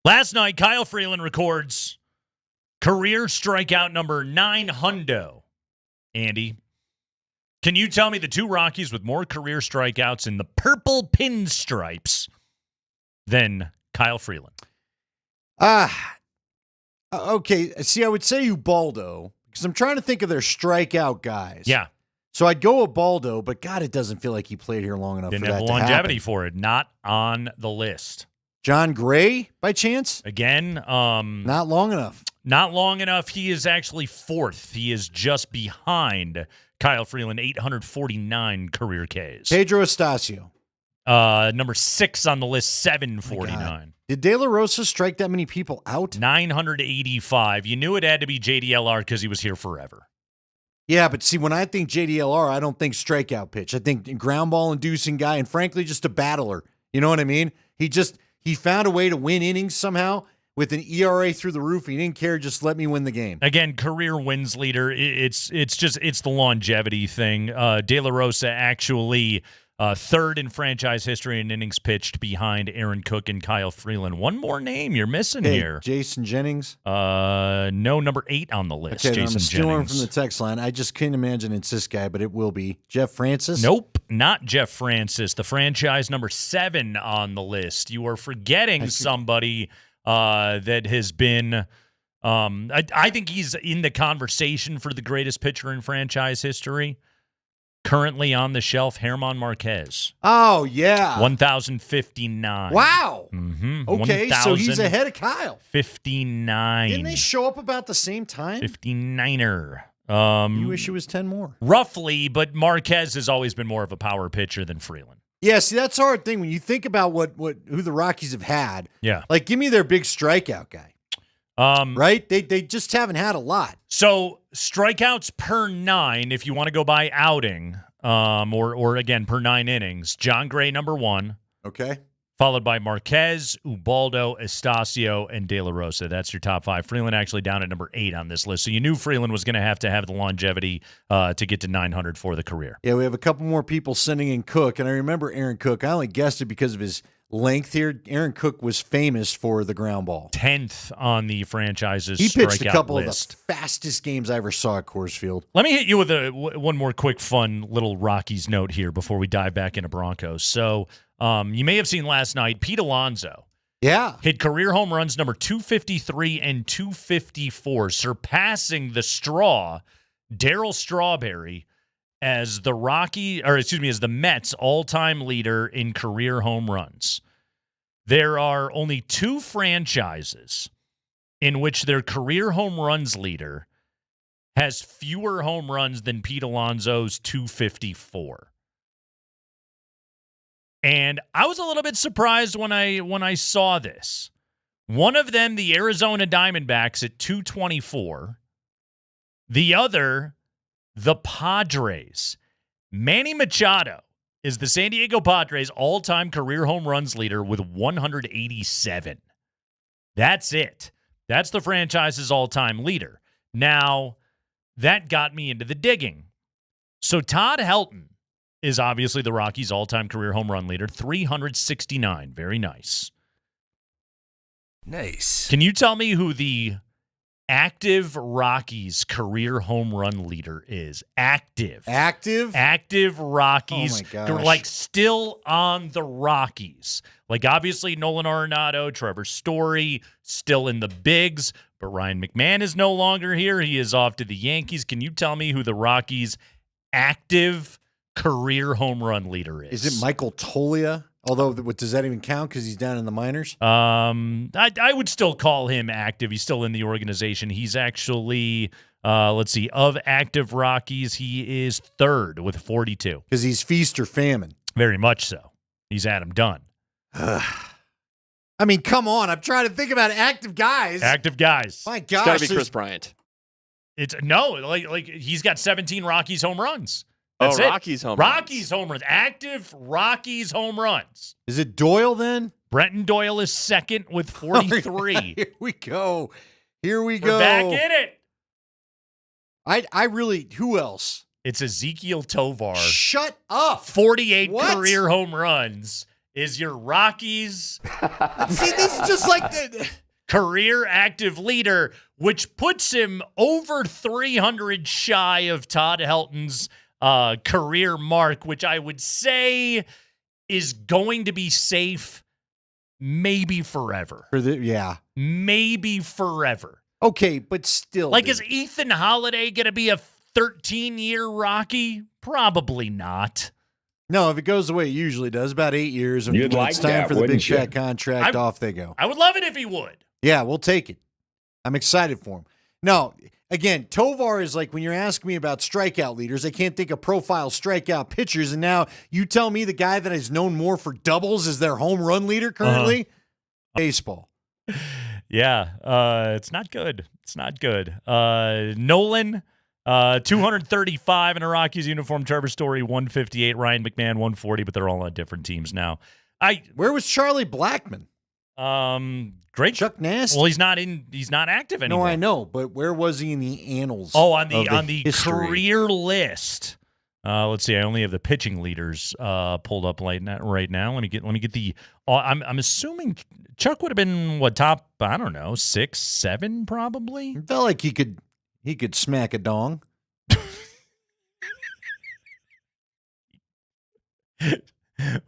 Last night, Kyle Freeland records career strikeout number 900. Andy, can you tell me the two Rockies with more career strikeouts in the purple pinstripes than Kyle Freeland?
Okay. See, I would say Ubaldo because I'm trying to think of their strikeout guys.
Yeah.
So I'd go Ubaldo, but God, it doesn't feel like he played here long enough
Didn't
for
have
that
the
to
longevity
happen.
for it. Not on the list.
John Gray, by chance?
Again,
not long enough.
Not long enough. He is actually fourth. He is just behind Kyle Freeland, 849 career Ks.
Pedro Estacio.
Number 6 on the list, 749.
Did De La Rosa strike that many people out?
985. You knew it had to be JDLR because he was here forever.
Yeah, but see, when I think JDLR, I don't think strikeout pitch. I think ground ball inducing guy, and frankly, just a battler. You know what I mean? He found a way to win innings somehow with an ERA through the roof. He didn't care, just let me win the game.
Again, career wins leader. It's the longevity thing. De La Rosa actually third in franchise history in innings pitched behind Aaron Cook and Kyle Freeland. One more name you're missing here.
Jason Jennings?
No, number 8 on the list.
Okay,
Jason
I'm stealing
Jennings.
from the text line. I just couldn't imagine it's this guy, but it will be. Jeff Francis?
Nope, not Jeff Francis. The franchise number 7 on the list. You are forgetting somebody that has been I think he's in the conversation for the greatest pitcher in franchise history. Currently on the shelf, Herman Marquez.
Oh, yeah.
1,059.
Wow.
Mm-hmm.
Okay, so he's ahead of Kyle.
59.
Didn't they show up about the same time?
59er.
You wish it was 10 more.
Roughly, but Marquez has always been more of a power pitcher than Freeland.
Yeah, see, that's the hard thing. When you think about who the Rockies have had,
Yeah.
like, give me their big strikeout guy. Right? They just haven't had a lot.
So strikeouts per 9, if you want to go by outing, or again per 9 innings. John Gray, number 1.
Okay.
Followed by Marquez, Ubaldo, Estacio, and De La Rosa. That's your top 5. Freeland actually down at number 8 on this list. So you knew Freeland was going to have the longevity to get to 900 for the career.
Yeah, we have a couple more people sending in Cook, and I remember Aaron Cook. I only guessed it because of his length here. Aaron Cook was famous for the ground ball.
10th on the franchise's
He pitched a couple
list.
of the fastest games I ever saw at Coors Field.
Let me hit you with one more quick fun little Rockies note here before we dive back into Broncos. So you may have seen last night, Pete Alonso hit career home runs number 253 and 254, surpassing the Darryl Strawberry, as the Mets' all-time leader in career home runs. There are only 2 franchises in which their career home runs leader has fewer home runs than Pete Alonso's 254. And I was a little bit surprised when I saw this. One of them, the Arizona Diamondbacks at 224. The other, the Padres. Manny Machado is the San Diego Padres' all-time career home runs leader with 187. That's it. That's the franchise's all-time leader. Now, that got me into the digging. So Todd Helton is obviously the Rockies' all-time career home run leader, 369. Very nice. Nice. Can you tell me who the active Rockies career home run leader is? Active Rockies.
Oh my gosh.
Like still on the Rockies. Like obviously Nolan Arenado, Trevor Story, still in the bigs, but Ryan McMahon is no longer here. He is off to the Yankees. Can you tell me who the Rockies' active career home run leader is?
Is it Michael Tolia? Although, does that even count because he's down in the minors?
I would still call him active. He's still in the organization. He's actually, of active Rockies, he is 3rd with 42.
Because he's feast or famine.
Very much so. He's Adam Dunn.
I mean, come on. I'm trying to think about active guys.
Active guys.
My
It's
gosh.
got to be Chris Bryant.
It's like he's got 17 Rockies home runs. That's it.
Rockies home runs.
Rockies home runs. Active Rockies home runs.
Is it Doyle then?
Brenton Doyle is 2nd with 43.
Here we go.
We're back in it.
I really, who else?
It's Ezekiel Tovar.
Shut up.
48
What?
career home runs. is your Rockies.
See, this is just like the
career active leader, which puts him over 300 shy of Todd Helton's career mark, which I would say is going to be safe maybe forever. Maybe forever.
Okay, but still.
Like, is Ethan Holiday going to be a 13-year Rocky? Probably not.
No, if it goes the way it usually does, about 8 years. And
You'd
when
like
it's time
that,
for the big
wouldn't you?
fat contract, off they go.
I would love it if he would.
Yeah, we'll take it. I'm excited for him. No, again, Tovar is like when you're asking me about strikeout leaders, I can't think of profile strikeout pitchers. And now you tell me the guy that is known more for doubles is their home run leader currently? Baseball.
Yeah, it's not good. It's not good. Nolan, 235 in a Rockies uniform. Trevor Story, 158. Ryan McMahon, 140, but they're all on different teams now.
Where was Charlie Blackmon?
Great.
Chuck Nasty.
Well, he's not active anymore.
No, I know, but where was he in the annals?
Oh, on the
history?
career list. Let's see. I only have the pitching leaders pulled up right now. Let me get the. I'm assuming Chuck would have been top. I don't know, 6, 7 probably.
It felt like he could smack a dong.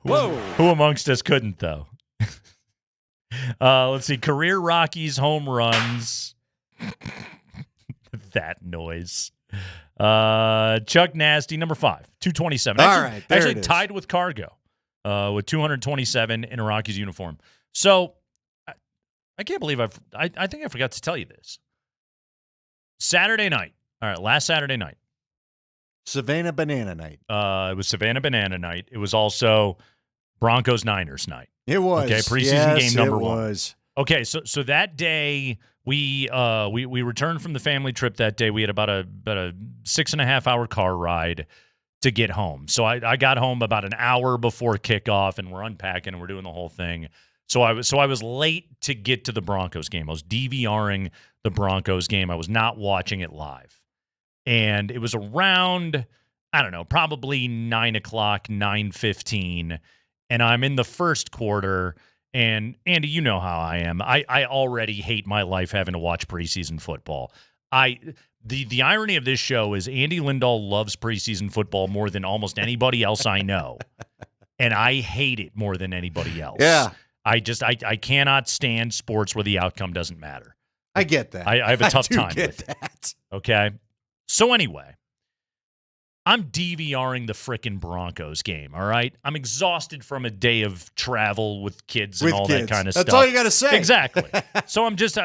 Whoa! Who amongst us couldn't though? Let's see. Career Rockies home runs. That noise. Chuck Nasty, number 5, 227. Actually tied with Cargo with 227 in a Rockies uniform. So I can't believe I think I forgot to tell you this. Saturday night. All right, last Saturday night.
Savannah Banana Night.
It was Savannah Banana Night. It was also Broncos Niners night.
It was.
Okay, preseason game number 1.
Was.
Okay, so that day we returned from the family trip that day. We had about a 6.5 hour car ride to get home. So I got home about an hour before kickoff, and we're unpacking and we're doing the whole thing. So I was late to get to the Broncos game. I was DVRing the Broncos game. I was not watching it live. And it was around, I don't know, probably 9 o'clock, 9:15. And I'm in the first quarter. And Andy, you know how I am. I already hate my life having to watch preseason football. The irony of this show is Andy Lindahl loves preseason football more than almost anybody else I know. And I hate it more than anybody else.
Yeah.
I cannot stand sports where the outcome doesn't matter.
I get that.
I have a tough
do
time
get
with
that.
it. Okay. So anyway, I'm DVRing the frickin' Broncos game, all right? I'm exhausted from a day of travel with kids and
With
all
kids.
that kind of stuff.
That's all you got to say.
Exactly. So I'm just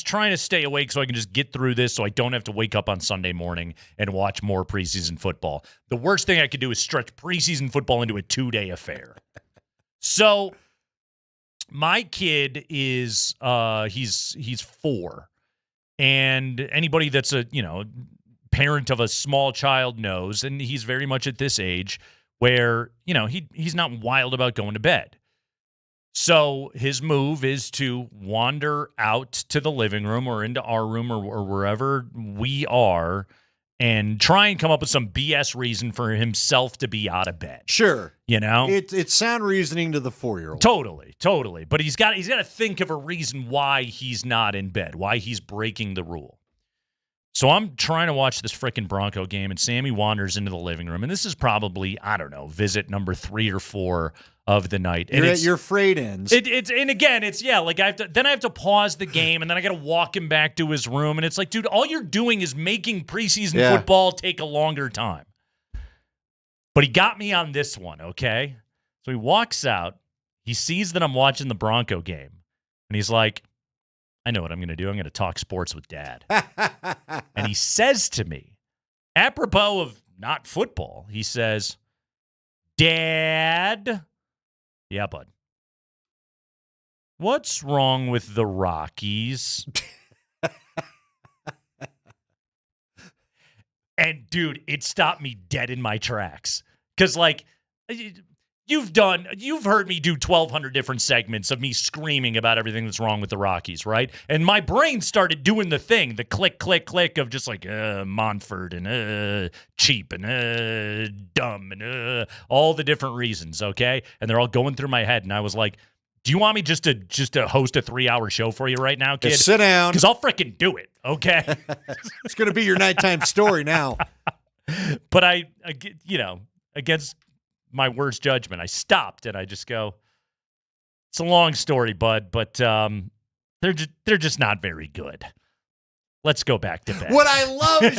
trying to stay awake so I can just get through this so I don't have to wake up on Sunday morning and watch more preseason football. The worst thing I could do is stretch preseason football into a 2-day affair. So my kid is he's 4. And anybody that's a, parent of a small child knows, and he's very much at this age where, he's not wild about going to bed. So his move is to wander out to the living room or into our room or wherever we are and try and come up with some BS reason for himself to be out of bed.
Sure.
It's
sound reasoning to the 4-year-old.
Totally. But he's got to think of a reason why he's not in bed, why he's breaking the rule. So I'm trying to watch this frickin' Bronco game, and Sammy wanders into the living room. And this is probably, I don't know, visit number 3 or 4 of the night. And
You're at your frayed ends.
I have to pause the game, and then I got to walk him back to his room. And it's like, dude, all you're doing is making preseason football take a longer time. But he got me on this one, okay? So he walks out. He sees that I'm watching the Bronco game, and he's like, I know what I'm going to do. I'm going to talk sports with Dad. And he says to me, apropos of not football, he says, Dad. Yeah, bud. What's wrong with the Rockies? And, dude, it stopped me dead in my tracks. Because, You've heard me do 1,200 different segments of me screaming about everything that's wrong with the Rockies, right? And my brain started doing the thing, the click, click, click of just like Montford and cheap and dumb and all the different reasons, okay? And they're all going through my head, and I was like, do you want me just to host a 3-hour show for you right now, kid?
Just sit down.
Because I'll freaking do it, okay?
It's going to be your nighttime story now.
But I against my worst judgment, I stopped and I just go, it's a long story, bud, but they're just not very good. Let's go back to bed.
What I love is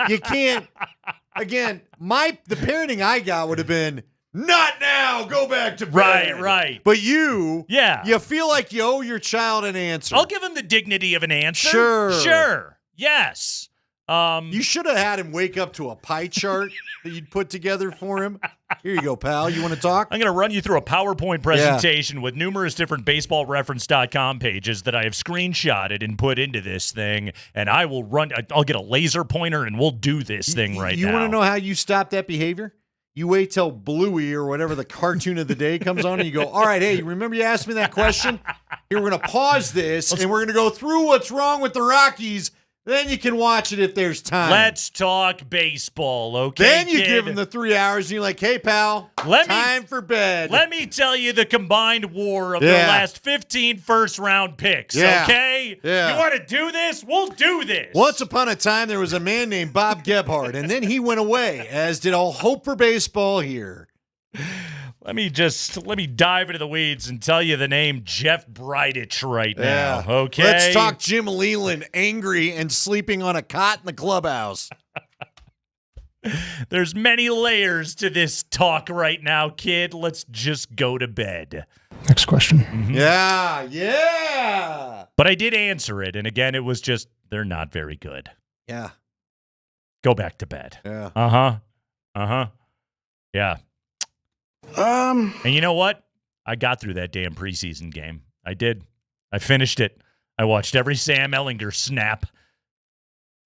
you can't. Again, the parenting I got would have been, not now, go back to bed.
Right.
But you feel like you owe your child an answer.
I'll give him the dignity of an answer. Sure. Yes.
You should have had him wake up to a pie chart that you'd put together for him. Here you go, pal. You want to talk?
I'm going to run you through a PowerPoint presentation with numerous different baseballreference.com pages that I have screenshotted and put into this thing, and I'll get a laser pointer and we'll do this thing right now.
You want to know how you stop that behavior? You wait till Bluey or whatever the cartoon of the day comes on and you go, all right, hey, remember you asked me that question? Here, we're going to pause this and we're going to go through what's wrong with the Rockies. Then you can watch it if there's time.
Let's talk baseball, okay?
Then you give him the 3 hours and you're like, hey, pal, time for bed.
Let me tell you the combined war of their last 15 first-round picks, okay?
Yeah.
You want to do this? We'll do this.
Once upon a time, there was a man named Bob Gebhardt, and then he went away, as did all hope for baseball here.
Let me dive into the weeds and tell you the name Jeff Bridich right now, okay?
Let's talk Jim Leland, angry and sleeping on a cot in the clubhouse.
There's many layers to this talk right now, kid. Let's just go to bed.
Next question.
Mm-hmm.
Yeah.
But I did answer it, and again, it was just, they're not very good.
Yeah.
Go back to bed.
Yeah.
Yeah. And you know what? I got through that damn preseason game. I did. I finished it. I watched every Sam Ellinger snap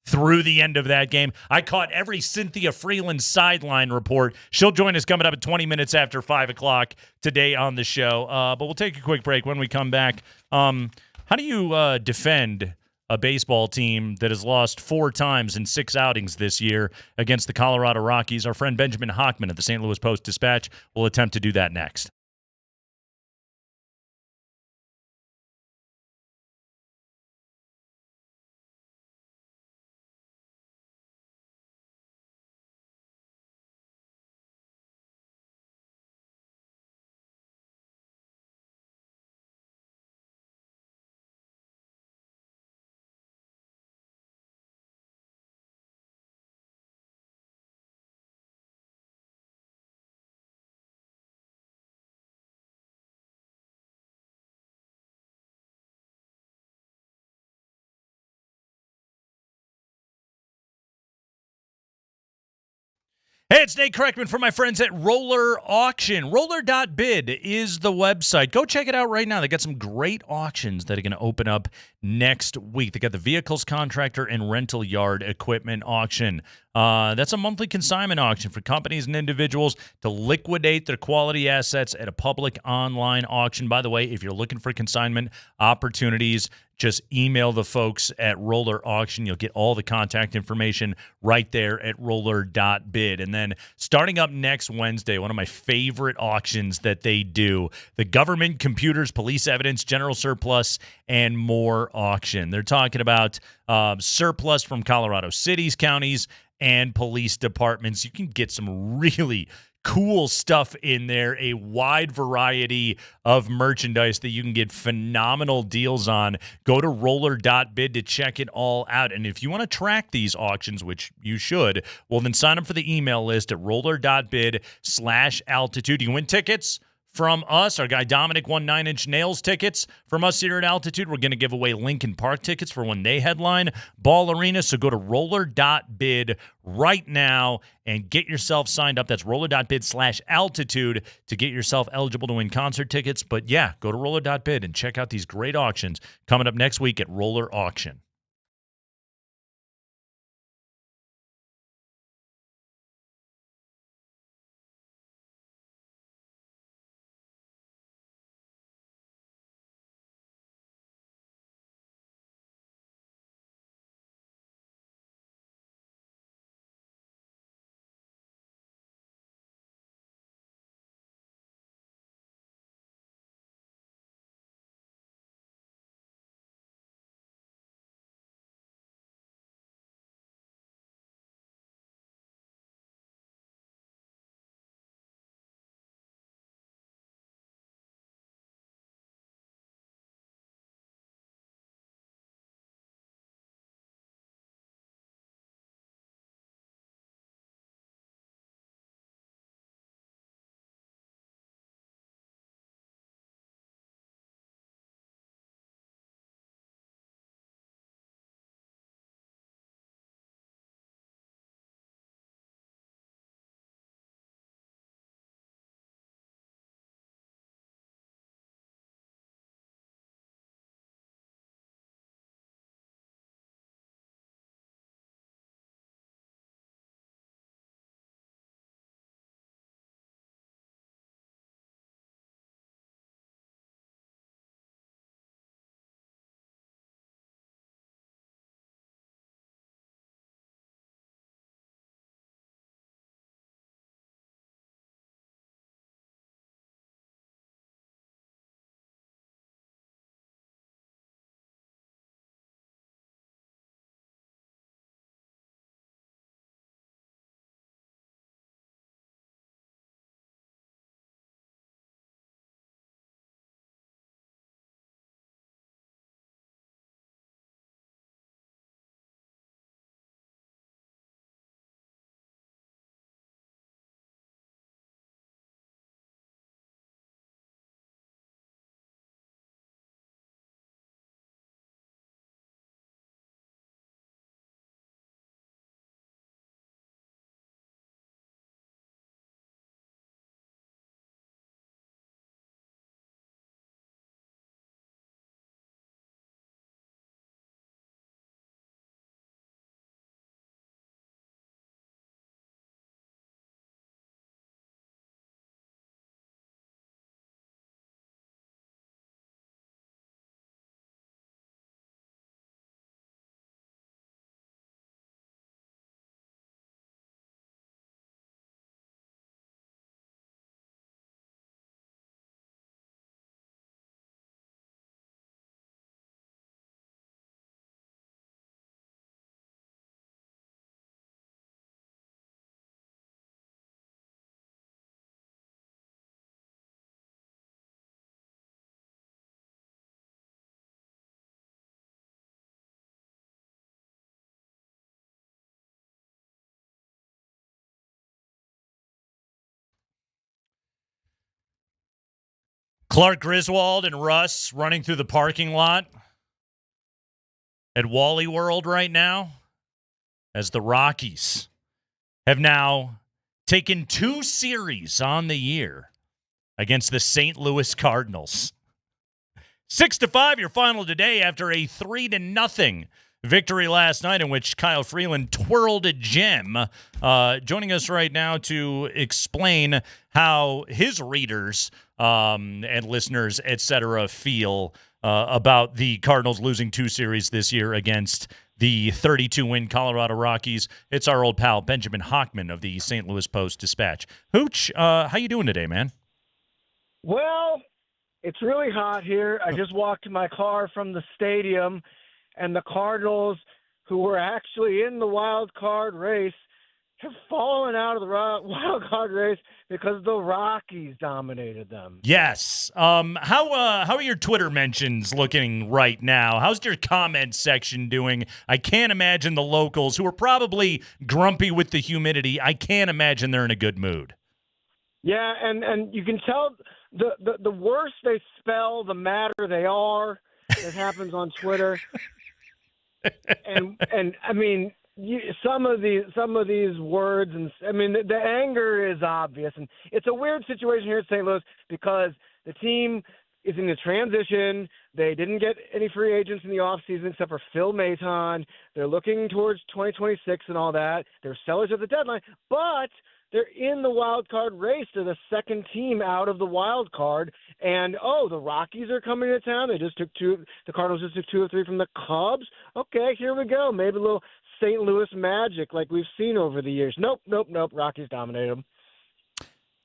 through the end of that game. I caught every Cynthia Freeland sideline report. She'll join us coming up at 20 minutes after 5 o'clock today on the show. But we'll take a quick break. When we come back, how do you defend a baseball team that has lost 4 times in 6 outings this year against the Colorado Rockies? Our friend Benjamin Hockman at the St. Louis Post-Dispatch will attempt to do that next. Hey, it's Nate Kreckman for my friends at Roller Auction. Roller.bid is the website. Go check it out right now. They got some great auctions that are going to open up next week. They got the vehicles contractor and rental yard equipment auction. That's a monthly consignment auction for companies and individuals to liquidate their quality assets at a public online auction. By the way, if you're looking for consignment opportunities, just email the folks at Roller Auction. You'll get all the contact information right there at roller.bid. And then starting up next Wednesday, one of my favorite auctions that they do, the Government Computers, Police Evidence, General Surplus, and More auction. They're talking about surplus from Colorado cities, counties, and police departments. You can get some really cool stuff in there, a wide variety of merchandise that you can get phenomenal deals on. Go to roller.bid to check it all out. And if you want to track these auctions, which you should, well, then sign up for the email list at roller.bid/altitude. You can win tickets from us. Our guy Dominic won 9 Inch Nails tickets from us here at Altitude. We're going to give away Lincoln Park tickets for when they headline Ball Arena. So go to roller.bid right now and get yourself signed up. That's roller.bid/altitude to get yourself eligible to win concert tickets. But yeah, go to roller.bid and check out these great auctions coming up next week at Roller Auction. Clark Griswold and Russ running through the parking lot at Wally World right now as the Rockies have now taken 2 series on the year against the St. Louis Cardinals. 6-5 your final today after a 3-0 victory last night in which Kyle Freeland twirled a gem. Joining us right now to explain how his readers and listeners, etc., feel about the Cardinals losing 2 series this year against the 32-win Colorado Rockies. It's our old pal Benjamin Hockman of the St. Louis Post-Dispatch. Hooch, how you doing today, man?
Well, it's really hot here. I just walked to my car from the stadium, and the Cardinals, who were actually in the wild card race, have fallen out of the wild card race because the Rockies dominated them.
Yes. How are your Twitter mentions looking right now? How's your comment section doing? I can't imagine the locals, who are probably grumpy with the humidity, I can't imagine they're in a good mood.
Yeah, and you can tell the worse they spell, the madder they are. It happens on Twitter. and I mean, some of these words, and I mean, the anger is obvious, and it's a weird situation here at St. Louis because the team is in the transition. They didn't get any free agents in the offseason except for Phil Maton. They're looking towards 2026 and all that. They're sellers at the deadline, but they're in the wild card race. They're the second team out of the wild card. And, the Rockies are coming to town. They just took 2. The Cardinals just took 2 or 3 from the Cubs. Okay, here we go. Maybe a little St. Louis magic like we've seen over the years. Nope. Rockies dominated them.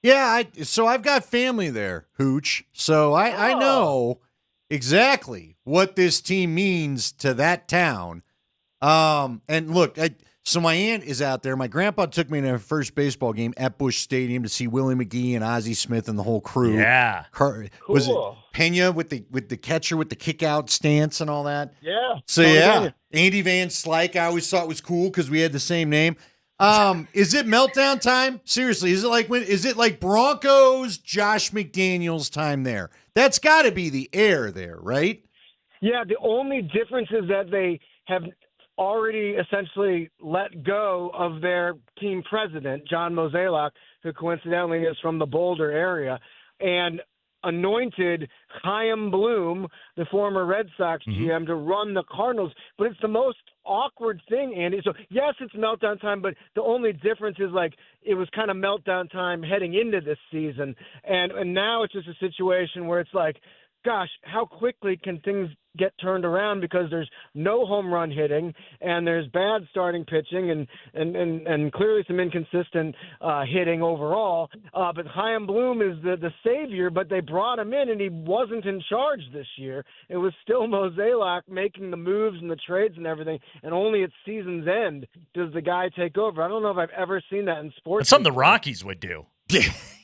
Yeah, so I've got family there, Hooch. So I know exactly what this team means to that town. And look, so my aunt is out there. My grandpa took me to her first baseball game at Busch Stadium to see Willie McGee and Ozzie Smith and the whole crew.
Yeah.
Was it Pena with the catcher with the kick-out stance and all that?
Yeah.
So, yeah. Andy Van Slyke, I always thought was cool because we had the same name. Is it meltdown time? Seriously, is it like Broncos, Josh McDaniels time there? That's got to be the air there, right?
Yeah, the only difference is that they have already essentially let go of their team president, John Mozeliak, who coincidentally is from the Boulder area, and anointed Chaim Bloom, the former Red Sox GM, to run the Cardinals. But it's the most awkward thing, Andy. So, yes, it's meltdown time, but the only difference is, like, it was kind of meltdown time heading into this season. And now it's just a situation where it's like, gosh, how quickly can things get turned around because there's no home run hitting and there's bad starting pitching and clearly some inconsistent hitting overall. But Chaim Bloom is the savior, but they brought him in and he wasn't in charge this year. It was still Mozeliak making the moves and the trades and everything, and only at season's end does the guy take over. I don't know if I've ever seen that in sports.
That's something the Rockies would do.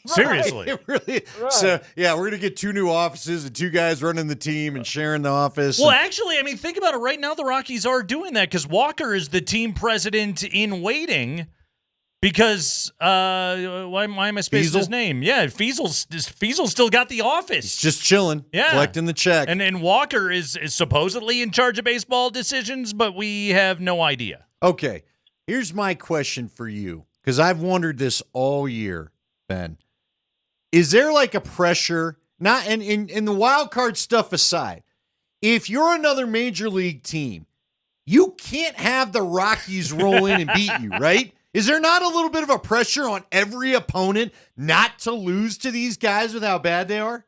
Seriously.
Right, really. Right. So, yeah, we're going to get 2 new offices and 2 guys running the team and sharing the office.
Well, actually, I mean, think about it. Right now, the Rockies are doing that because Walker is the team president in waiting because, why am I spacing his name? Yeah, Fiesel's still got the office.
He's just chilling, collecting the check.
And Walker is supposedly in charge of baseball decisions, but we have no idea.
Okay, here's my question for you because I've wondered this all year, Ben. Is there like a pressure, not in the wild card stuff aside, if you're another major league team, you can't have the Rockies roll in and beat you, right? Is there not a little bit of a pressure on every opponent not to lose to these guys with how bad they are?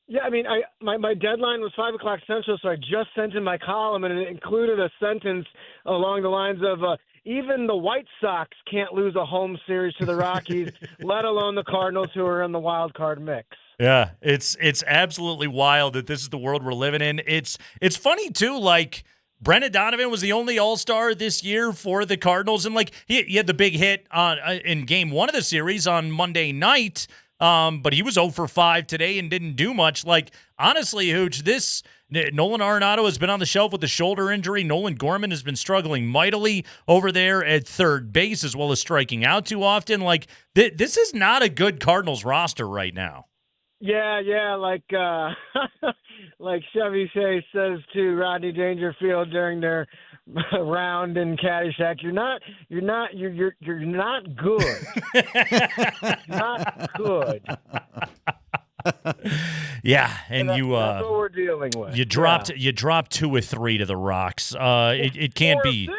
Yeah, I mean, my deadline was 5 o'clock Central, so I just sent in my column, and it included a sentence along the lines of, even the White Sox can't lose a home series to the Rockies, let alone the Cardinals, who are in the wild card mix.
Yeah, it's absolutely wild that this is the world we're living in. It's funny, too, like, Brendan Donovan was the only All-Star this year for the Cardinals, and, like, he had the big hit in Game 1 of the series on Monday night, but he was 0 for 5 today and didn't do much. Like, honestly, Hooch, Nolan Arenado has been on the shelf with a shoulder injury. Nolan Gorman has been struggling mightily over there at third base as well as striking out too often. Like, this is not a good Cardinals roster right now.
Yeah, like like Chevy Chase says to Rodney Dangerfield during their round in Caddyshack, you're not good. Not good.
Yeah, and
that's,
you
that's what we're dealing with.
you dropped 2 or 3 to the Rocks. It can't be.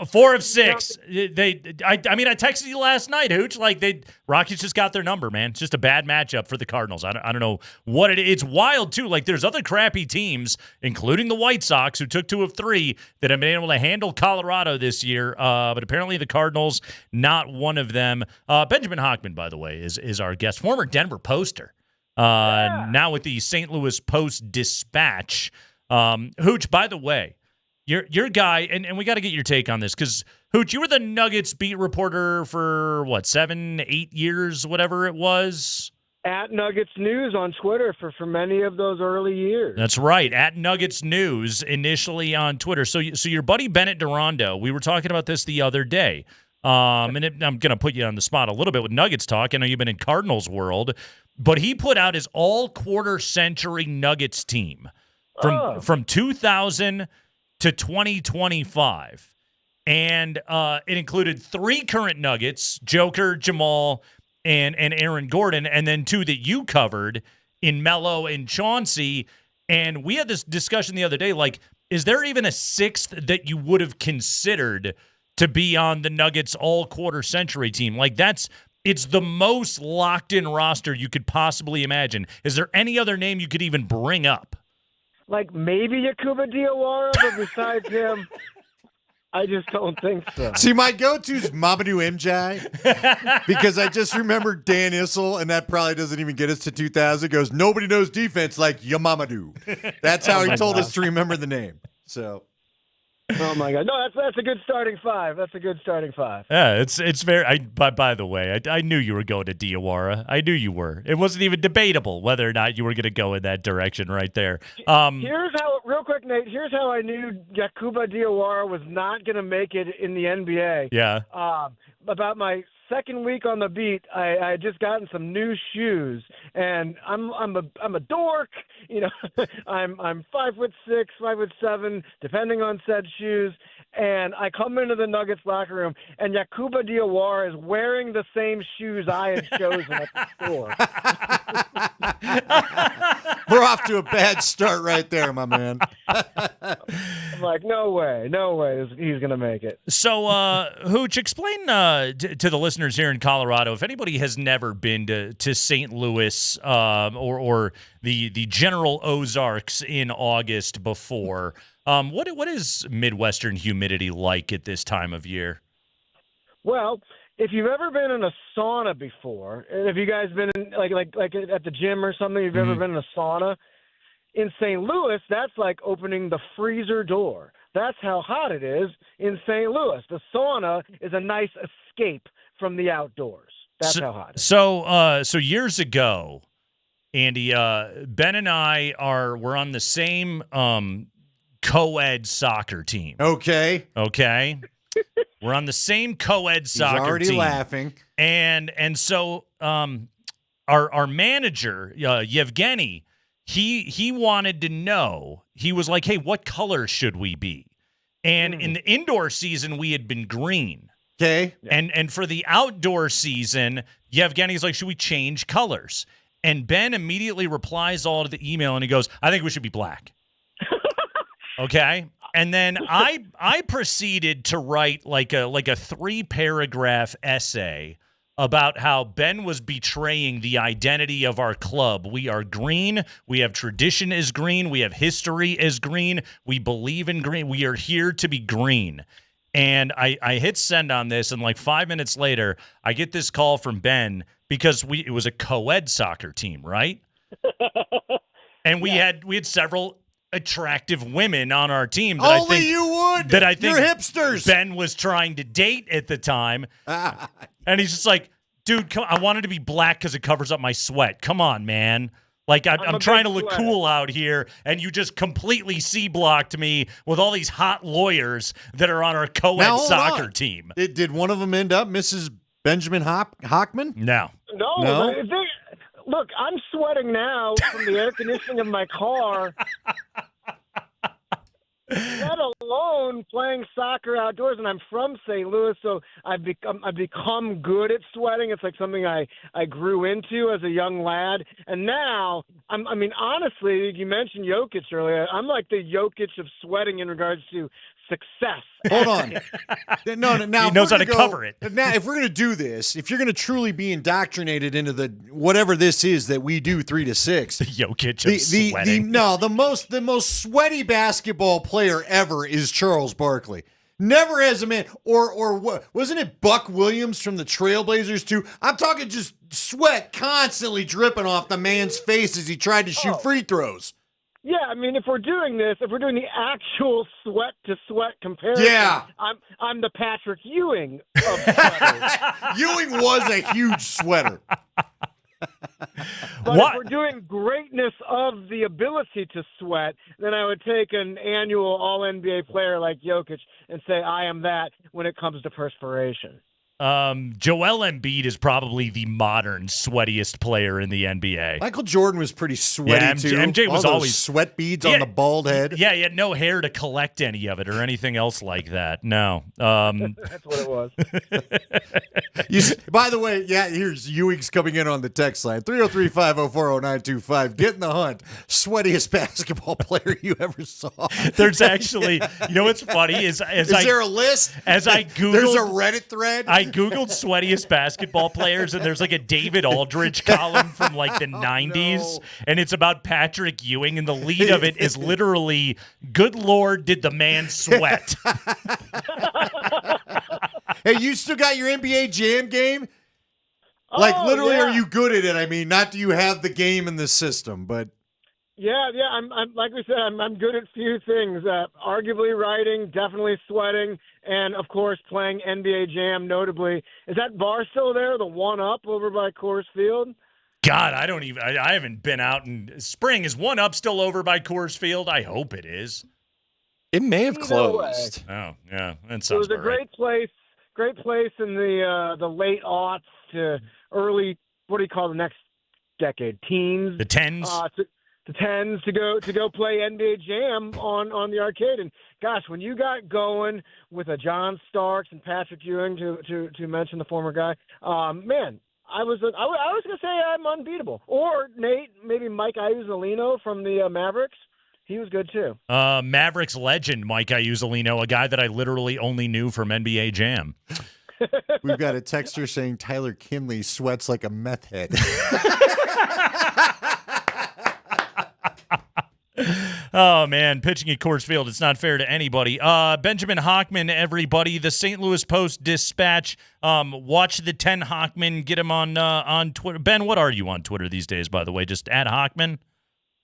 4
of 6. I texted you last night, Hooch. Like Rockies just got their number, man. It's just a bad matchup for the Cardinals. I don't know what it is. It's wild too. Like there's other crappy teams, including the White Sox, who took 2 of 3 that have been able to handle Colorado this year. But apparently the Cardinals, not one of them. Benjamin Hockman, by the way, is our guest, former Denver Poster. Now with the St. Louis Post-Dispatch. Hooch, by the way. Your guy, and we got to get your take on this, because, Hooch, you were the Nuggets beat reporter for, 7, 8 years, whatever it was?
At Nuggets News on Twitter for many of those early years.
That's right, at Nuggets News, initially on Twitter. So your buddy Bennett Durando, we were talking about this the other day, I'm going to put you on the spot a little bit with Nuggets talk. I know you've been in Cardinals world, but he put out his all-quarter century Nuggets team from 2000 to 2025, and it included 3 current Nuggets, Joker, Jamal, and Aaron Gordon, and then 2 that you covered in Melo and Chauncey. And we had this discussion the other day, like, is there even a 6th that you would have considered to be on the Nuggets all-quarter century team? Like, it's the most locked-in roster you could possibly imagine. Is there any other name you could even bring up?
Like maybe Yakuba Diawara, but besides him, I just don't think so.
See, my go-to is Mamadou MJ, because I just remember Dan Issel, and that probably doesn't even get us to 2000, goes, nobody knows defense like Yamamadou. That's how he told us to remember the name. So,
oh my God, no, that's a good starting 5. That's a good starting 5.
Yeah, it's very. By the way, I knew you were going to Diawara. I knew you were. It wasn't even debatable whether or not you were going to go in that direction right there.
Here's how, real quick, Nate. Here's how I knew Yakuba Diawara was not going to make it in the NBA.
Yeah.
About my second week on the beat, I had just gotten some new shoes, and I'm a dork, you know. I'm 5'6", 5'7", depending on said shoes. And I come into the Nuggets locker room, and Yakuba Diawara is wearing the same shoes I had chosen at the store.
We're off to a bad start right there, my man.
I'm like, no way he's going to make it.
So, Hooch, explain to the listeners here in Colorado, if anybody has never been to St. Louis or the general Ozarks in August before, what is Midwestern humidity like at this time of year?
Well, if you've ever been in a sauna before, and if you guys been in, like at the gym or something, you've ever been in a sauna, in St. Louis, that's like opening the freezer door. That's how hot it is in St. Louis. The sauna is a nice escape from the outdoors. That's how hot it is.
So years ago, Andy, Ben and I we're on the same co-ed soccer team.
Okay.
We're on the same co-ed soccer team.
He's already laughing.
And so our manager, Yevgeny, he wanted to know. He was like, hey, what color should we be? And in the indoor season, we had been green.
Okay.
And for the outdoor season, Yevgeny's like, should we change colors? And Ben immediately replies all to the email, and he goes, I think we should be black. Okay. And then I proceeded to write like a 3-paragraph essay about how Ben was betraying the identity of our club. We are green. We have tradition as green. We have history as green. We believe in green. We are here to be green. And I hit send on this, and like 5 minutes later, I get this call from Ben because it was a co-ed soccer team, right? And we had several attractive women on our team that
Only
I think
you would.
That I think
you're hipsters.
Ben was trying to date at the time. And he's just like, dude, I wanted to be black because it covers up my sweat. Come on, man. Like, I'm trying to look cool out here, and you just completely C-blocked me with all these hot lawyers that are on our co-ed soccer team.
Did one of them end up Mrs. Benjamin Hockman?
No.
No. Look, I'm sweating now from the air conditioning of my car. Let alone playing soccer outdoors, and I'm from St. Louis, so I've become good at sweating. It's like something I grew into as a young lad, and now I mean, honestly, you mentioned Jokic earlier. I'm like the Jokic of sweating in regards to success.
Hold on. No, now
he knows how to cover it.
Now, if we're going to do this, if you're going to truly be indoctrinated into the whatever this is that we do 3 to 6,
the Jokic of sweating.
The most sweaty basketball player ever is Charles Barkley. Never has a man, or what wasn't it Buck Williams from the Trailblazers too? I'm talking just sweat constantly dripping off the man's face as he tried to shoot free throws.
Yeah, I mean, if we're doing this, if we're doing the actual sweat-to-sweat comparison,
yeah.
I'm the Patrick Ewing of sweaters.
Ewing was a huge sweater.
But if we're doing greatness of the ability to sweat, then I would take an annual All-NBA player like Jokic and say I am that when it comes to perspiration.
Joel Embiid is probably the modern sweatiest player in the NBA.
Michael Jordan was pretty sweaty too.
MJ was
All
always
those sweat beads on the bald head.
Yeah, he had no hair to collect any of it or anything else like that. No.
That's what it was.
By the way, yeah, here's Ewing's coming in on the text line. 303-504-0925. Get in the hunt. Sweatiest basketball player you ever saw.
There's actually, you know what's funny is
there a list?
As I Googled,
there's a Reddit thread.
I Googled sweatiest basketball players, and there's like a David Aldridge column from like the 90s, and it's about Patrick Ewing, and the lead of it is literally, good Lord, did the man sweat?
Hey, you still got your NBA Jam game? Like, literally,
yeah.
Are you good at it? I mean, not do you have the game in the system, but...
Yeah, I'm like we said, I'm good at few things. Arguably writing, definitely sweating, and of course playing NBA Jam. Notably, is that bar still there? The One Up over by Coors Field.
God, I haven't been out in spring. Is One Up still over by Coors Field? I hope it is.
It may have closed.
Oh, yeah, that sounds.
It was a great place in the late aughts to early. What do you call the next decade? Teens.
The tens.
The tens to go play NBA Jam on the arcade, and gosh, when you got going with a John Starks and Patrick Ewing to mention the former guy, man, I was gonna say I'm unbeatable. Or Nate, maybe Mike Iuzzolino from the Mavericks, he was good too.
Mavericks legend Mike Iuzzolino, a guy that I literally only knew from NBA Jam.
We've got a texter saying Tyler Kinley sweats like a meth head.
Oh, man, pitching at Coors Field, it's not fair to anybody. Benjamin Hockman, everybody, the St. Louis Post-Dispatch. Watch the 10 Hockman, get him on Twitter. Ben, what are you on Twitter these days, by the way? Just at Hockman?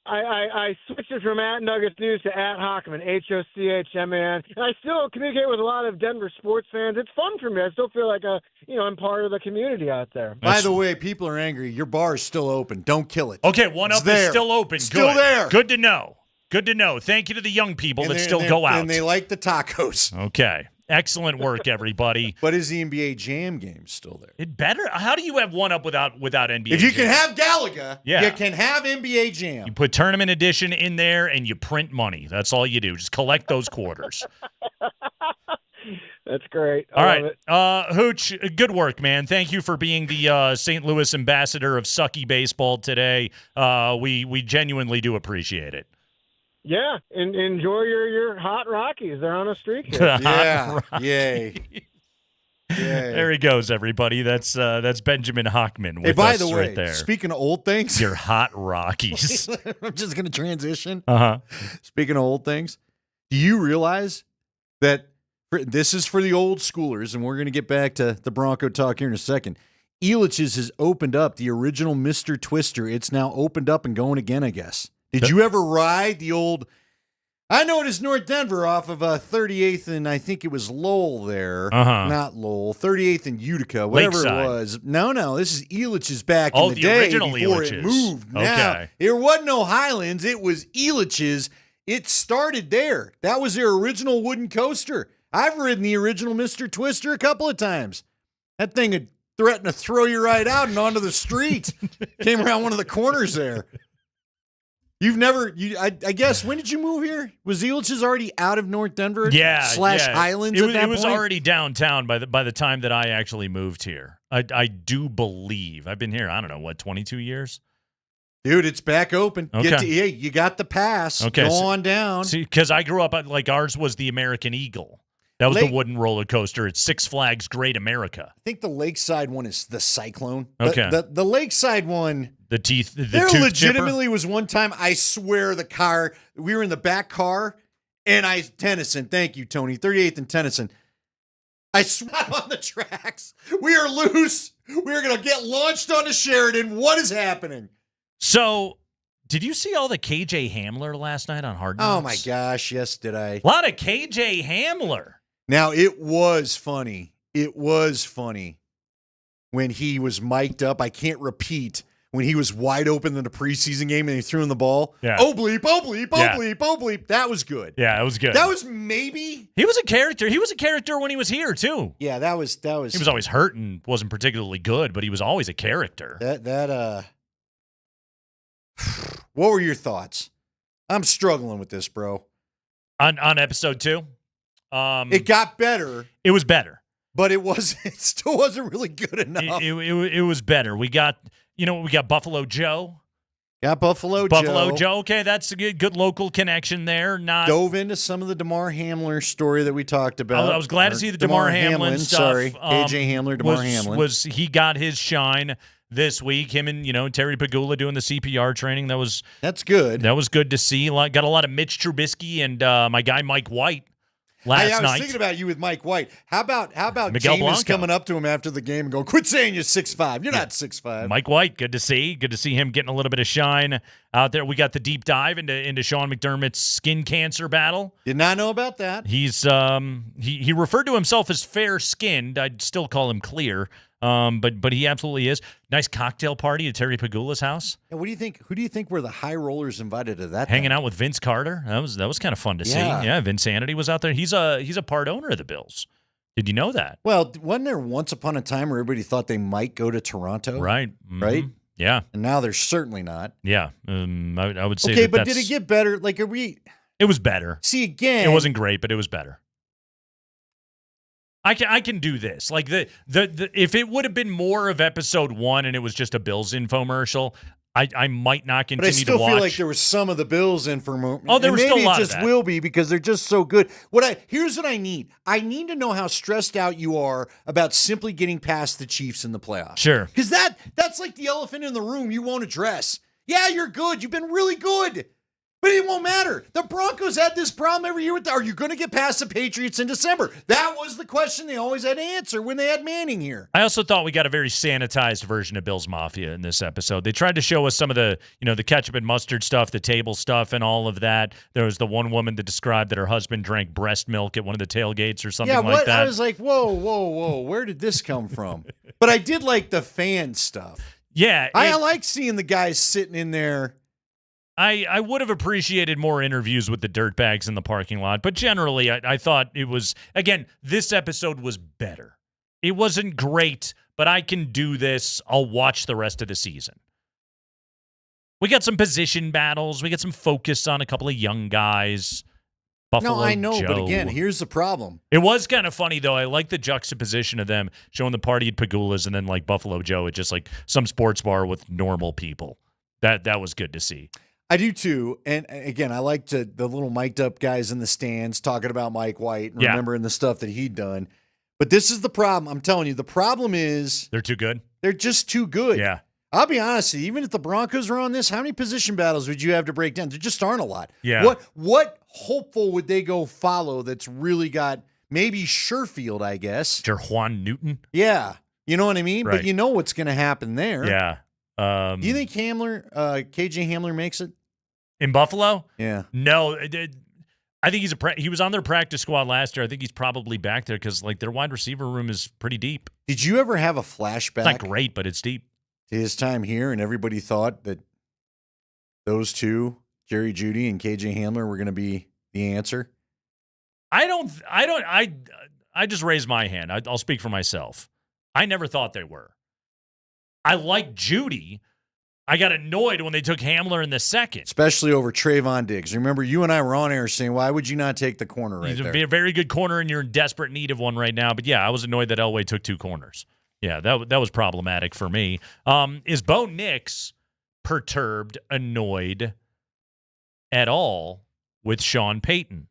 I switched it from at Nuggets News to at Hockman, Hochman. And I still communicate with a lot of Denver sports fans. It's fun for me. I still feel like I'm part of the community out there.
By the way, people are angry. Your bar is still open. Don't kill it.
Okay, One Up is still open.
Still there.
Good to know. Good to know. Thank you to the young people that still go out.
And they like the tacos.
Okay. Excellent work, everybody.
But is the NBA Jam game still there?
It better. How do you have One Up without NBA
If you
Jam?
can have Galaga,
Yeah.
you can have NBA Jam.
You put Tournament Edition in there and you print money. That's all you do. Just collect those quarters.
That's great.
All right. Hooch, good work, man. Thank you for being the St. Louis ambassador of sucky baseball today. We genuinely do appreciate it.
Yeah, and enjoy your hot Rockies. They're on a streak here.
Yeah, yay.
There he goes, everybody. That's Benjamin Hockman with
Hey, by
us
the way,
right there.
speaking of old things.
Your hot Rockies.
I'm just going to transition.
Uh-huh.
Speaking of old things, do you realize that this is for the old schoolers, and we're going to get back to the Bronco talk here in a second. Elitch's has opened up the original Mr. Twister. It's now opened up and going again, I guess. Did you ever ride the old, I know it is North Denver off of 38th and I think it was Lowell there.
Uh-huh.
Not Lowell, 38th and Utica, whatever
Lakeside.
it was. No, this is Elitch's back
Oh,
in
the
day
original
before
Elitch's.
it moved. Now,
Okay.
there wasn't no Highlands, it was Elitch's. It started there. That was their original wooden coaster. I've ridden the original Mr. Twister a couple of times. That thing would threatened to throw you right out and onto the street. Came around one of the corners there. You've never, I guess, when did you move here? Was Elitch's already out of North Denver?
Yeah.
Highlands
It
at
was,
that
it was
point?
already downtown by the time that I actually moved here. I do believe. I've been here, I don't know, 22 years?
Dude, it's back open.
Okay.
Hey, you got the pass.
Okay.
Go on down.
See, because I grew up, ours was the American Eagle. That was the wooden roller coaster. It's Six Flags Great America.
I think the Lakeside one is the Cyclone.
Okay.
The Lakeside one.
The teeth.
There
tooth
legitimately
chipper?
was one time, I swear, we were in the back car, and Tennyson, thank you, Tony, 38th and Tennyson. I sweat on the tracks. We are loose. We are going to get launched onto Sheridan. What is happening?
So, did you see all the KJ Hamler last night on Hard Knocks?
Oh, my gosh. Yes, did I?
A lot of KJ Hamler.
Now, it was funny. It was funny when he was mic'd up. I can't repeat. When he was wide open in the preseason game and he threw in the ball.
Yeah.
Oh, bleep, oh, bleep, oh, bleep, oh, bleep. That was good.
Yeah, it was good.
That was maybe.
He was a character. He was a character when he was here, too.
Yeah, that was.
He was always hurt and wasn't particularly good, but he was always a character.
What were your thoughts? I'm struggling with this, bro.
On episode 2?
It got better.
It was better.
But it still wasn't really good enough.
It was better. We got Buffalo Joe.
Got Buffalo
Joe. Okay, that's a good local connection there.
Dove into some of the Damar Hamlin story that we talked about.
I was glad to see the Damar Hamlin stuff.
Sorry, AJ Hamler, Damar Hamlin.
He got his shine this week. Him and Terry Pagula doing the CPR training.
That's good.
That was good to see. Got a lot of Mitch Trubisky and my guy Mike White. I
was
night.
thinking about you with Mike White. How about
Miguel
Jameis
Blanco
coming up to him after the game and going, "Quit saying you're 6'5". You're not 6'5".
Mike White, good to see. Good to see him getting a little bit of shine out there. We got the deep dive into Sean McDermott's skin cancer battle.
Did not know about that.
He's he referred to himself as fair-skinned. I'd still call him clear. But he absolutely is. Nice cocktail party at Terry Pagula's house.
Yeah, what do you think? Who do you think were the high rollers invited to that?
Hanging out with Vince Carter. That was kind of fun to see. Yeah, Vinsanity was out there. He's a part owner of the Bills. Did you know that?
Well, wasn't there once upon a time where everybody thought they might go to Toronto?
Right. Mm-hmm.
Right?
Yeah.
And now they're certainly not.
Yeah. I would say
okay, but did it get better? Like,
It was better.
See, again.
It wasn't great, but it was better. I can do this. Like the if it would have been more of episode 1 and it was just a Bills infomercial, I might not continue to watch.
But I still feel like there was some of the Bills infomercial.
Oh, there was still a lot of that.
Maybe it just will be because they're just so good. Here's what I need. I need to know how stressed out you are about simply getting past the Chiefs in the playoffs.
Sure.
Because that's like the elephant in the room you won't address. Yeah, you're good. You've been really good. But it won't matter. The Broncos had this problem every year. Are you going to get past the Patriots in December? That was the question they always had to answer when they had Manning here.
I also thought we got a very sanitized version of Bills Mafia in this episode. They tried to show us some of the, the ketchup and mustard stuff, the table stuff, and all of that. There was the one woman that described that her husband drank breast milk at one of the tailgates or something like that.
I was like, whoa. Where did this come from? But I did like the fan stuff.
Yeah.
I like seeing the guys sitting in there.
I would have appreciated more interviews with the dirtbags in the parking lot, but generally I thought it was, again, this episode was better. It wasn't great, but I can do this. I'll watch the rest of the season. We got some position battles. We got some focus on a couple of young guys. Buffalo
No, I know,
Joe.
but again, here's the problem.
It was kind of funny, though. I like the juxtaposition of them showing the party at Pagula's and then like Buffalo Joe at just like some sports bar with normal people. That was good to see.
I do too. And again, I liked the little mic'd up guys in the stands talking about Mike White and remembering the stuff that he'd done. But this is the problem. I'm telling you, the problem is
they're too good.
They're just too good.
Yeah.
I'll be honest with you, even if the Broncos were on this, how many position battles would you have to break down? There just aren't a lot.
Yeah.
What hopeful would they go follow that's really got maybe Sherfield, I guess.
Juan Newton?
Yeah. You know what I mean?
Right.
But you know what's going to happen there.
Yeah.
Do you think KJ Hamler makes it?
In Buffalo?
Yeah.
No, I think he was on their practice squad last year. I think he's probably back there because like their wide receiver room is pretty deep.
Did you ever have a flashback?
It's not great, but it's deep.
To his time here, and everybody thought that those two, Jerry Jeudy and KJ Hamler, were going to be the answer?
I just raised my hand. I'll speak for myself. I never thought they were. I like Judy. I got annoyed when they took Hamler in the second.
Especially over Trayvon Diggs. Remember, you and I were on air saying, why would you not take the corner right
He's
there?
a very good corner, and you're in desperate need of one right now. But, yeah, I was annoyed that Elway took 2 corners. Yeah, that was problematic for me. Is Bo Nix perturbed, annoyed at all with Sean Payton?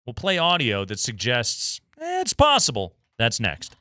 We'll play audio that suggests it's possible. That's next.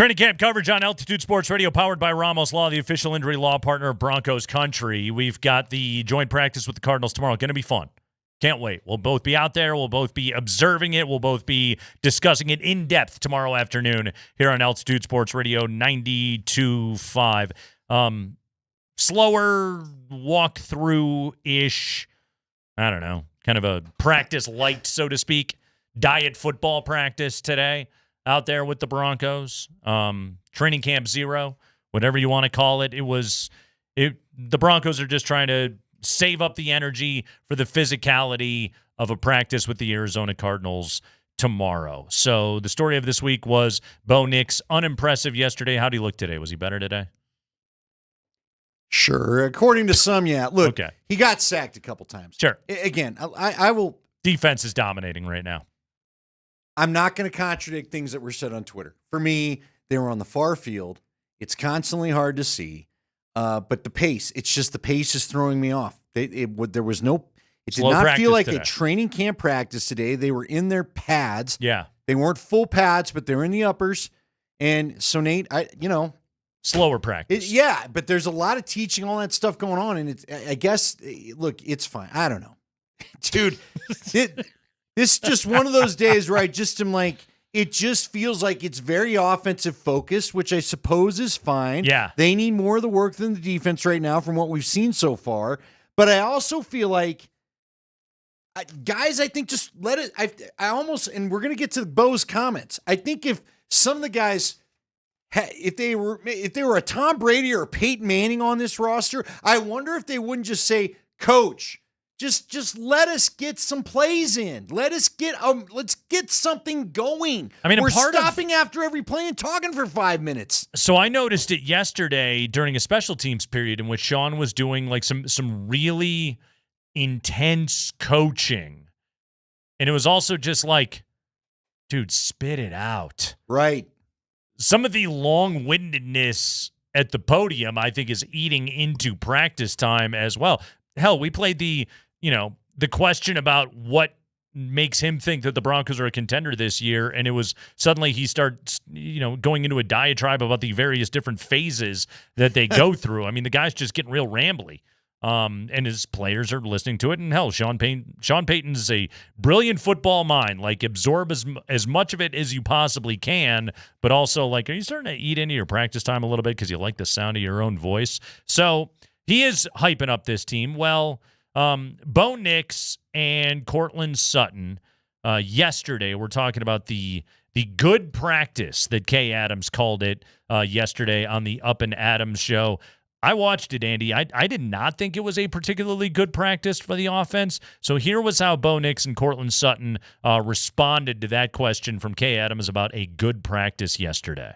Training camp coverage on Altitude Sports Radio, powered by Ramos Law, the official injury law partner of Broncos Country. We've got the joint practice with the Cardinals tomorrow. Going to be fun. Can't wait. We'll both be out there. We'll both be observing it. We'll both be discussing it in depth tomorrow afternoon here on Altitude Sports Radio 92.5. Slower walkthrough-ish, I don't know, kind of a practice light, so to speak, diet football practice today out there with the Broncos. Training camp zero, whatever you want to call it. The Broncos are just trying to save up the energy for the physicality of a practice with the Arizona Cardinals tomorrow. So the story of this week was Bo Nix, unimpressive yesterday. How did he look today? Was he better today?
Sure. According to some, yeah. Look, he got sacked a couple times.
Sure.
Again, I will.
Defense is dominating right now.
I'm not going to contradict things that were said on Twitter. For me, they were on the far field. It's constantly hard to see. But the pace, it's just the pace is throwing me off. There was no, it did not feel like a training camp practice today. They were in their pads.
Yeah.
They weren't full pads, but they were in the uppers. And so, Nate,
slower practice.
But there's a lot of teaching, all that stuff going on. And I guess, look, it's fine. I don't know. Dude, this is just one of those days where I just am like, it just feels like it's very offensive focused, which I suppose is fine.
Yeah.
They need more of the work than the defense right now from what we've seen so far. But I also feel like, guys, I think just let it, I almost, and we're going to get to Bo's comments. I think if some of the guys, if they were a Tom Brady or a Peyton Manning on this roster, I wonder if they wouldn't just say, Coach, just let us get some plays in. Let's get something going.
I mean,
we're stopping after every play and talking for 5 minutes.
So I noticed it yesterday during a special teams period in which Sean was doing like some really intense coaching. And it was also just like, dude, spit it out.
Right.
Some of the long-windedness at the podium, I think, is eating into practice time as well. Hell, we played the question about what makes him think that the Broncos are a contender this year, and it was suddenly he starts, going into a diatribe about the various different phases that they go through. I mean, the guy's just getting real rambly, and his players are listening to it. And hell, Sean Payton is a brilliant football mind. Like, absorb as much of it as you possibly can, but also, like, are you starting to eat into your practice time a little bit because you like the sound of your own voice? So he is hyping up this team. Well, Bo Nix and Cortland Sutton yesterday, we're talking about the good practice that Kay Adams called it yesterday on the Up and Adams show. I watched it, Andy. I did not think it was a particularly good practice for the offense. So here was how Bo Nix and Cortland Sutton responded to that question from Kay Adams about a good practice yesterday.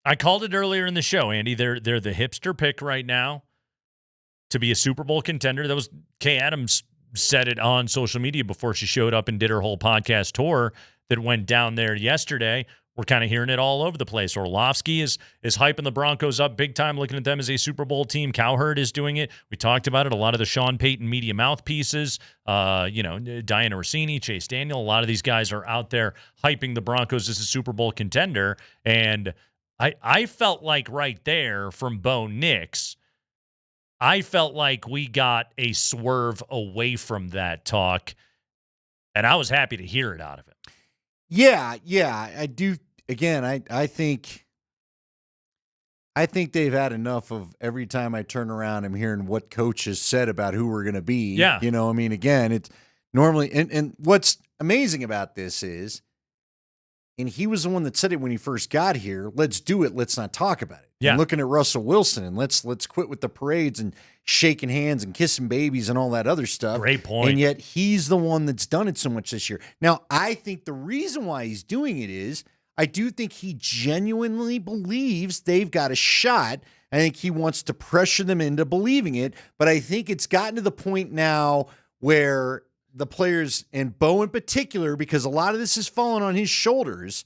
I called it earlier in the show, Andy. They're the hipster pick right now to be a Super Bowl contender. That was Kay Adams said it on social media before she showed up and did her whole podcast tour that went down there yesterday. We're kind of hearing it all over the place. Orlovsky is hyping the Broncos up big time, looking at them as a Super Bowl team. Cowherd is doing it. We talked about it. A lot of the Sean Payton media mouthpieces, Diana Rossini, Chase Daniel, a lot of these guys are out there hyping the Broncos as a Super Bowl contender. And I felt like right there from Bo Nix, I felt like we got a swerve away from that talk, and I was happy to hear it out of him.
Yeah, I do. Again, I think they've had enough of every time I turn around, I'm hearing what coaches said about who we're going to be.
Yeah.
Again, it's normally, and what's amazing about this is, And he was the one that said it when he first got here. Let's do it. Let's not talk about it.
Yeah.
And looking at Russell Wilson and let's quit with the parades and shaking hands and kissing babies and all that other stuff.
Great point.
And yet he's the one that's done it so much this year. Now, I think the reason why he's doing it is I do think he genuinely believes they've got a shot. I think he wants to pressure them into believing it. But I think it's gotten to the point now where the players, and Bo in particular, because a lot of this is falling on his shoulders,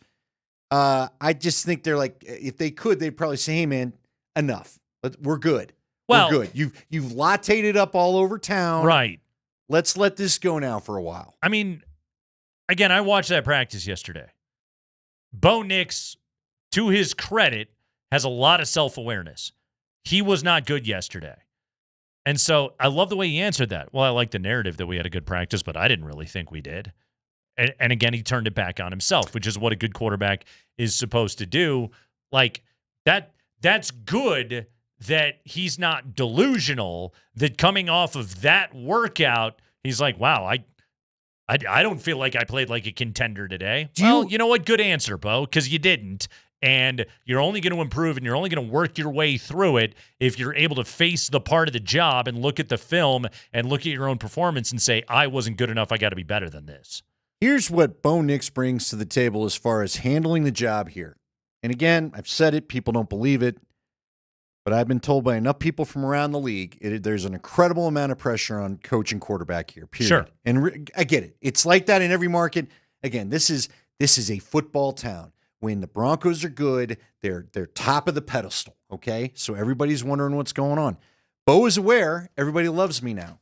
I just think they're like, if they could, they'd probably say, hey, man, enough. We're good.
Well,
we're good. You've latteed it up all over town.
Right.
Let's let this go now for a while.
I mean, again, I watched that practice yesterday. Bo Nix, to his credit, has a lot of self-awareness. He was not good yesterday. And so I love the way he answered that. Well, I like the narrative that we had a good practice, but I didn't really think we did. And again, he turned it back on himself, which is what a good quarterback is supposed to do. Like, that's good that he's not delusional, that coming off of that workout, he's like, wow, I don't feel like I played like a contender today. You know what? Good answer, Bo, because you didn't. And you're only going to improve and you're only going to work your way through it if you're able to face the part of the job and look at the film and look at your own performance and say, I wasn't good enough. I got to be better than this.
Here's what Bo Nix brings to the table as far as handling the job here. And again, I've said it. People don't believe it. But I've been told by enough people from around the league, there's an incredible amount of pressure on coach and quarterback here, period.
Sure.
And I get it. It's like that in every market. Again, this is a football town. When the Broncos are good, they're top of the pedestal, okay? So everybody's wondering what's going on. Bo is aware. Everybody loves me now.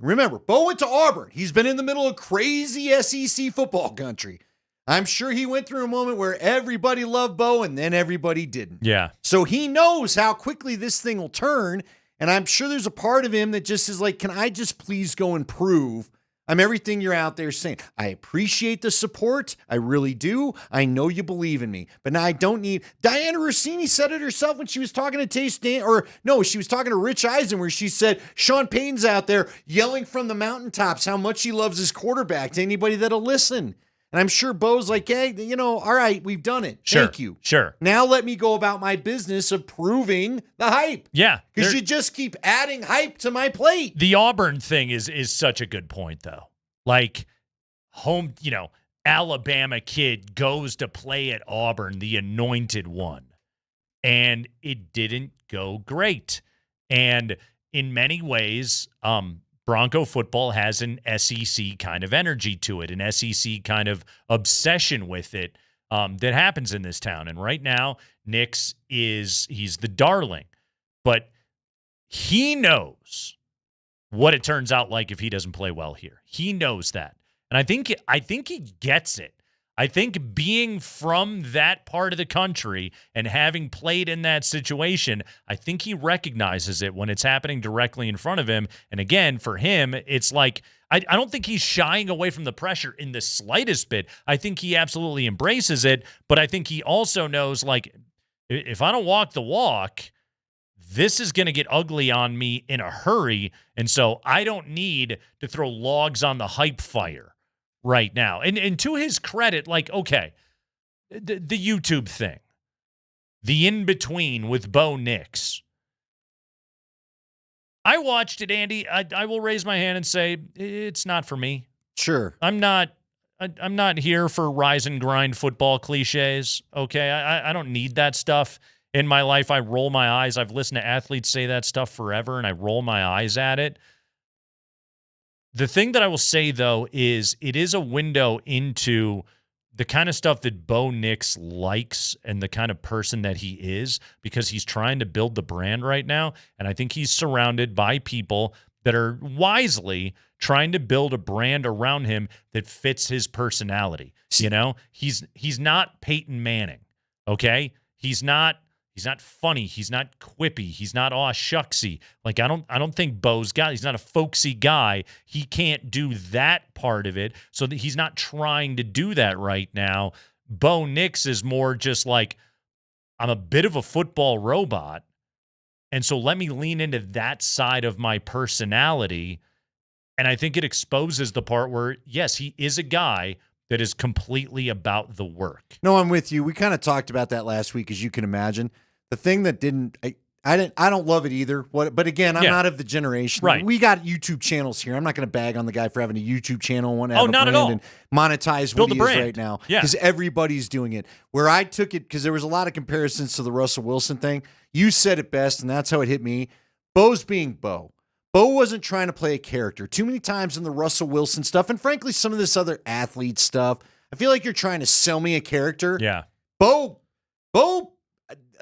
Remember, Bo went to Auburn. He's been in the middle of crazy SEC football country. I'm sure he went through a moment where everybody loved Bo and then everybody didn't.
Yeah.
So he knows how quickly this thing will turn, and I'm sure there's a part of him that just is like, can I just please go and prove I'm everything you're out there saying? I appreciate the support. I really do. I know you believe in me. But now I don't need... Diana Rossini said it herself when she was talking to she was talking to Rich Eisen, where she said Sean Payton's out there yelling from the mountaintops how much he loves his quarterback to anybody that'll listen. And I'm sure Bo's like, hey, all right, we've done it.
Sure,
Thank you.
Sure.
Now let me go about my business of proving the hype.
Yeah.
Because you just keep adding hype to my plate.
The Auburn thing is such a good point, though. Like, Alabama kid goes to play at Auburn, the anointed one, and it didn't go great. And in many ways, Bronco football has an SEC kind of energy to it, an SEC kind of obsession with it that happens in this town. And right now, Nix he's the darling, but he knows what it turns out like if he doesn't play well here. He knows that. And I think he gets it. I think being from that part of the country and having played in that situation, I think he recognizes it when it's happening directly in front of him. And again, for him, it's like, I don't think he's shying away from the pressure in the slightest bit. I think he absolutely embraces it, but I think he also knows, like, if I don't walk the walk, this is going to get ugly on me in a hurry. And so I don't need to throw logs on the hype fire right now. And to his credit, like, okay, the YouTube thing, the in-between with Bo Nix. I watched it, Andy. I will raise my hand and say, it's not for me.
Sure.
I'm not here for rise and grind football cliches, okay? I don't need that stuff in my life. I roll my eyes. I've listened to athletes say that stuff forever, and I roll my eyes at it. The thing that I will say, though, is it is a window into the kind of stuff that Bo Nix likes and the kind of person that he is, because he's trying to build the brand right now. And I think he's surrounded by people that are wisely trying to build a brand around him that fits his personality. He's not Peyton Manning, okay? He's not funny. He's not quippy. He's not aw shucksy. Like, I don't think Bo's got. He's not a folksy guy. He can't do that part of it. So that he's not trying to do that right now. Bo Nix is more just like, I'm a bit of a football robot, and so let me lean into that side of my personality. And I think it exposes the part where, yes, he is a guy that is completely about the work.
No, I'm with you. We kind of talked about that last week, as you can imagine. The thing that I don't love it either. But again, I'm not of the generation.
Right.
We got YouTube channels here. I'm not going to bag on the guy for having a YouTube channel and want to
Oh,
have a
not at
brand
all.
and monetize
Build
what
a
he is
brand.
right now.
Yeah.
Because everybody's doing it. Where I took it, because there was a lot of comparisons to the Russell Wilson thing. You said it best, and that's how it hit me. Bo's being Bo. Bo wasn't trying to play a character. Too many times in the Russell Wilson stuff, and frankly, some of this other athlete stuff, I feel like you're trying to sell me a character.
Yeah.
Bo,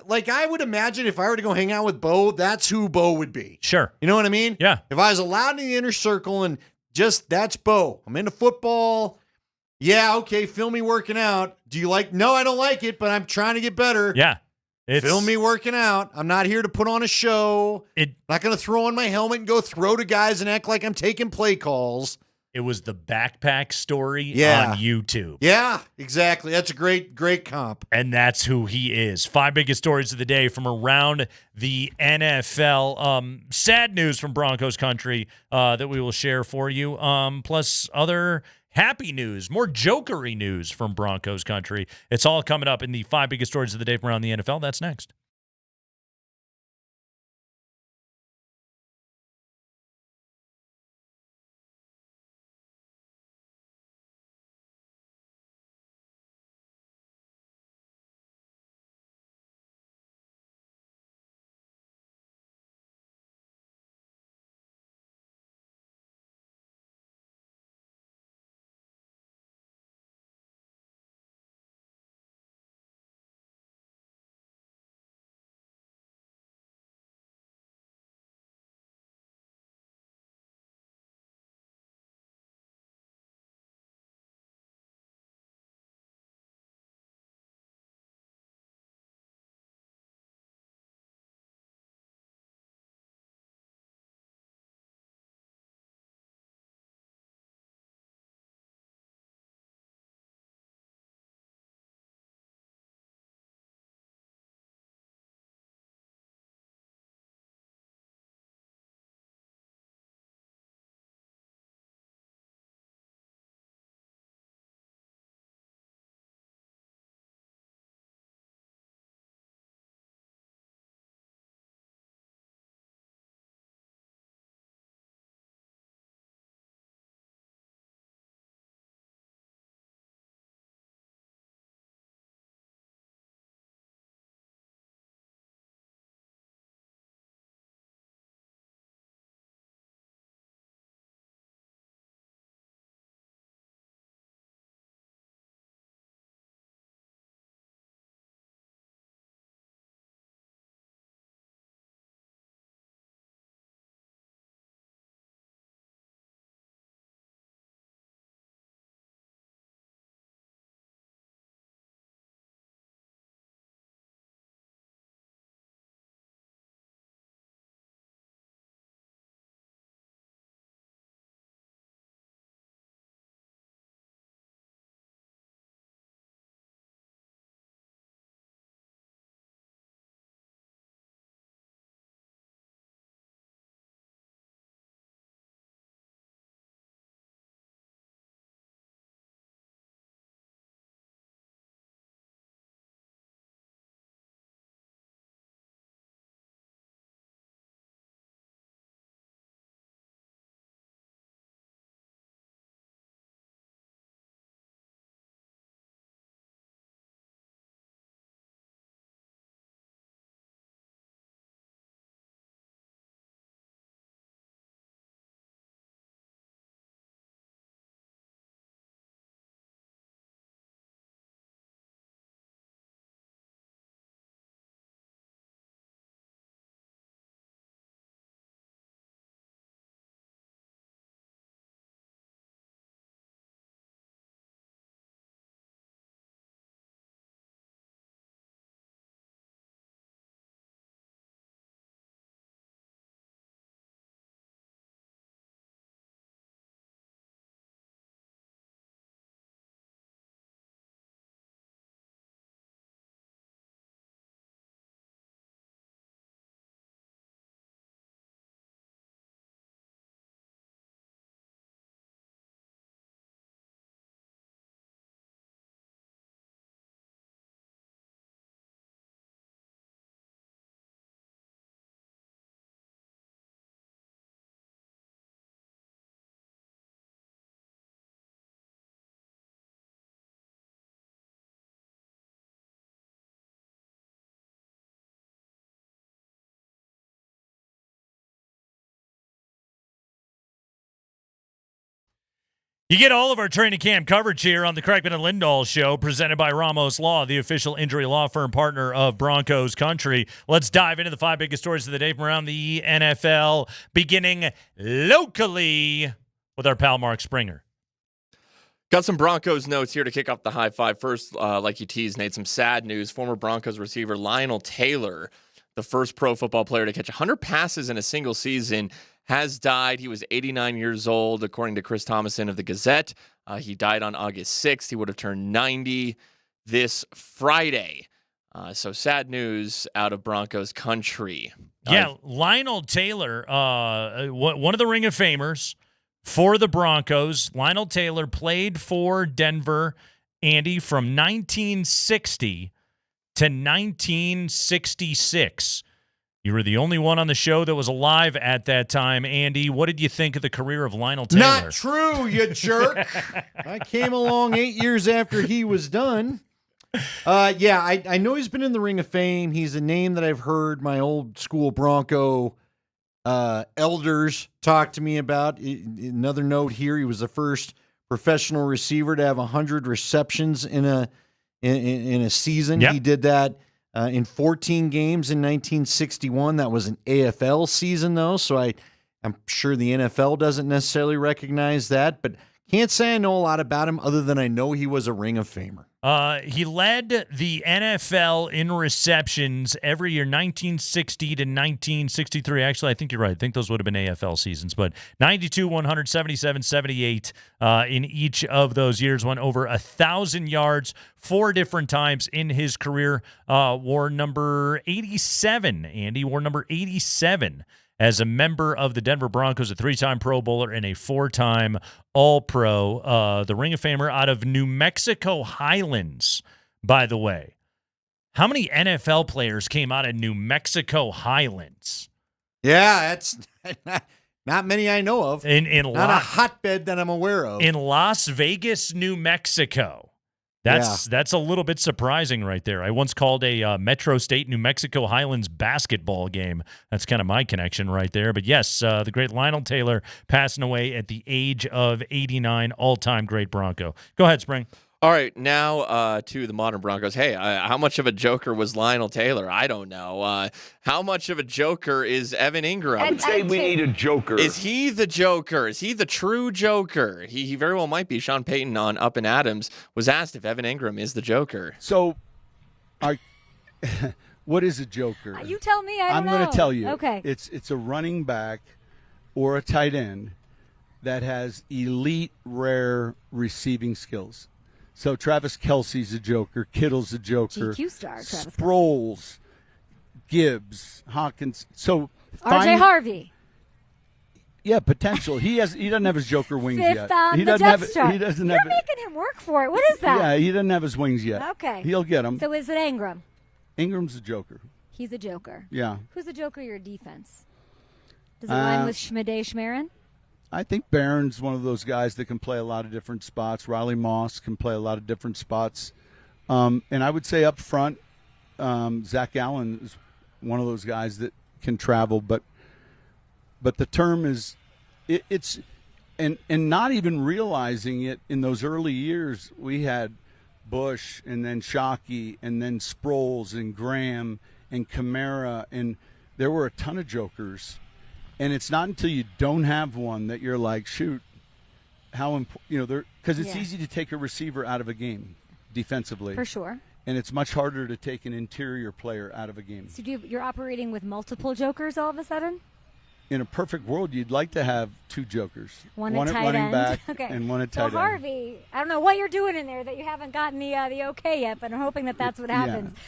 like I would imagine if I were to go hang out with Bo, that's who Bo would be.
Sure.
You know what I mean?
Yeah.
If I was allowed in the inner circle and just that's Bo. I'm into football. Yeah, okay, film me working out. Do you like? No, I don't like it, but I'm trying to get better.
Yeah.
Film me working out. I'm not here to put on a show. Not going to throw on my helmet and go throw to guys and act like I'm taking play calls.
It was the backpack story
Yeah.
on YouTube.
Yeah, exactly. That's a great comp.
And that's who he is. 5 biggest stories of the day from around the NFL. Sad news from Broncos country that we will share for you. Plus other happy news, more jokery news from Broncos country. It's all coming up in the 5 biggest stories of the day from around the NFL. That's next. You get all of our training camp coverage here on the Kreckman and Lindahl show, presented by Ramos Law, the official injury law firm partner of Broncos Country. Let's dive into the 5 biggest stories of the day from around the NFL, beginning locally with our pal Mark Springer.
Got some Broncos notes here to kick off the high five. First, like you teased, Nate, some sad news. Former Broncos receiver Lionel Taylor, the first pro football player to catch 100 passes in a single season, has died. He was 89 years old, according to Chris Thomason of the Gazette. He died on August 6th. He would have turned 90 this Friday. So sad news out of Broncos country.
Yeah, Lionel Taylor, one of the Ring of Famers for the Broncos. Lionel Taylor played for Denver, Andy, from 1960 to 1966. You were the only one on the show that was alive at that time, Andy. What did you think of the career of Lionel Taylor?
Not true, you jerk. I came along 8 years after he was done. I know he's been in the Ring of Fame. He's a name that I've heard my old school Bronco elders talk to me about. Another note here, he was the first professional receiver to have 100 receptions in a season. Yep. He did that in 14 games in 1961. That was an AFL season, though, so I'm sure the NFL doesn't necessarily recognize that, but can't say I know a lot about him other than I know he was a Ring of Famer.
He led the NFL in receptions every year, 1960 to 1963. Actually, I think you're right. I think those would have been AFL seasons, but 92, 177, 78 in each of those years. Went over 1,000 yards 4 different times in his career. Wore number 87, Andy. Wore number 87 as a member of the Denver Broncos, a 3-time Pro Bowler and a 4-time All-Pro. The Ring of Famer out of New Mexico Highlands, by the way. How many NFL players came out of New Mexico Highlands?
Yeah, that's not many I know of.
Not
a hotbed that I'm aware of.
In Las Vegas, New Mexico. That's a little bit surprising right there. I once called a Metro State New Mexico Highlands basketball game. That's kind of my connection right there. But yes, the great Lionel Taylor passing away at the age of 89, all-time great Bronco. Go ahead, Spring.
All right, now to the modern Broncos. Hey, how much of a joker was Lionel Taylor? I don't know. How much of a joker is Evan Ingram?
I'd say we need a joker.
Is he the joker? Is he the true joker? He very well might be. Sean Payton on Up and Adams was asked if Evan Ingram is the joker.
So, what is a joker?
You tell me. I'm
going to tell you.
Okay.
It's a running back or a tight end that has elite, rare receiving skills. So Travis Kelce's a joker, Kittle's a joker,
GQ star, Travis
Sproles, Gibbs, Hawkins. So
RJ Harvey.
Yeah, potential. He doesn't have his joker wings
Fifth
yet.
on
He
the
doesn't
depth
have.
chart.
He doesn't
You're
have.
making him work for it. What is that?
Yeah, he doesn't have his wings yet.
Okay.
He'll get them.
So is it Ingram?
Ingram's a joker.
He's a joker.
Yeah.
Who's the joker of your defense? Does it line with Schmidday Schmerin?
I think Barron's one of those guys that can play a lot of different spots. Riley Moss can play a lot of different spots. And I would say up front, Zach Allen is one of those guys that can travel. But the term is it's and not even realizing it in those early years, we had Bush and then Shockey and then Sproles and Graham and Kamara, and there were a ton of jokers. And it's not until you don't have one that you're like, shoot, how important, because it's easy to take a receiver out of a game defensively.
For sure.
And it's much harder to take an interior player out of a game.
So you're operating with multiple jokers all of a sudden?
In a perfect world, you'd like to have 2 jokers.
One
at
tight
running
end.
back
Okay.
and one at tight end.
So Harvey, I don't know what you're doing in there that you haven't gotten the okay yet, but I'm hoping that's what happens.
Yeah.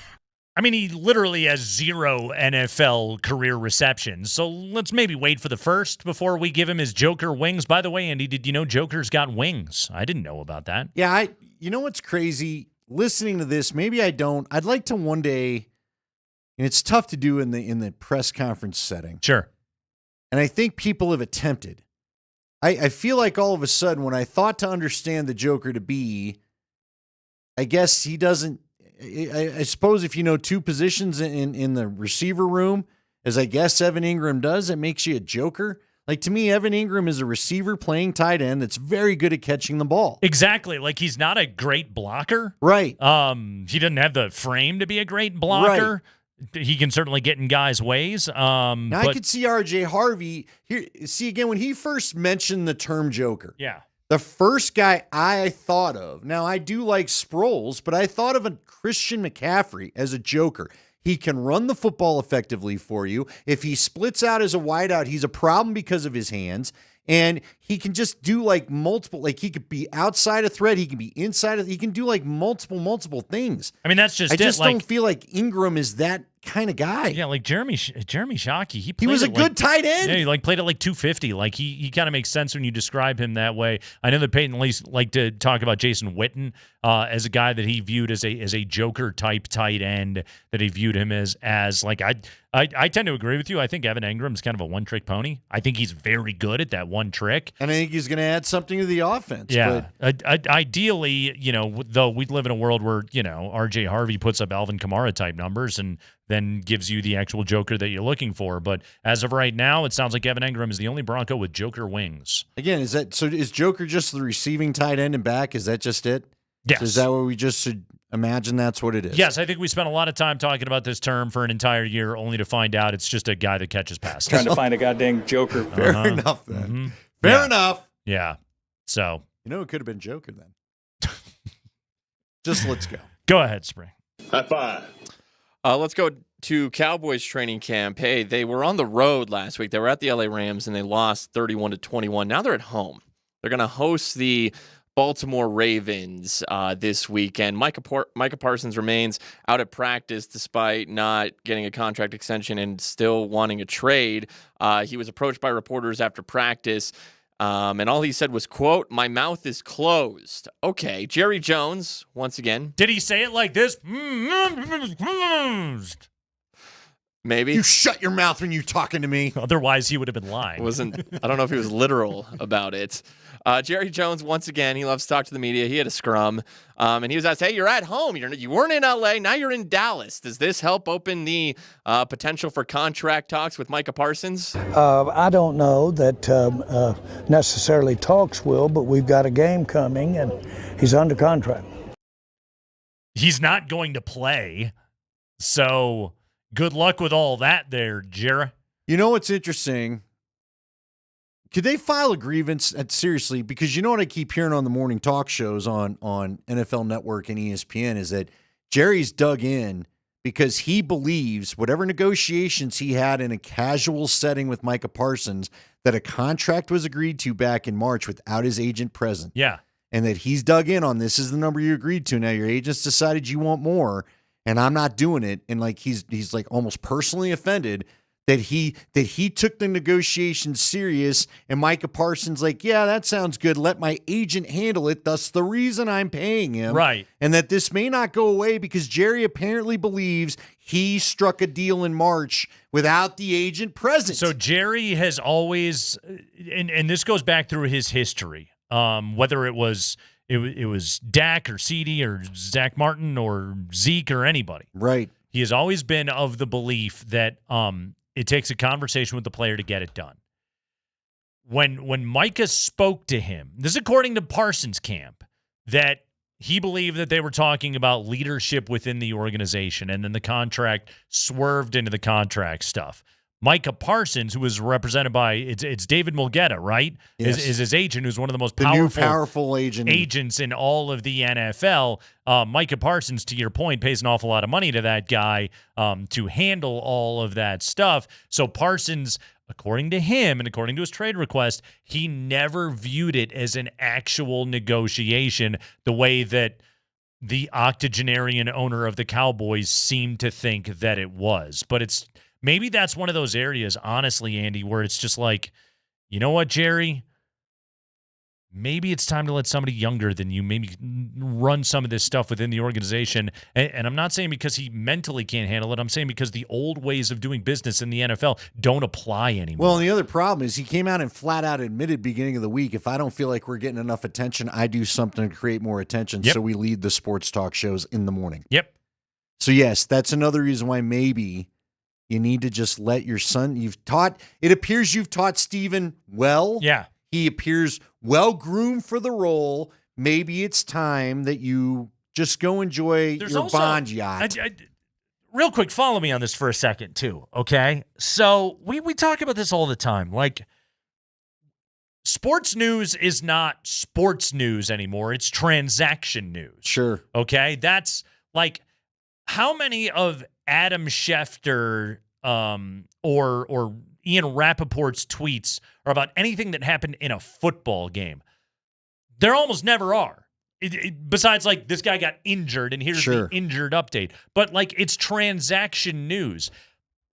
I mean, he literally has 0 NFL career receptions. So let's maybe wait for the first before we give him his Joker wings. By the way, Andy, did you know Joker's got wings? I didn't know about that.
Yeah, you know what's crazy? Listening to this, maybe I don't. I'd like to one day, and it's tough to do in the press conference setting.
Sure.
And I think people have attempted. I feel like all of a sudden, when I thought to understand the Joker to be, I guess he doesn't. I suppose if you know 2 positions in the receiver room, as I guess Evan Ingram does, it makes you a joker. Like, to me, Evan Ingram is a receiver playing tight end that's very good at catching the ball.
Exactly. Like, he's not a great blocker.
Right.
He doesn't have the frame to be a great blocker. Right. He can certainly get in guys' ways.
Now, I could see R.J. Harvey here. See, again, when he first mentioned the term Joker.
Yeah.
The first guy I thought of, now I do like Sproles, but I thought of a Christian McCaffrey as a Joker. He can run the football effectively for you. If he splits out as a wideout, he's a problem because of his hands. And he can just do like multiple, like he could be outside a threat. He can be inside of, he can do like multiple things.
I mean, that's just
I
it.
just
Like,
don't feel like Ingram is that kind of guy.
Yeah, like Jeremy Shockey. He
was a
it
good tight end.
Yeah, he like played it like 250. Like he kind of makes sense when you describe him that way. I know that Payton least like to talk about Jason Witten as a guy that he viewed as a Joker type tight end, that he viewed him as like I tend to agree with you. I think Evan Ingram's kind of a one-trick pony. I think he's very good at that one trick.
And I think he's going to add something to the offense.
Yeah. Ideally, though we live in a world where, R.J. Harvey puts up Alvin Kamara type numbers and then gives you the actual Joker that you're looking for. But as of right now, it sounds like Evan Ingram is the only Bronco with Joker wings.
Again, is Joker just the receiving tight end and back? Is that just it?
Yes.
So is that what we just should imagine that's what it is?
Yes, I think we spent a lot of time talking about this term for an entire year only to find out it's just a guy that catches passes.
Trying to find a goddamn Joker.
Fair enough, then.
Mm-hmm.
Fair enough.
Yeah. So.
It could have been Joker then. Just let's go.
Go ahead, Spring.
High five. Let's go to Cowboys training camp. Hey, they were on the road last week. They were at the LA Rams and they lost 31-21. Now they're at home. They're going to host the Baltimore Ravens this weekend. Micah Parsons remains out at practice despite not getting a contract extension and still wanting a trade. He was approached by reporters after practice, and all he said was, quote, "My mouth is closed." Okay, Jerry Jones, once again.
Did he say it like this?
Maybe.
You shut your mouth when you're talking to me.
Otherwise, he would have been lying.
I don't know if he was literal about it. Jerry Jones, once again, he loves to talk to the media. He had a scrum, and he was asked, hey, you're at home. You weren't in L.A., now you're in Dallas. Does this help open the potential for contract talks with Micah Parsons?
I don't know that necessarily talks will, but we've got a game coming, and he's under contract.
He's not going to play, so good luck with all that there, Jerry.
You know what's interesting? Could they file a grievance? Seriously, because you know what I keep hearing on the morning talk shows on NFL Network and ESPN is that Jerry's dug in because he believes whatever negotiations he had in a casual setting with Micah Parsons, that a contract was agreed to back in March without his agent present.
Yeah.
And that he's dug in on this is the number you agreed to. Now your agents decided you want more, and I'm not doing it. And like he's like almost personally offended that he took the negotiations serious, and Micah Parsons like, yeah, that sounds good. Let my agent handle it. That's the reason I'm paying him.
Right.
And that this may not go away because Jerry apparently believes he struck a deal in March without the agent present.
So Jerry has always, and this goes back through his history, whether it was Dak or CD or Zach Martin or Zeke or anybody.
Right.
He has always been of the belief that it takes a conversation with the player to get it done. When Micah spoke to him, this is according to Parsons camp, that he believed that they were talking about leadership within the organization, and then the contract swerved into the contract stuff. Micah Parsons, who was represented by it's David Mulgeta, right?
Yes.
Is his agent, who's one of the most
powerful
agents in all of the NFL. Micah Parsons, to your point, pays an awful lot of money to that guy to handle all of that stuff. So Parsons, according to him and according to his trade request, he never viewed it as an actual negotiation the way that the octogenarian owner of the Cowboys seemed to think that it was. But maybe that's one of those areas, honestly, Andy, where it's just like, you know what, Jerry? Maybe it's time to let somebody younger than you maybe run some of this stuff within the organization. And I'm not saying because he mentally can't handle it. I'm saying because the old ways of doing business in the NFL don't apply anymore.
Well, and the other problem is he came out and flat out admitted beginning of the week, if I don't feel like we're getting enough attention, I do something to create more attention.
Yep.
So we lead the sports talk shows in the morning.
Yep.
So, yes, that's another reason why maybe You need to just let your son. It appears you've taught Steven well.
Yeah.
He appears well groomed for the role. Maybe it's time that you just go enjoy your Bond yacht.
Real quick, follow me on this for a second, too, okay? So we talk about this all the time. Like, sports news is not sports news anymore. It's transaction news.
Sure.
Okay? That's like, how many of Adam Schefter or Ian Rappaport's tweets are about anything that happened in a football game? There almost never are. Besides, like, this guy got injured, and here's the injured update. But, like, it's transaction news.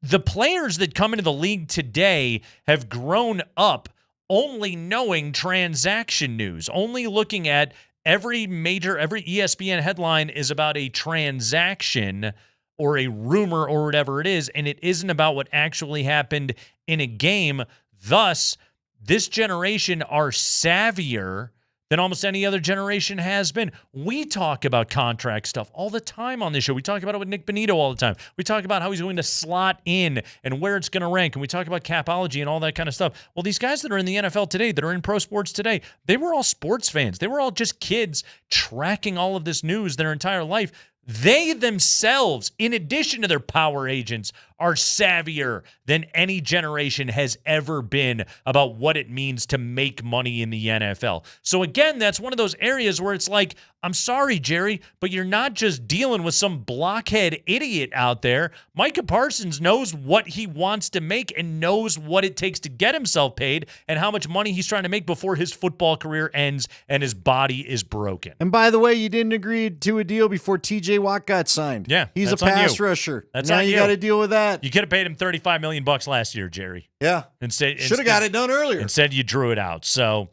The players that come into the league today have grown up only knowing transaction news, only looking at every ESPN headline is about a transaction or a rumor or whatever it is, and it isn't about what actually happened in a game. Thus, this generation are savvier than almost any other generation has been. We talk about contract stuff all the time on this show. We talk about it with Nick Bonitto all the time. We talk about how he's going to slot in and where it's going to rank, and we talk about capology and all that kind of stuff. Well, these guys that are in the NFL today, that are in pro sports today, they were all sports fans. They were all just kids tracking all of this news their entire life. They themselves, in addition to their power agents, are savvier than any generation has ever been about what it means to make money in the NFL. So again, that's one of those areas where it's like, I'm sorry, Jerry, but you're not just dealing with some blockhead idiot out there. Micah Parsons knows what he wants to make and knows what it takes to get himself paid and how much money he's trying to make before his football career ends and his body is broken.
And by the way, you didn't agree to a deal before TJ Watt got signed.
Yeah,
he's a pass rusher.
That's
now
on
you got to deal with that.
You could have paid him $35 million last year, Jerry.
Yeah.
Instead,
should have got it done earlier.
Instead, you drew it out. So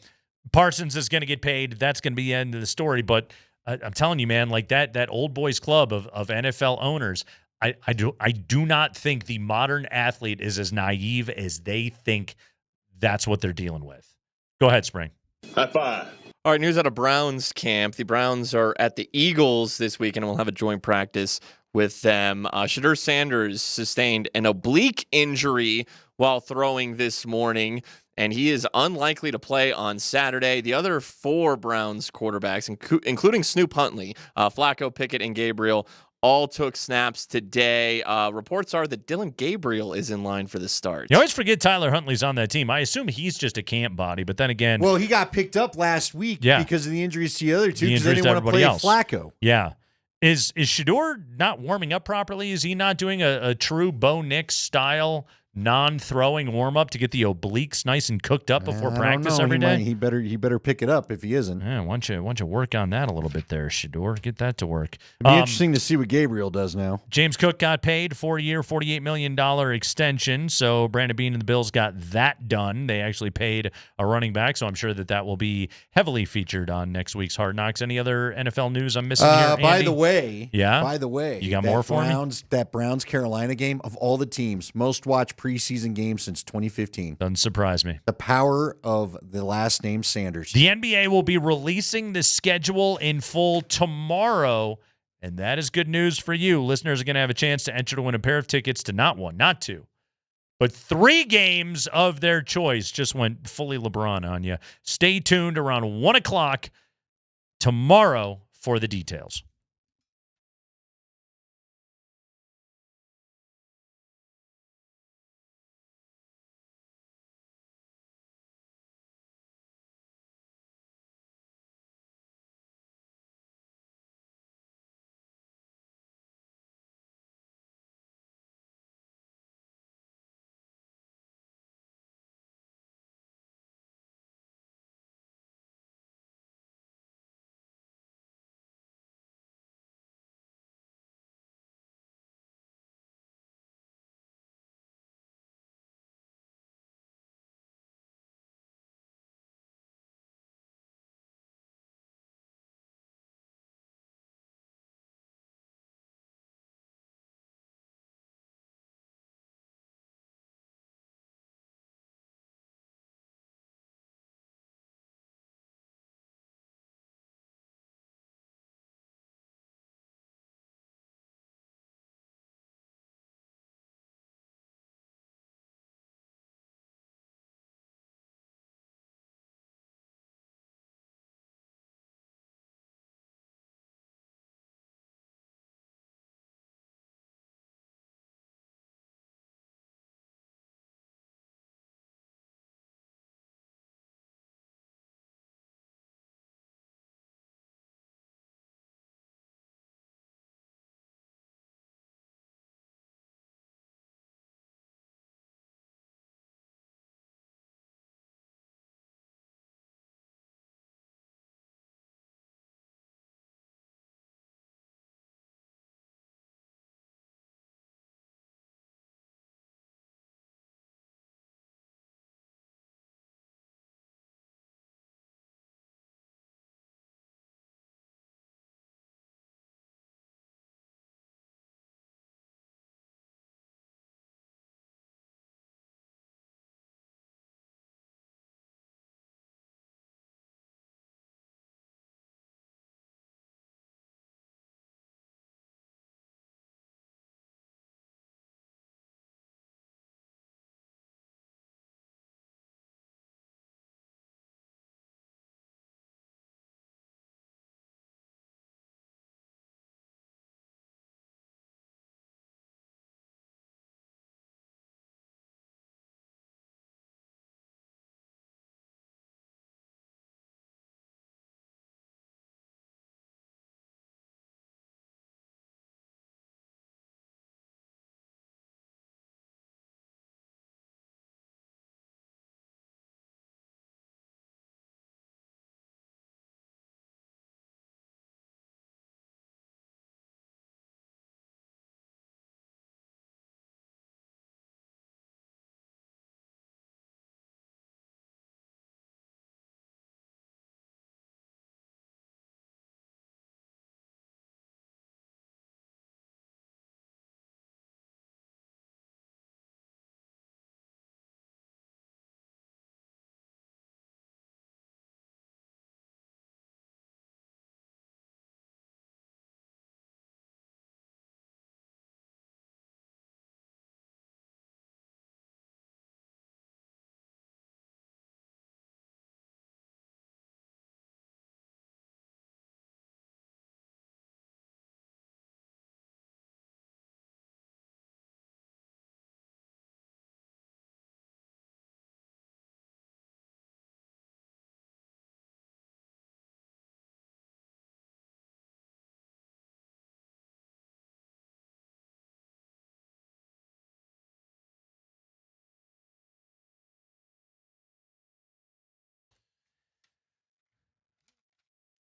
Parsons is going to get paid. That's going to be the end of the story. But I'm telling you, man, like that old boys club of NFL owners, I do not think the modern athlete is as naive as they think that's what they're dealing with. Go ahead, Spring.
High five. All right, news out of Browns camp. The Browns are at the Eagles this week, and we'll have a joint practice with them. Shador Sanders sustained an oblique injury while throwing this morning, and he is unlikely to play on Saturday. The other four Browns quarterbacks, including Snoop Huntley, Flacco, Pickett, and Gabriel, all took snaps today. Reports are that Dylan Gabriel is in line for the start.
You always forget Tyler Huntley's on that team. I assume he's just a camp body, but then again...
Well, he got picked up last week because of the injuries to the other two because they didn't want to play Flacco.
Yeah. Is Shador not warming up properly? Is he not doing a true Bo Nix style non-throwing warm-up to get the obliques nice and cooked up before practice every day?
He better pick it up if he isn't.
Yeah, why don't you work on that a little bit there, Shador? Get that to work.
It'd be interesting to see what Gabriel does now.
James Cook got paid 4-year, $48 million extension, so Brandon Beane and the Bills got that done. They actually paid a running back, so I'm sure that will be heavily featured on next week's Hard Knocks. Any other NFL news I'm missing here, Andy?
By the way,
you got more for me?
That Browns-Carolina game, of all the teams, most watched preseason game since 2015.
Doesn't surprise me.
The power of the last name Sanders.
The NBA will be releasing the schedule in full tomorrow, and that is good news for you. Listeners are going to have a chance to enter to win a pair of tickets to not one, not two, but 3 games of their choice. Just went fully LeBron on you. Stay tuned around 1 o'clock tomorrow for the details.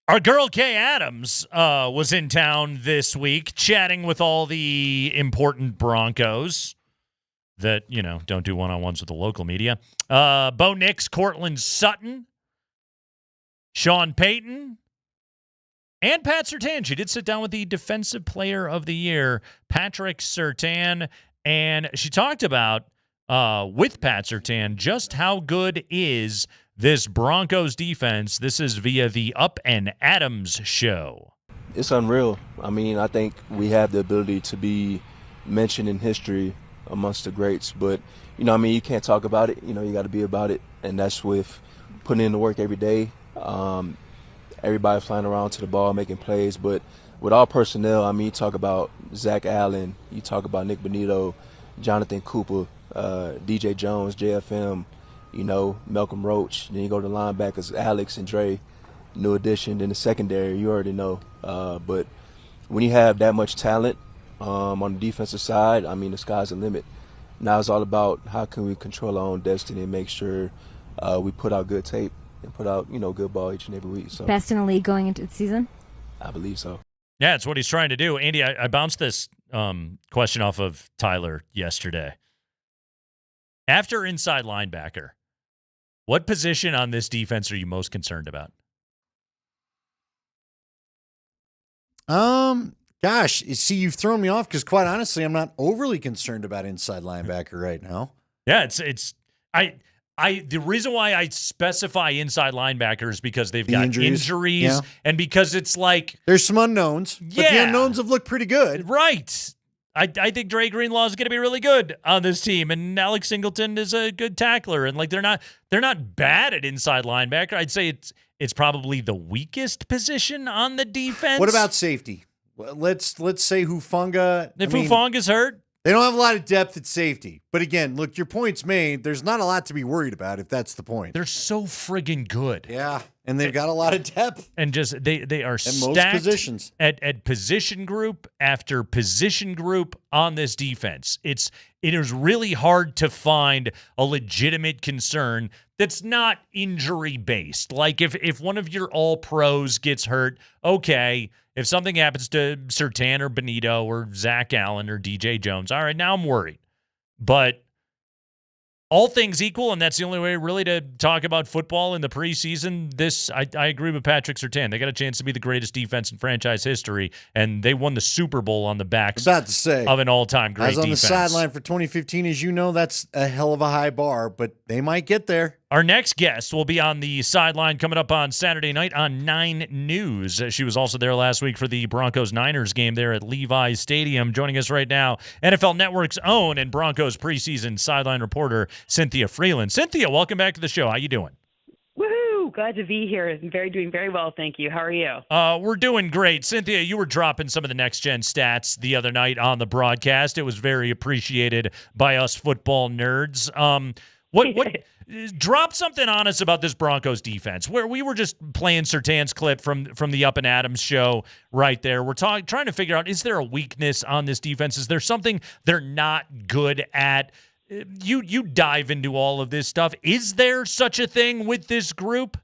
Our girl Kay Adams was in town this week chatting with all the important Broncos that, don't do one-on-ones with the local media. Bo Nix, Cortland Sutton, Sean Payton, and Pat Surtain. She did sit down with the Defensive Player of the Year, Patrick Surtain, and she talked about, with Pat Surtain, just how good is this Broncos defense. This is via the Up and Adams show.
It's unreal. I mean, I think we have the ability to be mentioned in history amongst the greats. But, you can't talk about it. You got to be about it. And that's with putting in the work every day. Everybody flying around to the ball, making plays. But with all personnel, you talk about Zach Allen, you talk about Nick Bonitto, Jonathan Cooper, DJ Jones, JFM, Malcolm Roach. Then you go to the linebackers, Alex and Dre, new addition. Then the secondary, you already know. But when you have that much talent on the defensive side, the sky's the limit. Now it's all about how can we control our own destiny and make sure we put out good tape and put out, good ball each and every week. So
Best in the league going into the season?
I believe so.
Yeah, it's what he's trying to do. Andy, I bounced this question off of Tyler yesterday. After inside linebacker, what position on this defense are you most concerned about?
Gosh, see, you've thrown me off because quite honestly, I'm not overly concerned about inside linebacker right now.
Yeah, the reason why I specify inside linebacker is because they've got injuries
yeah.
And because it's like
there's some unknowns.
Yeah,
but the unknowns have looked pretty good.
Right. I think Dre Greenlaw is going to be really good on this team, and Alex Singleton is a good tackler, and they're not bad at inside linebacker. I'd say it's probably the weakest position on the defense.
What about safety? Well, let's say Hufanga.
If Hufanga's hurt,
they don't have a lot of depth at safety. But again, look, your point's made. There's not a lot to be worried about if that's the point.
They're so friggin' good.
Yeah, and they've got a lot of depth.
And just they are stacked
most positions.
At position group after position group on this defense. It is really hard to find a legitimate concern that's not injury based. Like if one of your all pros gets hurt, okay. If something happens to Surtain or Bonitto or Zach Allen or DJ Jones, all right, now I'm worried. But all things equal, and that's the only way really to talk about football in the preseason, I agree with Patrick Surtain. They got a chance to be the greatest defense in franchise history, and they won the Super Bowl on the backs of an all-time great defense.
I was on the sideline for 2015. As you know, that's a hell of a high bar, but they might get there.
Our next guest will be on the sideline coming up on Saturday night on 9 News. She was also there last week for the Broncos-Niners game there at Levi's Stadium. Joining us right now, NFL Network's own and Broncos preseason sideline reporter, Cynthia Freeland. Cynthia, welcome back to the show. How you doing?
Woohoo! Glad to be here. Doing very well, thank you. How are you?
We're doing great. Cynthia, you were dropping some of the next-gen stats the other night on the broadcast. It was very appreciated by us football nerds. What drop something on us about this Broncos defense, where we were just playing Surtain's clip from the Up and Adams show right there. We're trying to figure out, is there a weakness on this defense? Is there something they're not good at? You dive into all of this stuff. Is there such a thing with this group?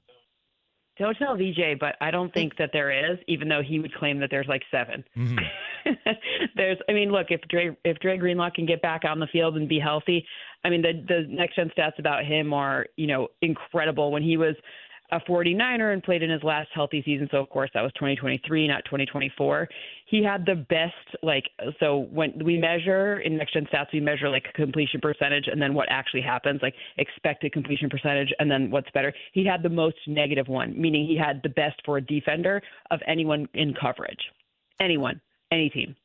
Don't tell VJ, but I don't think that there is, even though he would claim that there's like 7.
Mm-hmm.
Look, if Dre Greenlaw can get back on the field and be healthy, the next gen stats about him are, incredible. When he was a 49er and played in his last healthy season, so of course that was 2023, not 2024. He had the best, so when we measure in next gen stats, we measure completion percentage and then what actually happens, expected completion percentage, and then what's better. He had the most negative one, meaning he had the best for a defender of anyone in coverage. Anyone, any team.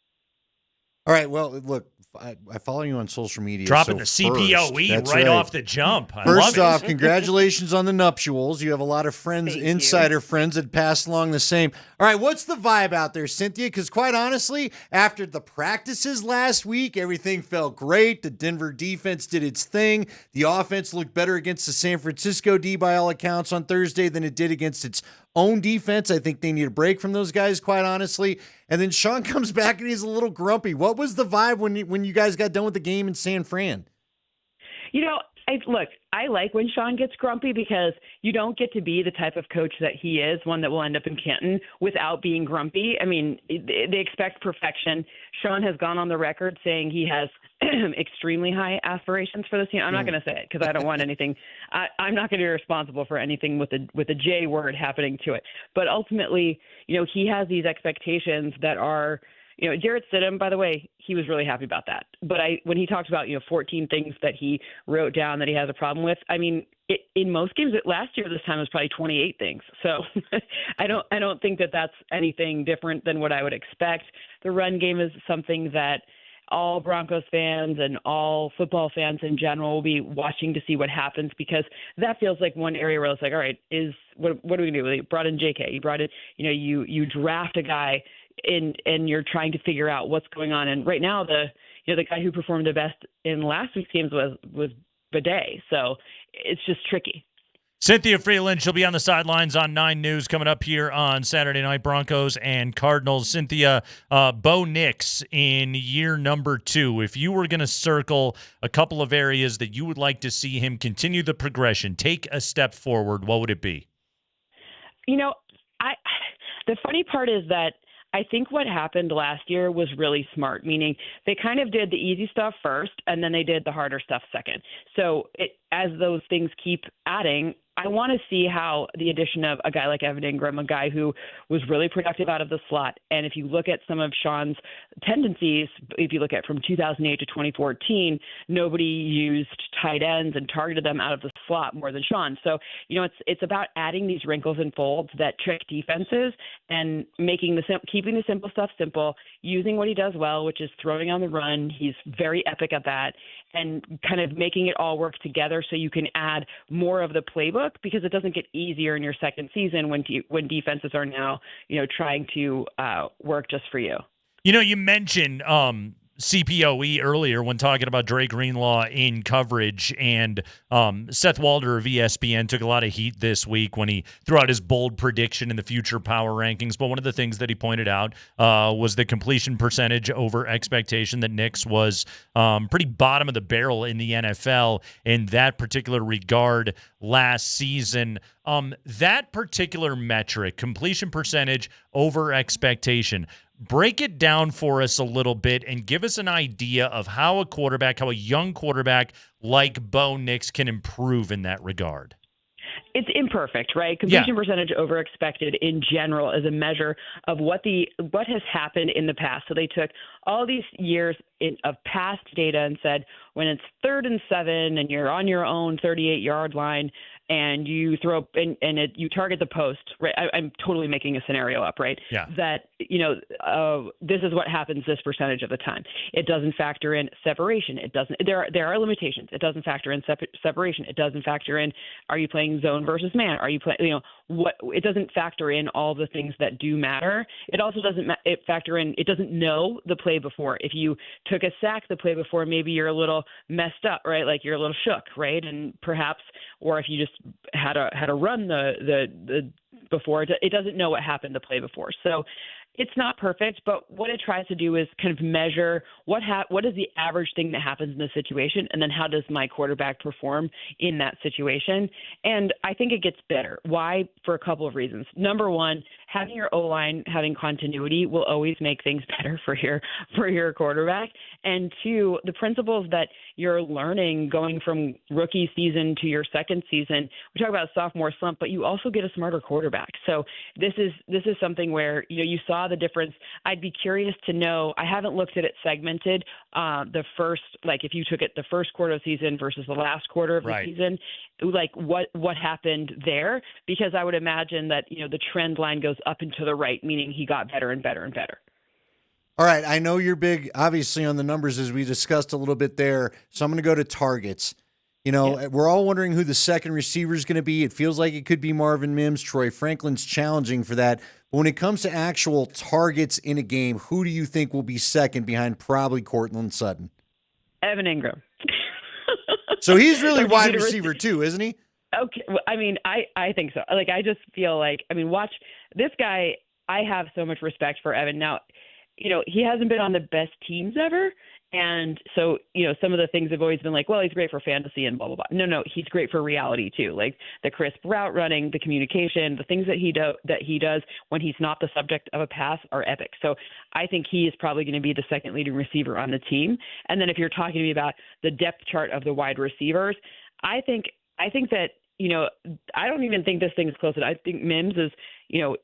All right, well, look, I follow you on social media.
Dropping the CPOE right off the jump.
First off, congratulations on the nuptials. You have a lot of friends, insider friends that passed along the same. All right, what's the vibe out there, Cynthia? Because quite honestly, after the practices last week, everything felt great. The Denver defense did its thing. The offense looked better against the San Francisco D by all accounts on Thursday than it did against its own defense. I think they need a break from those guys, quite honestly. And then Sean comes back and he's a little grumpy. What was the vibe when you guys got done with the game in San Fran?
I like when Sean gets grumpy because you don't get to be the type of coach that he is, one that will end up in Canton, without being grumpy. I mean, they expect perfection. Sean has gone on the record saying he has extremely high aspirations for this team. I'm not going to say it because I don't want anything. I'm not going to be responsible for anything with a J word happening to it. But ultimately, he has these expectations that are, Jarrett Stidham, by the way, he was really happy about that. But when he talked about, 14 things that he wrote down that he has a problem with, I mean, in most games last year, this time it was probably 28 things. So I don't think that that's anything different than what I would expect. The run game is something that all Broncos fans and all football fans in general will be watching to see what happens, because that feels like one area where it's like, all right, what are we going to do? You brought in JK, you brought in, you draft a guy and you're trying to figure out what's going on. And right now, the guy who performed the best in last week's games was Bidet. So it's just tricky.
Cynthia Freeland, she'll be on the sidelines on 9 News coming up here on Saturday night, Broncos and Cardinals. Cynthia, Bo Nix in year number 2, if you were going to circle a couple of areas that you would like to see him continue the progression, take a step forward, what would it be?
The funny part is that I think what happened last year was really smart, meaning they kind of did the easy stuff first, and then they did the harder stuff second. So as those things keep adding, I want to see how the addition of a guy like Evan Ingram, a guy who was really productive out of the slot, and if you look at some of Sean's tendencies, if you look at from 2008 to 2014, nobody used tight ends and targeted them out of the slot more than Sean. So, it's about adding these wrinkles and folds that trick defenses and keeping the simple stuff simple, using what he does well, which is throwing on the run. He's very epic at that, and kind of making it all work together so you can add more of the playbook, because it doesn't get easier in your second season when defenses are now, trying to work just for you.
You mentioned CPOE earlier when talking about Dre Greenlaw in coverage, and Seth Walder of ESPN took a lot of heat this week when he threw out his bold prediction in the future power rankings. But one of the things that he pointed out was the completion percentage over expectation, that Nix was pretty bottom of the barrel in the NFL in that particular regard last season. That particular metric, completion percentage over expectation, break it down for us a little bit and give us an idea of how a young quarterback like Bo Nix can improve in that regard.
It's imperfect, right? Completion percentage over expected in general is a measure of what has happened in the past. So they took all these years of past data and said, when it's 3rd and 7 and you're on your own 38-yard line and you throw you target the post, right? I'm totally making a scenario up, right?
Yeah.
That this is what happens this percentage of the time. It doesn't factor in separation. It doesn't. There are limitations. It doesn't factor in separation. It doesn't factor in, are you playing zone versus man? Are you playing? It doesn't factor in all the things that do matter. It also doesn't factor in. It doesn't know the play before. If you took a sack the play before, maybe you're a little messed up, right? Like you're a little shook, right? And perhaps, or if you just had a run the before, it doesn't know what happened the play before. So it's not perfect, but what it tries to do is kind of measure what is the average thing that happens in the situation, and then how does my quarterback perform in that situation. And I think it gets better. Why? For a couple of reasons. Number one, having your O-line having continuity will always make things better for your quarterback. And two, the principles that you're learning going from rookie season to your second season, we talk about a sophomore slump, but you also get a smarter quarterback. So this is something where you saw the difference. I'd be curious to know. I haven't looked at it segmented. The first, like if you took it the first quarter of the season versus the last quarter of the season, like what happened there? Because I would imagine that the trend line goes up and to the right, meaning he got better and better and better.
All right, I know you're big, obviously, on the numbers as we discussed a little bit there. So I'm going to go to targets. We're all wondering who the second receiver is going to be. It feels like it could be Marvin Mims. Troy Franklin's challenging for that. But when it comes to actual targets in a game, who do you think will be second behind probably Cortland Sutton?
Evan Ingram.
So he's really wide receiver too, isn't he?
Okay. Well, I mean, I think so. Like, I just feel like, watch this guy. I have so much respect for Evan. Now, he hasn't been on the best teams ever. And so, some of the things have always been like, well, he's great for fantasy and blah, blah, blah. No, he's great for reality too. Like the crisp route running, the communication, the things that he does when he's not the subject of a pass are epic. So I think he is probably going to be the second leading receiver on the team. And then if you're talking to me about the depth chart of the wide receivers, I think that, I don't even think this thing is close. I think Mims is,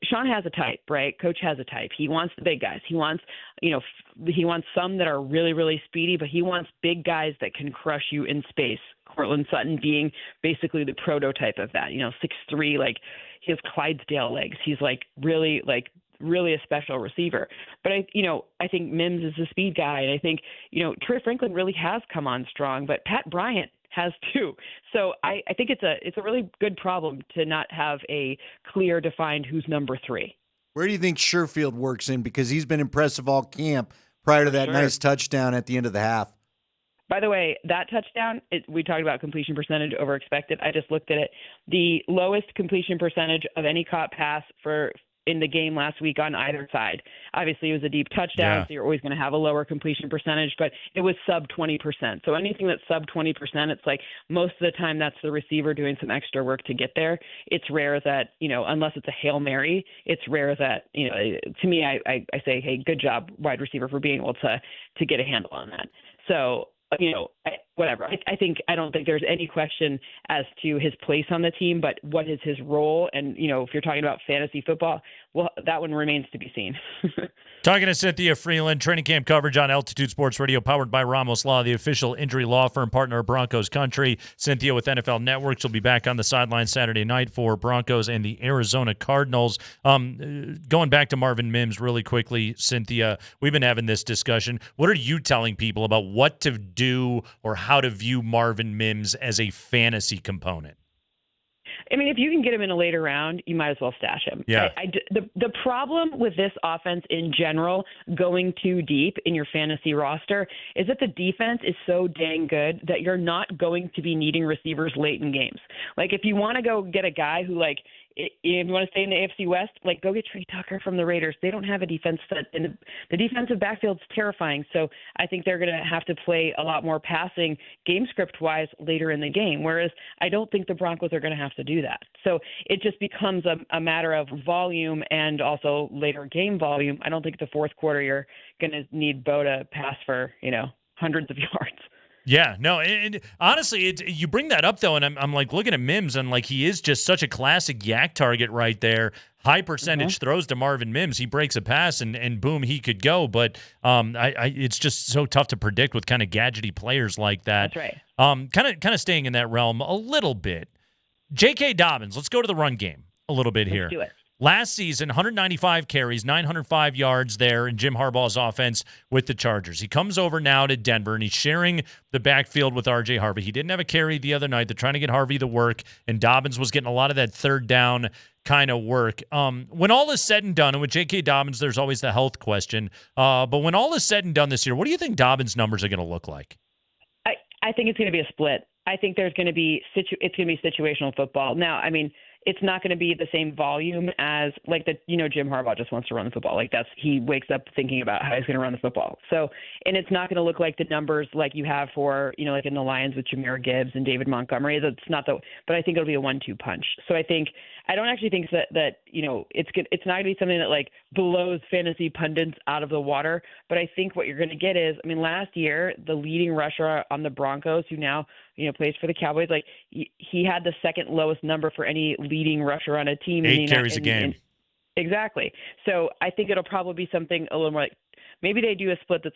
Sean has a type, right? Coach has a type. He wants the big guys. He wants, he wants some that are really, really speedy, but he wants big guys that can crush you in space. Cortland Sutton being basically the prototype of that, 6'3", like he has Clydesdale legs. He's really a special receiver. But I think Mims is a speed guy. And I think, Trey Franklin really has come on strong, but Pat Bryant has too. So I think it's a really good problem to not have a clear defined who's number 3.
Where do you think Sherfield works in? Because he's been impressive all camp prior to that nice touchdown at the end of the half.
By the way, that touchdown, we talked about completion percentage over expected. I just looked at it. The lowest completion percentage of any caught pass in the game last week on either side. Obviously, it was a deep touchdown, so you're always going to have a lower completion percentage, but it was sub 20%. So anything that's sub 20%, it's like most of the time that's the receiver doing some extra work to get there. It's rare that, unless it's a Hail Mary, it's rare that, to me, I say, hey, good job, wide receiver, for being able to get a handle on that. So, whatever. I don't think there's any question as to his place on the team, but what is his role? And, if you're talking about fantasy football, well, that one remains to be seen.
Talking to Cynthia Freeland, training camp coverage on Altitude Sports Radio, powered by Ramos Law, the official injury law firm, partner of Broncos Country. Cynthia with NFL Network. She'll be back on the sideline Saturday night for Broncos and the Arizona Cardinals. Going back to Marvin Mims really quickly, Cynthia, we've been having this discussion. What are you telling people about what to do or how to view Marvin Mims as a fantasy component?
I mean, if you can get him in a later round, you might as well stash him.
Yeah.
The problem with this offense in general, going too deep in your fantasy roster, is that the defense is so dang good that you're not going to be needing receivers late in games. Like, if you want to go get a guy who, if you want to stay in the AFC West, go get Trey Tucker from the Raiders. They don't have a defense and the defensive backfield's terrifying. So I think they're going to have to play a lot more passing game script wise later in the game. Whereas I don't think the Broncos are going to have to do that. So it just becomes a matter of volume and also later game volume. I don't think the fourth quarter you're going to need Bo to pass for, hundreds of yards.
Yeah, no, and honestly, you bring that up, though, and I'm looking at Mims, and he is just such a classic yak target right there. High percentage throws to Marvin Mims. He breaks a pass, and boom, he could go. But it's just so tough to predict with kind of gadgety players like that.
That's right.
Kind of staying in that realm a little bit. J.K. Dobbins, let's go to the run game a little bit here.
Let's do it.
Last season, 195 carries, 905 yards there in Jim Harbaugh's offense with the Chargers. He comes over now to Denver, and he's sharing the backfield with R.J. Harvey. He didn't have a carry the other night. They're trying to get Harvey to work, and Dobbins was getting a lot of that third down kind of work. When all is said and done, and with J.K. Dobbins, there's always the health question, but when all is said and done this year, what do you think Dobbins' numbers are going to look like?
I think it's going to be a split. I think there's going to be it's going to be situational football. Now, I mean, it's not going to be the same volume as Jim Harbaugh just wants to run the football. He wakes up thinking about how he's going to run the football. So, and it's not going to look like the numbers like you have for, like in the Lions with Jahmyr Gibbs and David Montgomery. That's not but I think it'll be a 1-2 punch. So I don't actually think that it's not going to be something that blows fantasy pundits out of the water. But I think what you're going to get is, last year, the leading rusher on the Broncos, who now, plays for the Cowboys, he had the second lowest number for any leading rusher on a team.
8 carries a game.
Exactly. So I think it'll probably be something a little more maybe they do a split that's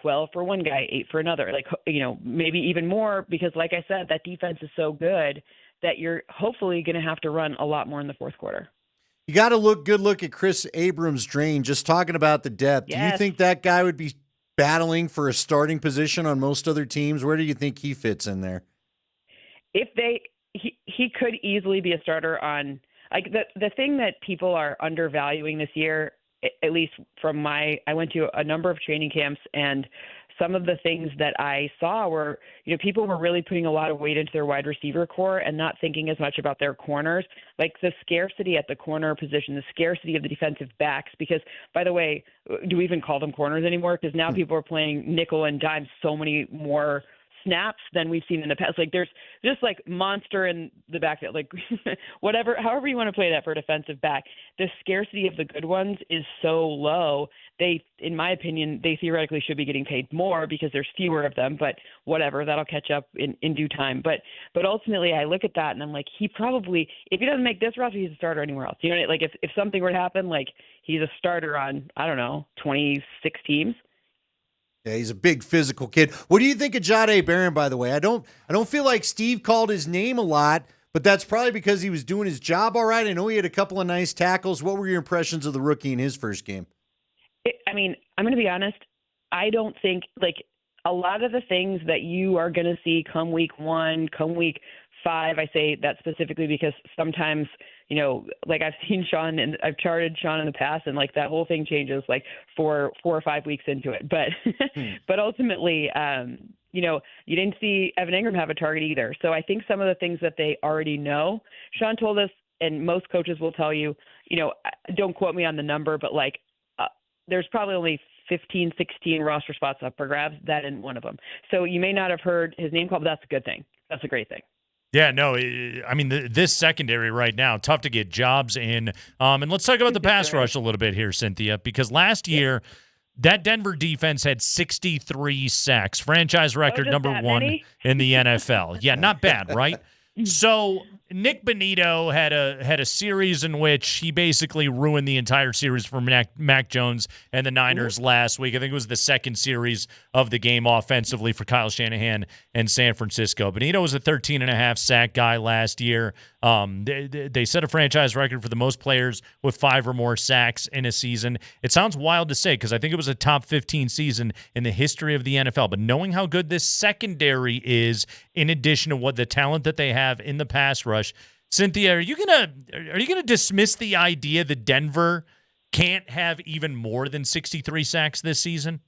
12 for one guy, 8 for another, maybe even more, because like I said, that defense is so good that you're hopefully going to have to run a lot more in the fourth quarter.
You got to good look at Chris Abrams-Drain, just talking about the depth.
Yes.
Do you think that guy would be battling for a starting position on most other teams? Where do you think he fits in there?
He could easily be a starter on the thing that people are undervaluing this year at least from I went to a number of training camps, and some of the things that I saw were, people were really putting a lot of weight into their wide receiver core and not thinking as much about their corners, like the scarcity at the corner position, the scarcity of the defensive backs. Because, by the way, do we even call them corners anymore? Because now people are playing nickel and dime so many more snaps than we've seen in the past. Like there's just like monster in the backfield, like however you want to play that for a defensive back. The scarcity of the good ones is so low. In my opinion, they theoretically should be getting paid more because there's fewer of them, but whatever, that'll catch up in due time. But ultimately I look at that and I'm like, he probably, if he doesn't make this roster, he's a starter anywhere else. Like if something were to happen, like he's a starter on, 26 teams.
Yeah, he's a big physical kid. What do you think of Jahdae Barron, by the way? I don't feel like Steve called his name a lot, but that's probably because he was doing his job all right. I know he had a couple of nice tackles. What were your impressions of the rookie in his first game?
I'm going to be honest. I don't think, like, a lot of the things that you are going to see come week 1, come week 5, I say that specifically because sometimes, like I've seen Sean and I've charted Sean in the past, and like that whole thing changes like 4 or 5 weeks into it. But but ultimately, you didn't see Evan Ingram have a target either. So I think some of the things that they already know, Sean told us, and most coaches will tell you, don't quote me on the number, but like there's probably only 15, 16 roster spots up for grabs. That isn't one of them. So you may not have heard his name called, but that's a good thing. That's a great thing.
Yeah, no, this secondary right now, tough to get jobs in. And let's talk about the pass rush a little bit here, Cynthia, because last year that Denver defense had 63 sacks, franchise record number 1 in the NFL. Yeah, not bad, right? So Nick Bonitto had a series in which he basically ruined the entire series for Mac Jones and the Niners last week. I think it was the second series of the game offensively for Kyle Shanahan and San Francisco. Bonitto was a 13.5 sack guy last year. They set a franchise record for the most players with 5 or more sacks in a season. It sounds wild to say because I think it was a top 15 season in the history of the NFL. But knowing how good this secondary is, in addition to what the talent that they have in the pass rush, Cynthia, are you gonna dismiss the idea that Denver can't have even more than 63 sacks this season?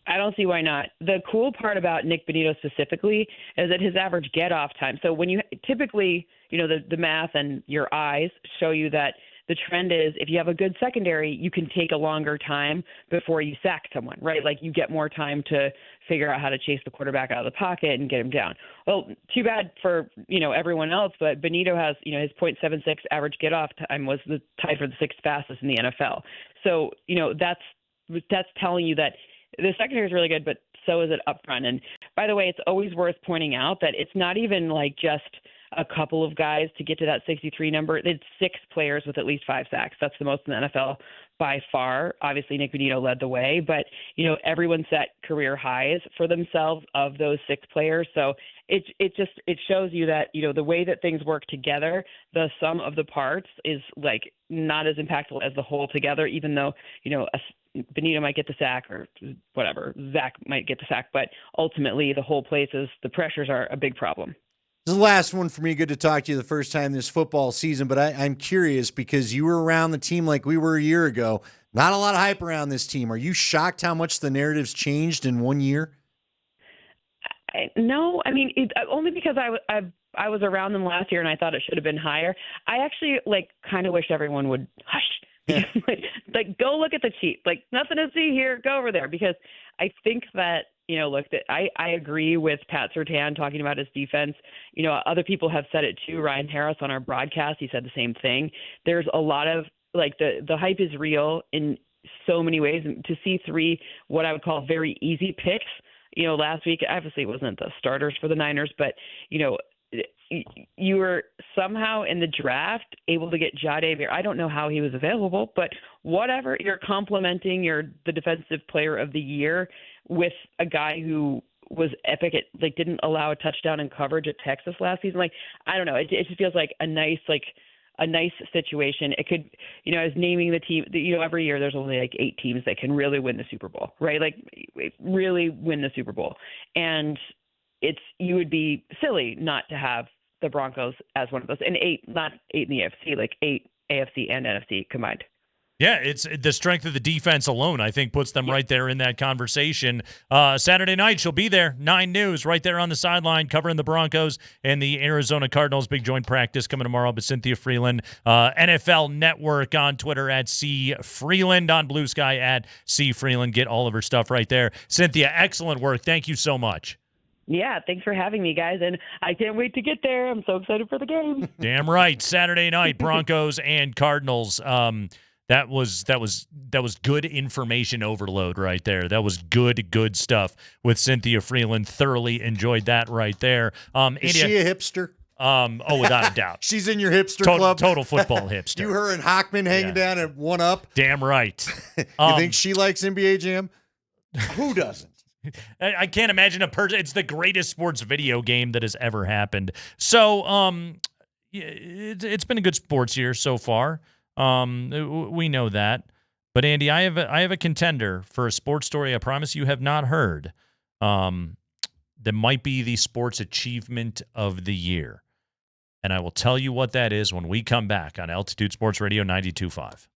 I don't see why not. The cool part about Nick Bonitto specifically is that his average get-off time. So when you typically, the math and your eyes show you that the trend is if you have a good secondary, you can take a longer time before you sack someone, right? Like you get more time to figure out how to chase the quarterback out of the pocket and get him down. Well, too bad for, everyone else, but Bonitto has, his .76 average get-off time was tied for the 6th fastest in the NFL. So, that's telling you that the secondary is really good, but so is it up front. And by the way, it's always worth pointing out that it's not even like just a couple of guys to get to that 63 number. It's 6 players with at least 5 sacks. That's the most in the NFL by far. Obviously, Nick Bonitto led the way, but, everyone set career highs for themselves of those 6 players. So it shows you that, the way that things work together, the sum of the parts is like not as impactful as the whole together, even though, Bonitto might get the sack or whatever, Zach might get the sack, but ultimately the whole place is the pressures are a big problem.
This is the last one for me. Good to talk to you the first time this football season, but I'm curious because you were around the team like we were a year ago. Not a lot of hype around this team. Are you shocked how much the narrative's changed in 1 year?
No, only because I was around them last year and I thought it should have been higher. I actually kind of wish everyone would hush. Like go look at the sheet. Like nothing to see here. Go over there because I think that I agree with Pat Surtain talking about his defense. Other people have said it too. Ryan Harris on our broadcast, he said the same thing. There's a lot of the hype is real in so many ways. And to see 3 what I would call very easy picks. Last week obviously it wasn't the starters for the Niners, but you were somehow in the draft able to get Jahdae Barron. I don't know how he was available, but whatever. You're complimenting the defensive player of the year with a guy who was epic at didn't allow a touchdown in coverage at Texas last season. I don't know. It just feels like a nice situation. It could, I was naming the team, every year there's only 8 teams that can really win the Super Bowl, right? Really win the Super Bowl. And you would be silly not to have the Broncos as one of those, and 8, not 8 in the AFC, 8 AFC and NFC combined.
Yeah, it's the strength of the defense alone, I think, puts them right there in that conversation. Saturday night, she'll be there, 9 News, right there on the sideline, covering the Broncos and the Arizona Cardinals. Big joint practice coming tomorrow with Cynthia Freeland. NFL Network on Twitter at C Freeland, on Blue Sky at C Freeland. Get all of her stuff right there. Cynthia, excellent work. Thank you so much.
Yeah, thanks for having me, guys, and I can't wait to get there. I'm so excited for the game.
Damn right. Saturday night, Broncos and Cardinals. That was good information overload right there. That was good stuff with Cynthia Freeland. Thoroughly enjoyed that right there.
Is she a hipster?
Without a doubt.
She's in your hipster club.
Total football hipster.
You, her, and Hockman hanging down at 1UP.
Damn right.
You think she likes NBA Jam? Who doesn't?
I can't imagine a person. It's the greatest sports video game that has ever happened. So, it's been a good sports year so far. We know that. But Andy, I have a contender for a sports story I promise you have not heard. That might be the sports achievement of the year. And I will tell you what that is when we come back on Altitude Sports Radio 92.5.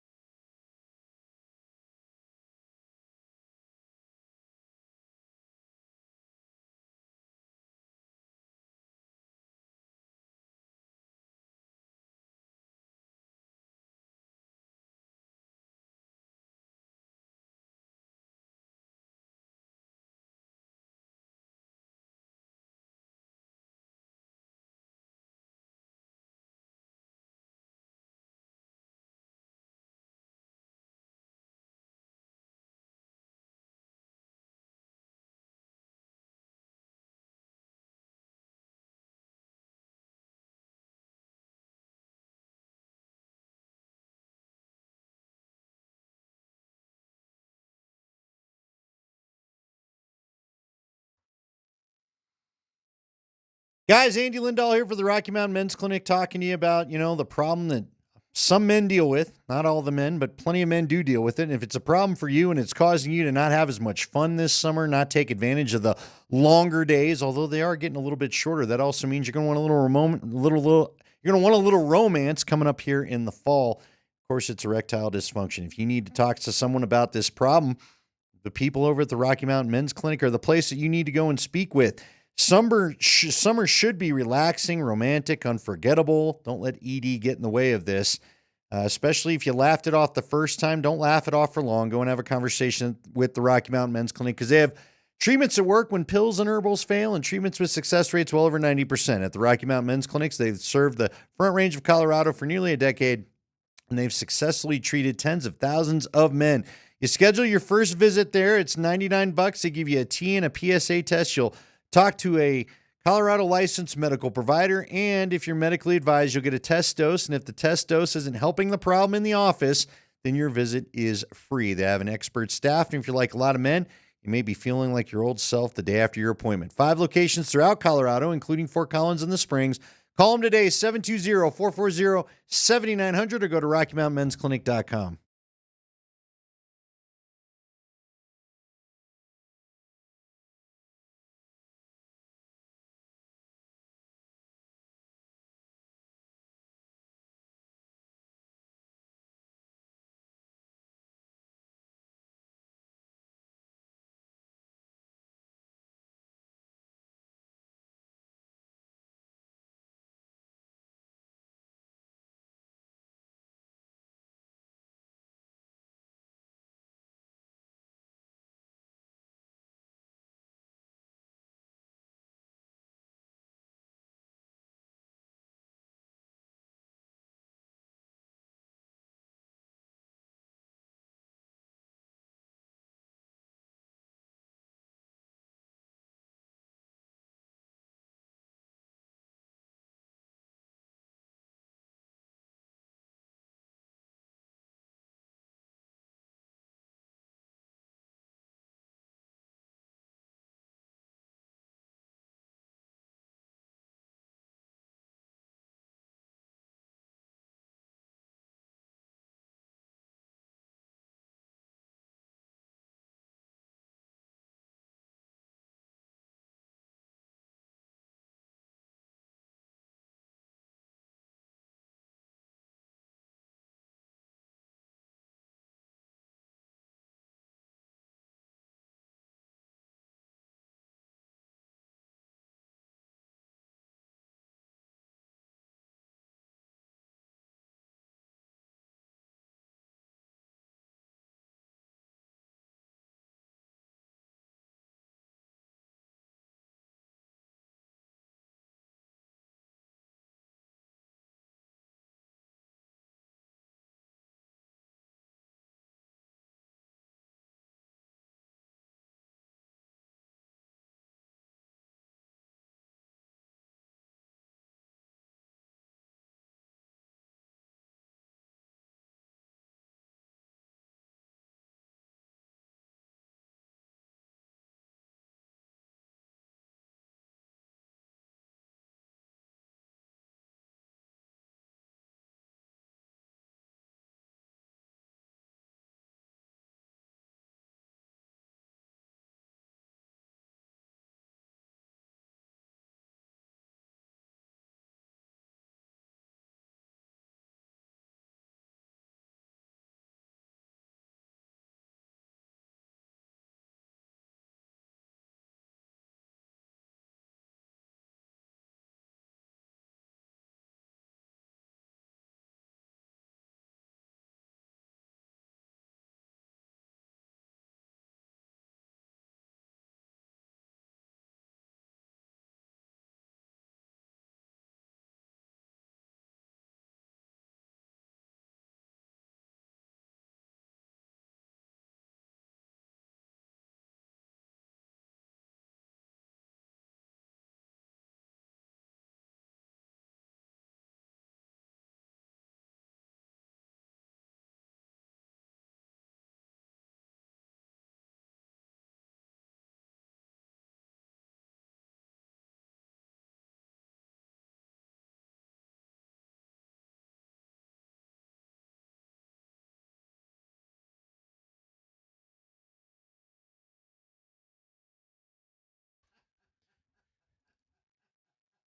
Guys, Andy Lindahl here for the Rocky Mountain Men's Clinic, talking to you about, the problem that some men deal with. Not all the men, but plenty of men do deal with it. And if it's a problem for you and it's causing you to not have as much fun this summer, not take advantage of the longer days, although they are getting a little bit shorter, that also means you're going to want a little romance coming up here in the fall. Of course, it's erectile dysfunction. If you need to talk to someone about this problem, the people over at the Rocky Mountain Men's Clinic are the place that you need to go and speak with. Summer should be relaxing, romantic, unforgettable. Don't let ED get in the way of this, especially if you laughed it off the first time. Don't laugh it off for long. Go and have a conversation with the Rocky Mountain Men's Clinic, because they have treatments that work when pills and herbals fail, and treatments with success rates well over 90%. At the Rocky Mountain Men's Clinics, they've served the Front Range of Colorado for nearly a decade, and they've successfully treated tens of thousands of men. You schedule your first visit there. It's $99. They give you a T and a PSA test. You'll talk to a Colorado licensed medical provider, and if you're medically advised, you'll get a test dose. And if the test dose isn't helping the problem in the office, then your visit is free. They have an expert staff, and if you're like a lot of men, you may be feeling like your old self the day after your appointment. 5 locations throughout Colorado, including Fort Collins and the Springs. Call them today, 720-440-7900, or go to RockyMountainMen'sClinic.com.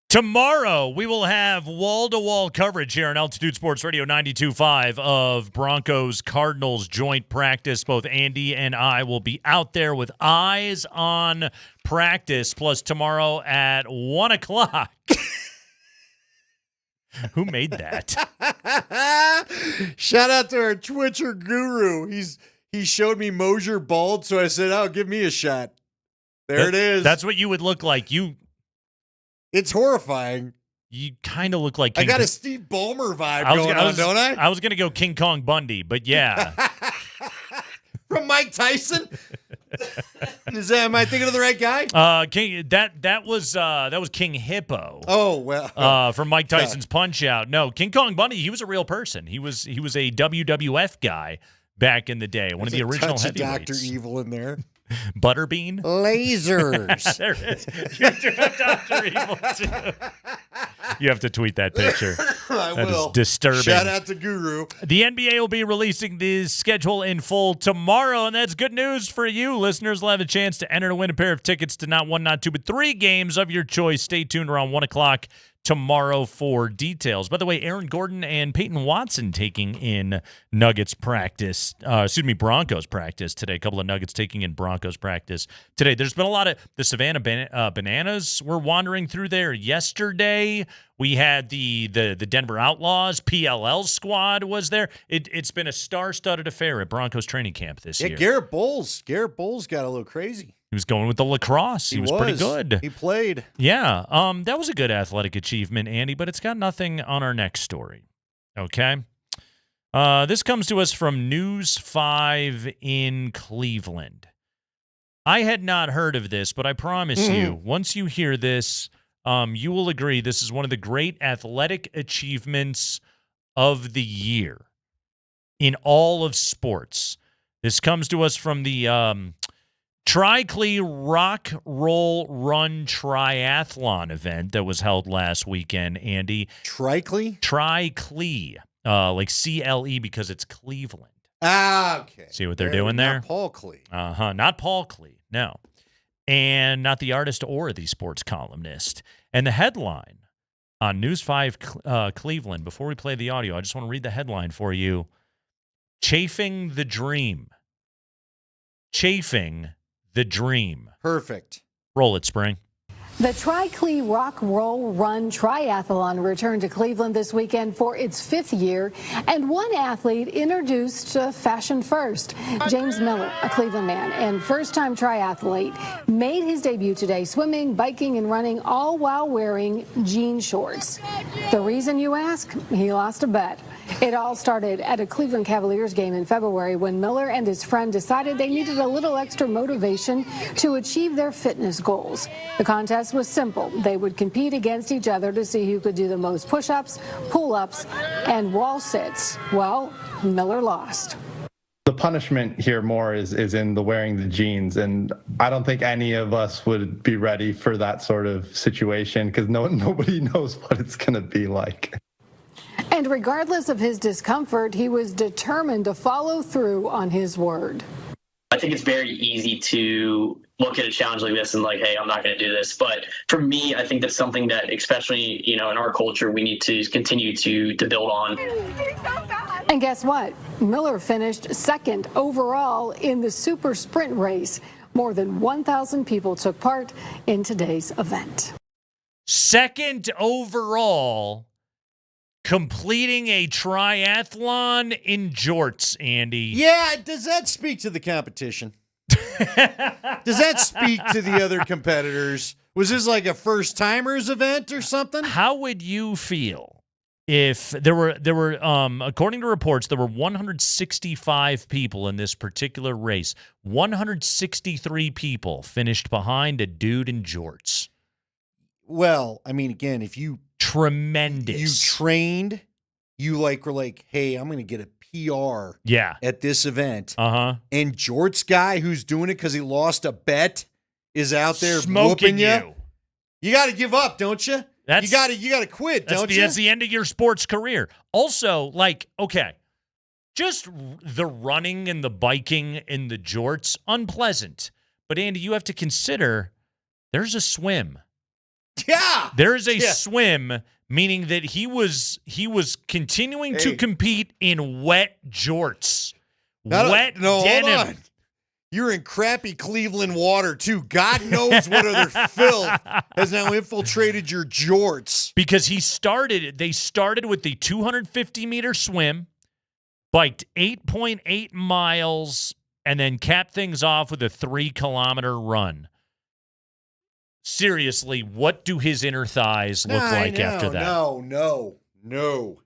Tomorrow, we will have wall-to-wall coverage here on Altitude Sports Radio 92.5 of Broncos-Cardinals joint practice. Both Andy and I will be out there with eyes on practice, plus tomorrow at 1 o'clock. Who made that?
Shout out to our Twitcher guru. He showed me Moser bald, so I said, "Oh, give me a shot." There it is.
That's what you would look like.
It's horrifying.
You kind of look like
I
King
got a Steve Ballmer vibe going on, don't I?
I was going to go King Kong Bundy, but yeah.
From Mike Tyson? Am I thinking of the right guy?
That was King Hippo.
Oh, well.
From Mike Tyson's Punch-Out. No, King Kong Bundy, he was a real person. He was a WWF guy back in the day. One of the original heavyweights.
Dr. Evil in there.
Butterbean?
Lasers.
There it is. You do have Dr. Evil, too. You have to tweet that picture.
I
That
will.
is disturbing.
Shout out to Guru.
The NBA will be releasing the schedule in full tomorrow, and that's good news for you. Listeners will have a chance to enter to win a pair of tickets to not one, not two, but 3 games of your choice. Stay tuned around 1 o'clock tomorrow for details. By the way, Aaron Gordon and Peyton Watson taking in Broncos practice today. A couple of Nuggets taking in Broncos practice today. There's been a lot of the Savannah Bananas were wandering through there yesterday. We had the Denver Outlaws, PLL squad was there. It's been a star-studded affair at Broncos training camp this year.
Garrett Bowles got a little crazy.
He was going with the lacrosse. He was pretty good.
He played.
Yeah. That was a good athletic achievement, Andy, but it's got nothing on our next story. Okay. This comes to us from News 5 in Cleveland. I had not heard of this, but I promise you, once you hear this, you will agree this is one of the great athletic achievements of the year in all of sports. This comes to us from the Tri-Clee Rock Roll Run Triathlon event that was held last weekend, Andy.
Tri-Clee?
Tri-Clee. Like CLE because it's Cleveland.
Ah, okay.
See what they're doing there?
Not Paul Clee.
Uh-huh. Not Paul Clee, no. And not the artist or the sports columnist. And the headline on News 5 Cleveland, before we play the audio, I just want to read the headline for you. Chafing the Dream. Chafing the Dream.
Perfect.
Roll it, Spring.
The Tri-Clee Rock Roll Run Triathlon returned to Cleveland this weekend for its 5th year, and one athlete introduced fashion first. James Miller, a Cleveland man and first-time triathlete, made his debut today swimming, biking, and running, all while wearing jean shorts. The reason, you ask? He lost a bet. It all started at a Cleveland Cavaliers game in February when Miller and his friend decided they needed a little extra motivation to achieve their fitness goals. The contest was simple. They would compete against each other to see who could do the most push-ups, pull-ups, and wall sits. Well, Miller lost.
The punishment here more is in the wearing the jeans, and I don't think any of us would be ready for that sort of situation because nobody knows what it's going to be like.
And regardless of his discomfort, he was determined to follow through on his word.
I think it's very easy to look at a challenge like this and like, hey, I'm not going to do this. But for me, I think that's something that, especially, in our culture, we need to continue to build on.
And guess what? Miller finished 2nd overall in the super sprint race. More than 1,000 people took part in today's event.
2nd overall, completing a triathlon in jorts, Andy.
Yeah, does that speak to the competition? Does that speak to the other competitors? Was this like a first-timers event or something?
How would you feel if there were according to reports, there were 165 people in this particular race. 163 people finished behind a dude in jorts.
Well, I mean, again, if you
tremendous.
You trained, you were like, hey, I'm going to get a PR at this event.
Uh-huh.
And Jort's guy who's doing it because he lost a bet is out there
smoking
whooping you. You got to give up, don't you? You got to quit, don't you?
That's the end of your sports career. Also, okay, just the running and the biking and the jorts, unpleasant. But Andy, you have to consider there's a swim.
Yeah.
There is a swim, meaning that he was continuing to compete in wet jorts. Wet denim.
Hold on. You're in crappy Cleveland water, too. God knows what other filth has now infiltrated your jorts.
Because they started with the 250-meter swim, biked 8.8 miles, and then capped things off with a 3-kilometer run. Seriously, what do his inner thighs look like after that?
No.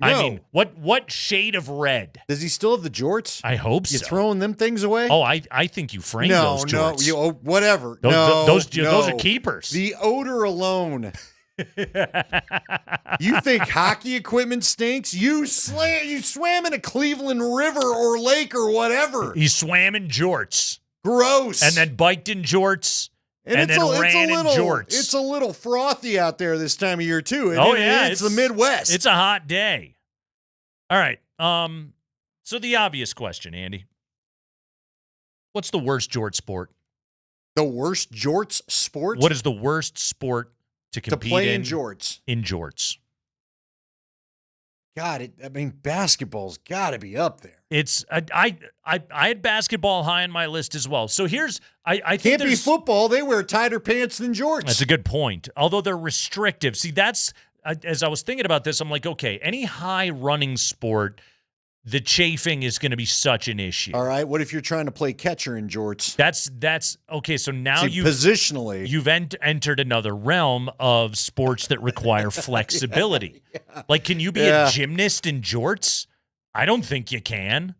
I mean, what shade of red?
Does he still have the jorts?
I hope so.
You throwing them things away?
Oh, I think you framed those jorts.
No, whatever.
Those are keepers.
The odor alone. You think hockey equipment stinks? You swam in a Cleveland river or lake or whatever.
He swam in jorts.
Gross.
And then biked in jorts. And then ran in jorts.
It's a little frothy out there this time of year, too. It's the Midwest.
It's a hot day. All right. So the obvious question, Andy. What's the worst jort sport?
The worst jorts sport?
What is the worst sport to compete
play in jorts?
In jorts.
God, basketball's got to be up there.
It's I had basketball high on my list as well. So here's I think
can't be football. They wear tighter pants than jorts.
That's a good point. Although they're restrictive. See, that's as I was thinking about this, I'm like, okay, any high running sport, the chafing is going to be such an issue.
All right. What if you're trying to play catcher in jorts?
That's okay. So now
positionally
you've entered another realm of sports that require flexibility. Yeah. Like, can you be a gymnast in jorts? I don't think you can.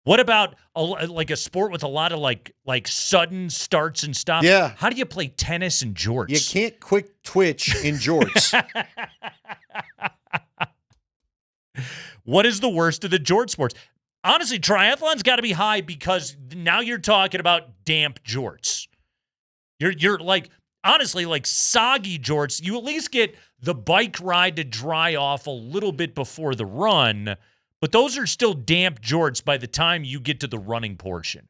What about a sport with a lot of like sudden starts and stops?
Yeah.
How do you play tennis in jorts?
You can't quick twitch in jorts.
What is the worst of the jort sports? Honestly, triathlon's got to be high because now you're talking about damp jorts. You're like, honestly, like soggy jorts. You at least get the bike ride to dry off a little bit before the run, but those are still damp jorts by the time you get to the running portion.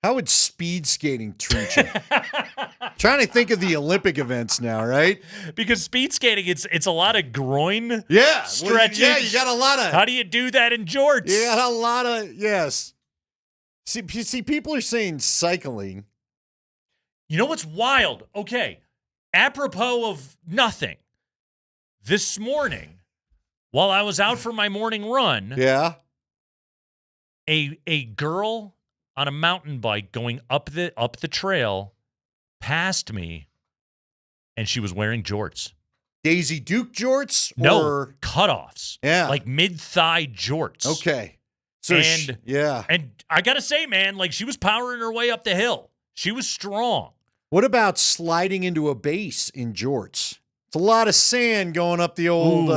How would speed skating treat you? Trying to think of the Olympic events now, right?
Because speed skating, it's a lot of groin
Well,
stretching.
you got a lot of...
How do you do that in jorts?
You got a lot of... Yes. See, people are saying cycling.
You know what's wild? Okay, apropos of nothing. This morning, while I was out for my morning run...
Yeah?
A girl on a mountain bike going up the trail passed me, and she was wearing jorts.
Daisy Duke jorts?
No, cutoffs.
Yeah.
Like mid-thigh jorts.
Okay. So
and I got to say, man, like she was powering her way up the hill. She was strong.
What about sliding into a base in jorts? It's a lot of sand going up the old...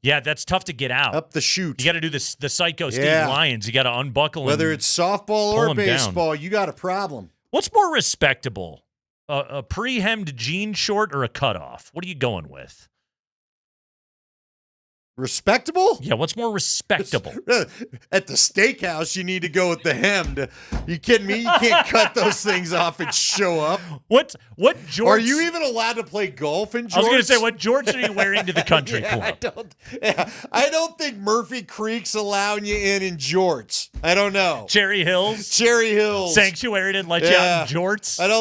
yeah, that's tough to get out.
Up the chute.
You got to do the Psycho Steve Lyons. You got to unbuckle
Whether it's softball or baseball, you got a problem.
What's more respectable? A pre-hemmed jean short or a cutoff? What are you going with?
Respectable?
Yeah, what's more respectable?
At the steakhouse, you need to go with the hemmed. You kidding me? You can't cut those things off and show up.
What jorts?
Are you even allowed to play golf in jorts?
I was going to say, what jorts are you wearing to the country club?
I don't think Murphy Creek's allowing you in jorts. I don't know.
Cherry Hills?
Cherry Hills.
Sanctuary didn't let you out in jorts?
I don't